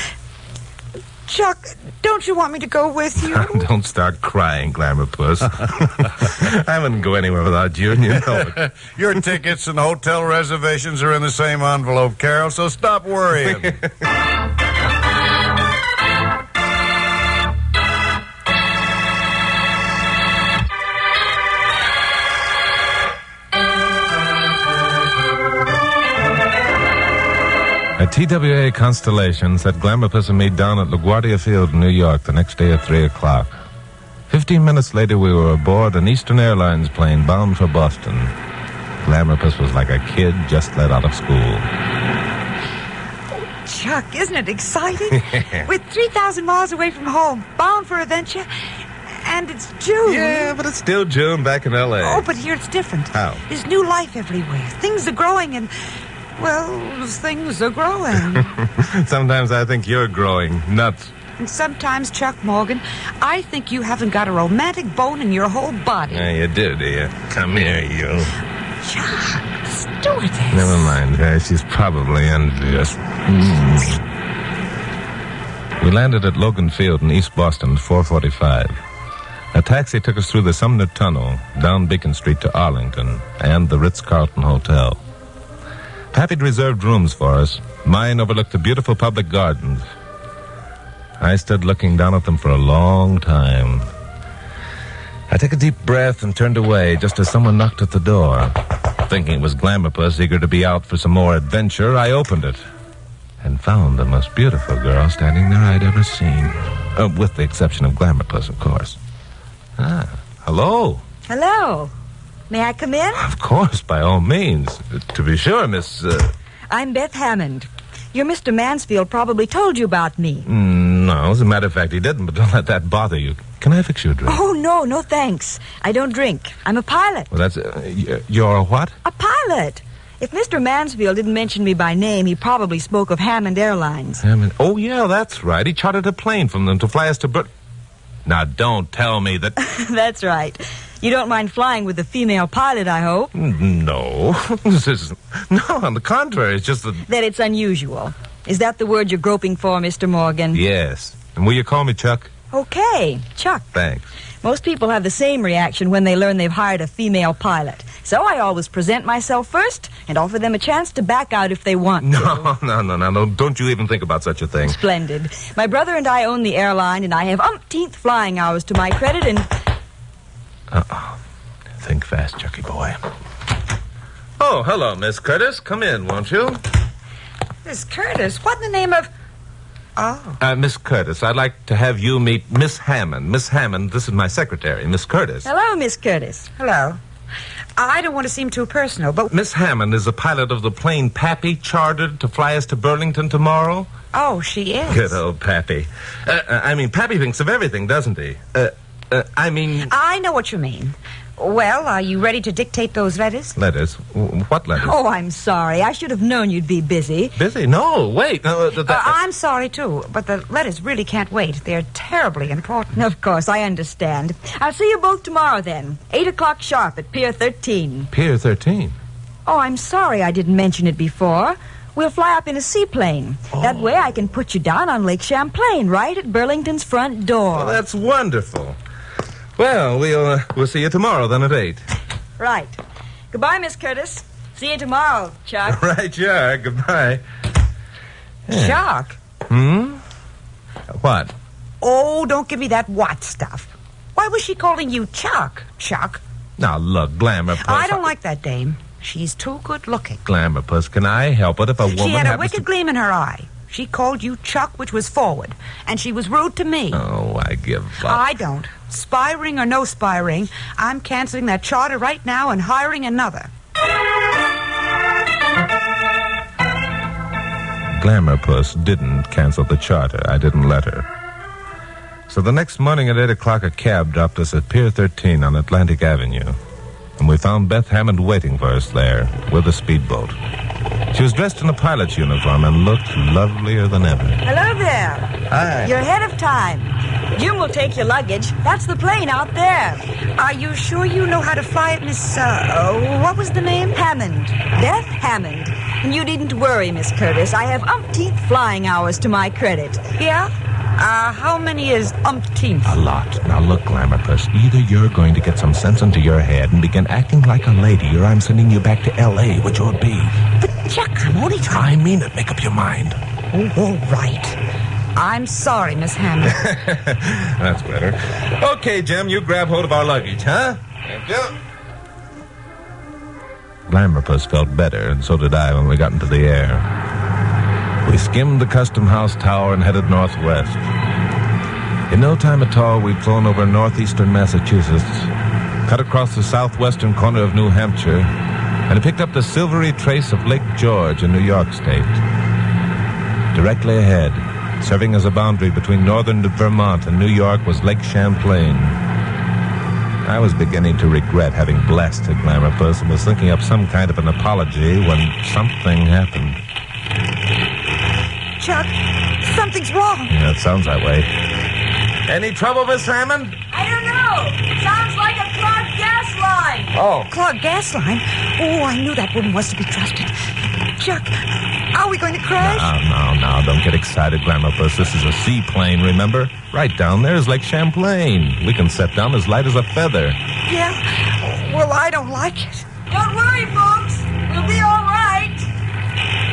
Chuck, don't you want me to go with you? Don't start crying, Glamour Puss. I wouldn't go anywhere without you, and you know it. Your tickets and hotel reservations are in the same envelope, Carol, so stop worrying. A TWA Constellation set Glamour Puss and me down at LaGuardia Field in New York the next day at 3 o'clock. 15 minutes later, we were aboard an Eastern Airlines plane bound for Boston. Glamour Puss was like a kid just let out of school. Chuck, isn't it exciting? We're 3,000 miles away from home, bound for adventure, and it's June. Yeah, but it's still June back in L.A. Oh, but here it's different. How? There's new life everywhere. Things are growing and... well, things are growing. Sometimes I think you're growing nuts. And sometimes, Chuck Morgan, I think you haven't got a romantic bone in your whole body. Yeah, you do you? Come here, you. Chuck, the stewardess. Never mind her. She's probably envious. We landed at Logan Field in East Boston at 4:45. A taxi took us through the Sumner Tunnel, down Beacon Street to Arlington, and the Ritz-Carlton Hotel. Pappy'd reserved rooms for us. Mine overlooked the beautiful public gardens. I stood looking down at them for a long time. I took a deep breath and turned away just as someone knocked at the door. Thinking it was Glamour Puss, eager to be out for some more adventure, I opened it and found the most beautiful girl standing there I'd ever seen. With the exception of Glamour Puss, of course. Hello. Hello. May I come in? Of course, by all means. To be sure, Miss... I'm Beth Hammond. Your Mr. Mansfield probably told you about me. No, as a matter of fact, he didn't, but don't let that bother you. Can I fix you a drink? Oh, no, thanks. I don't drink. I'm a pilot. Well, that's... you're a what? A pilot. If Mr. Mansfield didn't mention me by name, he probably spoke of Hammond Airlines. Hammond? Oh, yeah, that's right. He chartered a plane from them to fly us to Now, don't tell me that... That's right. You don't mind flying with a female pilot, I hope? No. No, on the contrary, it's just that it's unusual. Is that the word you're groping for, Mr. Morgan? Yes. And will you call me Chuck? Okay, Chuck. Thanks. Most people have the same reaction when they learn they've hired a female pilot. So I always present myself first and offer them a chance to back out if they want to. No. Don't you even think about such a thing. Splendid. My brother and I own the airline, and I have umpteenth flying hours to my credit, and... Uh-oh. Think fast, Chucky boy. Oh, hello, Miss Curtis. Come in, won't you? Miss Curtis? What in the name of... Oh. Miss Curtis, I'd like to have you meet Miss Hammond. Miss Hammond, this is my secretary, Miss Curtis. Hello, Miss Curtis. Hello. I don't want to seem too personal, but... Miss Hammond is the pilot of the plane Pappy chartered to fly us to Burlington tomorrow. Oh, she is? Good old Pappy. Pappy thinks of everything, doesn't he? I know what you mean. Well, are you ready to dictate those letters? Letters? What letters? Oh, I'm sorry. I should have known you'd be busy. Busy? No, wait. I'm sorry, too, but the letters really can't wait. They're terribly important. Of course, I understand. I'll see you both tomorrow, then. 8 o'clock sharp at Pier 13. Pier 13? Oh, I'm sorry I didn't mention it before. We'll fly up in a seaplane. Oh. That way I can put you down on Lake Champlain, right at Burlington's front door. Well, that's wonderful. Well, we'll see you tomorrow, then, at 8. Right. Goodbye, Miss Curtis. See you tomorrow, Chuck. Right, Chuck. Goodbye. Yeah. Chuck? What? Oh, don't give me that what stuff. Why was she calling you Chuck? Chuck? Now, look, Glamour Puss... I don't like that dame. She's too good-looking. Glamour Puss, can I help it if a woman She had a wicked gleam in her eye. She called you Chuck, which was forward, and she was rude to me. Oh, I give up. I don't. Spy ring or no spy ring, I'm canceling that charter right now and hiring another. Glamour Puss didn't cancel the charter. I didn't let her. So the next morning at 8 o'clock, a cab dropped us at Pier 13 on Atlantic Avenue. And we found Beth Hammond waiting for us there with a speedboat. She was dressed in a pilot's uniform and looked lovelier than ever. Hello there. Hi. You're ahead of time. Jim will take your luggage. That's the plane out there. Are you sure you know how to fly it, Miss, what was the name? Hammond. Beth Hammond. And you needn't worry, Miss Curtis. I have umpteenth flying hours to my credit. Yeah? How many is umpteenth? A lot. Now look, Glamour Puss, either you're going to get some sense into your head and begin acting like a lady, or I'm sending you back to L.A., which will be. But, Chuck, I'm only trying... I mean it. Make up your mind. Oh, all right. I'm sorry, Miss Hammond. That's better. Okay, Jim, you grab hold of our luggage, huh? Thank you. Glamour Puss felt better, and so did I when we got into the air. We skimmed the Custom House Tower and headed northwest. In no time at all, we'd flown over northeastern Massachusetts, cut across the southwestern corner of New Hampshire, and picked up the silvery trace of Lake George in New York State. Directly ahead, serving as a boundary between northern Vermont and New York, was Lake Champlain. I was beginning to regret having blasted Glamour Puss and was thinking up some kind of an apology when something happened. Chuck, something's wrong. Yeah, it sounds that way. Any trouble, Miss Hammond? I don't know. Sounds like a clogged gas line. Oh. Clogged gas line? Oh, I knew that woman was to be trusted. Chuck, are we going to crash? No. Don't get excited, Glamour Puss. This is a seaplane, remember? Right down there is Lake Champlain. We can set down as light as a feather. Yeah? Well, I don't like it. Don't worry, folks. We'll be all right.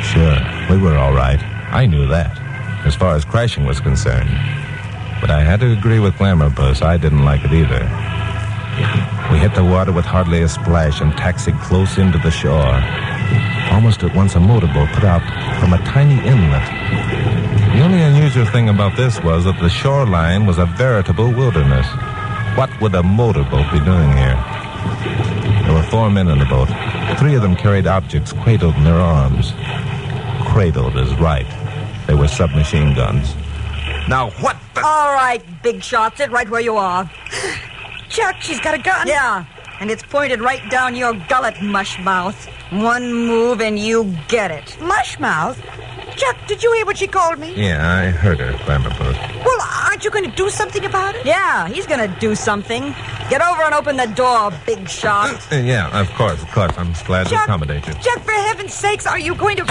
Sure, we were all right. I knew that, as far as crashing was concerned. But I had to agree with Glamour Puss. I didn't like it either. We hit the water with hardly a splash and taxied close into the shore. Almost at once, a motorboat put out from a tiny inlet. The only unusual thing about this was that the shoreline was a veritable wilderness. What would a motorboat be doing here? There were 4 men in the boat. 3 of them carried objects cradled in their arms. Cradled is right. They were submachine guns. Now, what the... All right, big shot. Sit right where you are. Chuck, she's got a gun. Yeah, and it's pointed right down your gullet, mushmouth. One move and you get it. Mushmouth? Chuck, did you hear what she called me? Yeah, I heard her, Glamour Puss. Well, aren't you going to do something about it? Yeah, he's going to do something. Get over and open the door, big shot. Yeah, of course. I'm glad to accommodate you. Chuck, for heaven's sakes, are you going to...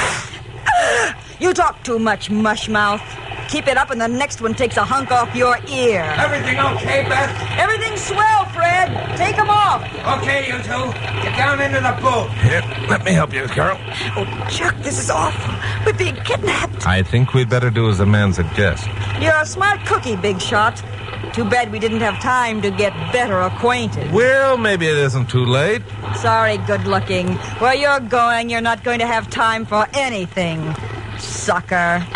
You talk too much, mushmouth. Keep it up and the next one takes a hunk off your ear. Everything okay, Beth? Everything's swell, Fred. Take 'em off. Okay, you two. Get down into the boat. Here, let me help you, Carol. Oh, Chuck, this is awful. We're being kidnapped. I think we'd better do as the man suggests. You're a smart cookie, big shot. Too bad we didn't have time to get better acquainted. Well, maybe it isn't too late. Sorry, good-looking. Where you're going, you're not going to have time for anything. Sucker.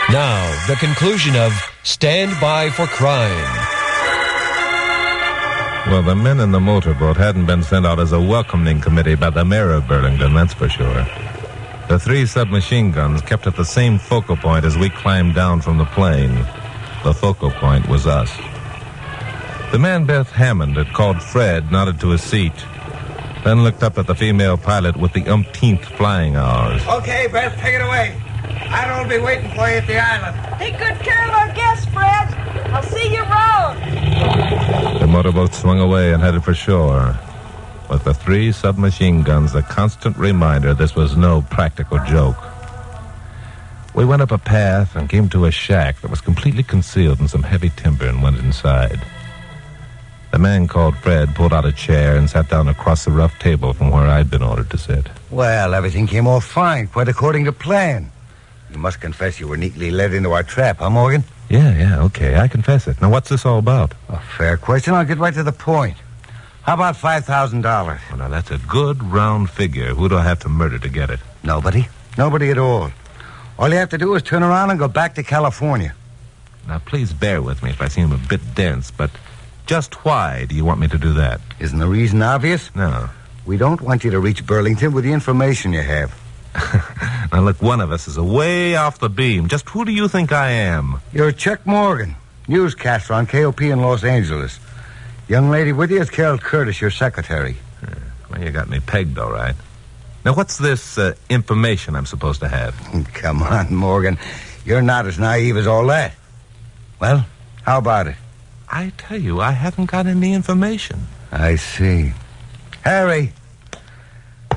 Now, the conclusion of Stand By for Crime. Well, the men in the motorboat hadn't been sent out as a welcoming committee by the mayor of Burlington, that's for sure. The 3 submachine guns kept at the same focal point as we climbed down from the plane. The focal point was us. The man Beth Hammond had called Fred nodded to his seat, then looked up at the female pilot with the umpteenth flying hours. Okay, Beth, take it away. I don't be waiting for you at the island. Take good care of our guests, Fred. I'll see you round. The motorboat swung away and headed for shore, with the 3 submachine guns a constant reminder this was no practical joke. We went up a path and came to a shack that was completely concealed in some heavy timber and went inside. The man called Fred pulled out a chair and sat down across the rough table from where I'd been ordered to sit. Well, everything came off fine, quite according to plan. You must confess you were neatly led into our trap, huh, Morgan? Yeah, okay, I confess it. Now, what's this all about? A fair question. I'll get right to the point. How about $5,000? Well, now, that's a good round figure. Who do I have to murder to get it? Nobody. Nobody at all. All you have to do is turn around and go back to California. Now, please bear with me if I seem a bit dense, but just why do you want me to do that? Isn't the reason obvious? No. We don't want you to reach Burlington with the information you have. Now, look, one of us is way off the beam. Just who do you think I am? You're Chuck Morgan, newscaster on KOP in Los Angeles. Young lady with you is Carol Curtis, your secretary. Well, you got me pegged, all right. Now, what's this information I'm supposed to have? Come on, Morgan. You're not as naive as all that. Well, how about it? I tell you, I haven't got any information. I see. Harry,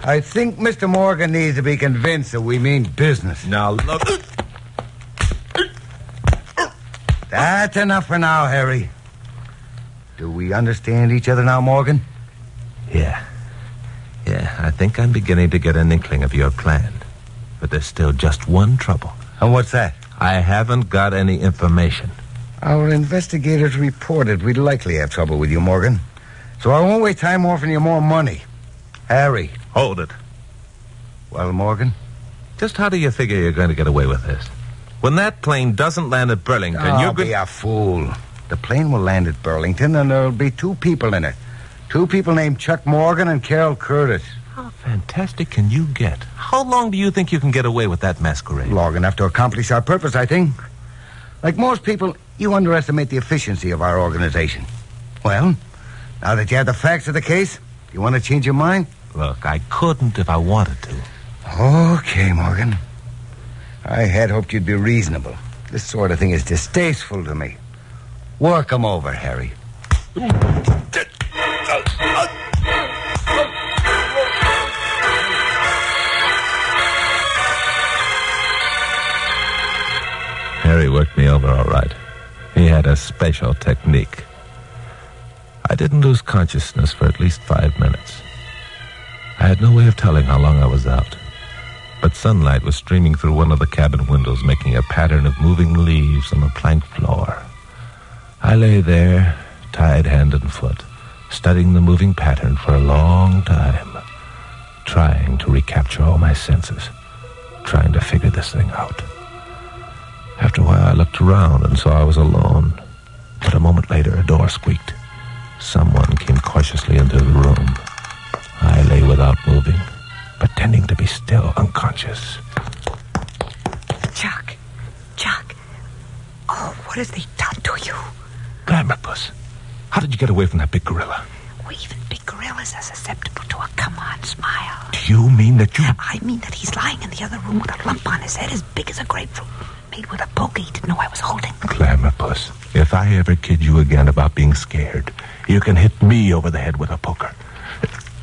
I think Mr. Morgan needs to be convinced that we mean business. Now, look. That's enough for now, Harry. Do we understand each other now, Morgan? Yeah, I think I'm beginning to get an inkling of your plan. But there's still just one trouble. And what's that? I haven't got any information. Our investigators reported we'd likely have trouble with you, Morgan. So I won't waste time offering you more money. Harry. Hold it. Well, Morgan? Just how do you figure you're going to get away with this? When that plane doesn't land at Burlington, Don't be a fool. The plane will land at Burlington, and there'll be 2 people in it. 2 people named Chuck Morgan and Carol Curtis. How fantastic can you get? How long do you think you can get away with that masquerade? Long enough to accomplish our purpose, I think. Like most people, you underestimate the efficiency of our organization. Well, now that you have the facts of the case, do you want to change your mind? Look, I couldn't if I wanted to. Okay, Morgan. I had hoped you'd be reasonable. This sort of thing is distasteful to me. Work 'em over, Harry. Harry worked me over all right. He had a special technique. I didn't lose consciousness for at least 5 minutes. I had no way of telling how long I was out. But sunlight was streaming through one of the cabin windows, making a pattern of moving leaves on the plank floor. I lay there, tied hand and foot, studying the moving pattern for a long time, trying to recapture all my senses, trying to figure this thing out. After a while, I looked around and saw I was alone. But a moment later, a door squeaked. Someone came cautiously into the room. I lay without moving, pretending to be still unconscious. Chuck. Oh, what has they done to you? Glamourpuss, how did you get away from that big gorilla? Well, even big gorillas are susceptible to a come-on smile. Do you mean that you... I mean that he's lying in the other room with a lump on his head as big as a grapefruit, made with a poker he didn't know I was holding. Glamourpuss, if I ever kid you again about being scared, you can hit me over the head with a poker.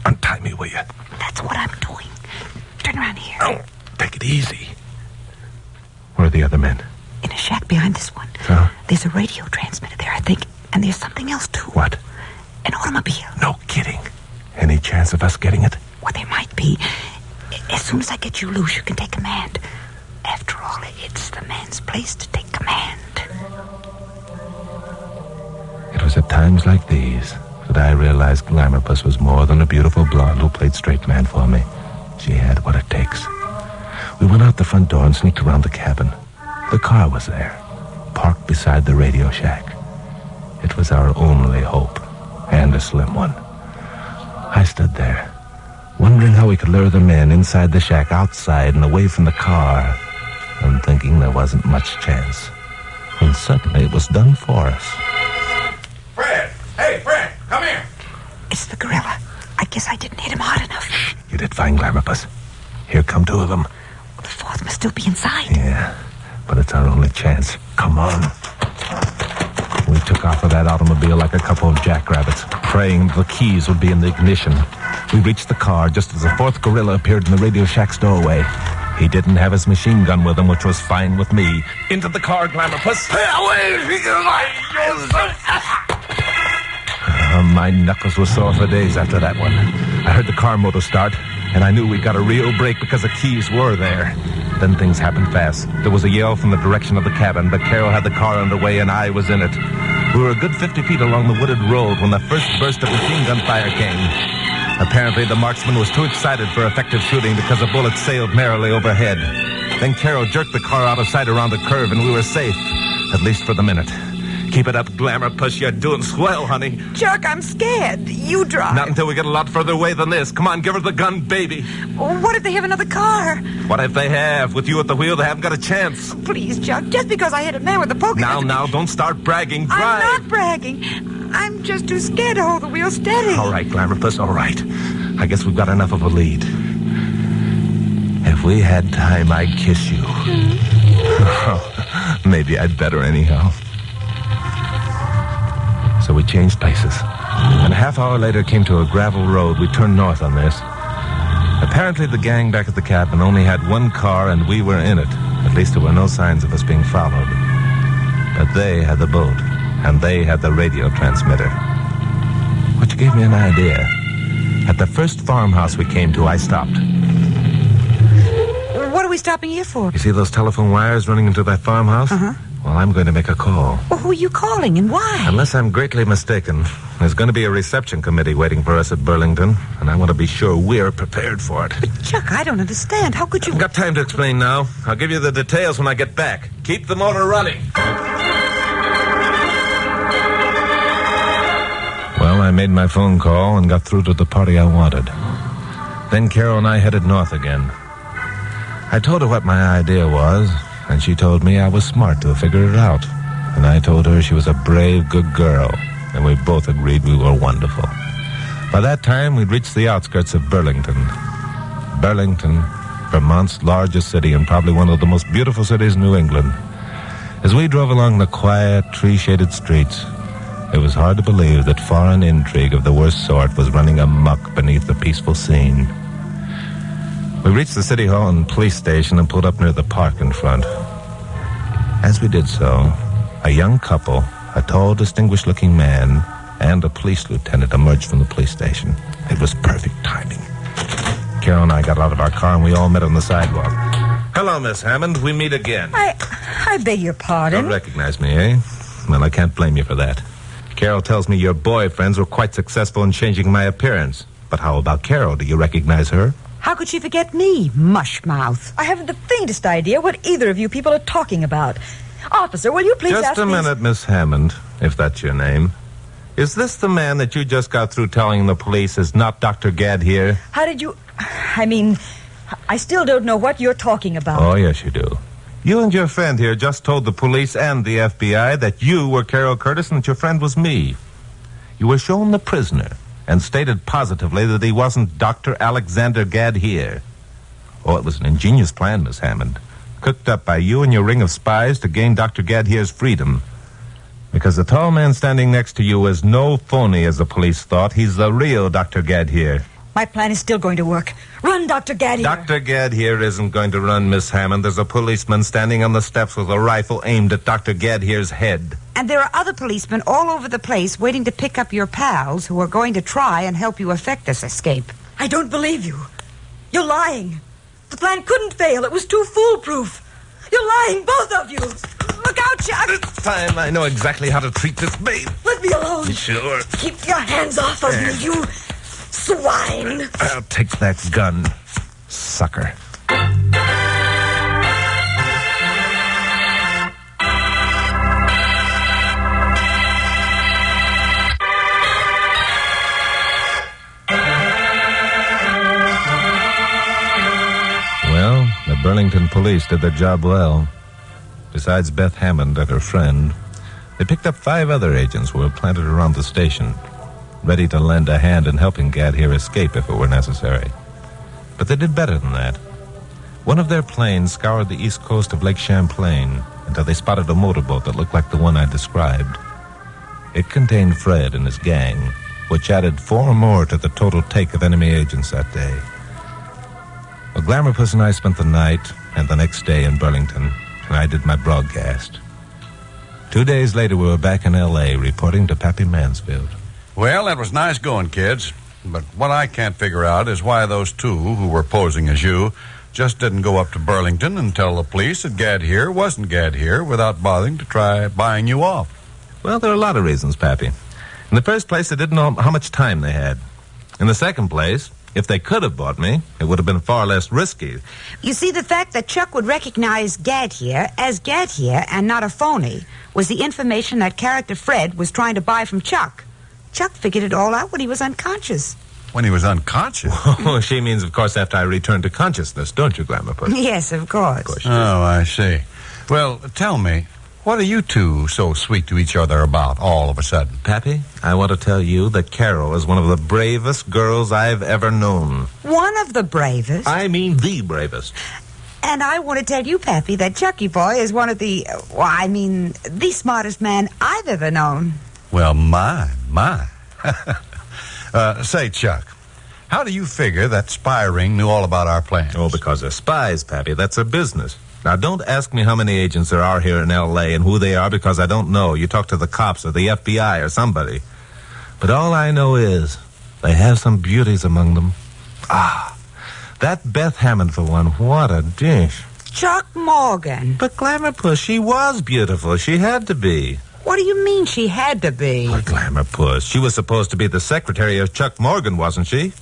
Untie me, will you? That's what I'm doing. Turn around here. Oh, take it easy. Where are the other men? In a shack behind this one. Huh? There's a radio transmitter there, I think. And there's something else, too. What? An automobile. No kidding. Any chance of us getting it? Well, there might be. As soon as I get you loose, you can take command. After all, it's the man's place to take command. It was at times like these that I realized Glamourpuss was more than a beautiful blonde who played straight man for me. She had what it takes. We went out the front door and sneaked around the cabin. The car was there, parked beside the radio shack. It was our only hope, and a slim one. I stood there, wondering how we could lure the men inside the shack, outside and away from the car, and thinking there wasn't much chance. And suddenly it was done for us. Fred! Hey, Fred! Come here! It's the gorilla. I guess I didn't hit him hard enough. You did fine, Glamourpuss. Here come 2 of them. The 4th must still be inside. Yeah, but it's our only chance. Come on. We took off of that automobile like a couple of jackrabbits, praying the keys would be in the ignition. We reached the car just as the 4th gorilla appeared in the Radio Shack's doorway. He didn't have his machine gun with him, which was fine with me. Into the car, Glamourpuss. My knuckles were sore for days after that one. I heard the car motor start, and I knew we got a real break because the keys were there. Then things happened fast. There was a yell from the direction of the cabin, but Carol had the car underway and I was in it. We were a good 50 feet along the wooded road when the first burst of machine gun fire came. Apparently, the marksman was too excited for effective shooting because the bullets sailed merrily overhead. Then Carol jerked the car out of sight around the curve, and we were safe, at least for the minute. Keep it up, Glamour Puss. You're doing swell, honey. Chuck, I'm scared. You drive. Not until we get a lot further away than this. Come on, give her the gun, baby. What if they have another car? What if they have? With you at the wheel, they haven't got a chance. Please, Chuck, just because I hit a man with a poker... Now, don't start bragging. Drive. I'm not bragging. I'm just too scared to hold the wheel steady. All right, Glamour Puss, all right. I guess we've got enough of a lead. If we had time, I'd kiss you. Oh, maybe I'd better anyhow. So we changed places. And a half hour later came to a gravel road. We turned north on this. Apparently the gang back at the cabin only had one car and we were in it. At least there were no signs of us being followed. But they had the boat, and they had the radio transmitter. Which gave me an idea. At the first farmhouse we came to, I stopped. What are we stopping here for? You see those telephone wires running into that farmhouse? Uh-huh. Well, I'm going to make a call. Well, who are you calling and why? Unless I'm greatly mistaken, there's going to be a reception committee waiting for us at Burlington, and I want to be sure we're prepared for it. But, Chuck, I don't understand. How could you... I've got time to explain now. I'll give you the details when I get back. Keep the motor running. Well, I made my phone call and got through to the party I wanted. Then Carol and I headed north again. I told her what my idea was, and she told me I was smart to have figured it out. And I told her she was a brave, good girl, and we both agreed we were wonderful. By that time, we'd reached the outskirts of Burlington. Burlington, Vermont's largest city and probably one of the most beautiful cities in New England. As we drove along the quiet, tree-shaded streets, it was hard to believe that foreign intrigue of the worst sort was running amok beneath the peaceful scene. We reached the city hall and police station and pulled up near the park in front. As we did so, a young couple, a tall, distinguished-looking man, and a police lieutenant emerged from the police station. It was perfect timing. Carol and I got out of our car and we all met on the sidewalk. Hello, Miss Hammond. We meet again. I beg your pardon. Don't recognize me, eh? Well, I can't blame you for that. Carol tells me your boyfriends were quite successful in changing my appearance. But how about Carol? Do you recognize her? How could she forget me, mushmouth? I haven't the faintest idea what either of you people are talking about. Officer, will you please ask Just a minute, Miss Hammond, if that's your name. Is this the man that you just got through telling the police is not Dr. Gadd here? How did you... I mean, I still don't know what you're talking about. Oh, yes, you do. You and your friend here just told the police and the FBI that you were Carol Curtis and that your friend was me. You were shown the prisoner and stated positively that he wasn't Dr. Alexander Gadd here. Oh, it was an ingenious plan, Miss Hammond, cooked up by you and your ring of spies to gain Dr. Gadd here's freedom. Because the tall man standing next to you is no phony, as the police thought. He's the real Dr. Gadd here. My plan is still going to work. Run, Dr. Gadd here. Dr. Gadd here isn't going to run, Miss Hammond. There's a policeman standing on the steps with a rifle aimed at Dr. Gadd here's head. And there are other policemen all over the place waiting to pick up your pals who are going to try and help you effect this escape. I don't believe you. You're lying. The plan couldn't fail. It was too foolproof. You're lying, both of you. Look out, Chuck. This time I know exactly how to treat this babe. Let me alone. Sure. Keep your hands off of me, you swine. I'll take that gun, sucker. Well, the Burlington police did their job well. Besides Beth Hammond and her friend, they picked up 5 other agents who were planted around the station, ready to lend a hand in helping Gadd here escape if it were necessary. But they did better than that. One of their planes scoured the east coast of Lake Champlain until they spotted a motorboat that looked like the one I described. It contained Fred and his gang, which added 4 more to the total take of enemy agents that day. Well, Glamour Puss and I spent the night and the next day in Burlington, and I did my broadcast. 2 days later, we were back in L.A. reporting to Pappy Mansfield. Well, that was nice going, kids. But what I can't figure out is why those 2 who were posing as you just didn't go up to Burlington and tell the police that Gadd here wasn't Gadd here without bothering to try buying you off. Well, there are a lot of reasons, Pappy. In the first place, they didn't know how much time they had. In the second place, if they could have bought me, it would have been far less risky. You see, the fact that Chuck would recognize Gad here as Gad here and not a phony was the information that character Fred was trying to buy from Chuck. Chuck figured it all out when he was unconscious. When he was unconscious? Oh, she means, of course, after I returned to consciousness, don't you, Glamour Puss? Yes, of course. Of course. Oh, I see. Well, tell me, what are you two so sweet to each other about all of a sudden? Pappy, I want to tell you that Carol is one of the bravest girls I've ever known. One of the bravest? I mean the bravest. And I want to tell you, Pappy, that Chucky Boy is one of the, the smartest man I've ever known. Well, my. Say, Chuck, how do you figure that spy ring knew all about our plans? Oh, because they're spies, Pappy. That's their business. Now, don't ask me how many agents there are here in L.A. and who they are, because I don't know. You talk to the cops or the FBI or somebody. But all I know is they have some beauties among them. Ah, that Beth Hammond, for one. What a dish. Chuck Morgan. But Glamour Puss, she was beautiful. She had to be. What do you mean she had to be? But Glamour Puss, she was supposed to be the secretary of Chuck Morgan, wasn't she?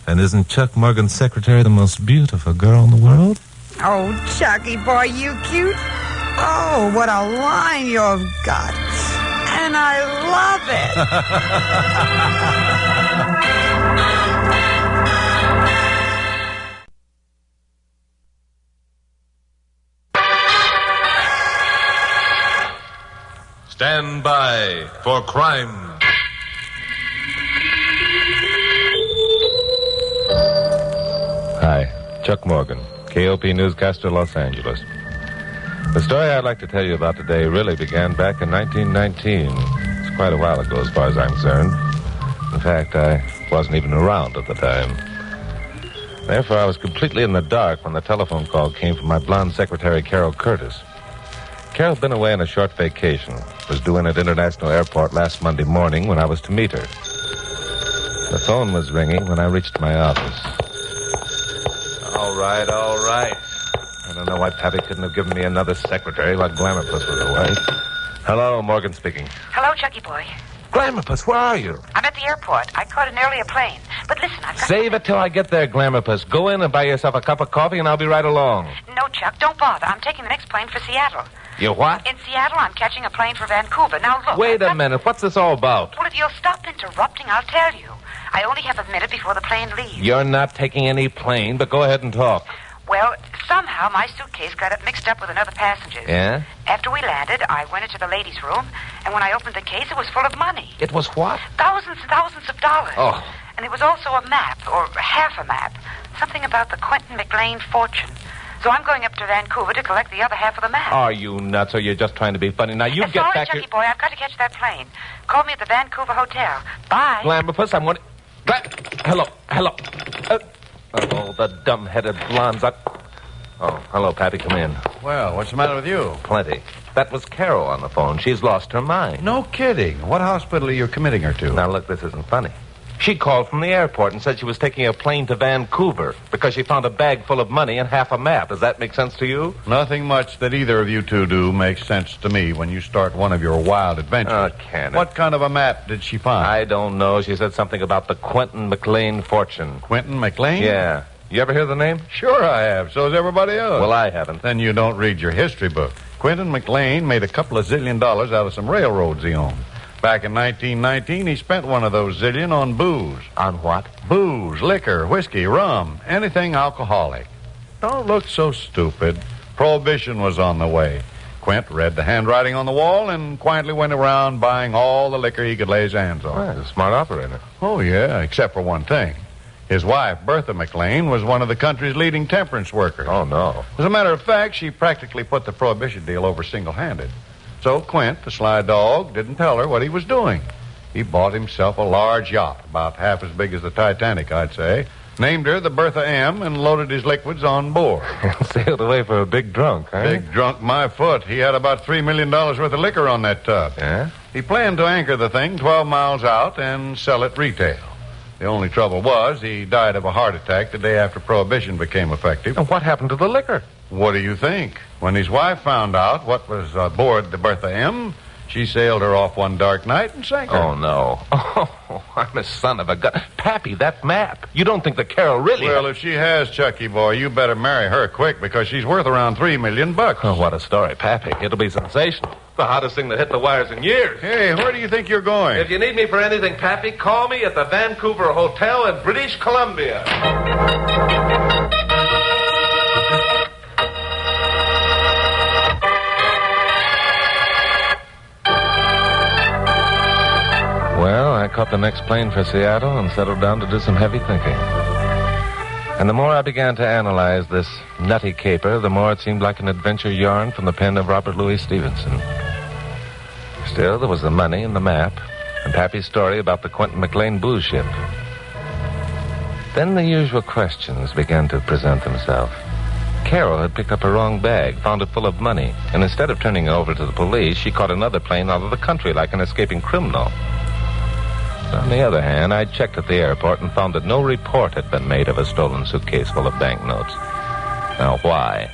And isn't Chuck Morgan's secretary the most beautiful girl in the world? Oh, Chucky boy, you cute. Oh, what a line you've got. And I love it. Stand by for crime. Hi, Chuck Morgan, KOP newscaster, Los Angeles. The story I'd like to tell you about today really began back in 1919. It's quite a while ago as far as I'm concerned. In fact, I wasn't even around at the time. Therefore, I was completely in the dark when the telephone call came from my blonde secretary, Carol Curtis. Carol'd been away on a short vacation. Was due in at International Airport last Monday morning when I was to meet her. The phone was ringing when I reached my office. All right. I don't know why Pappy couldn't have given me another secretary while Glamour Puss was away. Hello, Morgan speaking. Hello, Chucky boy. Glamour Puss, where are you? I'm at the airport. I caught an earlier plane. But listen, I've got... Save it till I get there, Glamour Puss. Go in and buy yourself a cup of coffee, and I'll be right along. No, Chuck, don't bother. I'm taking the next plane for Seattle. You what? In Seattle, I'm catching a plane for Vancouver. Now, look... Wait a minute. What's this all about? Well, if you'll stop interrupting, I'll tell you. I only have a minute before the plane leaves. You're not taking any plane, but go ahead and talk. Well, somehow my suitcase got mixed up with another passenger's. Yeah? After we landed, I went into the ladies' room, and when I opened the case, it was full of money. It was what? Thousands and thousands of dollars. Oh. And there was also a map, or half a map. Something about the Quentin McLean fortune. So I'm going up to Vancouver to collect the other half of the map. Are you nuts, or you're just trying to be funny? Now, you get sorry, back Chucky here... boy, I've got to catch that plane. Call me at the Vancouver hotel. Bye. Glamour Puss, I'm going to... Hello. Oh, the dumb-headed blondes. Oh, hello, Pappy, come in. Well, what's the matter with you? Plenty. That was Carol on the phone. She's lost her mind. No kidding. What hospital are you committing her to? Now, look, this isn't funny. She called from the airport and said she was taking a plane to Vancouver because she found a bag full of money and half a map. Does that make sense to you? Nothing much that either of you two do makes sense to me when you start one of your wild adventures. Oh, can it? What kind of a map did she find? I don't know. She said something about the Quentin McLean fortune. Quentin McLean? Yeah. You ever hear the name? Sure I have. So's everybody else. Well, I haven't. Then you don't read your history book. Quentin McLean made a couple of $1 zillion out of some railroads he owned. Back in 1919, he spent one of those zillion on booze. On what? Booze, liquor, whiskey, rum, anything alcoholic. Don't look so stupid. Prohibition was on the way. Quint read the handwriting on the wall and quietly went around buying all the liquor he could lay his hands on. Well, he's a smart operator. Oh, yeah, except for one thing. His wife, Bertha McLean, was one of the country's leading temperance workers. Oh, no. As a matter of fact, she practically put the prohibition deal over single-handed. So Quint, the sly dog, didn't tell her what he was doing. He bought himself a large yacht, about half as big as the Titanic, I'd say, named her the Bertha M, and loaded his liquids on board. Sailed away for a big drunk, huh? Big drunk, my foot. He had about $3 million worth of liquor on that tub. Yeah? He planned to anchor the thing 12 miles out and sell it retail. The only trouble was he died of a heart attack the day after Prohibition became effective. And what happened to the liquor? What do you think? When his wife found out what was aboard the Bertha M, She sailed her off one dark night and sank her. Oh, no. Oh, I'm a son of a gun. Pappy, that map. You don't think that Carol really... Well, if she has, Chucky boy, you better marry her quick because she's worth around $3 million. Oh, what a story, Pappy. It'll be sensational. The hottest thing that hit the wires in years. Hey, where do you think you're going? If you need me for anything, Pappy, call me at the Vancouver Hotel in British Columbia. Well, I caught the next plane for Seattle and settled down to do some heavy thinking. And the more I began to analyze this nutty caper, the more it seemed like an adventure yarn from the pen of Robert Louis Stevenson. Still, there was the money and the map, and Pappy's story about the Quentin McLean booze ship. Then the usual questions began to present themselves. Carol had picked up a wrong bag, found it full of money, and instead of turning it over to the police, she caught another plane out of the country like an escaping criminal. On the other hand, I checked at the airport and found that no report had been made of a stolen suitcase full of banknotes. Now, why?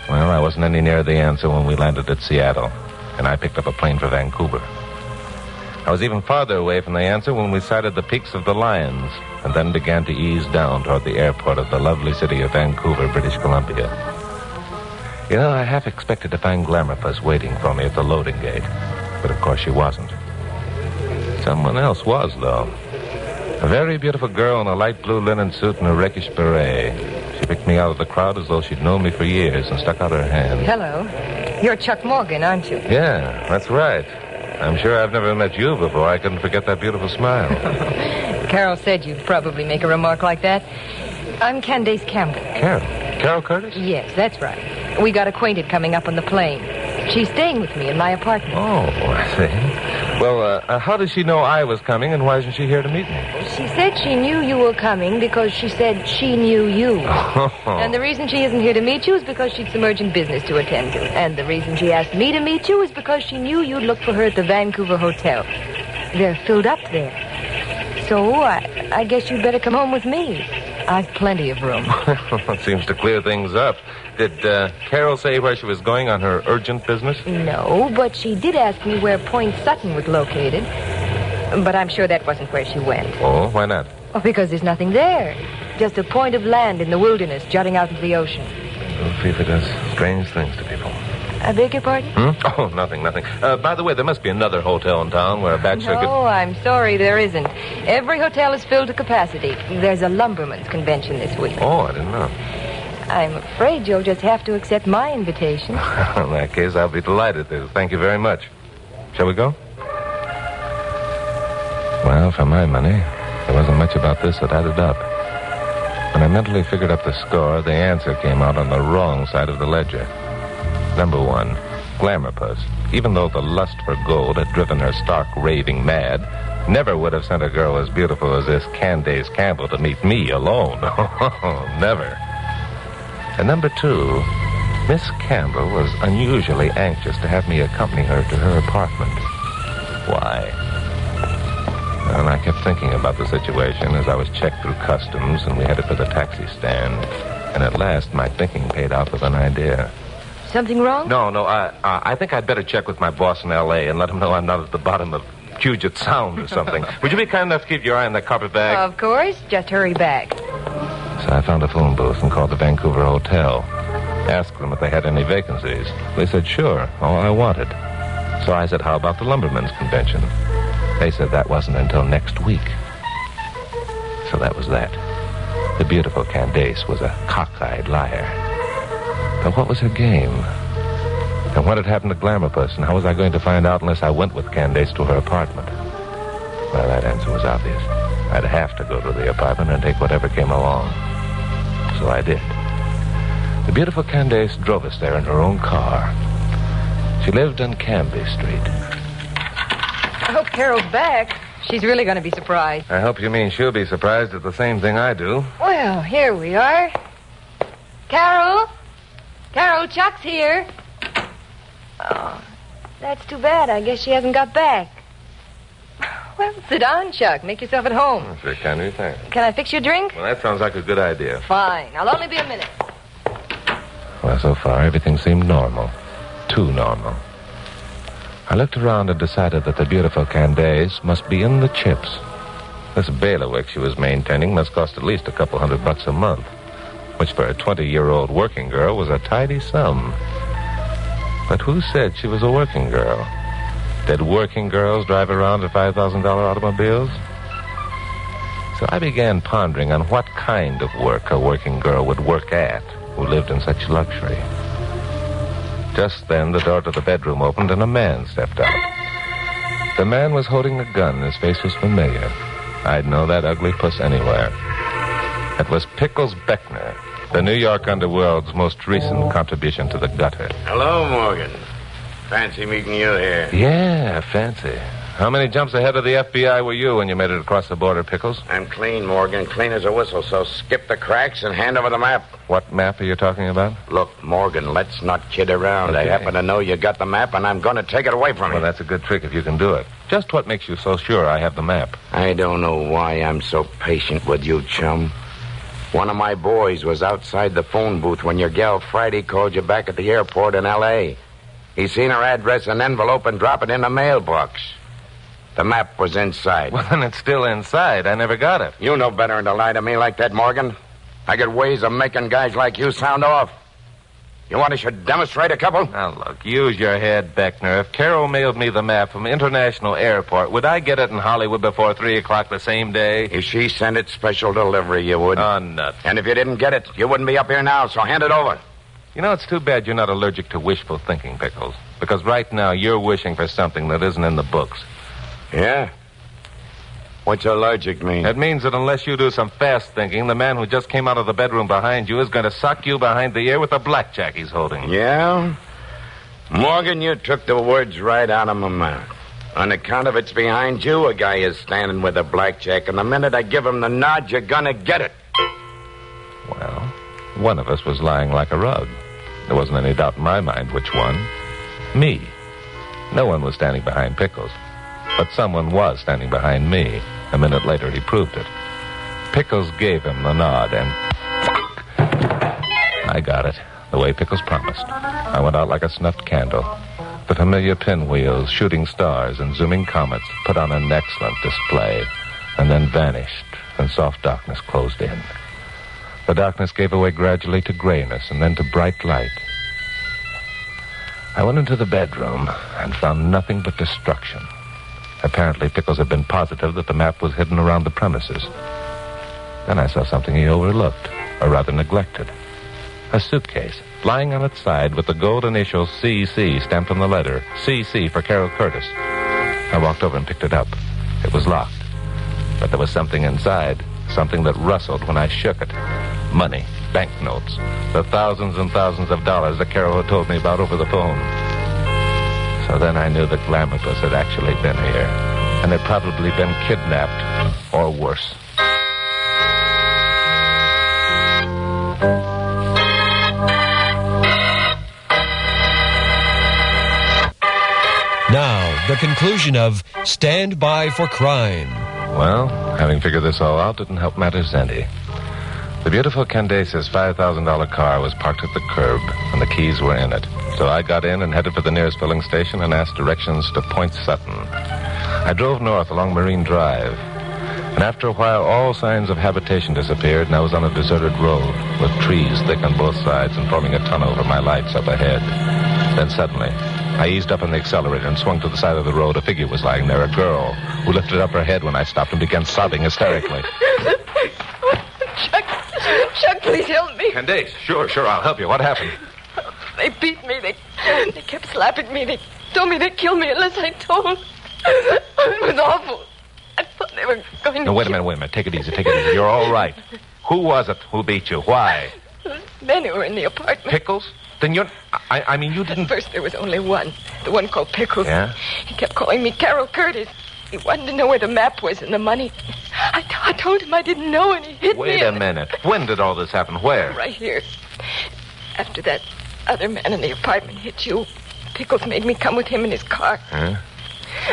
Well, I wasn't any nearer the answer when we landed at Seattle, and I picked up a plane for Vancouver. I was even farther away from the answer when we sighted the peaks of the Lions, and then began to ease down toward the airport of the lovely city of Vancouver, British Columbia. You know, I half expected to find Glamourpuss waiting for me at the loading gate, but of course she wasn't. Someone else was, though. A very beautiful girl in a light blue linen suit and a rakish beret. She picked me out of the crowd as though she'd known me for years and stuck out her hand. Hello. You're Chuck Morgan, aren't you? Yeah, that's right. I'm sure I've never met you before. I couldn't forget that beautiful smile. Carol said you'd probably make a remark like that. I'm Candace Campbell. Carol? Carol Curtis? Yes, that's right. We got acquainted coming up on the plane. She's staying with me in my apartment. Oh, I see. Well, how did she know I was coming, and why isn't she here to meet me? She said she knew you were coming because she said she knew you. And the reason she isn't here to meet you is because she'd some urgent business to attend to. And the reason she asked me to meet you is because she knew you'd look for her at the Vancouver Hotel. They're filled up there. So I guess you'd better come home with me. I've plenty of room. That seems to clear things up. Did Carol say where she was going on her urgent business? No, but she did ask me where Point Sutton was located. But I'm sure that wasn't where she went. Oh, why not? Oh, because there's nothing there. Just a point of land in the wilderness jutting out into the ocean. Well, fever does strange things to people. I beg your pardon? Oh, nothing. By the way, there must be another hotel in town where a bachelor could... No, I'm sorry, there isn't. Every hotel is filled to capacity. There's a lumberman's convention this week. Oh, I didn't know. I'm afraid you'll just have to accept my invitation. In that case, I'll be delighted to. Thank you very much. Shall we go? Well, for my money, there wasn't much about this that added up. When I mentally figured up the score, the answer came out on the wrong side of the ledger. Number one, Glamourpuss, even though the lust for gold had driven her stark raving mad, never would have sent a girl as beautiful as this Candace Campbell to meet me alone. Never. And number two, Miss Campbell was unusually anxious to have me accompany her to her apartment. Why? And I kept thinking about the situation as I was checked through customs and we headed for the taxi stand. And at last, my thinking paid off with an idea. Something wrong? No, I think I'd better check with my boss in L.A. and let him know I'm not at the bottom of Puget Sound or something. Would you be kind enough to keep your eye on that carpet bag? Of course. Just hurry back. So I found a phone booth and called the Vancouver Hotel. Asked them if they had any vacancies. They said, sure, all I wanted. So I said, how about the Lumbermen's Convention? They said that wasn't until next week. So that was that. The beautiful Candace was a cockeyed liar. But what was her game? And what had happened to Glamourpuss, and how was I going to find out unless I went with Candace to her apartment? Well, that answer was obvious. I'd have to go to the apartment and take whatever came along. So I did. The beautiful Candace drove us there in her own car. She lived on Canby Street. I hope Carol's back. She's really going to be surprised. I hope you mean she'll be surprised at the same thing I do. Well, here we are. Carol? Carol, Chuck's here. Oh, that's too bad. I guess she hasn't got back. Well, sit down, Chuck. Make yourself at home. Sure can do, thanks. Can I fix your drink? Well, that sounds like a good idea. Fine. I'll only be a minute. Well, so far, everything seemed normal. Too normal. I looked around and decided that the beautiful Candace must be in the chips. This bailiwick she was maintaining must cost at least a couple $100 a month, which for a 20-year-old working girl was a tidy sum. But who said she was a working girl? Did working girls drive around in $5,000 automobiles? So I began pondering on what kind of work a working girl would work at who lived in such luxury. Just then, the door to the bedroom opened and a man stepped out. The man was holding a gun. His face was familiar. I'd know that ugly puss anywhere. It was Pickles Beckner, the New York underworld's most recent contribution to the gutter. Hello, Morgan. Fancy meeting you here. Yeah, fancy. How many jumps ahead of the FBI were you when you made it across the border, Pickles? I'm clean, Morgan. Clean as a whistle, so skip the cracks and hand over the map. What map are you talking about? Look, Morgan, let's not kid around. Okay. I happen to know you got the map, and I'm going to take it away from you. Well, that's a good trick if you can do it. Just what makes you so sure I have the map? I don't know why I'm so patient with you, chum. One of my boys was outside the phone booth when your gal Friday called you back at the airport in L.A. He seen her address and envelope and drop it in the mailbox. The map was inside. Well, then it's still inside. I never got it. You know better than to lie to me like that, Morgan. I got ways of making guys like you sound off. You want I should demonstrate a couple? Now, look, use your head, Beckner. If Carol mailed me the map from International Airport, would I get it in Hollywood before 3 o'clock the same day? If she sent it special delivery, you would. Oh, nuts. And if you didn't get it, you wouldn't be up here now, so hand it over. You know, it's too bad you're not allergic to wishful thinking, Pickles. Because right now you're wishing for something that isn't in the books. Yeah? What's allergic mean? It means that unless you do some fast thinking, the man who just came out of the bedroom behind you is going to sock you behind the ear with the blackjack he's holding. Yeah? Morgan, you took the words right out of my mouth. On account of it's behind you, a guy is standing with a blackjack, and the minute I give him the nod, you're gonna get it. Well, one of us was lying like a rug. There wasn't any doubt in my mind which one. Me. No one was standing behind Pickles. But someone was standing behind me. A minute later, he proved it. Pickles gave him the nod, and... I got it, the way Pickles promised. I went out like a snuffed candle. The familiar pinwheels, shooting stars, and zooming comets put on an excellent display, and then vanished, and soft darkness closed in. The darkness gave way gradually to grayness, and then to bright light. I went into the bedroom and found nothing but destruction. Apparently, Pickles had been positive that the map was hidden around the premises. Then I saw something he overlooked, or rather neglected. A suitcase, lying on its side with the gold initials CC stamped on the letter, CC for Carol Curtis. I walked over and picked it up. It was locked. But there was something inside, something that rustled when I shook it. Money, banknotes, the thousands and thousands of dollars that Carol had told me about over the phone. So then I knew that Glamourpuss had actually been here, and had probably been kidnapped, or worse. Now, the conclusion of Stand By for Crime. Well, having figured this all out didn't help matters any. The beautiful Candace's $5,000 car was parked at the curb, and the keys were in it. So I got in and headed for the nearest filling station and asked directions to Point Sutton. I drove north along Marine Drive, and after a while all signs of habitation disappeared, and I was on a deserted road with trees thick on both sides and forming a tunnel for my lights up ahead. Then suddenly, I eased up on the accelerator and swung to the side of the road. A figure was lying there, a girl, who lifted up her head when I stopped and began sobbing hysterically. Chuck, please help me. Candace, sure, I'll help you. What happened? They beat me. They kept slapping me. They told me they'd kill me unless I told. It was awful. I thought they were going to... No, wait a minute. Take it easy. You're all right. Who was it who beat you? Why? Men who were in the apartment. Pickles? Then you're... I mean, you didn't... At first, there was only one. The one called Pickles. Yeah? He kept calling me Carol Curtis. He wanted to know where the map was and the money. I told him I didn't know, and he hit me. Wait a minute. When did all this happen? Where? Right here. After that other man in the apartment hit you, Pickles made me come with him in his car. Huh?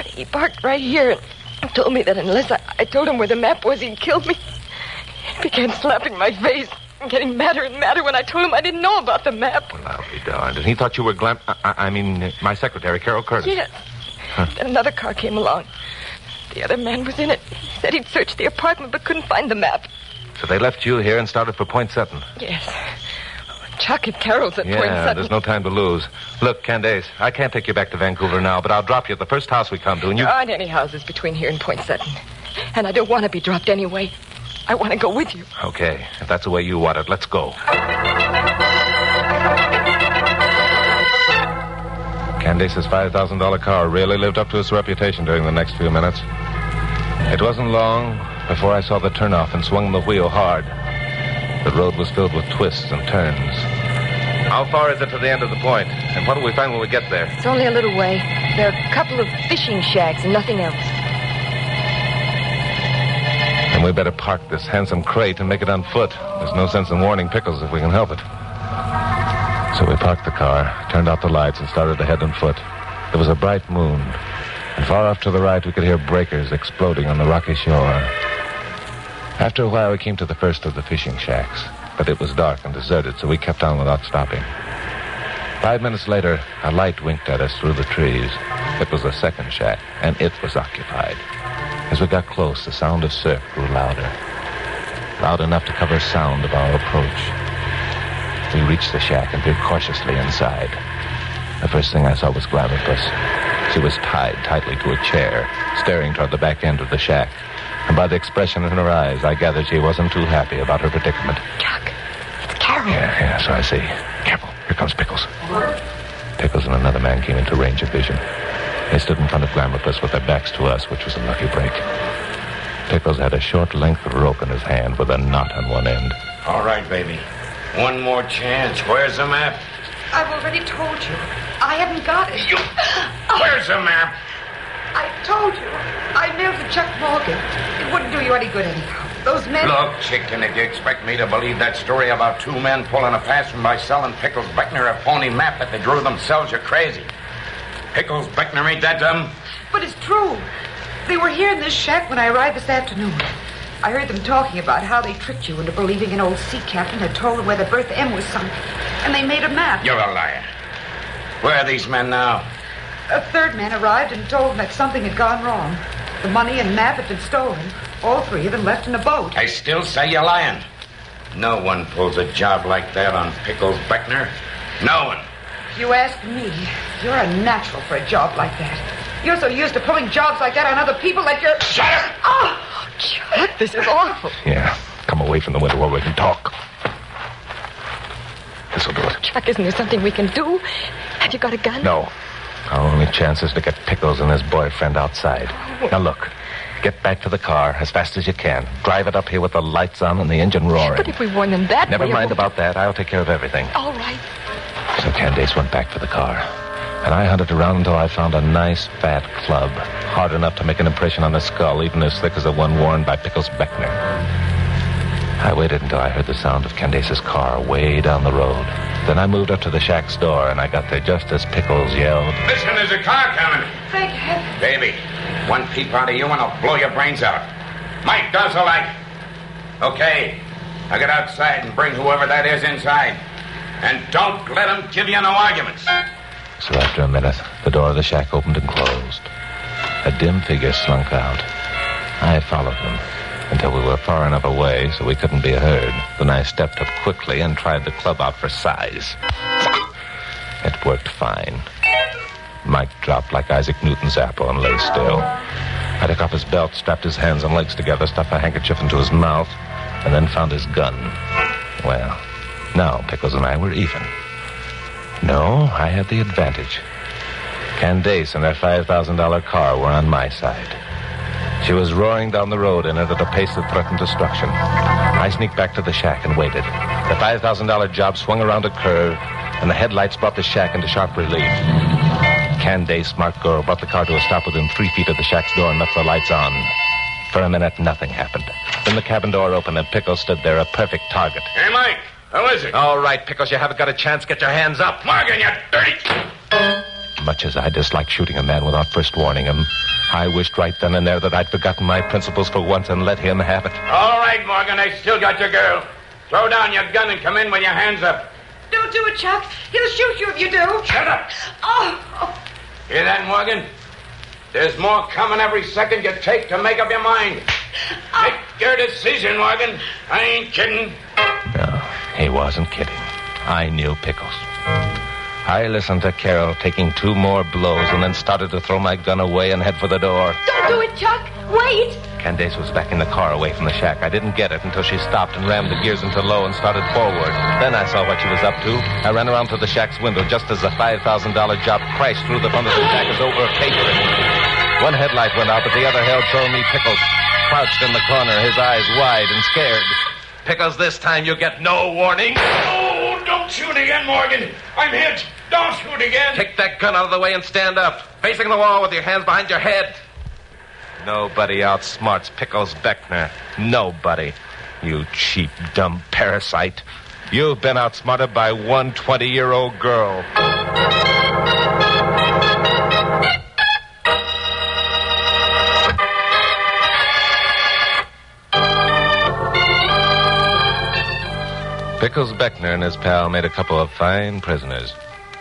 He parked right here and told me that unless I told him where the map was, he'd kill me. He began slapping my face and getting madder and madder when I told him I didn't know about the map. Well, I'll be darned. And he thought you were my secretary, Carol Curtis. Yes. Then another car came along. The other man was in it. He said he'd searched the apartment but couldn't find the map. So they left you here and started for Point Sutton. Yes. Chuck and Carol's at Point Yeah, Sutton. there's no time to lose. Look, Candace, I can't take you back to Vancouver now, but I'll drop you at the first house we come to, and you... There aren't any houses between here and Point Sutton. And I don't want to be dropped anyway. I want to go with you. Okay, if that's the way you want it, let's go. Candace's $5,000 car really lived up to its reputation during the next few minutes. It wasn't long before I saw the turnoff and swung the wheel hard. The road was filled with twists and turns. How far is it to the end of the point? And what do we find when we get there? It's only a little way. There are a couple of fishing shacks and nothing else. And we better park this handsome crate and make it on foot. There's no sense in warning Pickles if we can help it. So we parked the car, turned out the lights, and started to head on foot. There was a bright moon, and far off to the right we could hear breakers exploding on the rocky shore. After a while we came to the first of the fishing shacks, but it was dark and deserted, so we kept on without stopping. 5 minutes later, a light winked at us through the trees. It was the second shack, and it was occupied. As we got close, the sound of surf grew louder. Loud enough to cover sound of our approach. We reached the shack and peered cautiously inside. The first thing I saw was Glamourpuss. She was tied tightly to a chair, staring toward the back end of the shack. And by the expression in her eyes, I gathered she wasn't too happy about her predicament. Chuck, it's Carol. Yeah, so I see. Careful, here comes Pickles. Pickles and another man came into range of vision. They stood in front of Glamourpuss with their backs to us, which was a lucky break. Pickles had a short length of rope in his hand with a knot on one end. All right, baby. One more chance. Where's the map? I've already told you. I haven't got it. Where's the map? I told you. I mailed to Chuck Morgan. It wouldn't do you any good anyhow. Those men... Look, chicken, if you expect me to believe that story about two men pulling a fast one by selling Pickles Beckner a phony map that they drew themselves, you're crazy. Pickles Beckner ain't that dumb? But it's true. They were here in this shack when I arrived this afternoon. I heard them talking about how they tricked you into believing an old sea captain had told them where the Bertha M was sunk. And they made a map. You're a liar. Where are these men now? A third man arrived and told them that something had gone wrong. The money and map had been stolen. All three of them left in a boat. I still say you're lying. No one pulls a job like that on Pickles Beckner. No one. If you ask me, you're a natural for a job like that. You're so used to pulling jobs like that on other people that you're... Shut up! Oh, Chuck, this is awful. Yeah, come away from the window where we can talk. This'll do it. Chuck, isn't there something we can do? Have you got a gun? No. Our only chance is to get Pickles and his boyfriend outside. Now look, get back to the car as fast as you can. Drive it up here with the lights on and the engine roaring. But if we warn them that Never way... mind about that. I'll take care of everything. All right. So Candace went back for the car. And I hunted around until I found a nice, fat club. Hard enough to make an impression on the skull, even as thick as the one worn by Pickles Beckner. I waited until I heard the sound of Candace's car way down the road. Then I moved up to the shack's door, and I got there just as Pickles yelled, Listen, there's a car coming. Thank heaven. Baby, one peep out of you and I'll blow your brains out. Mike does the light. Okay, now get outside and bring whoever that is inside. And don't let him give you no arguments. So after a minute, the door of the shack opened and closed. A dim figure slunk out. I followed him until we were far enough away so we couldn't be heard. Then I stepped up quickly and tried the club out for size. It worked fine. Mike dropped like Isaac Newton's apple and lay still. I took off his belt, strapped his hands and legs together, stuffed a handkerchief into his mouth, and then found his gun. Well, now Pickles and I were even. No, I had the advantage. Candace and her $5,000 car were on my side. She was roaring down the road in it at a pace that threatened destruction. I sneaked back to the shack and waited. The $5,000 job swung around a curve, and the headlights brought the shack into sharp relief. Candace, smart girl, brought the car to a stop within 3 feet of the shack's door and left the lights on. For a minute, nothing happened. Then the cabin door opened and Pickles stood there, a perfect target. Hey, Mike, who is it? All right, Pickles, you haven't got a chance. Get your hands up. Morgan, you dirty... Much as I dislike shooting a man without first warning him, I wished right then and there that I'd forgotten my principles for once and let him have it. All right, Morgan, I still got your girl. Throw down your gun and come in with your hands up. Don't do it, Chuck. He'll shoot you if you do. Shut up. Oh. Hear that, Morgan? There's more coming every second you take to make up your mind. Make your decision, Morgan. I ain't kidding. No, he wasn't kidding. I knew Pickles. I listened to Carol taking 2 more blows and then started to throw my gun away and head for the door. Don't do it, Chuck. Wait. Candace was backing the car away from the shack. I didn't get it until she stopped and rammed the gears into low and started forward. Then I saw what she was up to. I ran around to the shack's window just as the $5,000 job crashed through the front of the shack as over paper. One headlight went out, but the other held showing me Pickles, crouched in the corner, his eyes wide and scared. Pickles, this time you get no warning. Oh, don't shoot again, Morgan. I'm hit. Don't shoot again. Take that gun out of the way and stand up, facing the wall with your hands behind your head. Nobody outsmarts Pickles Beckner. Nobody. You cheap, dumb parasite. You've been outsmarted by one 20-year-old girl. Pickles Beckner and his pal made a couple of fine prisoners.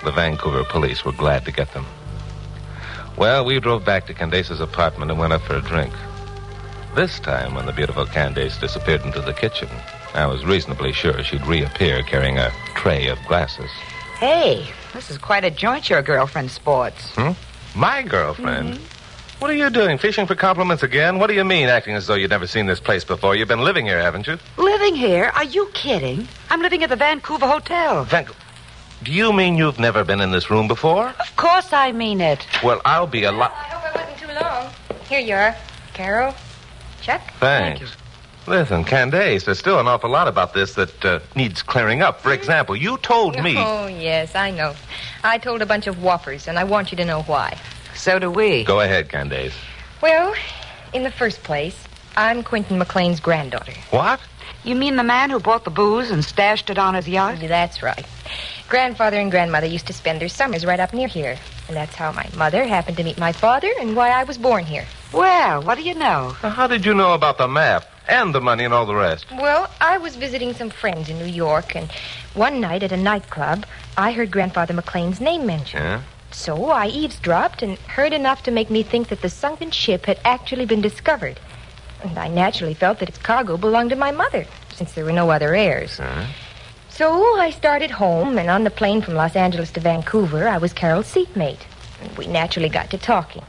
The Vancouver police were glad to get them. Well, we drove back to Candace's apartment and went up for a drink. This time, when the beautiful Candace disappeared into the kitchen, I was reasonably sure she'd reappear carrying a tray of glasses. Hey, this is quite a joint your girlfriend sports. My girlfriend? What are you doing, fishing for compliments again? What do you mean, acting as though you'd never seen this place before? You've been living here, haven't you? Living here? Are you kidding? I'm living at the Vancouver Hotel. Do you mean you've never been in this room before? Of course I mean it. Well, I'll be a lot... I hope I wasn't too long. Here you are, Carol. Chuck? Thanks. Thank you. Listen, Candace, there's still an awful lot about this that needs clearing up. For example, you told me... Oh, yes, I know. I told a bunch of whoppers, and I want you to know why. So do we. Go ahead, Candace. Well, in the first place, I'm Quentin McLean's granddaughter. What? You mean the man who bought the booze and stashed it on his yacht? That's right. Grandfather and grandmother used to spend their summers right up near here. And that's how my mother happened to meet my father and why I was born here. Well, what do you know? How did you know about the map and the money and all the rest? Well, I was visiting some friends in New York, and one night at a nightclub, I heard Grandfather McLean's name mentioned. Yeah? So I eavesdropped and heard enough to make me think that the sunken ship had actually been discovered. And I naturally felt that its cargo belonged to my mother, since there were no other heirs. So I started home, and on the plane from Los Angeles to Vancouver, I was Carol's seatmate. And we naturally got to talking.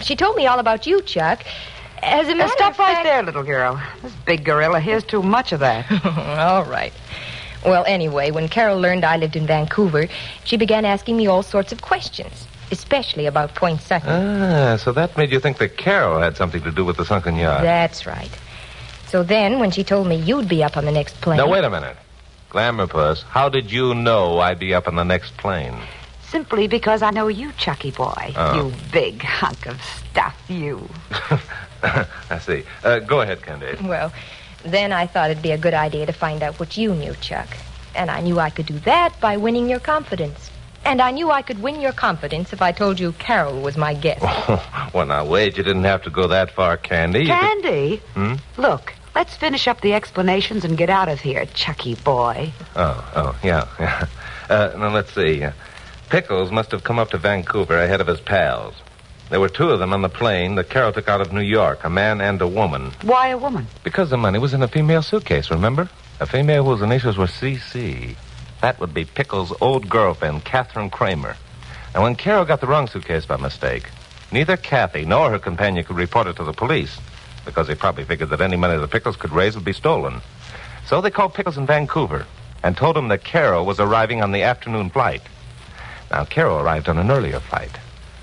She told me all about you, Chuck. As a matter Stop of fact... right there, little girl. This big gorilla here's too much of that. All right. Well, anyway, when Carol learned I lived in Vancouver, she began asking me all sorts of questions, especially about Point Sutton. So that made you think that Carol had something to do with the sunken yacht. That's right. So then, when she told me you'd be up on the next plane... Now, wait a minute. Glamour Puss, how did you know I'd be up on the next plane? Simply because I know you, Chucky boy. Oh. You big hunk of stuff, you. I see. Go ahead, Candace. Well, then I thought it'd be a good idea to find out what you knew, Chuck. And I knew I could do that by winning your confidence. And I knew I could win your confidence if I told you Carol was my guest. Well, now, wait. You didn't have to go that far, Candy. Candy? Look, let's finish up the explanations and get out of here, Chucky boy. Yeah. Now, let's see. Pickles must have come up to Vancouver ahead of his pals. There were 2 of them on the plane that Carol took out of New York, a man and a woman. Why a woman? Because the money was in a female suitcase, remember? A female whose initials were C.C. That would be Pickles' old girlfriend, Catherine Kramer. And when Carol got the wrong suitcase by mistake, neither Kathy nor her companion could report it to the police, because they probably figured that any money that Pickles could raise would be stolen. So they called Pickles in Vancouver and told him that Carol was arriving on the afternoon flight. Now, Carol arrived on an earlier flight.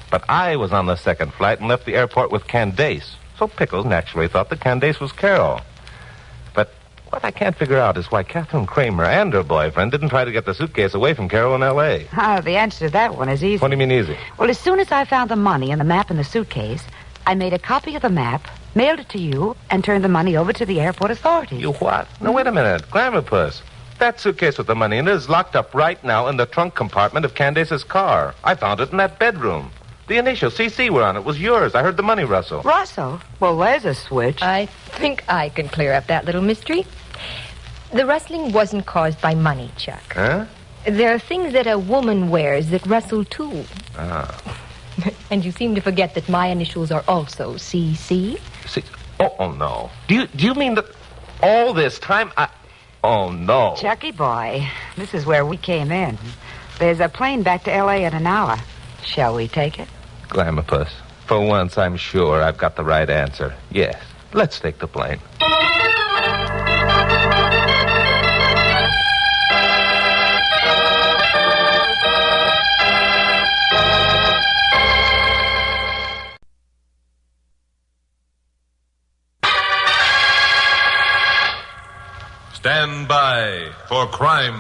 But I was on the second flight and left the airport with Candace. So Pickles naturally thought that Candace was Carol. But what I can't figure out is why Catherine Kramer and her boyfriend didn't try to get the suitcase away from Carol in L.A. The answer to that one is easy. What do you mean easy? Well, as soon as I found the money and the map in the suitcase, I made a copy of the map, mailed it to you, and turned the money over to the airport authorities. You what? No, wait a minute. Glamour Puss. That suitcase with the money in it is locked up right now in the trunk compartment of Candace's car. I found it in that bedroom. The initials CC were on it. It was yours. I heard the money rustle. Rustle? Well, there's a switch. I think I can clear up that little mystery. The rustling wasn't caused by money, Chuck. Huh? There are things that a woman wears that rustle, too. And you seem to forget that my initials are also CC. See? Oh, no. Do you mean that all this time Oh, no. Chucky boy, this is where we came in. There's a plane back to L.A. in an hour. Shall we take it? Glamourpuss, for once I'm sure I've got the right answer. Yes, let's take the plane. Stand by for crime.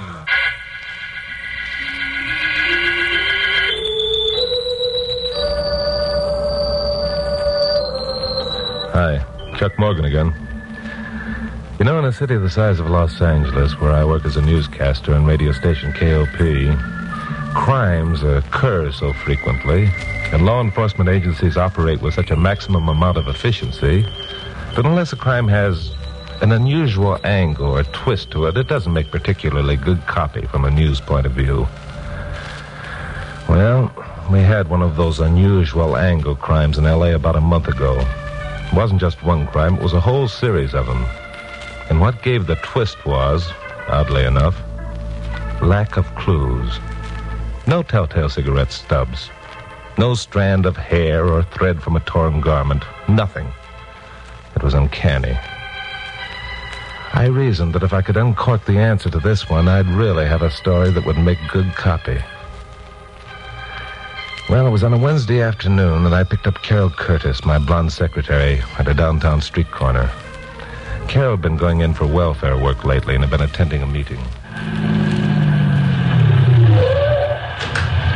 Hi, Chuck Morgan again. You know, in a city the size of Los Angeles, where I work as a newscaster on radio station KOP, crimes occur so frequently, and law enforcement agencies operate with such a maximum amount of efficiency, that unless a crime has an unusual angle or twist to it, it doesn't make particularly good copy from a news point of view. Well, we had one of those unusual angle crimes in L.A. about a month ago. It wasn't just one crime, it was a whole series of them. And what gave the twist was, oddly enough, lack of clues. No telltale cigarette stubs. No strand of hair or thread from a torn garment. Nothing. It was uncanny. I reasoned that if I could uncork the answer to this one, I'd really have a story that would make good copy. Well, it was on a Wednesday afternoon that I picked up Carol Curtis, my blonde secretary, at a downtown street corner. Carol had been going in for welfare work lately and had been attending a meeting.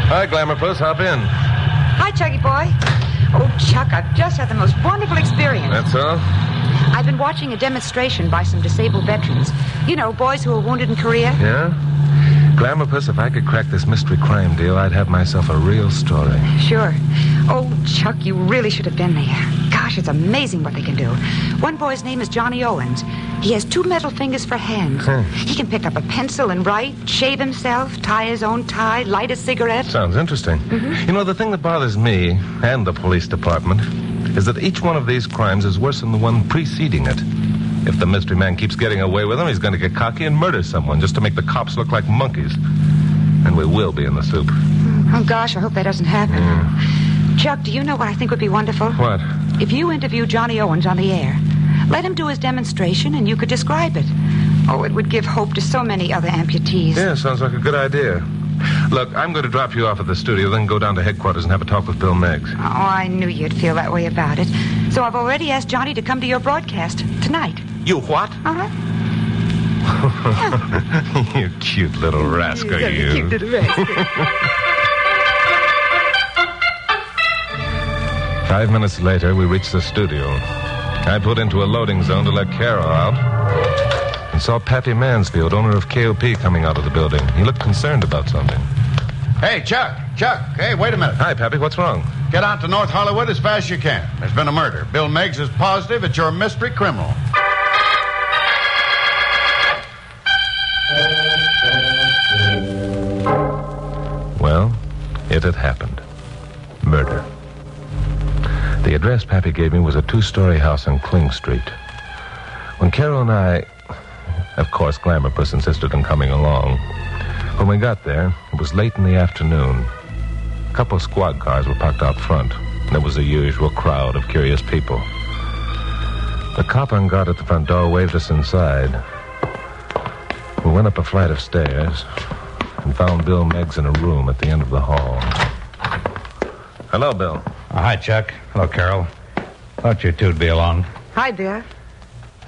Hi, Glamourpuss. Hop in. Hi, Chucky boy. Oh, Chuck, I've just had the most wonderful experience. That's all? I've been watching a demonstration by some disabled veterans. You know, boys who were wounded in Korea. Yeah? Glamourpuss, if I could crack this mystery crime deal, I'd have myself a real story. Sure. Oh, Chuck, you really should have been there. Gosh, it's amazing what they can do. One boy's name is Johnny Owens. He has 2 metal fingers for hands. He can pick up a pencil and write, shave himself, tie his own tie, light a cigarette. Sounds interesting. You know, the thing that bothers me and the police department is that each one of these crimes is worse than the one preceding it. If the mystery man keeps getting away with them, he's going to get cocky and murder someone just to make the cops look like monkeys. And we will be in the soup. Oh, gosh, I hope that doesn't happen. Chuck, do you know what I think would be wonderful? What? If you interview Johnny Owens on the air. Let him do his demonstration, and you could describe it. Oh, it would give hope to so many other amputees. Yeah, sounds like a good idea. Look, I'm going to drop you off at the studio, then go down to headquarters and have a talk with Bill Meggs. Oh, I knew you'd feel that way about it. So I've already asked Johnny to come to your broadcast tonight. You what? Uh-huh. You cute little rascal, you. Cute little rascal. 5 minutes later, we reached the studio. I put into a loading zone to let Carol out and saw Pappy Mansfield, owner of KOP, coming out of the building. He looked concerned about something. Hey, Chuck. Hey, wait a minute. Hi, Pappy. What's wrong? Get out to North Hollywood as fast as you can. There's been a murder. Bill Meggs is positive it's your mystery criminal. Well, it had happened. Murder. The address Pappy gave me was a 2-story house on Kling Street. When Carol and I... Of course, Glamourpuss insisted on coming along. When we got there, it was late in the afternoon. A couple of squad cars were parked out front. There was the usual crowd of curious people. The cop on guard at the front door waved us inside. We went up a flight of stairs and found Bill Meggs in a room at the end of the hall. Hello, Bill. Hi, Chuck. Hello, Carol. Thought you two'd be along. Hi, Bill.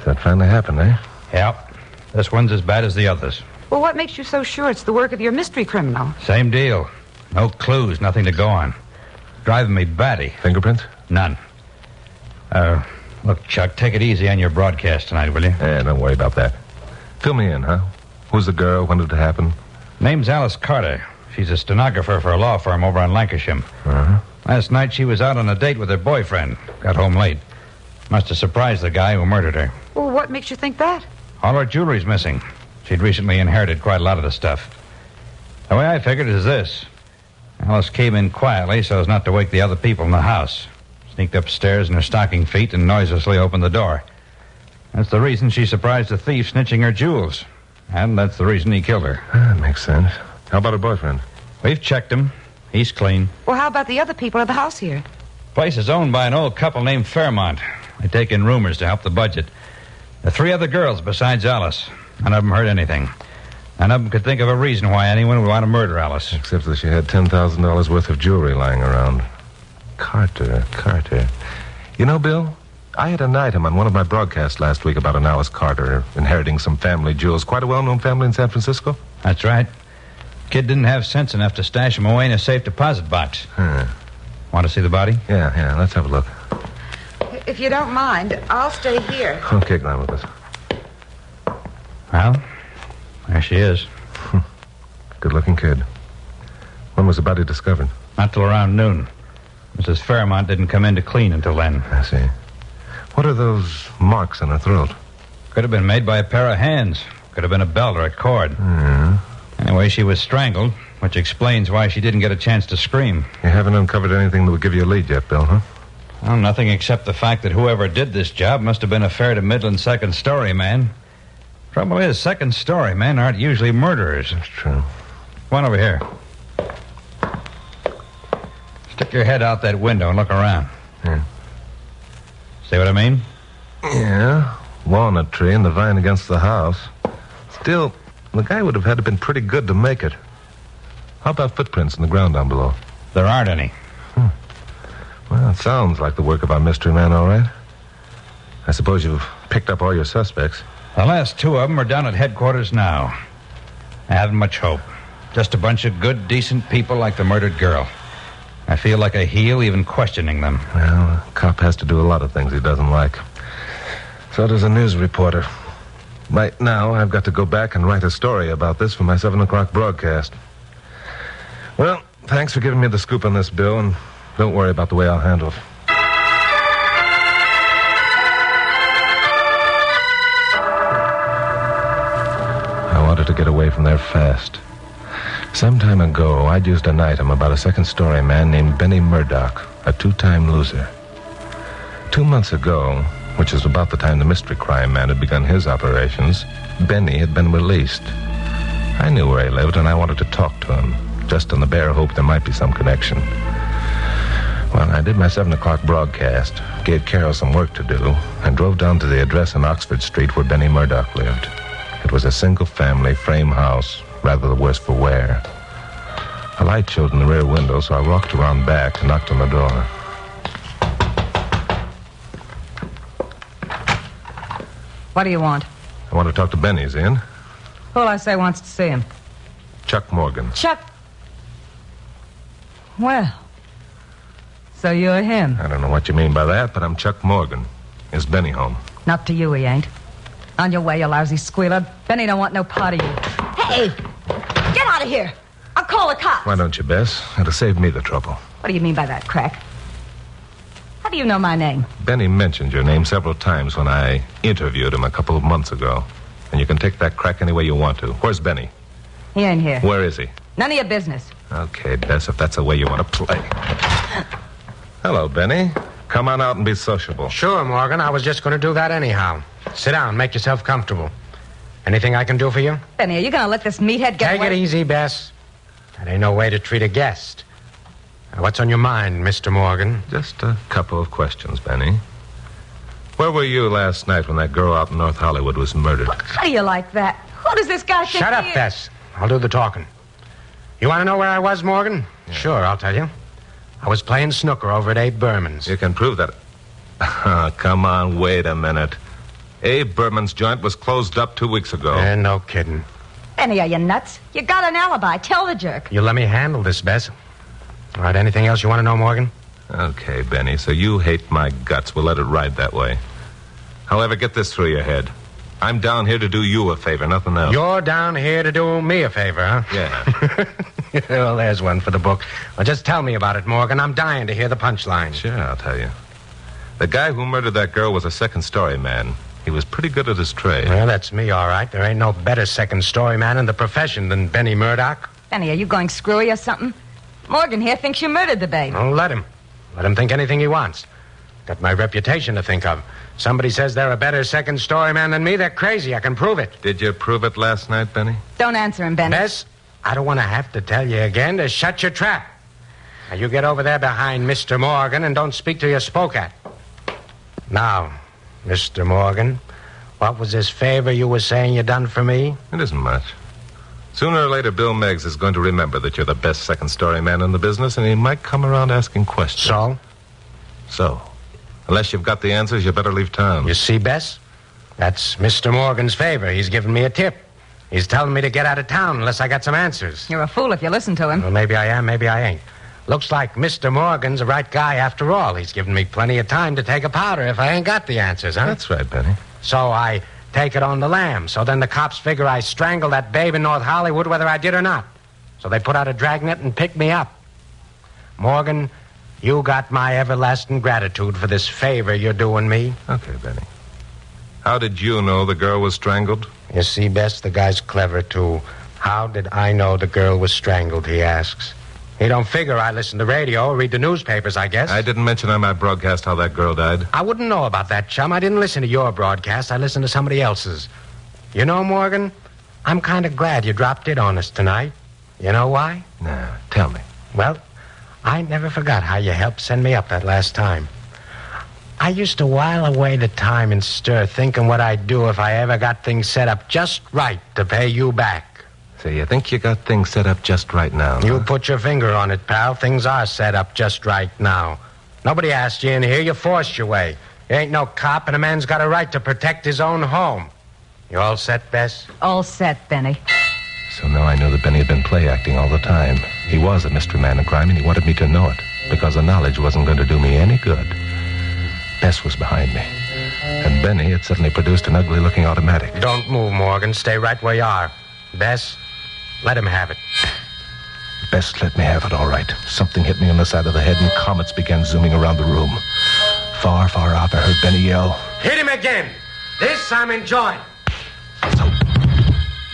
That finally happened, eh? Yep. This one's as bad as the others. Well, what makes you so sure it's the work of your mystery criminal? Same deal. No clues, nothing to go on. Driving me batty. Fingerprints? None. Look, Chuck, take it easy on your broadcast tonight, will you? Yeah, don't worry about that. Fill me in, huh? Who's the girl? When did it happen? Name's Alice Carter. She's a stenographer for a law firm over on Lancashire. Uh-huh. Last night she was out on a date with her boyfriend. Got home late. Must have surprised the guy who murdered her. Well, what makes you think that? All her jewelry's missing. She'd recently inherited quite a lot of the stuff. The way I figured it is this. Alice came in quietly so as not to wake the other people in the house. Sneaked upstairs in her stocking feet and noiselessly opened the door. That's the reason she surprised the thief snitching her jewels. And that's the reason he killed her. That makes sense. How about her boyfriend? We've checked him. He's clean. Well, how about the other people at the house here? Place is owned by an old couple named Fairmont. They take in roomers to help the budget. The 3 other girls besides Alice. None of them heard anything. None of them could think of a reason why anyone would want to murder Alice. Except that she had $10,000 worth of jewelry lying around. Carter. You know, Bill, I had an item on one of my broadcasts last week about an Alice Carter inheriting some family jewels. Quite a well-known family in San Francisco. That's right. Kid didn't have sense enough to stash them away in a safe deposit box. Want to see the body? Yeah, let's have a look. If you don't mind, I'll stay here. Okay, Glenn, with us. Well, there she is. Good-looking kid. When was the body discovered? Not till around noon. Mrs. Fairmont didn't come in to clean until then. I see. What are those marks on her throat? Could have been made by a pair of hands. Could have been a belt or a cord. Anyway, she was strangled, which explains why she didn't get a chance to scream. You haven't uncovered anything that would give you a lead yet, Bill, huh? Well, nothing except the fact that whoever did this job must have been a fair to middling second-story man. Trouble is, second-story men aren't usually murderers. That's true. Come on over here. Stick your head out that window and look around. Yeah. See what I mean? Yeah. Walnut tree and the vine against the house. Still, the guy would have had to have been pretty good to make it. How about footprints in the ground down below? There aren't any. Well, it sounds like the work of our mystery man, all right. I suppose you've picked up all your suspects. The last 2 of them are down at headquarters now. I haven't much hope. Just a bunch of good, decent people like the murdered girl. I feel like a heel even questioning them. Well, a cop has to do a lot of things he doesn't like. So does a news reporter. Right now, I've got to go back and write a story about this for my 7 o'clock broadcast. Well, thanks for giving me the scoop on this, Bill, and don't worry about the way I'll handle it. I wanted to get away from there fast. Some time ago, I'd used an item about a second-story man named Benny Murdoch, a 2-time loser. 2 months ago, which is about the time the mystery crime man had begun his operations, Benny had been released. I knew where he lived, and I wanted to talk to him, just in the bare hope there might be some connection. Well, I did my 7 o'clock broadcast, gave Carol some work to do, and drove down to the address on Oxford Street where Benny Murdoch lived. It was a single-family frame house, rather the worse for wear. A light showed in the rear window, so I walked around back and knocked on the door. What do you want? I want to talk to Benny. Is he in? Who'll I say wants to see him? Chuck Morgan. Chuck. Well, so you're him. I don't know what you mean by that, but I'm Chuck Morgan. Is Benny home? Not to you, he ain't. On your way, you lousy squealer. Benny don't want no part of you. Hey, get out of here. I'll call the cops. Why don't you, Bess? It'll save me the trouble. What do you mean by that, Crack? How do you know my name? Benny mentioned your name several times when I interviewed him a couple of months ago. And you can take that crack any way you want to. Where's Benny? He ain't here. Where is he? None of your business. Okay, Bess, if that's the way you want to play. Hello, Benny. Come on out and be sociable. Sure, Morgan. I was just going to do that anyhow. Sit down. Make yourself comfortable. Anything I can do for you? Benny, are you going to let this meathead get Take away? it easy, Bess. That ain't no way to treat a guest. Now, what's on your mind, Mr. Morgan? Just a couple of questions, Benny. Where were you last night when that girl out in North Hollywood was murdered? How do you like that? Who does this guy think Shut up, he is? Bess. I'll do the talking. You want to know where I was, Morgan? Yeah. Sure, I'll tell you. I was playing snooker over at Abe Berman's. You can prove that. Come on, wait a minute. Abe Berman's joint was closed up 2 weeks ago. No kidding. Benny, are you nuts? You got an alibi. Tell the jerk. You let me handle this, Bess. All right, anything else you want to know, Morgan? Okay, Benny, so you hate my guts. We'll let it ride that way. However, get this through your head. I'm down here to do you a favor, nothing else. You're down here to do me a favor, huh? Yeah. Well, there's one for the book. Well, just tell me about it, Morgan. I'm dying to hear the punchline. Sure, I'll tell you. The guy who murdered that girl was a second-story man. He was pretty good at his trade. Well, that's me, all right. There ain't no better second-story man in the profession than Benny Murdoch. Benny, are you going screwy or something? Morgan here thinks you murdered the babe. Oh, let him. Let him think anything he wants. Got my reputation to think of. Somebody says they're a better second-story man than me, they're crazy. I can prove it. Did you prove it last night, Benny? Don't answer him, Benny. Bess, I don't want to have to tell you again to shut your trap. Now, you get over there behind Mr. Morgan and don't speak till you're spoke at. Now, Mr. Morgan, what was this favor you were saying you done for me? It isn't much. Sooner or later, Bill Meggs is going to remember that you're the best second-story man in the business, and he might come around asking questions. So, unless you've got the answers, you better leave town. You see, Bess? That's Mr. Morgan's favor. He's giving me a tip. He's telling me to get out of town unless I got some answers. You're a fool if you listen to him. Well, maybe I am, maybe I ain't. Looks like Mr. Morgan's the right guy after all. He's given me plenty of time to take a powder if I ain't got the answers, huh? That's right, Benny. So I take it on the lam. So then the cops figure I strangled that babe in North Hollywood whether I did or not. So they put out a dragnet and picked me up. Morgan, you got my everlasting gratitude for this favor you're doing me. Okay, Benny. How did you know the girl was strangled? You see, Bess, the guy's clever, too. How did I know the girl was strangled, he asks. He don't figure I listen to radio or read the newspapers, I guess. I didn't mention on my broadcast how that girl died. I wouldn't know about that, chum. I didn't listen to your broadcast. I listened to somebody else's. You know, Morgan, I'm kind of glad you dropped in on us tonight. You know why? No, tell me. Well, I never forgot how you helped send me up that last time. I used to while away the time and stir thinking what I'd do if I ever got things set up just right to pay you back. So you think you got things set up just right now? You put your finger on it, pal. Things are set up just right now. Nobody asked you in here. You forced your way. You ain't no cop, and a man's got a right to protect his own home. You all set, Bess? All set, Benny. So now I knew that Benny had been play acting all the time. He was a mystery man in crime, and he wanted me to know it, because the knowledge wasn't going to do me any good. Bess was behind me, and Benny had suddenly produced an ugly-looking automatic. Don't move, Morgan. Stay right where you are. Bess, let him have it. Bess let me have it, all right. Something hit me on the side of the head, and comets began zooming around the room. Far, far off, I heard Benny yell, "Hit him again! This I'm enjoying!" So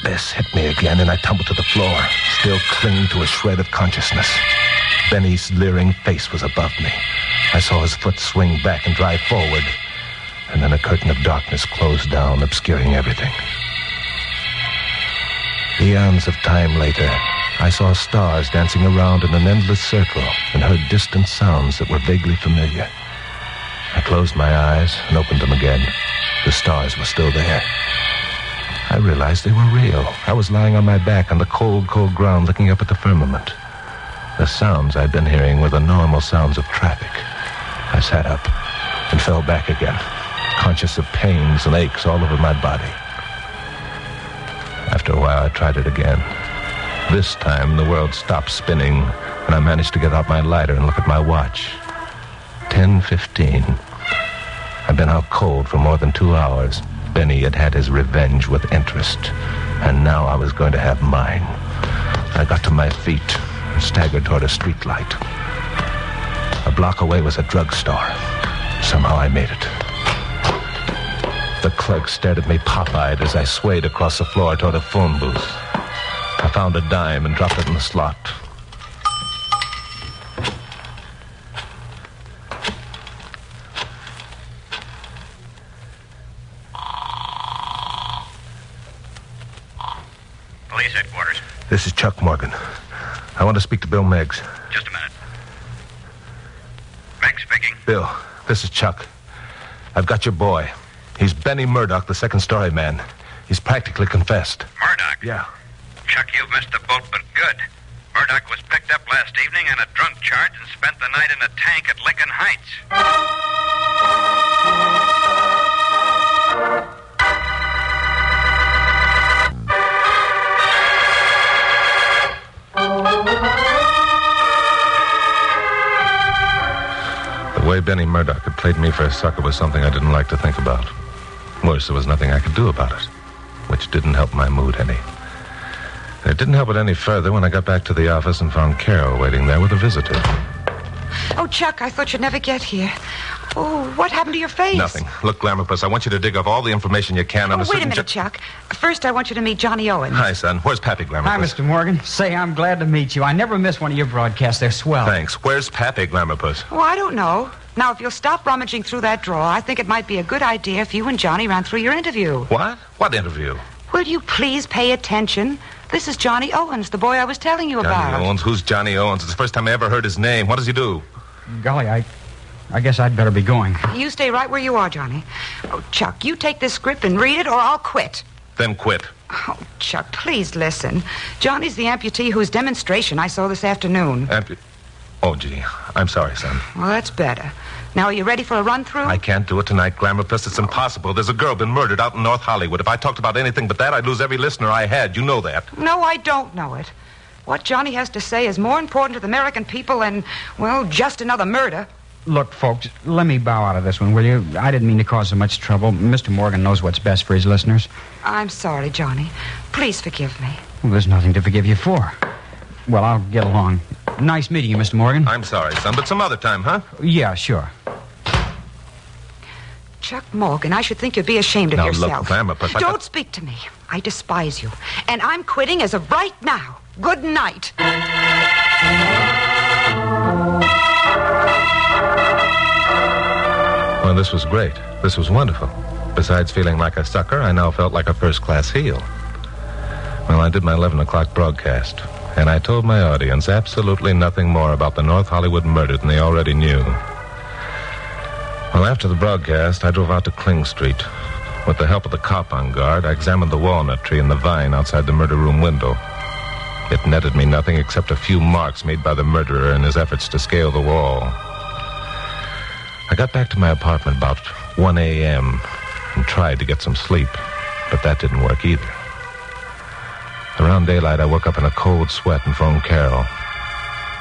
Bess hit me again, and I tumbled to the floor, still clinging to a shred of consciousness. Benny's leering face was above me. I saw his foot swing back and drive forward, and then a curtain of darkness closed down, obscuring everything. Eons of time later, I saw stars dancing around in an endless circle and heard distant sounds that were vaguely familiar. I closed my eyes and opened them again. The stars were still there. I realized they were real. I was lying on my back on the cold, cold ground looking up at the firmament. The sounds I'd been hearing were the normal sounds of traffic. I sat up and fell back again, conscious of pains and aches all over my body. After a while, I tried it again. This time, the world stopped spinning, and I managed to get out my lighter and look at my watch. 10:15. I'd been out cold for more than 2 hours. Benny had had his revenge with interest, and now I was going to have mine. I got to my feet and staggered toward a street light. A block away was a drugstore. Somehow I made it. The clerk stared at me pop-eyed as I swayed across the floor toward a phone booth. I found a dime and dropped it in the slot. Police headquarters. This is Chuck Morgan. I want to speak to Bill Meggs. Just a minute. Meg speaking. Bill, this is Chuck. I've got your boy. He's Benny Murdoch, the second-story man. He's practically confessed. Murdoch? Yeah. Chuck, you've missed the boat, but good. Murdoch was picked up last evening on a drunk charge and spent the night in a tank at Lincoln Heights. The way Benny Murdoch had played me for a sucker was something I didn't like to think about. Worse, there was nothing I could do about it, which didn't help my mood any. And it didn't help it any further when I got back to the office and found Carol waiting there with a visitor. Oh, Chuck, I thought you'd never get here. Oh, what happened to your face? Nothing. Look, Glamourpuss, I want you to dig up all the information you can on a Wait certain... a minute, Chuck. First, I want you to meet Johnny Owens. Hi, son. Where's Pappy, Glamourpuss? Hi, Mr. Morgan. Say, I'm glad to meet you. I never miss one of your broadcasts. They're swell. Thanks. Where's Pappy, Glamourpuss? Oh, I don't know. Now, if you'll stop rummaging through that drawer, I think it might be a good idea if you and Johnny ran through your interview. What? What interview? Will you please pay attention? This is Johnny Owens, the boy I was telling you about. Johnny Owens? Who's Johnny Owens? It's the first time I ever heard his name. What does he do? Golly, I guess I'd better be going. You stay right where you are, Johnny. Oh, Chuck, you take this script and read it, or I'll quit. Then quit. Oh, Chuck, please listen. Johnny's the amputee whose demonstration I saw this afternoon. Oh, gee. I'm sorry, son. Well, that's better. Now, are you ready for a run-through? I can't do it tonight, Glamourpuss. It's impossible. There's a girl been murdered out in North Hollywood. If I talked about anything but that, I'd lose every listener I had. You know that. No, I don't know it. What Johnny has to say is more important to the American people than, well, just another murder. Look, folks, let me bow out of this one, will you? I didn't mean to cause so much trouble. Mr. Morgan knows what's best for his listeners. I'm sorry, Johnny. Please forgive me. Well, there's nothing to forgive you for. Well, I'll get along. Nice meeting you, Mr. Morgan. I'm sorry, son, but some other time, huh? Yeah, sure. Chuck Morgan, I should think you'd be ashamed of now, yourself. Now, look, Glamourpuss, Don't speak to me. I despise you. And I'm quitting as of right now. Good night. Well, this was great. This was wonderful. Besides feeling like a sucker, I now felt like a first-class heel. Well, I did my 11 o'clock broadcast, and I told my audience absolutely nothing more about the North Hollywood murder than they already knew. Well, after the broadcast, I drove out to Kling Street. With the help of the cop on guard, I examined the walnut tree and the vine outside the murder room window. It netted me nothing except a few marks made by the murderer in his efforts to scale the wall. I got back to my apartment about 1 a.m. and tried to get some sleep, but that didn't work either. Around daylight, I woke up in a cold sweat and phoned Carol.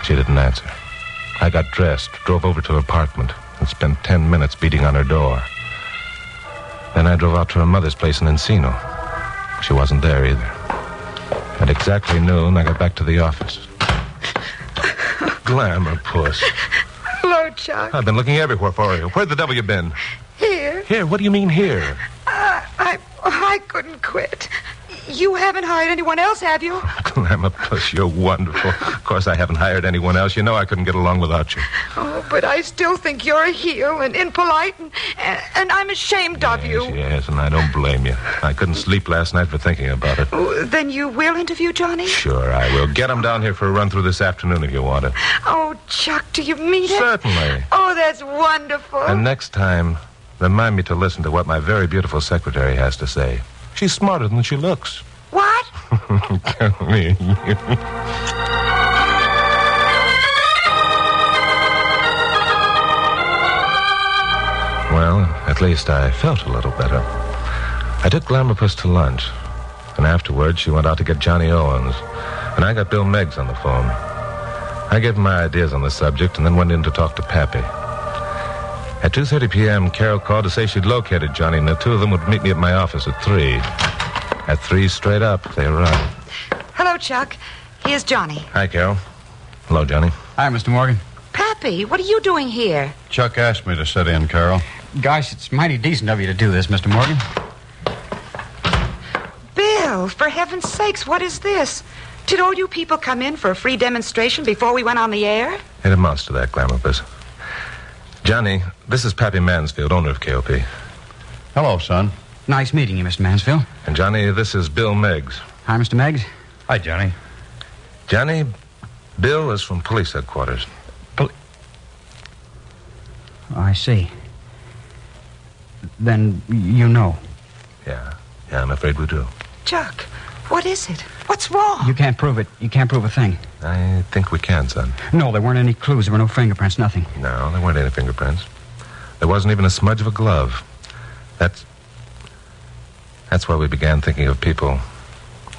She didn't answer. I got dressed, drove over to her apartment, and spent 10 minutes beating on her door. Then I drove out to her mother's place in Encino. She wasn't there either. At exactly noon, I got back to the office. Glamourpuss. Hello, Chuck. I've been looking everywhere for you. Where the devil you been? Here. Here? What do you mean here? I couldn't quit. You haven't hired anyone else, have you? Glamourpuss, you're wonderful. Of course, I haven't hired anyone else. You know I couldn't get along without you. Oh, but I still think you're a heel and impolite, and I'm ashamed of you. Yes, and I don't blame you. I couldn't sleep last night for thinking about it. Oh, then you will interview Johnny? Sure, I will. Get him down here for a run-through this afternoon if you want it. Oh, Chuck, do you mean it? Certainly. Oh, that's wonderful. And next time, remind me to listen to what my very beautiful secretary has to say. She's smarter than she looks. What? Come here, you. Well, at least I felt a little better. I took Glamourpuss to lunch, and afterwards she went out to get Johnny Owens, and I got Bill Meggs on the phone. I gave him my ideas on the subject and then went in to talk to Pappy. At 2:30 p.m., Carol called to say she'd located Johnny, and the two of them would meet me at my office at 3. At 3 straight up, they arrived. Hello, Chuck. Here's Johnny. Hi, Carol. Hello, Johnny. Hi, Mr. Morgan. Pappy, what are you doing here? Chuck asked me to sit in, Carol. Gosh, it's mighty decent of you to do this, Mr. Morgan. Bill, for heaven's sakes, what is this? Did all you people come in for a free demonstration before we went on the air? It amounts to that, Glamourpuss. Johnny, this is Pappy Mansfield, owner of KOP. Hello, son. Nice meeting you, Mr. Mansfield. And Johnny, this is Bill Meggs. Hi, Mr. Meggs. Hi, Johnny. Johnny, Bill is from police headquarters. Oh, I see. Then you know. Yeah, I'm afraid we do. Chuck, what is it? What's wrong? You can't prove it. You can't prove a thing. I think we can, son. No, there weren't any clues. There were no fingerprints, nothing. No, there weren't any fingerprints. There wasn't even a smudge of a glove. That's why we began thinking of people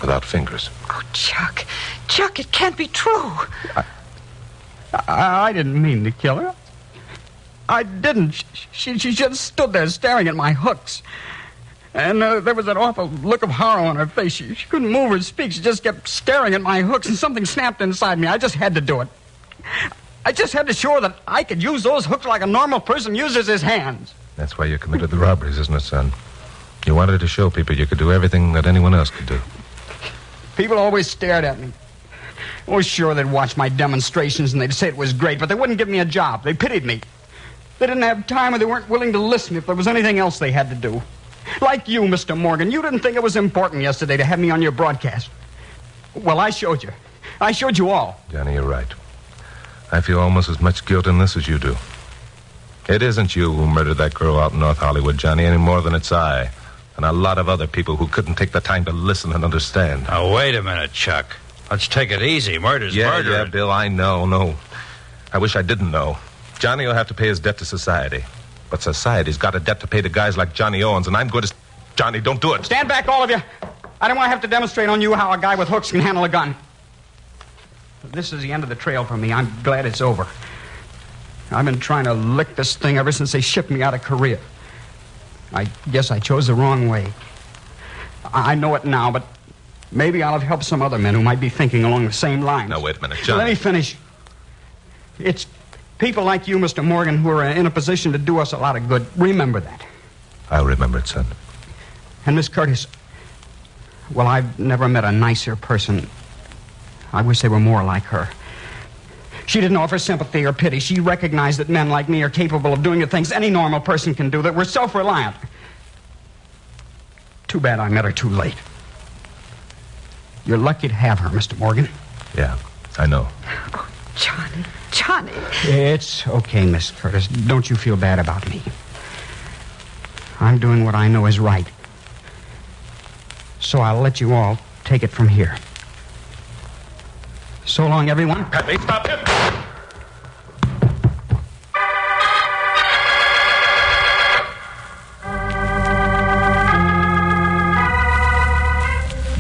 without fingers. Oh, Chuck. Chuck, it can't be true. I didn't mean to kill her. I didn't. She just stood there staring at my hooks. And there was that awful look of horror on her face. She couldn't move or speak. She just kept staring at my hooks, and something snapped inside me. I just had to do it. I just had to show her that I could use those hooks like a normal person uses his hands. That's why you committed the robberies, isn't it, son? You wanted to show people you could do everything that anyone else could do. People always stared at me. Oh, sure, they'd watch my demonstrations and they'd say it was great, but they wouldn't give me a job. They pitied me. They didn't have time or they weren't willing to listen if there was anything else they had to do. Like you, Mr. Morgan, you didn't think it was important yesterday to have me on your broadcast. Well, I showed you. I showed you all. Johnny, you're right. I feel almost as much guilt in this as you do. It isn't you who murdered that girl out in North Hollywood, Johnny, any more than it's I. And a lot of other people who couldn't take the time to listen and understand. Now, wait a minute, Chuck. Let's take it easy. Murder's murder. Yeah, Bill, I know. No. I wish I didn't know. Johnny will have to pay his debt to society. But society's got a debt to pay to guys like Johnny Owens, and I'm going to... Johnny, don't do it. Stand back, all of you. I don't want to have to demonstrate on you how a guy with hooks can handle a gun. This is the end of the trail for me. I'm glad it's over. I've been trying to lick this thing ever since they shipped me out of Korea. I guess I chose the wrong way. I know it now, but maybe I'll have helped some other men who might be thinking along the same lines. Now, wait a minute, Johnny. Let me finish. It's people like you, Mr. Morgan, who are in a position to do us a lot of good. Remember that. I'll remember it, son. And Miss Curtis, well, I've never met a nicer person. I wish they were more like her. She didn't offer sympathy or pity. She recognized that men like me are capable of doing the things any normal person can do, that we're self-reliant. Too bad I met her too late. You're lucky to have her, Mr. Morgan. Yeah, I know. Oh, Johnny. It's okay, Miss Curtis. Don't you feel bad about me. I'm doing what I know is right. So I'll let you all take it from here. So long, everyone. Pappy, stop him!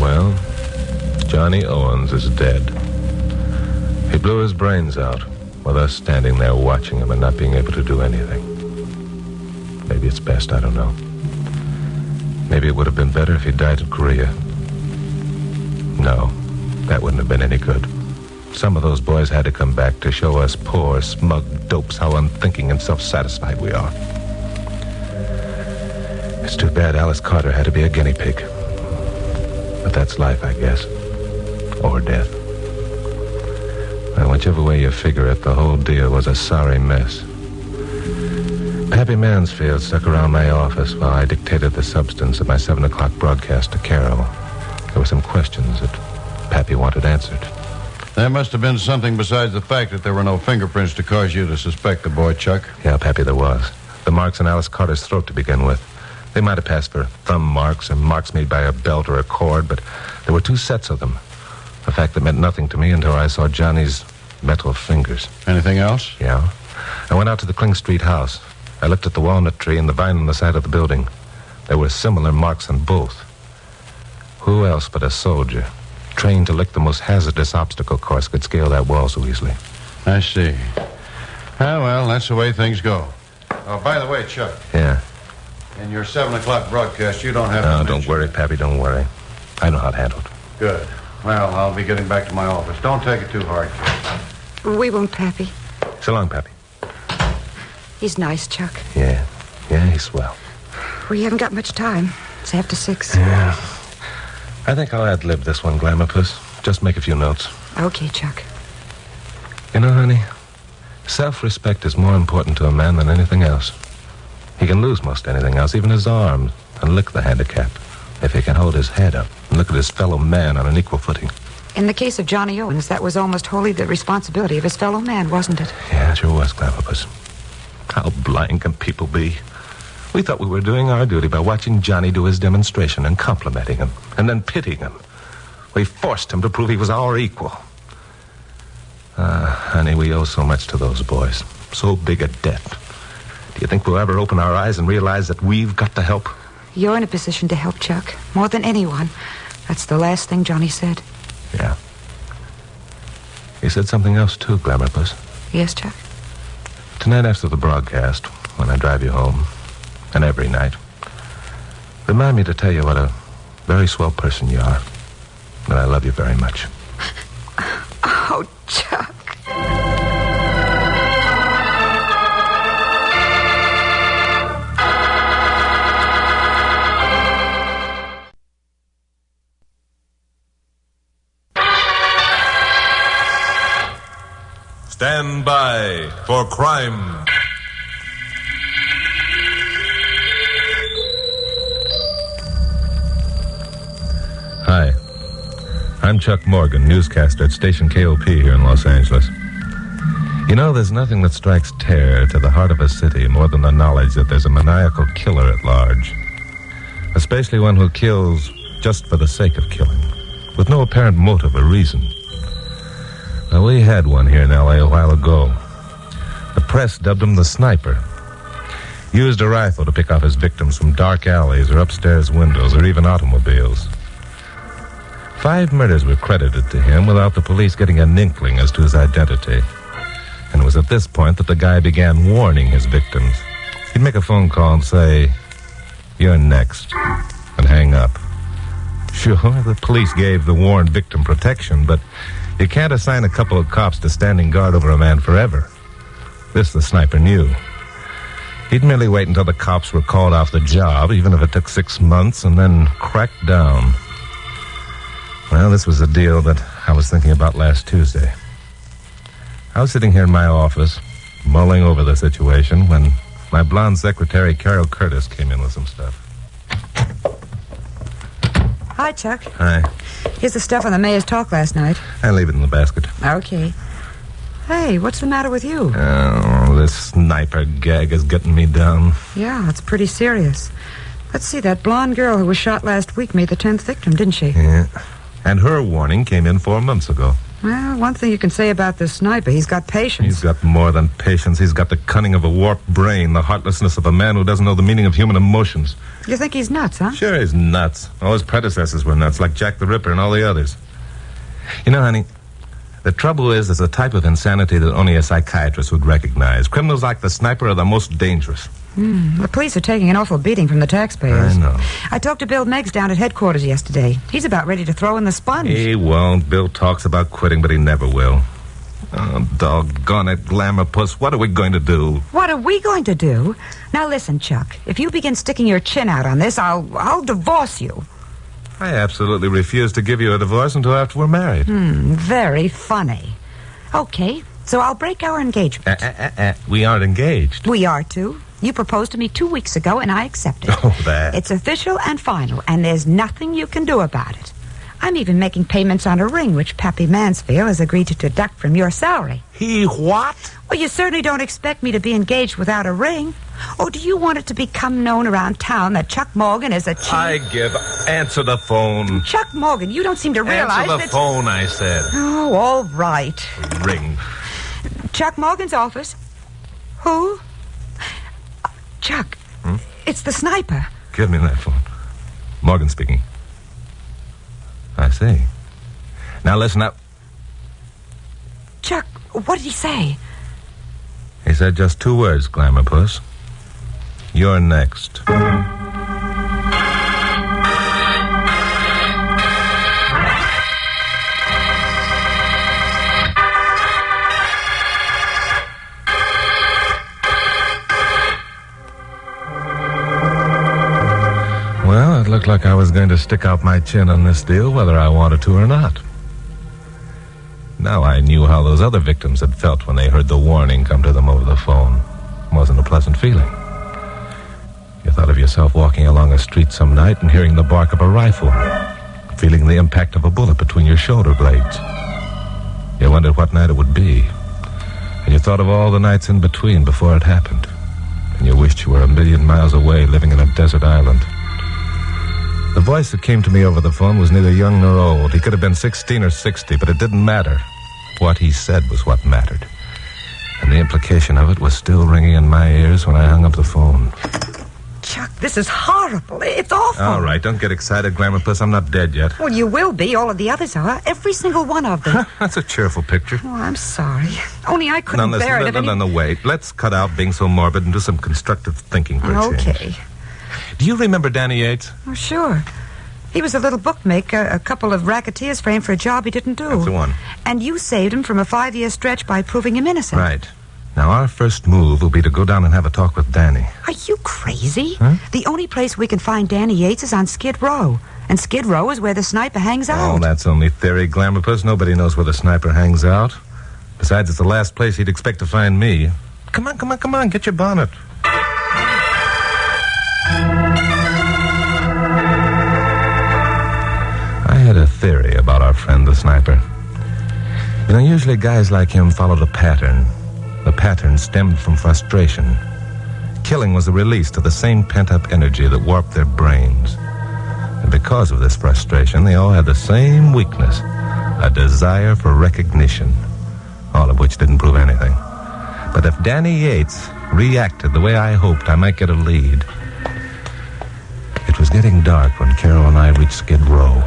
Well, Johnny Owens is dead. He blew his brains out, with us standing there watching him and not being able to do anything. Maybe it's best, I don't know. Maybe it would have been better if he died in Korea. No, that wouldn't have been any good. Some of those boys had to come back to show us poor, smug dopes how unthinking and self-satisfied we are. It's too bad Alice Carter had to be a guinea pig. But that's life, I guess. Or death. Well, whichever way you figure it, the whole deal was a sorry mess. Pappy Mansfield stuck around my office while I dictated the substance of my 7 o'clock broadcast to Carol. There were some questions that Pappy wanted answered. There must have been something besides the fact that there were no fingerprints to cause you to suspect the boy, Chuck. Yeah, Pappy, there was. The marks on Alice Carter's throat to begin with. They might have passed for thumb marks or marks made by a belt or a cord, but there were 2 sets of them. A fact that meant nothing to me until I saw Johnny's metal fingers. Anything else? Yeah. I went out to the Kling Street house. I looked at the walnut tree and the vine on the side of the building. There were similar marks on both. Who else but a soldier, trained to lick the most hazardous obstacle course, could scale that wall so easily? I see. Ah, well, that's the way things go. Oh, by the way, Chuck. Yeah? In your 7 o'clock broadcast, you don't have to No, don't worry, Pappy, don't worry. I know how to handle it. Good. Well, I'll be getting back to my office. Don't take it too hard. We won't, Pappy. So long, Pappy. He's nice, Chuck. Yeah, he's swell. We haven't got much time. It's after 6. Yeah. I think I'll ad-lib this one, Glamourpuss. Just make a few notes. Okay, Chuck. You know, honey, self-respect is more important to a man than anything else. He can lose most anything else, even his arms, and lick the handicap, if he can hold his head up and look at his fellow man on an equal footing. In the case of Johnny Owens, that was almost wholly the responsibility of his fellow man, wasn't it? Yeah, it sure was, Glamourpuss. How blind can people be? We thought we were doing our duty by watching Johnny do his demonstration and complimenting him, and then pitying him. We forced him to prove he was our equal. Honey, we owe so much to those boys. So big a debt. Do you think we'll ever open our eyes and realize that we've got to help? You're in a position to help, Chuck. More than anyone. That's the last thing Johnny said. Yeah. He said something else, too, Glamourpuss. Yes, Chuck? Tonight after the broadcast, when I drive you home, and every night, remind me to tell you what a very swell person you are. And I love you very much. Oh, Chuck. Stand by for crime. Hi. I'm Chuck Morgan, newscaster at station KOP here in Los Angeles. You know, there's nothing that strikes terror to the heart of a city more than the knowledge that there's a maniacal killer at large. Especially one who kills just for the sake of killing, with no apparent motive or reason. Well, we had one here in L.A. a while ago. The press dubbed him the Sniper. Used a rifle to pick off his victims from dark alleys or upstairs windows or even automobiles. 5 murders were credited to him without the police getting an inkling as to his identity. And it was at this point that the guy began warning his victims. He'd make a phone call and say, "You're next," and hang up. Sure, the police gave the warned victim protection, but you can't assign a couple of cops to standing guard over a man forever. This the Sniper knew. He'd merely wait until the cops were called off the job, even if it took 6 months, and then crack down. Well, this was the deal that I was thinking about last Tuesday. I was sitting here in my office, mulling over the situation, when my blonde secretary, Carol Curtis, came in with some stuff. Hi, Chuck. Hi. Here's the stuff on the mayor's talk last night. I leave it in the basket. Okay. Hey, what's the matter with you? Oh, this Sniper gag is getting me down. Yeah, it's pretty serious. Let's see, that blonde girl who was shot last week made the 10th victim, didn't she? Yeah. And her warning came in 4 months ago. Well, one thing you can say about this Sniper, he's got patience. He's got more than patience. He's got the cunning of a warped brain, the heartlessness of a man who doesn't know the meaning of human emotions. You think he's nuts, huh? Sure, he's nuts. All his predecessors were nuts, like Jack the Ripper and all the others. You know, honey, the trouble is there's a type of insanity that only a psychiatrist would recognize. Criminals like the Sniper are the most dangerous. The police are taking an awful beating from the taxpayers. I know. I talked to Bill Meggs down at headquarters yesterday. He's about ready to throw in the sponge. He won't. Bill talks about quitting, but he never will. Oh, doggone it, Glamour Puss. What are we going to do? What are we going to do? Now listen, Chuck. If you begin sticking your chin out on this, I'll divorce you. I absolutely refuse to give you a divorce until after we're married. Very funny. Okay, so I'll break our engagement. We aren't engaged. We are too. You proposed to me 2 weeks ago, and I accepted. Oh, that. It's official and final, and there's nothing you can do about it. I'm even making payments on a ring, which Pappy Mansfield has agreed to deduct from your salary. He what? Well, you certainly don't expect me to be engaged without a ring. Or do you want it to become known around town that Chuck Morgan is a cheat? Answer the phone. Chuck Morgan, you don't seem to realize Answer the phone, I said. Oh, all right. Ring. Chuck Morgan's office. Who? Chuck, It's the Sniper. Give me that phone. Morgan speaking. I see. Now listen up. Chuck, what did he say? He said just 2 words, Glamour Puss. You're next. Well, it looked like I was going to stick out my chin on this deal, whether I wanted to or not. Now I knew how those other victims had felt when they heard the warning come to them over the phone. It wasn't a pleasant feeling. You thought of yourself walking along a street some night and hearing the bark of a rifle, feeling the impact of a bullet between your shoulder blades. You wondered what night it would be, and you thought of all the nights in between before it happened, and you wished you were 1,000,000 miles away living in a desert island. The voice that came to me over the phone was neither young nor old. He could have been 16 or 60, but it didn't matter. What he said was what mattered. And the implication of it was still ringing in my ears when I hung up the phone. Chuck, this is horrible. It's awful. All right, don't get excited, Glamour Puss. I'm not dead yet. Well, you will be. All of the others are. Every single one of them. That's a cheerful picture. Oh, I'm sorry. Only I couldn't bear it. No, wait. Let's cut out being so morbid and do some constructive thinking for a change. Okay. Do you remember Danny Yates? Oh, sure. He was a little bookmaker, a couple of racketeers framed for a job he didn't do. That's the one. And you saved him from a 5-year stretch by proving him innocent. Right. Now, our first move will be to go down and have a talk with Danny. Are you crazy? Huh? The only place we can find Danny Yates is on Skid Row. And Skid Row is where the Sniper hangs out. Oh, that's only theory, Glamour Puss. Nobody knows where the Sniper hangs out. Besides, it's the last place he'd expect to find me. Come on, get your bonnet. I had a theory about our friend the sniper. You know, usually guys like him followed a pattern. The pattern stemmed from frustration. Killing was a release to the same pent-up energy that warped their brains. And because of this frustration, they all had the same weakness, a desire for recognition, all of which didn't prove anything. But if Danny Yates reacted the way I hoped, I might get a lead. It was getting dark when Carol and I reached Skid Row.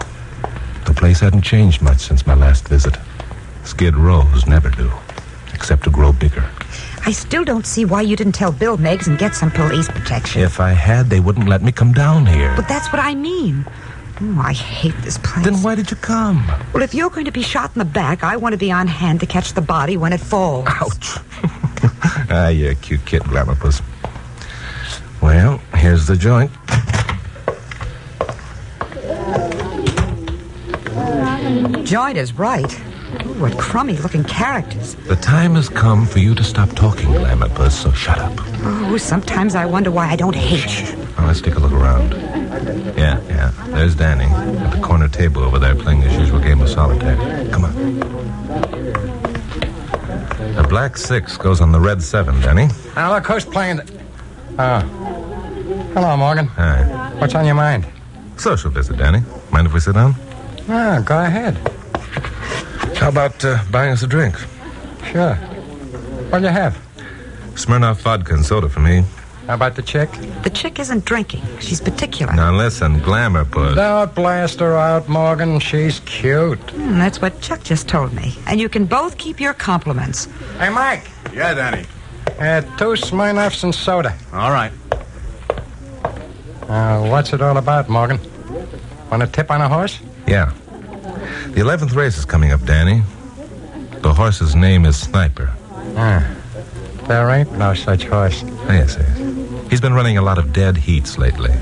The place hadn't changed much since my last visit. Skid Rows never do, except to grow bigger. I still don't see why you didn't tell Bill Meigs and get some police protection. If I had, they wouldn't let me come down here. But that's what I mean. Oh, I hate this place. Then why did you come? Well, if you're going to be shot in the back, I want to be on hand to catch the body when it falls. Ouch. You're a cute kid, Glamourpuss. Well, here's the joint. Joint is right. Ooh, what crummy-looking characters. The time has come for you to stop talking, Glamourpuss, so shut up. Oh, sometimes I wonder why I don't hate you. Now, let's take a look around. Yeah. There's Danny at the corner table over there playing his usual game of solitaire. Come on. The black 6 goes on the red 7, Danny. Now, look, who's playing it? Oh. Hello, Morgan. Hi. What's on your mind? Social visit, Danny. Mind if we sit down? Ah, go ahead. How about buying us a drink? Sure. What'll you have? Smirnoff vodka and soda for me. How about the chick? The chick isn't drinking. She's particular. Now listen, Glamourpuss. Don't blast her out, Morgan. She's cute. That's what Chuck just told me. And you can both keep your compliments. Hey, Mike. Yeah, Danny. 2 Smirnoffs and soda. All right. What's it all about, Morgan? Want a tip on a horse? Yeah. The 11th race is coming up, Danny. The horse's name is Sniper. There ain't no such horse. Yes. He's been running a lot of dead heats lately.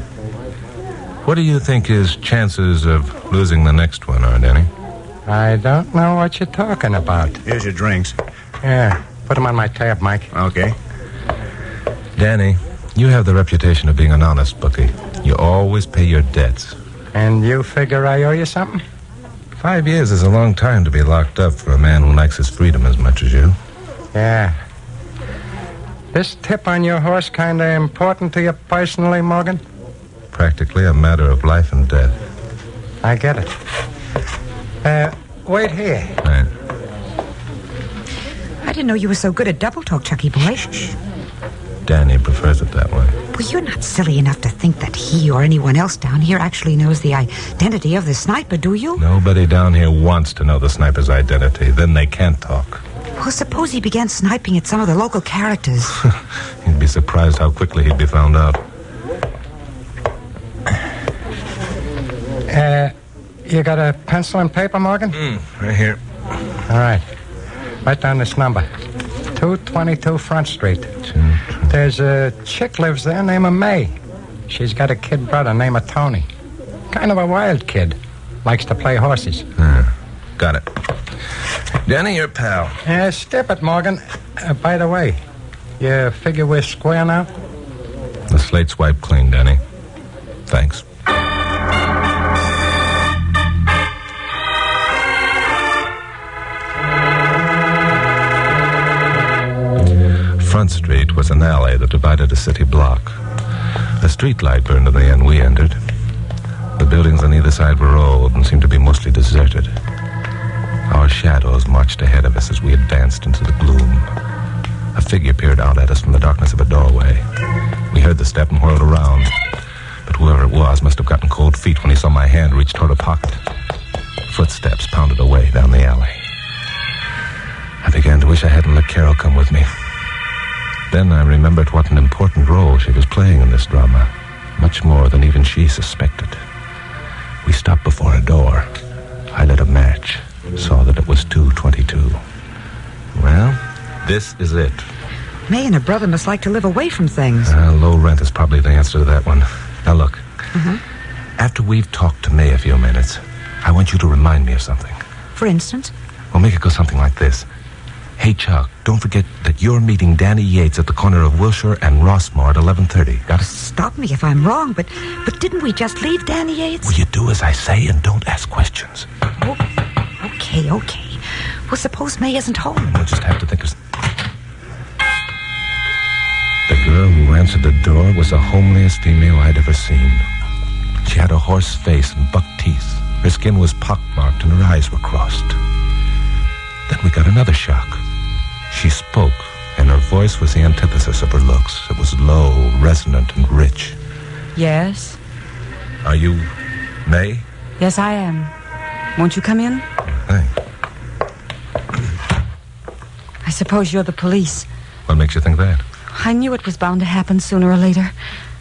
What do you think his chances of losing the next one are, Danny? I don't know what you're talking about. Here's your drinks. Yeah, put them on my tab, Mike. Okay. Danny, you have the reputation of being an honest bookie. You always pay your debts. And you figure I owe you something? 5 years is a long time to be locked up for a man who likes his freedom as much as you. Yeah. This tip on your horse kind of important to you personally, Morgan? Practically a matter of life and death. I get it. Wait here. Right. I didn't know you were so good at double talk, Chucky boy. Shh. Danny prefers it that way. Well, you're not silly enough to think that he or anyone else down here actually knows the identity of the sniper, do you? Nobody down here wants to know the sniper's identity. Then they can't talk. Well, suppose he began sniping at some of the local characters. You'd be surprised how quickly he'd be found out. You got a pencil and paper, Morgan? Right here. All right. Write down this number. 222 Front Street. There's a chick lives there named May. She's got a kid brother named Tony. Kind of a wild kid. Likes to play horses. Got it. Danny, your pal. Step it, Morgan. By the way, you figure we're square now? The slate's wiped clean, Danny. Thanks. Front Street was an alley that divided a city block. A street light burned in the end we entered. The buildings on either side were old and seemed to be mostly deserted. Our shadows marched ahead of us as we advanced into the gloom. A figure peered out at us from the darkness of a doorway. We heard the step and whirled around. But whoever it was must have gotten cold feet when he saw my hand reach toward a pocket. Footsteps pounded away down the alley. I began to wish I hadn't let Carol come with me. Then I remembered what an important role she was playing in this drama, much more than even she suspected. We stopped before a door. I lit a match, saw that it was 222. Well, this is it. May and her brother must like to live away from things. Low rent is probably the answer to that one. Now look, after we've talked to May a few minutes, I want you to remind me of something. For instance? We'll make it go something like this. Hey, Chuck, don't forget that you're meeting Danny Yates at the corner of Wilshire and Rossmore at 11:30. Got it? Stop me if I'm wrong, but didn't we just leave Danny Yates? Will you do as I say and don't ask questions? Okay. Well, suppose May isn't home. We'll just have to think of... The girl who answered the door was the homeliest female I'd ever seen. She had a horse face and buck teeth. Her skin was pockmarked and her eyes were crossed. Then we got another shock. She spoke, and her voice was the antithesis of her looks. It was low, resonant, and rich. Yes? Are you May? Yes, I am. Won't you come in? Thanks. I suppose you're the police. What makes you think that? I knew it was bound to happen sooner or later.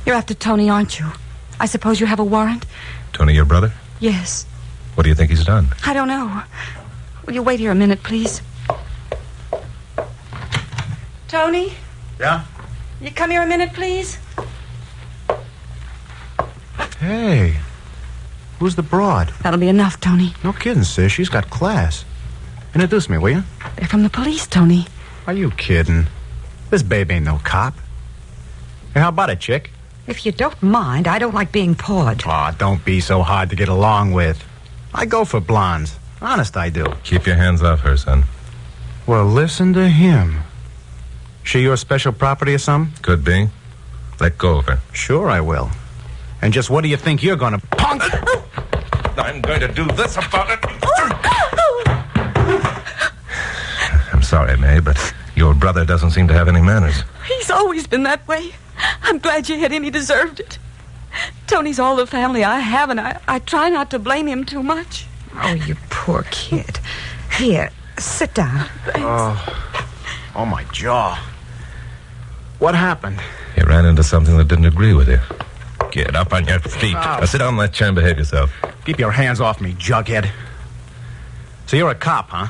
You're after Tony, aren't you? I suppose you have a warrant? Tony, your brother? Yes. What do you think he's done? I don't know. Will you wait here a minute, please? Tony? Yeah? You come here a minute, please? Hey, who's the broad? That'll be enough, Tony. No kidding, sis. She's got class. Introduce me, will you? They're from the police, Tony. Are you kidding? This babe ain't no cop. Hey, how about it, chick? If you don't mind, I don't like being pawed. Aw, don't be so hard to get along with. I go for blondes. Honest, I do. Keep your hands off her, son. Well, listen to him. She your special property or something? Could be. Let go of her. Sure I will. And just what do you think you're gonna... Punk! I'm going to do this about it. I'm sorry, May, but your brother doesn't seem to have any manners. He's always been that way. I'm glad you hit him. He deserved it. Tony's all the family I have, and I try not to blame him too much. Oh, you poor kid. Here, sit down. Oh, my jaw. What happened? You ran into something that didn't agree with you. Get up on your feet. Now sit down in that chair and behave yourself. Keep your hands off me, jughead. So you're a cop, huh?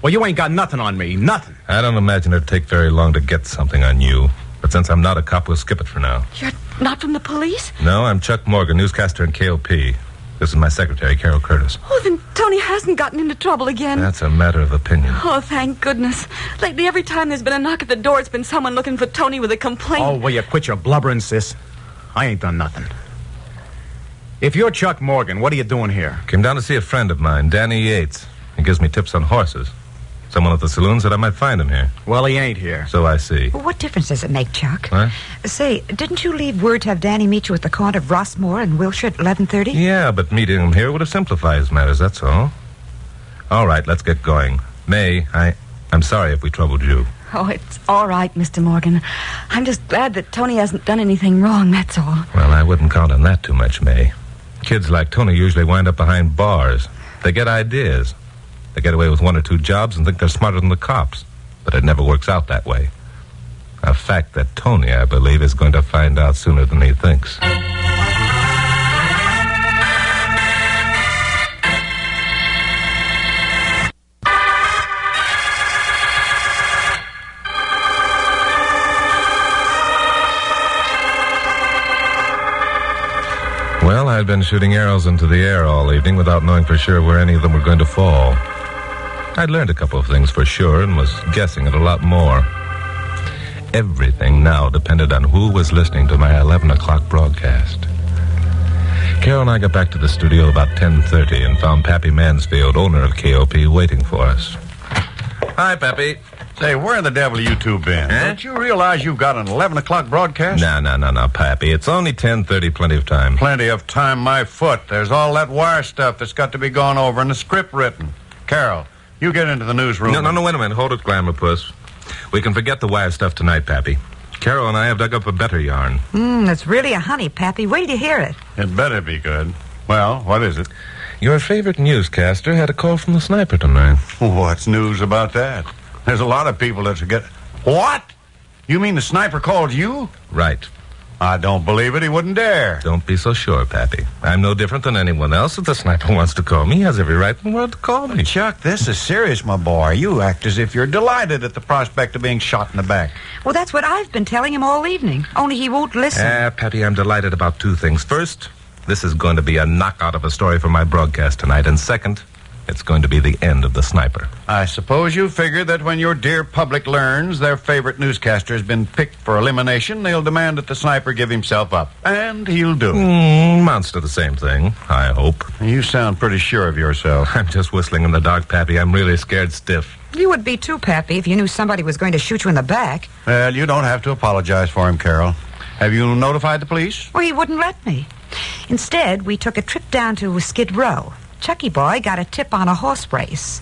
Well, you ain't got nothing on me. Nothing. I don't imagine it'd take very long to get something on you. But since I'm not a cop, we'll skip it for now. You're not from the police? No, I'm Chuck Morgan, newscaster in KOP. This is my secretary, Carol Curtis. Oh, then Tony hasn't gotten into trouble again. That's a matter of opinion. Oh, thank goodness. Lately, every time there's been a knock at the door, it's been someone looking for Tony with a complaint. Oh, will you quit your blubbering, sis? I ain't done nothing. If you're Chuck Morgan, what are you doing here? Came down to see a friend of mine, Danny Yates. He gives me tips on horses. Someone at the saloon said I might find him here. Well, he ain't here. So I see. Well, what difference does it make, Chuck? What? Say, didn't you leave word to have Danny meet you at the corner of Rossmore and Wilshire at 11:30? Yeah, but meeting him here would have simplified his matters, that's all. All right, let's get going. May, I'm sorry if we troubled you. Oh, it's all right, Mr. Morgan. I'm just glad that Tony hasn't done anything wrong, that's all. Well, I wouldn't count on that too much, May. Kids like Tony usually wind up behind bars. They get ideas. They get away with one or two jobs and think they're smarter than the cops. But it never works out that way. A fact that Tony, I believe, is going to find out sooner than he thinks. Well, I'd been shooting arrows into the air all evening without knowing for sure where any of them were going to fall. I'd learned a couple of things for sure and was guessing at a lot more. Everything now depended on who was listening to my 11 o'clock broadcast. Carol and I got back to the studio about 10:30 and found Pappy Mansfield, owner of KOP, waiting for us. Hi, Pappy. Say, where the devil you two been? Don't you realize you've got an 11 o'clock broadcast? No, Pappy. It's only 10:30, plenty of time. Plenty of time, my foot. There's all that wire stuff that's got to be gone over and the script written. Carol, you get into the newsroom. No, wait a minute. Hold it, Glamour Puss. We can forget the wire stuff tonight, Pappy. Carol and I have dug up a better yarn. It's really a honey, Pappy. Wait till you hear it. It better be good. Well, what is it? Your favorite newscaster had a call from the sniper tonight. What's news about that? There's a lot of people that get... What? You mean the sniper called you? Right. I don't believe it. He wouldn't dare. Don't be so sure, Pappy. I'm no different than anyone else. If the sniper wants to call me, he has every right in the world to call me. Chuck, this is serious, my boy. You act as if you're delighted at the prospect of being shot in the back. Well, that's what I've been telling him all evening. Only he won't listen. Pappy, I'm delighted about two things. First, this is going to be a knockout of a story for my broadcast tonight. And second, It's going to be the end of the sniper. I suppose you figured that when your dear public learns their favorite newscaster has been picked for elimination, they'll demand that the sniper give himself up. And he'll do it. Amounts to the same thing, I hope. You sound pretty sure of yourself. I'm just whistling in the dark, Pappy. I'm really scared stiff. You would be too, Pappy, if you knew somebody was going to shoot you in the back. Well, you don't have to apologize for him, Carol. Have you notified the police? Well, he wouldn't let me. Instead, we took a trip down to Skid Row. Chucky Boy got a tip on a horse race.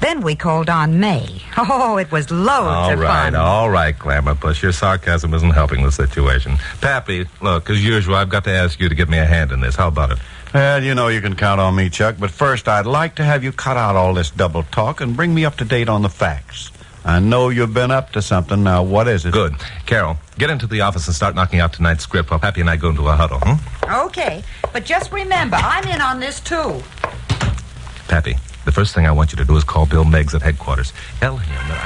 Then we called on May. Oh, it was loads of fun. All right, Glamour Puss. Your sarcasm isn't helping the situation. Pappy, look, as usual, I've got to ask you to give me a hand in this. How about it? Well, you know you can count on me, Chuck, but first I'd like to have you cut out all this double talk and bring me up to date on the facts. I know you've been up to something. Now, what is it? Good. Carol, get into the office and start knocking out tonight's script while Pappy and I go into a huddle, Okay, but just remember, I'm in on this, too. Pappy, the first thing I want you to do is call Bill Meigs at headquarters. Tell him that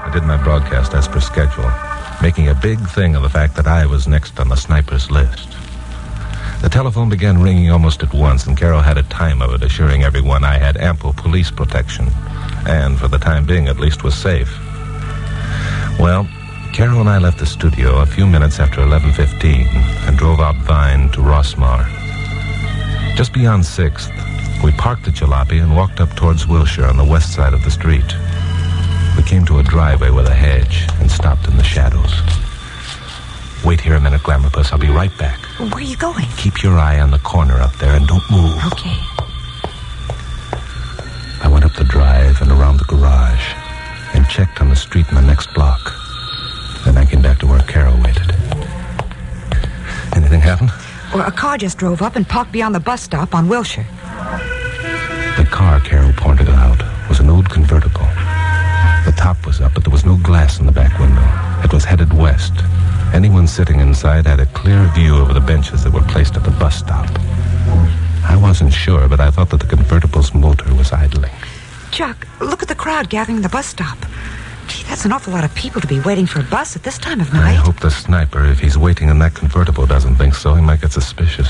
I did my broadcast as per schedule, making a big thing of the fact that I was next on the sniper's list. The telephone began ringing almost at once, and Carol had a time of it, assuring everyone I had ample police protection, and for the time being at least was safe. Well, Carol and I left the studio a few minutes after 11:15 and drove out Vine to Rossmar. Just beyond 6th, we parked the jalopy and walked up towards Wilshire on the west side of the street. We came to a driveway with a hedge and stopped in the shadows. Wait here a minute, Glamour Puss. I'll be right back. Where are you going? Keep your eye on the corner up there and don't move. Okay. I went up the drive and around the garage and checked on the street in the next block. Then I came back to where Carol waited. Anything happen? Well, a car just drove up and parked beyond the bus stop on Wilshire. The car Carol pointed out was an old convertible. The top was up, but there was no glass in the back window. It was headed west. Anyone sitting inside had a clear view over the benches that were placed at the bus stop. I wasn't sure, but I thought that the convertible's motor was idling. Chuck, look at the crowd gathering at the bus stop. Gee, that's an awful lot of people to be waiting for a bus at this time of night. I hope the sniper, if he's waiting in that convertible, doesn't think so. He might get suspicious.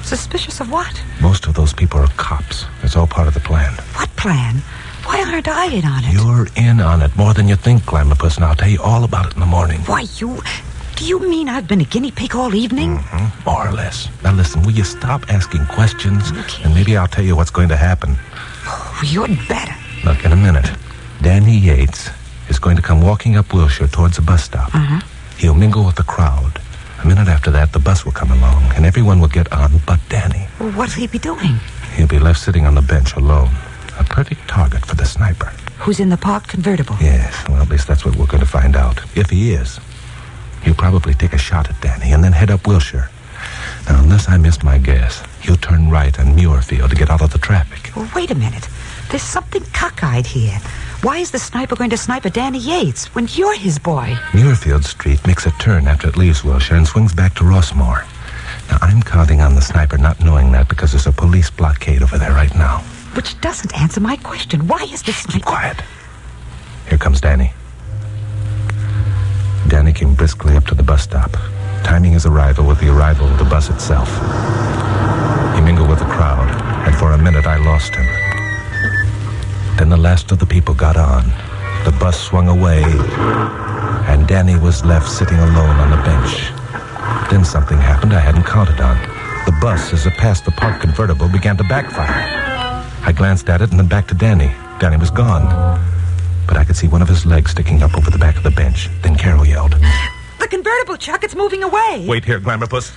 Suspicious of what? Most of those people are cops. It's all part of the plan. What plan? Why aren't I in on it? You're in on it more than you think, Glamour Puss, and I'll tell you all about it in the morning. Why, do you mean I've been a guinea pig all evening? Mm-hmm. More or less. Now listen, will you stop asking questions? Okay. And maybe I'll tell you what's going to happen. Oh, you'd better. Look, in a minute, Danny Yates is going to come walking up Wilshire towards the bus stop. He'll mingle with the crowd. A minute after that, the bus will come along, and everyone will get on but Danny. Well, what'll he be doing? He'll be left sitting on the bench alone. A perfect target for the sniper. Who's in the parked convertible? Yes, well, at least that's what we're going to find out. If he is, he'll probably take a shot at Danny and then head up Wilshire. Now, unless I miss my guess, he'll turn right on Muirfield to get out of the traffic. Well, wait a minute. There's something cockeyed here. Why is the sniper going to snipe at Danny Yates when you're his boy? Muirfield Street makes a turn after it leaves Wilshire and swings back to Rossmore. Now, I'm counting on the sniper not knowing that because there's a police blockade over there right now. Which doesn't answer my question. Why is the sniper... Keep quiet. Here comes Danny. Danny came briskly up to the bus stop, timing his arrival with the arrival of the bus itself. He mingled with the crowd, and for a minute I lost him. Then the last of the people got on. The bus swung away, and Danny was left sitting alone on the bench. Then something happened I hadn't counted on. The bus, as it passed the parked convertible, began to backfire. I glanced at it and then back to Danny. Danny was gone. But I could see one of his legs sticking up over the back of the bench. Then Carol yelled. The convertible, Chuck, it's moving away. Wait here, Glamour Puss.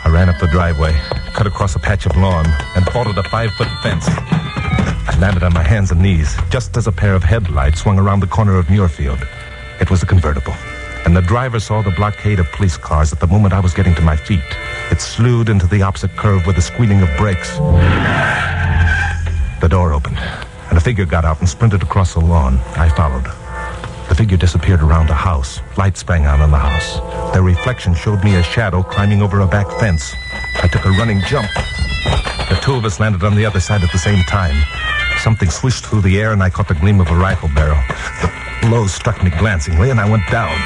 I ran up the driveway, cut across a patch of lawn, and fought a 5-foot fence. I landed on my hands and knees, just as a pair of headlights swung around the corner of Muirfield. It was a convertible, and the driver saw the blockade of police cars at the moment I was getting to my feet. It slewed into the opposite curve with a squealing of brakes. The door opened, and a figure got out and sprinted across the lawn. I followed. The figure disappeared around a house. Lights sprang on in the house. Their reflection showed me a shadow climbing over a back fence. I took a running jump. The two of us landed on the other side at the same time. Something swished through the air, and I caught the gleam of a rifle barrel. The blow struck me glancingly, and I went down.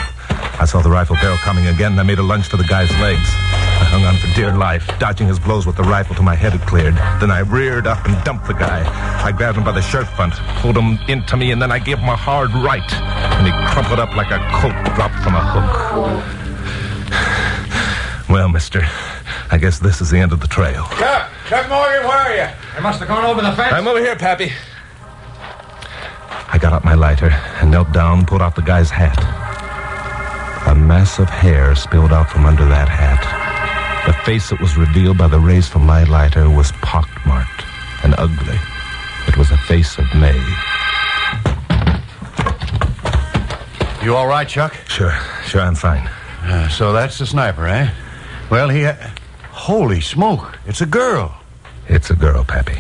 I saw the rifle barrel coming again, and I made a lunge for the guy's legs. I hung on for dear life, dodging his blows with the rifle till my head had cleared. Then I reared up and dumped the guy. I grabbed him by the shirt front, pulled him into me, and then I gave him a hard right. And he crumpled up like a colt dropped from a hook. Well, mister, I guess this is the end of the trail. Chuck Morgan, where are you? I must have gone over the fence. I'm over here, Pappy. I got out my lighter and knelt down and pulled out the guy's hat. A mass of hair spilled out from under that hat. The face that was revealed by the rays from my lighter was pockmarked and ugly. It was the face of May. You all right, Chuck? Sure, I'm fine. So that's the sniper, eh? Well, holy smoke, it's a girl. It's a girl, Pappy.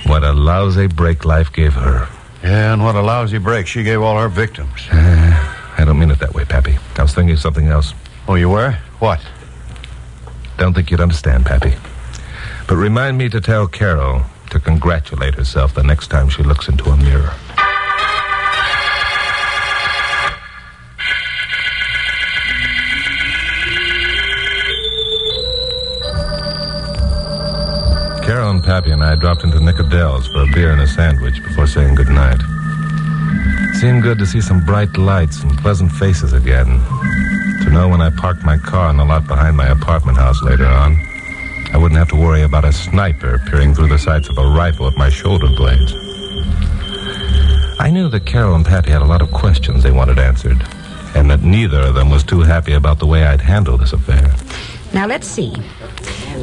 What a lousy break life gave her. Yeah, and what a lousy break she gave all her victims. I don't mean it that way, Pappy. I was thinking of something else. Oh, you were? What? Don't think you'd understand, Pappy. But remind me to tell Carol to congratulate herself the next time she looks into a mirror. Carol and Pappy and I dropped into Nick Adele's for a beer and a sandwich before saying goodnight. It seemed good to see some bright lights and pleasant faces again. To know when I parked my car in the lot behind my apartment house later on, I wouldn't have to worry about a sniper peering through the sights of a rifle at my shoulder blades. I knew that Carol and Pappy had a lot of questions they wanted answered, and that neither of them was too happy about the way I'd handled this affair. Now, let's see.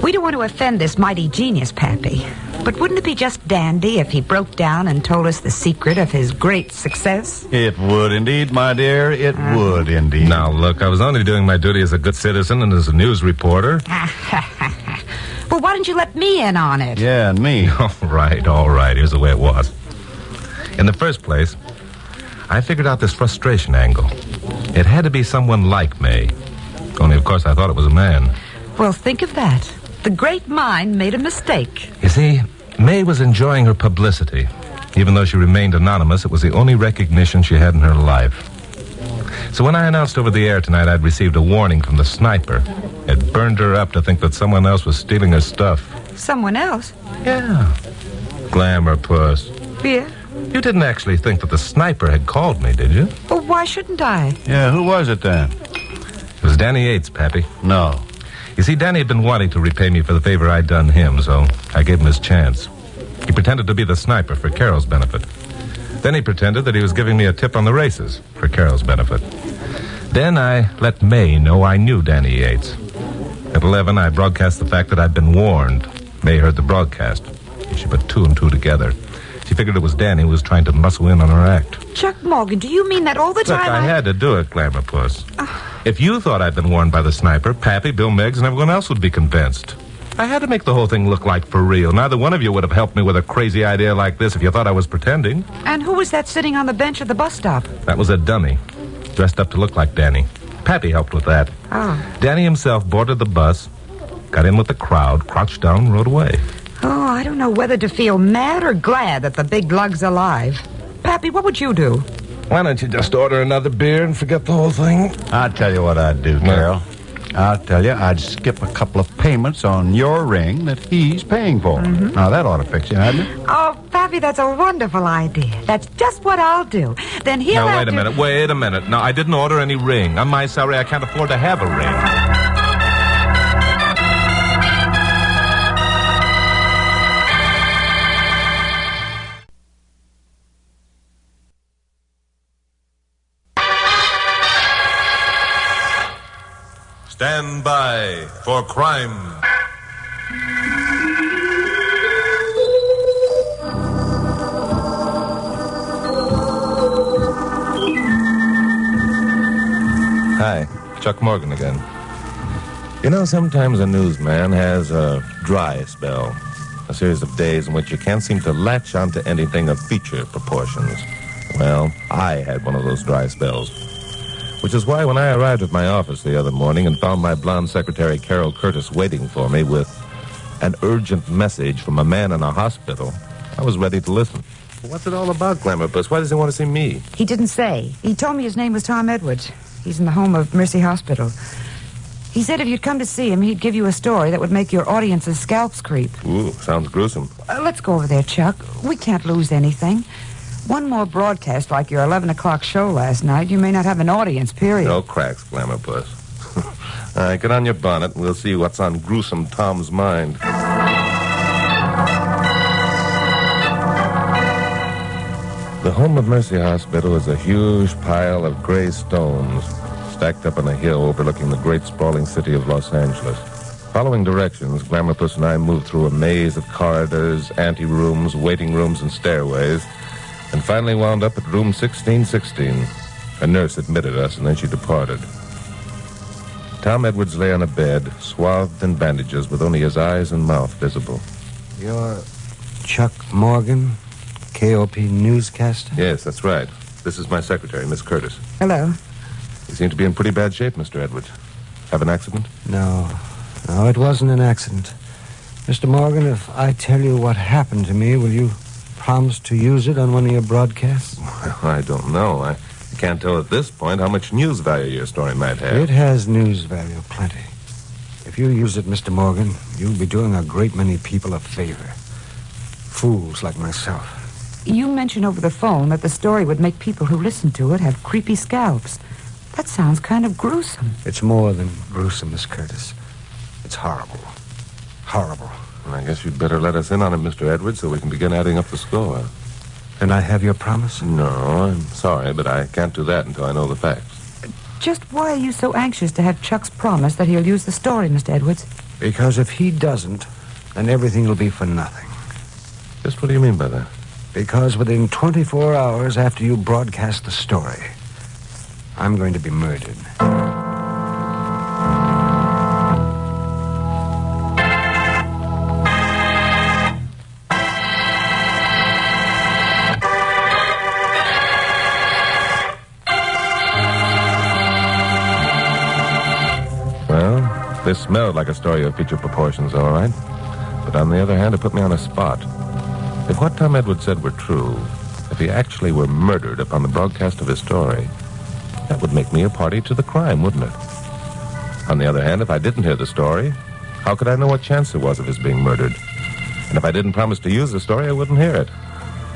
We don't want to offend this mighty genius, Pappy. But wouldn't it be just dandy if he broke down and told us the secret of his great success? It would indeed, my dear. It would indeed. Now, look, I was only doing my duty as a good citizen and as a news reporter. Well, why didn't you let me in on it? Yeah, and me. All right. Here's the way it was. In the first place, I figured out this frustration angle. It had to be someone like May. Only, of course, I thought it was a man. Well, think of that. The great mind made a mistake. You see, May was enjoying her publicity. Even though she remained anonymous, it was the only recognition she had in her life. So when I announced over the air tonight I'd received a warning from the sniper, it burned her up to think that someone else was stealing her stuff. Someone else? Yeah. Glamour puss. Yeah? You didn't actually think that the sniper had called me, did you? Well, why shouldn't I? Yeah, who was it then? It was Danny Yates, Pappy. No. You see, Danny had been wanting to repay me for the favor I'd done him, so I gave him his chance. He pretended to be the sniper for Carol's benefit. Then he pretended that he was giving me a tip on the races for Carol's benefit. Then I let May know I knew Danny Yates. At 11, I broadcast the fact that I'd been warned. May heard the broadcast. She put two and two together. She figured it was Danny who was trying to muscle in on her act. Chuck Morgan, do you mean that all the time? Look, I had to do it, Glamour Puss. If you thought I'd been warned by the sniper, Pappy, Bill Miggs, and everyone else would be convinced. I had to make the whole thing look like for real. Neither one of you would have helped me with a crazy idea like this if you thought I was pretending. And who was that sitting on the bench at the bus stop? That was a dummy, dressed up to look like Danny. Pappy helped with that. Oh. Danny himself boarded the bus, got in with the crowd, crouched down, and rode away. Oh, I don't know whether to feel mad or glad that the big lug's alive. Pappy, what would you do? Why don't you just order another beer and forget the whole thing? I'll tell you what I'd do, Carol. I'll tell you, I'd skip a couple of payments on your ring that he's paying for. Mm-hmm. Now, that ought to fix you, hadn't it? Oh, Pappy, that's a wonderful idea. That's just what I'll do. Then he'll have to... Now, wait a minute. No, I didn't order any ring. On my salary, I can't afford to have a ring. Stand by for crime. Hi, Chuck Morgan again. You know, sometimes a newsman has a dry spell, a series of days in which you can't seem to latch onto anything of feature proportions. Well, I had one of those dry spells. Which is why when I arrived at my office the other morning and found my blonde secretary Carol Curtis waiting for me with an urgent message from a man in a hospital, I was ready to listen. What's it all about, Glamour Puss? Why does he want to see me? He didn't say. He told me his name was Tom Edwards. He's in the home of Mercy Hospital. He said if you'd come to see him, he'd give you a story that would make your audience's scalps creep. Ooh, sounds gruesome. Let's go over there, Chuck. We can't lose anything. One more broadcast like your 11 o'clock show last night, you may not have an audience, period. No cracks, Glamour Puss. All right, get on your bonnet, and we'll see what's on Gruesome Tom's mind. The home of Mercy Hospital is a huge pile of gray stones stacked up on a hill overlooking the great sprawling city of Los Angeles. Following directions, Glamour Puss and I moved through a maze of corridors, anterooms, waiting rooms, and stairways, and finally wound up at room 1616. A nurse admitted us, and then she departed. Tom Edwards lay on a bed, swathed in bandages, with only his eyes and mouth visible. You're Chuck Morgan, KOP newscaster? Yes, that's right. This is my secretary, Miss Curtis. Hello. You seem to be in pretty bad shape, Mr. Edwards. Have an accident? No, it wasn't an accident. Mr. Morgan, if I tell you what happened to me, will you promise to use it on one of your broadcasts? Well, I don't know. I can't tell at this point how much news value your story might have. It has news value, plenty. If you use it, Mr. Morgan, you'll be doing a great many people a favor. Fools like myself. You mentioned over the phone that the story would make people who listen to it have creepy scalps. That sounds kind of gruesome. It's more than gruesome, Miss Curtis. It's horrible. Horrible. Well, I guess you'd better let us in on it, Mr. Edwards, so we can begin adding up the score. And I have your promise? No, I'm sorry, but I can't do that until I know the facts. Just why are you so anxious to have Chuck's promise that he'll use the story, Mr. Edwards? Because if he doesn't, then everything will be for nothing. Just what do you mean by that? Because within 24 hours after you broadcast the story, I'm going to be murdered. Well, this smelled like a story of feature proportions, all right. But on the other hand, it put me on a spot. If what Tom Edwards said were true, if he actually were murdered upon the broadcast of his story, that would make me a party to the crime, wouldn't it? On the other hand, if I didn't hear the story, how could I know what chance there was of his being murdered? And if I didn't promise to use the story, I wouldn't hear it.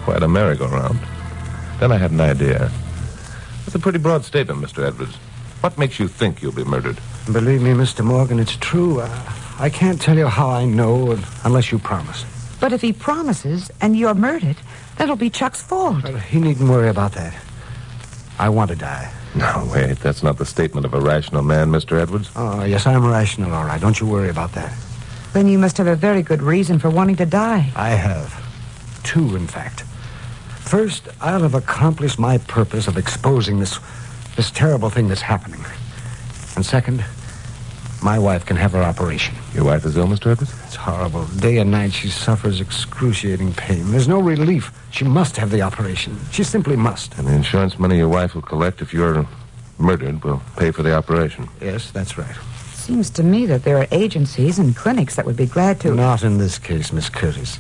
Quite a merry-go-round. Then I had an idea. That's a pretty broad statement, Mr. Edwards. What makes you think you'll be murdered? Believe me, Mr. Morgan, it's true. I can't tell you how I know unless you promise. But if he promises and you're murdered, that'll be Chuck's fault. Well, he needn't worry about that. I want to die. No, wait. That's not the statement of a rational man, Mr. Edwards. Oh, yes, I'm rational, all right. Don't you worry about that. Then you must have a very good reason for wanting to die. I have. Two, in fact. First, I'll have accomplished my purpose of exposing this terrible thing that's happening. And second, my wife can have her operation. Your wife is ill, Mr. Edwards? It's horrible. Day and night she suffers excruciating pain. There's no relief. She must have the operation. She simply must. And the insurance money your wife will collect if you're murdered will pay for the operation. Yes, that's right. Seems to me that there are agencies and clinics that would be glad to... Not in this case, Miss Curtis.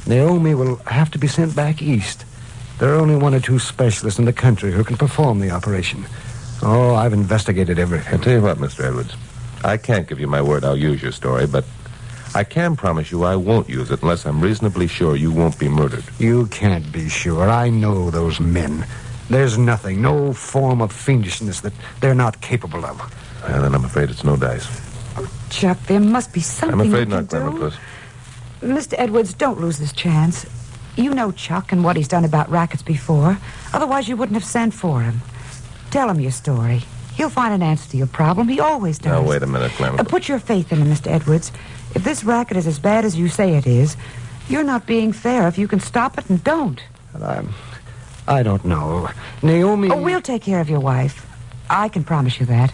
Naomi will have to be sent back east. There are only one or two specialists in the country who can perform the operation. Oh, I've investigated everything. I'll tell you what, Mr. Edwards. I can't give you my word I'll use your story, but I can promise you I won't use it unless I'm reasonably sure you won't be murdered. You can't be sure. I know those men. There's nothing, no form of fiendishness that they're not capable of. Well, then I'm afraid it's no dice. Oh, Chuck, there must be something I'm afraid you not, can do. Glamour Puss. Mr. Edwards, don't lose this chance. You know Chuck and what he's done about rackets before. Otherwise, you wouldn't have sent for him. Tell him your story. He'll find an answer to your problem. He always does. Now, wait a minute, Glamour Puss. Put your faith in him, Mr. Edwards. If this racket is as bad as you say it is, you're not being fair if you can stop it and don't. I don't know. Naomi... Oh, we'll take care of your wife. I can promise you that.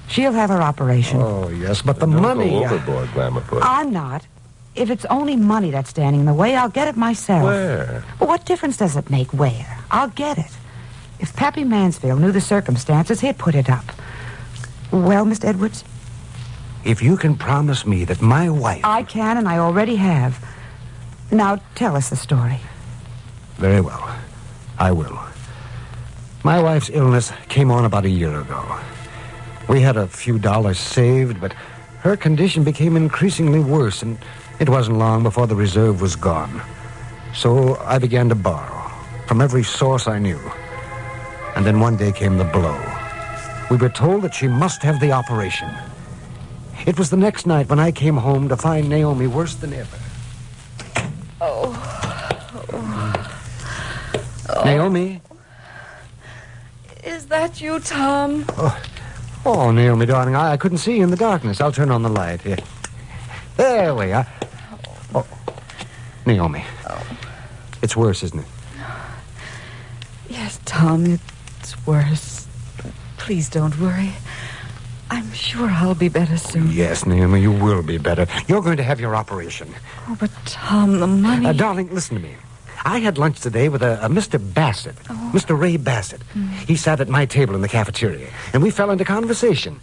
She'll have her operation. Oh, yes, but the Don't money... go overboard, Glamour Puss. I'm not. If it's only money that's standing in the way, I'll get it myself. Where? Well, what difference does it make where? I'll get it. If Pappy Mansfield knew the circumstances, he'd put it up. Well, Mr. Edwards? If you can promise me that my wife... I can, and I already have. Now, tell us the story. Very well. I will. My wife's illness came on about a year ago. We had a few dollars saved, but her condition became increasingly worse, and it wasn't long before the reserve was gone. So I began to borrow from every source I knew. And then one day came the blow. We were told that she must have the operation. It was the next night when I came home to find Naomi worse than ever. Oh. Naomi? Is that you, Tom? Oh, Naomi, darling, I couldn't see you in the darkness. I'll turn on the light here. There we are. Oh, Naomi. It's worse, isn't it? Yes, Tom, it's worse. Please don't worry. I'm sure I'll be better soon. Yes, Naomi, you will be better. You're going to have your operation. Oh, but Tom, the money... darling, listen to me. I had lunch today with a Mr. Bassett, Mr. Ray Bassett. He sat at my table in the cafeteria, and we fell into conversation.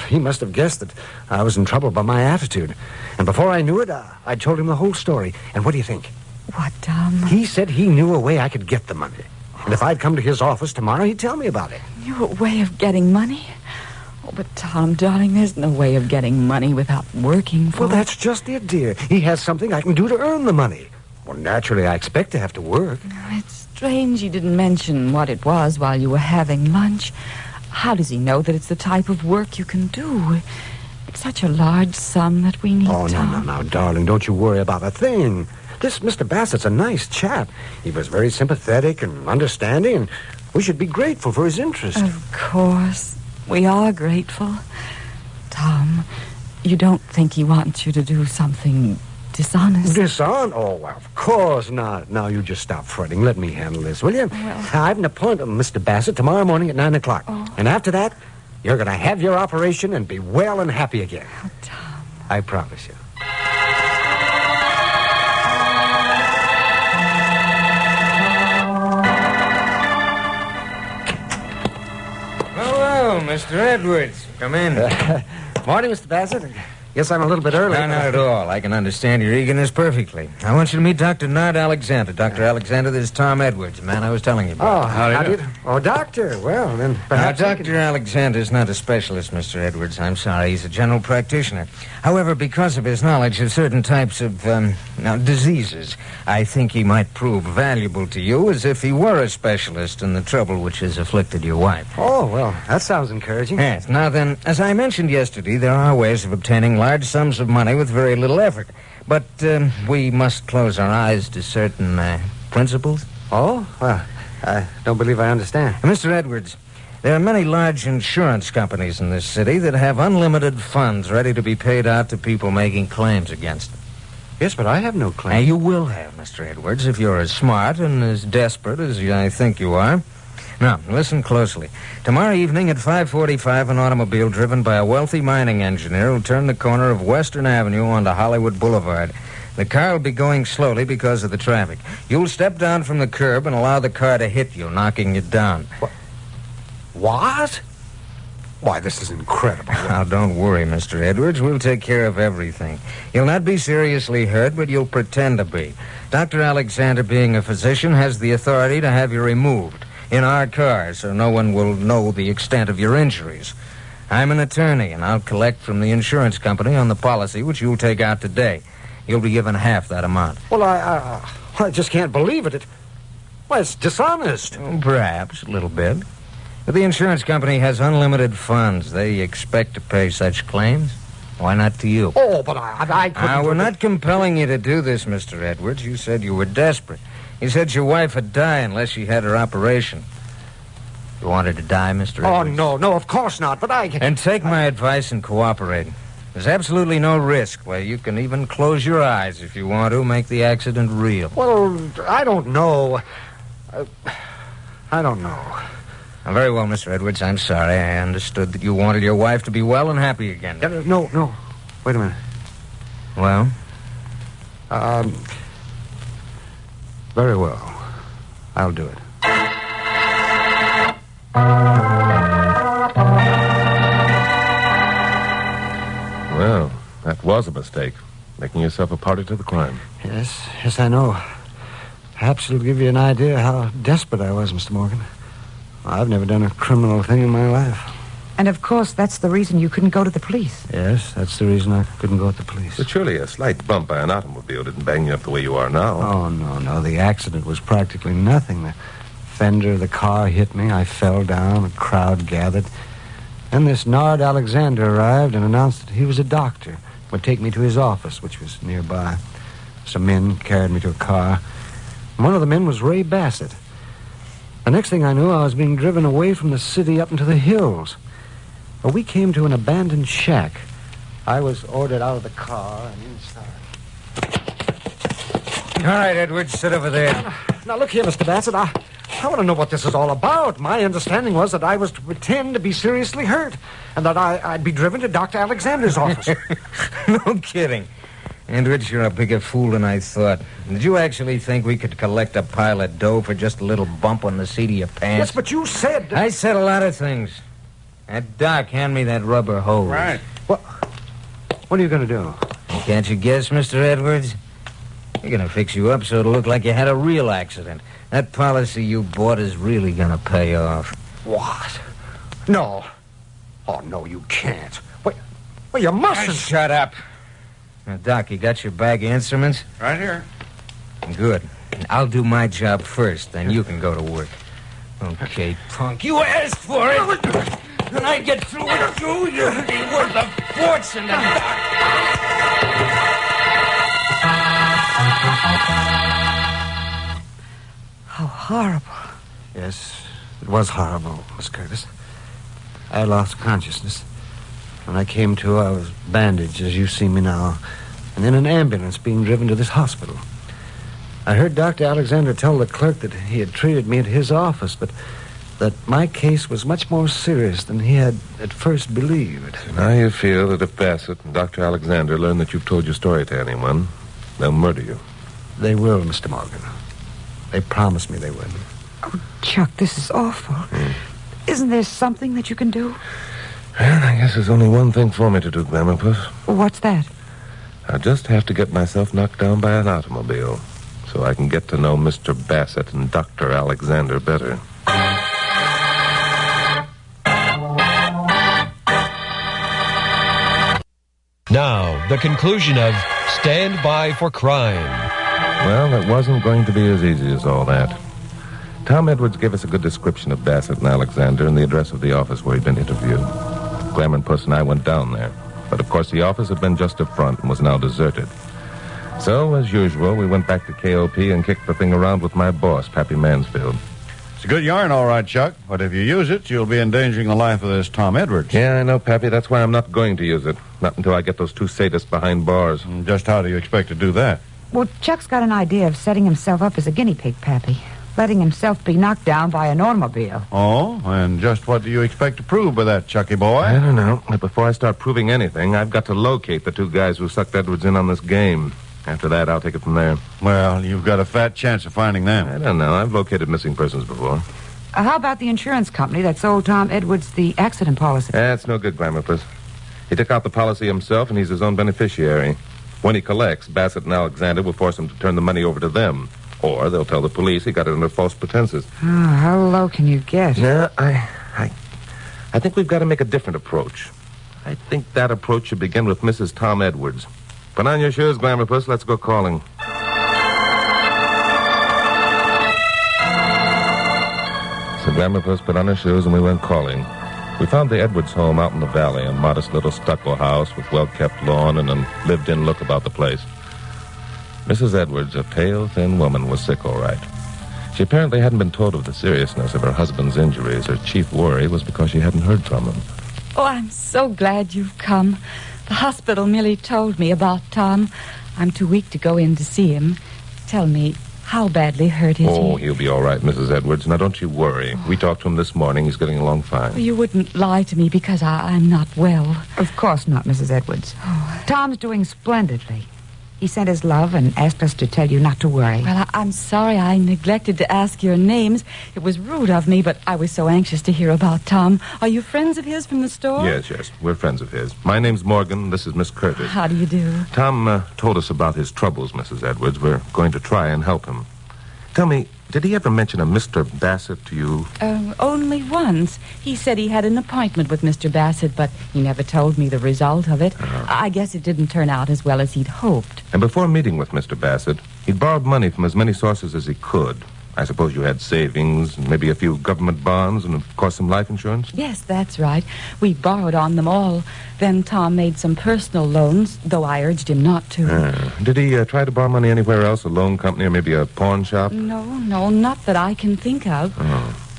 He must have guessed that I was in trouble by my attitude. And before I knew it, I told him the whole story. And what do you think? What, Tom? He said he knew a way I could get the money. And if I'd come to his office tomorrow, he'd tell me about it. Knew a way of getting money? Oh, but Tom, darling, there's no way of getting money without working for Well, that's just it, dear. He has something I can do to earn the money. Well, naturally, I expect to have to work. It's strange you didn't mention what it was while you were having lunch. How does he know that it's the type of work you can do? It's such a large sum that we need, Tom. No, darling, don't you worry about a thing. This Mr. Bassett's a nice chap. He was very sympathetic and understanding, and we should be grateful for his interest. Of course. We are grateful. Tom, you don't think he wants you to do something dishonest? Dishonest? Oh, well, of course not. Now, you just stop fretting. Let me handle this, will you? Well... I have an appointment with Mr. Bassett tomorrow morning at 9 o'clock. And after that, you're going to have your operation and be well and happy again. Oh, Tom. I promise you. Hello, Mr. Edwards. Come in. Morning, Mr. Bassett. Guess I'm a little bit early. No, not at all. I can understand your eagerness perfectly. I want you to meet Dr. Nard Alexander. Dr. Alexander, this is Tom Edwards, the man I was telling you about. Oh, how do you do? Oh, doctor. Well, then perhaps... Now, Dr. Alexander's not a specialist, Mr. Edwards. I'm sorry. He's a general practitioner. However, because of his knowledge of certain types of, diseases, I think he might prove valuable to you as if he were a specialist in the trouble which has afflicted your wife. Oh, well, that sounds encouraging. Yes. Now, then, as I mentioned yesterday, there are ways of obtaining large sums of money with very little effort. But we must close our eyes to certain principles. Oh? Well, I don't believe I understand. Mr. Edwards, there are many large insurance companies in this city that have unlimited funds ready to be paid out to people making claims against them. Yes, but I have no claim. Now, you will have, Mr. Edwards, if you're as smart and as desperate as I think you are. Now, listen closely. Tomorrow evening at 5:45, an automobile driven by a wealthy mining engineer will turn the corner of Western Avenue onto Hollywood Boulevard. The car will be going slowly because of the traffic. You'll step down from the curb and allow the car to hit you, knocking you down. What? Why, this is incredible. Now, don't worry, Mr. Edwards. We'll take care of everything. You'll not be seriously hurt, but you'll pretend to be. Dr. Alexander, being a physician, has the authority to have you removed in our car so no one will know the extent of your injuries. I'm an attorney, and I'll collect from the insurance company on the policy which you'll take out today. You'll be given half that amount. Well, I just can't believe it. Well, it's dishonest. Perhaps, a little bit. But the insurance company has unlimited funds. They expect to pay such claims. Why not to you? Oh, but I couldn't... Now, we're not compelling you to do this, Mr. Edwards. You said you were desperate. You said your wife would die unless she had her operation. You want her to die, Mr. Edwards? Oh, no, of course not, but I... And take my advice and cooperate. There's absolutely no risk. Well, you can even close your eyes if you want to, make the accident real. Well, I don't know. I don't know. Well, very well, Mr. Edwards. I'm sorry. I understood that you wanted your wife to be well and happy again. No. Wait a minute. Well? Very well. I'll do it. Well, that was a mistake. Making yourself a party to the crime. Yes, I know. Perhaps it'll give you an idea how desperate I was, Mr. Morgan. I've never done a criminal thing in my life. And of course, that's the reason you couldn't go to the police. Yes, that's the reason I couldn't go with the police. But surely a slight bump by an automobile didn't bang you up the way you are now. Oh, no. The accident was practically nothing. The fender of the car hit me. I fell down. A crowd gathered. Then this Nard Alexander arrived and announced that he was a doctor. Would take me to his office, which was nearby. Some men carried me to a car. And one of the men was Ray Bassett. The next thing I knew, I was being driven away from the city up into the hills. Well, we came to an abandoned shack. I was ordered out of the car and inside. All right, Edwards, sit over there. Now, look here, Mr. Bassett. I want to know what this is all about. My understanding was that I was to pretend to be seriously hurt and that I'd be driven to Dr. Alexander's office. No kidding. Edwards, you're a bigger fool than I thought. Did you actually think we could collect a pile of dough for just a little bump on the seat of your pants? Yes, but you said... I said a lot of things. Doc, hand me that rubber hose. Right. What are you going to do? Can't you guess, Mr. Edwards? We're going to fix you up so it'll look like you had a real accident. That policy you bought is really going to pay off. What? No. Oh, no, you can't. Well, you mustn't. Shut up. Now, Doc, you got your bag of instruments? Right here. Good. I'll do my job first, then you can go to work. Okay, punk. You asked for it. When I get through with you, you'll be worth a fortune to Doc. How horrible. Yes, it was horrible, Miss Curtis. I lost consciousness. When I came to, I was bandaged, as you see me now, and in an ambulance being driven to this hospital. I heard Dr. Alexander tell the clerk that he had treated me at his office, but that my case was much more serious than he had at first believed. So now you feel that if Bassett and Dr. Alexander learn that you've told your story to anyone, they'll murder you. They will, Mr. Morgan. They promised me they would. Oh, Chuck, this is awful. Isn't there something that you can do? Well, I guess there's only one thing for me to do, Glamourpuss. What's that? I'll just have to get myself knocked down by an automobile so I can get to know Mr. Bassett and Dr. Alexander better. Now, the conclusion of Stand By for Crime. Well, it wasn't going to be as easy as all that. Tom Edwards gave us a good description of Bassett and Alexander and the address of the office where he'd been interviewed. Glamourpuss and I went down there. But, of course, the office had been just a front and was now deserted. So, as usual, we went back to KOP and kicked the thing around with my boss, Pappy Mansfield. It's a good yarn, all right, Chuck. But if you use it, you'll be endangering the life of this Tom Edwards. Yeah, I know, Pappy. That's why I'm not going to use it. Not until I get those two sadists behind bars. And just how do you expect to do that? Well, Chuck's got an idea of setting himself up as a guinea pig, Pappy. Letting himself be knocked down by an automobile. Oh, and just what do you expect to prove by that, Chucky boy? I don't know. But before I start proving anything, I've got to locate the two guys who sucked Edwards in on this game. After that, I'll take it from there. Well, you've got a fat chance of finding them. I don't know. I've located missing persons before. How about the insurance company that sold Tom Edwards the accident policy? That's no good, Glamourpuss. He took out the policy himself, and he's his own beneficiary. When he collects, Bassett and Alexander will force him to turn the money over to them. Or they'll tell the police he got it under false pretenses. Oh, how low can you get? Yeah, I think we've got to make a different approach. I think that approach should begin with Mrs. Tom Edwards. Put on your shoes, Glamourpuss. Let's go calling. So Glamourpuss put on her shoes and we went calling. We found the Edwards home out in the valley, a modest little stucco house with well-kept lawn and a lived-in look about the place. Mrs. Edwards, a pale, thin woman, was sick, all right. She apparently hadn't been told of the seriousness of her husband's injuries. Her chief worry was because she hadn't heard from him. Oh, I'm so glad you've come. The hospital merely told me about Tom. I'm too weak to go in to see him. Tell me, how badly hurt is he? Oh, he'll be all right, Mrs. Edwards. Now, don't you worry. We talked to him this morning. He's getting along fine. You wouldn't lie to me because I'm not well. Of course not, Mrs. Edwards. Tom's doing splendidly. He sent his love and asked us to tell you not to worry. Well, I'm sorry I neglected to ask your names. It was rude of me, but I was so anxious to hear about Tom. Are you friends of his from the store? Yes. We're friends of his. My name's Morgan. This is Miss Curtis. How do you do? Tom told us about his troubles, Mrs. Edwards. We're going to try and help him. Tell me, did he ever mention a Mr. Bassett to you? Only once. He said he had an appointment with Mr. Bassett, but he never told me the result of it. I guess it didn't turn out as well as he'd hoped. And before meeting with Mr. Bassett, he'd borrowed money from as many sources as he could. I suppose you had savings, and maybe a few government bonds, and of course some life insurance? Yes, that's right. We borrowed on them all. Then Tom made some personal loans, though I urged him not to. Did he try to borrow money anywhere else, a loan company or maybe a pawn shop? No, not that I can think of.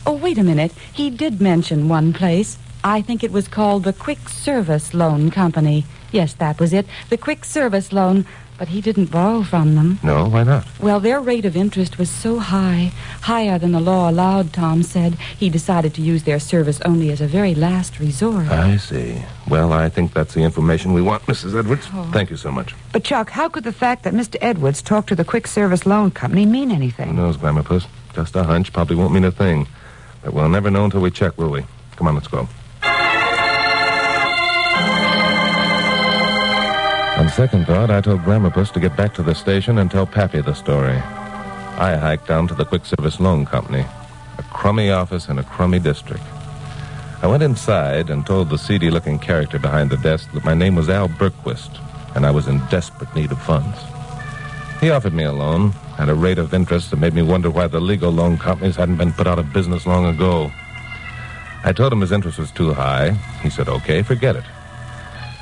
Oh, wait a minute. He did mention one place. I think it was called the Quick Service Loan Company. Yes, that was it. The Quick Service Loan. But he didn't borrow from them. No, why not? Well, their rate of interest was so high, higher than the law allowed, Tom said. He decided to use their service only as a very last resort. I see. Well, I think that's the information we want, Mrs. Edwards. Thank you so much. But, Chuck, how could the fact that Mr. Edwards talked to the Quick Service Loan Company mean anything? Who knows, Glamour Puss? Just a hunch. Probably won't mean a thing. But we'll never know until we check, will we? Come on, let's go. On second thought, I told Glamour Puss to get back to the station and tell Pappy the story. I hiked down to the Quick Service Loan Company, a crummy office in a crummy district. I went inside and told the seedy-looking character behind the desk that my name was Al Berquist, and I was in desperate need of funds. He offered me a loan at a rate of interest that made me wonder why the legal loan companies hadn't been put out of business long ago. I told him his interest was too high. He said, okay, forget it.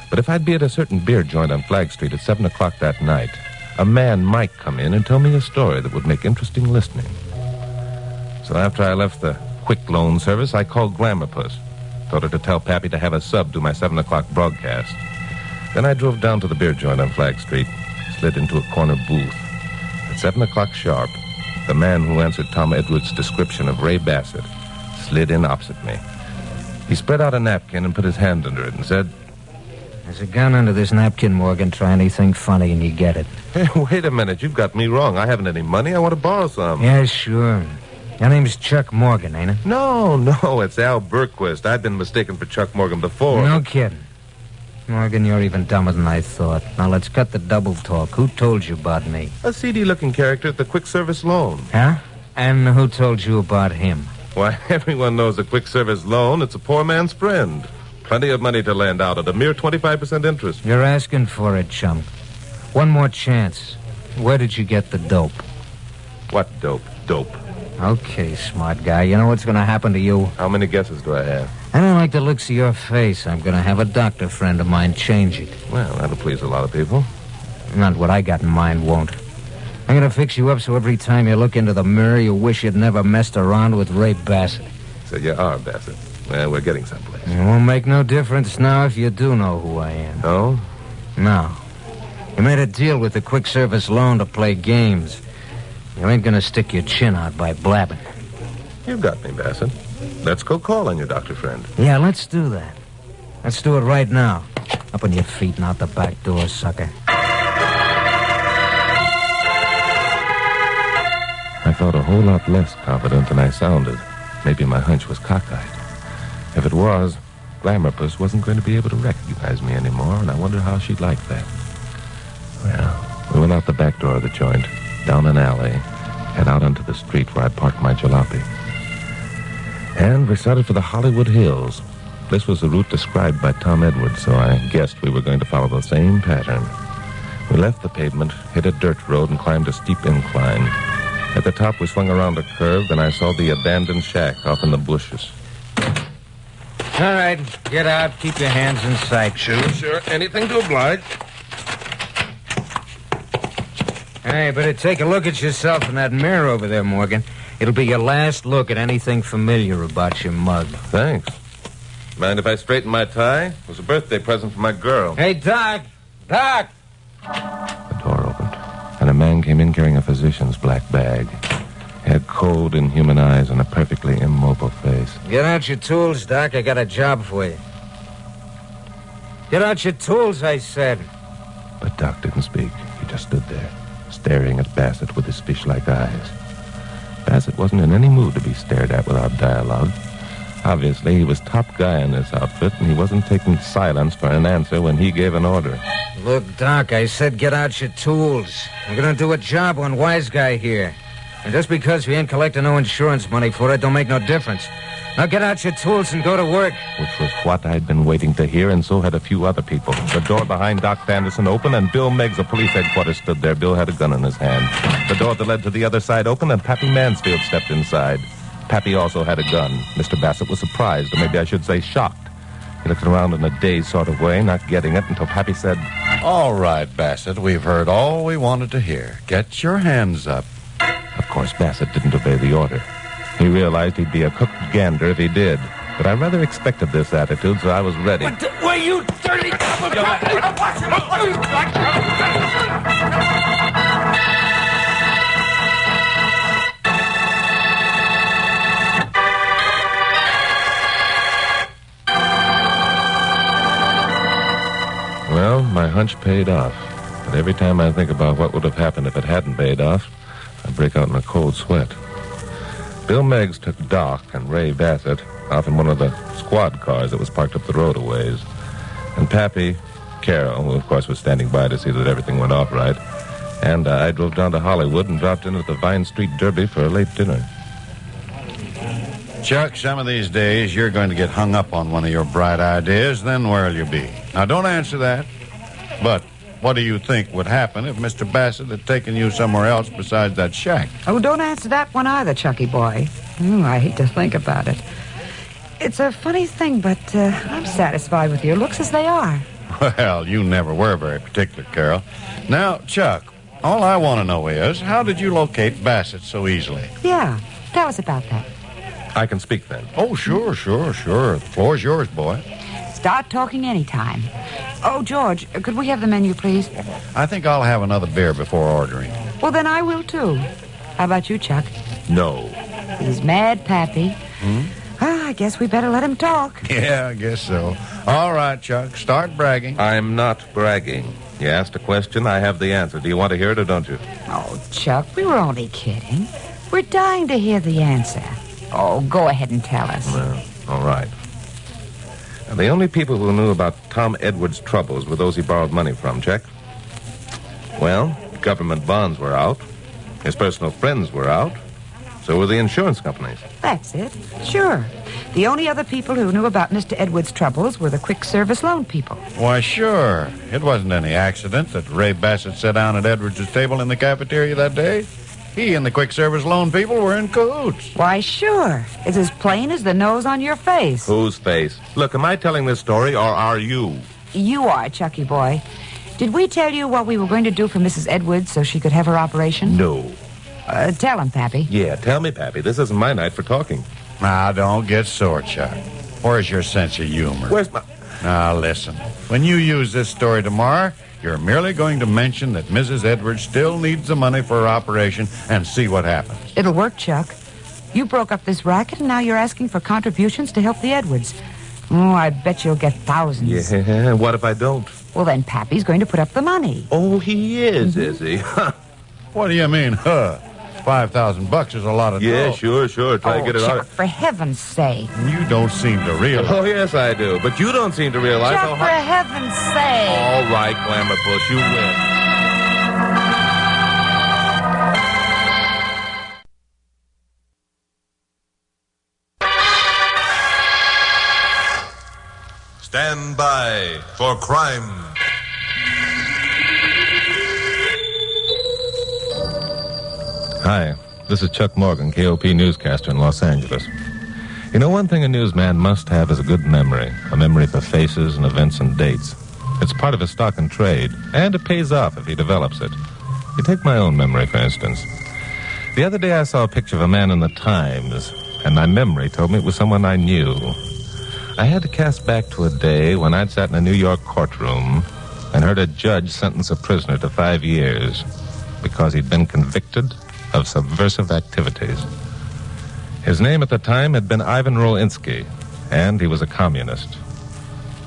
But if I'd be at a certain beer joint on Flag Street at 7 o'clock that night, a man might come in and tell me a story that would make interesting listening. So after I left the Quick Loan Service, I called Glamour Puss. Told her to tell Pappy to have a sub do my 7 o'clock broadcast. Then I drove down to the beer joint on Flag Street, slid into a corner booth. At 7 o'clock sharp, the man who answered Tom Edwards' description of Ray Bassett slid in opposite me. He spread out a napkin and put his hand under it and said, "There's a gun under this napkin, Morgan. Try anything funny and you get it." Hey, wait a minute. You've got me wrong. I haven't any money. I want to borrow some. Yeah, sure. Your name's Chuck Morgan, ain't it? No, it's Al Berquist. I've been mistaken for Chuck Morgan before. No kidding. Morgan, you're even dumber than I thought. Now, let's cut the double talk. Who told you about me? A seedy-looking character at the Quick Service Loan. Huh? And who told you about him? Why, everyone knows a Quick Service Loan. It's a poor man's friend. Plenty of money to lend out at a mere 25% interest. You're asking for it, chum. One more chance. Where did you get the dope? What dope? Dope. Okay, smart guy. You know what's going to happen to you? How many guesses do I have? I don't like the looks of your face. I'm going to have a doctor friend of mine change it. Well, that'll please a lot of people. Not what I got in mind won't. I'm going to fix you up so every time you look into the mirror, you wish you'd never messed around with Ray Bassett. So you are Bassett. Well, we're getting someplace. It won't make no difference now if you do know who I am. No? No. You made a deal with the Quick Service Loan to play games. You ain't going to stick your chin out by blabbing. You got me, Bassett. Let's go call on your doctor friend. Yeah, let's do that. Let's do it right now. Up on your feet and out the back door, sucker. I felt a whole lot less confident than I sounded. Maybe my hunch was cockeyed. If it was, Glamour Puss wasn't going to be able to recognize me anymore, and I wondered how she'd like that. Well, we went out the back door of the joint, down an alley, and out onto the street where I'd parked my jalopy. And we started for the Hollywood Hills. This was the route described by Tom Edwards, so I guessed we were going to follow the same pattern. We left the pavement, hit a dirt road, and climbed a steep incline. At the top, we swung around a curve, and I saw the abandoned shack off in the bushes. All right, get out. Keep your hands in sight. Sure. Anything to oblige. Hey, better take a look at yourself in that mirror over there, Morgan. It'll be your last look at anything familiar about your mug. Thanks. Mind if I straighten my tie? It was a birthday present for my girl. Hey, Doc! Doc! The door opened, and a man came in carrying a physician's black bag. He had cold, inhuman eyes and a perfectly immobile face. Get out your tools, Doc. I got a job for you. Get out your tools, I said. But Doc didn't speak. He just stood there, staring at Bassett with his fish-like eyes. Bassett wasn't in any mood to be stared at without dialogue. Obviously, he was top guy in this outfit, and he wasn't taking silence for an answer when he gave an order. Look, Doc, I said get out your tools. I'm going to do a job on Wise Guy here. And just because we ain't collecting no insurance money for it don't make no difference. Now get out your tools and go to work. Which was what I'd been waiting to hear, and so had a few other people. The door behind Doc Anderson opened, and Bill Meggs of police headquarters stood there. Bill had a gun in his hand. The door that led to the other side opened, and Pappy Mansfield stepped inside. Pappy also had a gun. Mr. Bassett was surprised, or maybe I should say shocked. He looked around in a dazed sort of way, not getting it, until Pappy said, "All right, Bassett, we've heard all we wanted to hear. Get your hands up." Of course, Bassett didn't obey the order. He realized he'd be a cooked gander if he did. But I rather expected this attitude, so I was ready. Were you dirty? Well, my hunch paid off. But every time I think about what would have happened if it hadn't paid off, I break out in a cold sweat. Bill Meggs took Doc and Ray Bassett off in one of the squad cars that was parked up the road a ways. And Pappy, Carol, who of course was standing by to see that everything went off right, and I drove down to Hollywood and dropped in at the Vine Street Derby for a late dinner. Chuck, some of these days you're going to get hung up on one of your bright ideas, then where'll you be? Now, don't answer that. But what do you think would happen if Mr. Bassett had taken you somewhere else besides that shack? Oh, don't answer that one either, Chucky boy. I hate to think about it. It's a funny thing, but I'm satisfied with your looks as they are. Well, you never were very particular, Carol. Now, Chuck, all I want to know is, how did you locate Bassett so easily? Yeah, tell us about that. I can speak then. Oh, sure. The floor's yours, boy. Start talking anytime. Oh, George, could we have the menu, please? I think I'll have another beer before ordering. Well, then I will, too. How about you, Chuck? No. He's mad, Pappy. I guess we better let him talk. Yeah, I guess so. All right, Chuck, start bragging. I'm not bragging. You asked a question, I have the answer. Do you want to hear it or don't you? Oh, Chuck, we were only kidding. We're dying to hear the answer. Oh, go ahead and tell us. Well, all right. Now, the only people who knew about Tom Edwards' troubles were those he borrowed money from, Jack. Well, government bonds were out. His personal friends were out. So were the insurance companies. That's it. Sure. The only other people who knew about Mr. Edwards' troubles were the quick service loan people. Why, sure. It wasn't any accident that Ray Bassett sat down at Edwards' table in the cafeteria that day. He and the quick service loan people were in cahoots. Why, sure. It's as plain as the nose on your face. Whose face? Look, am I telling this story or are you? You are, Chucky boy. Did we tell you what we were going to do for Mrs. Edwards so she could have her operation? No. Tell him, Pappy. Yeah, tell me, Pappy. This isn't my night for talking. Now, don't get sore, Chuck. Where's your sense of humor? Where's my... Now, listen. When you use this story tomorrow, you're merely going to mention that Mrs. Edwards still needs the money for her operation and see what happens. It'll work, Chuck. You broke up this racket, and now you're asking for contributions to help the Edwards. Oh, I bet you'll get thousands. Yeah, what if I don't? Well, then Pappy's going to put up the money. Oh, he is he? What do you mean, huh? $5,000 is a lot of dough. Yeah, sure. Try to get it Chuck, out. for heaven's sake. You don't seem to realize. Oh, yes, I do. But you don't seem to realize Chuck, how for heaven's sake. All right, Glamour Puss, you win. Stand by for crime. Hi, this is Chuck Morgan, KOP newscaster in Los Angeles. You know, one thing a newsman must have is a good memory. A memory for faces and events and dates. It's part of his stock and trade, and it pays off if he develops it. You take my own memory, for instance. The other day I saw a picture of a man in the Times, and my memory told me it was someone I knew. I had to cast back to a day when I'd sat in a New York courtroom and heard a judge sentence a prisoner to 5 years because he'd been convicted of subversive activities. His name at the time had been Ivan Rolinsky, and he was a communist.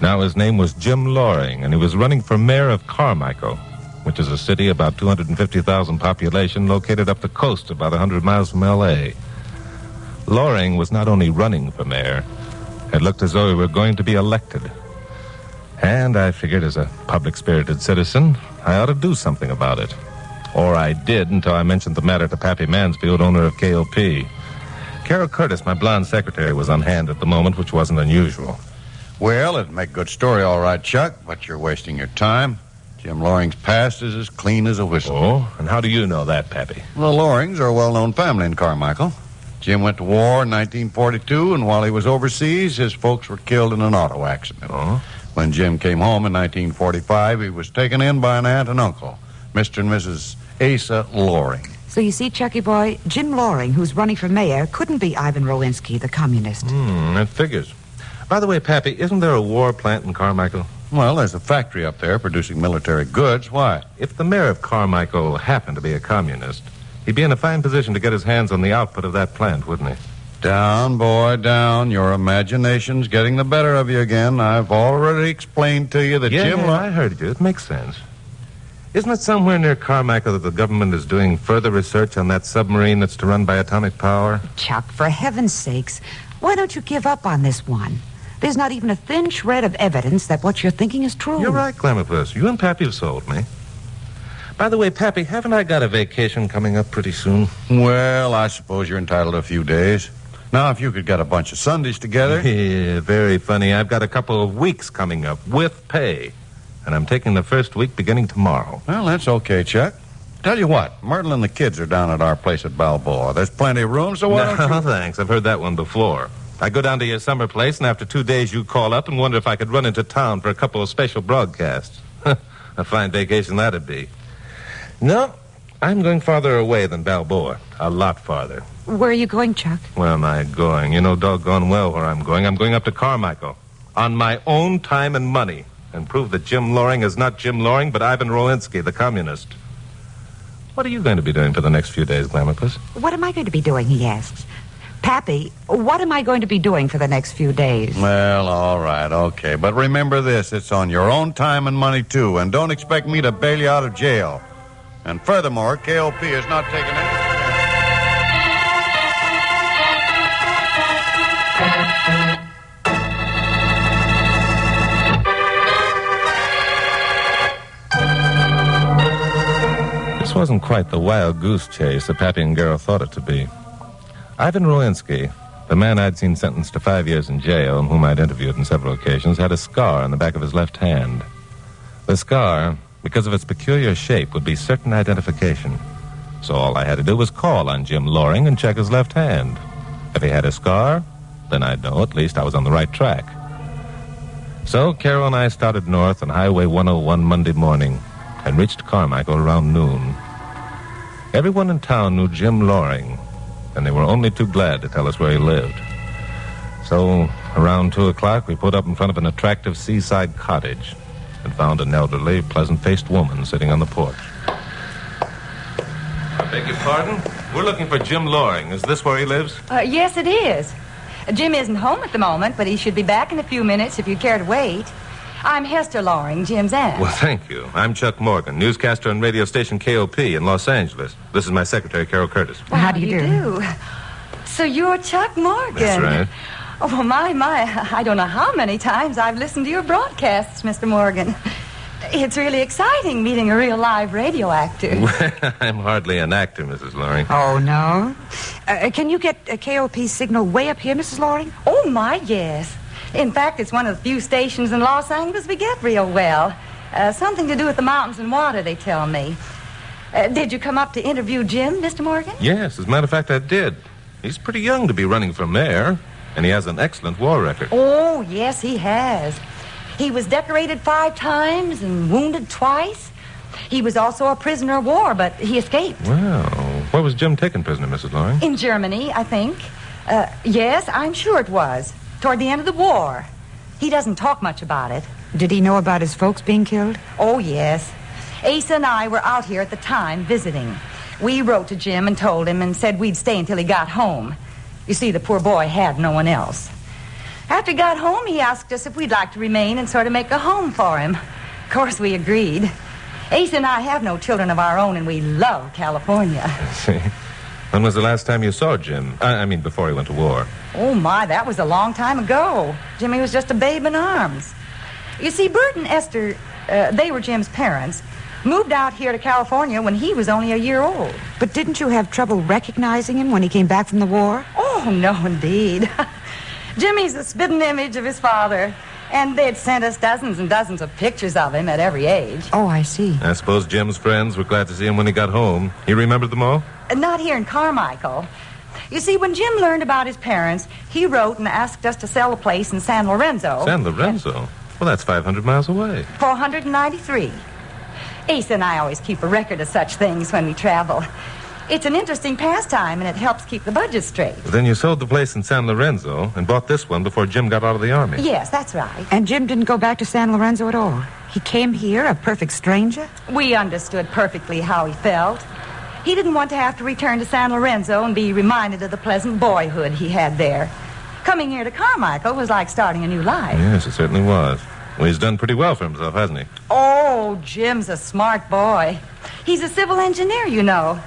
Now his name was Jim Loring, and he was running for mayor of Carmichael, which is a city about 250,000 population located up the coast about 100 miles from L.A. Loring was not only running for mayor, it looked as though he were going to be elected. And I figured as a public-spirited citizen, I ought to do something about it. Or I did until I mentioned the matter to Pappy Mansfield, owner of KOP. Carol Curtis, my blonde secretary, was on hand at the moment, which wasn't unusual. Well, it'd make a good story, all right, Chuck, but you're wasting your time. Jim Loring's past is as clean as a whistle. Oh, and how do you know that, Pappy? The Lorings are a well-known family in Carmichael. Jim went to war in 1942, and while he was overseas, his folks were killed in an auto accident. Oh? When Jim came home in 1945, he was taken in by an aunt and uncle, Mr. and Mrs. Asa Loring. So you see, Chucky boy, Jim Loring, who's running for mayor, couldn't be Ivan Rowinski, the communist. That figures. By the way, Pappy, isn't there a war plant in Carmichael? Well, there's a factory up there producing military goods. Why? If the mayor of Carmichael happened to be a communist, he'd be in a fine position to get his hands on the output of that plant, wouldn't he? Down, boy, down. Your imagination's getting the better of you again. I've already explained to you that Jim... I heard you. It makes sense. Isn't it somewhere near Carmichael that the government is doing further research on that submarine that's to run by atomic power? Chuck, for heaven's sakes, why don't you give up on this one? There's not even a thin shred of evidence that what you're thinking is true. You're right, Glamourpuss. You and Pappy have sold me. By the way, Pappy, haven't I got a vacation coming up pretty soon? Well, I suppose you're entitled to a few days. Now, if you could get a bunch of Sundays together... Yeah, very funny. I've got a couple of weeks coming up with pay. And I'm taking the first week beginning tomorrow. Well, that's okay, Chuck. Tell you what, Myrtle and the kids are down at our place at Balboa. There's plenty of room, so why don't you... No, thanks. I've heard that one before. I go down to your summer place, and after 2 days you call up and wonder if I could run into town for a couple of special broadcasts. A fine vacation that'd be. No, I'm going farther away than Balboa. A lot farther. Where are you going, Chuck? Where am I going? You know doggone well where I'm going. I'm going up to Carmichael. On my own time and money. And prove that Jim Loring is not Jim Loring, but Ivan Rowinski, the communist. What are you going to be doing for the next few days, Glamourpuss? What am I going to be doing, he asks. Pappy, what am I going to be doing for the next few days? Well, all right, okay. But remember this, it's on your own time and money, too. And don't expect me to bail you out of jail. And furthermore, KOP is not taking any... This wasn't quite the wild goose chase that Pappy and Garrow thought it to be. Ivan Rowinski, the man I'd seen sentenced to 5 years in jail and whom I'd interviewed on several occasions, had a scar on the back of his left hand. The scar, because of its peculiar shape, would be certain identification. So all I had to do was call on Jim Loring and check his left hand. If he had a scar, then I'd know at least I was on the right track. So Carol and I started north on Highway 101 Monday morning and reached Carmichael around noon. Everyone in town knew Jim Loring, and they were only too glad to tell us where he lived. So, around 2 o'clock, we put up in front of an attractive seaside cottage and found an elderly, pleasant-faced woman sitting on the porch. I beg your pardon? We're looking for Jim Loring. Is this where he lives? Yes, it is. Jim isn't home at the moment, but he should be back in a few minutes if you care to wait. I'm Hester Loring, Jim's aunt. Well, thank you. I'm Chuck Morgan, newscaster on radio station KOP in Los Angeles. This is my secretary, Carol Curtis. Well, how do you do? So you're Chuck Morgan. That's right. Oh, well, my, I don't know how many times I've listened to your broadcasts, Mr. Morgan. It's really exciting meeting a real live radio actor. Well, I'm hardly an actor, Mrs. Loring. Oh, no? Can you get a KOP signal way up here, Mrs. Loring? Oh, my, yes. In fact, it's one of the few stations in Los Angeles we get real well. Something to do with the mountains and water, they tell me. Did you come up to interview Jim, Mr. Morgan? Yes, as a matter of fact, I did. He's pretty young to be running for mayor, and he has an excellent war record. Oh, yes, he has. He was decorated 5 times and wounded twice. He was also a prisoner of war, but he escaped. Well, where was Jim taken prisoner, Mrs. Loring? In Germany, I think. Yes, I'm sure it was. Toward the end of the war. He doesn't talk much about it. Did he know about his folks being killed? Oh, yes. Asa and I were out here at the time visiting. We wrote to Jim and told him and said we'd stay until he got home. You see, the poor boy had no one else. After he got home, he asked us if we'd like to remain and sort of make a home for him. Of course, we agreed. Asa and I have no children of our own, and we love California. See? When was the last time you saw Jim? I mean, before he went to war. Oh, my, that was a long time ago. Jimmy was just a babe in arms. You see, Bert and Esther, they were Jim's parents. Moved out here to California when he was only a year old. But didn't you have trouble recognizing him when he came back from the war? Oh, no, indeed. Jimmy's the spitting image of his father. And they'd sent us dozens and dozens of pictures of him at every age. Oh, I see. I suppose Jim's friends were glad to see him when he got home. He remembered them all? Not here in Carmichael. You see, when Jim learned about his parents, he wrote and asked us to sell a place in San Lorenzo. San Lorenzo? Well, that's 500 miles away. 493. Asa and I always keep a record of such things when we travel. It's an interesting pastime, and it helps keep the budget straight. Then you sold the place in San Lorenzo and bought this one before Jim got out of the Army. Yes, that's right. And Jim didn't go back to San Lorenzo at all? He came here, a perfect stranger? We understood perfectly how he felt. He didn't want to have to return to San Lorenzo and be reminded of the pleasant boyhood he had there. Coming here to Carmichael was like starting a new life. Yes, it certainly was. Well, he's done pretty well for himself, hasn't he? Oh, Jim's a smart boy. He's a civil engineer, you know.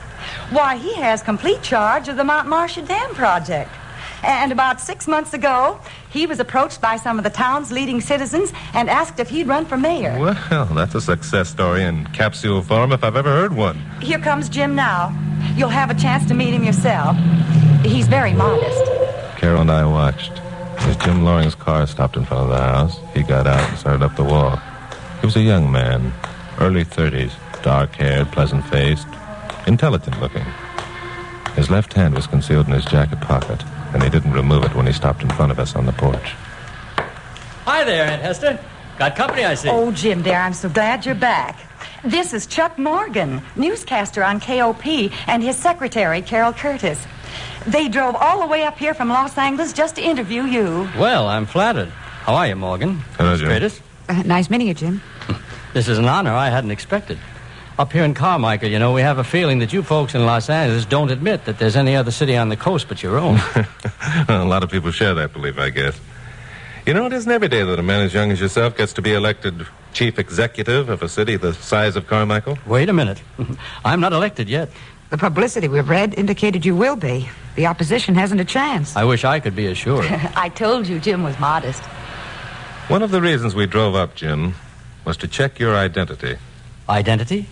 Why, he has complete charge of the Mount Marcia Dam project. And about 6 months ago, he was approached by some of the town's leading citizens and asked if he'd run for mayor. Well, that's a success story in capsule form if I've ever heard one. Here comes Jim now. You'll have a chance to meet him yourself. He's very modest. Carol and I watched. As Jim Loring's car stopped in front of the house, he got out and started up the walk. He was a young man, early 30s, dark-haired, pleasant-faced, intelligent-looking. His left hand was concealed in his jacket pocket, and he didn't remove it when he stopped in front of us on the porch. Hi there, Aunt Hester. Got company, I see. Oh, Jim, dear, I'm so glad you're back. This is Chuck Morgan, newscaster on KOP, and his secretary, Carol Curtis. They drove all the way up here from Los Angeles just to interview you. Well, I'm flattered. How are you, Morgan? Hello, Jim. Curtis? Nice meeting you, Jim. This is an honor I hadn't expected. Up here in Carmichael, you know, we have a feeling that you folks in Los Angeles don't admit that there's any other city on the coast but your own. Well, a lot of people share that belief, I guess. You know, it isn't every day that a man as young as yourself gets to be elected chief executive of a city the size of Carmichael. Wait a minute. I'm not elected yet. The publicity we've read indicated you will be. The opposition hasn't a chance. I wish I could be as sure. I told you Jim was modest. One of the reasons we drove up, Jim, was to check your identity. Identity?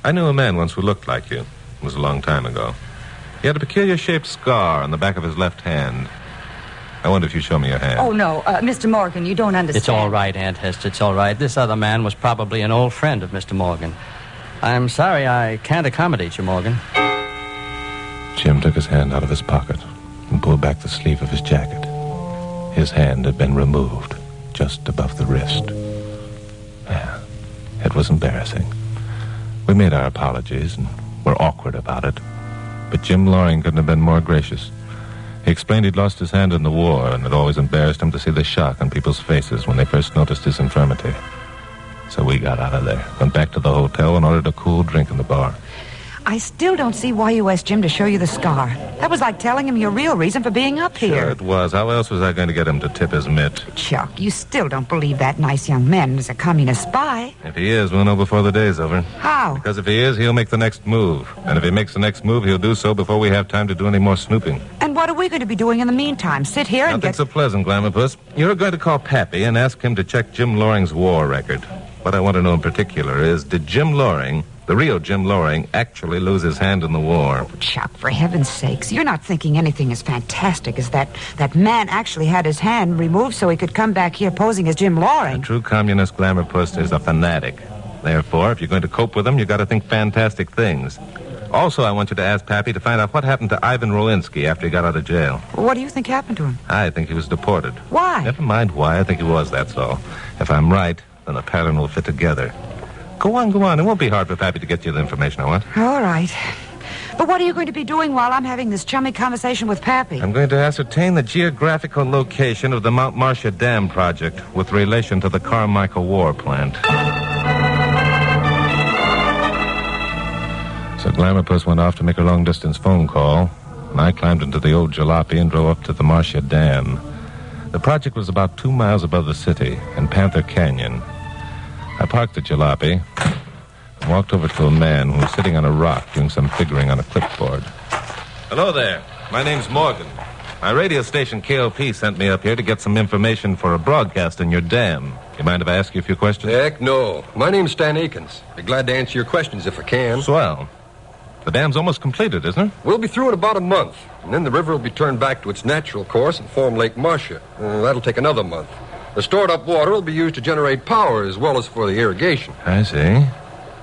I knew a man once who looked like you. It was a long time ago. He had a peculiar-shaped scar on the back of his left hand. I wonder if you show me your hand. Oh, no, Mr. Morgan, you don't understand. It's all right, Aunt Hester, it's all right. This other man was probably an old friend of Mr. Morgan. I'm sorry I can't accommodate you, Morgan. Jim took his hand out of his pocket and pulled back the sleeve of his jacket. His hand had been removed just above the wrist. Yeah, it was embarrassing. We made our apologies and were awkward about it. But Jim Loring couldn't have been more gracious. He explained he'd lost his hand in the war, and it always embarrassed him to see the shock on people's faces when they first noticed his infirmity. So we got out of there, went back to the hotel, and ordered a cool drink in the bar. I still don't see why you asked Jim to show you the scar. That was like telling him your real reason for being up here. Sure it was. How else was I going to get him to tip his mitt? Chuck, you still don't believe that nice young man is a communist spy. If he is, we'll know before the day's over. How? Because if he is, he'll make the next move. And if he makes the next move, he'll do so before we have time to do any more snooping. And what are we going to be doing in the meantime? Sit here and Nothing so pleasant, Glamourpuss. You're going to call Pappy and ask him to check Jim Loring's war record. What I want to know in particular is, did Jim Loring, the real Jim Loring, actually lose his hand in the war? Oh, Chuck, for heaven's sakes, you're not thinking anything as fantastic as that man actually had his hand removed so he could come back here posing as Jim Loring. A true communist Glamourpuss is a fanatic. Therefore, if you're going to cope with him, you've got to think fantastic things. Also, I want you to ask Pappy to find out what happened to Ivan Rolinski after he got out of jail. What do you think happened to him? I think he was deported. Why? Never mind why. I think he was, that's all. If I'm right, then the pattern will fit together. Go on. It won't be hard for Pappy to get you the information I want. All right. But what are you going to be doing while I'm having this chummy conversation with Pappy? I'm going to ascertain the geographical location of the Mount Marcia Dam project with relation to the Carmichael War plant. So Glamourpuss went off to make a long-distance phone call, and I climbed into the old jalopy and drove up to the Marcia Dam. The project was about 2 miles above the city in Panther Canyon. I parked the jalopy and walked over to a man who was sitting on a rock doing some figuring on a clipboard. Hello there. My name's Morgan. My radio station KOP sent me up here to get some information for a broadcast in your dam. You mind if I ask you a few questions? Heck, no. My name's Stan Akins. Be glad to answer your questions if I can. Swell. The dam's almost completed, isn't it? We'll be through in about a month, and then the river will be turned back to its natural course and form Lake Marcia. That'll take another month. The stored-up water will be used to generate power as well as for the irrigation. I see.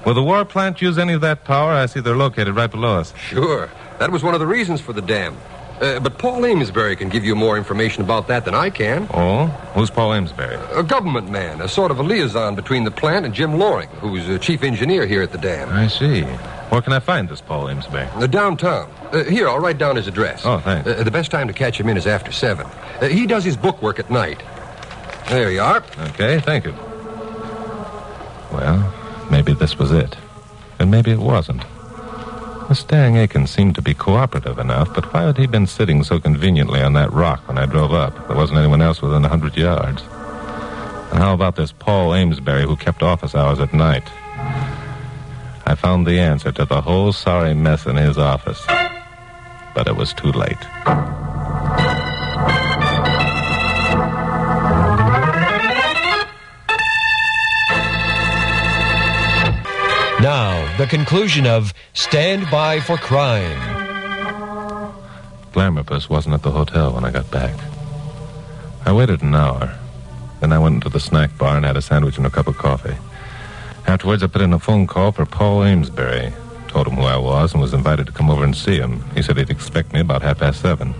Will the war plant use any of that power? I see they're located right below us. Sure. That was one of the reasons for the dam. But Paul Amesbury can give you more information about that than I can. Oh? Who's Paul Amesbury? A government man, a sort of a liaison between the plant and Jim Loring, who's chief engineer here at the dam. I see. Where can I find this Paul Amesbury? Downtown. Here, I'll write down his address. Oh, thanks. The best time to catch him in is after 7. He does his book work at night. There you are. Okay, thank you. Well, maybe this was it. And maybe it wasn't. Mustang Akins seemed to be cooperative enough, but why had he been sitting so conveniently on that rock when I drove up? There wasn't anyone else within 100 yards. And how about this Paul Amesbury who kept office hours at night? I found the answer to the whole sorry mess in his office. But it was too late. Now, the conclusion of Stand By for Crime. Glamourpuss wasn't at the hotel when I got back. I waited an hour. Then I went into the snack bar and had a sandwich and a cup of coffee. Afterwards, I put in a phone call for Paul Amesbury. Told him who I was and was invited to come over and see him. He said he'd expect me about 7:30.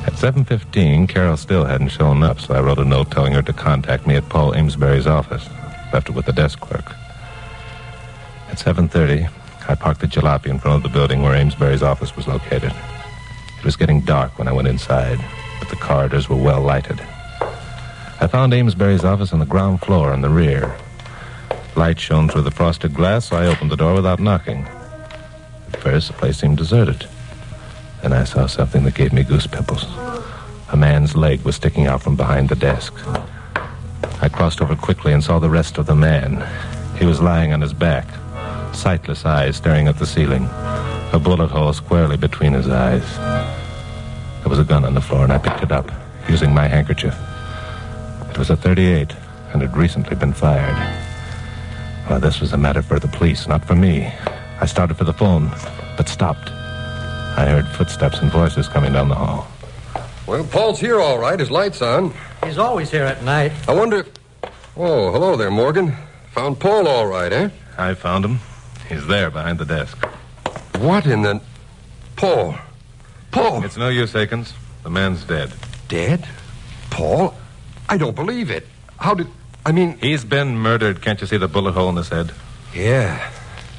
At 7:15, Carol still hadn't shown up, so I wrote a note telling her to contact me at Paul Amesbury's office. Left it with the desk clerk. At 7:30, I parked the jalopy in front of the building where Amesbury's office was located. It was getting dark when I went inside, but the corridors were well lighted. I found Amesbury's office on the ground floor in the rear. Light shone through the frosted glass, so I opened the door without knocking. At first, the place seemed deserted. Then I saw something that gave me goose pimples. A man's leg was sticking out from behind the desk. I crossed over quickly and saw the rest of the man. He was lying on his back, sightless eyes staring at the ceiling, a bullet hole squarely between his eyes. There was a gun on the floor, and I picked it up, using my handkerchief. It was a .38, and had recently been fired. Well, this was a matter for the police, not for me. I started for the phone, but stopped. I heard footsteps and voices coming down the hall. Well, Paul's here all right. His light's on. He's always here at night. I wonder... Oh, hello there, Morgan. Found Paul all right, eh? I found him. He's there behind the desk. What in the... Paul? Paul? It's no use, Akins. The man's dead. Dead? Paul? I don't believe it. How did... He's been murdered. Can't you see the bullet hole in his head? Yeah,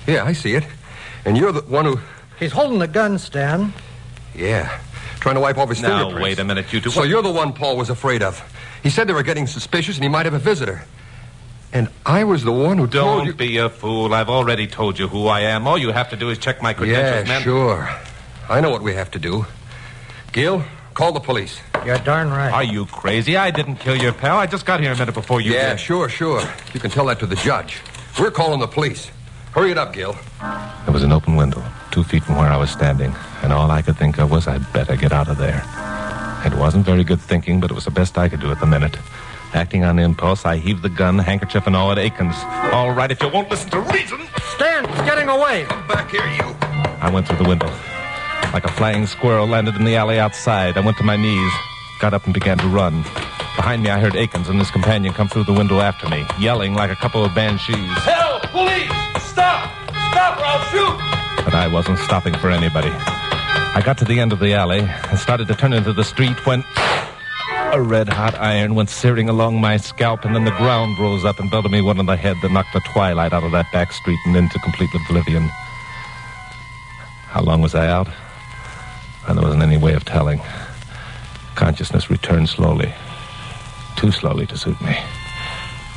I see it. And you're the one who... He's holding the gun, Stan. Yeah, trying to wipe off his fingerprints. Now, wait a minute, you two. So you're the one Paul was afraid of. He said they were getting suspicious and he might have a visitor. And I was the one who told you... Don't be a fool. I've already told you who I am. All you have to do is check my credentials, man. Yeah, sure. I know what we have to do. Gil, call the police. You're darn right. Are you crazy? I didn't kill your pal. I just got here a minute before you Yeah, did. sure. You can tell that to the judge. We're calling the police. Hurry it up, Gil. There was an open window, 2 feet from where I was standing, and all I could think of was I'd better get out of there. It wasn't very good thinking, but it was the best I could do at the minute. Acting on impulse, I heaved the gun, handkerchief, and all at Akins. All right, if you won't listen to reason... Stan, he's getting away. Come back here, you. I went through the window. Like a flying squirrel, landed in the alley outside. I went to my knees, got up and began to run. Behind me, I heard Akins and his companion come through the window after me, yelling like a couple of banshees. Help! Police! Stop! Stop or I'll shoot! But I wasn't stopping for anybody. I got to the end of the alley and started to turn into the street when a red-hot iron went searing along my scalp, and then the ground rose up and belted me one on the head that knocked the twilight out of that back street and into complete oblivion. How long was I out? Well, there wasn't any way of telling. Consciousness returned slowly. Too slowly to suit me.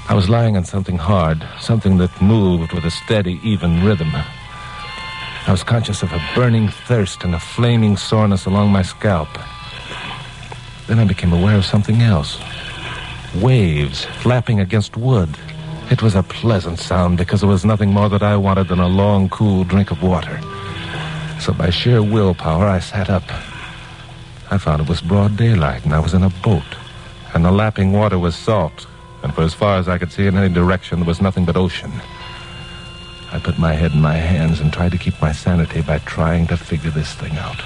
I was lying on something hard, something that moved with a steady, even rhythm. I was conscious of a burning thirst and a flaming soreness along my scalp. Then I became aware of something else. Waves flapping against wood. It was a pleasant sound because there was nothing more that I wanted than a long, cool drink of water. So by sheer willpower, I sat up. I found it was broad daylight, and I was in a boat. And the lapping water was salt, and for as far as I could see in any direction, there was nothing but ocean. I put my head in my hands and tried to keep my sanity by trying to figure this thing out.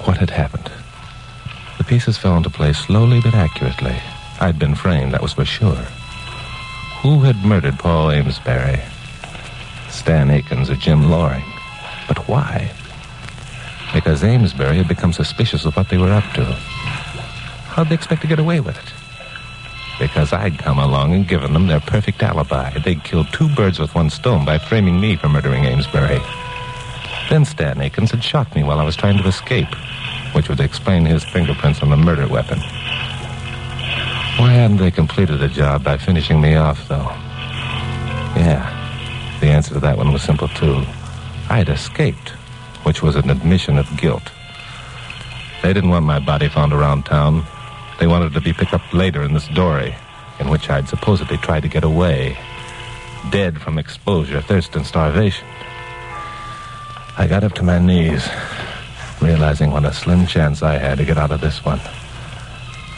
What had happened? The pieces fell into place slowly but accurately. I'd been framed, that was for sure. Who had murdered Paul Amesbury? Stan Akins or Jim Loring? But why? Because Amesbury had become suspicious of what they were up to. How'd they expect to get away with it? Because I'd come along and given them their perfect alibi. They'd killed 2 birds with 1 stone by framing me for murdering Amesbury. Then Stan Akins had shot me while I was trying to escape, which would explain his fingerprints on the murder weapon. Why hadn't they completed the job by finishing me off, though? Yeah, the answer to that one was simple, too. I'd escaped, which was an admission of guilt. They didn't want my body found around town. They wanted it to be picked up later in this dory, in which I'd supposedly tried to get away, dead from exposure, thirst, and starvation. I got up to my knees, realizing what a slim chance I had to get out of this one.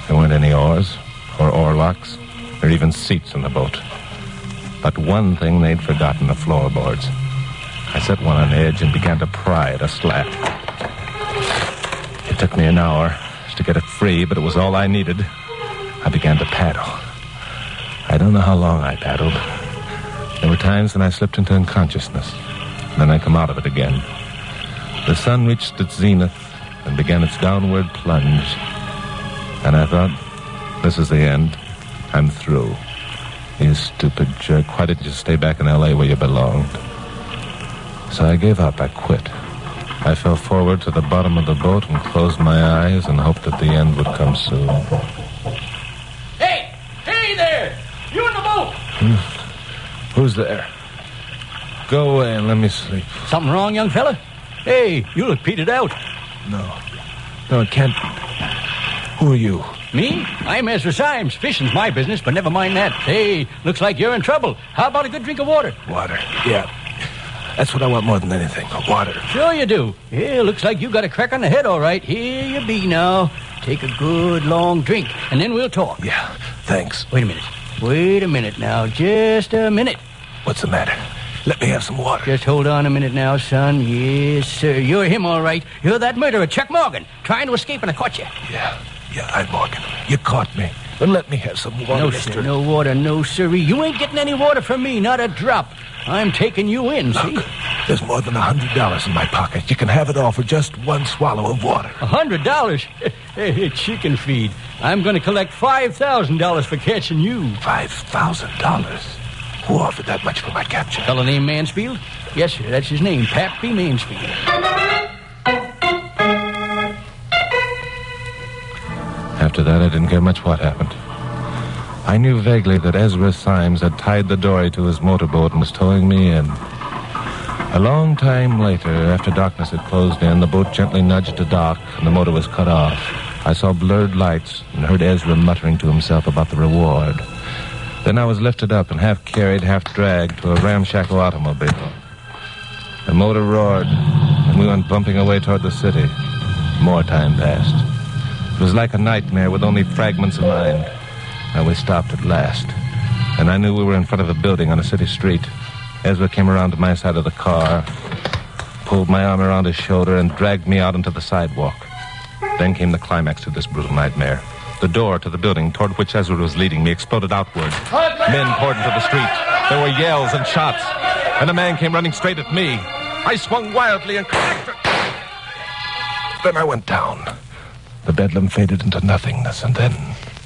There weren't any oars, or oarlocks, or even seats in the boat. But one thing they'd forgotten, the floorboards. I set one on edge and began to pry at a slat. It took me an hour to get it free, but it was all I needed. I began to paddle. I don't know how long I paddled. There were times when I slipped into unconsciousness. Then I come out of it again. The sun reached its zenith and began its downward plunge. And I thought, this is the end. I'm through. You stupid jerk. Why didn't you stay back in L.A. where you belonged? So I gave up. I quit. I fell forward to the bottom of the boat and closed my eyes and hoped that the end would come soon. Hey! Hey there! You in the boat! Who's there? Go away and let me sleep. Something wrong, young fella? Hey, you look peated out. No, it can't. Who are you? Me? I'm Ezra Symes. Fishing's my business, but never mind that. Hey, looks like you're in trouble. How about a good drink of water? Water, yeah. That's what I want more than anything, water. Sure you do. Yeah, looks like you got a crack on the head, all right. Here you be now. Take a good long drink, and then we'll talk. Yeah, thanks. Wait a minute now. Just a minute. What's the matter? Let me have some water. Just hold on a minute now, son. Yes, sir. You're him, all right. You're that murderer, Chuck Morgan, trying to escape, and I caught you. Yeah, I'm Morgan. You caught me. But let me have some water, No, mister. sir, no water, no, sirree. You ain't getting any water from me, not a drop. I'm taking you in, see? There's more than $100 in my pocket. You can have it all for just one swallow of water. $100? Hey, chicken feed. I'm going to collect $5,000 for catching you. $5,000? Who offered that much for my capture? Fellow named Mansfield? Yes, sir, that's his name, Pappy Mansfield. After that, I didn't care much what happened. I knew vaguely that Ezra Symes had tied the dory to his motorboat and was towing me in. A long time later, after darkness had closed in, the boat gently nudged to dock and the motor was cut off. I saw blurred lights and heard Ezra muttering to himself about the reward. Then I was lifted up and half carried, half dragged to a ramshackle automobile. The motor roared, and we went bumping away toward the city. More time passed. It was like a nightmare with only fragments of mind. Now we stopped at last, and I knew we were in front of a building on a city street. Ezra came around to my side of the car, pulled my arm around his shoulder, and dragged me out onto the sidewalk. Then came the climax to this brutal nightmare. The door to the building toward which Ezra was leading me exploded outward. Men poured into the street. There were yells and shots, and a man came running straight at me. I swung wildly and cracked. Then I went down. The bedlam faded into nothingness, and then...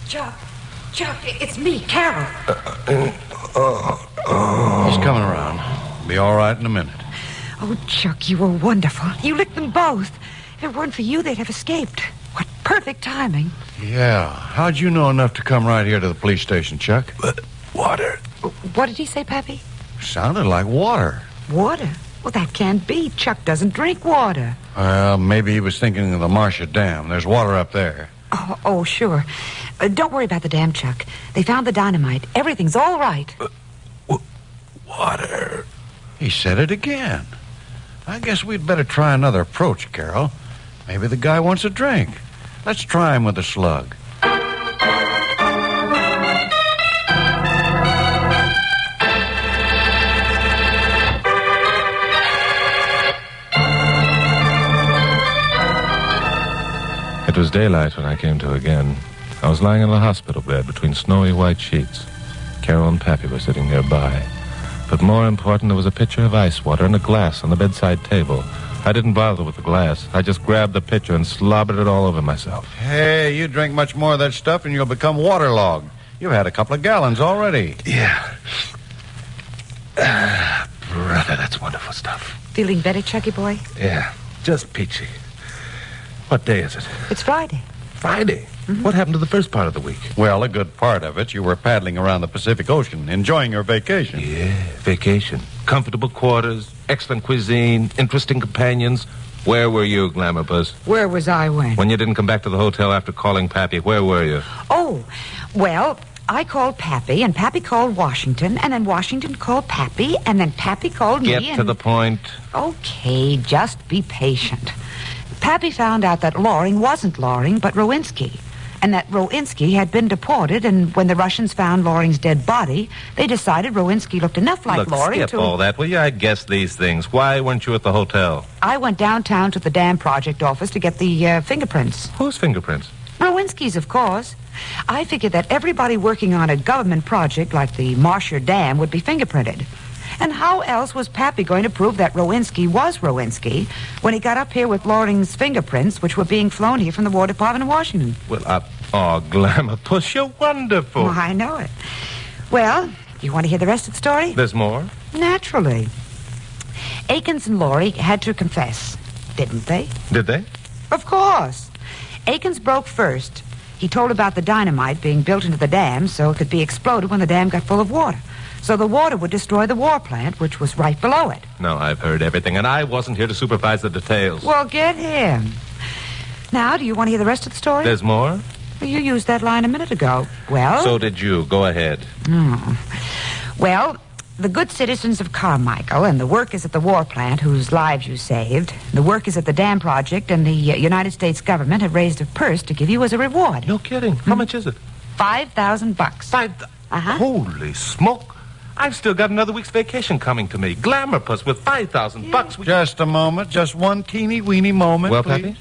Chuck, it's me, Carol. He's coming around. Be all right in a minute. Oh, Chuck, you were wonderful. You licked them both. If it weren't for you, they'd have escaped. What perfect timing. Yeah. How'd you know enough to come right here to the police station, Chuck? Water. What did he say, Pappy? Sounded like water. Water? Well, that can't be. Chuck doesn't drink water. Well, maybe he was thinking of the Marcia Dam. There's water up there. Oh, sure. Don't worry about the dam, Chuck. They found the dynamite. Everything's all right. Water. He said it again. I guess we'd better try another approach, Carol. Maybe the guy wants a drink. Let's try him with a slug. daylight when I came to again. I was lying in a hospital bed between snowy white sheets. Carol and Pappy were sitting nearby. But more important, there was a pitcher of ice water and a glass on the bedside table. I didn't bother with the glass. I just grabbed the pitcher and slobbered it all over myself. Hey, you drink much more of that stuff and you'll become waterlogged. You've had a couple of gallons already. Yeah. Brother, that's wonderful stuff. Feeling better, Chucky boy? Yeah, just peachy. What day is it? It's Friday. Friday? Mm-hmm. What happened to the first part of the week? Well, a good part of it, you were paddling around the Pacific Ocean, enjoying your vacation. Yeah, vacation. Comfortable quarters, excellent cuisine, interesting companions. Where were you, Glamour Puss? Where was I when? When you didn't come back to the hotel after calling Pappy, where were you? Oh, well, I called Pappy, and Pappy called Washington, and then Washington called Pappy, and then Pappy called me. Get to the point. Okay, just be patient. Pappy found out that Loring wasn't Loring, but Rowinski, and that Rowinski had been deported, and when the Russians found Loring's dead body, they decided Rowinski looked enough like Loring skip to... all that, will you? I guess these things. Why weren't you at the hotel? I went downtown to the dam project office to get the fingerprints. Whose fingerprints? Rowinski's, of course. I figured that everybody working on a government project like the Marshall Dam would be fingerprinted. And how else was Pappy going to prove that Rowinski was Rowinski when he got up here with Loring's fingerprints, which were being flown here from the War Department of Washington? Well, Glamour Puss, you're wonderful. Oh, I know it. Well, do you want to hear the rest of the story? There's more? Naturally. Akins and Laurie had to confess, didn't they? Did they? Of course. Akins broke first. He told about the dynamite being built into the dam so it could be exploded when the dam got full of water. So the water would destroy the war plant, which was right below it. No, I've heard everything, and I wasn't here to supervise the details. Well, get him. Now, do you want to hear the rest of the story? There's more? Well, you used that line a minute ago. Well? So did you. Go ahead. Well, the good citizens of Carmichael and the workers at the war plant whose lives you saved, the workers at the dam project, and the United States government have raised a purse to give you as a reward. No kidding. How much is it? $5,000. Holy smoke. I've still got another week's vacation coming to me. Glamour Puss with $5,000. Just a moment. Just one teeny-weeny moment, well, please. Pappy?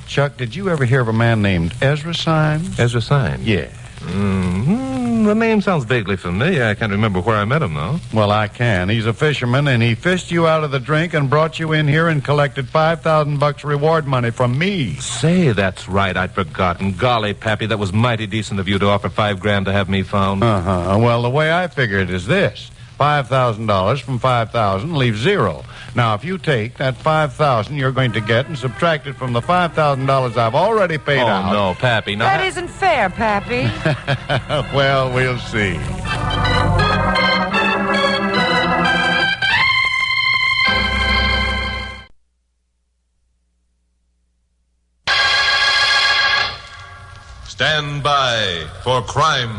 Chuck, did you ever hear of a man named Ezra Symes? Ezra Symes? Yeah. The name sounds vaguely familiar. I can't remember where I met him, though. Well, I can. He's a fisherman, and he fished you out of the drink and brought you in here and collected $5,000 reward money from me. Say, that's right. I'd forgotten. Golly, Pappy, that was mighty decent of you to offer $5,000 to have me found. Well, the way I figure it is this. $5,000 from 5,000 leaves zero. Now, if you take that 5,000 you're going to get and subtract it from the $5,000 I've already paid out. Oh, no, Pappy. No, that isn't fair, Pappy. Well, we'll see. Stand by for crime.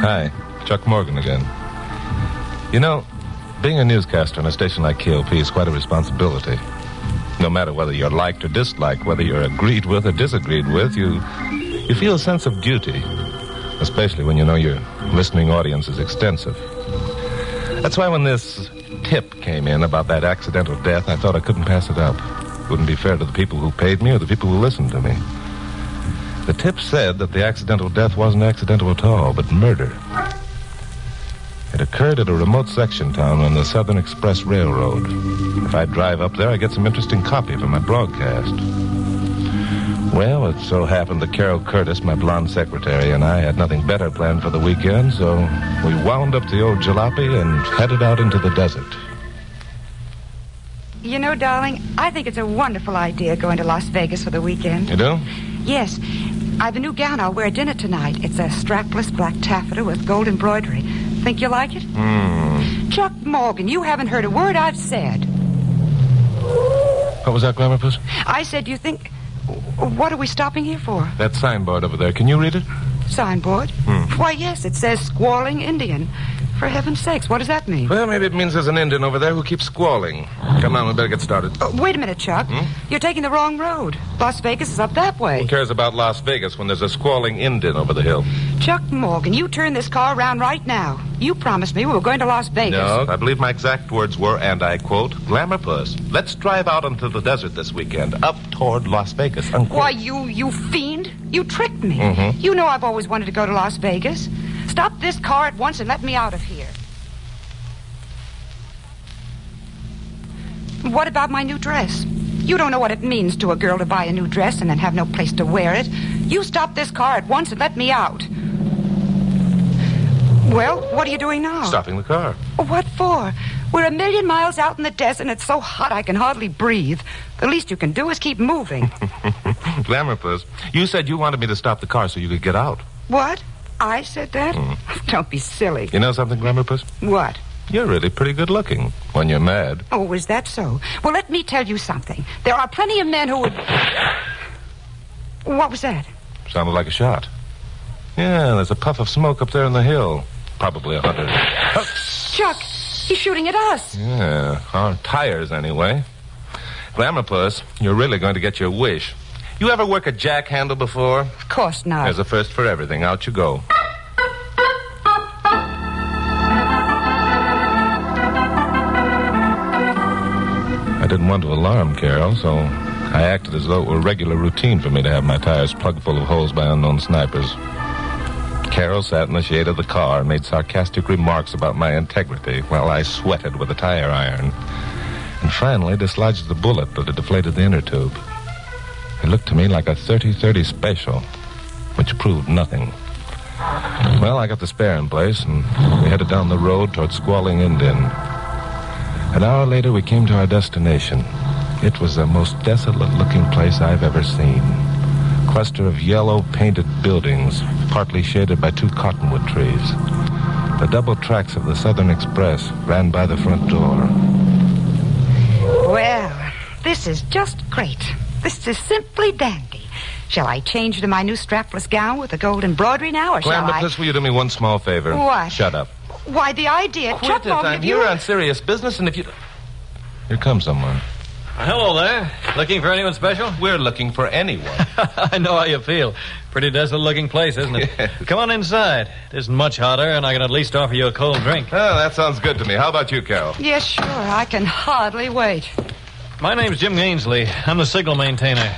Hi, Chuck Morgan again. You know, being a newscaster on a station like KLP is quite a responsibility. No matter whether you're liked or disliked, whether you're agreed with or disagreed with, you feel a sense of duty, especially when you know your listening audience is extensive. That's why when this tip came in about that accidental death, I thought I couldn't pass it up. Wouldn't be fair to the people who paid me or the people who listened to me. The tip said that the accidental death wasn't accidental at all, but murder. It occurred at a remote section town on the Southern Express Railroad. If I drive up there, I get some interesting copy for my broadcast. Well, it so happened that Carol Curtis, my blonde secretary, and I had nothing better planned for the weekend, so we wound up the old jalopy and headed out into the desert. You know, darling, I think it's a wonderful idea going to Las Vegas for the weekend. You do? Yes. I've a new gown I'll wear at dinner tonight. It's a strapless black taffeta with gold embroidery. Think you like it? Chuck Morgan, you haven't heard a word I've said. What was that, Glamour Puss? I said, you think... What are we stopping here for? That signboard over there. Can you read it? Signboard? Why, yes, it says Squalling Indian. For heaven's sakes, what does that mean? Well, maybe it means there's an Indian over there who keeps squalling. Come on, we better get started. Wait a minute, Chuck. You're taking the wrong road. Las Vegas is up that way. Who cares about Las Vegas when there's a squalling Indian over the hill? Chuck Morgan, you turn this car around right now. You promised me we were going to Las Vegas. No, I believe my exact words were, and I quote, "Glamour Puss, let's drive out into the desert this weekend, up toward Las Vegas." Unquote. Why, you fiend. You tricked me. Mm-hmm. You know I've always wanted to go to Las Vegas. Stop this car at once and let me out of here. What about my new dress? You don't know what it means to a girl to buy a new dress and then have no place to wear it. You stop this car at once and let me out. Well, what are you doing now? Stopping the car. What for? We're 1,000,000 miles out in the desert and it's so hot I can hardly breathe. The least you can do is keep moving. Glamour Puss, you said you wanted me to stop the car so you could get out. What? I said that? Don't be silly. You know something, Glamour Puss? What? You're really pretty good looking when you're mad. Oh, is that so? Well, let me tell you something. There are plenty of men who would... What was that? Sounded like a shot. Yeah, there's a puff of smoke up there in the hill. Probably a hunter. Chuck, he's shooting at us. Yeah, our tires anyway. Glamour Puss, you're really going to get your wish. You ever work a jack handle before? Of course not. There's a first for everything. Out you go. I didn't want to alarm Carol, so I acted as though it were regular routine for me to have my tires plugged full of holes by unknown snipers. Carol sat in the shade of the car and made sarcastic remarks about my integrity while I sweated with a tire iron. And finally dislodged the bullet that had deflated the inner tube. It looked to me like a 30-30 special, which proved nothing. Well, I got the spare in place, and we headed down the road toward Squalling Indian. An hour later, we came to our destination. It was the most desolate-looking place I've ever seen. A cluster of yellow painted buildings, partly shaded by 2 cottonwood trees. The double tracks of the Southern Express ran by the front door. Well, this is just great. This is simply dandy. Shall I change to my new strapless gown with the gold embroidery now, or shall Glamour I... Puss, will you do me one small favor? What? Shut up. Why, the idea... Quit Chuck it. Morgan, I'm if you... here on serious business, and if you... Here comes someone. Hello there. Looking for anyone special? We're looking for anyone. I know how you feel. Pretty desolate-looking place, isn't it? Yes. Come on inside. It isn't much hotter, and I can at least offer you a cold drink. Oh, that sounds good to me. How about you, Carol? Yes, sure. I can hardly wait. My name's Jim Ainsley. I'm the signal maintainer.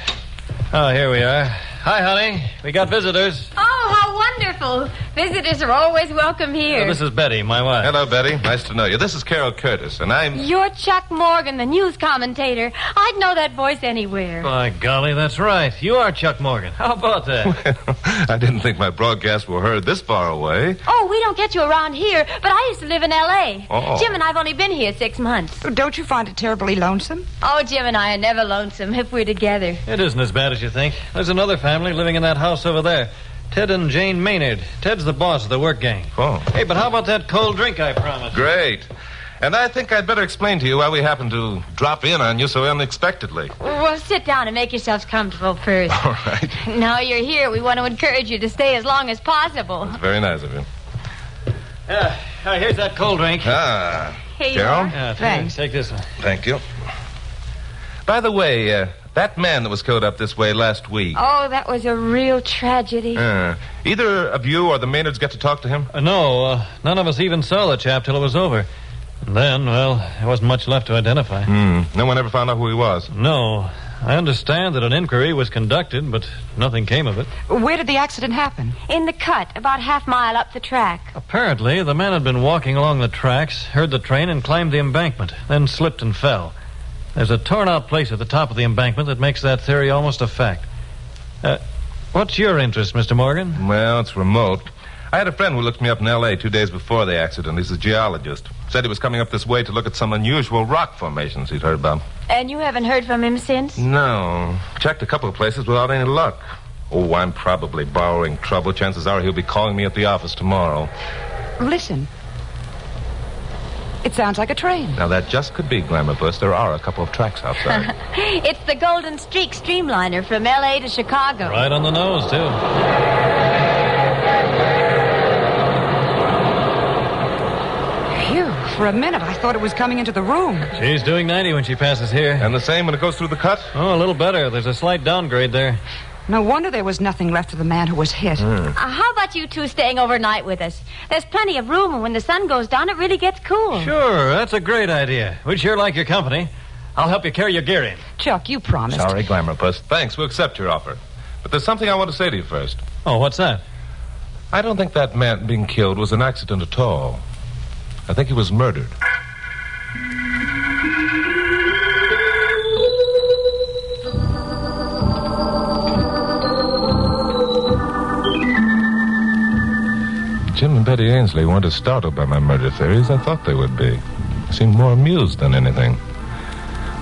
Oh, here we are. Hi, honey. We got visitors. Oh, how wonderful. Visitors are always welcome here. This is Betty, my wife. Hello, Betty. Nice to know you. This is Carol Curtis, and I'm... You're Chuck Morgan, the news commentator. I'd know that voice anywhere. By golly, that's right. You are Chuck Morgan. How about that? I didn't think my broadcasts were heard this far away. Oh, we don't get you around here, but I used to live in L.A. Oh. Jim and I've only been here 6 months. Don't you find it terribly lonesome? Oh, Jim and I are never lonesome if we're together. It isn't as bad as you think. There's another family living in that house over there. Ted and Jane Maynard. Ted's the boss of the work gang. Oh. Hey, but how about that cold drink I promised? Great. And I think I'd better explain to you why we happened to drop in on you so unexpectedly. Well, sit down and make yourselves comfortable first. All right. Now you're here, we want to encourage you to stay as long as possible. Very nice of you. Here's that cold drink. Ah. Here you Carol? are. Yeah, Thanks. Take this one. Thank you. By the way, that man that was killed up this way last week. Oh, that was a real tragedy. Either of you or the Maynards get to talk to him? No, none of us even saw the chap till it was over. And then, well, there wasn't much left to identify. No one ever found out who he was? No. I understand that an inquiry was conducted, but nothing came of it. Where did the accident happen? In the cut, about half-mile up the track. Apparently, the man had been walking along the tracks, heard the train, and climbed the embankment, then slipped and fell. There's a torn-out place at the top of the embankment that makes that theory almost a fact. What's your interest, Mr. Morgan? Well, it's remote. I had a friend who looked me up in L.A. 2 days before the accident. He's a geologist. Said he was coming up this way to look at some unusual rock formations he'd heard about. And you haven't heard from him since? No. Checked a couple of places without any luck. Oh, I'm probably borrowing trouble. Chances are he'll be calling me at the office tomorrow. Listen. It sounds like a train. Now, that just could be, Glamour Puss. There are a couple of tracks outside. It's the Golden Streak Streamliner from L.A. to Chicago. Right on the nose, too. For a minute, I thought it was coming into the room. She's doing 90 when she passes here. And the same when it goes through the cut? Oh, a little better. There's a slight downgrade there. No wonder there was nothing left of the man who was hit. How about you two staying overnight with us? There's plenty of room, and when the sun goes down, it really gets cool. Sure, that's a great idea. We'd sure like your company. I'll help you carry your gear in. Chuck, you promised. Sorry, Glamourpuss. Thanks, we'll accept your offer. But there's something I want to say to you first. Oh, what's that? I don't think that man being killed was an accident at all. I think he was murdered. Jim and Betty Ainsley weren't as startled by my murder theory as I thought they would be. They seemed more amused than anything.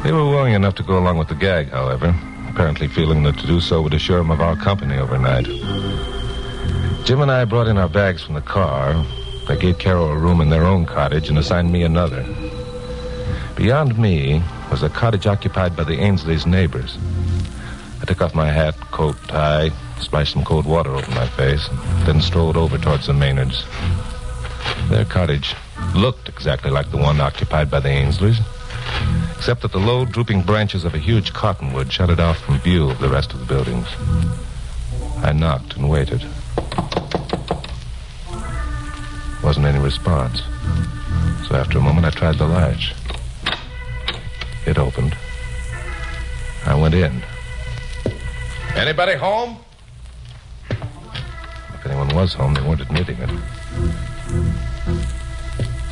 They were willing enough to go along with the gag, however, apparently feeling that to do so would assure them of our company overnight. Jim and I brought in our bags from the car. They gave Carol a room in their own cottage and assigned me another. Beyond me was a cottage occupied by the Ainsleys' neighbors. I took off my hat, coat, tie, splashed some cold water over my face, and then strolled over towards the Maynards. Their cottage looked exactly like the one occupied by the Ainsleys, except that the low, drooping branches of a huge cottonwood shut it off from view of the rest of the buildings. I knocked and waited. Wasn't any response. So after a moment, I tried the latch. It opened. I went in. Anybody home? If anyone was home, they weren't admitting it.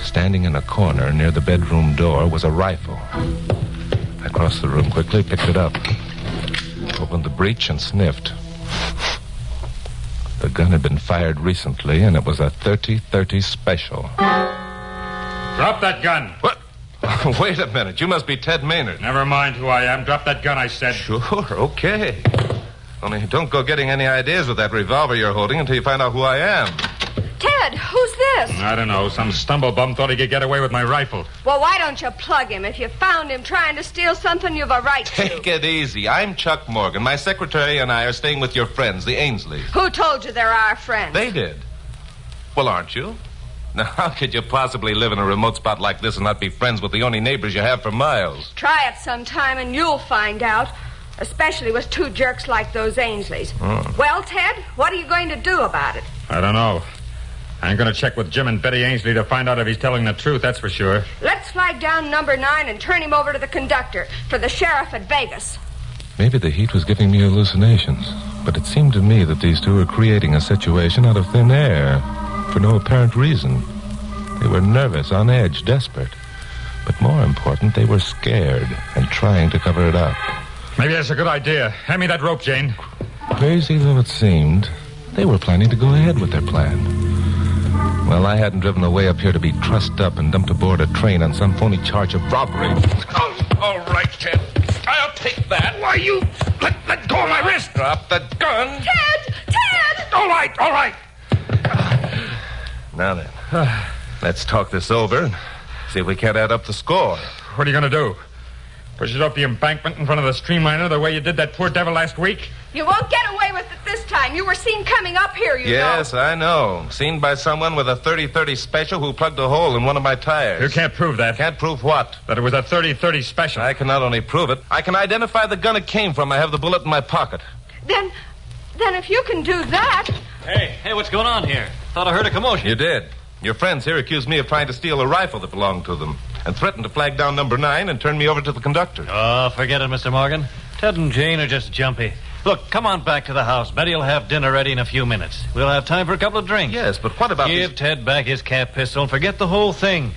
Standing in a corner near the bedroom door was a rifle. I crossed the room quickly, picked it up, opened the breech, and sniffed. The gun had been fired recently, and it was a .30-30 special. Drop that gun. What? Wait a minute. You must be Ted Maynard. Never mind who I am. Drop that gun, I said. Sure, okay. Only don't go getting any ideas with that revolver you're holding until you find out who I am. Ted, who's this? I don't know. Some stumblebum thought he could get away with my rifle. Well, why don't you plug him? If you found him trying to steal something, you've a right to. Take it easy. I'm Chuck Morgan. My secretary and I are staying with your friends, the Ainsleys. Who told you they're our friends? They did. Well, aren't you? Now, how could you possibly live in a remote spot like this and not be friends with the only neighbors you have for miles? Try it sometime and you'll find out. Especially with two jerks like those Ainsleys. Well, Ted, what are you going to do about it? I don't know. I'm going to check with Jim and Betty Ainsley to find out if he's telling the truth, that's for sure. Let's flag down number 9 and turn him over to the conductor for the sheriff at Vegas. Maybe the heat was giving me hallucinations, but it seemed to me that these two were creating a situation out of thin air for no apparent reason. They were nervous, on edge, desperate. But more important, they were scared and trying to cover it up. Maybe that's a good idea. Hand me that rope, Jane. Crazy though it seemed, they were planning to go ahead with their plan. Well, I hadn't driven away up here to be trussed up and dumped aboard a train on some phony charge of robbery. Oh, all right, Ted. I'll take that. Why, you... Let go of my wrist. Drop the gun. Ted! Ted! All right. Now then, let's talk this over and see if we can't add up the score. What are you going to do? Push it off the embankment in front of the streamliner the way you did that poor devil last week? You won't get away with it this time. You were seen coming up here, you know. Yes, I know. Seen by someone with a .30-30 special who plugged a hole in one of my tires. You can't prove that. Can't prove what? That it was a .30-30 special. I can not only prove it, I can identify the gun it came from. I have the bullet in my pocket. Then if you can do that... Hey, what's going on here? Thought I heard a commotion. You did. Your friends here accused me of trying to steal a rifle that belonged to them and threatened to flag down number 9 and turn me over to the conductor. Oh, forget it, Mr. Morgan. Ted and Jane are just jumpy. Look, come on back to the house. Betty'll have dinner ready in a few minutes. We'll have time for a couple of drinks. Yes, but what about Give Ted back his cap pistol and forget the whole thing.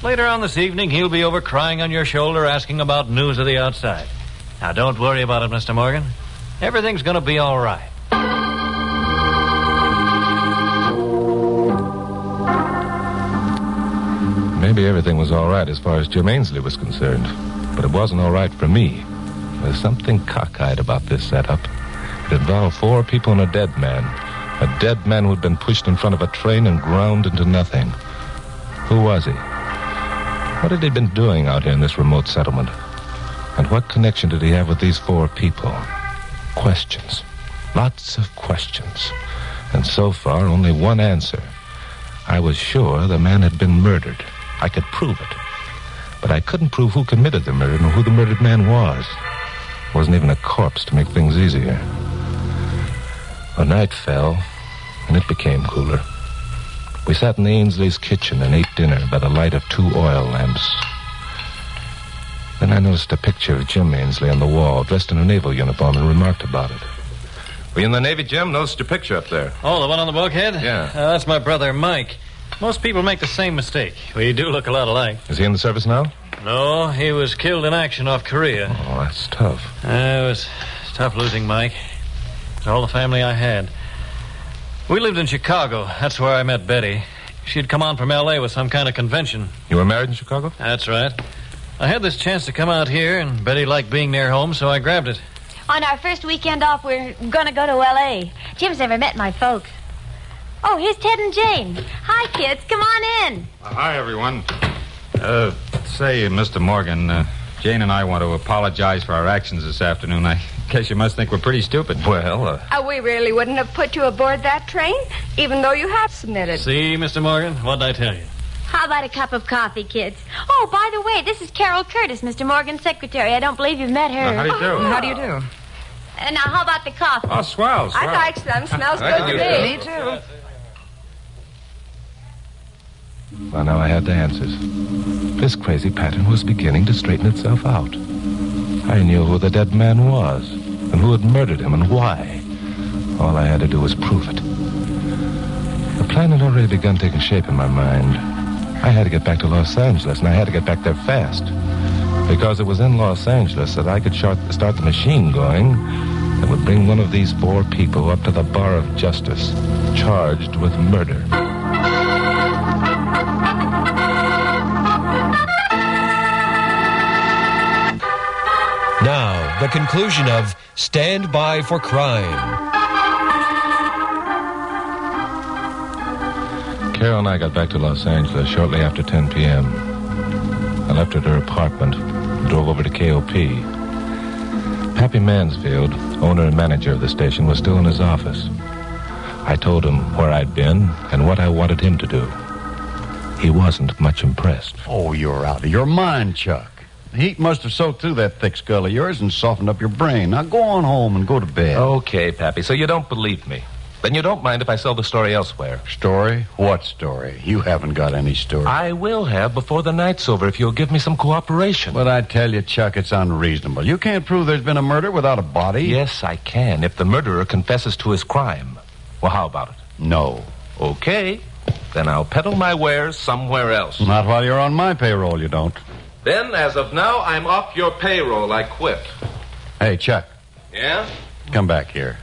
Later on this evening, he'll be over crying on your shoulder asking about news of the outside. Now, don't worry about it, Mr. Morgan. Everything's going to be all right. Maybe everything was all right as far as Jim Ainsley was concerned, but it wasn't all right for me. There's something cockeyed about this setup. It involved 4 people and a dead man who'd been pushed in front of a train and ground into nothing. Who was he? What had he been doing out here in this remote settlement? And what connection did he have with these 4 people? Questions. Lots of questions. And so far, only one answer. I was sure the man had been murdered. I could prove it. But I couldn't prove who committed the murder nor who the murdered man was. Wasn't even a corpse to make things easier. The night fell, and it became cooler. We sat in the Ainsley's kitchen and ate dinner by the light of 2 oil lamps. Then I noticed a picture of Jim Ainsley on the wall, dressed in a naval uniform, and remarked about it. Were you in the Navy, Jim? Noticed your picture up there. Oh, the one on the bulkhead? Yeah. That's my brother, Mike. Most people make the same mistake. We do look a lot alike. Is he in the service now? No, he was killed in action off Korea. Oh, that's tough. It was tough losing Mike. It's all the family I had. We lived in Chicago. That's where I met Betty. She'd come on from L.A. with some kind of convention. You were married in Chicago? That's right. I had this chance to come out here, and Betty liked being near home, so I grabbed it. On our first weekend off, we're going to go to L.A. Jim's never met my folks. Oh, here's Ted and Jane. Hi, kids. Come on in. Hi, everyone. Say, Mr. Morgan, Jane and I want to apologize for our actions this afternoon. I guess you must think we're pretty stupid. Well, We really wouldn't have put you aboard that train, even though you have submitted. See, Mr. Morgan, what'd I tell you? How about a cup of coffee, kids? Oh, by the way, this is Carol Curtis, Mr. Morgan's secretary. I don't believe you've met her. How do you do? How do you do? Now, how about the coffee? Oh, swell. I'd like some. Smells good to me. Me too. Well, now I had the answers. This crazy pattern was beginning to straighten itself out. I knew who the dead man was, and who had murdered him, and why. All I had to do was prove it. The plan had already begun taking shape in my mind. I had to get back to Los Angeles, and I had to get back there fast. Because it was in Los Angeles that I could start the machine going that would bring one of these 4 people up to the bar of justice, charged with murder. Now, the conclusion of Stand By for Crime. Carol and I got back to Los Angeles shortly after 10 p.m. I left her at her apartment and drove over to KOP. Pappy Mansfield, owner and manager of the station, was still in his office. I told him where I'd been and what I wanted him to do. He wasn't much impressed. Oh, you're out of your mind, Chuck. The heat must have soaked through that thick skull of yours and softened up your brain. Now go on home and go to bed. Okay, Pappy, so you don't believe me. Then you don't mind if I sell the story elsewhere. Story? What story? You haven't got any story. I will have before the night's over if you'll give me some cooperation. But I tell you, Chuck, it's unreasonable. You can't prove there's been a murder without a body. Yes, I can, if the murderer confesses to his crime. Well, how about it? No. Okay. Then I'll peddle my wares somewhere else. Not while you're on my payroll, you don't. Then, as of now, I'm off your payroll. I quit. Hey, Chuck. Yeah? Come back here.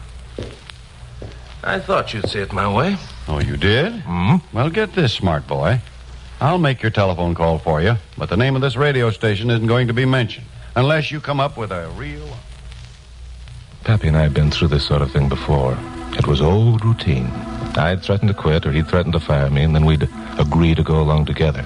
I thought you'd see it my way. Oh, you did? Well, get this, smart boy. I'll make your telephone call for you, but the name of this radio station isn't going to be mentioned unless you come up with a real... Pappy and I had been through this sort of thing before. It was old routine. I'd threaten to quit, or he'd threaten to fire me, and then we'd agree to go along together.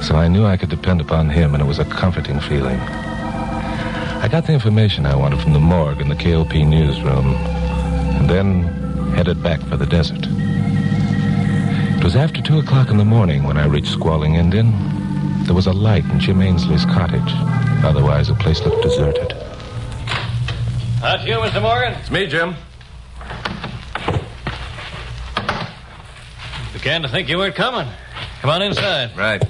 So I knew I could depend upon him, and it was a comforting feeling. I got the information I wanted from the morgue in the KOP newsroom, and then headed back for the desert. It was after 2 o'clock in the morning when I reached Squalling Indian. There was a light in Jim Ainsley's cottage. Otherwise, the place looked deserted. That's you, Mr. Morgan? It's me, Jim. Began to think you weren't coming. Come on inside. Right.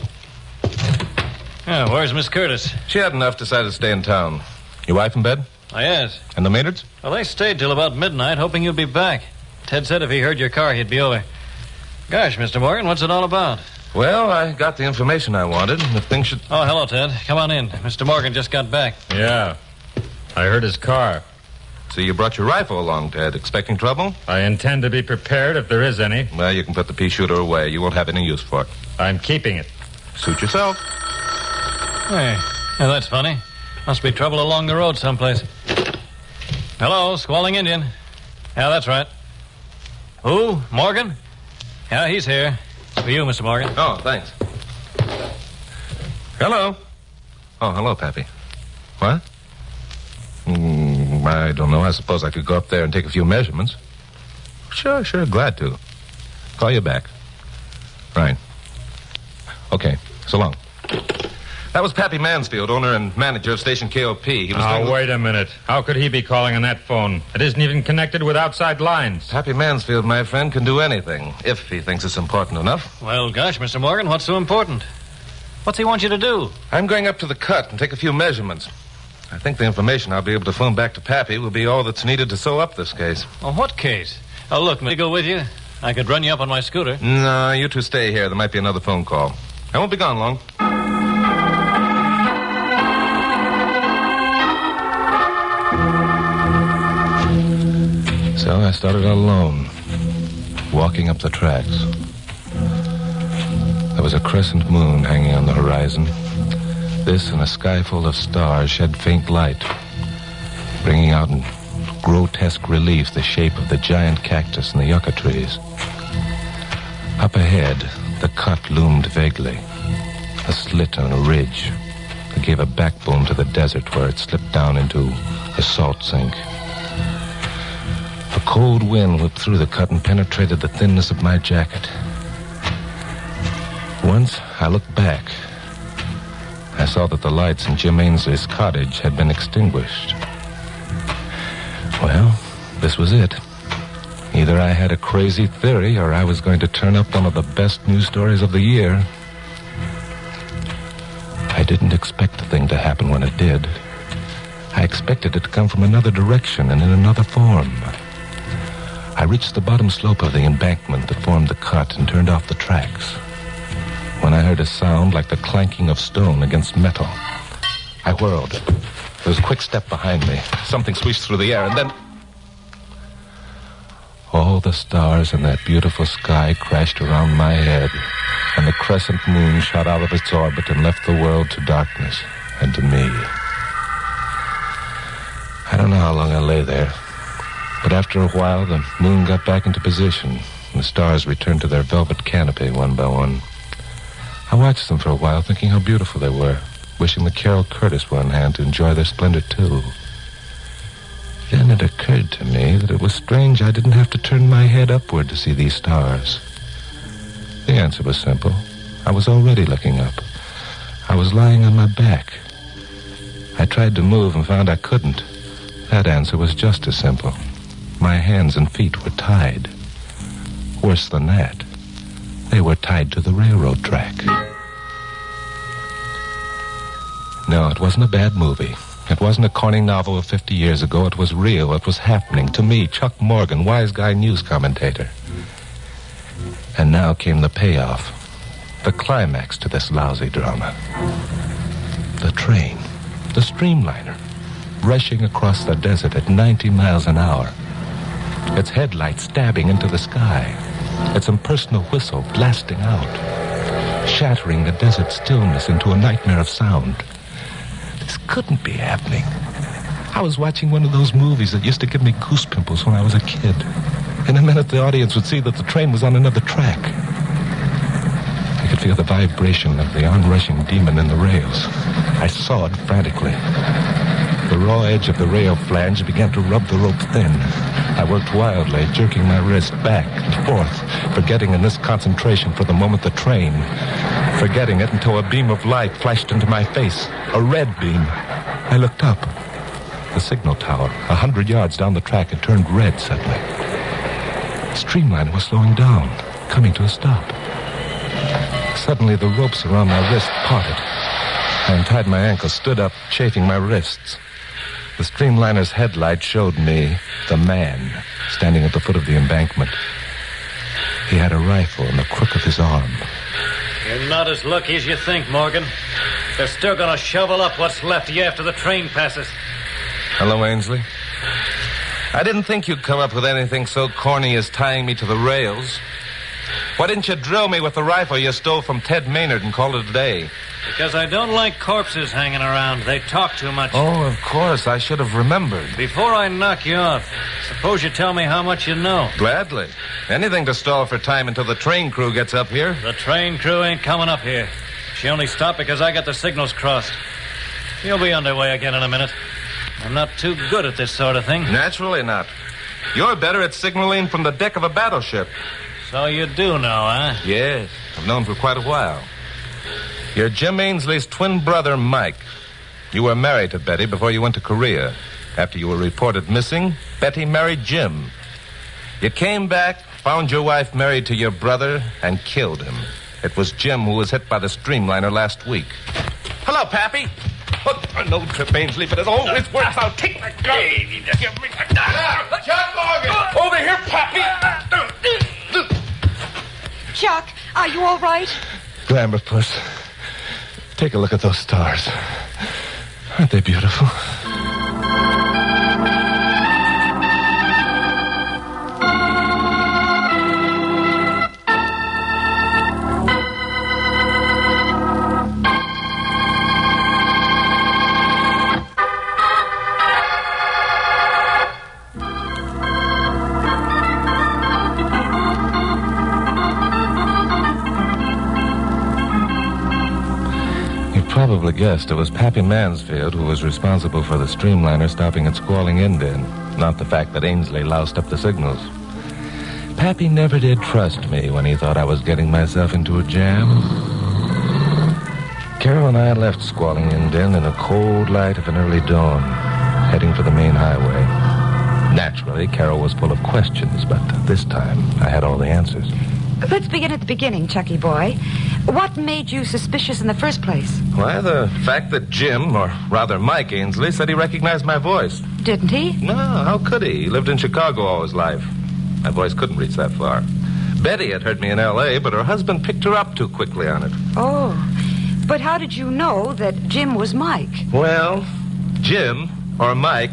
Oh, where's Miss Curtis? She had enough, decided to stay in town. Your wife in bed? Oh, yes. And the Maynards? Well, they stayed till about midnight, hoping you'd be back. Ted said if he heard your car, he'd be over. Gosh, Mr. Morgan, what's it all about? Well, I got the information I wanted, and if things should... Oh, hello, Ted. Come on in. Mr. Morgan just got back. Yeah. I heard his car. So you brought your rifle along, Ted. Expecting trouble? I intend to be prepared if there is any. Well, you can put the pea shooter away. You won't have any use for it. I'm keeping it. Suit yourself. Hey, now that's funny. Must be trouble along the road someplace. Hello, Squalling Indian. Yeah, that's right. Who? Morgan? Yeah, he's here. For you, Mr. Morgan. Oh, thanks. Hello. Oh, hello, Pappy. What? I don't know. I suppose I could go up there and take a few measurements. Sure. Glad to. Call you back. Right. Okay. So long. That was Pappy Mansfield, owner and manager of station KOP. He was Now, wait a minute. How could he be calling on that phone? It isn't even connected with outside lines. Pappy Mansfield, my friend, can do anything, if he thinks it's important enough. Well, gosh, Mr. Morgan, what's so important? What's he want you to do? I'm going up to the cut and take a few measurements. I think the information I'll be able to phone back to Pappy will be all that's needed to sew up this case. Oh, what case? Oh, look, may I go with you? I could run you up on my scooter. No, you two stay here. There might be another phone call. I won't be gone long. So I started out alone, walking up the tracks. There was a crescent moon hanging on the horizon. This and a sky full of stars shed faint light, bringing out in grotesque relief the shape of the giant cactus and the yucca trees. Up ahead, the cut loomed vaguely, a slit on a ridge that gave a backbone to the desert where it slipped down into a salt sink. A cold wind whipped through the cut and penetrated the thinness of my jacket. Once I looked back. I saw that the lights in Jim Ainsley's cottage had been extinguished. Well, this was it. Either I had a crazy theory or I was going to turn up one of the best news stories of the year. I didn't expect the thing to happen when it did. I expected it to come from another direction and in another form. I reached the bottom slope of the embankment that formed the cut and turned off the tracks. When I heard a sound like the clanking of stone against metal, I whirled. There was a quick step behind me. Something swished through the air, and then all the stars in that beautiful sky crashed around my head, and the crescent moon shot out of its orbit and left the world to darkness and to me. I don't know how long I lay there, but after a while the moon got back into position, and the stars returned to their velvet canopy one by one. I watched them for a while, thinking how beautiful they were, wishing that Carol Curtis were on hand to enjoy their splendor, too. Then it occurred to me that it was strange I didn't have to turn my head upward to see these stars. The answer was simple. I was already looking up. I was lying on my back. I tried to move and found I couldn't. That answer was just as simple. My hands and feet were tied. Worse than that, they were tied to the railroad track. No, it wasn't a bad movie. It wasn't a corny novel of 50 years ago. It was real. It was happening to me, Chuck Morgan, wise guy news commentator. And now came the payoff, the climax to this lousy drama. The train, the streamliner, rushing across the desert at 90 miles an hour. Its headlights stabbing into the sky. Its impersonal whistle blasting out, shattering the desert stillness into a nightmare of sound. This couldn't be happening. I was watching one of those movies that used to give me goose pimples when I was a kid. In a minute, the audience would see that the train was on another track. I could feel the vibration of the onrushing demon in the rails. I sawed frantically. The raw edge of the rail flange began to rub the rope thin. I worked wildly, jerking my wrist back and forth, forgetting in this concentration for the moment the train, forgetting it until a beam of light flashed into my face, a red beam. I looked up. The signal tower, 100 yards down the track, had turned red suddenly. The streamliner was slowing down, coming to a stop. Suddenly, the ropes around my wrist parted. I untied my ankles, stood up, chafing my wrists. The streamliner's headlight showed me the man standing at the foot of the embankment. He had a rifle in the crook of his arm. You're not as lucky as you think, Morgan. They're still going to shovel up what's left of you after the train passes. Hello, Ainsley. I didn't think you'd come up with anything so corny as tying me to the rails. Why didn't you drill me with the rifle you stole from Ted Maynard and call it a day? Because I don't like corpses hanging around. They talk too much. Oh, of course. I should have remembered. Before I knock you off, suppose you tell me how much you know. Gladly. Anything to stall for time until the train crew gets up here. The train crew ain't coming up here. She only stopped because I got the signals crossed. You'll be underway again in a minute. I'm not too good at this sort of thing. Naturally not. You're better at signaling from the deck of a battleship. So you do know, huh? Yes. I've known for quite a while. You're Jim Ainsley's twin brother, Mike. You were married to Betty before you went to Korea. After you were reported missing, Betty married Jim. You came back, found your wife married to your brother, and killed him. It was Jim who was hit by the streamliner last week. Hello, Pappy. Look, no trip, Ainsley, but it always works out. Take that gun. Give me that. Chuck Morgan! Over here, Pappy. Chuck, are you all right? Glamour, Puss. Take a look at those stars. Aren't they beautiful? Probably guessed it was Pappy Mansfield who was responsible for the streamliner stopping at Squalling Indian, not the fact that Ainsley loused up the signals. Pappy never did trust me when he thought I was getting myself into a jam. Carol and I left Squalling Indian in the cold light of an early dawn, heading for the main highway. Naturally, Carol was full of questions, but this time I had all the answers. Let's begin at the beginning, Chucky boy. What made you suspicious in the first place? Why, the fact that Jim, or rather Mike Ainsley, said he recognized my voice. Didn't he? No, how could he? He lived in Chicago all his life. My voice couldn't reach that far. Betty had heard me in L.A., but her husband picked her up too quickly on it. Oh, but how did you know that Jim was Mike? Well, Jim, or Mike,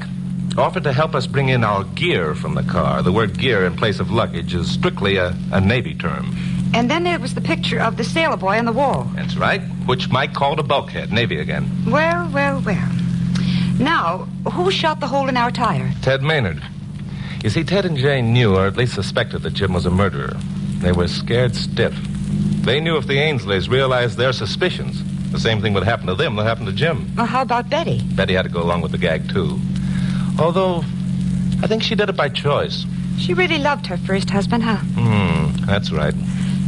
offered to help us bring in our gear from the car. The word gear in place of luggage is strictly a Navy term. And then there was the picture of the sailor boy on the wall. That's right, which Mike called a bulkhead, Navy again. Well. Now, who shot the hole in our tire? Ted Maynard. You see, Ted and Jane knew, or at least suspected, that Jim was a murderer. They were scared stiff. They knew if the Ainsleys realized their suspicions, the same thing would happen to them that happened to Jim. Well, how about Betty? Betty had to go along with the gag, too. Although, I think she did it by choice. She really loved her first husband, huh? That's right.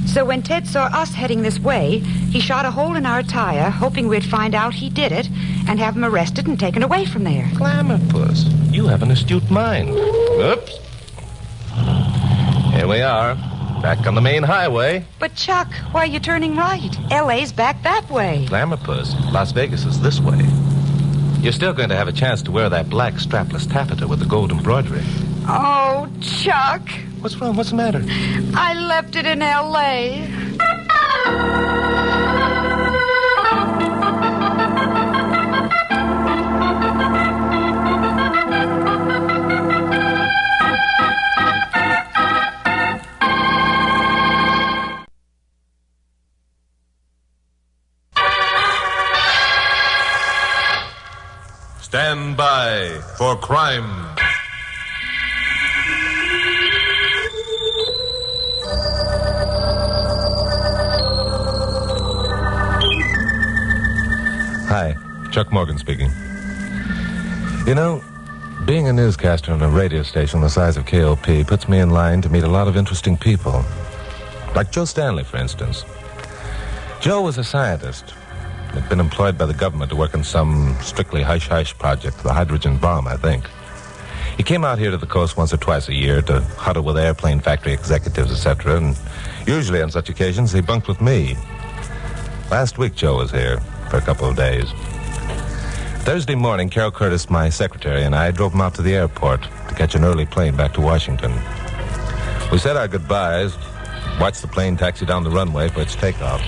So when Ted saw us heading this way, he shot a hole in our tire, hoping we'd find out he did it and have him arrested and taken away from there. Glamour, Puss. You have an astute mind. Oops. Here we are, back on the main highway. But, Chuck, why are you turning right? L.A.'s back that way. Glamour, Puss. Las Vegas is this way. You're still going to have a chance to wear that black strapless taffeta with the gold embroidery. Oh, Chuck. What's wrong? What's the matter? I left it in L.A. Stand by for crime. Hi, Chuck Morgan speaking. You know, being a newscaster on a radio station the size of KOP puts me in line to meet a lot of interesting people. Like Joe Stanley, for instance. Joe was a scientist. Had been employed by the government to work on some strictly hush-hush project, the hydrogen bomb, I think. He came out here to the coast once or twice a year to huddle with airplane factory executives, etc., and usually on such occasions he bunked with me. Last week Joe was here for a couple of days. Thursday morning, Carol Curtis, my secretary, and I drove him out to the airport to catch an early plane back to Washington. We said our goodbyes, watched the plane taxi down the runway for its takeoff.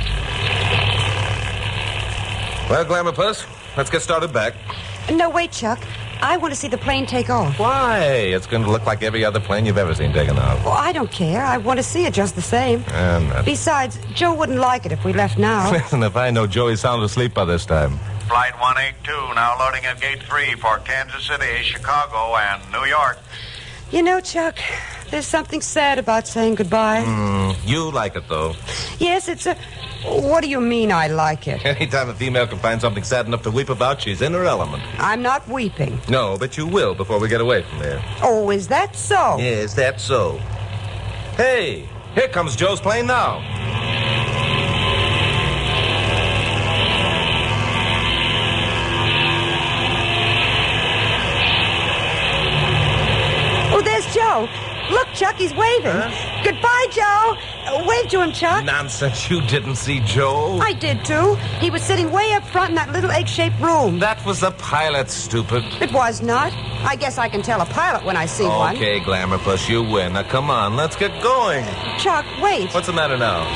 Well, Glamour Puss, let's get started back. No, wait, Chuck. I want to see the plane take off. Why? It's going to look like every other plane you've ever seen taken off. Well, I don't care. I want to see it just the same. Besides, Joe wouldn't like it if we left now. Listen, if I know Joey's sound asleep by this time. Flight 182 now loading at Gate 3 for Kansas City, Chicago, and New York. You know, Chuck, there's something sad about saying goodbye. You like it, though. Yes, it's a... What do you mean I like it? Anytime a female can find something sad enough to weep about, she's in her element. I'm not weeping. No, but you will before we get away from here. Oh, is that so? Yes, that's so. Hey, here comes Joe's plane now. Joe. Look, Chuck, he's waving. Goodbye, Joe. Wave to him, Chuck. Nonsense. You didn't see Joe. I did, too. He was sitting way up front in that little egg-shaped room. That was the pilot, stupid. It was not. I guess I can tell a pilot when I see one. Okay, Glamour Puss, you win. Now, come on, let's get going. Chuck, wait. What's the matter now?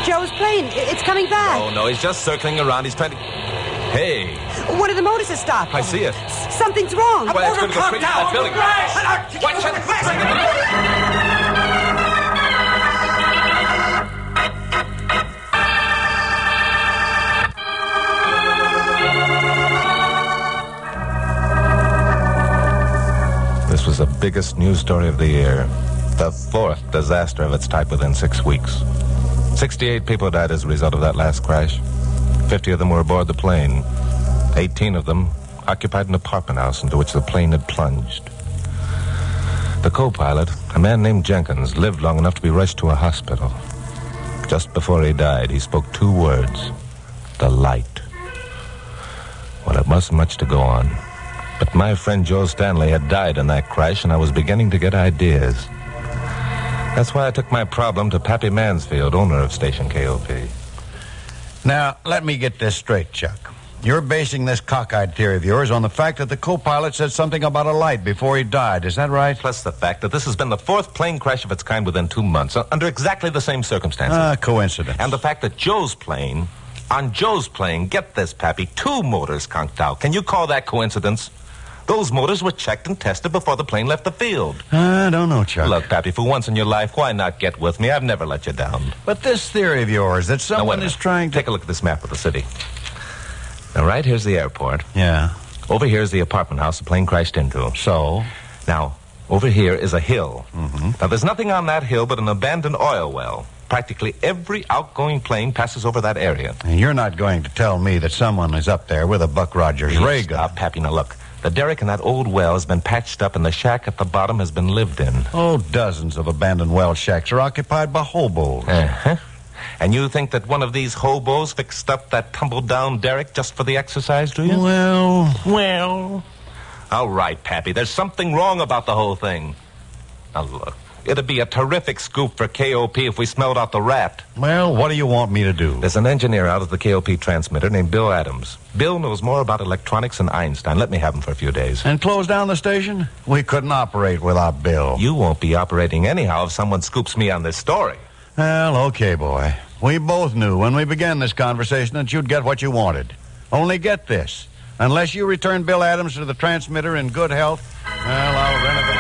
Joe's plane. It's coming back. Oh, no, he's just circling around. He's trying to... Hey. One of the motors has stopped. I see it. Something's wrong. Well, it's going to go straight to that building. Watch it. This was the biggest news story of the year. The fourth disaster of its type within 6 weeks. 68 people died as a result of that last crash. 50 of them were aboard the plane. 18 of them occupied an apartment house into which the plane had plunged. The co-pilot, a man named Jenkins, lived long enough to be rushed to a hospital. Just before he died, he spoke 2 words. The light. Well, it wasn't much to go on. But my friend Joe Stanley had died in that crash, and I was beginning to get ideas. That's why I took my problem to Pappy Mansfield, owner of Station KOP. Now, let me get this straight, Chuck. You're basing this cockeyed theory of yours on the fact that the co-pilot said something about a light before he died. Is that right? Plus the fact that this has been the 4th plane crash of its kind within 2 months, under exactly the same circumstances. Coincidence. And the fact that on Joe's plane, get this, Pappy, 2 motors conked out. Can you call that coincidence? Those motors were checked and tested before the plane left the field. I don't know, Chuck. Look, Pappy, for once in your life, why not get with me? I've never let you down. But this theory of yours that someone is trying to... Take a look at this map of the city. Now, right here's the airport. Yeah. Over here's the apartment house the plane crashed into. So? Now, over here is a hill. Mm-hmm. Now, there's nothing on that hill but an abandoned oil well. Practically every outgoing plane passes over that area. And you're not going to tell me that someone is up there with a Buck Rogers ray gun. Stop, Pappy. Now, look. The derrick in that old well has been patched up, and the shack at the bottom has been lived in. Oh, dozens of abandoned well shacks are occupied by hobos. Uh-huh. And you think that one of these hobos fixed up that tumble-down derrick just for the exercise, do you? Well. All right, Pappy, there's something wrong about the whole thing. Now, look, it'd be a terrific scoop for KOP if we smelled out the rat. Well, what do you want me to do? There's an engineer out of the KOP transmitter named Bill Adams. Bill knows more about electronics than Einstein. Let me have him for a few days. And close down the station? We couldn't operate without Bill. You won't be operating anyhow if someone scoops me on this story. Well, okay, boy. We both knew when we began this conversation that you'd get what you wanted. Only get this. Unless you return Bill Adams to the transmitter in good health, well, I'll renovate.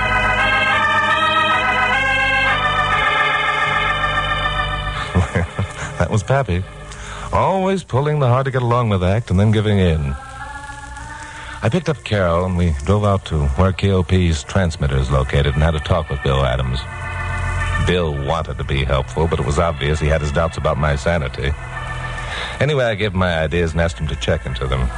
That was Pappy. Always pulling the hard-to-get-along-with act and then giving in. I picked up Carol, and we drove out to where KOP's transmitter is located and had a talk with Bill Adams. Bill wanted to be helpful, but it was obvious he had his doubts about my sanity. Anyway, I gave him my ideas and asked him to check into them.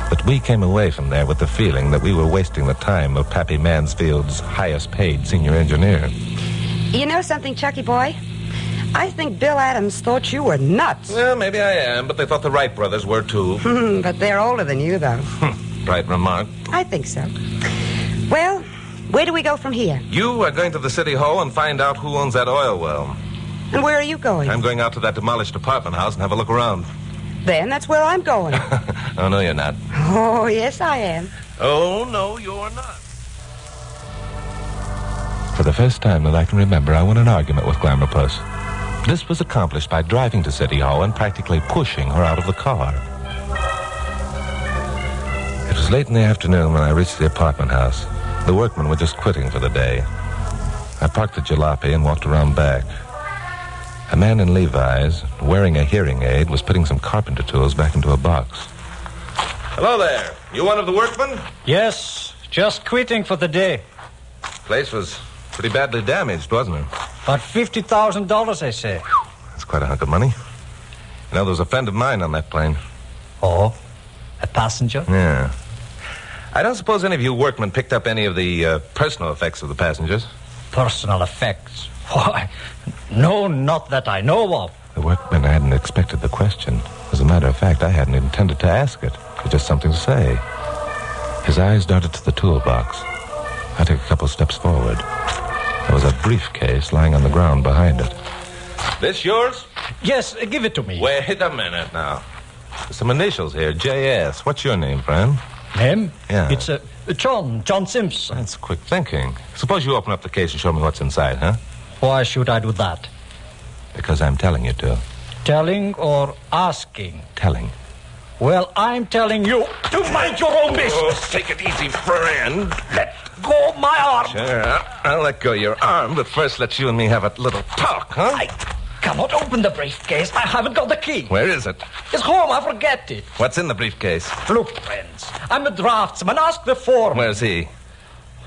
But we came away from there with the feeling that we were wasting the time of Pappy Mansfield's highest-paid senior engineer. You know something, Chucky boy? I think Bill Adams thought you were nuts. Well, maybe I am, but they thought the Wright brothers were, too. But they're older than you, though. Right remark. I think so. Well, where do we go from here? You are going to the city hall and find out who owns that oil well. And where are you going? I'm going out to that demolished apartment house and have a look around. Then that's where I'm going. Oh, no, you're not. Oh, yes, I am. Oh, no, you're not. For the first time that I can remember, I won an argument with Glamour Puss. This was accomplished by driving to City Hall and practically pushing her out of the car. It was late in the afternoon when I reached the apartment house. The workmen were just quitting for the day. I parked the jalopy and walked around back. A man in Levi's, wearing a hearing aid, was putting some carpenter tools back into a box. Hello there. You one of the workmen? Yes, just quitting for the day. Place was pretty badly damaged, wasn't it? About $50,000, they say. That's quite a hunk of money. You know, there was a friend of mine on that plane. Oh? A passenger? Yeah. I don't suppose any of you workmen picked up any of the personal effects of the passengers. Personal effects? Why, no, not that I know of. The workman hadn't expected the question. As a matter of fact, I hadn't intended to ask it. It was just something to say. His eyes darted to the toolbox. I took a couple steps forward. There was a briefcase lying on the ground behind it. This yours? Yes, give it to me. Wait a minute now. There's some initials here, J.S. What's your name, friend? Name? Yeah. It's John Simpson. That's quick thinking. Suppose you open up the case and show me what's inside, huh? Why should I do that? Because I'm telling you to. Telling or asking? Telling. Well, I'm telling you to mind your own business. Oh, take it easy, friend. Let go of my arm. Sure, I'll let go of your arm, but first let you and me have a little talk, huh? I cannot open the briefcase. I haven't got the key. Where is it? It's home. I forget it. What's in the briefcase? Look, friends, I'm a draftsman. Ask the foreman. Where's he?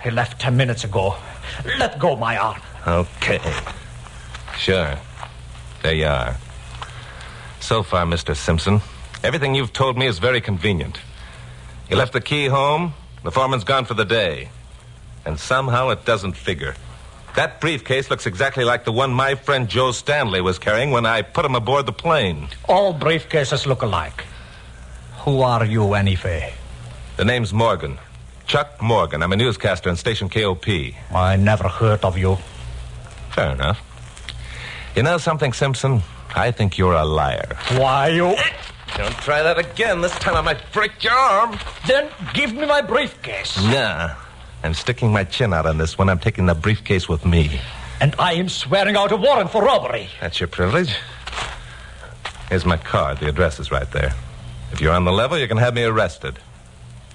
He left 10 minutes ago. Let go of my arm. Okay. Sure. There you are. So far, Mr. Simpson, everything you've told me is very convenient. You left the key home, the foreman's gone for the day. And somehow it doesn't figure. That briefcase looks exactly like the one my friend Joe Stanley was carrying when I put him aboard the plane. All briefcases look alike. Who are you, anyway? The name's Morgan. Chuck Morgan. I'm a newscaster on station KOP. I never heard of you. Fair enough. You know something, Simpson? I think you're a liar. Why, you... Don't try that again. This time I might break your arm. Then give me my briefcase. Nah. I'm sticking my chin out on this one. I'm taking the briefcase with me. And I am swearing out a warrant for robbery. That's your privilege. Here's my card. The address is right there. If you're on the level, you can have me arrested.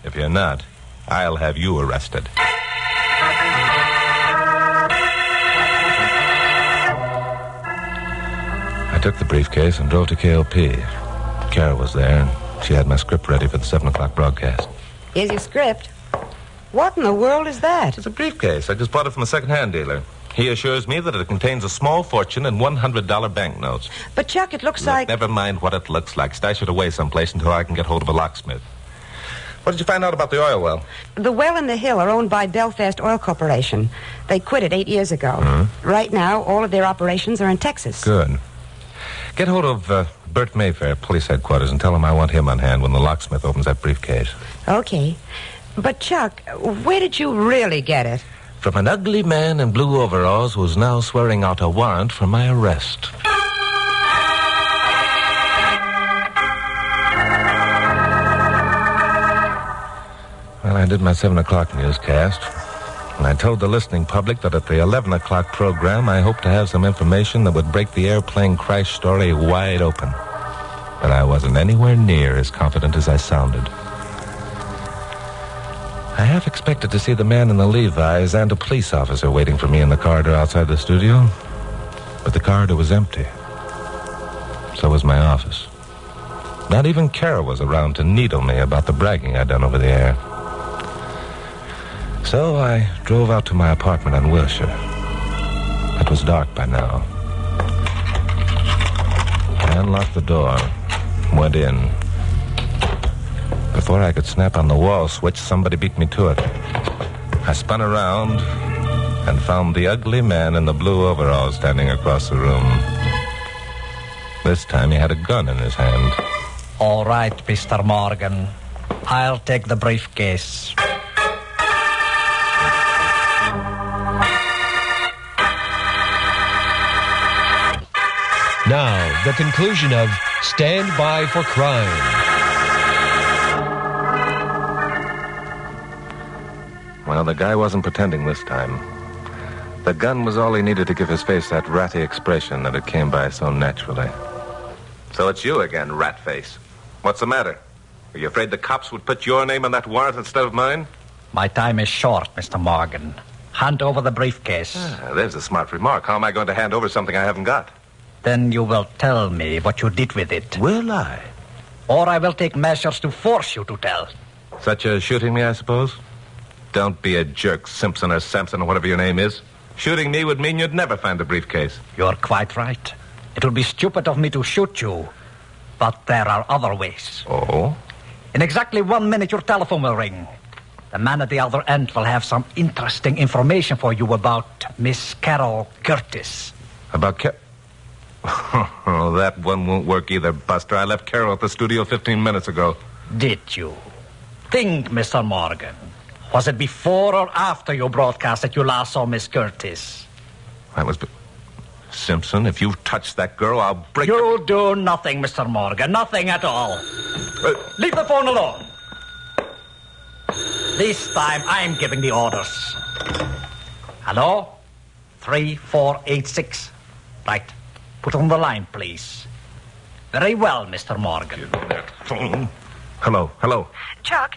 If you're not, I'll have you arrested. I took the briefcase and drove to KOP. Kara was there, and she had my script ready for the 7 o'clock broadcast. Here's your script. What in the world is that? It's a briefcase. I just bought it from a second-hand dealer. He assures me that it contains a small fortune in $100 banknotes. But, Chuck, it looks Look, like... Never mind what it looks like. Stash it away someplace until I can get hold of a locksmith. What did you find out about the oil well? The well and the hill are owned by Belfast Oil Corporation. They quit it 8 years ago. Right now, all of their operations are in Texas. Good. Get hold of Bert Mayfair, police headquarters, and tell him I want him on hand when the locksmith opens that briefcase. Okay. But, Chuck, where did you really get it? From an ugly man in blue overalls who's now swearing out a warrant for my arrest. Well, I did my 7 o'clock newscast, and I told the listening public that at the 11 o'clock program, I hoped to have some information that would break the airplane crash story wide open. But I wasn't anywhere near as confident as I sounded. I half expected to see the man in the Levi's and a police officer waiting for me in the corridor outside the studio, but the corridor was empty. So was my office. Not even Kara was around to needle me about the bragging I'd done over the air. So I drove out to my apartment on Wilshire. It was dark by now. I unlocked the door, went in. Before I could snap on the wall switch, somebody beat me to it. I spun around and found the ugly man in the blue overalls standing across the room. This time he had a gun in his hand. All right, Mr. Morgan. I'll take the briefcase. Now, the conclusion of Stand By for Crime. Well, the guy wasn't pretending this time. The gun was all he needed to give his face that ratty expression that it came by so naturally. So it's you again, Ratface. What's the matter? Are you afraid the cops would put your name on that warrant instead of mine? My time is short, Mr. Morgan. Hand over the briefcase. There's a smart remark. How am I going to hand over something I haven't got? Then you will tell me what you did with it. Will I? Or I will take measures to force you to tell. Such as shooting me, I suppose? Don't be a jerk, Simpson or Sampson or whatever your name is. Shooting me would mean you'd never find the briefcase. You're quite right. It would be stupid of me to shoot you. But there are other ways. Oh? In exactly 1 minute, your telephone will ring. The man at the other end will have some interesting information for you about Miss Carol Curtis. About Oh, that one won't work either, Buster. I left Carol at the studio 15 minutes ago. Did you? Think, Mr. Morgan. Was it before or after your broadcast that you last saw Miss Curtis? That was... Simpson, if you touch that girl, I'll break... You'll do nothing, Mr. Morgan. Nothing at all. Leave the phone alone. This time, I'm giving the orders. Hello? 3486. Right. Put on the line, please. Very well, Mr. Morgan. Give me that phone. Hello. Chuck,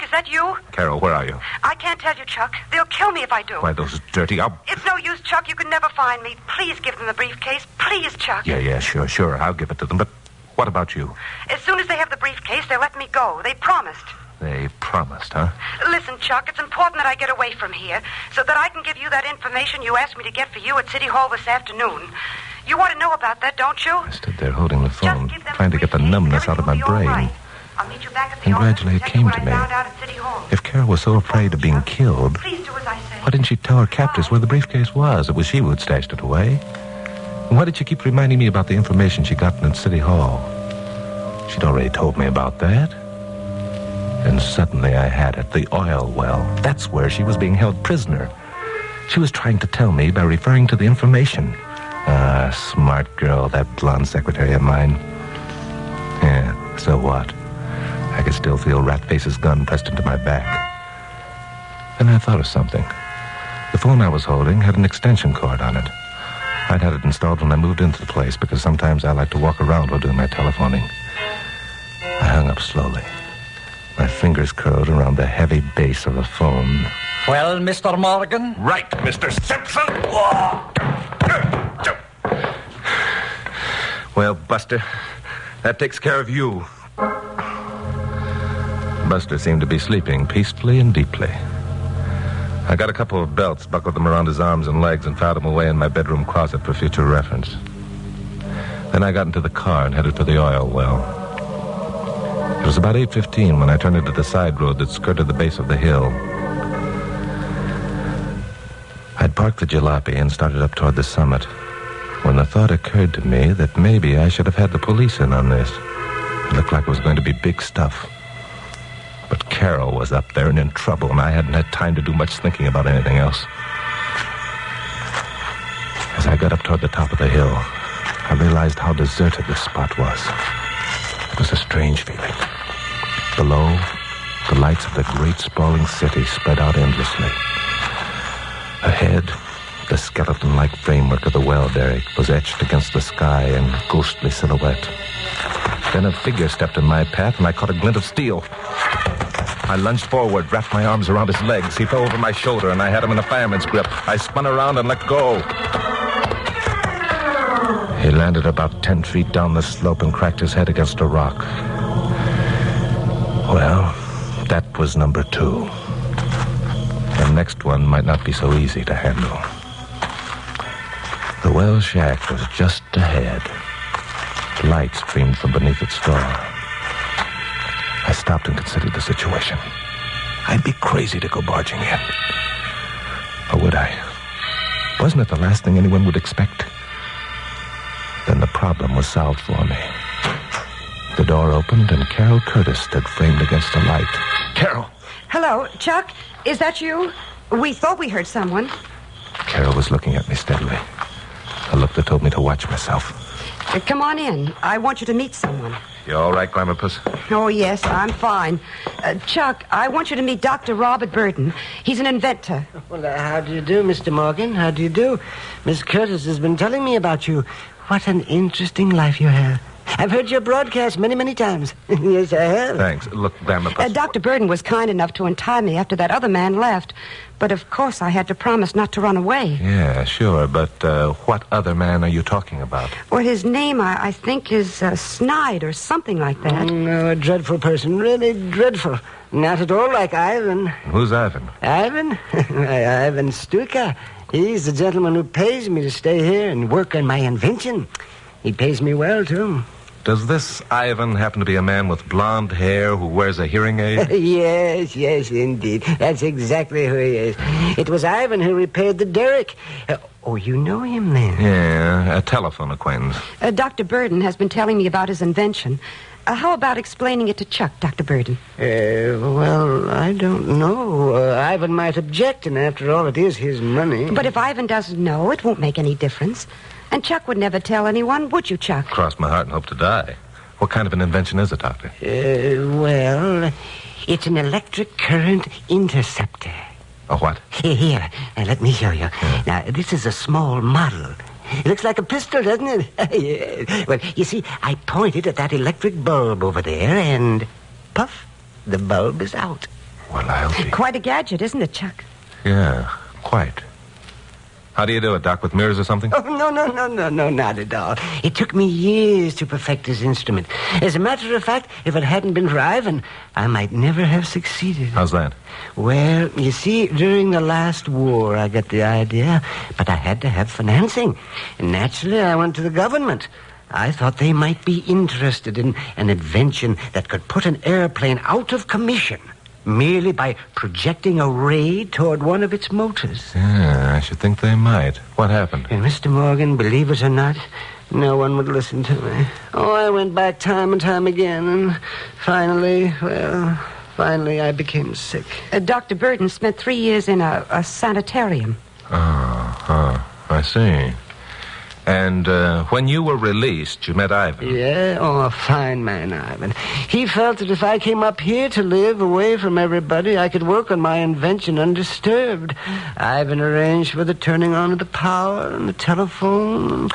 is that you? Carol, where are you? I can't tell you, Chuck. They'll kill me if I do. Why, those dirty... It's no use, Chuck. You can never find me. Please give them the briefcase. Please, Chuck. Yeah, sure. I'll give it to them. But what about you? As soon as they have the briefcase, they'll let me go. They promised. They promised, huh? Listen, Chuck, it's important that I get away from here so that I can give you that information you asked me to get for you at City Hall this afternoon. You want to know about that, don't you? I stood there holding the phone, trying to get the numbness out of my brain. I'll meet you back at the And office gradually it and tell you came what to I me. found out at City Hall. If Carol was so afraid of being killed, Please do as I say. why didn't she tell her captors where the briefcase was? It was she who had stashed it away. And why did she keep reminding me about the information she'd gotten at City Hall? She'd already told me about that. And suddenly I had it, the oil well. That's where she was being held prisoner. She was trying to tell me by referring to the information. Ah, smart girl, that blonde secretary of mine. Yeah, so what? I could still feel Ratface's gun pressed into my back. Then I thought of something. The phone I was holding had an extension cord on it. I'd had it installed when I moved into the place because sometimes I like to walk around while doing my telephoning. I hung up slowly. My fingers curled around the heavy base of the phone. Well, Mr. Morgan? Right, Mr. Simpson. Well, Buster, that takes care of you. Buster seemed to be sleeping peacefully and deeply. I got a couple of belts, buckled them around his arms and legs, and filed them away in my bedroom closet for future reference. Then I got into the car and headed for the oil well. It was about 8:15 when I turned into the side road that skirted the base of the hill. I'd parked the jalopy and started up toward the summit when the thought occurred to me that maybe I should have had the police in on this. It looked like it was going to be big stuff. But Carol was up there and in trouble, and I hadn't had time to do much thinking about anything else. As I got up toward the top of the hill, I realized how deserted this spot was. It was a strange feeling. Below, the lights of the great sprawling city spread out endlessly. Ahead, the skeleton-like framework of the well derrick was etched against the sky in ghostly silhouette. Then a figure stepped in my path, and I caught a glint of steel. I lunged forward, wrapped my arms around his legs. He fell over my shoulder, and I had him in a fireman's grip. I spun around and let go. He landed about 10 feet down the slope and cracked his head against a rock. Well, that was number 2. The next one might not be so easy to handle. The well shack was just ahead. Light streamed from beneath its door. I stopped and considered the situation. I'd be crazy to go barging in. Or would I? Wasn't it the last thing anyone would expect? Then the problem was solved for me. The door opened and Carol Curtis stood framed against the light. Carol! Hello, Chuck. Is that you? We thought we heard someone. Carol was looking at me steadily. A look that told me to watch myself. Come on in. I want you to meet someone. You all right, Glamourpuss? Oh, yes, I'm fine. Chuck, I want you to meet Dr. Robert Burton. He's an inventor. Well, how do you do, Mr. Morgan? How do you do? Miss Curtis has been telling me about you. What an interesting life you have. I've heard your broadcast many, many times. Yes, I have. Thanks. Look, Glamourpuss. Dr. Burton was kind enough to untie me after that other man left. But, of course, I had to promise not to run away. Yeah, sure. But what other man are you talking about? Well, his name, I think, is Snide or something like that. No, a dreadful person. Really dreadful. Not at all like Ivan. Who's Ivan? Ivan? Ivan Stuka. He's the gentleman who pays me to stay here and work on my invention. He pays me well, too. Does this Ivan happen to be a man with blonde hair who wears a hearing aid? Yes, indeed. That's exactly who he is. It was Ivan who repaired the derrick. Oh, you know him then? Yeah, a telephone acquaintance. Dr. Burton has been telling me about his invention. How about explaining it to Chuck, Dr. Burden? Well, I don't know. Ivan might object, and after all, it is his money. But if Ivan doesn't know, it won't make any difference. And Chuck would never tell anyone, would you, Chuck? Cross my heart and hope to die. What kind of an invention is it, Doctor? Well, it's an electric current interceptor. A what? Here, let me show you. Now, this is a small model. It looks like a pistol, doesn't it? Yeah. Well, you see, I point it at that electric bulb over there, and puff, the bulb is out. Well, I'll be... Quite a gadget, isn't it, Chuck? Yeah, quite. How do you do it, Doc? With mirrors or something? Oh, no, not at all. It took me years to perfect this instrument. As a matter of fact, if it hadn't been for Ivan, I might never have succeeded. How's that? Well, you see, during the last war, I got the idea, but I had to have financing. And naturally, I went to the government. I thought they might be interested in an invention that could put an airplane out of commission merely by projecting a ray toward one of its motors. Yeah, I should think they might. What happened? And Mr. Morgan, believe it or not, no one would listen to me. Oh, I went back time and time again, and finally I became sick. Dr. Burden spent 3 years in a sanitarium. I see. And when you were released, you met Ivan. Yeah, a fine man, Ivan. He felt that if I came up here to live away from everybody, I could work on my invention undisturbed. Ivan arranged for the turning on of the power and the telephone,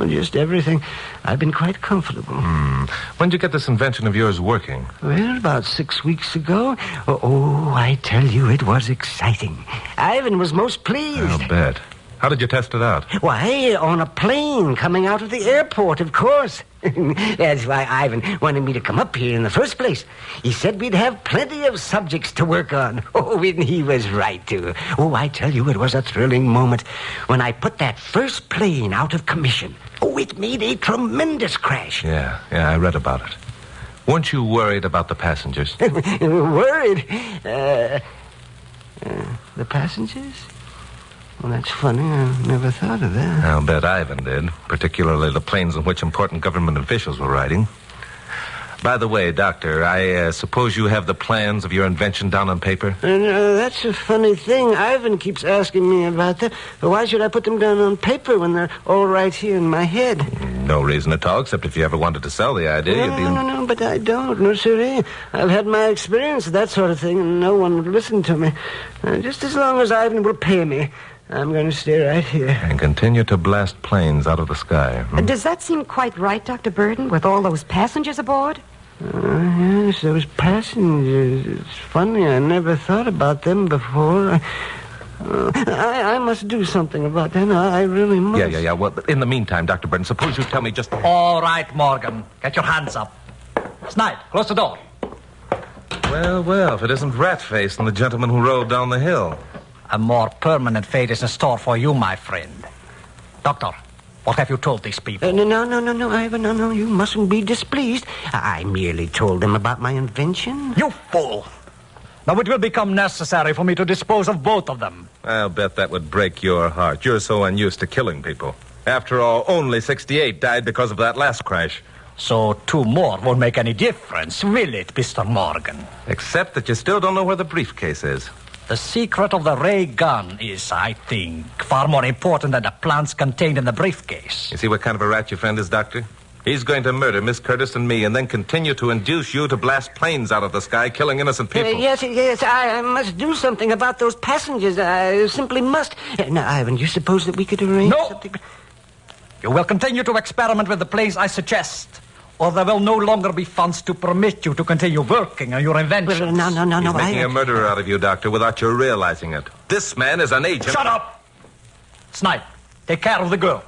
just everything. I've been quite comfortable. When did you get this invention of yours working? Well, about 6 weeks ago. Oh, I tell you, it was exciting. Ivan was most pleased. I'll bet. How did you test it out? Why, on a plane coming out of the airport, of course. That's why Ivan wanted me to come up here in the first place. He said we'd have plenty of subjects to work on. Oh, and he was right, too. Oh, I tell you, it was a thrilling moment when I put that first plane out of commission. Oh, it made a tremendous crash. Yeah, I read about it. Weren't you worried about the passengers? Worried? The passengers? Well, that's funny. I never thought of that. I'll bet Ivan did, particularly the planes in which important government officials were riding. By the way, Doctor, I suppose you have the plans of your invention down on paper? That's a funny thing. Ivan keeps asking me about that. But why should I put them down on paper when they're all right here in my head? No reason at all, except if you ever wanted to sell the idea. No, but I don't. No, sirree. I've had my experience of that sort of thing, and no one would listen to me. Just as long as Ivan will pay me, I'm going to stay right here. And continue to blast planes out of the sky. Does that seem quite right, Dr. Burden, with all those passengers aboard? Yes, those passengers. It's funny, I never thought about them before. I must do something about that. I really must. Yeah. Well, in the meantime, Dr. Burden, suppose you tell me just... All right, Morgan. Get your hands up. Snipe, close the door. Well, if it isn't Ratface and the gentleman who rode down the hill. A more permanent fate is in store for you, my friend. Doctor, what have you told these people? No, Ivan, no, you mustn't be displeased. I merely told them about my invention. You fool! Now it will become necessary for me to dispose of both of them. I'll bet that would break your heart. You're so unused to killing people. After all, only 68 died because of that last crash. So 2 more won't make any difference, will it, Mr. Morgan? Except that you still don't know where the briefcase is. The secret of the ray gun is, I think, far more important than the plants contained in the briefcase. You see what kind of a rat your friend is, Doctor? He's going to murder Miss Curtis and me and then continue to induce you to blast planes out of the sky, killing innocent people. Yes, I must do something about those passengers. I simply must. Now, Ivan, you suppose that we could arrange something? You will continue to experiment with the planes I suggest, or there will no longer be funds to permit you to continue working on your invention. Well, no. He's making a murderer out of you, Doctor, without you realizing it. This man is an agent. Shut up! Snipe, take care of the girl.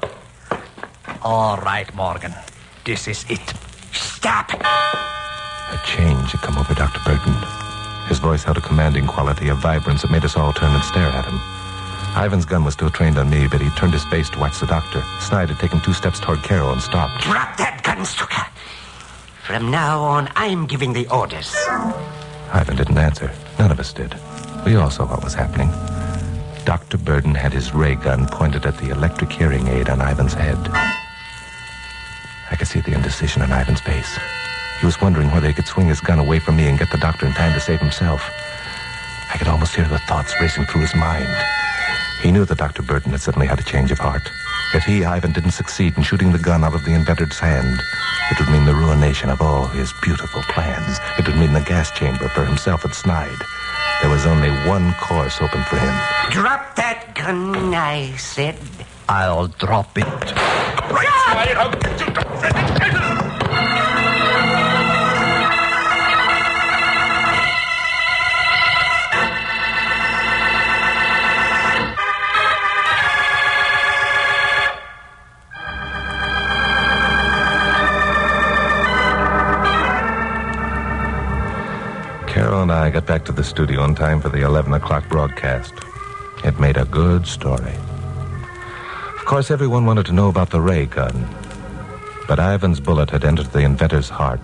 All right, Morgan. This is it. Stop! A change had come over Dr. Burton. His voice held a commanding quality of vibrance that made us all turn and stare at him. Ivan's gun was still trained on me, but he turned his face to watch the doctor. Snide had taken 2 steps toward Carol and stopped. Drop that gun, Stuka. From now on, I'm giving the orders. Ivan didn't answer. None of us did. We all saw what was happening. Dr. Burden had his ray gun pointed at the electric hearing aid on Ivan's head. I could see the indecision in Ivan's face. He was wondering whether he could swing his gun away from me and get the doctor in time to save himself. I could almost hear the thoughts racing through his mind. He knew that Dr. Burton had suddenly had a change of heart. If he, Ivan, didn't succeed in shooting the gun out of the inventor's hand, it would mean the ruination of all his beautiful plans. It would mean the gas chamber for himself at Snide. There was only one course open for him. Drop that gun, I said. I'll drop it. Carol and I got back to the studio in time for the 11 o'clock broadcast. It made a good story. Of course, everyone wanted to know about the ray gun. But Ivan's bullet had entered the inventor's heart.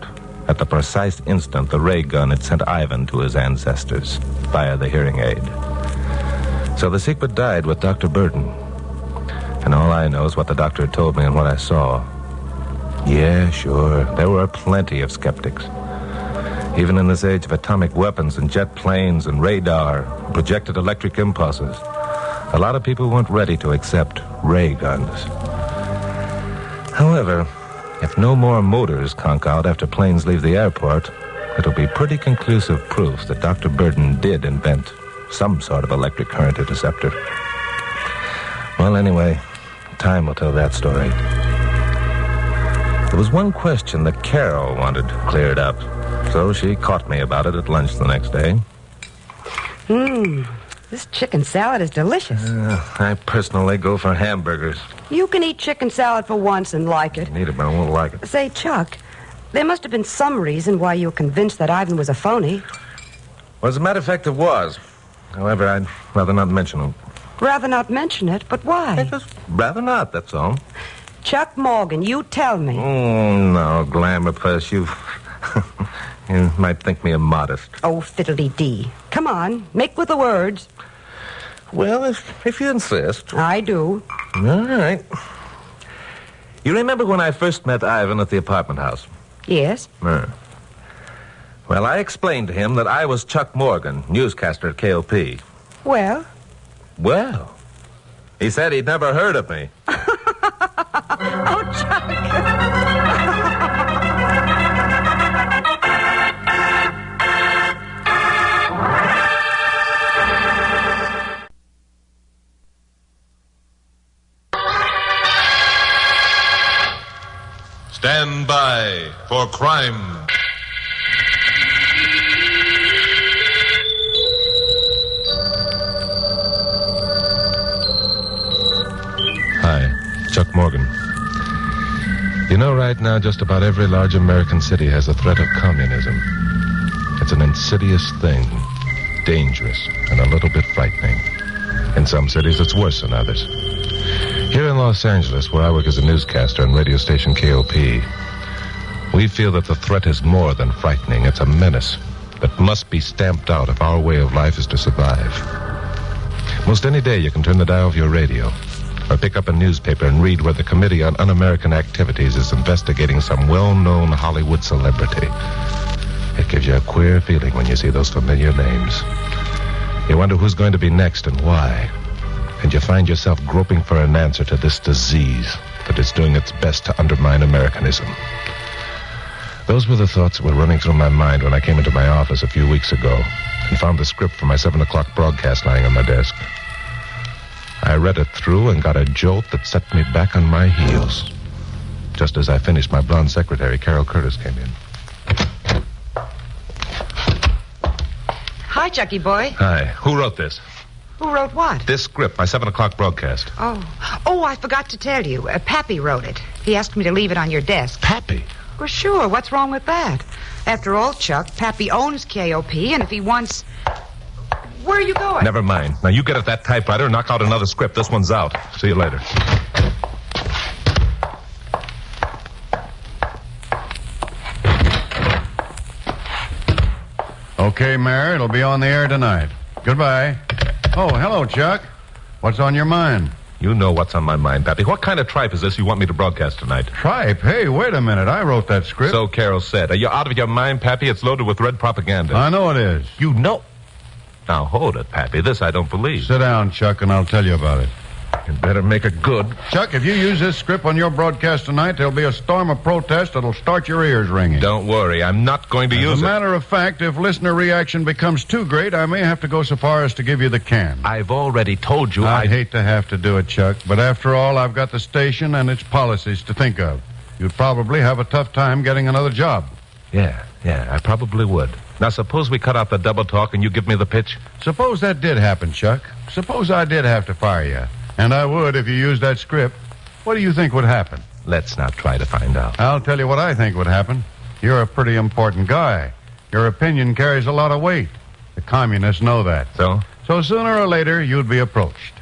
At the precise instant, the ray gun had sent Ivan to his ancestors via the hearing aid. So the secret died with Dr. Burton. And all I know is what the doctor had told me and what I saw. Yeah, sure, there were plenty of skeptics. Even in this age of atomic weapons and jet planes and radar, projected electric impulses, a lot of people weren't ready to accept ray guns. However, if no more motors conk out after planes leave the airport, it'll be pretty conclusive proof that Dr. Burton did invent some sort of electric current interceptor. Well, anyway, time will tell that story. There was one question that Carol wanted cleared up, so she caught me about it at lunch the next day. This chicken salad is delicious. I personally go for hamburgers. You can eat chicken salad for once and like it. Need it, but I won't like it. Say, Chuck, there must have been some reason why you were convinced that Ivan was a phony. Well, as a matter of fact, it was. However, I'd rather not mention it. Rather not mention it, but why? I'd just rather not, that's all. Chuck Morgan, you tell me. Oh, no, Glamour Puss, you might think me immodest. Oh, fiddly-dee. Come on, make with the words. Well, if you insist. I do. All right. You remember when I first met Ivan at the apartment house? Yes. Well, I explained to him that I was Chuck Morgan, newscaster at KOP. Well? Well, he said he'd never heard of me. Oh, Chuck. Stand by for crime. Hi, Chuck Morgan. You know, right now, just about every large American city has a threat of communism. It's an insidious thing, dangerous, and a little bit frightening. In some cities, it's worse than others. Here in Los Angeles, where I work as a newscaster on radio station KOP, we feel that the threat is more than frightening. It's a menace that must be stamped out if our way of life is to survive. Most any day you can turn the dial of your radio or pick up a newspaper and read where the Committee on Un-American Activities is investigating some well-known Hollywood celebrity. It gives you a queer feeling when you see those familiar names. You wonder who's going to be next and why. And you find yourself groping for an answer to this disease that is doing its best to undermine Americanism. Those were the thoughts that were running through my mind when I came into my office a few weeks ago and found the script for my 7 o'clock broadcast lying on my desk. I read it through and got a jolt that set me back on my heels. Just as I finished, my blonde secretary, Carol Curtis, came in. Hi, Chucky boy. Hi. Who wrote this? Who wrote what? This script, my 7 o'clock broadcast. Oh, I forgot to tell you. Pappy wrote it. He asked me to leave it on your desk. Pappy? Well, sure. What's wrong with that? After all, Chuck, Pappy owns KOP, and if he wants... Where are you going? Never mind. Now, you get at that typewriter and knock out another script. This one's out. See you later. Okay, Mayor, it'll be on the air tonight. Goodbye. Oh, hello, Chuck. What's on your mind? You know what's on my mind, Pappy. What kind of tripe is this you want me to broadcast tonight? Tripe? Hey, wait a minute. I wrote that script. So Carol said. Are you out of your mind, Pappy? It's loaded with red propaganda. I know it is. You know. Now, hold it, Pappy. This I don't believe. Sit down, Chuck, and I'll tell you about it. You'd better make it good. Chuck, if you use this script on your broadcast tonight, there'll be a storm of protest that'll start your ears ringing. Don't worry. I'm not going to use it. As a matter of fact, if listener reaction becomes too great, I may have to go so far as to give you the can. I've already told you I'd hate to have to do it, Chuck, but after all, I've got the station and its policies to think of. You'd probably have a tough time getting another job. Yeah, I probably would. Now, suppose we cut out the double talk and you give me the pitch. Suppose that did happen, Chuck. Suppose I did have to fire you. And I would if you used that script. What do you think would happen? Let's not try to find out. I'll tell you what I think would happen. You're a pretty important guy. Your opinion carries a lot of weight. The communists know that. So? So sooner or later, you'd be approached.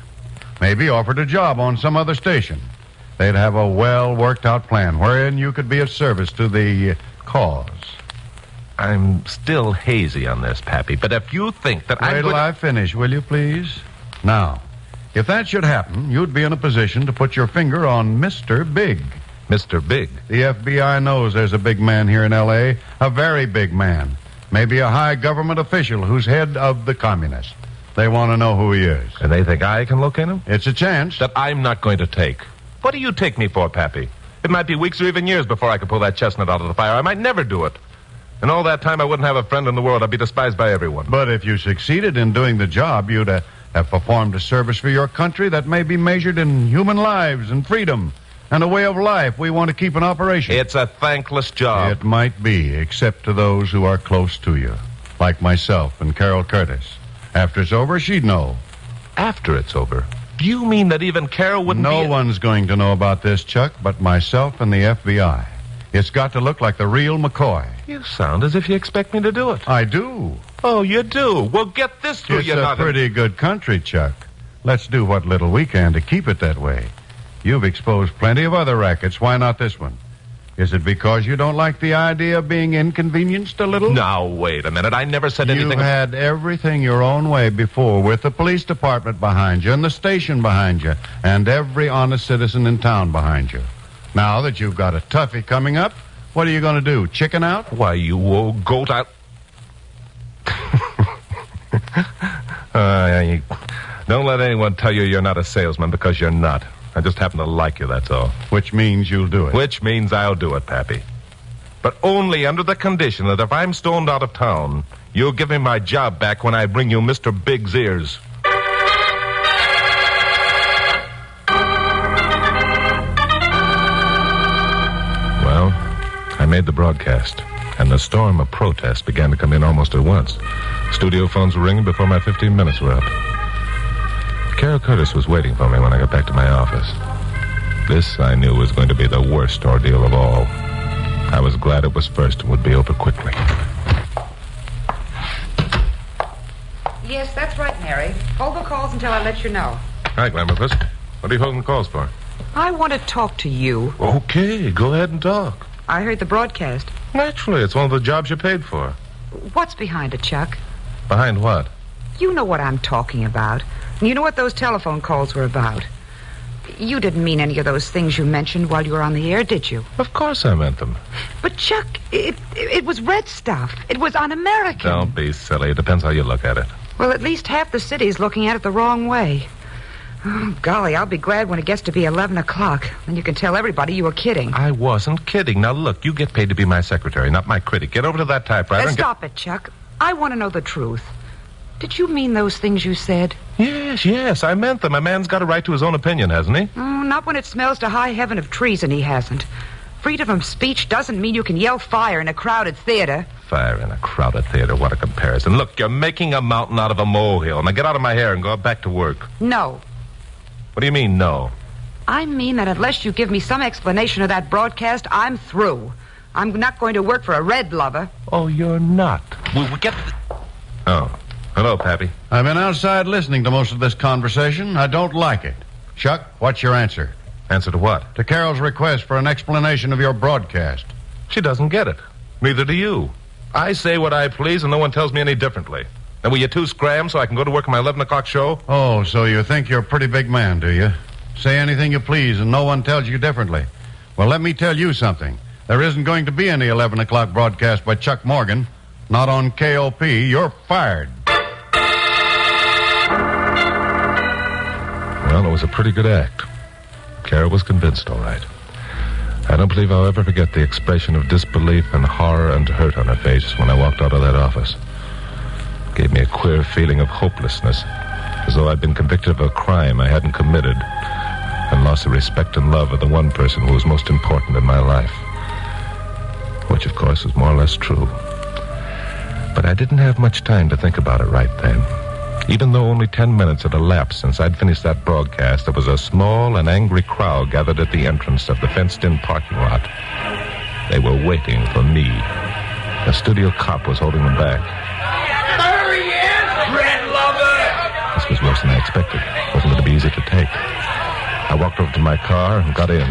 Maybe offered a job on some other station. They'd have a well-worked-out plan wherein you could be of service to the cause. I'm still hazy on this, Pappy, but if you think that Wait till I finish, will you, please? Now, if that should happen, you'd be in a position to put your finger on Mr. Big. Mr. Big? The FBI knows there's a big man here in L.A., a very big man. Maybe a high government official who's head of the communists. They want to know who he is. And they think I can locate him? It's a chance. That I'm not going to take. What do you take me for, Pappy? It might be weeks or even years before I could pull that chestnut out of the fire. I might never do it. And all that time, I wouldn't have a friend in the world. I'd be despised by everyone. But if you succeeded in doing the job, you'd have performed a service for your country that may be measured in human lives and freedom and a way of life we want to keep in operation. It's a thankless job. It might be, except to those who are close to you, like myself and Carol Curtis. After it's over, she'd know. After it's over? Do you mean that even Carol wouldn't No one's going to know about this, Chuck, but myself and the FBI. It's got to look like the real McCoy. You sound as if you expect me to do it. I do. Oh, you do? Well, get this through It's your a noggin. pretty good country, Chuck. Let's do what little we can to keep it that way. You've exposed plenty of other rackets. Why not this one? Is it because you don't like the idea of being inconvenienced a little? Now, wait a minute. I never said anything. You've had everything your own way before, with the police department behind you and the station behind you and every honest citizen in town behind you. Now that you've got a toughie coming up, what are you going to do? Chicken out? Why, you old goat, don't let anyone tell you you're not a salesman, because you're not. I just happen to like you, that's all. Which means you'll do it. Which means I'll do it, Pappy. But only under the condition that if I'm stoned out of town, you'll give me my job back when I bring you Mr. Big's ears. Well, I made the broadcast, and the storm of protest began to come in almost at once. Studio phones were ringing before my 15 minutes were up. Carol Curtis was waiting for me when I got back to my office. This, I knew, was going to be the worst ordeal of all. I was glad it was first and would be over quickly. Yes, that's right, Mary. Hold the calls until I let you know. Hi, Glamourpuss. What are you holding calls for? I want to talk to you. Okay, go ahead and talk. I heard the broadcast. Naturally, it's one of the jobs you paid for. What's behind it, Chuck? Behind what? You know what I'm talking about. You know what those telephone calls were about. You didn't mean any of those things you mentioned while you were on the air, did you? Of course I meant them. But, Chuck, it was red stuff. It was un-American. Don't be silly. It depends how you look at it. Well, at least half the city's looking at it the wrong way. Oh, golly, I'll be glad when it gets to be 11 o'clock. Then you can tell everybody you were kidding. I wasn't kidding. Now, look, you get paid to be my secretary, not my critic. Get over to that typewriter and Stop it, Chuck. I want to know the truth. Did you mean those things you said? Yes, I meant them. A man's got a right to his own opinion, hasn't he? Not when it smells to high heaven of treason, he hasn't. Freedom of speech doesn't mean you can yell fire in a crowded theater. Fire in a crowded theater, what a comparison. Look, you're making a mountain out of a molehill. Now get out of my hair and go back to work. No. What do you mean, no? I mean that unless you give me some explanation of that broadcast, I'm through. I'm not going to work for a red lover. Oh, you're not. We get... Oh. Hello, Pappy. I've been outside listening to most of this conversation. I don't like it. Chuck, what's your answer? Answer to what? To Carol's request for an explanation of your broadcast. She doesn't get it. Neither do you. I say what I please, and no one tells me any differently. Now, will you two scram so I can go to work on my 11 o'clock show? Oh, so you think you're a pretty big man, do you? Say anything you please, and no one tells you differently. Well, let me tell you something. There isn't going to be any 11 o'clock broadcast by Chuck Morgan. Not on KOP. You're fired. Well, it was a pretty good act. Kara was convinced, all right. I don't believe I'll ever forget the expression of disbelief and horror and hurt on her face when I walked out of that office. It gave me a queer feeling of hopelessness, as though I'd been convicted of a crime I hadn't committed and lost the respect and love of the one person who was most important in my life. Which, of course, was more or less true. But I didn't have much time to think about it right then. Even though only 10 minutes had elapsed since I'd finished that broadcast, there was a small and angry crowd gathered at the entrance of the fenced-in parking lot. They were waiting for me. A studio cop was holding them back. There he is, Red Lover! This was worse than I expected. It wasn't going to be easy to take. I walked over to my car and got in.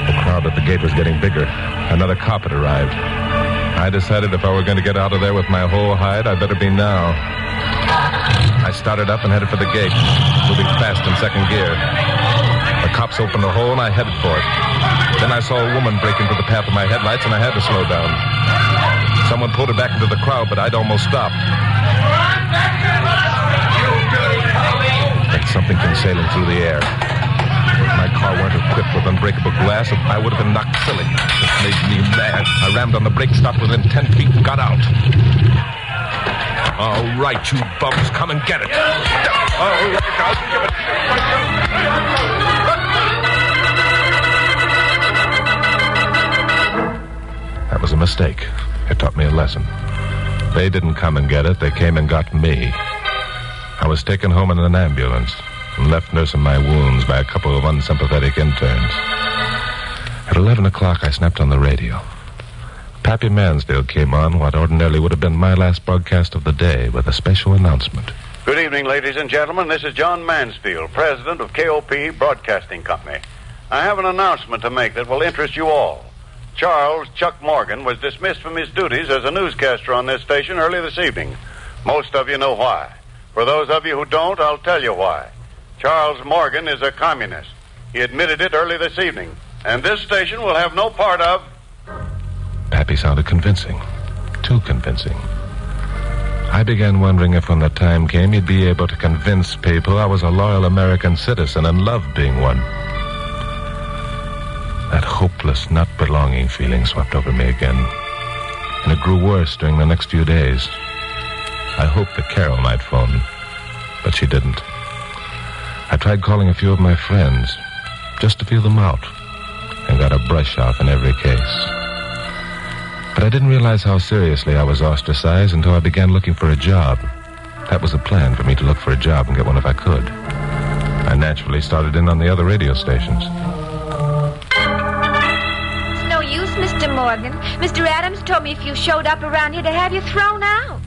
The crowd at the gate was getting bigger. Another cop had arrived. I decided if I were going to get out of there with my whole hide, I'd better be now. I started up and headed for the gate, moving fast in second gear. The cops opened a hole and I headed for it. Then I saw a woman break into the path of my headlights and I had to slow down. Someone pulled her back into the crowd, but I'd almost stopped. Then something came sailing through the air. If my car weren't equipped with unbreakable glass, I would have been knocked silly. It made me mad. I rammed on the brake, stopped within 10 feet, and got out. All right, you bums, come and get it. All right, I'll give it. That was a mistake. It taught me a lesson. They didn't come and get it. They came and got me. I was taken home in an ambulance and left nursing my wounds by a couple of unsympathetic interns. At 11 o'clock, I snapped on the radio. Pappy Mansfield came on what ordinarily would have been my last broadcast of the day with a special announcement. Good evening, ladies and gentlemen. This is John Mansfield, president of KOP Broadcasting Company. I have an announcement to make that will interest you all. Charles Chuck Morgan was dismissed from his duties as a newscaster on this station early this evening. Most of you know why. For those of you who don't, I'll tell you why. Charles Morgan is a communist. He admitted it early this evening. And this station will have no part of... Pappy sounded convincing. Too convincing. I began wondering if when the time came he'd be able to convince people I was a loyal American citizen and loved being one. That hopeless, not belonging feeling swept over me again. And it grew worse during the next few days. I hoped that Carol might phone, but she didn't. I tried calling a few of my friends, just to feel them out, and got a brush off in every case. But I didn't realize how seriously I was ostracized until I began looking for a job. That was the plan, for me to look for a job and get one if I could. I naturally started in on the other radio stations. It's no use, Mr. Morgan. Mr. Adams told me if you showed up around here to have you thrown out.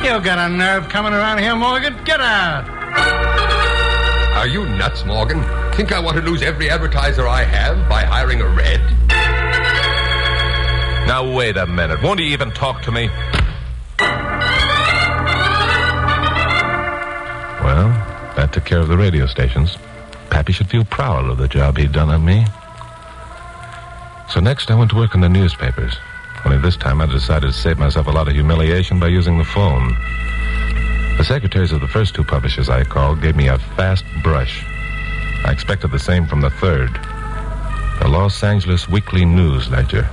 You got a nerve coming around here, Morgan? Get out! Are you nuts, Morgan? Think I want to lose every advertiser I have by hiring a red? Now, wait a minute. Won't he even talk to me? Well, that took care of the radio stations. Pappy should feel proud of the job he'd done on me. So next, I went to work in the newspapers. Only this time, I decided to save myself a lot of humiliation by using the phone. The secretaries of the first two publishers I called gave me a fast brush. I expected the same from the third, the Los Angeles Weekly News Ledger.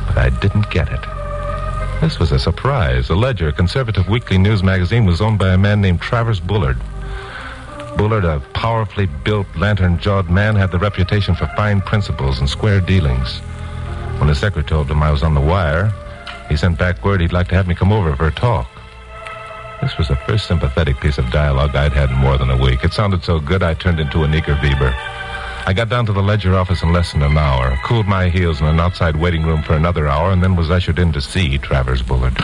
But I didn't get it. This was a surprise. The Ledger, a conservative weekly news magazine, was owned by a man named Travers Bullard. Bullard, a powerfully built, lantern-jawed man, had the reputation for fine principles and square dealings. When the secretary told him I was on the wire, he sent back word he'd like to have me come over for a talk. This was the first sympathetic piece of dialogue I'd had in more than a week. It sounded so good, I turned into an eager Weber. I got down to the Ledger office in less than an hour, cooled my heels in an outside waiting room for another hour, and then was ushered in to see Travers Bullard.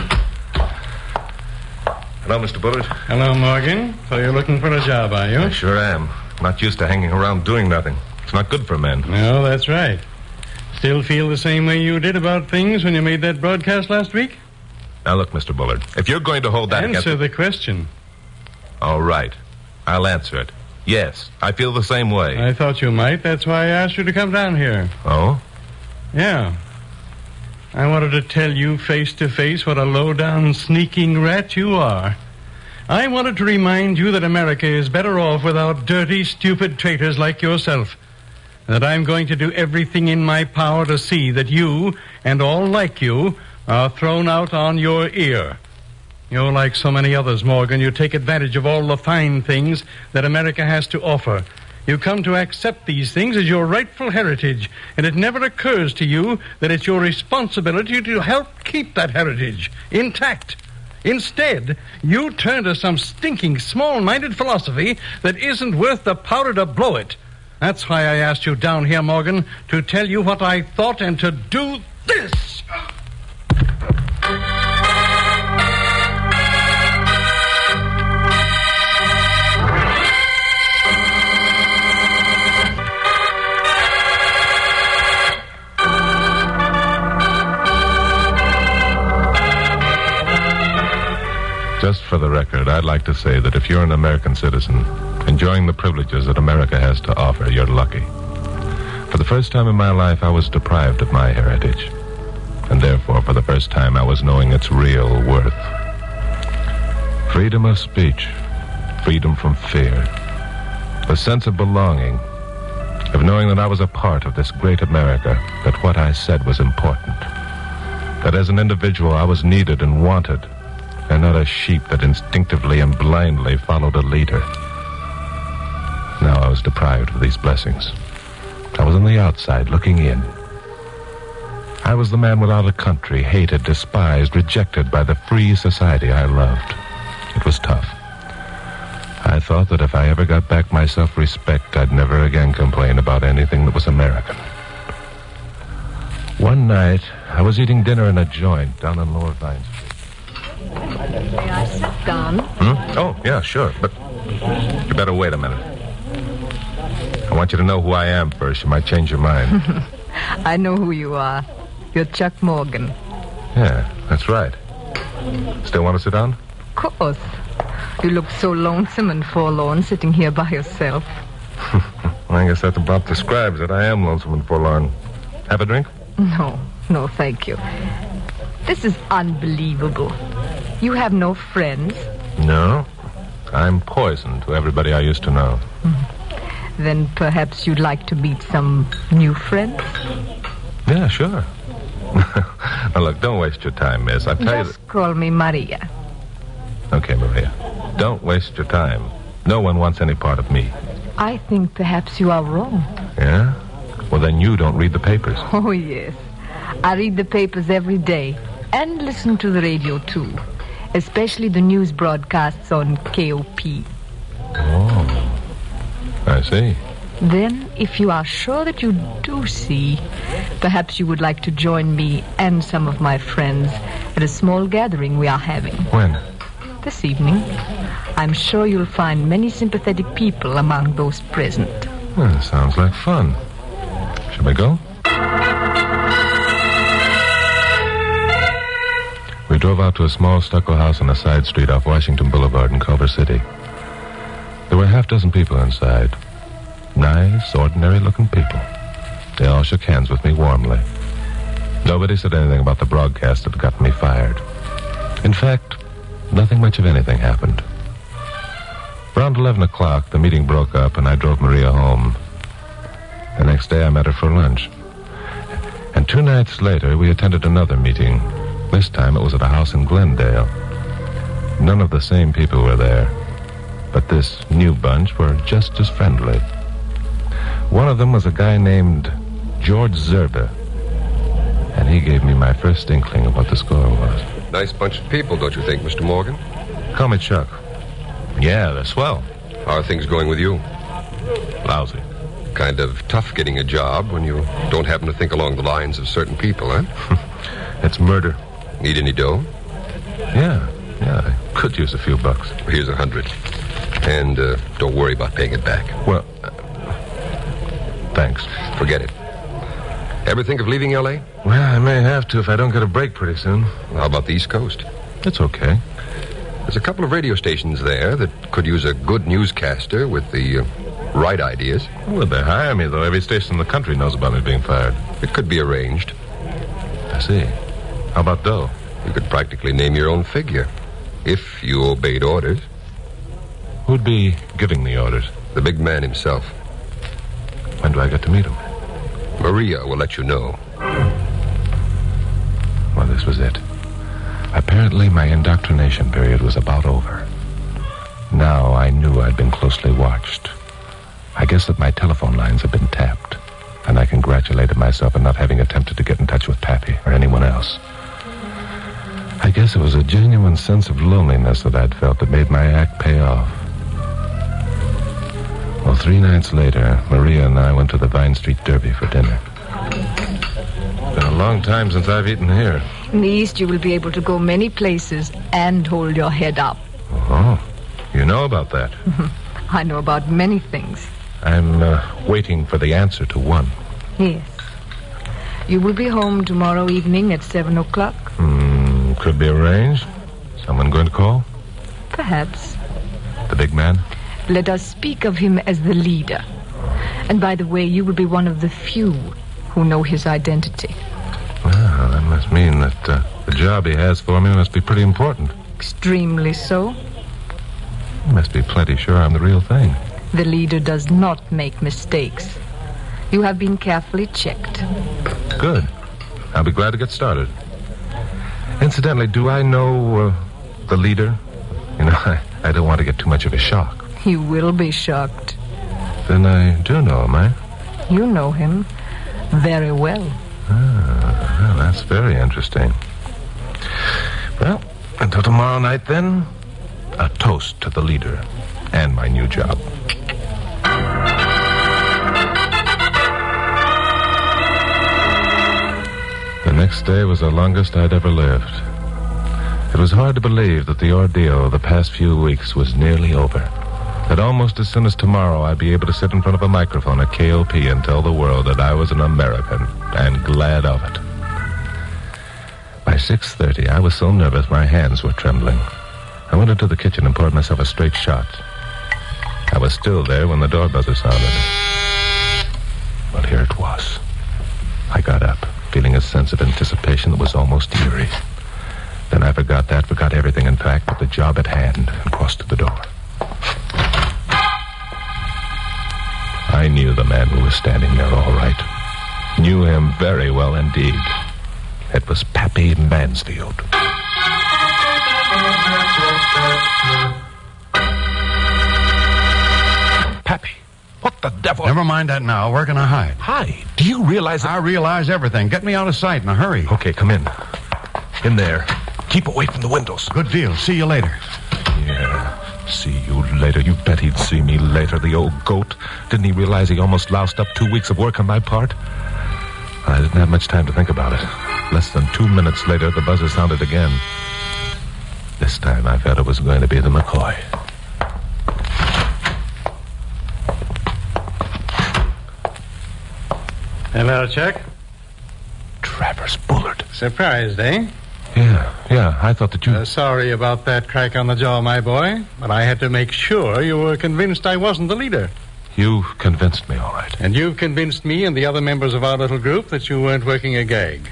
Hello, Mr. Bullard. Hello, Morgan. So you're looking for a job, are you? I sure am. Not used to hanging around doing nothing. It's not good for men. No, that's right. Still feel the same way you did about things when you made that broadcast last week? Now, look, Mr. Bullard, if you're going to hold that Answer the question. All right. I'll answer it. Yes, I feel the same way. I thought you might. That's why I asked you to come down here. Oh? Yeah. I wanted to tell you face to face what a low-down, sneaking rat you are. I wanted to remind you that America is better off without dirty, stupid traitors like yourself. That I'm going to do everything in my power to see that you, and all like you, are thrown out on your ear. You're like so many others, Morgan. You take advantage of all the fine things that America has to offer. You come to accept these things as your rightful heritage, and it never occurs to you that it's your responsibility to help keep that heritage intact. Instead, you turn to some stinking, small-minded philosophy that isn't worth the powder to blow it. That's why I asked you down here, Morgan, to tell you what I thought and to do this. Just for the record, I'd like to say that if you're an American citizen, enjoying the privileges that America has to offer, you're lucky. For the first time in my life, I was deprived of my heritage. And therefore, for the first time, I was knowing its real worth. Freedom of speech, freedom from fear, a sense of belonging, of knowing that I was a part of this great America, that what I said was important, that as an individual I was needed and wanted, and not a sheep that instinctively and blindly followed a leader. Now I was deprived of these blessings. I was on the outside, looking in. I was the man without a country, hated, despised, rejected by the free society I loved. It was tough. I thought that if I ever got back my self-respect, I'd never again complain about anything that was American. One night, I was eating dinner in a joint down on Lower Vine Street. May I sit down? Oh, yeah, sure, but you better wait a minute. I want you to know who I am first. You might change your mind. I know who you are. You're Chuck Morgan. Yeah, that's right. Still want to sit down? Of course. You look so lonesome and forlorn sitting here by yourself. I guess that about describes it. I am lonesome and forlorn. Have a drink? No, thank you. This is unbelievable. You have no friends? No. I'm poison to everybody I used to know. Then perhaps you'd like to meet some new friends? Yeah, sure. Now, look, don't waste your time, miss. I tell you Just call me Maria. Okay, Maria. Don't waste your time. No one wants any part of me. I think perhaps you are wrong. Yeah? Well, then you don't read the papers. Oh, yes. I read the papers every day and listen to the radio, too. Especially the news broadcasts on KOP. Oh, I see. Then, if you are sure that you do see, perhaps you would like to join me and some of my friends at a small gathering we are having. When? This evening. I'm sure you'll find many sympathetic people among those present. Well, sounds like fun. Shall we go? We drove out to a small stucco house on a side street off Washington Boulevard in Culver City. There were half dozen people inside. Nice, ordinary-looking people. They all shook hands with me warmly. Nobody said anything about the broadcast that got me fired. In fact, nothing much of anything happened. Around 11 o'clock, the meeting broke up and I drove Maria home. The next day, I met her for lunch. And 2 nights later, we attended another meeting. This time, it was at a house in Glendale. None of the same people were there, but this new bunch were just as friendly. One of them was a guy named George Zerba, and he gave me my first inkling of what the score was. Nice bunch of people, don't you think, Mr. Morgan? Call me Chuck. Yeah, they're swell. How are things going with you? Lousy. Kind of tough getting a job when you don't happen to think along the lines of certain people, huh? It's murder. Need any dough? Yeah, I could use a few bucks. Here's 100. And don't worry about paying it back. Well, thanks. Forget it. Ever think of leaving L.A.? Well, I may have to if I don't get a break pretty soon. How about the East Coast? It's okay. There's a couple of radio stations there that could use a good newscaster with the right ideas. Would they hire me, though? Every station in the country knows about me being fired. It could be arranged. I see. How about dough? You could practically name your own figure, if you obeyed orders. Who'd be giving the orders? The big man himself. When do I get to meet him? Maria will let you know. Well, this was it. Apparently, my indoctrination period was about over. Now I knew I'd been closely watched. I guess that my telephone lines had been tapped, and I congratulated myself on not having attempted to get in touch with Pappy or anyone else. I guess it was a genuine sense of loneliness that I'd felt that made my act pay off. Well, 3 nights later, Maria and I went to the Vine Street Derby for dinner. It's been a long time since I've eaten here. In the East, you will be able to go many places and hold your head up. Oh, you know about that. I know about many things. I'm waiting for the answer to one. Yes. You will be home tomorrow evening at 7 o'clock? Could be arranged. Someone going to call? Perhaps. The big man? Let us speak of him as the leader. And by the way, you will be one of the few who know his identity. Well, that must mean that the job he has for me must be pretty important. Extremely so. He must be plenty sure I'm the real thing. The leader does not make mistakes. You have been carefully checked. Good. I'll be glad to get started. Incidentally, do I know the leader? You know, I don't want to get too much of a shock. You will be shocked. Then I do know him, eh? You know him very well. Well, that's very interesting. Well, until tomorrow night, then, a toast to the leader and my new job. The next day was the longest I'd ever lived. It was hard to believe that the ordeal of the past few weeks was nearly over. That almost as soon as tomorrow I'd be able to sit in front of a microphone at KOP and tell the world that I was an American, and glad of it. By 6:30, I was so nervous my hands were trembling. I went into the kitchen and poured myself a straight shot. I was still there when the door buzzer sounded. Well, here it was. I got up, feeling a sense of anticipation that was almost eerie. Then I forgot everything, in fact, but the job at hand, and crossed to the door. I knew the man who was standing there all right. Knew him very well indeed. It was Pappy Mansfield. Pappy, what the devil? Never mind that now. Where can I hide? Hide? Do you realize that... I realize everything. Get me out of sight in a hurry. Okay, come in. In there. Keep away from the windows. Good deal. See you later. Yeah. See you later. You bet he'd see me later, the old goat. Didn't he realize he almost loused up 2 weeks of work on my part? I didn't have much time to think about it. Less than 2 minutes later, the buzzer sounded again. This time I felt it was going to be the McCoy. Hello, Chuck. Travers Bullard. Surprised, eh? Yeah, I thought that you... Sorry about that crack on the jaw, my boy, but I had to make sure you were convinced I wasn't the leader. You convinced me, all right. And you convinced me and the other members of our little group that you weren't working a gag.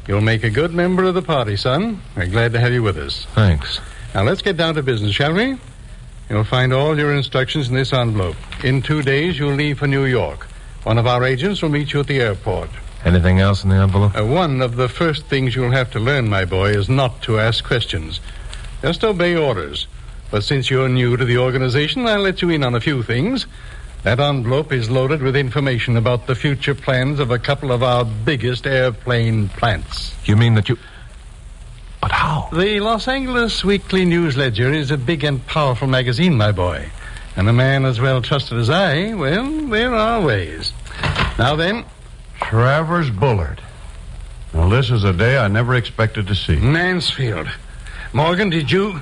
You'll make a good member of the party, son. We're glad to have you with us. Thanks. Now, let's get down to business, shall we? You'll find all your instructions in this envelope. In 2 days, you'll leave for New York. One of our agents will meet you at the airport. Anything else in the envelope? One of the first things you'll have to learn, my boy, is not to ask questions. Just obey orders. But since you're new to the organization, I'll let you in on a few things. That envelope is loaded with information about the future plans of a couple of our biggest airplane plants. You mean that you... But how? The Los Angeles Weekly News Ledger is a big and powerful magazine, my boy. And a man as well trusted as I, well, there are ways. Now then... Travers Bullard. Well, this is a day I never expected to see. Mansfield. Morgan, did you...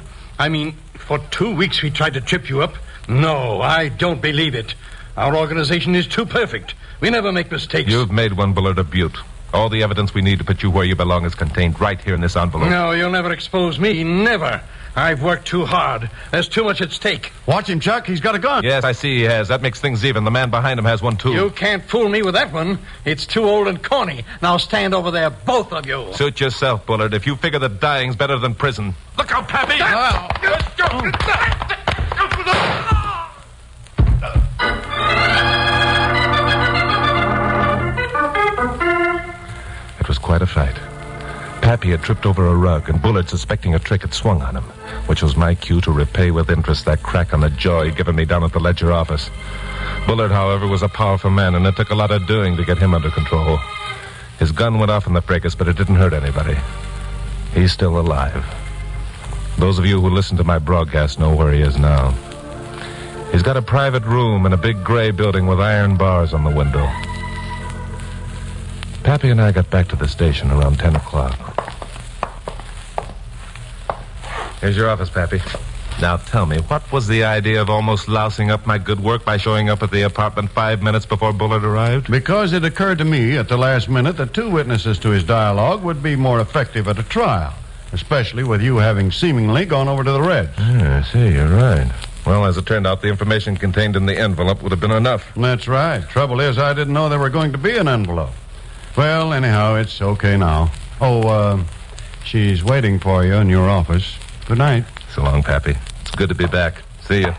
for 2 weeks we tried to trip you up. No, I don't believe it. Our organization is too perfect. We never make mistakes. You've made one, Bullard, a beaut. All the evidence we need to put you where you belong is contained right here in this envelope. No, you'll never expose me. Never. I've worked too hard. There's too much at stake. Watch him, Chuck. He's got a gun. Yes, I see he has. That makes things even. The man behind him has one, too. You can't fool me with that one. It's too old and corny. Now stand over there, both of you. Suit yourself, Bullard. If you figure that dying's better than prison. Look out, Pappy! It was quite a fight. Pappy had tripped over a rug, and Bullard, suspecting a trick, had swung on him, which was my cue to repay with interest that crack on the jaw he'd given me down at the Ledger office. Bullard, however, was a powerful man, and it took a lot of doing to get him under control. His gun went off in the fracas, but it didn't hurt anybody. He's still alive. Those of you who listen to my broadcast know where he is now. He's got a private room in a big gray building with iron bars on the window. Pappy and I got back to the station around 10 o'clock. Here's your office, Pappy. Now tell me, what was the idea of almost lousing up my good work by showing up at the apartment 5 minutes before Bullard arrived? Because it occurred to me at the last minute that 2 witnesses to his dialogue would be more effective at a trial, especially with you having seemingly gone over to the Reds. Yeah, I see, you're right. Well, as it turned out, the information contained in the envelope would have been enough. That's right. Trouble is, I didn't know there were going to be an envelope. Well, anyhow, it's okay now. Oh, she's waiting for you in your office. Good night. So long, Pappy. It's good to be back. See you.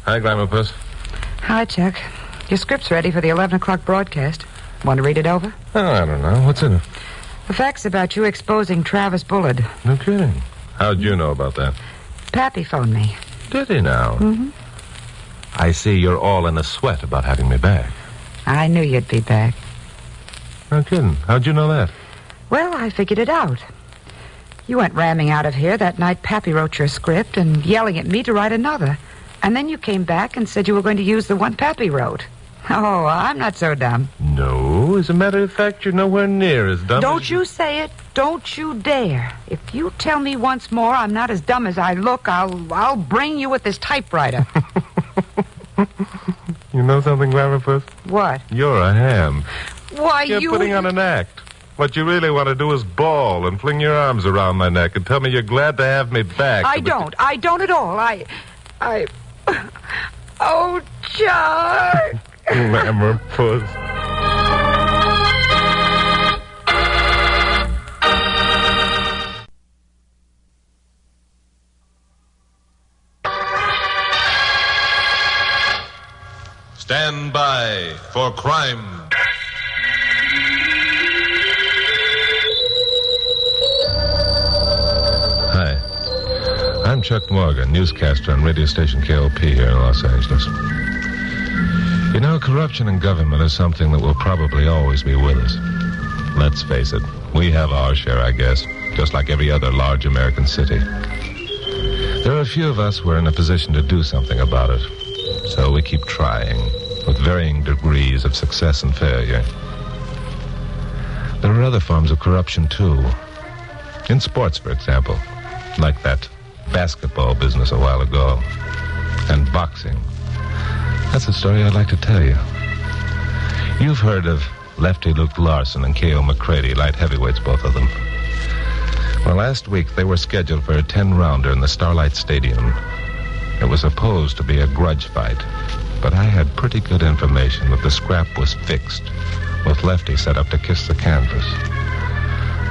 Hi, Glamour Puss. Hi, Chuck. Your script's ready for the 11 o'clock broadcast. Want to read it over? Oh, I don't know. What's in it? The facts about you exposing Travis Bullard. No kidding. How'd you know about that? Pappy phoned me. Did he now? Mm-hmm. I see you're all in a sweat about having me back. I knew you'd be back. No kidding. How'd you know that? Well, I figured it out. You went ramming out of here that night Pappy wrote your script and yelling at me to write another. And then you came back and said you were going to use the one Pappy wrote. Oh, I'm not so dumb. No, as a matter of fact, you're nowhere near as dumb Don't you say it. Don't you dare. If you tell me once more I'm not as dumb as I look, I'll bring you with this typewriter. You know something, Glamour Puss? What? You're a ham. Why, You're putting on an act. What you really want to do is bawl and fling your arms around my neck and tell me you're glad to have me back. I don't. I don't at all. Oh, Chuck. Glamour Puss. Stand by for crime. Hi. I'm Chuck Morgan, newscaster on radio station KOP here in Los Angeles. You know, corruption in government is something that will probably always be with us. Let's face it, we have our share, I guess, just like every other large American city. There are a few of us who are in a position to do something about it. So we keep trying, with varying degrees of success and failure. There are other forms of corruption, too. In sports, for example, like that basketball business a while ago. And boxing. That's a story I'd like to tell you. You've heard of Lefty Luke Larson and K.O. McCready, light heavyweights, both of them. Well, last week they were scheduled for a 10-rounder in the Starlight Stadium. It was supposed to be a grudge fight, but I had pretty good information that the scrap was fixed, with Lefty set up to kiss the canvas.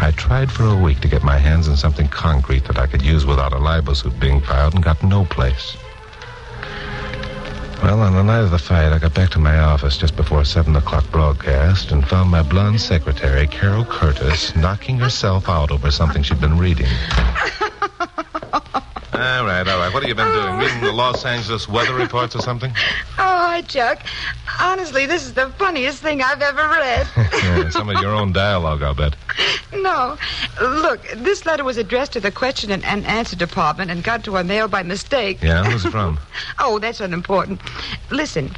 I tried for a week to get my hands on something concrete that I could use without a libel suit being filed and got no place. Well, on the night of the fight, I got back to my office just before a 7 o'clock broadcast and found my blonde secretary, Carol Curtis, knocking herself out over something she'd been reading. All right. What have you been doing? Reading the Los Angeles weather reports or something? Oh, hi, Chuck. Honestly, this is the funniest thing I've ever read. Yeah, some of your own dialogue, I'll bet. No. Look, this letter was addressed to the question and answer department and got to our mail by mistake. Yeah? Who's it from? Oh, that's unimportant. Listen,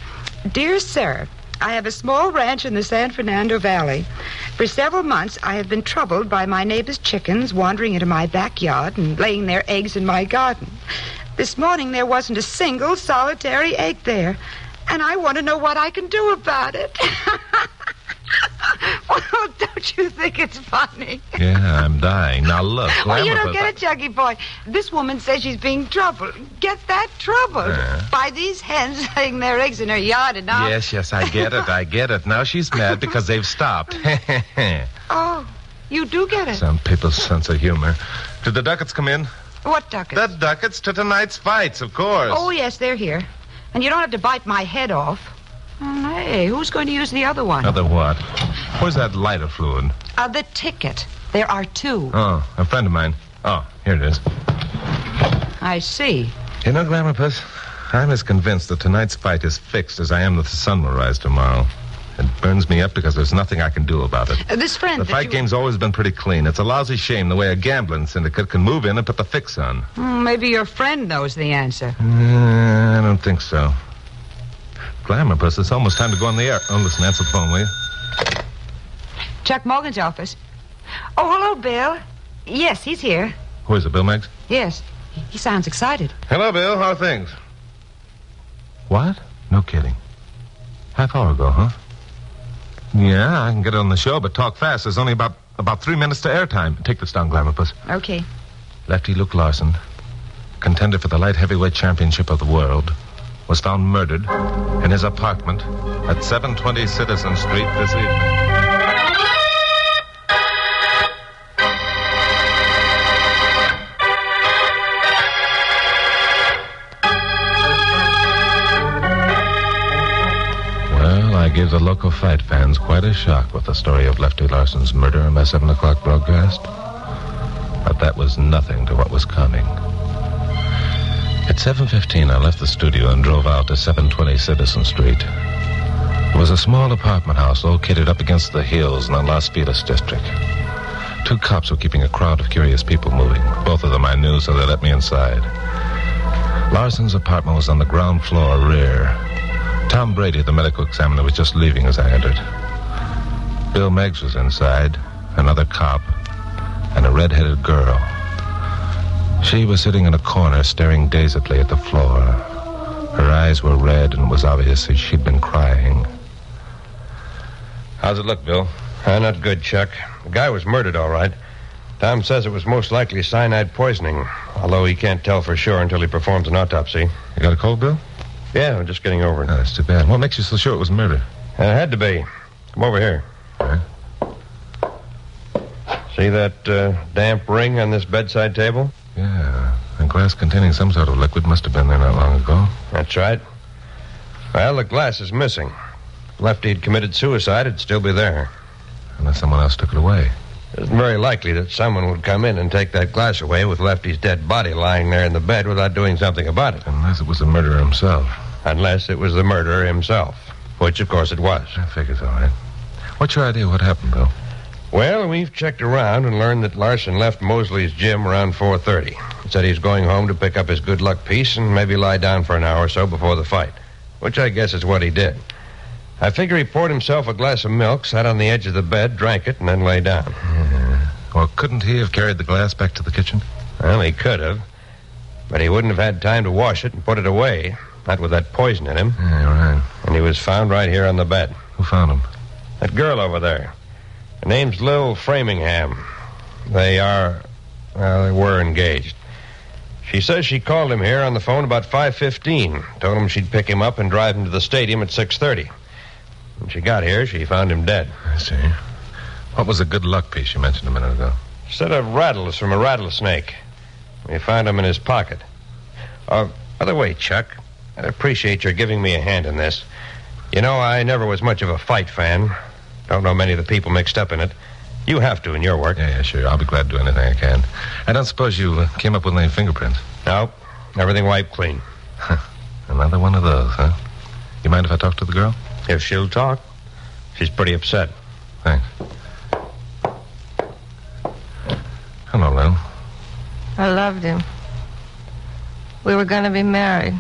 dear sir, I have a small ranch in the San Fernando Valley. For several months, I have been troubled by my neighbor's chickens wandering into my backyard and laying their eggs in my garden. This morning, there wasn't a single solitary egg there. And I want to know what I can do about it. Well, don't you think it's funny? Yeah, I'm dying. Now, look. Well, you don't get it, Juggy boy. This woman says she's being troubled. Get that troubled by these hens laying their eggs in her yard and all. Yes, I get it. Now she's mad because they've stopped. Oh, you do get it. Some people's sense of humor. Did the Ducats come in? What Ducats? The Ducats to tonight's fights, of course. Oh, yes, they're here. And you don't have to bite my head off. Hey, who's going to use the other one? Other what? Where's that lighter fluid? The ticket. There are two. Oh, a friend of mine. Oh, here it is. I see. You know, Glamourpuss, I'm as convinced that tonight's fight is fixed as I am that the sun will rise tomorrow. It burns me up because there's nothing I can do about it. This friend... The fight game's always been pretty clean. It's a lousy shame the way a gambling syndicate can move in and put the fix on. Maybe your friend knows the answer. I don't think so. Glamourpuss, it's almost time to go on the air. Oh, listen, answer the phone, will you? Chuck Morgan's office. Oh, hello, Bill. Yes, he's here. Who is it, Bill Meggs? Yes. He sounds excited. Hello, Bill. How are things? What? No kidding. Half hour ago, huh? Yeah, I can get it on the show, but talk fast. There's only about 3 minutes to airtime. Take this down, Glamourpuss. Okay. Lefty Luke Larson, contender for the light heavyweight championship of the world, was found murdered in his apartment at 720 Citizen Street this evening. Well, I gave the local fight fans quite a shock with the story of Lefty Larson's murder in my 7 o'clock broadcast. But that was nothing to what was coming. At 7:15, I left the studio and drove out to 720 Citizen Street. It was a small apartment house located up against the hills in the Las Feliz district. 2 cops were keeping a crowd of curious people moving. Both of them I knew, so they let me inside. Larson's apartment was on the ground floor rear. Tom Brady, the medical examiner, was just leaving as I entered. Bill Meggs was inside, another cop, and a red-headed girl. She was sitting in a corner, staring dazedly at the floor. Her eyes were red, and it was obvious that she'd been crying. How's it look, Bill? Not good, Chuck. The guy was murdered, all right. Tom says it was most likely cyanide poisoning, although he can't tell for sure until he performs an autopsy. You got a cold, Bill? Yeah, I'm just getting over it. Oh, that's too bad. What makes you so sure it was murder? It had to be. Come over here. Okay. See that damp ring on this bedside table? Yeah, a glass containing some sort of liquid must have been there not long ago. That's right. Well, the glass is missing. If Lefty had committed suicide, it'd still be there. Unless someone else took it away. It isn't very likely that someone would come in and take that glass away with Lefty's dead body lying there in the bed without doing something about it. Unless it was the murderer himself. Unless it was the murderer himself, which, of course, it was. I figure's all right. What's your idea what happened, Bill? Well, we've checked around and learned that Larson left Mosley's gym around 4:30. He said he's going home to pick up his good luck piece and maybe lie down for an hour or so before the fight, which I guess is what he did. I figure he poured himself a glass of milk, sat on the edge of the bed, drank it, and then lay down. Yeah. Well, couldn't he have carried the glass back to the kitchen? Well, he could have. But he wouldn't have had time to wash it and put it away, not with that poison in him. Yeah, right. And he was found right here on the bed. Who found him? That girl over there. Her name's Lil Framingham. They were engaged. She says she called him here on the phone about 5:15. Told him she'd pick him up and drive him to the stadium at 6:30. When she got here, she found him dead. I see. What was the good luck piece you mentioned a minute ago? A set of rattles from a rattlesnake. We found them in his pocket. By the way, Chuck, I'd appreciate your giving me a hand in this. You know, I never was much of a fight fan. Don't know many of the people mixed up in it. You have to in your work. Yeah, sure. I'll be glad to do anything I can. I don't suppose you came up with any fingerprints? No. Everything wiped clean. Another one of those, huh? You mind if I talk to the girl? If she'll talk. She's pretty upset. Thanks. Hello, Lil. I loved him. We were going to be married.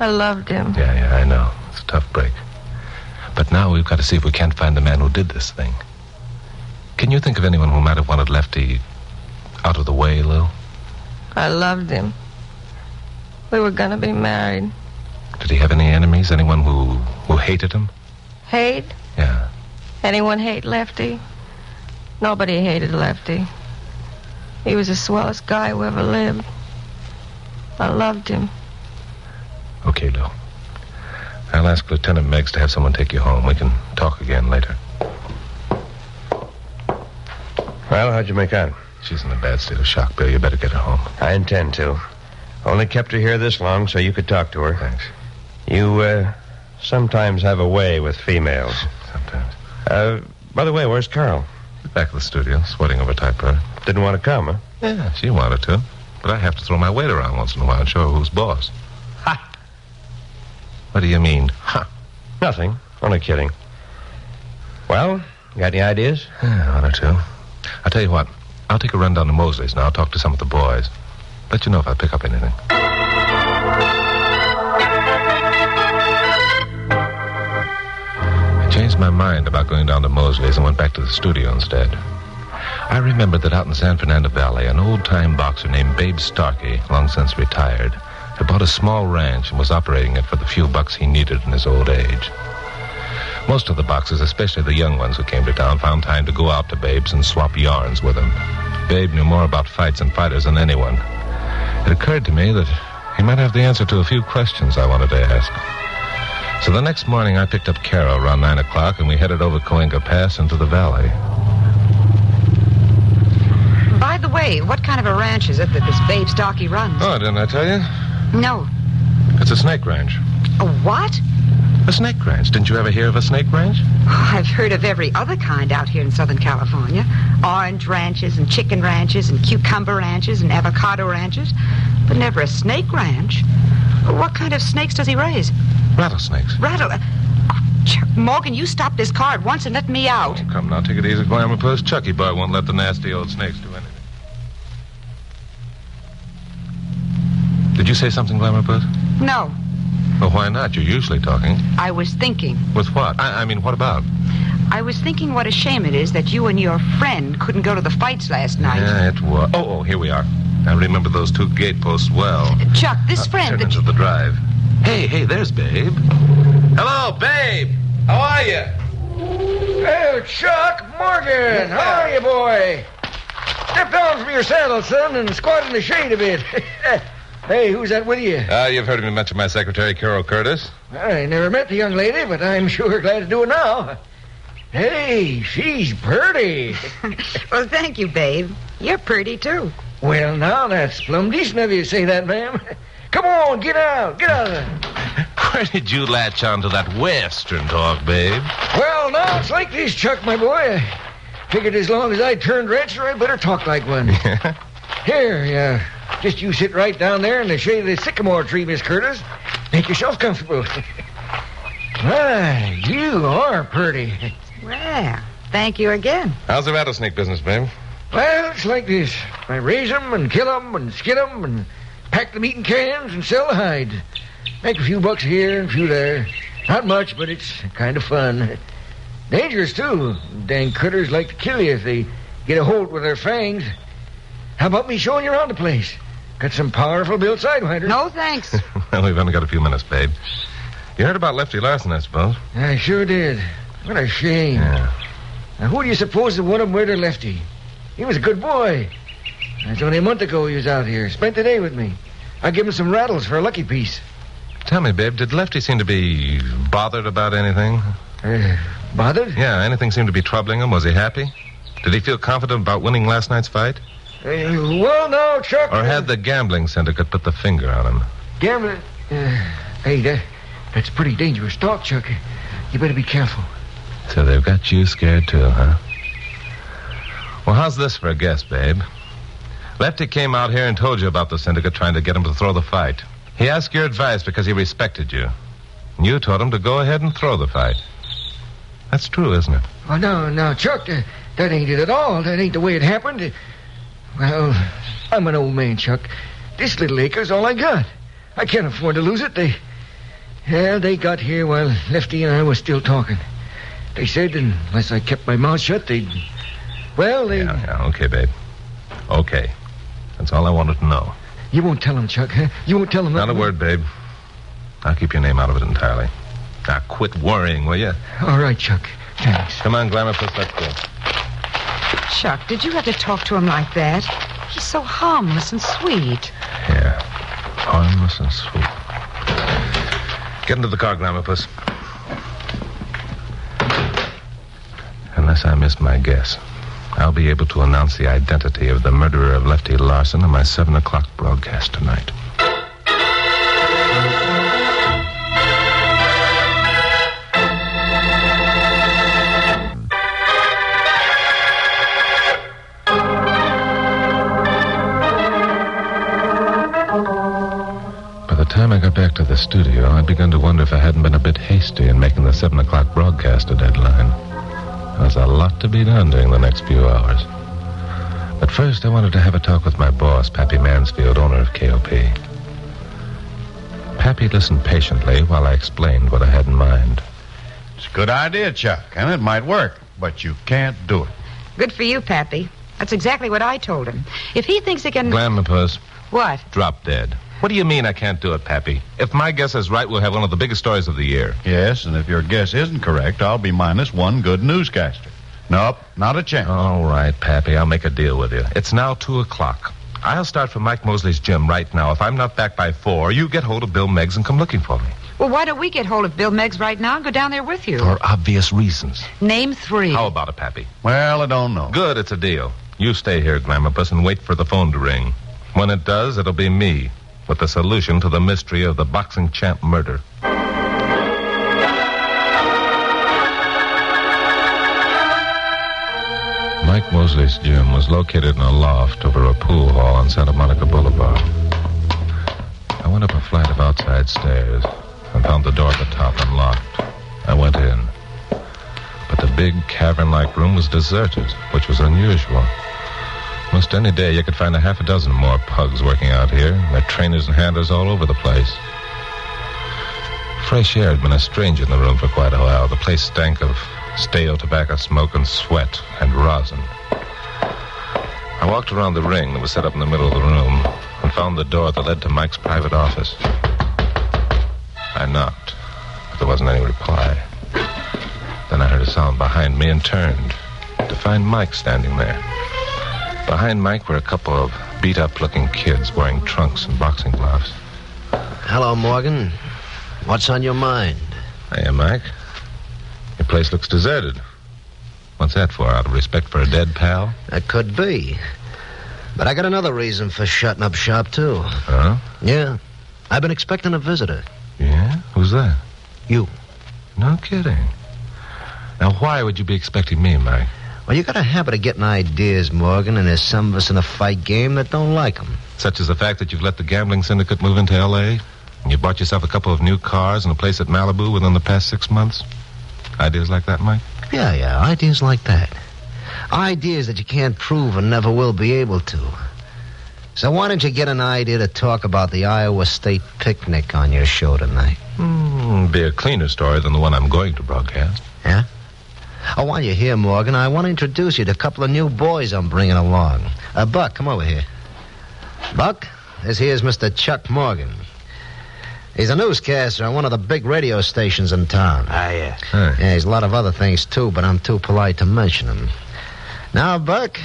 I loved him. Yeah, I know. It's a tough break. But now we've got to see if we can't find the man who did this thing. Can you think of anyone who might have wanted Lefty out of the way, Lil? I loved him. We were going to be married. Did he have any enemies? Anyone who hated him? Hate? Yeah. Anyone hate Lefty? Nobody hated Lefty. He was the swellest guy who ever lived. I loved him. Okay, Lou. I'll ask Lieutenant Meggs to have someone take you home. We can talk again later. Well, how'd you make out? She's in a bad state of shock, Bill. You better get her home. I intend to. Only kept her here this long so you could talk to her. Thanks. You, sometimes have a way with females. Sometimes. By the way, where's Carol? She's back at the studio, sweating over typewriter. Didn't want to come, huh? Yeah, she wanted to. But I have to throw my weight around once in a while and show her who's boss. Ha! What do you mean, ha? Nothing. Only kidding. Well, got any ideas? Yeah, one or two. I'll tell you what. I'll take a run down to Mosley's now. I'll talk to some of the boys. Let you know if I pick up anything. I changed my mind about going down to Mosley's and went back to the studio instead. I remembered that out in San Fernando Valley, an old-time boxer named Babe Starkey, long since retired, had bought a small ranch and was operating it for the few bucks he needed in his old age. Most of the boxers, especially the young ones who came to town, found time to go out to Babe's and swap yarns with him. Babe knew more about fights and fighters than anyone. It occurred to me that he might have the answer to a few questions I wanted to ask. So the next morning, I picked up Carol around 9 o'clock, and we headed over Coinga Pass into the valley. By the way, what kind of a ranch is it that this Babe Starkey runs? Oh, didn't I tell you? No. It's a snake ranch. A what? A snake ranch. Didn't you ever hear of a snake ranch? Oh, I've heard of every other kind out here in Southern California. Orange ranches and chicken ranches and cucumber ranches and avocado ranches. But never a snake ranch. What kind of snakes does he raise? Rattlesnakes. Morgan, you stop this car at once and let me out. Oh, come now, take it easy, Glamour Puss. Chucky Boy won't let the nasty old snakes do anything. Did you say something, Glamour Puss? No. Well, why not? You're usually talking. I was thinking. With what? I mean, what about? I was thinking what a shame it is that you and your friend couldn't go to the fights last night. Yeah, it was. Oh, here we are. I remember those two gateposts well. Chuck, this friend... Turn into the drive. Hey, there's Babe. Hello, Babe. How are you? Well, Chuck Morgan. How are you, boy? Step down from your saddle, son, and squat in the shade a bit. Hey, who's that with you? You've heard me mention my secretary, Carol Curtis. I never met the young lady, but I'm sure glad to do it now. Hey, she's pretty. Well, thank you, Babe. You're pretty, too. Well, now, that's plumb decent of you to say that, ma'am. Come on, get out of there. Where did you latch onto that Western talk, Babe? Well, now, it's like this, Chuck, my boy. I figured as long as I turned rancher, I'd better talk like one. Here, just you sit right down there in the shade of the sycamore tree, Miss Curtis. Make yourself comfortable. My, you are pretty. Well, thank you again. How's the rattlesnake business, Babe? Well, it's like this. I raise them and kill them and skin them and pack the meat in cans and sell the hides. Make a few bucks here and a few there. Not much, but it's kind of fun. Dangerous, too. Dang critters like to kill you if they get a hold with their fangs. How about me showing you around the place? Got some powerful built sidewinders. No, thanks. Well, we've only got a few minutes, Babe. You heard about Lefty Larson, I suppose? I sure did. What a shame. Yeah. Now, who do you suppose that would have murdered Lefty? He was a good boy. It's only a month ago he was out here. Spent the day with me. I gave him some rattles for a lucky piece. Tell me, Babe, did Lefty seem to be bothered about anything? Bothered? Yeah, anything seemed to be troubling him? Was he happy? Did he feel confident about winning last night's fight? Well, no, Chuck. Or had the gambling syndicate put the finger on him? Gambling? Hey, that's pretty dangerous talk, Chuck. You better be careful. So they've got you scared, too, huh? Well, how's this for a guess, Babe? Lefty came out here and told you about the syndicate trying to get him to throw the fight. He asked your advice because he respected you. And you told him to go ahead and throw the fight. That's true, isn't it? Oh, no, Chuck, that ain't it at all. That ain't the way it happened. Well, I'm an old man, Chuck. This little acre's all I got. I can't afford to lose it. They got here while Lefty and I was still talking. They said unless I kept my mouth shut, they'd... Well, they... Yeah, okay, babe. Okay. That's all I wanted to know. You won't tell them, Chuck, huh? You won't tell them Not a word, babe. I'll keep your name out of it entirely. Now, quit worrying, will you? All right, Chuck. Thanks. Come on, Glamour, let's go. Chuck, did you have to talk to him like that? He's so harmless and sweet. Yeah, harmless and sweet. Get into the car, Glamourpuss. Unless I miss my guess, I'll be able to announce the identity of the murderer of Lefty Larson on my 7 o'clock broadcast tonight. By the time I got back to the studio, I began to wonder if I hadn't been a bit hasty in making the 7 o'clock broadcast a deadline. There's a lot to be done during the next few hours. But first, I wanted to have a talk with my boss, Pappy Mansfield, owner of KOP. Pappy listened patiently while I explained what I had in mind. It's a good idea, Chuck, and it might work, but you can't do it. Good for you, Pappy. That's exactly what I told him. If he thinks he can... Glamourpuss. What? Drop dead. What do you mean I can't do it, Pappy? If my guess is right, we'll have one of the biggest stories of the year. Yes, and if your guess isn't correct, I'll be minus one good newscaster. Nope, not a chance. All right, Pappy, I'll make a deal with you. It's now 2 o'clock. I'll start from Mike Mosley's gym right now. If I'm not back by 4, you get hold of Bill Meggs and come looking for me. Well, why don't we get hold of Bill Meggs right now and go down there with you? For obvious reasons. Name 3. How about it, Pappy? Well, I don't know. Good, it's a deal. You stay here, Glamourpuss, and wait for the phone to ring. When it does, it'll be me with the solution to the mystery of the boxing champ murder. Mike Mosley's gym was located in a loft over a pool hall on Santa Monica Boulevard. I went up a flight of outside stairs and found the door at the top unlocked. I went in. But the big cavern-like room was deserted, which was unusual. Most any day you could find a half a dozen more pugs working out here, their trainers and handlers all over the place. Fresh air had been a stranger in the room for quite a while. The place stank of stale tobacco smoke and sweat and rosin. I walked around the ring that was set up in the middle of the room and found the door that led to Mike's private office. I knocked, but there wasn't any reply. Then I heard a sound behind me and turned to find Mike standing there. Behind Mike were a couple of beat-up-looking kids wearing trunks and boxing gloves. Hello, Morgan. What's on your mind? Hiya, Mike. Your place looks deserted. What's that for, out of respect for a dead pal? That could be. But I got another reason for shutting up shop, too. Huh? Yeah. I've been expecting a visitor. Yeah? Who's that? You. No kidding. Now, why would you be expecting me, Mike? Well, you got a habit of getting ideas, Morgan, and there's some of us in the fight game that don't like them. Such as the fact that you've let the gambling syndicate move into L.A., and you bought yourself a couple of new cars and a place at Malibu within the past 6 months? Ideas like that, Mike? Yeah, ideas like that. Ideas that you can't prove and never will be able to. So why don't you get an idea to talk about the Iowa State picnic on your show tonight? Be a cleaner story than the one I'm going to broadcast. Yeah? Oh, while you're here, Morgan, I want to introduce you to a couple of new boys I'm bringing along. Buck, come over here. Buck, this here's Mr. Chuck Morgan. He's a newscaster on one of the big radio stations in town. Yeah. Yeah, he's a lot of other things, too, but I'm too polite to mention them. Now, Buck,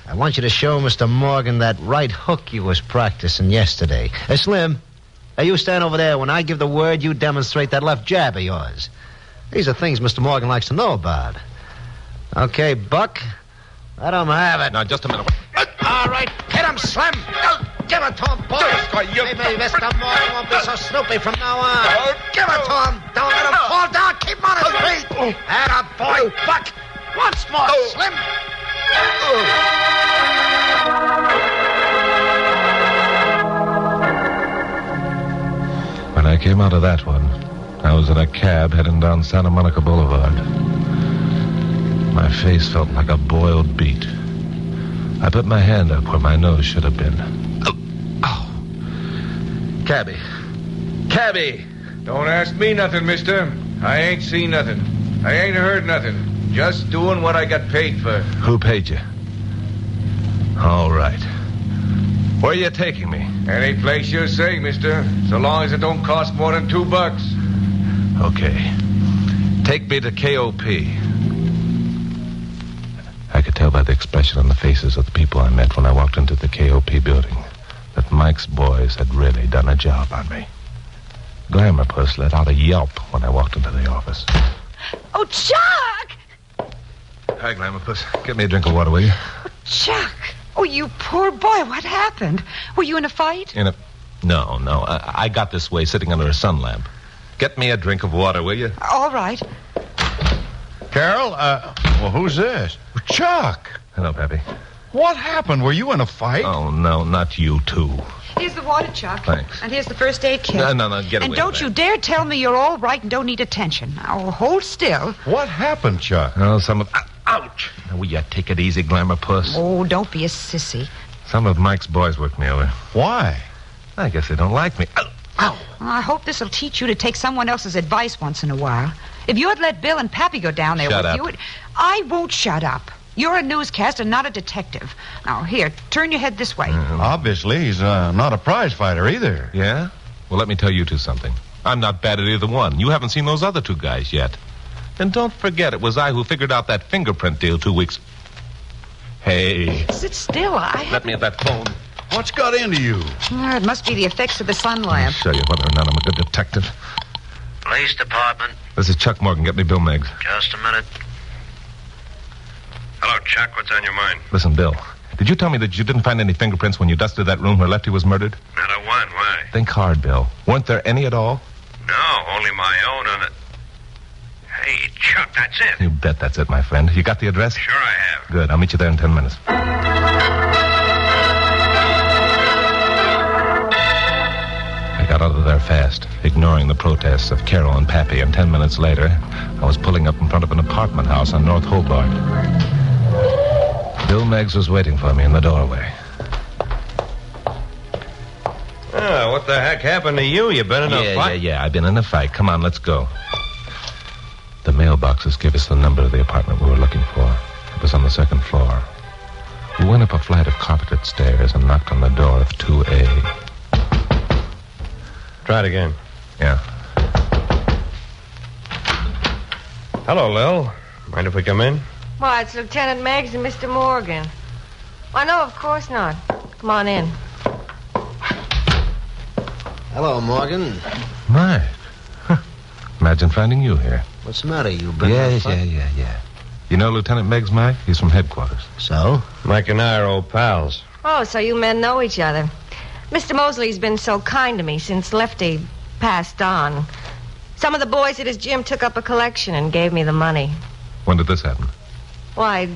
I want you to show Mr. Morgan that right hook you was practicing yesterday. Hey, Slim, hey, you stand over there. When I give the word, you demonstrate that left jab of yours. These are things Mr. Morgan likes to know about. Okay, Buck, let him have it. Now, just a minute. All right, hit him, Slim. Give it to him, boys. Maybe Mr. Morgan won't be so snoopy from now on. Give it to him. Don't let him fall down. Keep him on his feet. Atta boy, Buck. Once more, Slim. When I came out of that one, I was in a cab heading down Santa Monica Boulevard. My face felt like a boiled beet. I put my hand up where my nose should have been. Oh. Cabby. Cabby! Don't ask me nothing, mister. I ain't seen nothing. I ain't heard nothing. Just doing what I got paid for. Who paid you? All right. Where are you taking me? Any place you say, mister, so long as it don't cost more than $2. Okay. Take me to KOP. I could tell by the expression on the faces of the people I met when I walked into the KOP building that Mike's boys had really done a job on me. Glamour Puss let out a yelp when I walked into the office. Oh, Chuck! Hi, Glamour Puss. Get me a drink of water, will you? Chuck! Oh, you poor boy. What happened? Were you in a fight? No. I got this way sitting under a sun lamp. Get me a drink of water, will you? All right. Carol, well, who's this? Chuck! Hello, Pappy. What happened? Were you in a fight? Oh, no, not you two. Here's the water, Chuck. Thanks. And here's the first aid kit. No, get away. And don't you dare tell me you're all right and don't need attention. Now, hold still. What happened, Chuck? Oh, ouch! Now, will you take it easy, Glamour Puss? Oh, don't be a sissy. Some of Mike's boys worked me over. Why? I guess they don't like me. Ow! I hope this will teach you to take someone else's advice once in a while. If you had let Bill and Pappy go down there Shut with up. you... I won't shut up. You're a newscaster, not a detective. Now, here, turn your head this way. Obviously, he's not a prize fighter either. Yeah? Well, let me tell you two something. I'm not bad at either one. You haven't seen those other two guys yet. And don't forget, it was I who figured out that fingerprint deal 2 weeks... Hey. Sit still. Let me at that phone. What's got into you? It must be the effects of the sun lamp. I'll show you whether or not I'm a good detective. Police department. This is Chuck Morgan. Get me Bill Meggs. Just a minute. Hello, Chuck. What's on your mind? Listen, Bill. Did you tell me that you didn't find any fingerprints when you dusted that room where Lefty was murdered? Not a one. Why? Think hard, Bill. Weren't there any at all? No, only my own on it. Hey, Chuck, that's it. You bet that's it, my friend. You got the address? Sure I have. Good. I'll meet you there in 10 minutes. I got out of there fast, ignoring the protests of Carol and Pappy, and 10 minutes later, I was pulling up in front of an apartment house on North Hobart. Bill Meggs was waiting for me in the doorway. Oh, what the heck happened to you? You been in a fight? Yeah. I've been in a fight. Come on, let's go. The mailboxes gave us the number of the apartment we were looking for. It was on the second floor. We went up a flight of carpeted stairs and knocked on the door of 2A. Try it again. Yeah. Hello, Lil. Mind if we come in? Why, it's Lieutenant Meggs and Mr. Morgan. Why, no, of course not. Come on in. Hello, Morgan. Mike. Huh. Imagine finding you here. What's the matter? You been in a fight? Yeah. You know Lieutenant Meggs, Mike? He's from headquarters. So? Mike and I are old pals. Oh, so you men know each other. Mr. Mosley's been so kind to me since Lefty passed on. Some of the boys at his gym took up a collection and gave me the money. When did this happen? Why,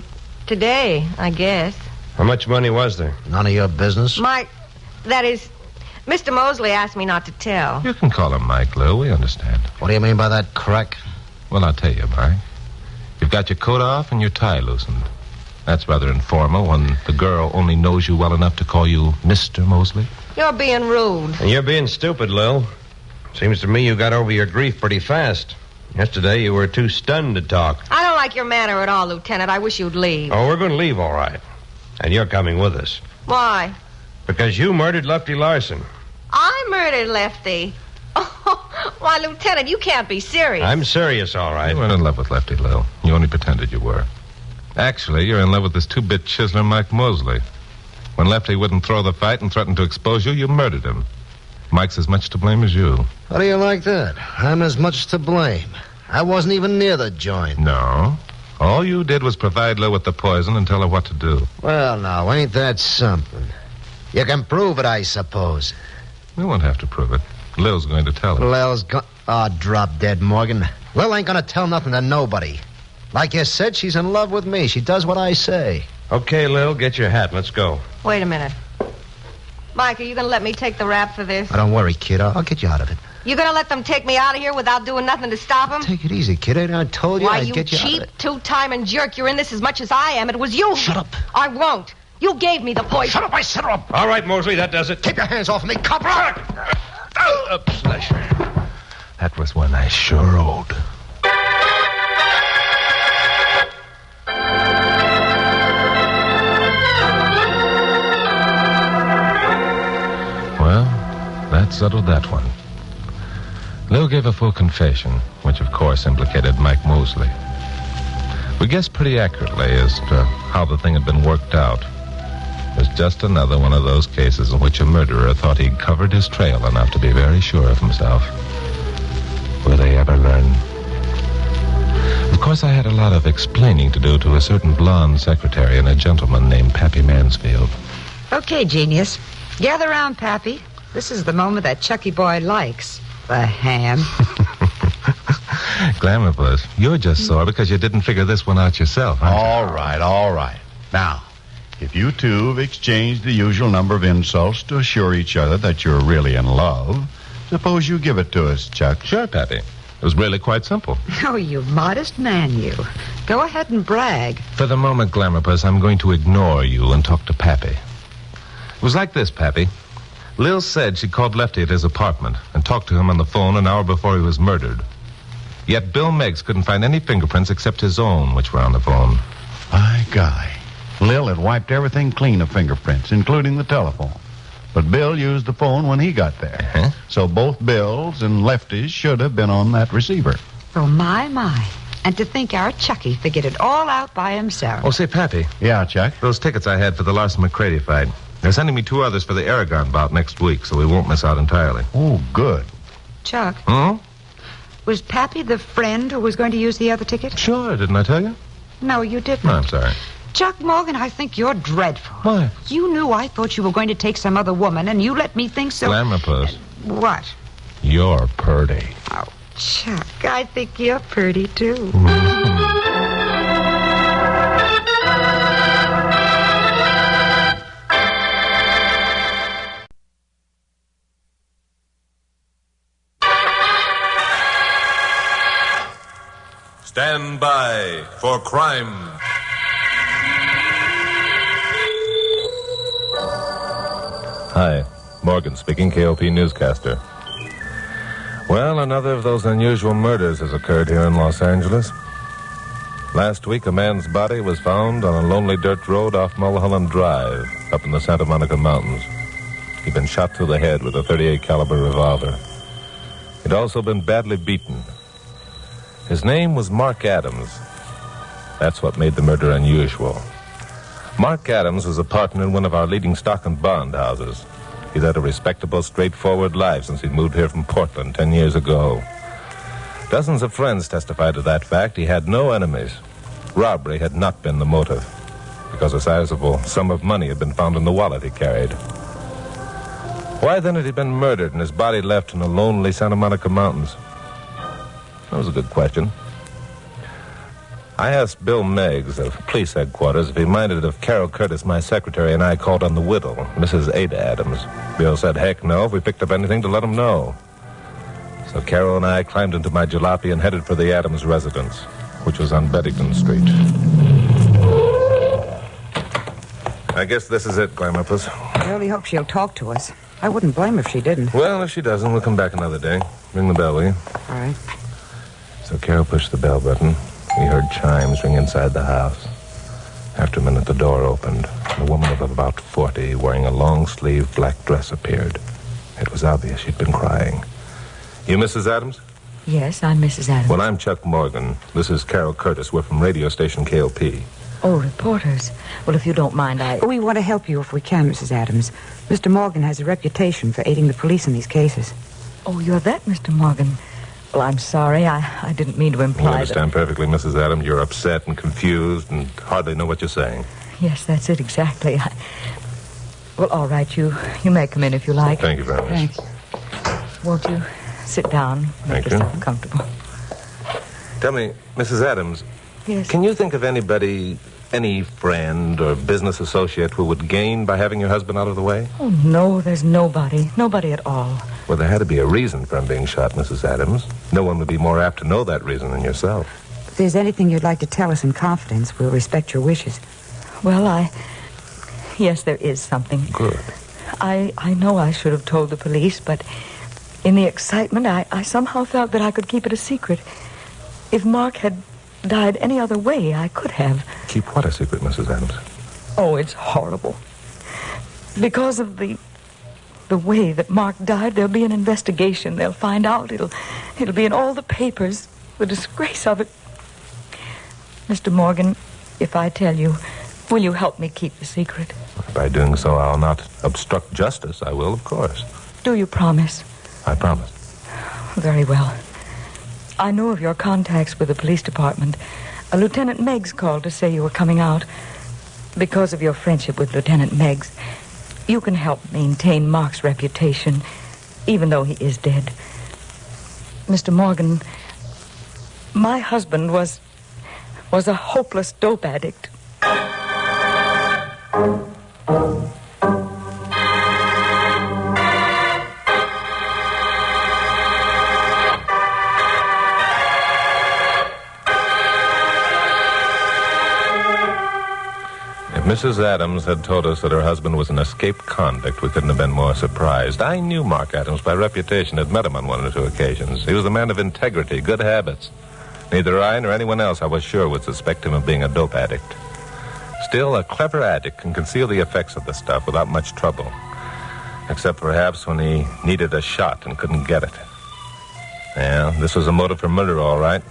today, I guess. How much money was there? None of your business? Mike, that is, Mr. Mosley asked me not to tell. You can call him Mike, Lil. We understand. What do you mean by that, crack? Well, I'll tell you, Mike. You've got your coat off and your tie loosened. That's rather informal when the girl only knows you well enough to call you Mr. Mosley. You're being rude. And you're being stupid, Lil. Seems to me you got over your grief pretty fast. Yesterday you were too stunned to talk. I don't like your manner at all, Lieutenant. I wish you'd leave. Oh, we're going to leave, all right. And you're coming with us. Why? Because you murdered Lefty Larson. I murdered Lefty. Oh, why, Lieutenant, you can't be serious. I'm serious, all right. You weren't in love with Lefty, Lil. You only pretended you were. Actually, you're in love with this two-bit chiseler, Mike Mosley. When Lefty wouldn't throw the fight and threatened to expose you, you murdered him. Mike's as much to blame as you. How do you like that? I'm as much to blame. I wasn't even near the joint. No. All you did was provide Lil with the poison and tell her what to do. Well, now, ain't that something? You can prove it, I suppose. We won't have to prove it. Lil's going to tell her. Lil's drop dead, Morgan. Lil ain't gonna tell nothing to nobody. Like you said, she's in love with me. She does what I say. Okay, Lil, get your hat. Let's go. Wait a minute. Mike, are you going to let me take the rap for this? Oh, don't worry, kid. I'll get you out of it. You going to let them take me out of here without doing nothing to stop them? Take it easy, kid. I told you Why, I'd get you out of cheap, it. two-timing jerk. You're in this as much as I am. It was you. Shut up. I won't. You gave me the poison. Shut up, I said up. All right, Mosley, that does it. Keep your hands off me, cop. That was when I sure owed. that settled that one. Lou gave a full confession, which of course implicated Mike Mosley. We guessed pretty accurately as to how the thing had been worked out. It was just another one of those cases in which a murderer thought he'd covered his trail enough to be very sure of himself. Will they ever learn? Of course, I had a lot of explaining to do to a certain blonde secretary and a gentleman named Pappy Mansfield. Okay, genius. Gather round, Pappy. This is the moment that Chucky boy likes. The ham. Glamourpuss, you're just sore because you didn't figure this one out yourself, aren't you? All right. Now, if you two have exchanged the usual number of insults to assure each other that you're really in love, suppose you give it to us, Chuck. Sure, Pappy. It was really quite simple. Oh, you modest man, you. Go ahead and brag. For the moment, Glamourpuss, I'm going to ignore you and talk to Pappy. It was like this, Pappy. Lil said she called Lefty at his apartment and talked to him on the phone an hour before he was murdered. Yet Bill Meggs couldn't find any fingerprints except his own, which were on the phone. My guy. Lil had wiped everything clean of fingerprints, including the telephone. But Bill used the phone when he got there. Uh-huh. So both Bills and Lefties should have been on that receiver. Oh, my. And to think our Chucky figured it all out by himself. Oh, say, Pappy. Yeah, Chuck? Those tickets I had for the Larson McCready fight. They're sending me 2 others for the Aragon bout next week, so we won't miss out entirely. Oh, good. Chuck, Hmm? was Pappy the friend who was going to use the other ticket? Sure, didn't I tell you? No, you didn't. No, I'm sorry. Chuck Morgan, I think you're dreadful. Why? You knew I thought you were going to take some other woman, and you let me think so. Glamourpuss. What? You're purty. Oh, Chuck, I think you're pretty, too. Stand by for crime. Hi, Morgan speaking, KOP newscaster. Well, another of those unusual murders has occurred here in Los Angeles. Last week, a man's body was found on a lonely dirt road off Mulholland Drive, up in the Santa Monica Mountains. He'd been shot through the head with a .38 caliber revolver. He'd also been badly beaten. His name was Mark Adams. That's what made the murder unusual. Mark Adams was a partner in one of our leading stock and bond houses. He'd had a respectable, straightforward life since he moved here from Portland 10 years ago. Dozens of friends testified to that fact. He had no enemies. Robbery had not been the motive, because a sizable sum of money had been found in the wallet he carried. Why then had he been murdered and his body left in the lonely Santa Monica Mountains? That was a good question. I asked Bill Meggs of police headquarters if he minded if Carol Curtis, my secretary, and I called on the widow, Mrs. Ada Adams. Bill said, heck no, if we picked up anything to let him know. So Carol and I climbed into my jalopy and headed for the Adams residence, which was on Beddington Street. I guess this is it, Glamourpuss. I really hope she'll talk to us. I wouldn't blame her if she didn't. Well, if she doesn't, we'll come back another day. Ring the bell, will you? All right. So Carol pushed the bell button. We heard chimes ring inside the house. After a minute, the door opened. A woman of about 40, wearing a long-sleeved black dress, appeared. It was obvious she'd been crying. You Mrs. Adams? Yes, I'm Mrs. Adams. Well, I'm Chuck Morgan. This is Carol Curtis. We're from radio station KOP. Oh, reporters. Well, if you don't mind, We want to help you if we can, Mrs. Adams. Mr. Morgan has a reputation for aiding the police in these cases. Oh, you're that, Mr. Morgan. Well, I'm sorry. I didn't mean to imply I understand perfectly, Mrs. Adams. You're upset and confused and hardly know what you're saying. Yes, that's it, exactly. Well, all right, you may come in if you like. Thank you very much. Thanks. Won't you sit down? Thank Make you. yourself comfortable. Tell me, Mrs. Adams, Yes. can you think of anybody, any friend or business associate who would gain by having your husband out of the way? Oh, no, there's nobody. Nobody at all. Well, there had to be a reason for him being shot, Mrs. Adams. No one would be more apt to know that reason than yourself. If there's anything you'd like to tell us in confidence, we'll respect your wishes. Well, yes, there is something. Good. I know I should have told the police, but in the excitement, I somehow felt that I could keep it a secret. If Mark had died any other way, I could have. Keep what a secret, Mrs. Adams? Oh, it's horrible. Because of the the way that Mark died, there'll be an investigation. They'll find out. It'll be in all the papers. The disgrace of it. Mr. Morgan, if I tell you, will you help me keep the secret? By doing so, I'll not obstruct justice. I will, of course. Do you promise? I promise. Very well. I know of your contacts with the police department. Lieutenant Meggs called to say you were coming out. Because of your friendship with Lieutenant Meggs, you can help maintain Mark's reputation, even though he is dead. Mr. Morgan, my husband was a hopeless dope addict. Mrs. Adams had told us that her husband was an escaped convict. We couldn't have been more surprised. I knew Mark Adams by reputation, had met him on one or two occasions. He was a man of integrity, good habits. Neither I nor anyone else, I was sure, would suspect him of being a dope addict. Still, a clever addict can conceal the effects of the stuff without much trouble. Except perhaps when he needed a shot and couldn't get it. Yeah, this was a motive for murder, all right.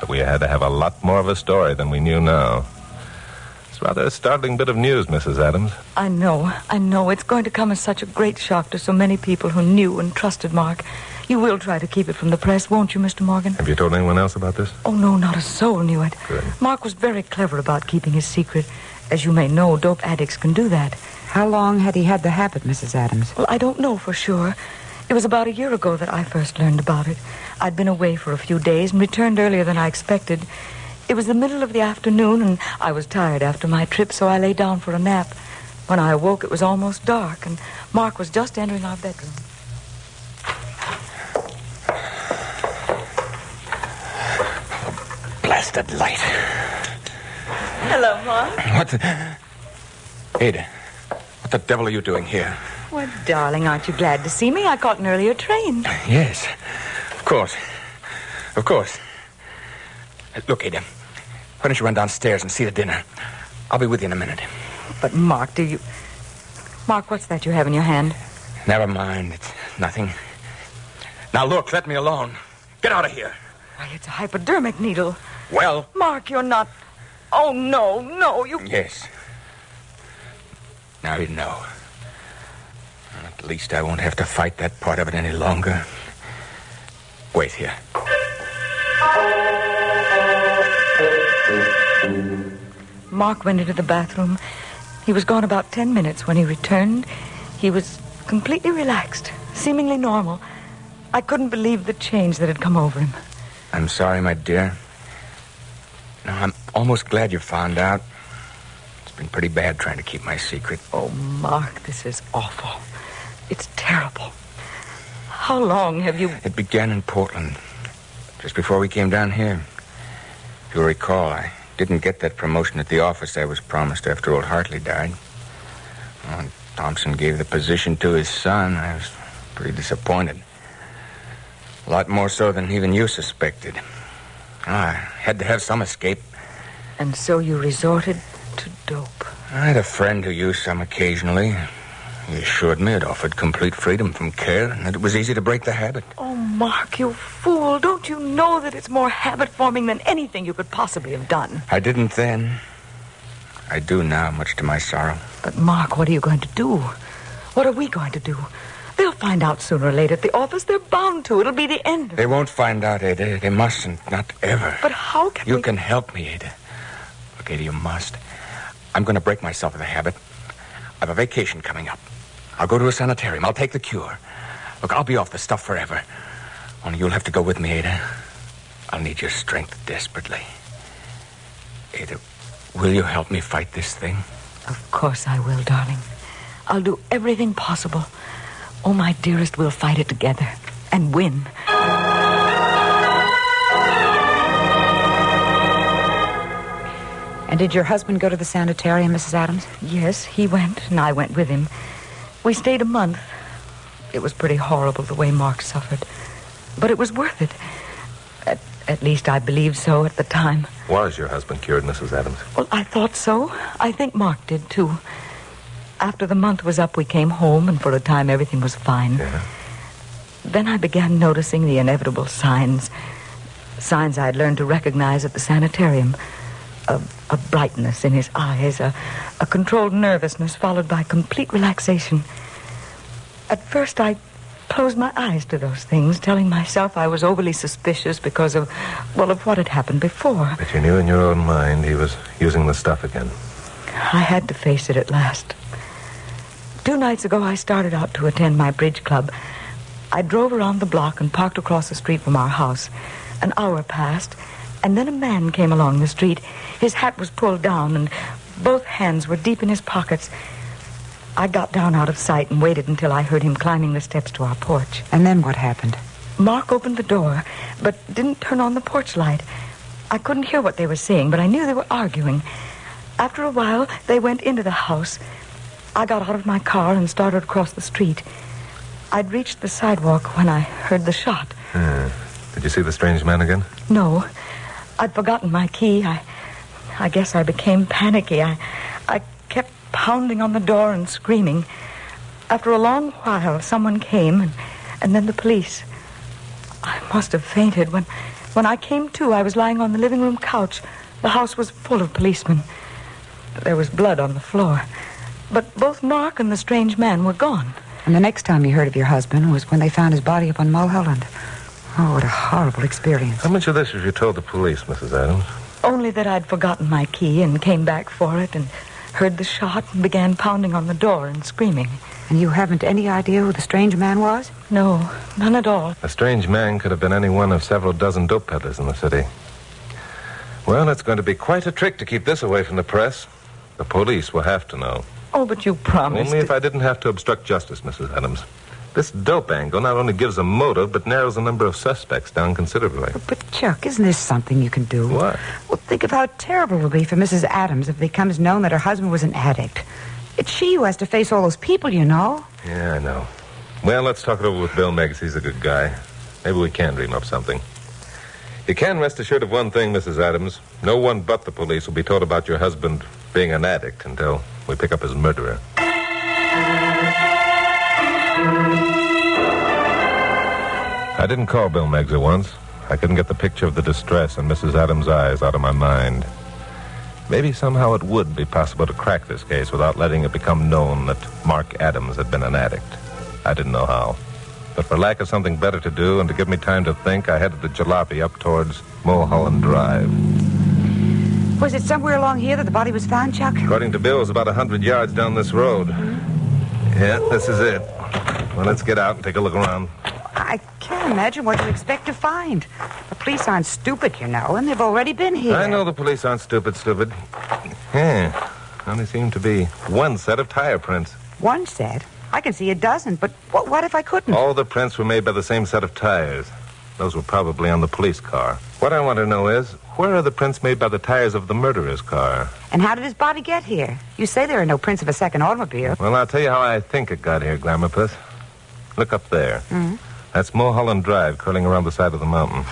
But we had to have a lot more of a story than we knew now. It's rather a startling bit of news, Mrs. Adams. I know. It's going to come as such a great shock to so many people who knew and trusted Mark. You will try to keep it from the press, won't you, Mr. Morgan? Have you told anyone else about this? Oh, no, not a soul knew it. Good. Mark was very clever about keeping his secret. As you may know, dope addicts can do that. How long had he had the habit, Mrs. Adams? Well, I don't know for sure. It was about a year ago that I first learned about it. I'd been away for a few days and returned earlier than I expected. It was the middle of the afternoon, and I was tired after my trip, so I lay down for a nap. When I awoke, it was almost dark, and Mark was just entering our bedroom. Blasted light. Hello, Mark. What the... Ada, what the devil are you doing here? Well, darling, aren't you glad to see me? I caught an earlier train. Yes, of course. Of course. Look, Ada, why don't you run downstairs and see the dinner? I'll be with you in a minute. But, Mark, Mark, what's that you have in your hand? Never mind. It's nothing. Now, look, let me alone. Get out of here. Why, it's a hypodermic needle. Well... Mark, you're not... Oh, no, you... Yes. Now you know. At least I won't have to fight that part of it any longer. Wait here. Mark went into the bathroom. He was gone about 10 minutes. When he returned, he was completely relaxed, seemingly normal. I couldn't believe the change that had come over him. I'm sorry, my dear. No, I'm almost glad you found out. It's been pretty bad trying to keep my secret. Oh, Mark, this is awful. It's terrible. How long have you... It began in Portland, just before we came down here. If you'll recall, I didn't get that promotion at the office I was promised after old Hartley died. When Thompson gave the position to his son, I was pretty disappointed. A lot more so than even you suspected. I had to have some escape. And so you resorted to dope. I had a friend who used some occasionally. He assured me it offered complete freedom from care and that it was easy to break the habit. Oh, Mark, you fool. Don't you know that it's more habit-forming than anything you could possibly have done? I didn't then. I do now, much to my sorrow. But, Mark, what are you going to do? What are we going to do? They'll find out sooner or later at the office. They're bound to. It'll be the end. They won't find out, Ada. They mustn't. Not ever. But how can You can help me, Ada. Look, Ada, you must. I'm going to break myself of the habit. I have a vacation coming up. I'll go to a sanitarium. I'll take the cure. Look, I'll be off the stuff forever. Only you'll have to go with me, Ada. I'll need your strength desperately. Ada, will you help me fight this thing? Of course I will, darling. I'll do everything possible. Oh, my dearest, we'll fight it together and win. And did your husband go to the sanitarium, Mrs. Adams? Yes, he went, and I went with him. We stayed a month. It was pretty horrible the way Mark suffered. But it was worth it. At least I believed so at the time. Was your husband cured, Mrs. Adams? Well, I thought so. I think Mark did, too. After the month was up, we came home, and for a time everything was fine. Yeah. Then I began noticing the inevitable signs. Signs I'd learned to recognize at the sanitarium. A brightness in his eyes, a controlled nervousness followed by complete relaxation. At first, I closed my eyes to those things, telling myself I was overly suspicious because of what had happened before. But you knew in your own mind he was using the stuff again. I had to face it at last. 2 nights ago, I started out to attend my bridge club. I drove around the block and parked across the street from our house. An hour passed, and then a man came along the street. His hat was pulled down, and both hands were deep in his pockets. I got down out of sight and waited until I heard him climbing the steps to our porch. And then what happened? Mark opened the door, but didn't turn on the porch light. I couldn't hear what they were saying, but I knew they were arguing. After a while, they went into the house. I got out of my car and started across the street. I'd reached the sidewalk when I heard the shot. Did you see the strange man again? No. I'd forgotten my key. I guess I became panicky. I kept pounding on the door and screaming. After a long while, someone came, and then the police. I must have fainted. When I came to, I was lying on the living room couch. The house was full of policemen. There was blood on the floor. But both Mark and the strange man were gone. And the next time you heard of your husband was when they found his body up on Mulholland. Oh, what a horrible experience. How much of this have you told the police, Mrs. Adams? Only that I'd forgotten my key and came back for it and heard the shot and began pounding on the door and screaming. And you haven't any idea who the strange man was? No, none at all. A strange man could have been any one of several dozen dope peddlers in the city. Well, it's going to be quite a trick to keep this away from the press. The police will have to know. Oh, but you promised. Only if I didn't have to obstruct justice, Mrs. Adams. This dope angle not only gives a motive, but narrows the number of suspects down considerably. But, Chuck, isn't this something you can do? What? Well, think of how terrible it will be for Mrs. Adams if it becomes known that her husband was an addict. It's she who has to face all those people, you know. Yeah, I know. Well, let's talk it over with Bill Meggs. He's a good guy. Maybe we can dream up something. You can rest assured of one thing, Mrs. Adams. No one but the police will be told about your husband being an addict until we pick up his murderer. I didn't call Bill Meggs at once. I couldn't get the picture of the distress in Mrs. Adams' eyes out of my mind. Maybe somehow it would be possible to crack this case without letting it become known that Mark Adams had been an addict. I didn't know how. But for lack of something better to do and to give me time to think, I headed the jalopy up towards Mulholland Drive. Was it somewhere along here that the body was found, Chuck? According to Bill, it was about 100 yards down this road. Yeah, this is it. Well, let's get out and take a look around. I can't imagine what you expect to find. The police aren't stupid, you know, and they've already been here. I know the police aren't stupid. Yeah, only seem to be one set of tire prints. One set? I can see a dozen, but what if I couldn't? All the prints were made by the same set of tires. Those were probably on the police car. What I want to know is, where are the prints made by the tires of the murderer's car? And how did his body get here? You say there are no prints of a second automobile. Well, I'll tell you how I think it got here, Glamourpuss. Look up there. Mm-hmm. That's Mulholland Drive curling around the side of the mountain.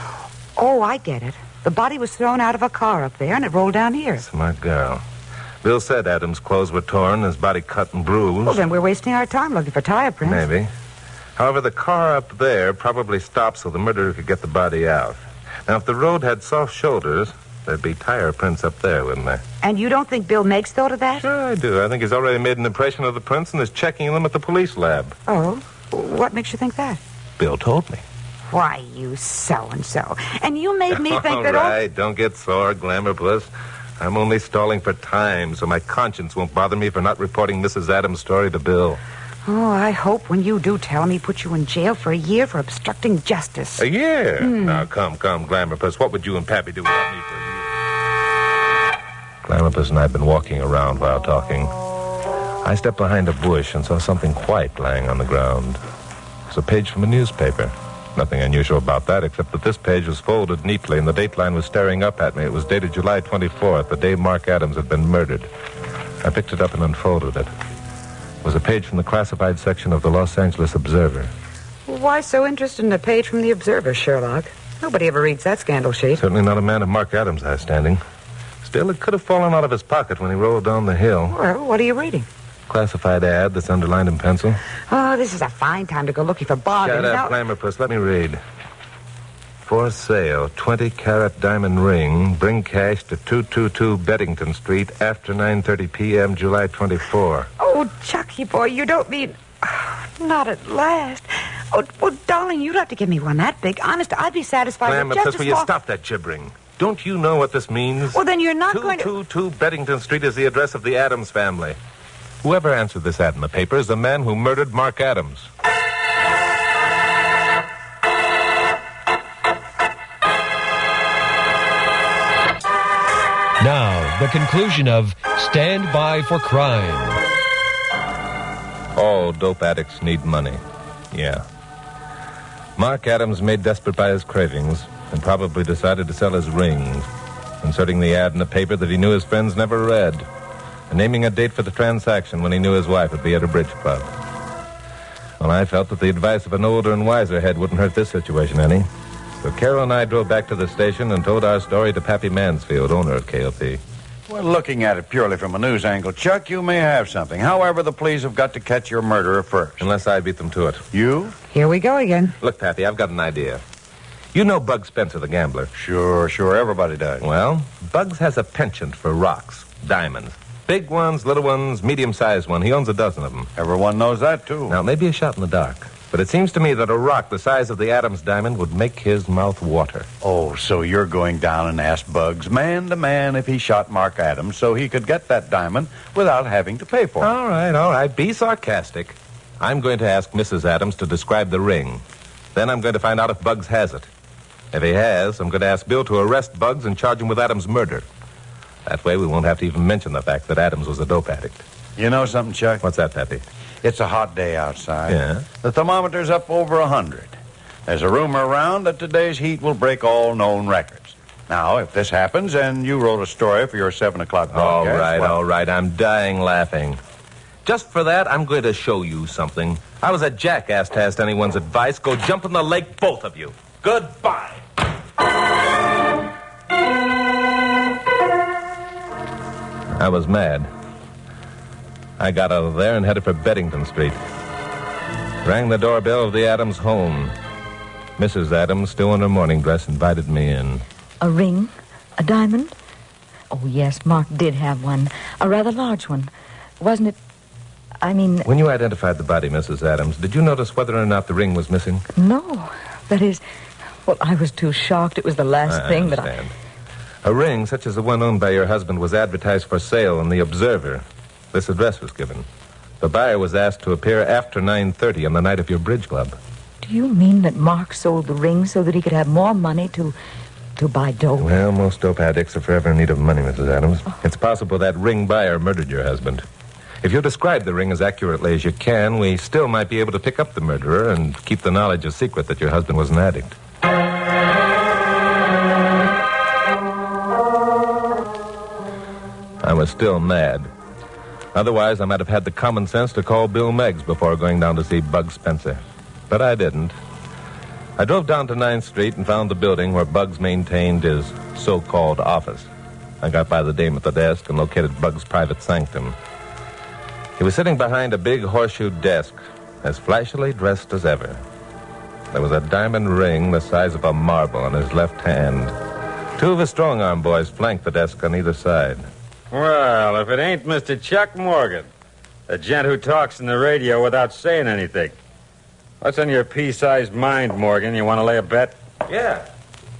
Oh, I get it. The body was thrown out of a car up there, and it rolled down here. Smart girl. Bill said Adams' clothes were torn, his body cut and bruised. Well, then we're wasting our time looking for tire prints. Maybe. However, the car up there probably stopped so the murderer could get the body out. Now, if the road had soft shoulders, there'd be tire prints up there, wouldn't there? And you don't think Bill Meggs thought of that? Sure I do. I think he's already made an impression of the prints and is checking them at the police lab. Oh? What makes you think that? Bill told me. Why, you so-and-so. And you made me think that... All right, don't get sore, Glamourpuss. I'm only stalling for time, so my conscience won't bother me for not reporting Mrs. Adams' story to Bill. Oh, I hope when you do tell me, put you in jail for a year for obstructing justice. A year? Now, come, Glamourpuss. What would you and Pappy do without me for a year? Glamourpuss and I have been walking around while talking. I stepped behind a bush and saw something white lying on the ground. It was a page from a newspaper. Nothing unusual about that, except that this page was folded neatly and the dateline was staring up at me. It was dated July 24th, the day Mark Adams had been murdered. I picked it up and unfolded it. It was a page from the classified section of the Los Angeles Observer. Why so interested in a page from the Observer, Sherlock? Nobody ever reads that scandal sheet. Certainly not a man of Mark Adams' high standing. Still, it could have fallen out of his pocket when he rolled down the hill. Well, what are you reading? Classified ad that's underlined in pencil. Oh, this is a fine time to go looking for bargains. Shut up, Clamorpuss. Let me read. For sale, 20-carat diamond ring. Bring cash to 222 Beddington Street after 9:30 p.m., July 24. Oh, Chucky boy, you don't mean... Oh, not at last. Oh, well, darling, you'd have to give me one that big. Honest, I'd be satisfied with just Clamorpuss, a will small... you stop that gibbering? Don't you know what this means? Well, then you're not going to... 222 Beddington Street is the address of the Adams family. Whoever answered this ad in the paper is the man who murdered Mark Adams. Now, the conclusion of Stand By for Crime. All dope addicts need money. Yeah. Mark Adams, made desperate by his cravings, and probably decided to sell his rings, inserting the ad in a paper that he knew his friends never read, and naming a date for the transaction when he knew his wife would be at a bridge club. Well, I felt that the advice of an older and wiser head wouldn't hurt this situation any. So Carol and I drove back to the station and told our story to Pappy Mansfield, owner of KOP. Well, looking at it purely from a news angle, Chuck, you may have something. However, the police have got to catch your murderer first. Unless I beat them to it. You? Here we go again. Look, Pappy, I've got an idea. You know Bugs Spencer, the gambler. Sure, everybody does. Well, Bugs has a penchant for rocks, diamonds. Big ones, little ones, medium-sized one. He owns a dozen of them. Everyone knows that, too. Now, it may be a shot in the dark, but it seems to me that a rock the size of the Adams diamond would make his mouth water. Oh, so you're going down and ask Bugs, man to man, if he shot Mark Adams so he could get that diamond without having to pay for it. All right. Be sarcastic. I'm going to ask Mrs. Adams to describe the ring. Then I'm going to find out if Bugs has it. If he has, I'm going to ask Bill to arrest Bugs and charge him with Adams' murder. That way we won't have to even mention the fact that Adams was a dope addict. You know something, Chuck? What's that, Pappy? It's a hot day outside. Yeah? The thermometer's up over 100. There's a rumor around that today's heat will break all known records. Now, if this happens and you wrote a story for your 7 o'clock broadcast... All right. I'm dying laughing. Just for that, I'm going to show you something. I was a jackass to ask anyone's advice. Go jump in the lake, both of you. Goodbye. I was mad. I got out of there and headed for Beddington Street. Rang the doorbell of the Adams home. Mrs. Adams, still in her morning dress, invited me in. A ring? A diamond? Oh, yes, Mark did have one. A rather large one. Wasn't it... I mean... When you identified the body, Mrs. Adams, did you notice whether or not the ring was missing? No. That is... Well, I was too shocked. It was the last thing that I... A ring, such as the one owned by your husband, was advertised for sale in the Observer. This address was given. The buyer was asked to appear after 9:30 on the night of your bridge club. Do you mean that Mark sold the ring so that he could have more money to buy dope? Well, most dope addicts are forever in need of money, Mrs. Adams. It's possible that ring buyer murdered your husband. If you describe the ring as accurately as you can, we still might be able to pick up the murderer and keep the knowledge a secret that your husband was an addict. I was still mad. Otherwise, I might have had the common sense to call Bill Meggs before going down to see Bugs Spencer. But I didn't. I drove down to 9th Street and found the building where Bugs maintained his so-called office. I got by the dame at the desk and located Bugs' private sanctum. He was sitting behind a big horseshoe desk, as flashily dressed as ever. There was a diamond ring the size of a marble on his left hand. Two of his strong-arm boys flanked the desk on either side. Well, if it ain't Mr. Chuck Morgan, the gent who talks in the radio without saying anything. What's on your pea-sized mind, Morgan? You want to lay a bet? Yeah,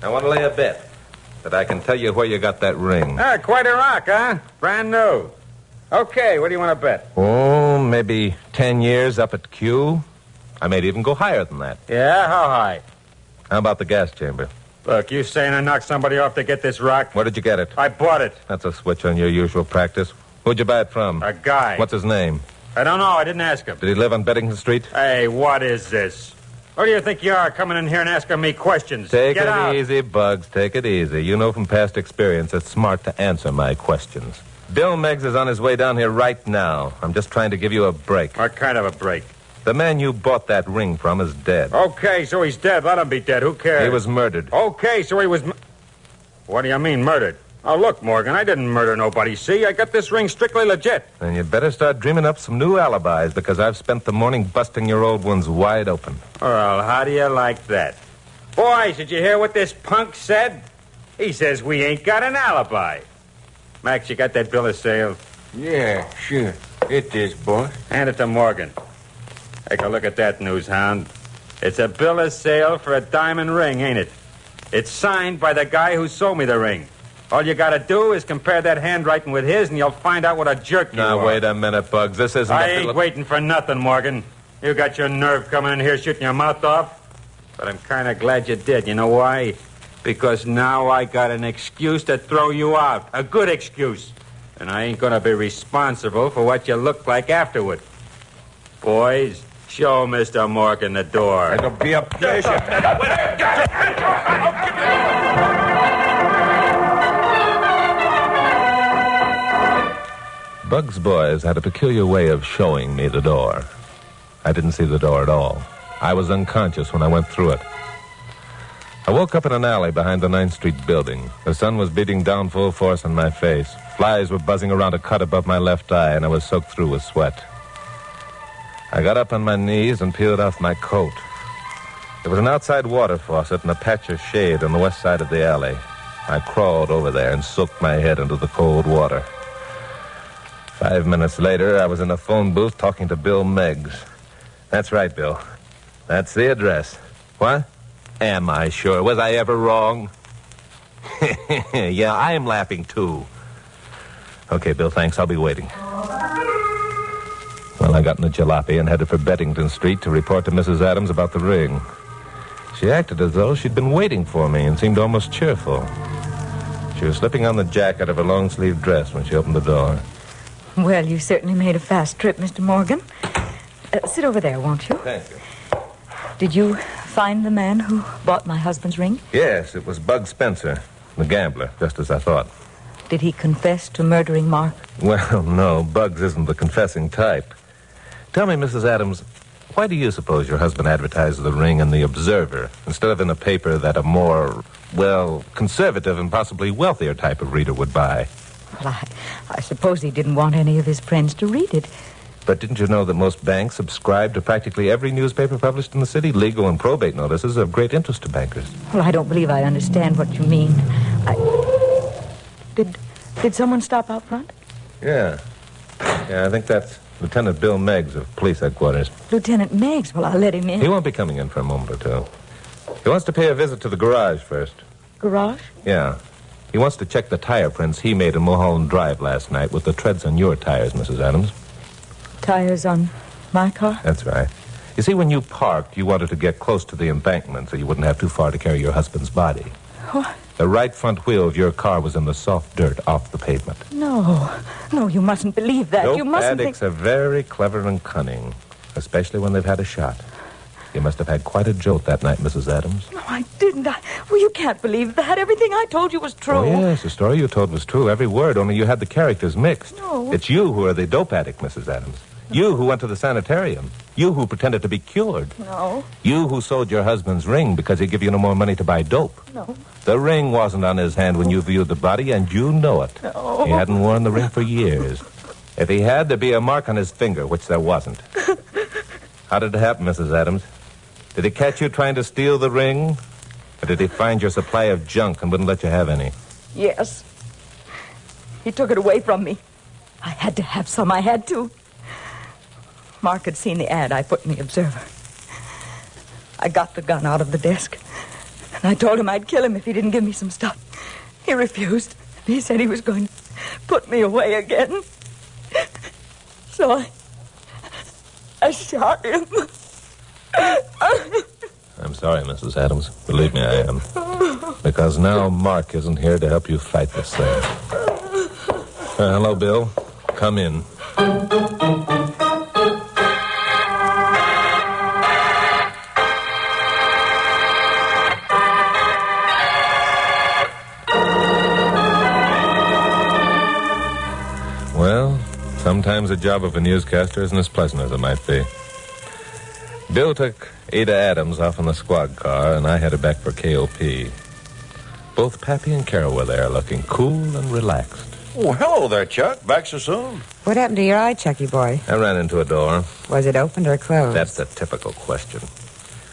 I want to lay a bet that I can tell you where you got that ring. Ah, quite a rock, huh? Brand new. Okay, what do you want to bet? Oh, maybe 10 years up at Q. I may even go higher than that. Yeah, how high? How about the gas chamber? Look, you saying I knocked somebody off to get this rock? Where did you get it? I bought it. That's a switch on your usual practice. Who'd you buy it from? A guy. What's his name? I don't know. I didn't ask him. Did he live on Beddington Street? Hey, what is this? What do you think you are, coming in here and asking me questions? Take Get it out. easy, Bugs. Take it easy. You know from past experience it's smart to answer my questions. Bill Meggs is on his way down here right now. I'm just trying to give you a break. What kind of a break? The man you bought that ring from is dead. Okay, so he's dead. Let him be dead. Who cares? He was murdered. Okay, so he was... What do you mean, murdered? Oh, look, Morgan, I didn't murder nobody, see? I got this ring strictly legit. Then you'd better start dreaming up some new alibis, because I've spent the morning busting your old ones wide open. Well, how do you like that? Boys, did you hear what this punk said? He says we ain't got an alibi. Max, you got that bill of sale? Yeah, sure. It is, boss. Hand it to Morgan. Take a look at that, news hound. It's a bill of sale for a diamond ring, ain't it? It's signed by the guy who sold me the ring. All you gotta do is compare that handwriting with his, and you'll find out what a jerk you are. Now, wait a minute, Bugs. This isn't I ain't waiting for nothing, Morgan. You got your nerve coming in here shooting your mouth off. But I'm kind of glad you did. You know why? Because now I got an excuse to throw you out. A good excuse. And I ain't gonna be responsible for what you look like afterward. Boys, show Mr. Morgan the door. It'll be a pleasure. Bugs' boys had a peculiar way of showing me the door. I didn't see the door at all. I was unconscious when I went through it. I woke up in an alley behind the 9th Street building. The sun was beating down full force on my face. Flies were buzzing around a cut above my left eye, and I was soaked through with sweat. I got up on my knees and peeled off my coat. There was an outside water faucet and a patch of shade on the west side of the alley. I crawled over there and soaked my head into the cold water. 5 minutes later, I was in a phone booth talking to Bill Meggs. That's right, Bill. That's the address. What? Am I sure? Was I ever wrong? Yeah, I am laughing, too. Okay, Bill, thanks. I'll be waiting. Well, I got in a jalopy and headed for Beddington Street to report to Mrs. Adams about the ring. She acted as though she'd been waiting for me and seemed almost cheerful. She was slipping on the jacket of her long-sleeved dress when she opened the door. Well, you certainly made a fast trip, Mr. Morgan. Sit over there, won't you? Thank you. Did you find the man who bought my husband's ring? Yes, it was Bug Spencer, the gambler, just as I thought. Did he confess to murdering Mark? Well, no, Bugs isn't the confessing type. Tell me, Mrs. Adams, why do you suppose your husband advertised the ring in the Observer instead of in a paper that a more, well, conservative and possibly wealthier type of reader would buy? Well, I suppose he didn't want any of his friends to read it. But didn't you know that most banks subscribe to practically every newspaper published in the city? Legal and probate notices are of great interest to bankers. Well, I don't believe I understand what you mean. Did someone stop out front? Yeah, I think that's Lieutenant Bill Meggs of police headquarters. Lieutenant Meggs? Well, I'll let him in. He won't be coming in for a moment or two. He wants to pay a visit to the garage first. Garage? Yeah. He wants to check the tire prints he made in Mulholland Drive last night with the treads on your tires, Mrs. Adams. Tires on my car? That's right. You see, when you parked, you wanted to get close to the embankment so you wouldn't have too far to carry your husband's body. What? The right front wheel of your car was in the soft dirt off the pavement. No, you mustn't believe that. Nope, You mustn't addicts are very clever and cunning, especially when they've had a shot. You must have had quite a jolt that night, Mrs. Adams. No, I didn't. Well, you can't believe that. Everything I told you was true. Oh, yes, the story you told was true, every word, only you had the characters mixed. No. It's you who are the dope addict, Mrs. Adams. You who went to the sanitarium. You who pretended to be cured. No. You who sold your husband's ring because he'd give you no more money to buy dope. No. The ring wasn't on his hand when you viewed the body, and you know it. No. He hadn't worn the ring for years. If he had, there'd be a mark on his finger, which there wasn't. How did it happen, Mrs. Adams? Did he catch you trying to steal the ring? Or did he find your supply of junk and wouldn't let you have any? Yes. He took it away from me. I had to have some. I had to. Mark had seen the ad I put in the Observer. I got the gun out of the desk, and I told him I'd kill him if he didn't give me some stuff. He refused. He said he was going to put me away again. So I shot him. I'm sorry, Mrs. Adams. Believe me, I am. Because now Mark isn't here to help you fight this thing. Hello, Bill. Come in. Well, sometimes the job of a newscaster isn't as pleasant as it might be. Bill took Ada Adams off in the squad car, and I headed back for KOP. Both Pappy and Carol were there, looking cool and relaxed. Oh, hello there, Chuck. Back so soon? What happened to your eye, Chucky boy? I ran into a door. Was it opened or closed? That's the typical question.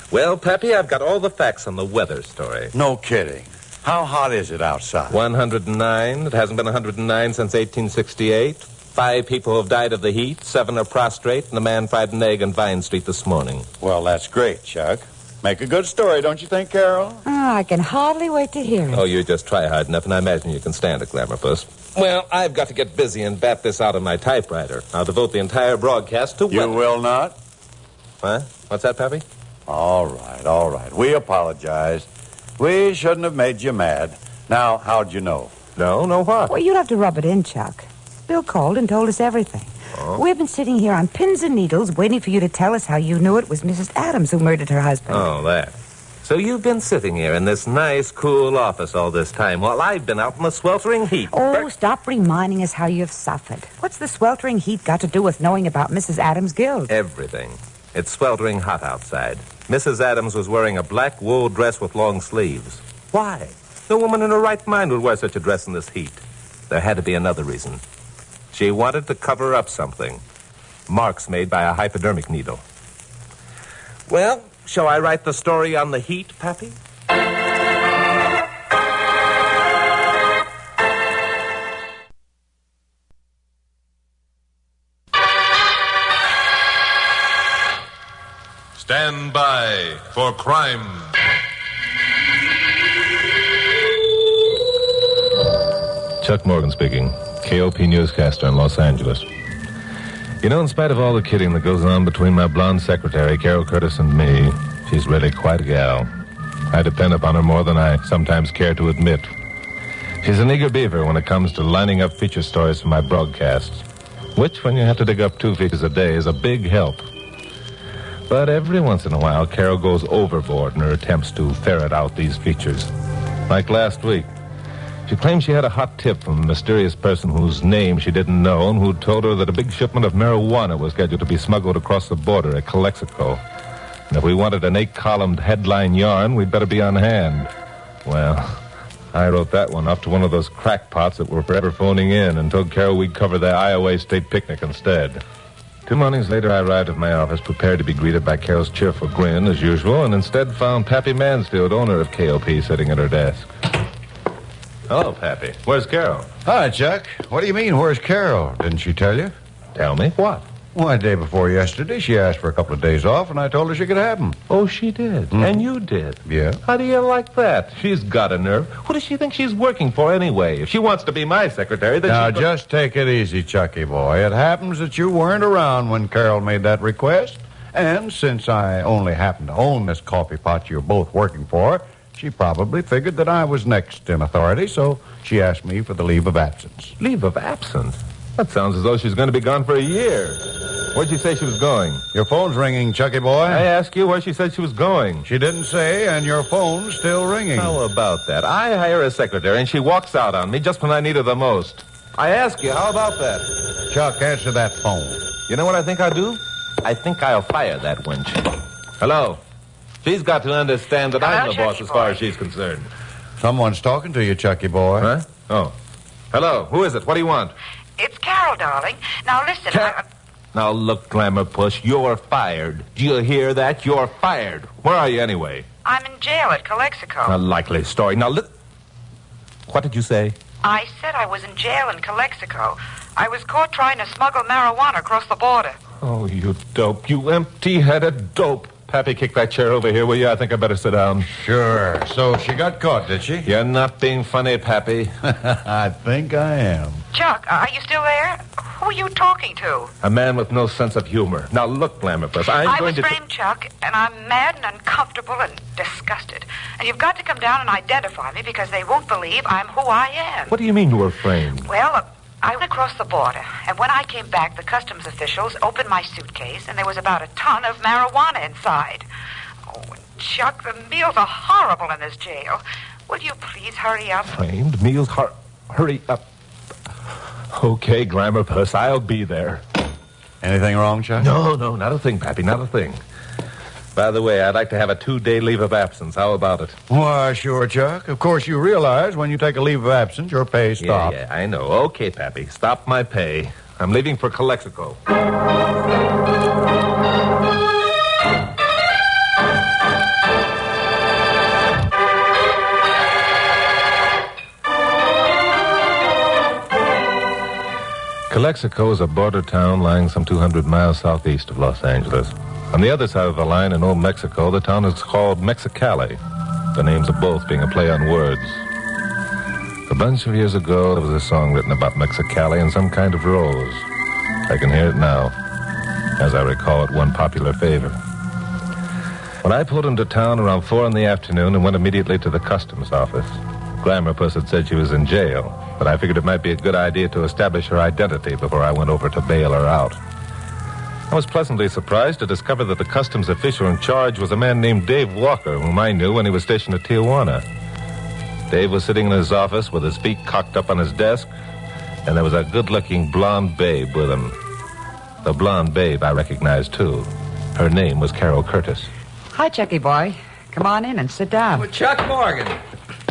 Well, Pappy, I've got all the facts on the weather story. No kidding. How hot is it outside? 109. It hasn't been 109 since 1868. 5 people have died of the heat. 7 are prostrate, and a man fried an egg on Vine Street this morning. Well, that's great, Chuck. Make a good story, don't you think, Carol? Oh, I can hardly wait to hear it. Oh, you just try hard enough, and I imagine you can stand it, Glamour Puss. Well, I've got to get busy and bat this out on my typewriter. I'll devote the entire broadcast to You weather. will not? What? What's that, Pappy? All right. We apologize. We shouldn't have made you mad. Now, how'd you know? No what? Well, you'd have to rub it in, Chuck. Bill called and told us everything. Oh. We've been sitting here on pins and needles waiting for you to tell us how you knew it was Mrs. Adams who murdered her husband. Oh, that. So you've been sitting here in this nice, cool office all this time while I've been out in the sweltering heat. Oh, stop reminding us how you've suffered. What's the sweltering heat got to do with knowing about Mrs. Adams' guilt? Everything. It's sweltering hot outside. Mrs. Adams was wearing a black wool dress with long sleeves. Why? No woman in her right mind would wear such a dress in this heat. There had to be another reason. She wanted to cover up something. Marks made by a hypodermic needle. Well, shall I write the story on the heat, Pappy? Stand by for crime. Chuck Morgan speaking, KOP newscaster in Los Angeles. You know, in spite of all the kidding that goes on between my blonde secretary, Carol Curtis, and me, she's really quite a gal. I depend upon her more than I sometimes care to admit. She's an eager beaver when it comes to lining up feature stories for my broadcasts, which, when you have to dig up 2 features a day, is a big help. But every once in a while, Carol goes overboard in her attempts to ferret out these features. Like last week. She claimed she had a hot tip from a mysterious person whose name she didn't know and who told her that a big shipment of marijuana was scheduled to be smuggled across the border at Calexico. And if we wanted an 8-columned headline yarn, we'd better be on hand. Well, I wrote that one off to one of those crackpots that were forever phoning in and told Carol we'd cover the Iowa State picnic instead. 2 mornings later, I arrived at my office prepared to be greeted by Carol's cheerful grin, as usual, and instead found Pappy Mansfield, owner of KOP, sitting at her desk. Hello, Pappy. Where's Carol? Hi, Chuck. What do you mean, where's Carol? Didn't she tell you? Tell me? What? Why, day before yesterday, she asked for a couple of days off, and I told her she could have them. Oh, she did? And you did? Yeah. How do you like that? She's got a nerve. Who does she think she's working for anyway? If she wants to be my secretary, then Now, just take it easy, Chucky boy. It happens that you weren't around when Carol made that request. And since I only happen to own this coffee pot you're both working for, she probably figured that I was next in authority, so she asked me for the leave of absence. Leave of absence? That sounds as though she's going to be gone for a year. Where'd she say she was going? Your phone's ringing, Chucky boy. I asked you where she said she was going. She didn't say, and your phone's still ringing. How about that? I hire a secretary, and she walks out on me just when I need her the most. I ask you, how about that? Chuck, answer that phone. You know what I think I'll do? I think I'll fire that wench. Hello? She's got to understand that I'm the boss as far as she's concerned. Someone's talking to you, Chucky boy. Huh? Oh. Hello, who is it? What do you want? It's Carol, darling. Now, listen, Now, look, Glamour Puss, you're fired. Do you hear that? You're fired. Where are you anyway? I'm in jail at Calexico. A likely story. Now, what did you say? I said I was in jail in Calexico. I was caught trying to smuggle marijuana across the border. Oh, you dope. You empty-headed dope. Pappy, kick that chair over here, will you? I think I better sit down. Sure. So she got caught, did she? You're not being funny, Pappy. I think I am. Chuck, are you still there? Who are you talking to? A man with no sense of humor. Now, look, Glamour Puss, I was framed, Chuck, and I'm mad and uncomfortable and disgusted. And you've got to come down and identify me because they won't believe I'm who I am. What do you mean you were framed? Well, I went across the border, and when I came back, the customs officials opened my suitcase, and there was about a ton of marijuana inside. Oh, and Chuck, the meals are horrible in this jail. Will you please hurry up? Framed? Meals? Hurry up. Okay, Glamour Puss, I'll be there. Anything wrong, Chuck? No, not a thing, Pappy, not a thing. By the way, I'd like to have a 2-day leave of absence. How about it? Why, sure, Chuck. Of course, you realize when you take a leave of absence, your pay stops. Yeah, I know. Okay, Pappy. Stop my pay. I'm leaving for Calexico. Calexico is a border town lying some 200 miles southeast of Los Angeles. On the other side of the line in Old Mexico, the town is called Mexicali, the names of both being a play on words. A bunch of years ago, there was a song written about Mexicali and some kind of rose. I can hear it now. As I recall, it won popular favor. When I pulled into town around 4 in the afternoon and went immediately to the customs office, Glamour Puss had said she was in jail, but I figured it might be a good idea to establish her identity before I went over to bail her out. I was pleasantly surprised to discover that the customs official in charge was a man named Dave Walker, whom I knew when he was stationed at Tijuana. Dave was sitting in his office with his feet cocked up on his desk, and there was a good-looking blonde babe with him. The blonde babe I recognized, too. Her name was Carol Curtis. Hi, Chucky boy. Come on in and sit down. Well, Chuck Morgan.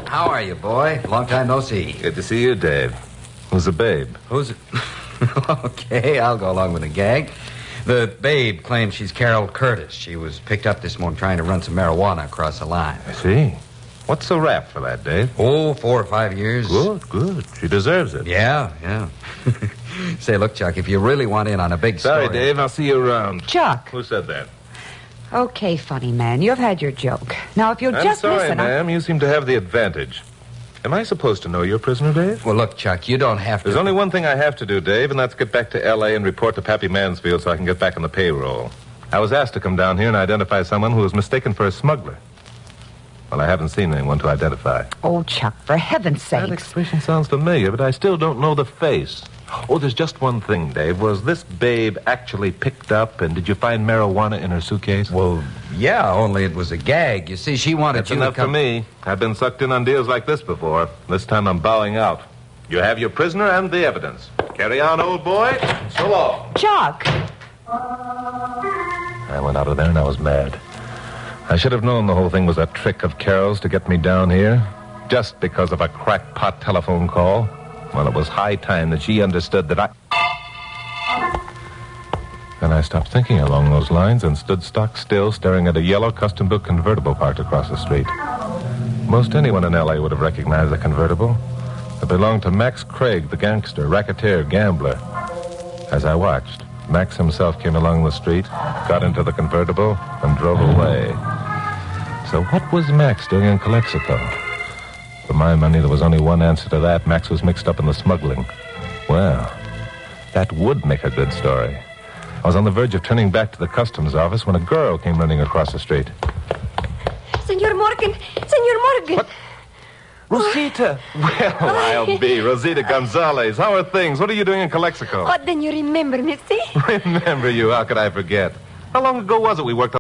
How are you, boy? Long time no see. Good to see you, Dave. Who's the babe? Who's it? Okay, I'll go along with the gag. The babe claims she's Carol Curtis. She was picked up this morning trying to run some marijuana across the line. I see. What's the rap for that, Dave? Oh, 4 or 5 years. Good. She deserves it. Yeah. Say, look, Chuck, if you really want in on a big story... Sorry, Dave. I'll see you around. Chuck. Who said that? Okay, funny man. You've had your joke. Now, if you'll I'm just sorry, listen... ma'am. You seem to have the advantage. Am I supposed to know you're prisoner, Dave? Well, look, Chuck, you don't have to... There's only one thing I have to do, Dave, and that's get back to L.A. and report to Pappy Mansfield so I can get back on the payroll. I was asked to come down here and identify someone who was mistaken for a smuggler. Well, I haven't seen anyone to identify. Oh, Chuck, for heaven's sake. That expression sounds familiar, but I still don't know the face. Oh, there's just one thing, Dave. Was this babe actually picked up, and did you find marijuana in her suitcase? Well, yeah, only it was a gag. You see, she wanted That's you enough to come... for me. I've been sucked in on deals like this before. This time I'm bowing out. You have your prisoner and the evidence. Carry on, old boy. So long. Chuck! I went out of there and I was mad. I should have known the whole thing was a trick of Carol's to get me down here, just because of a crackpot telephone call. Well, it was high time that she understood that Then I stopped thinking along those lines and stood stock still, staring at a yellow custom-built convertible parked across the street. Most anyone in L.A. would have recognized the convertible. It belonged to Max Craig, the gangster, racketeer, gambler. As I watched, Max himself came along the street, got into the convertible, and drove away. So what was Max doing in Calexico? For my money, there was only one answer to that. Max was mixed up in the smuggling. Well, that would make a good story. I was on the verge of turning back to the customs office when a girl came running across the street. Senor Morgan! Senor Morgan! What? Rosita! Well, I'll be. Rosita Gonzalez. How are things? What are you doing in Calexico? Oh, then you remember me, see? Remember you? How could I forget? How long ago was it we worked on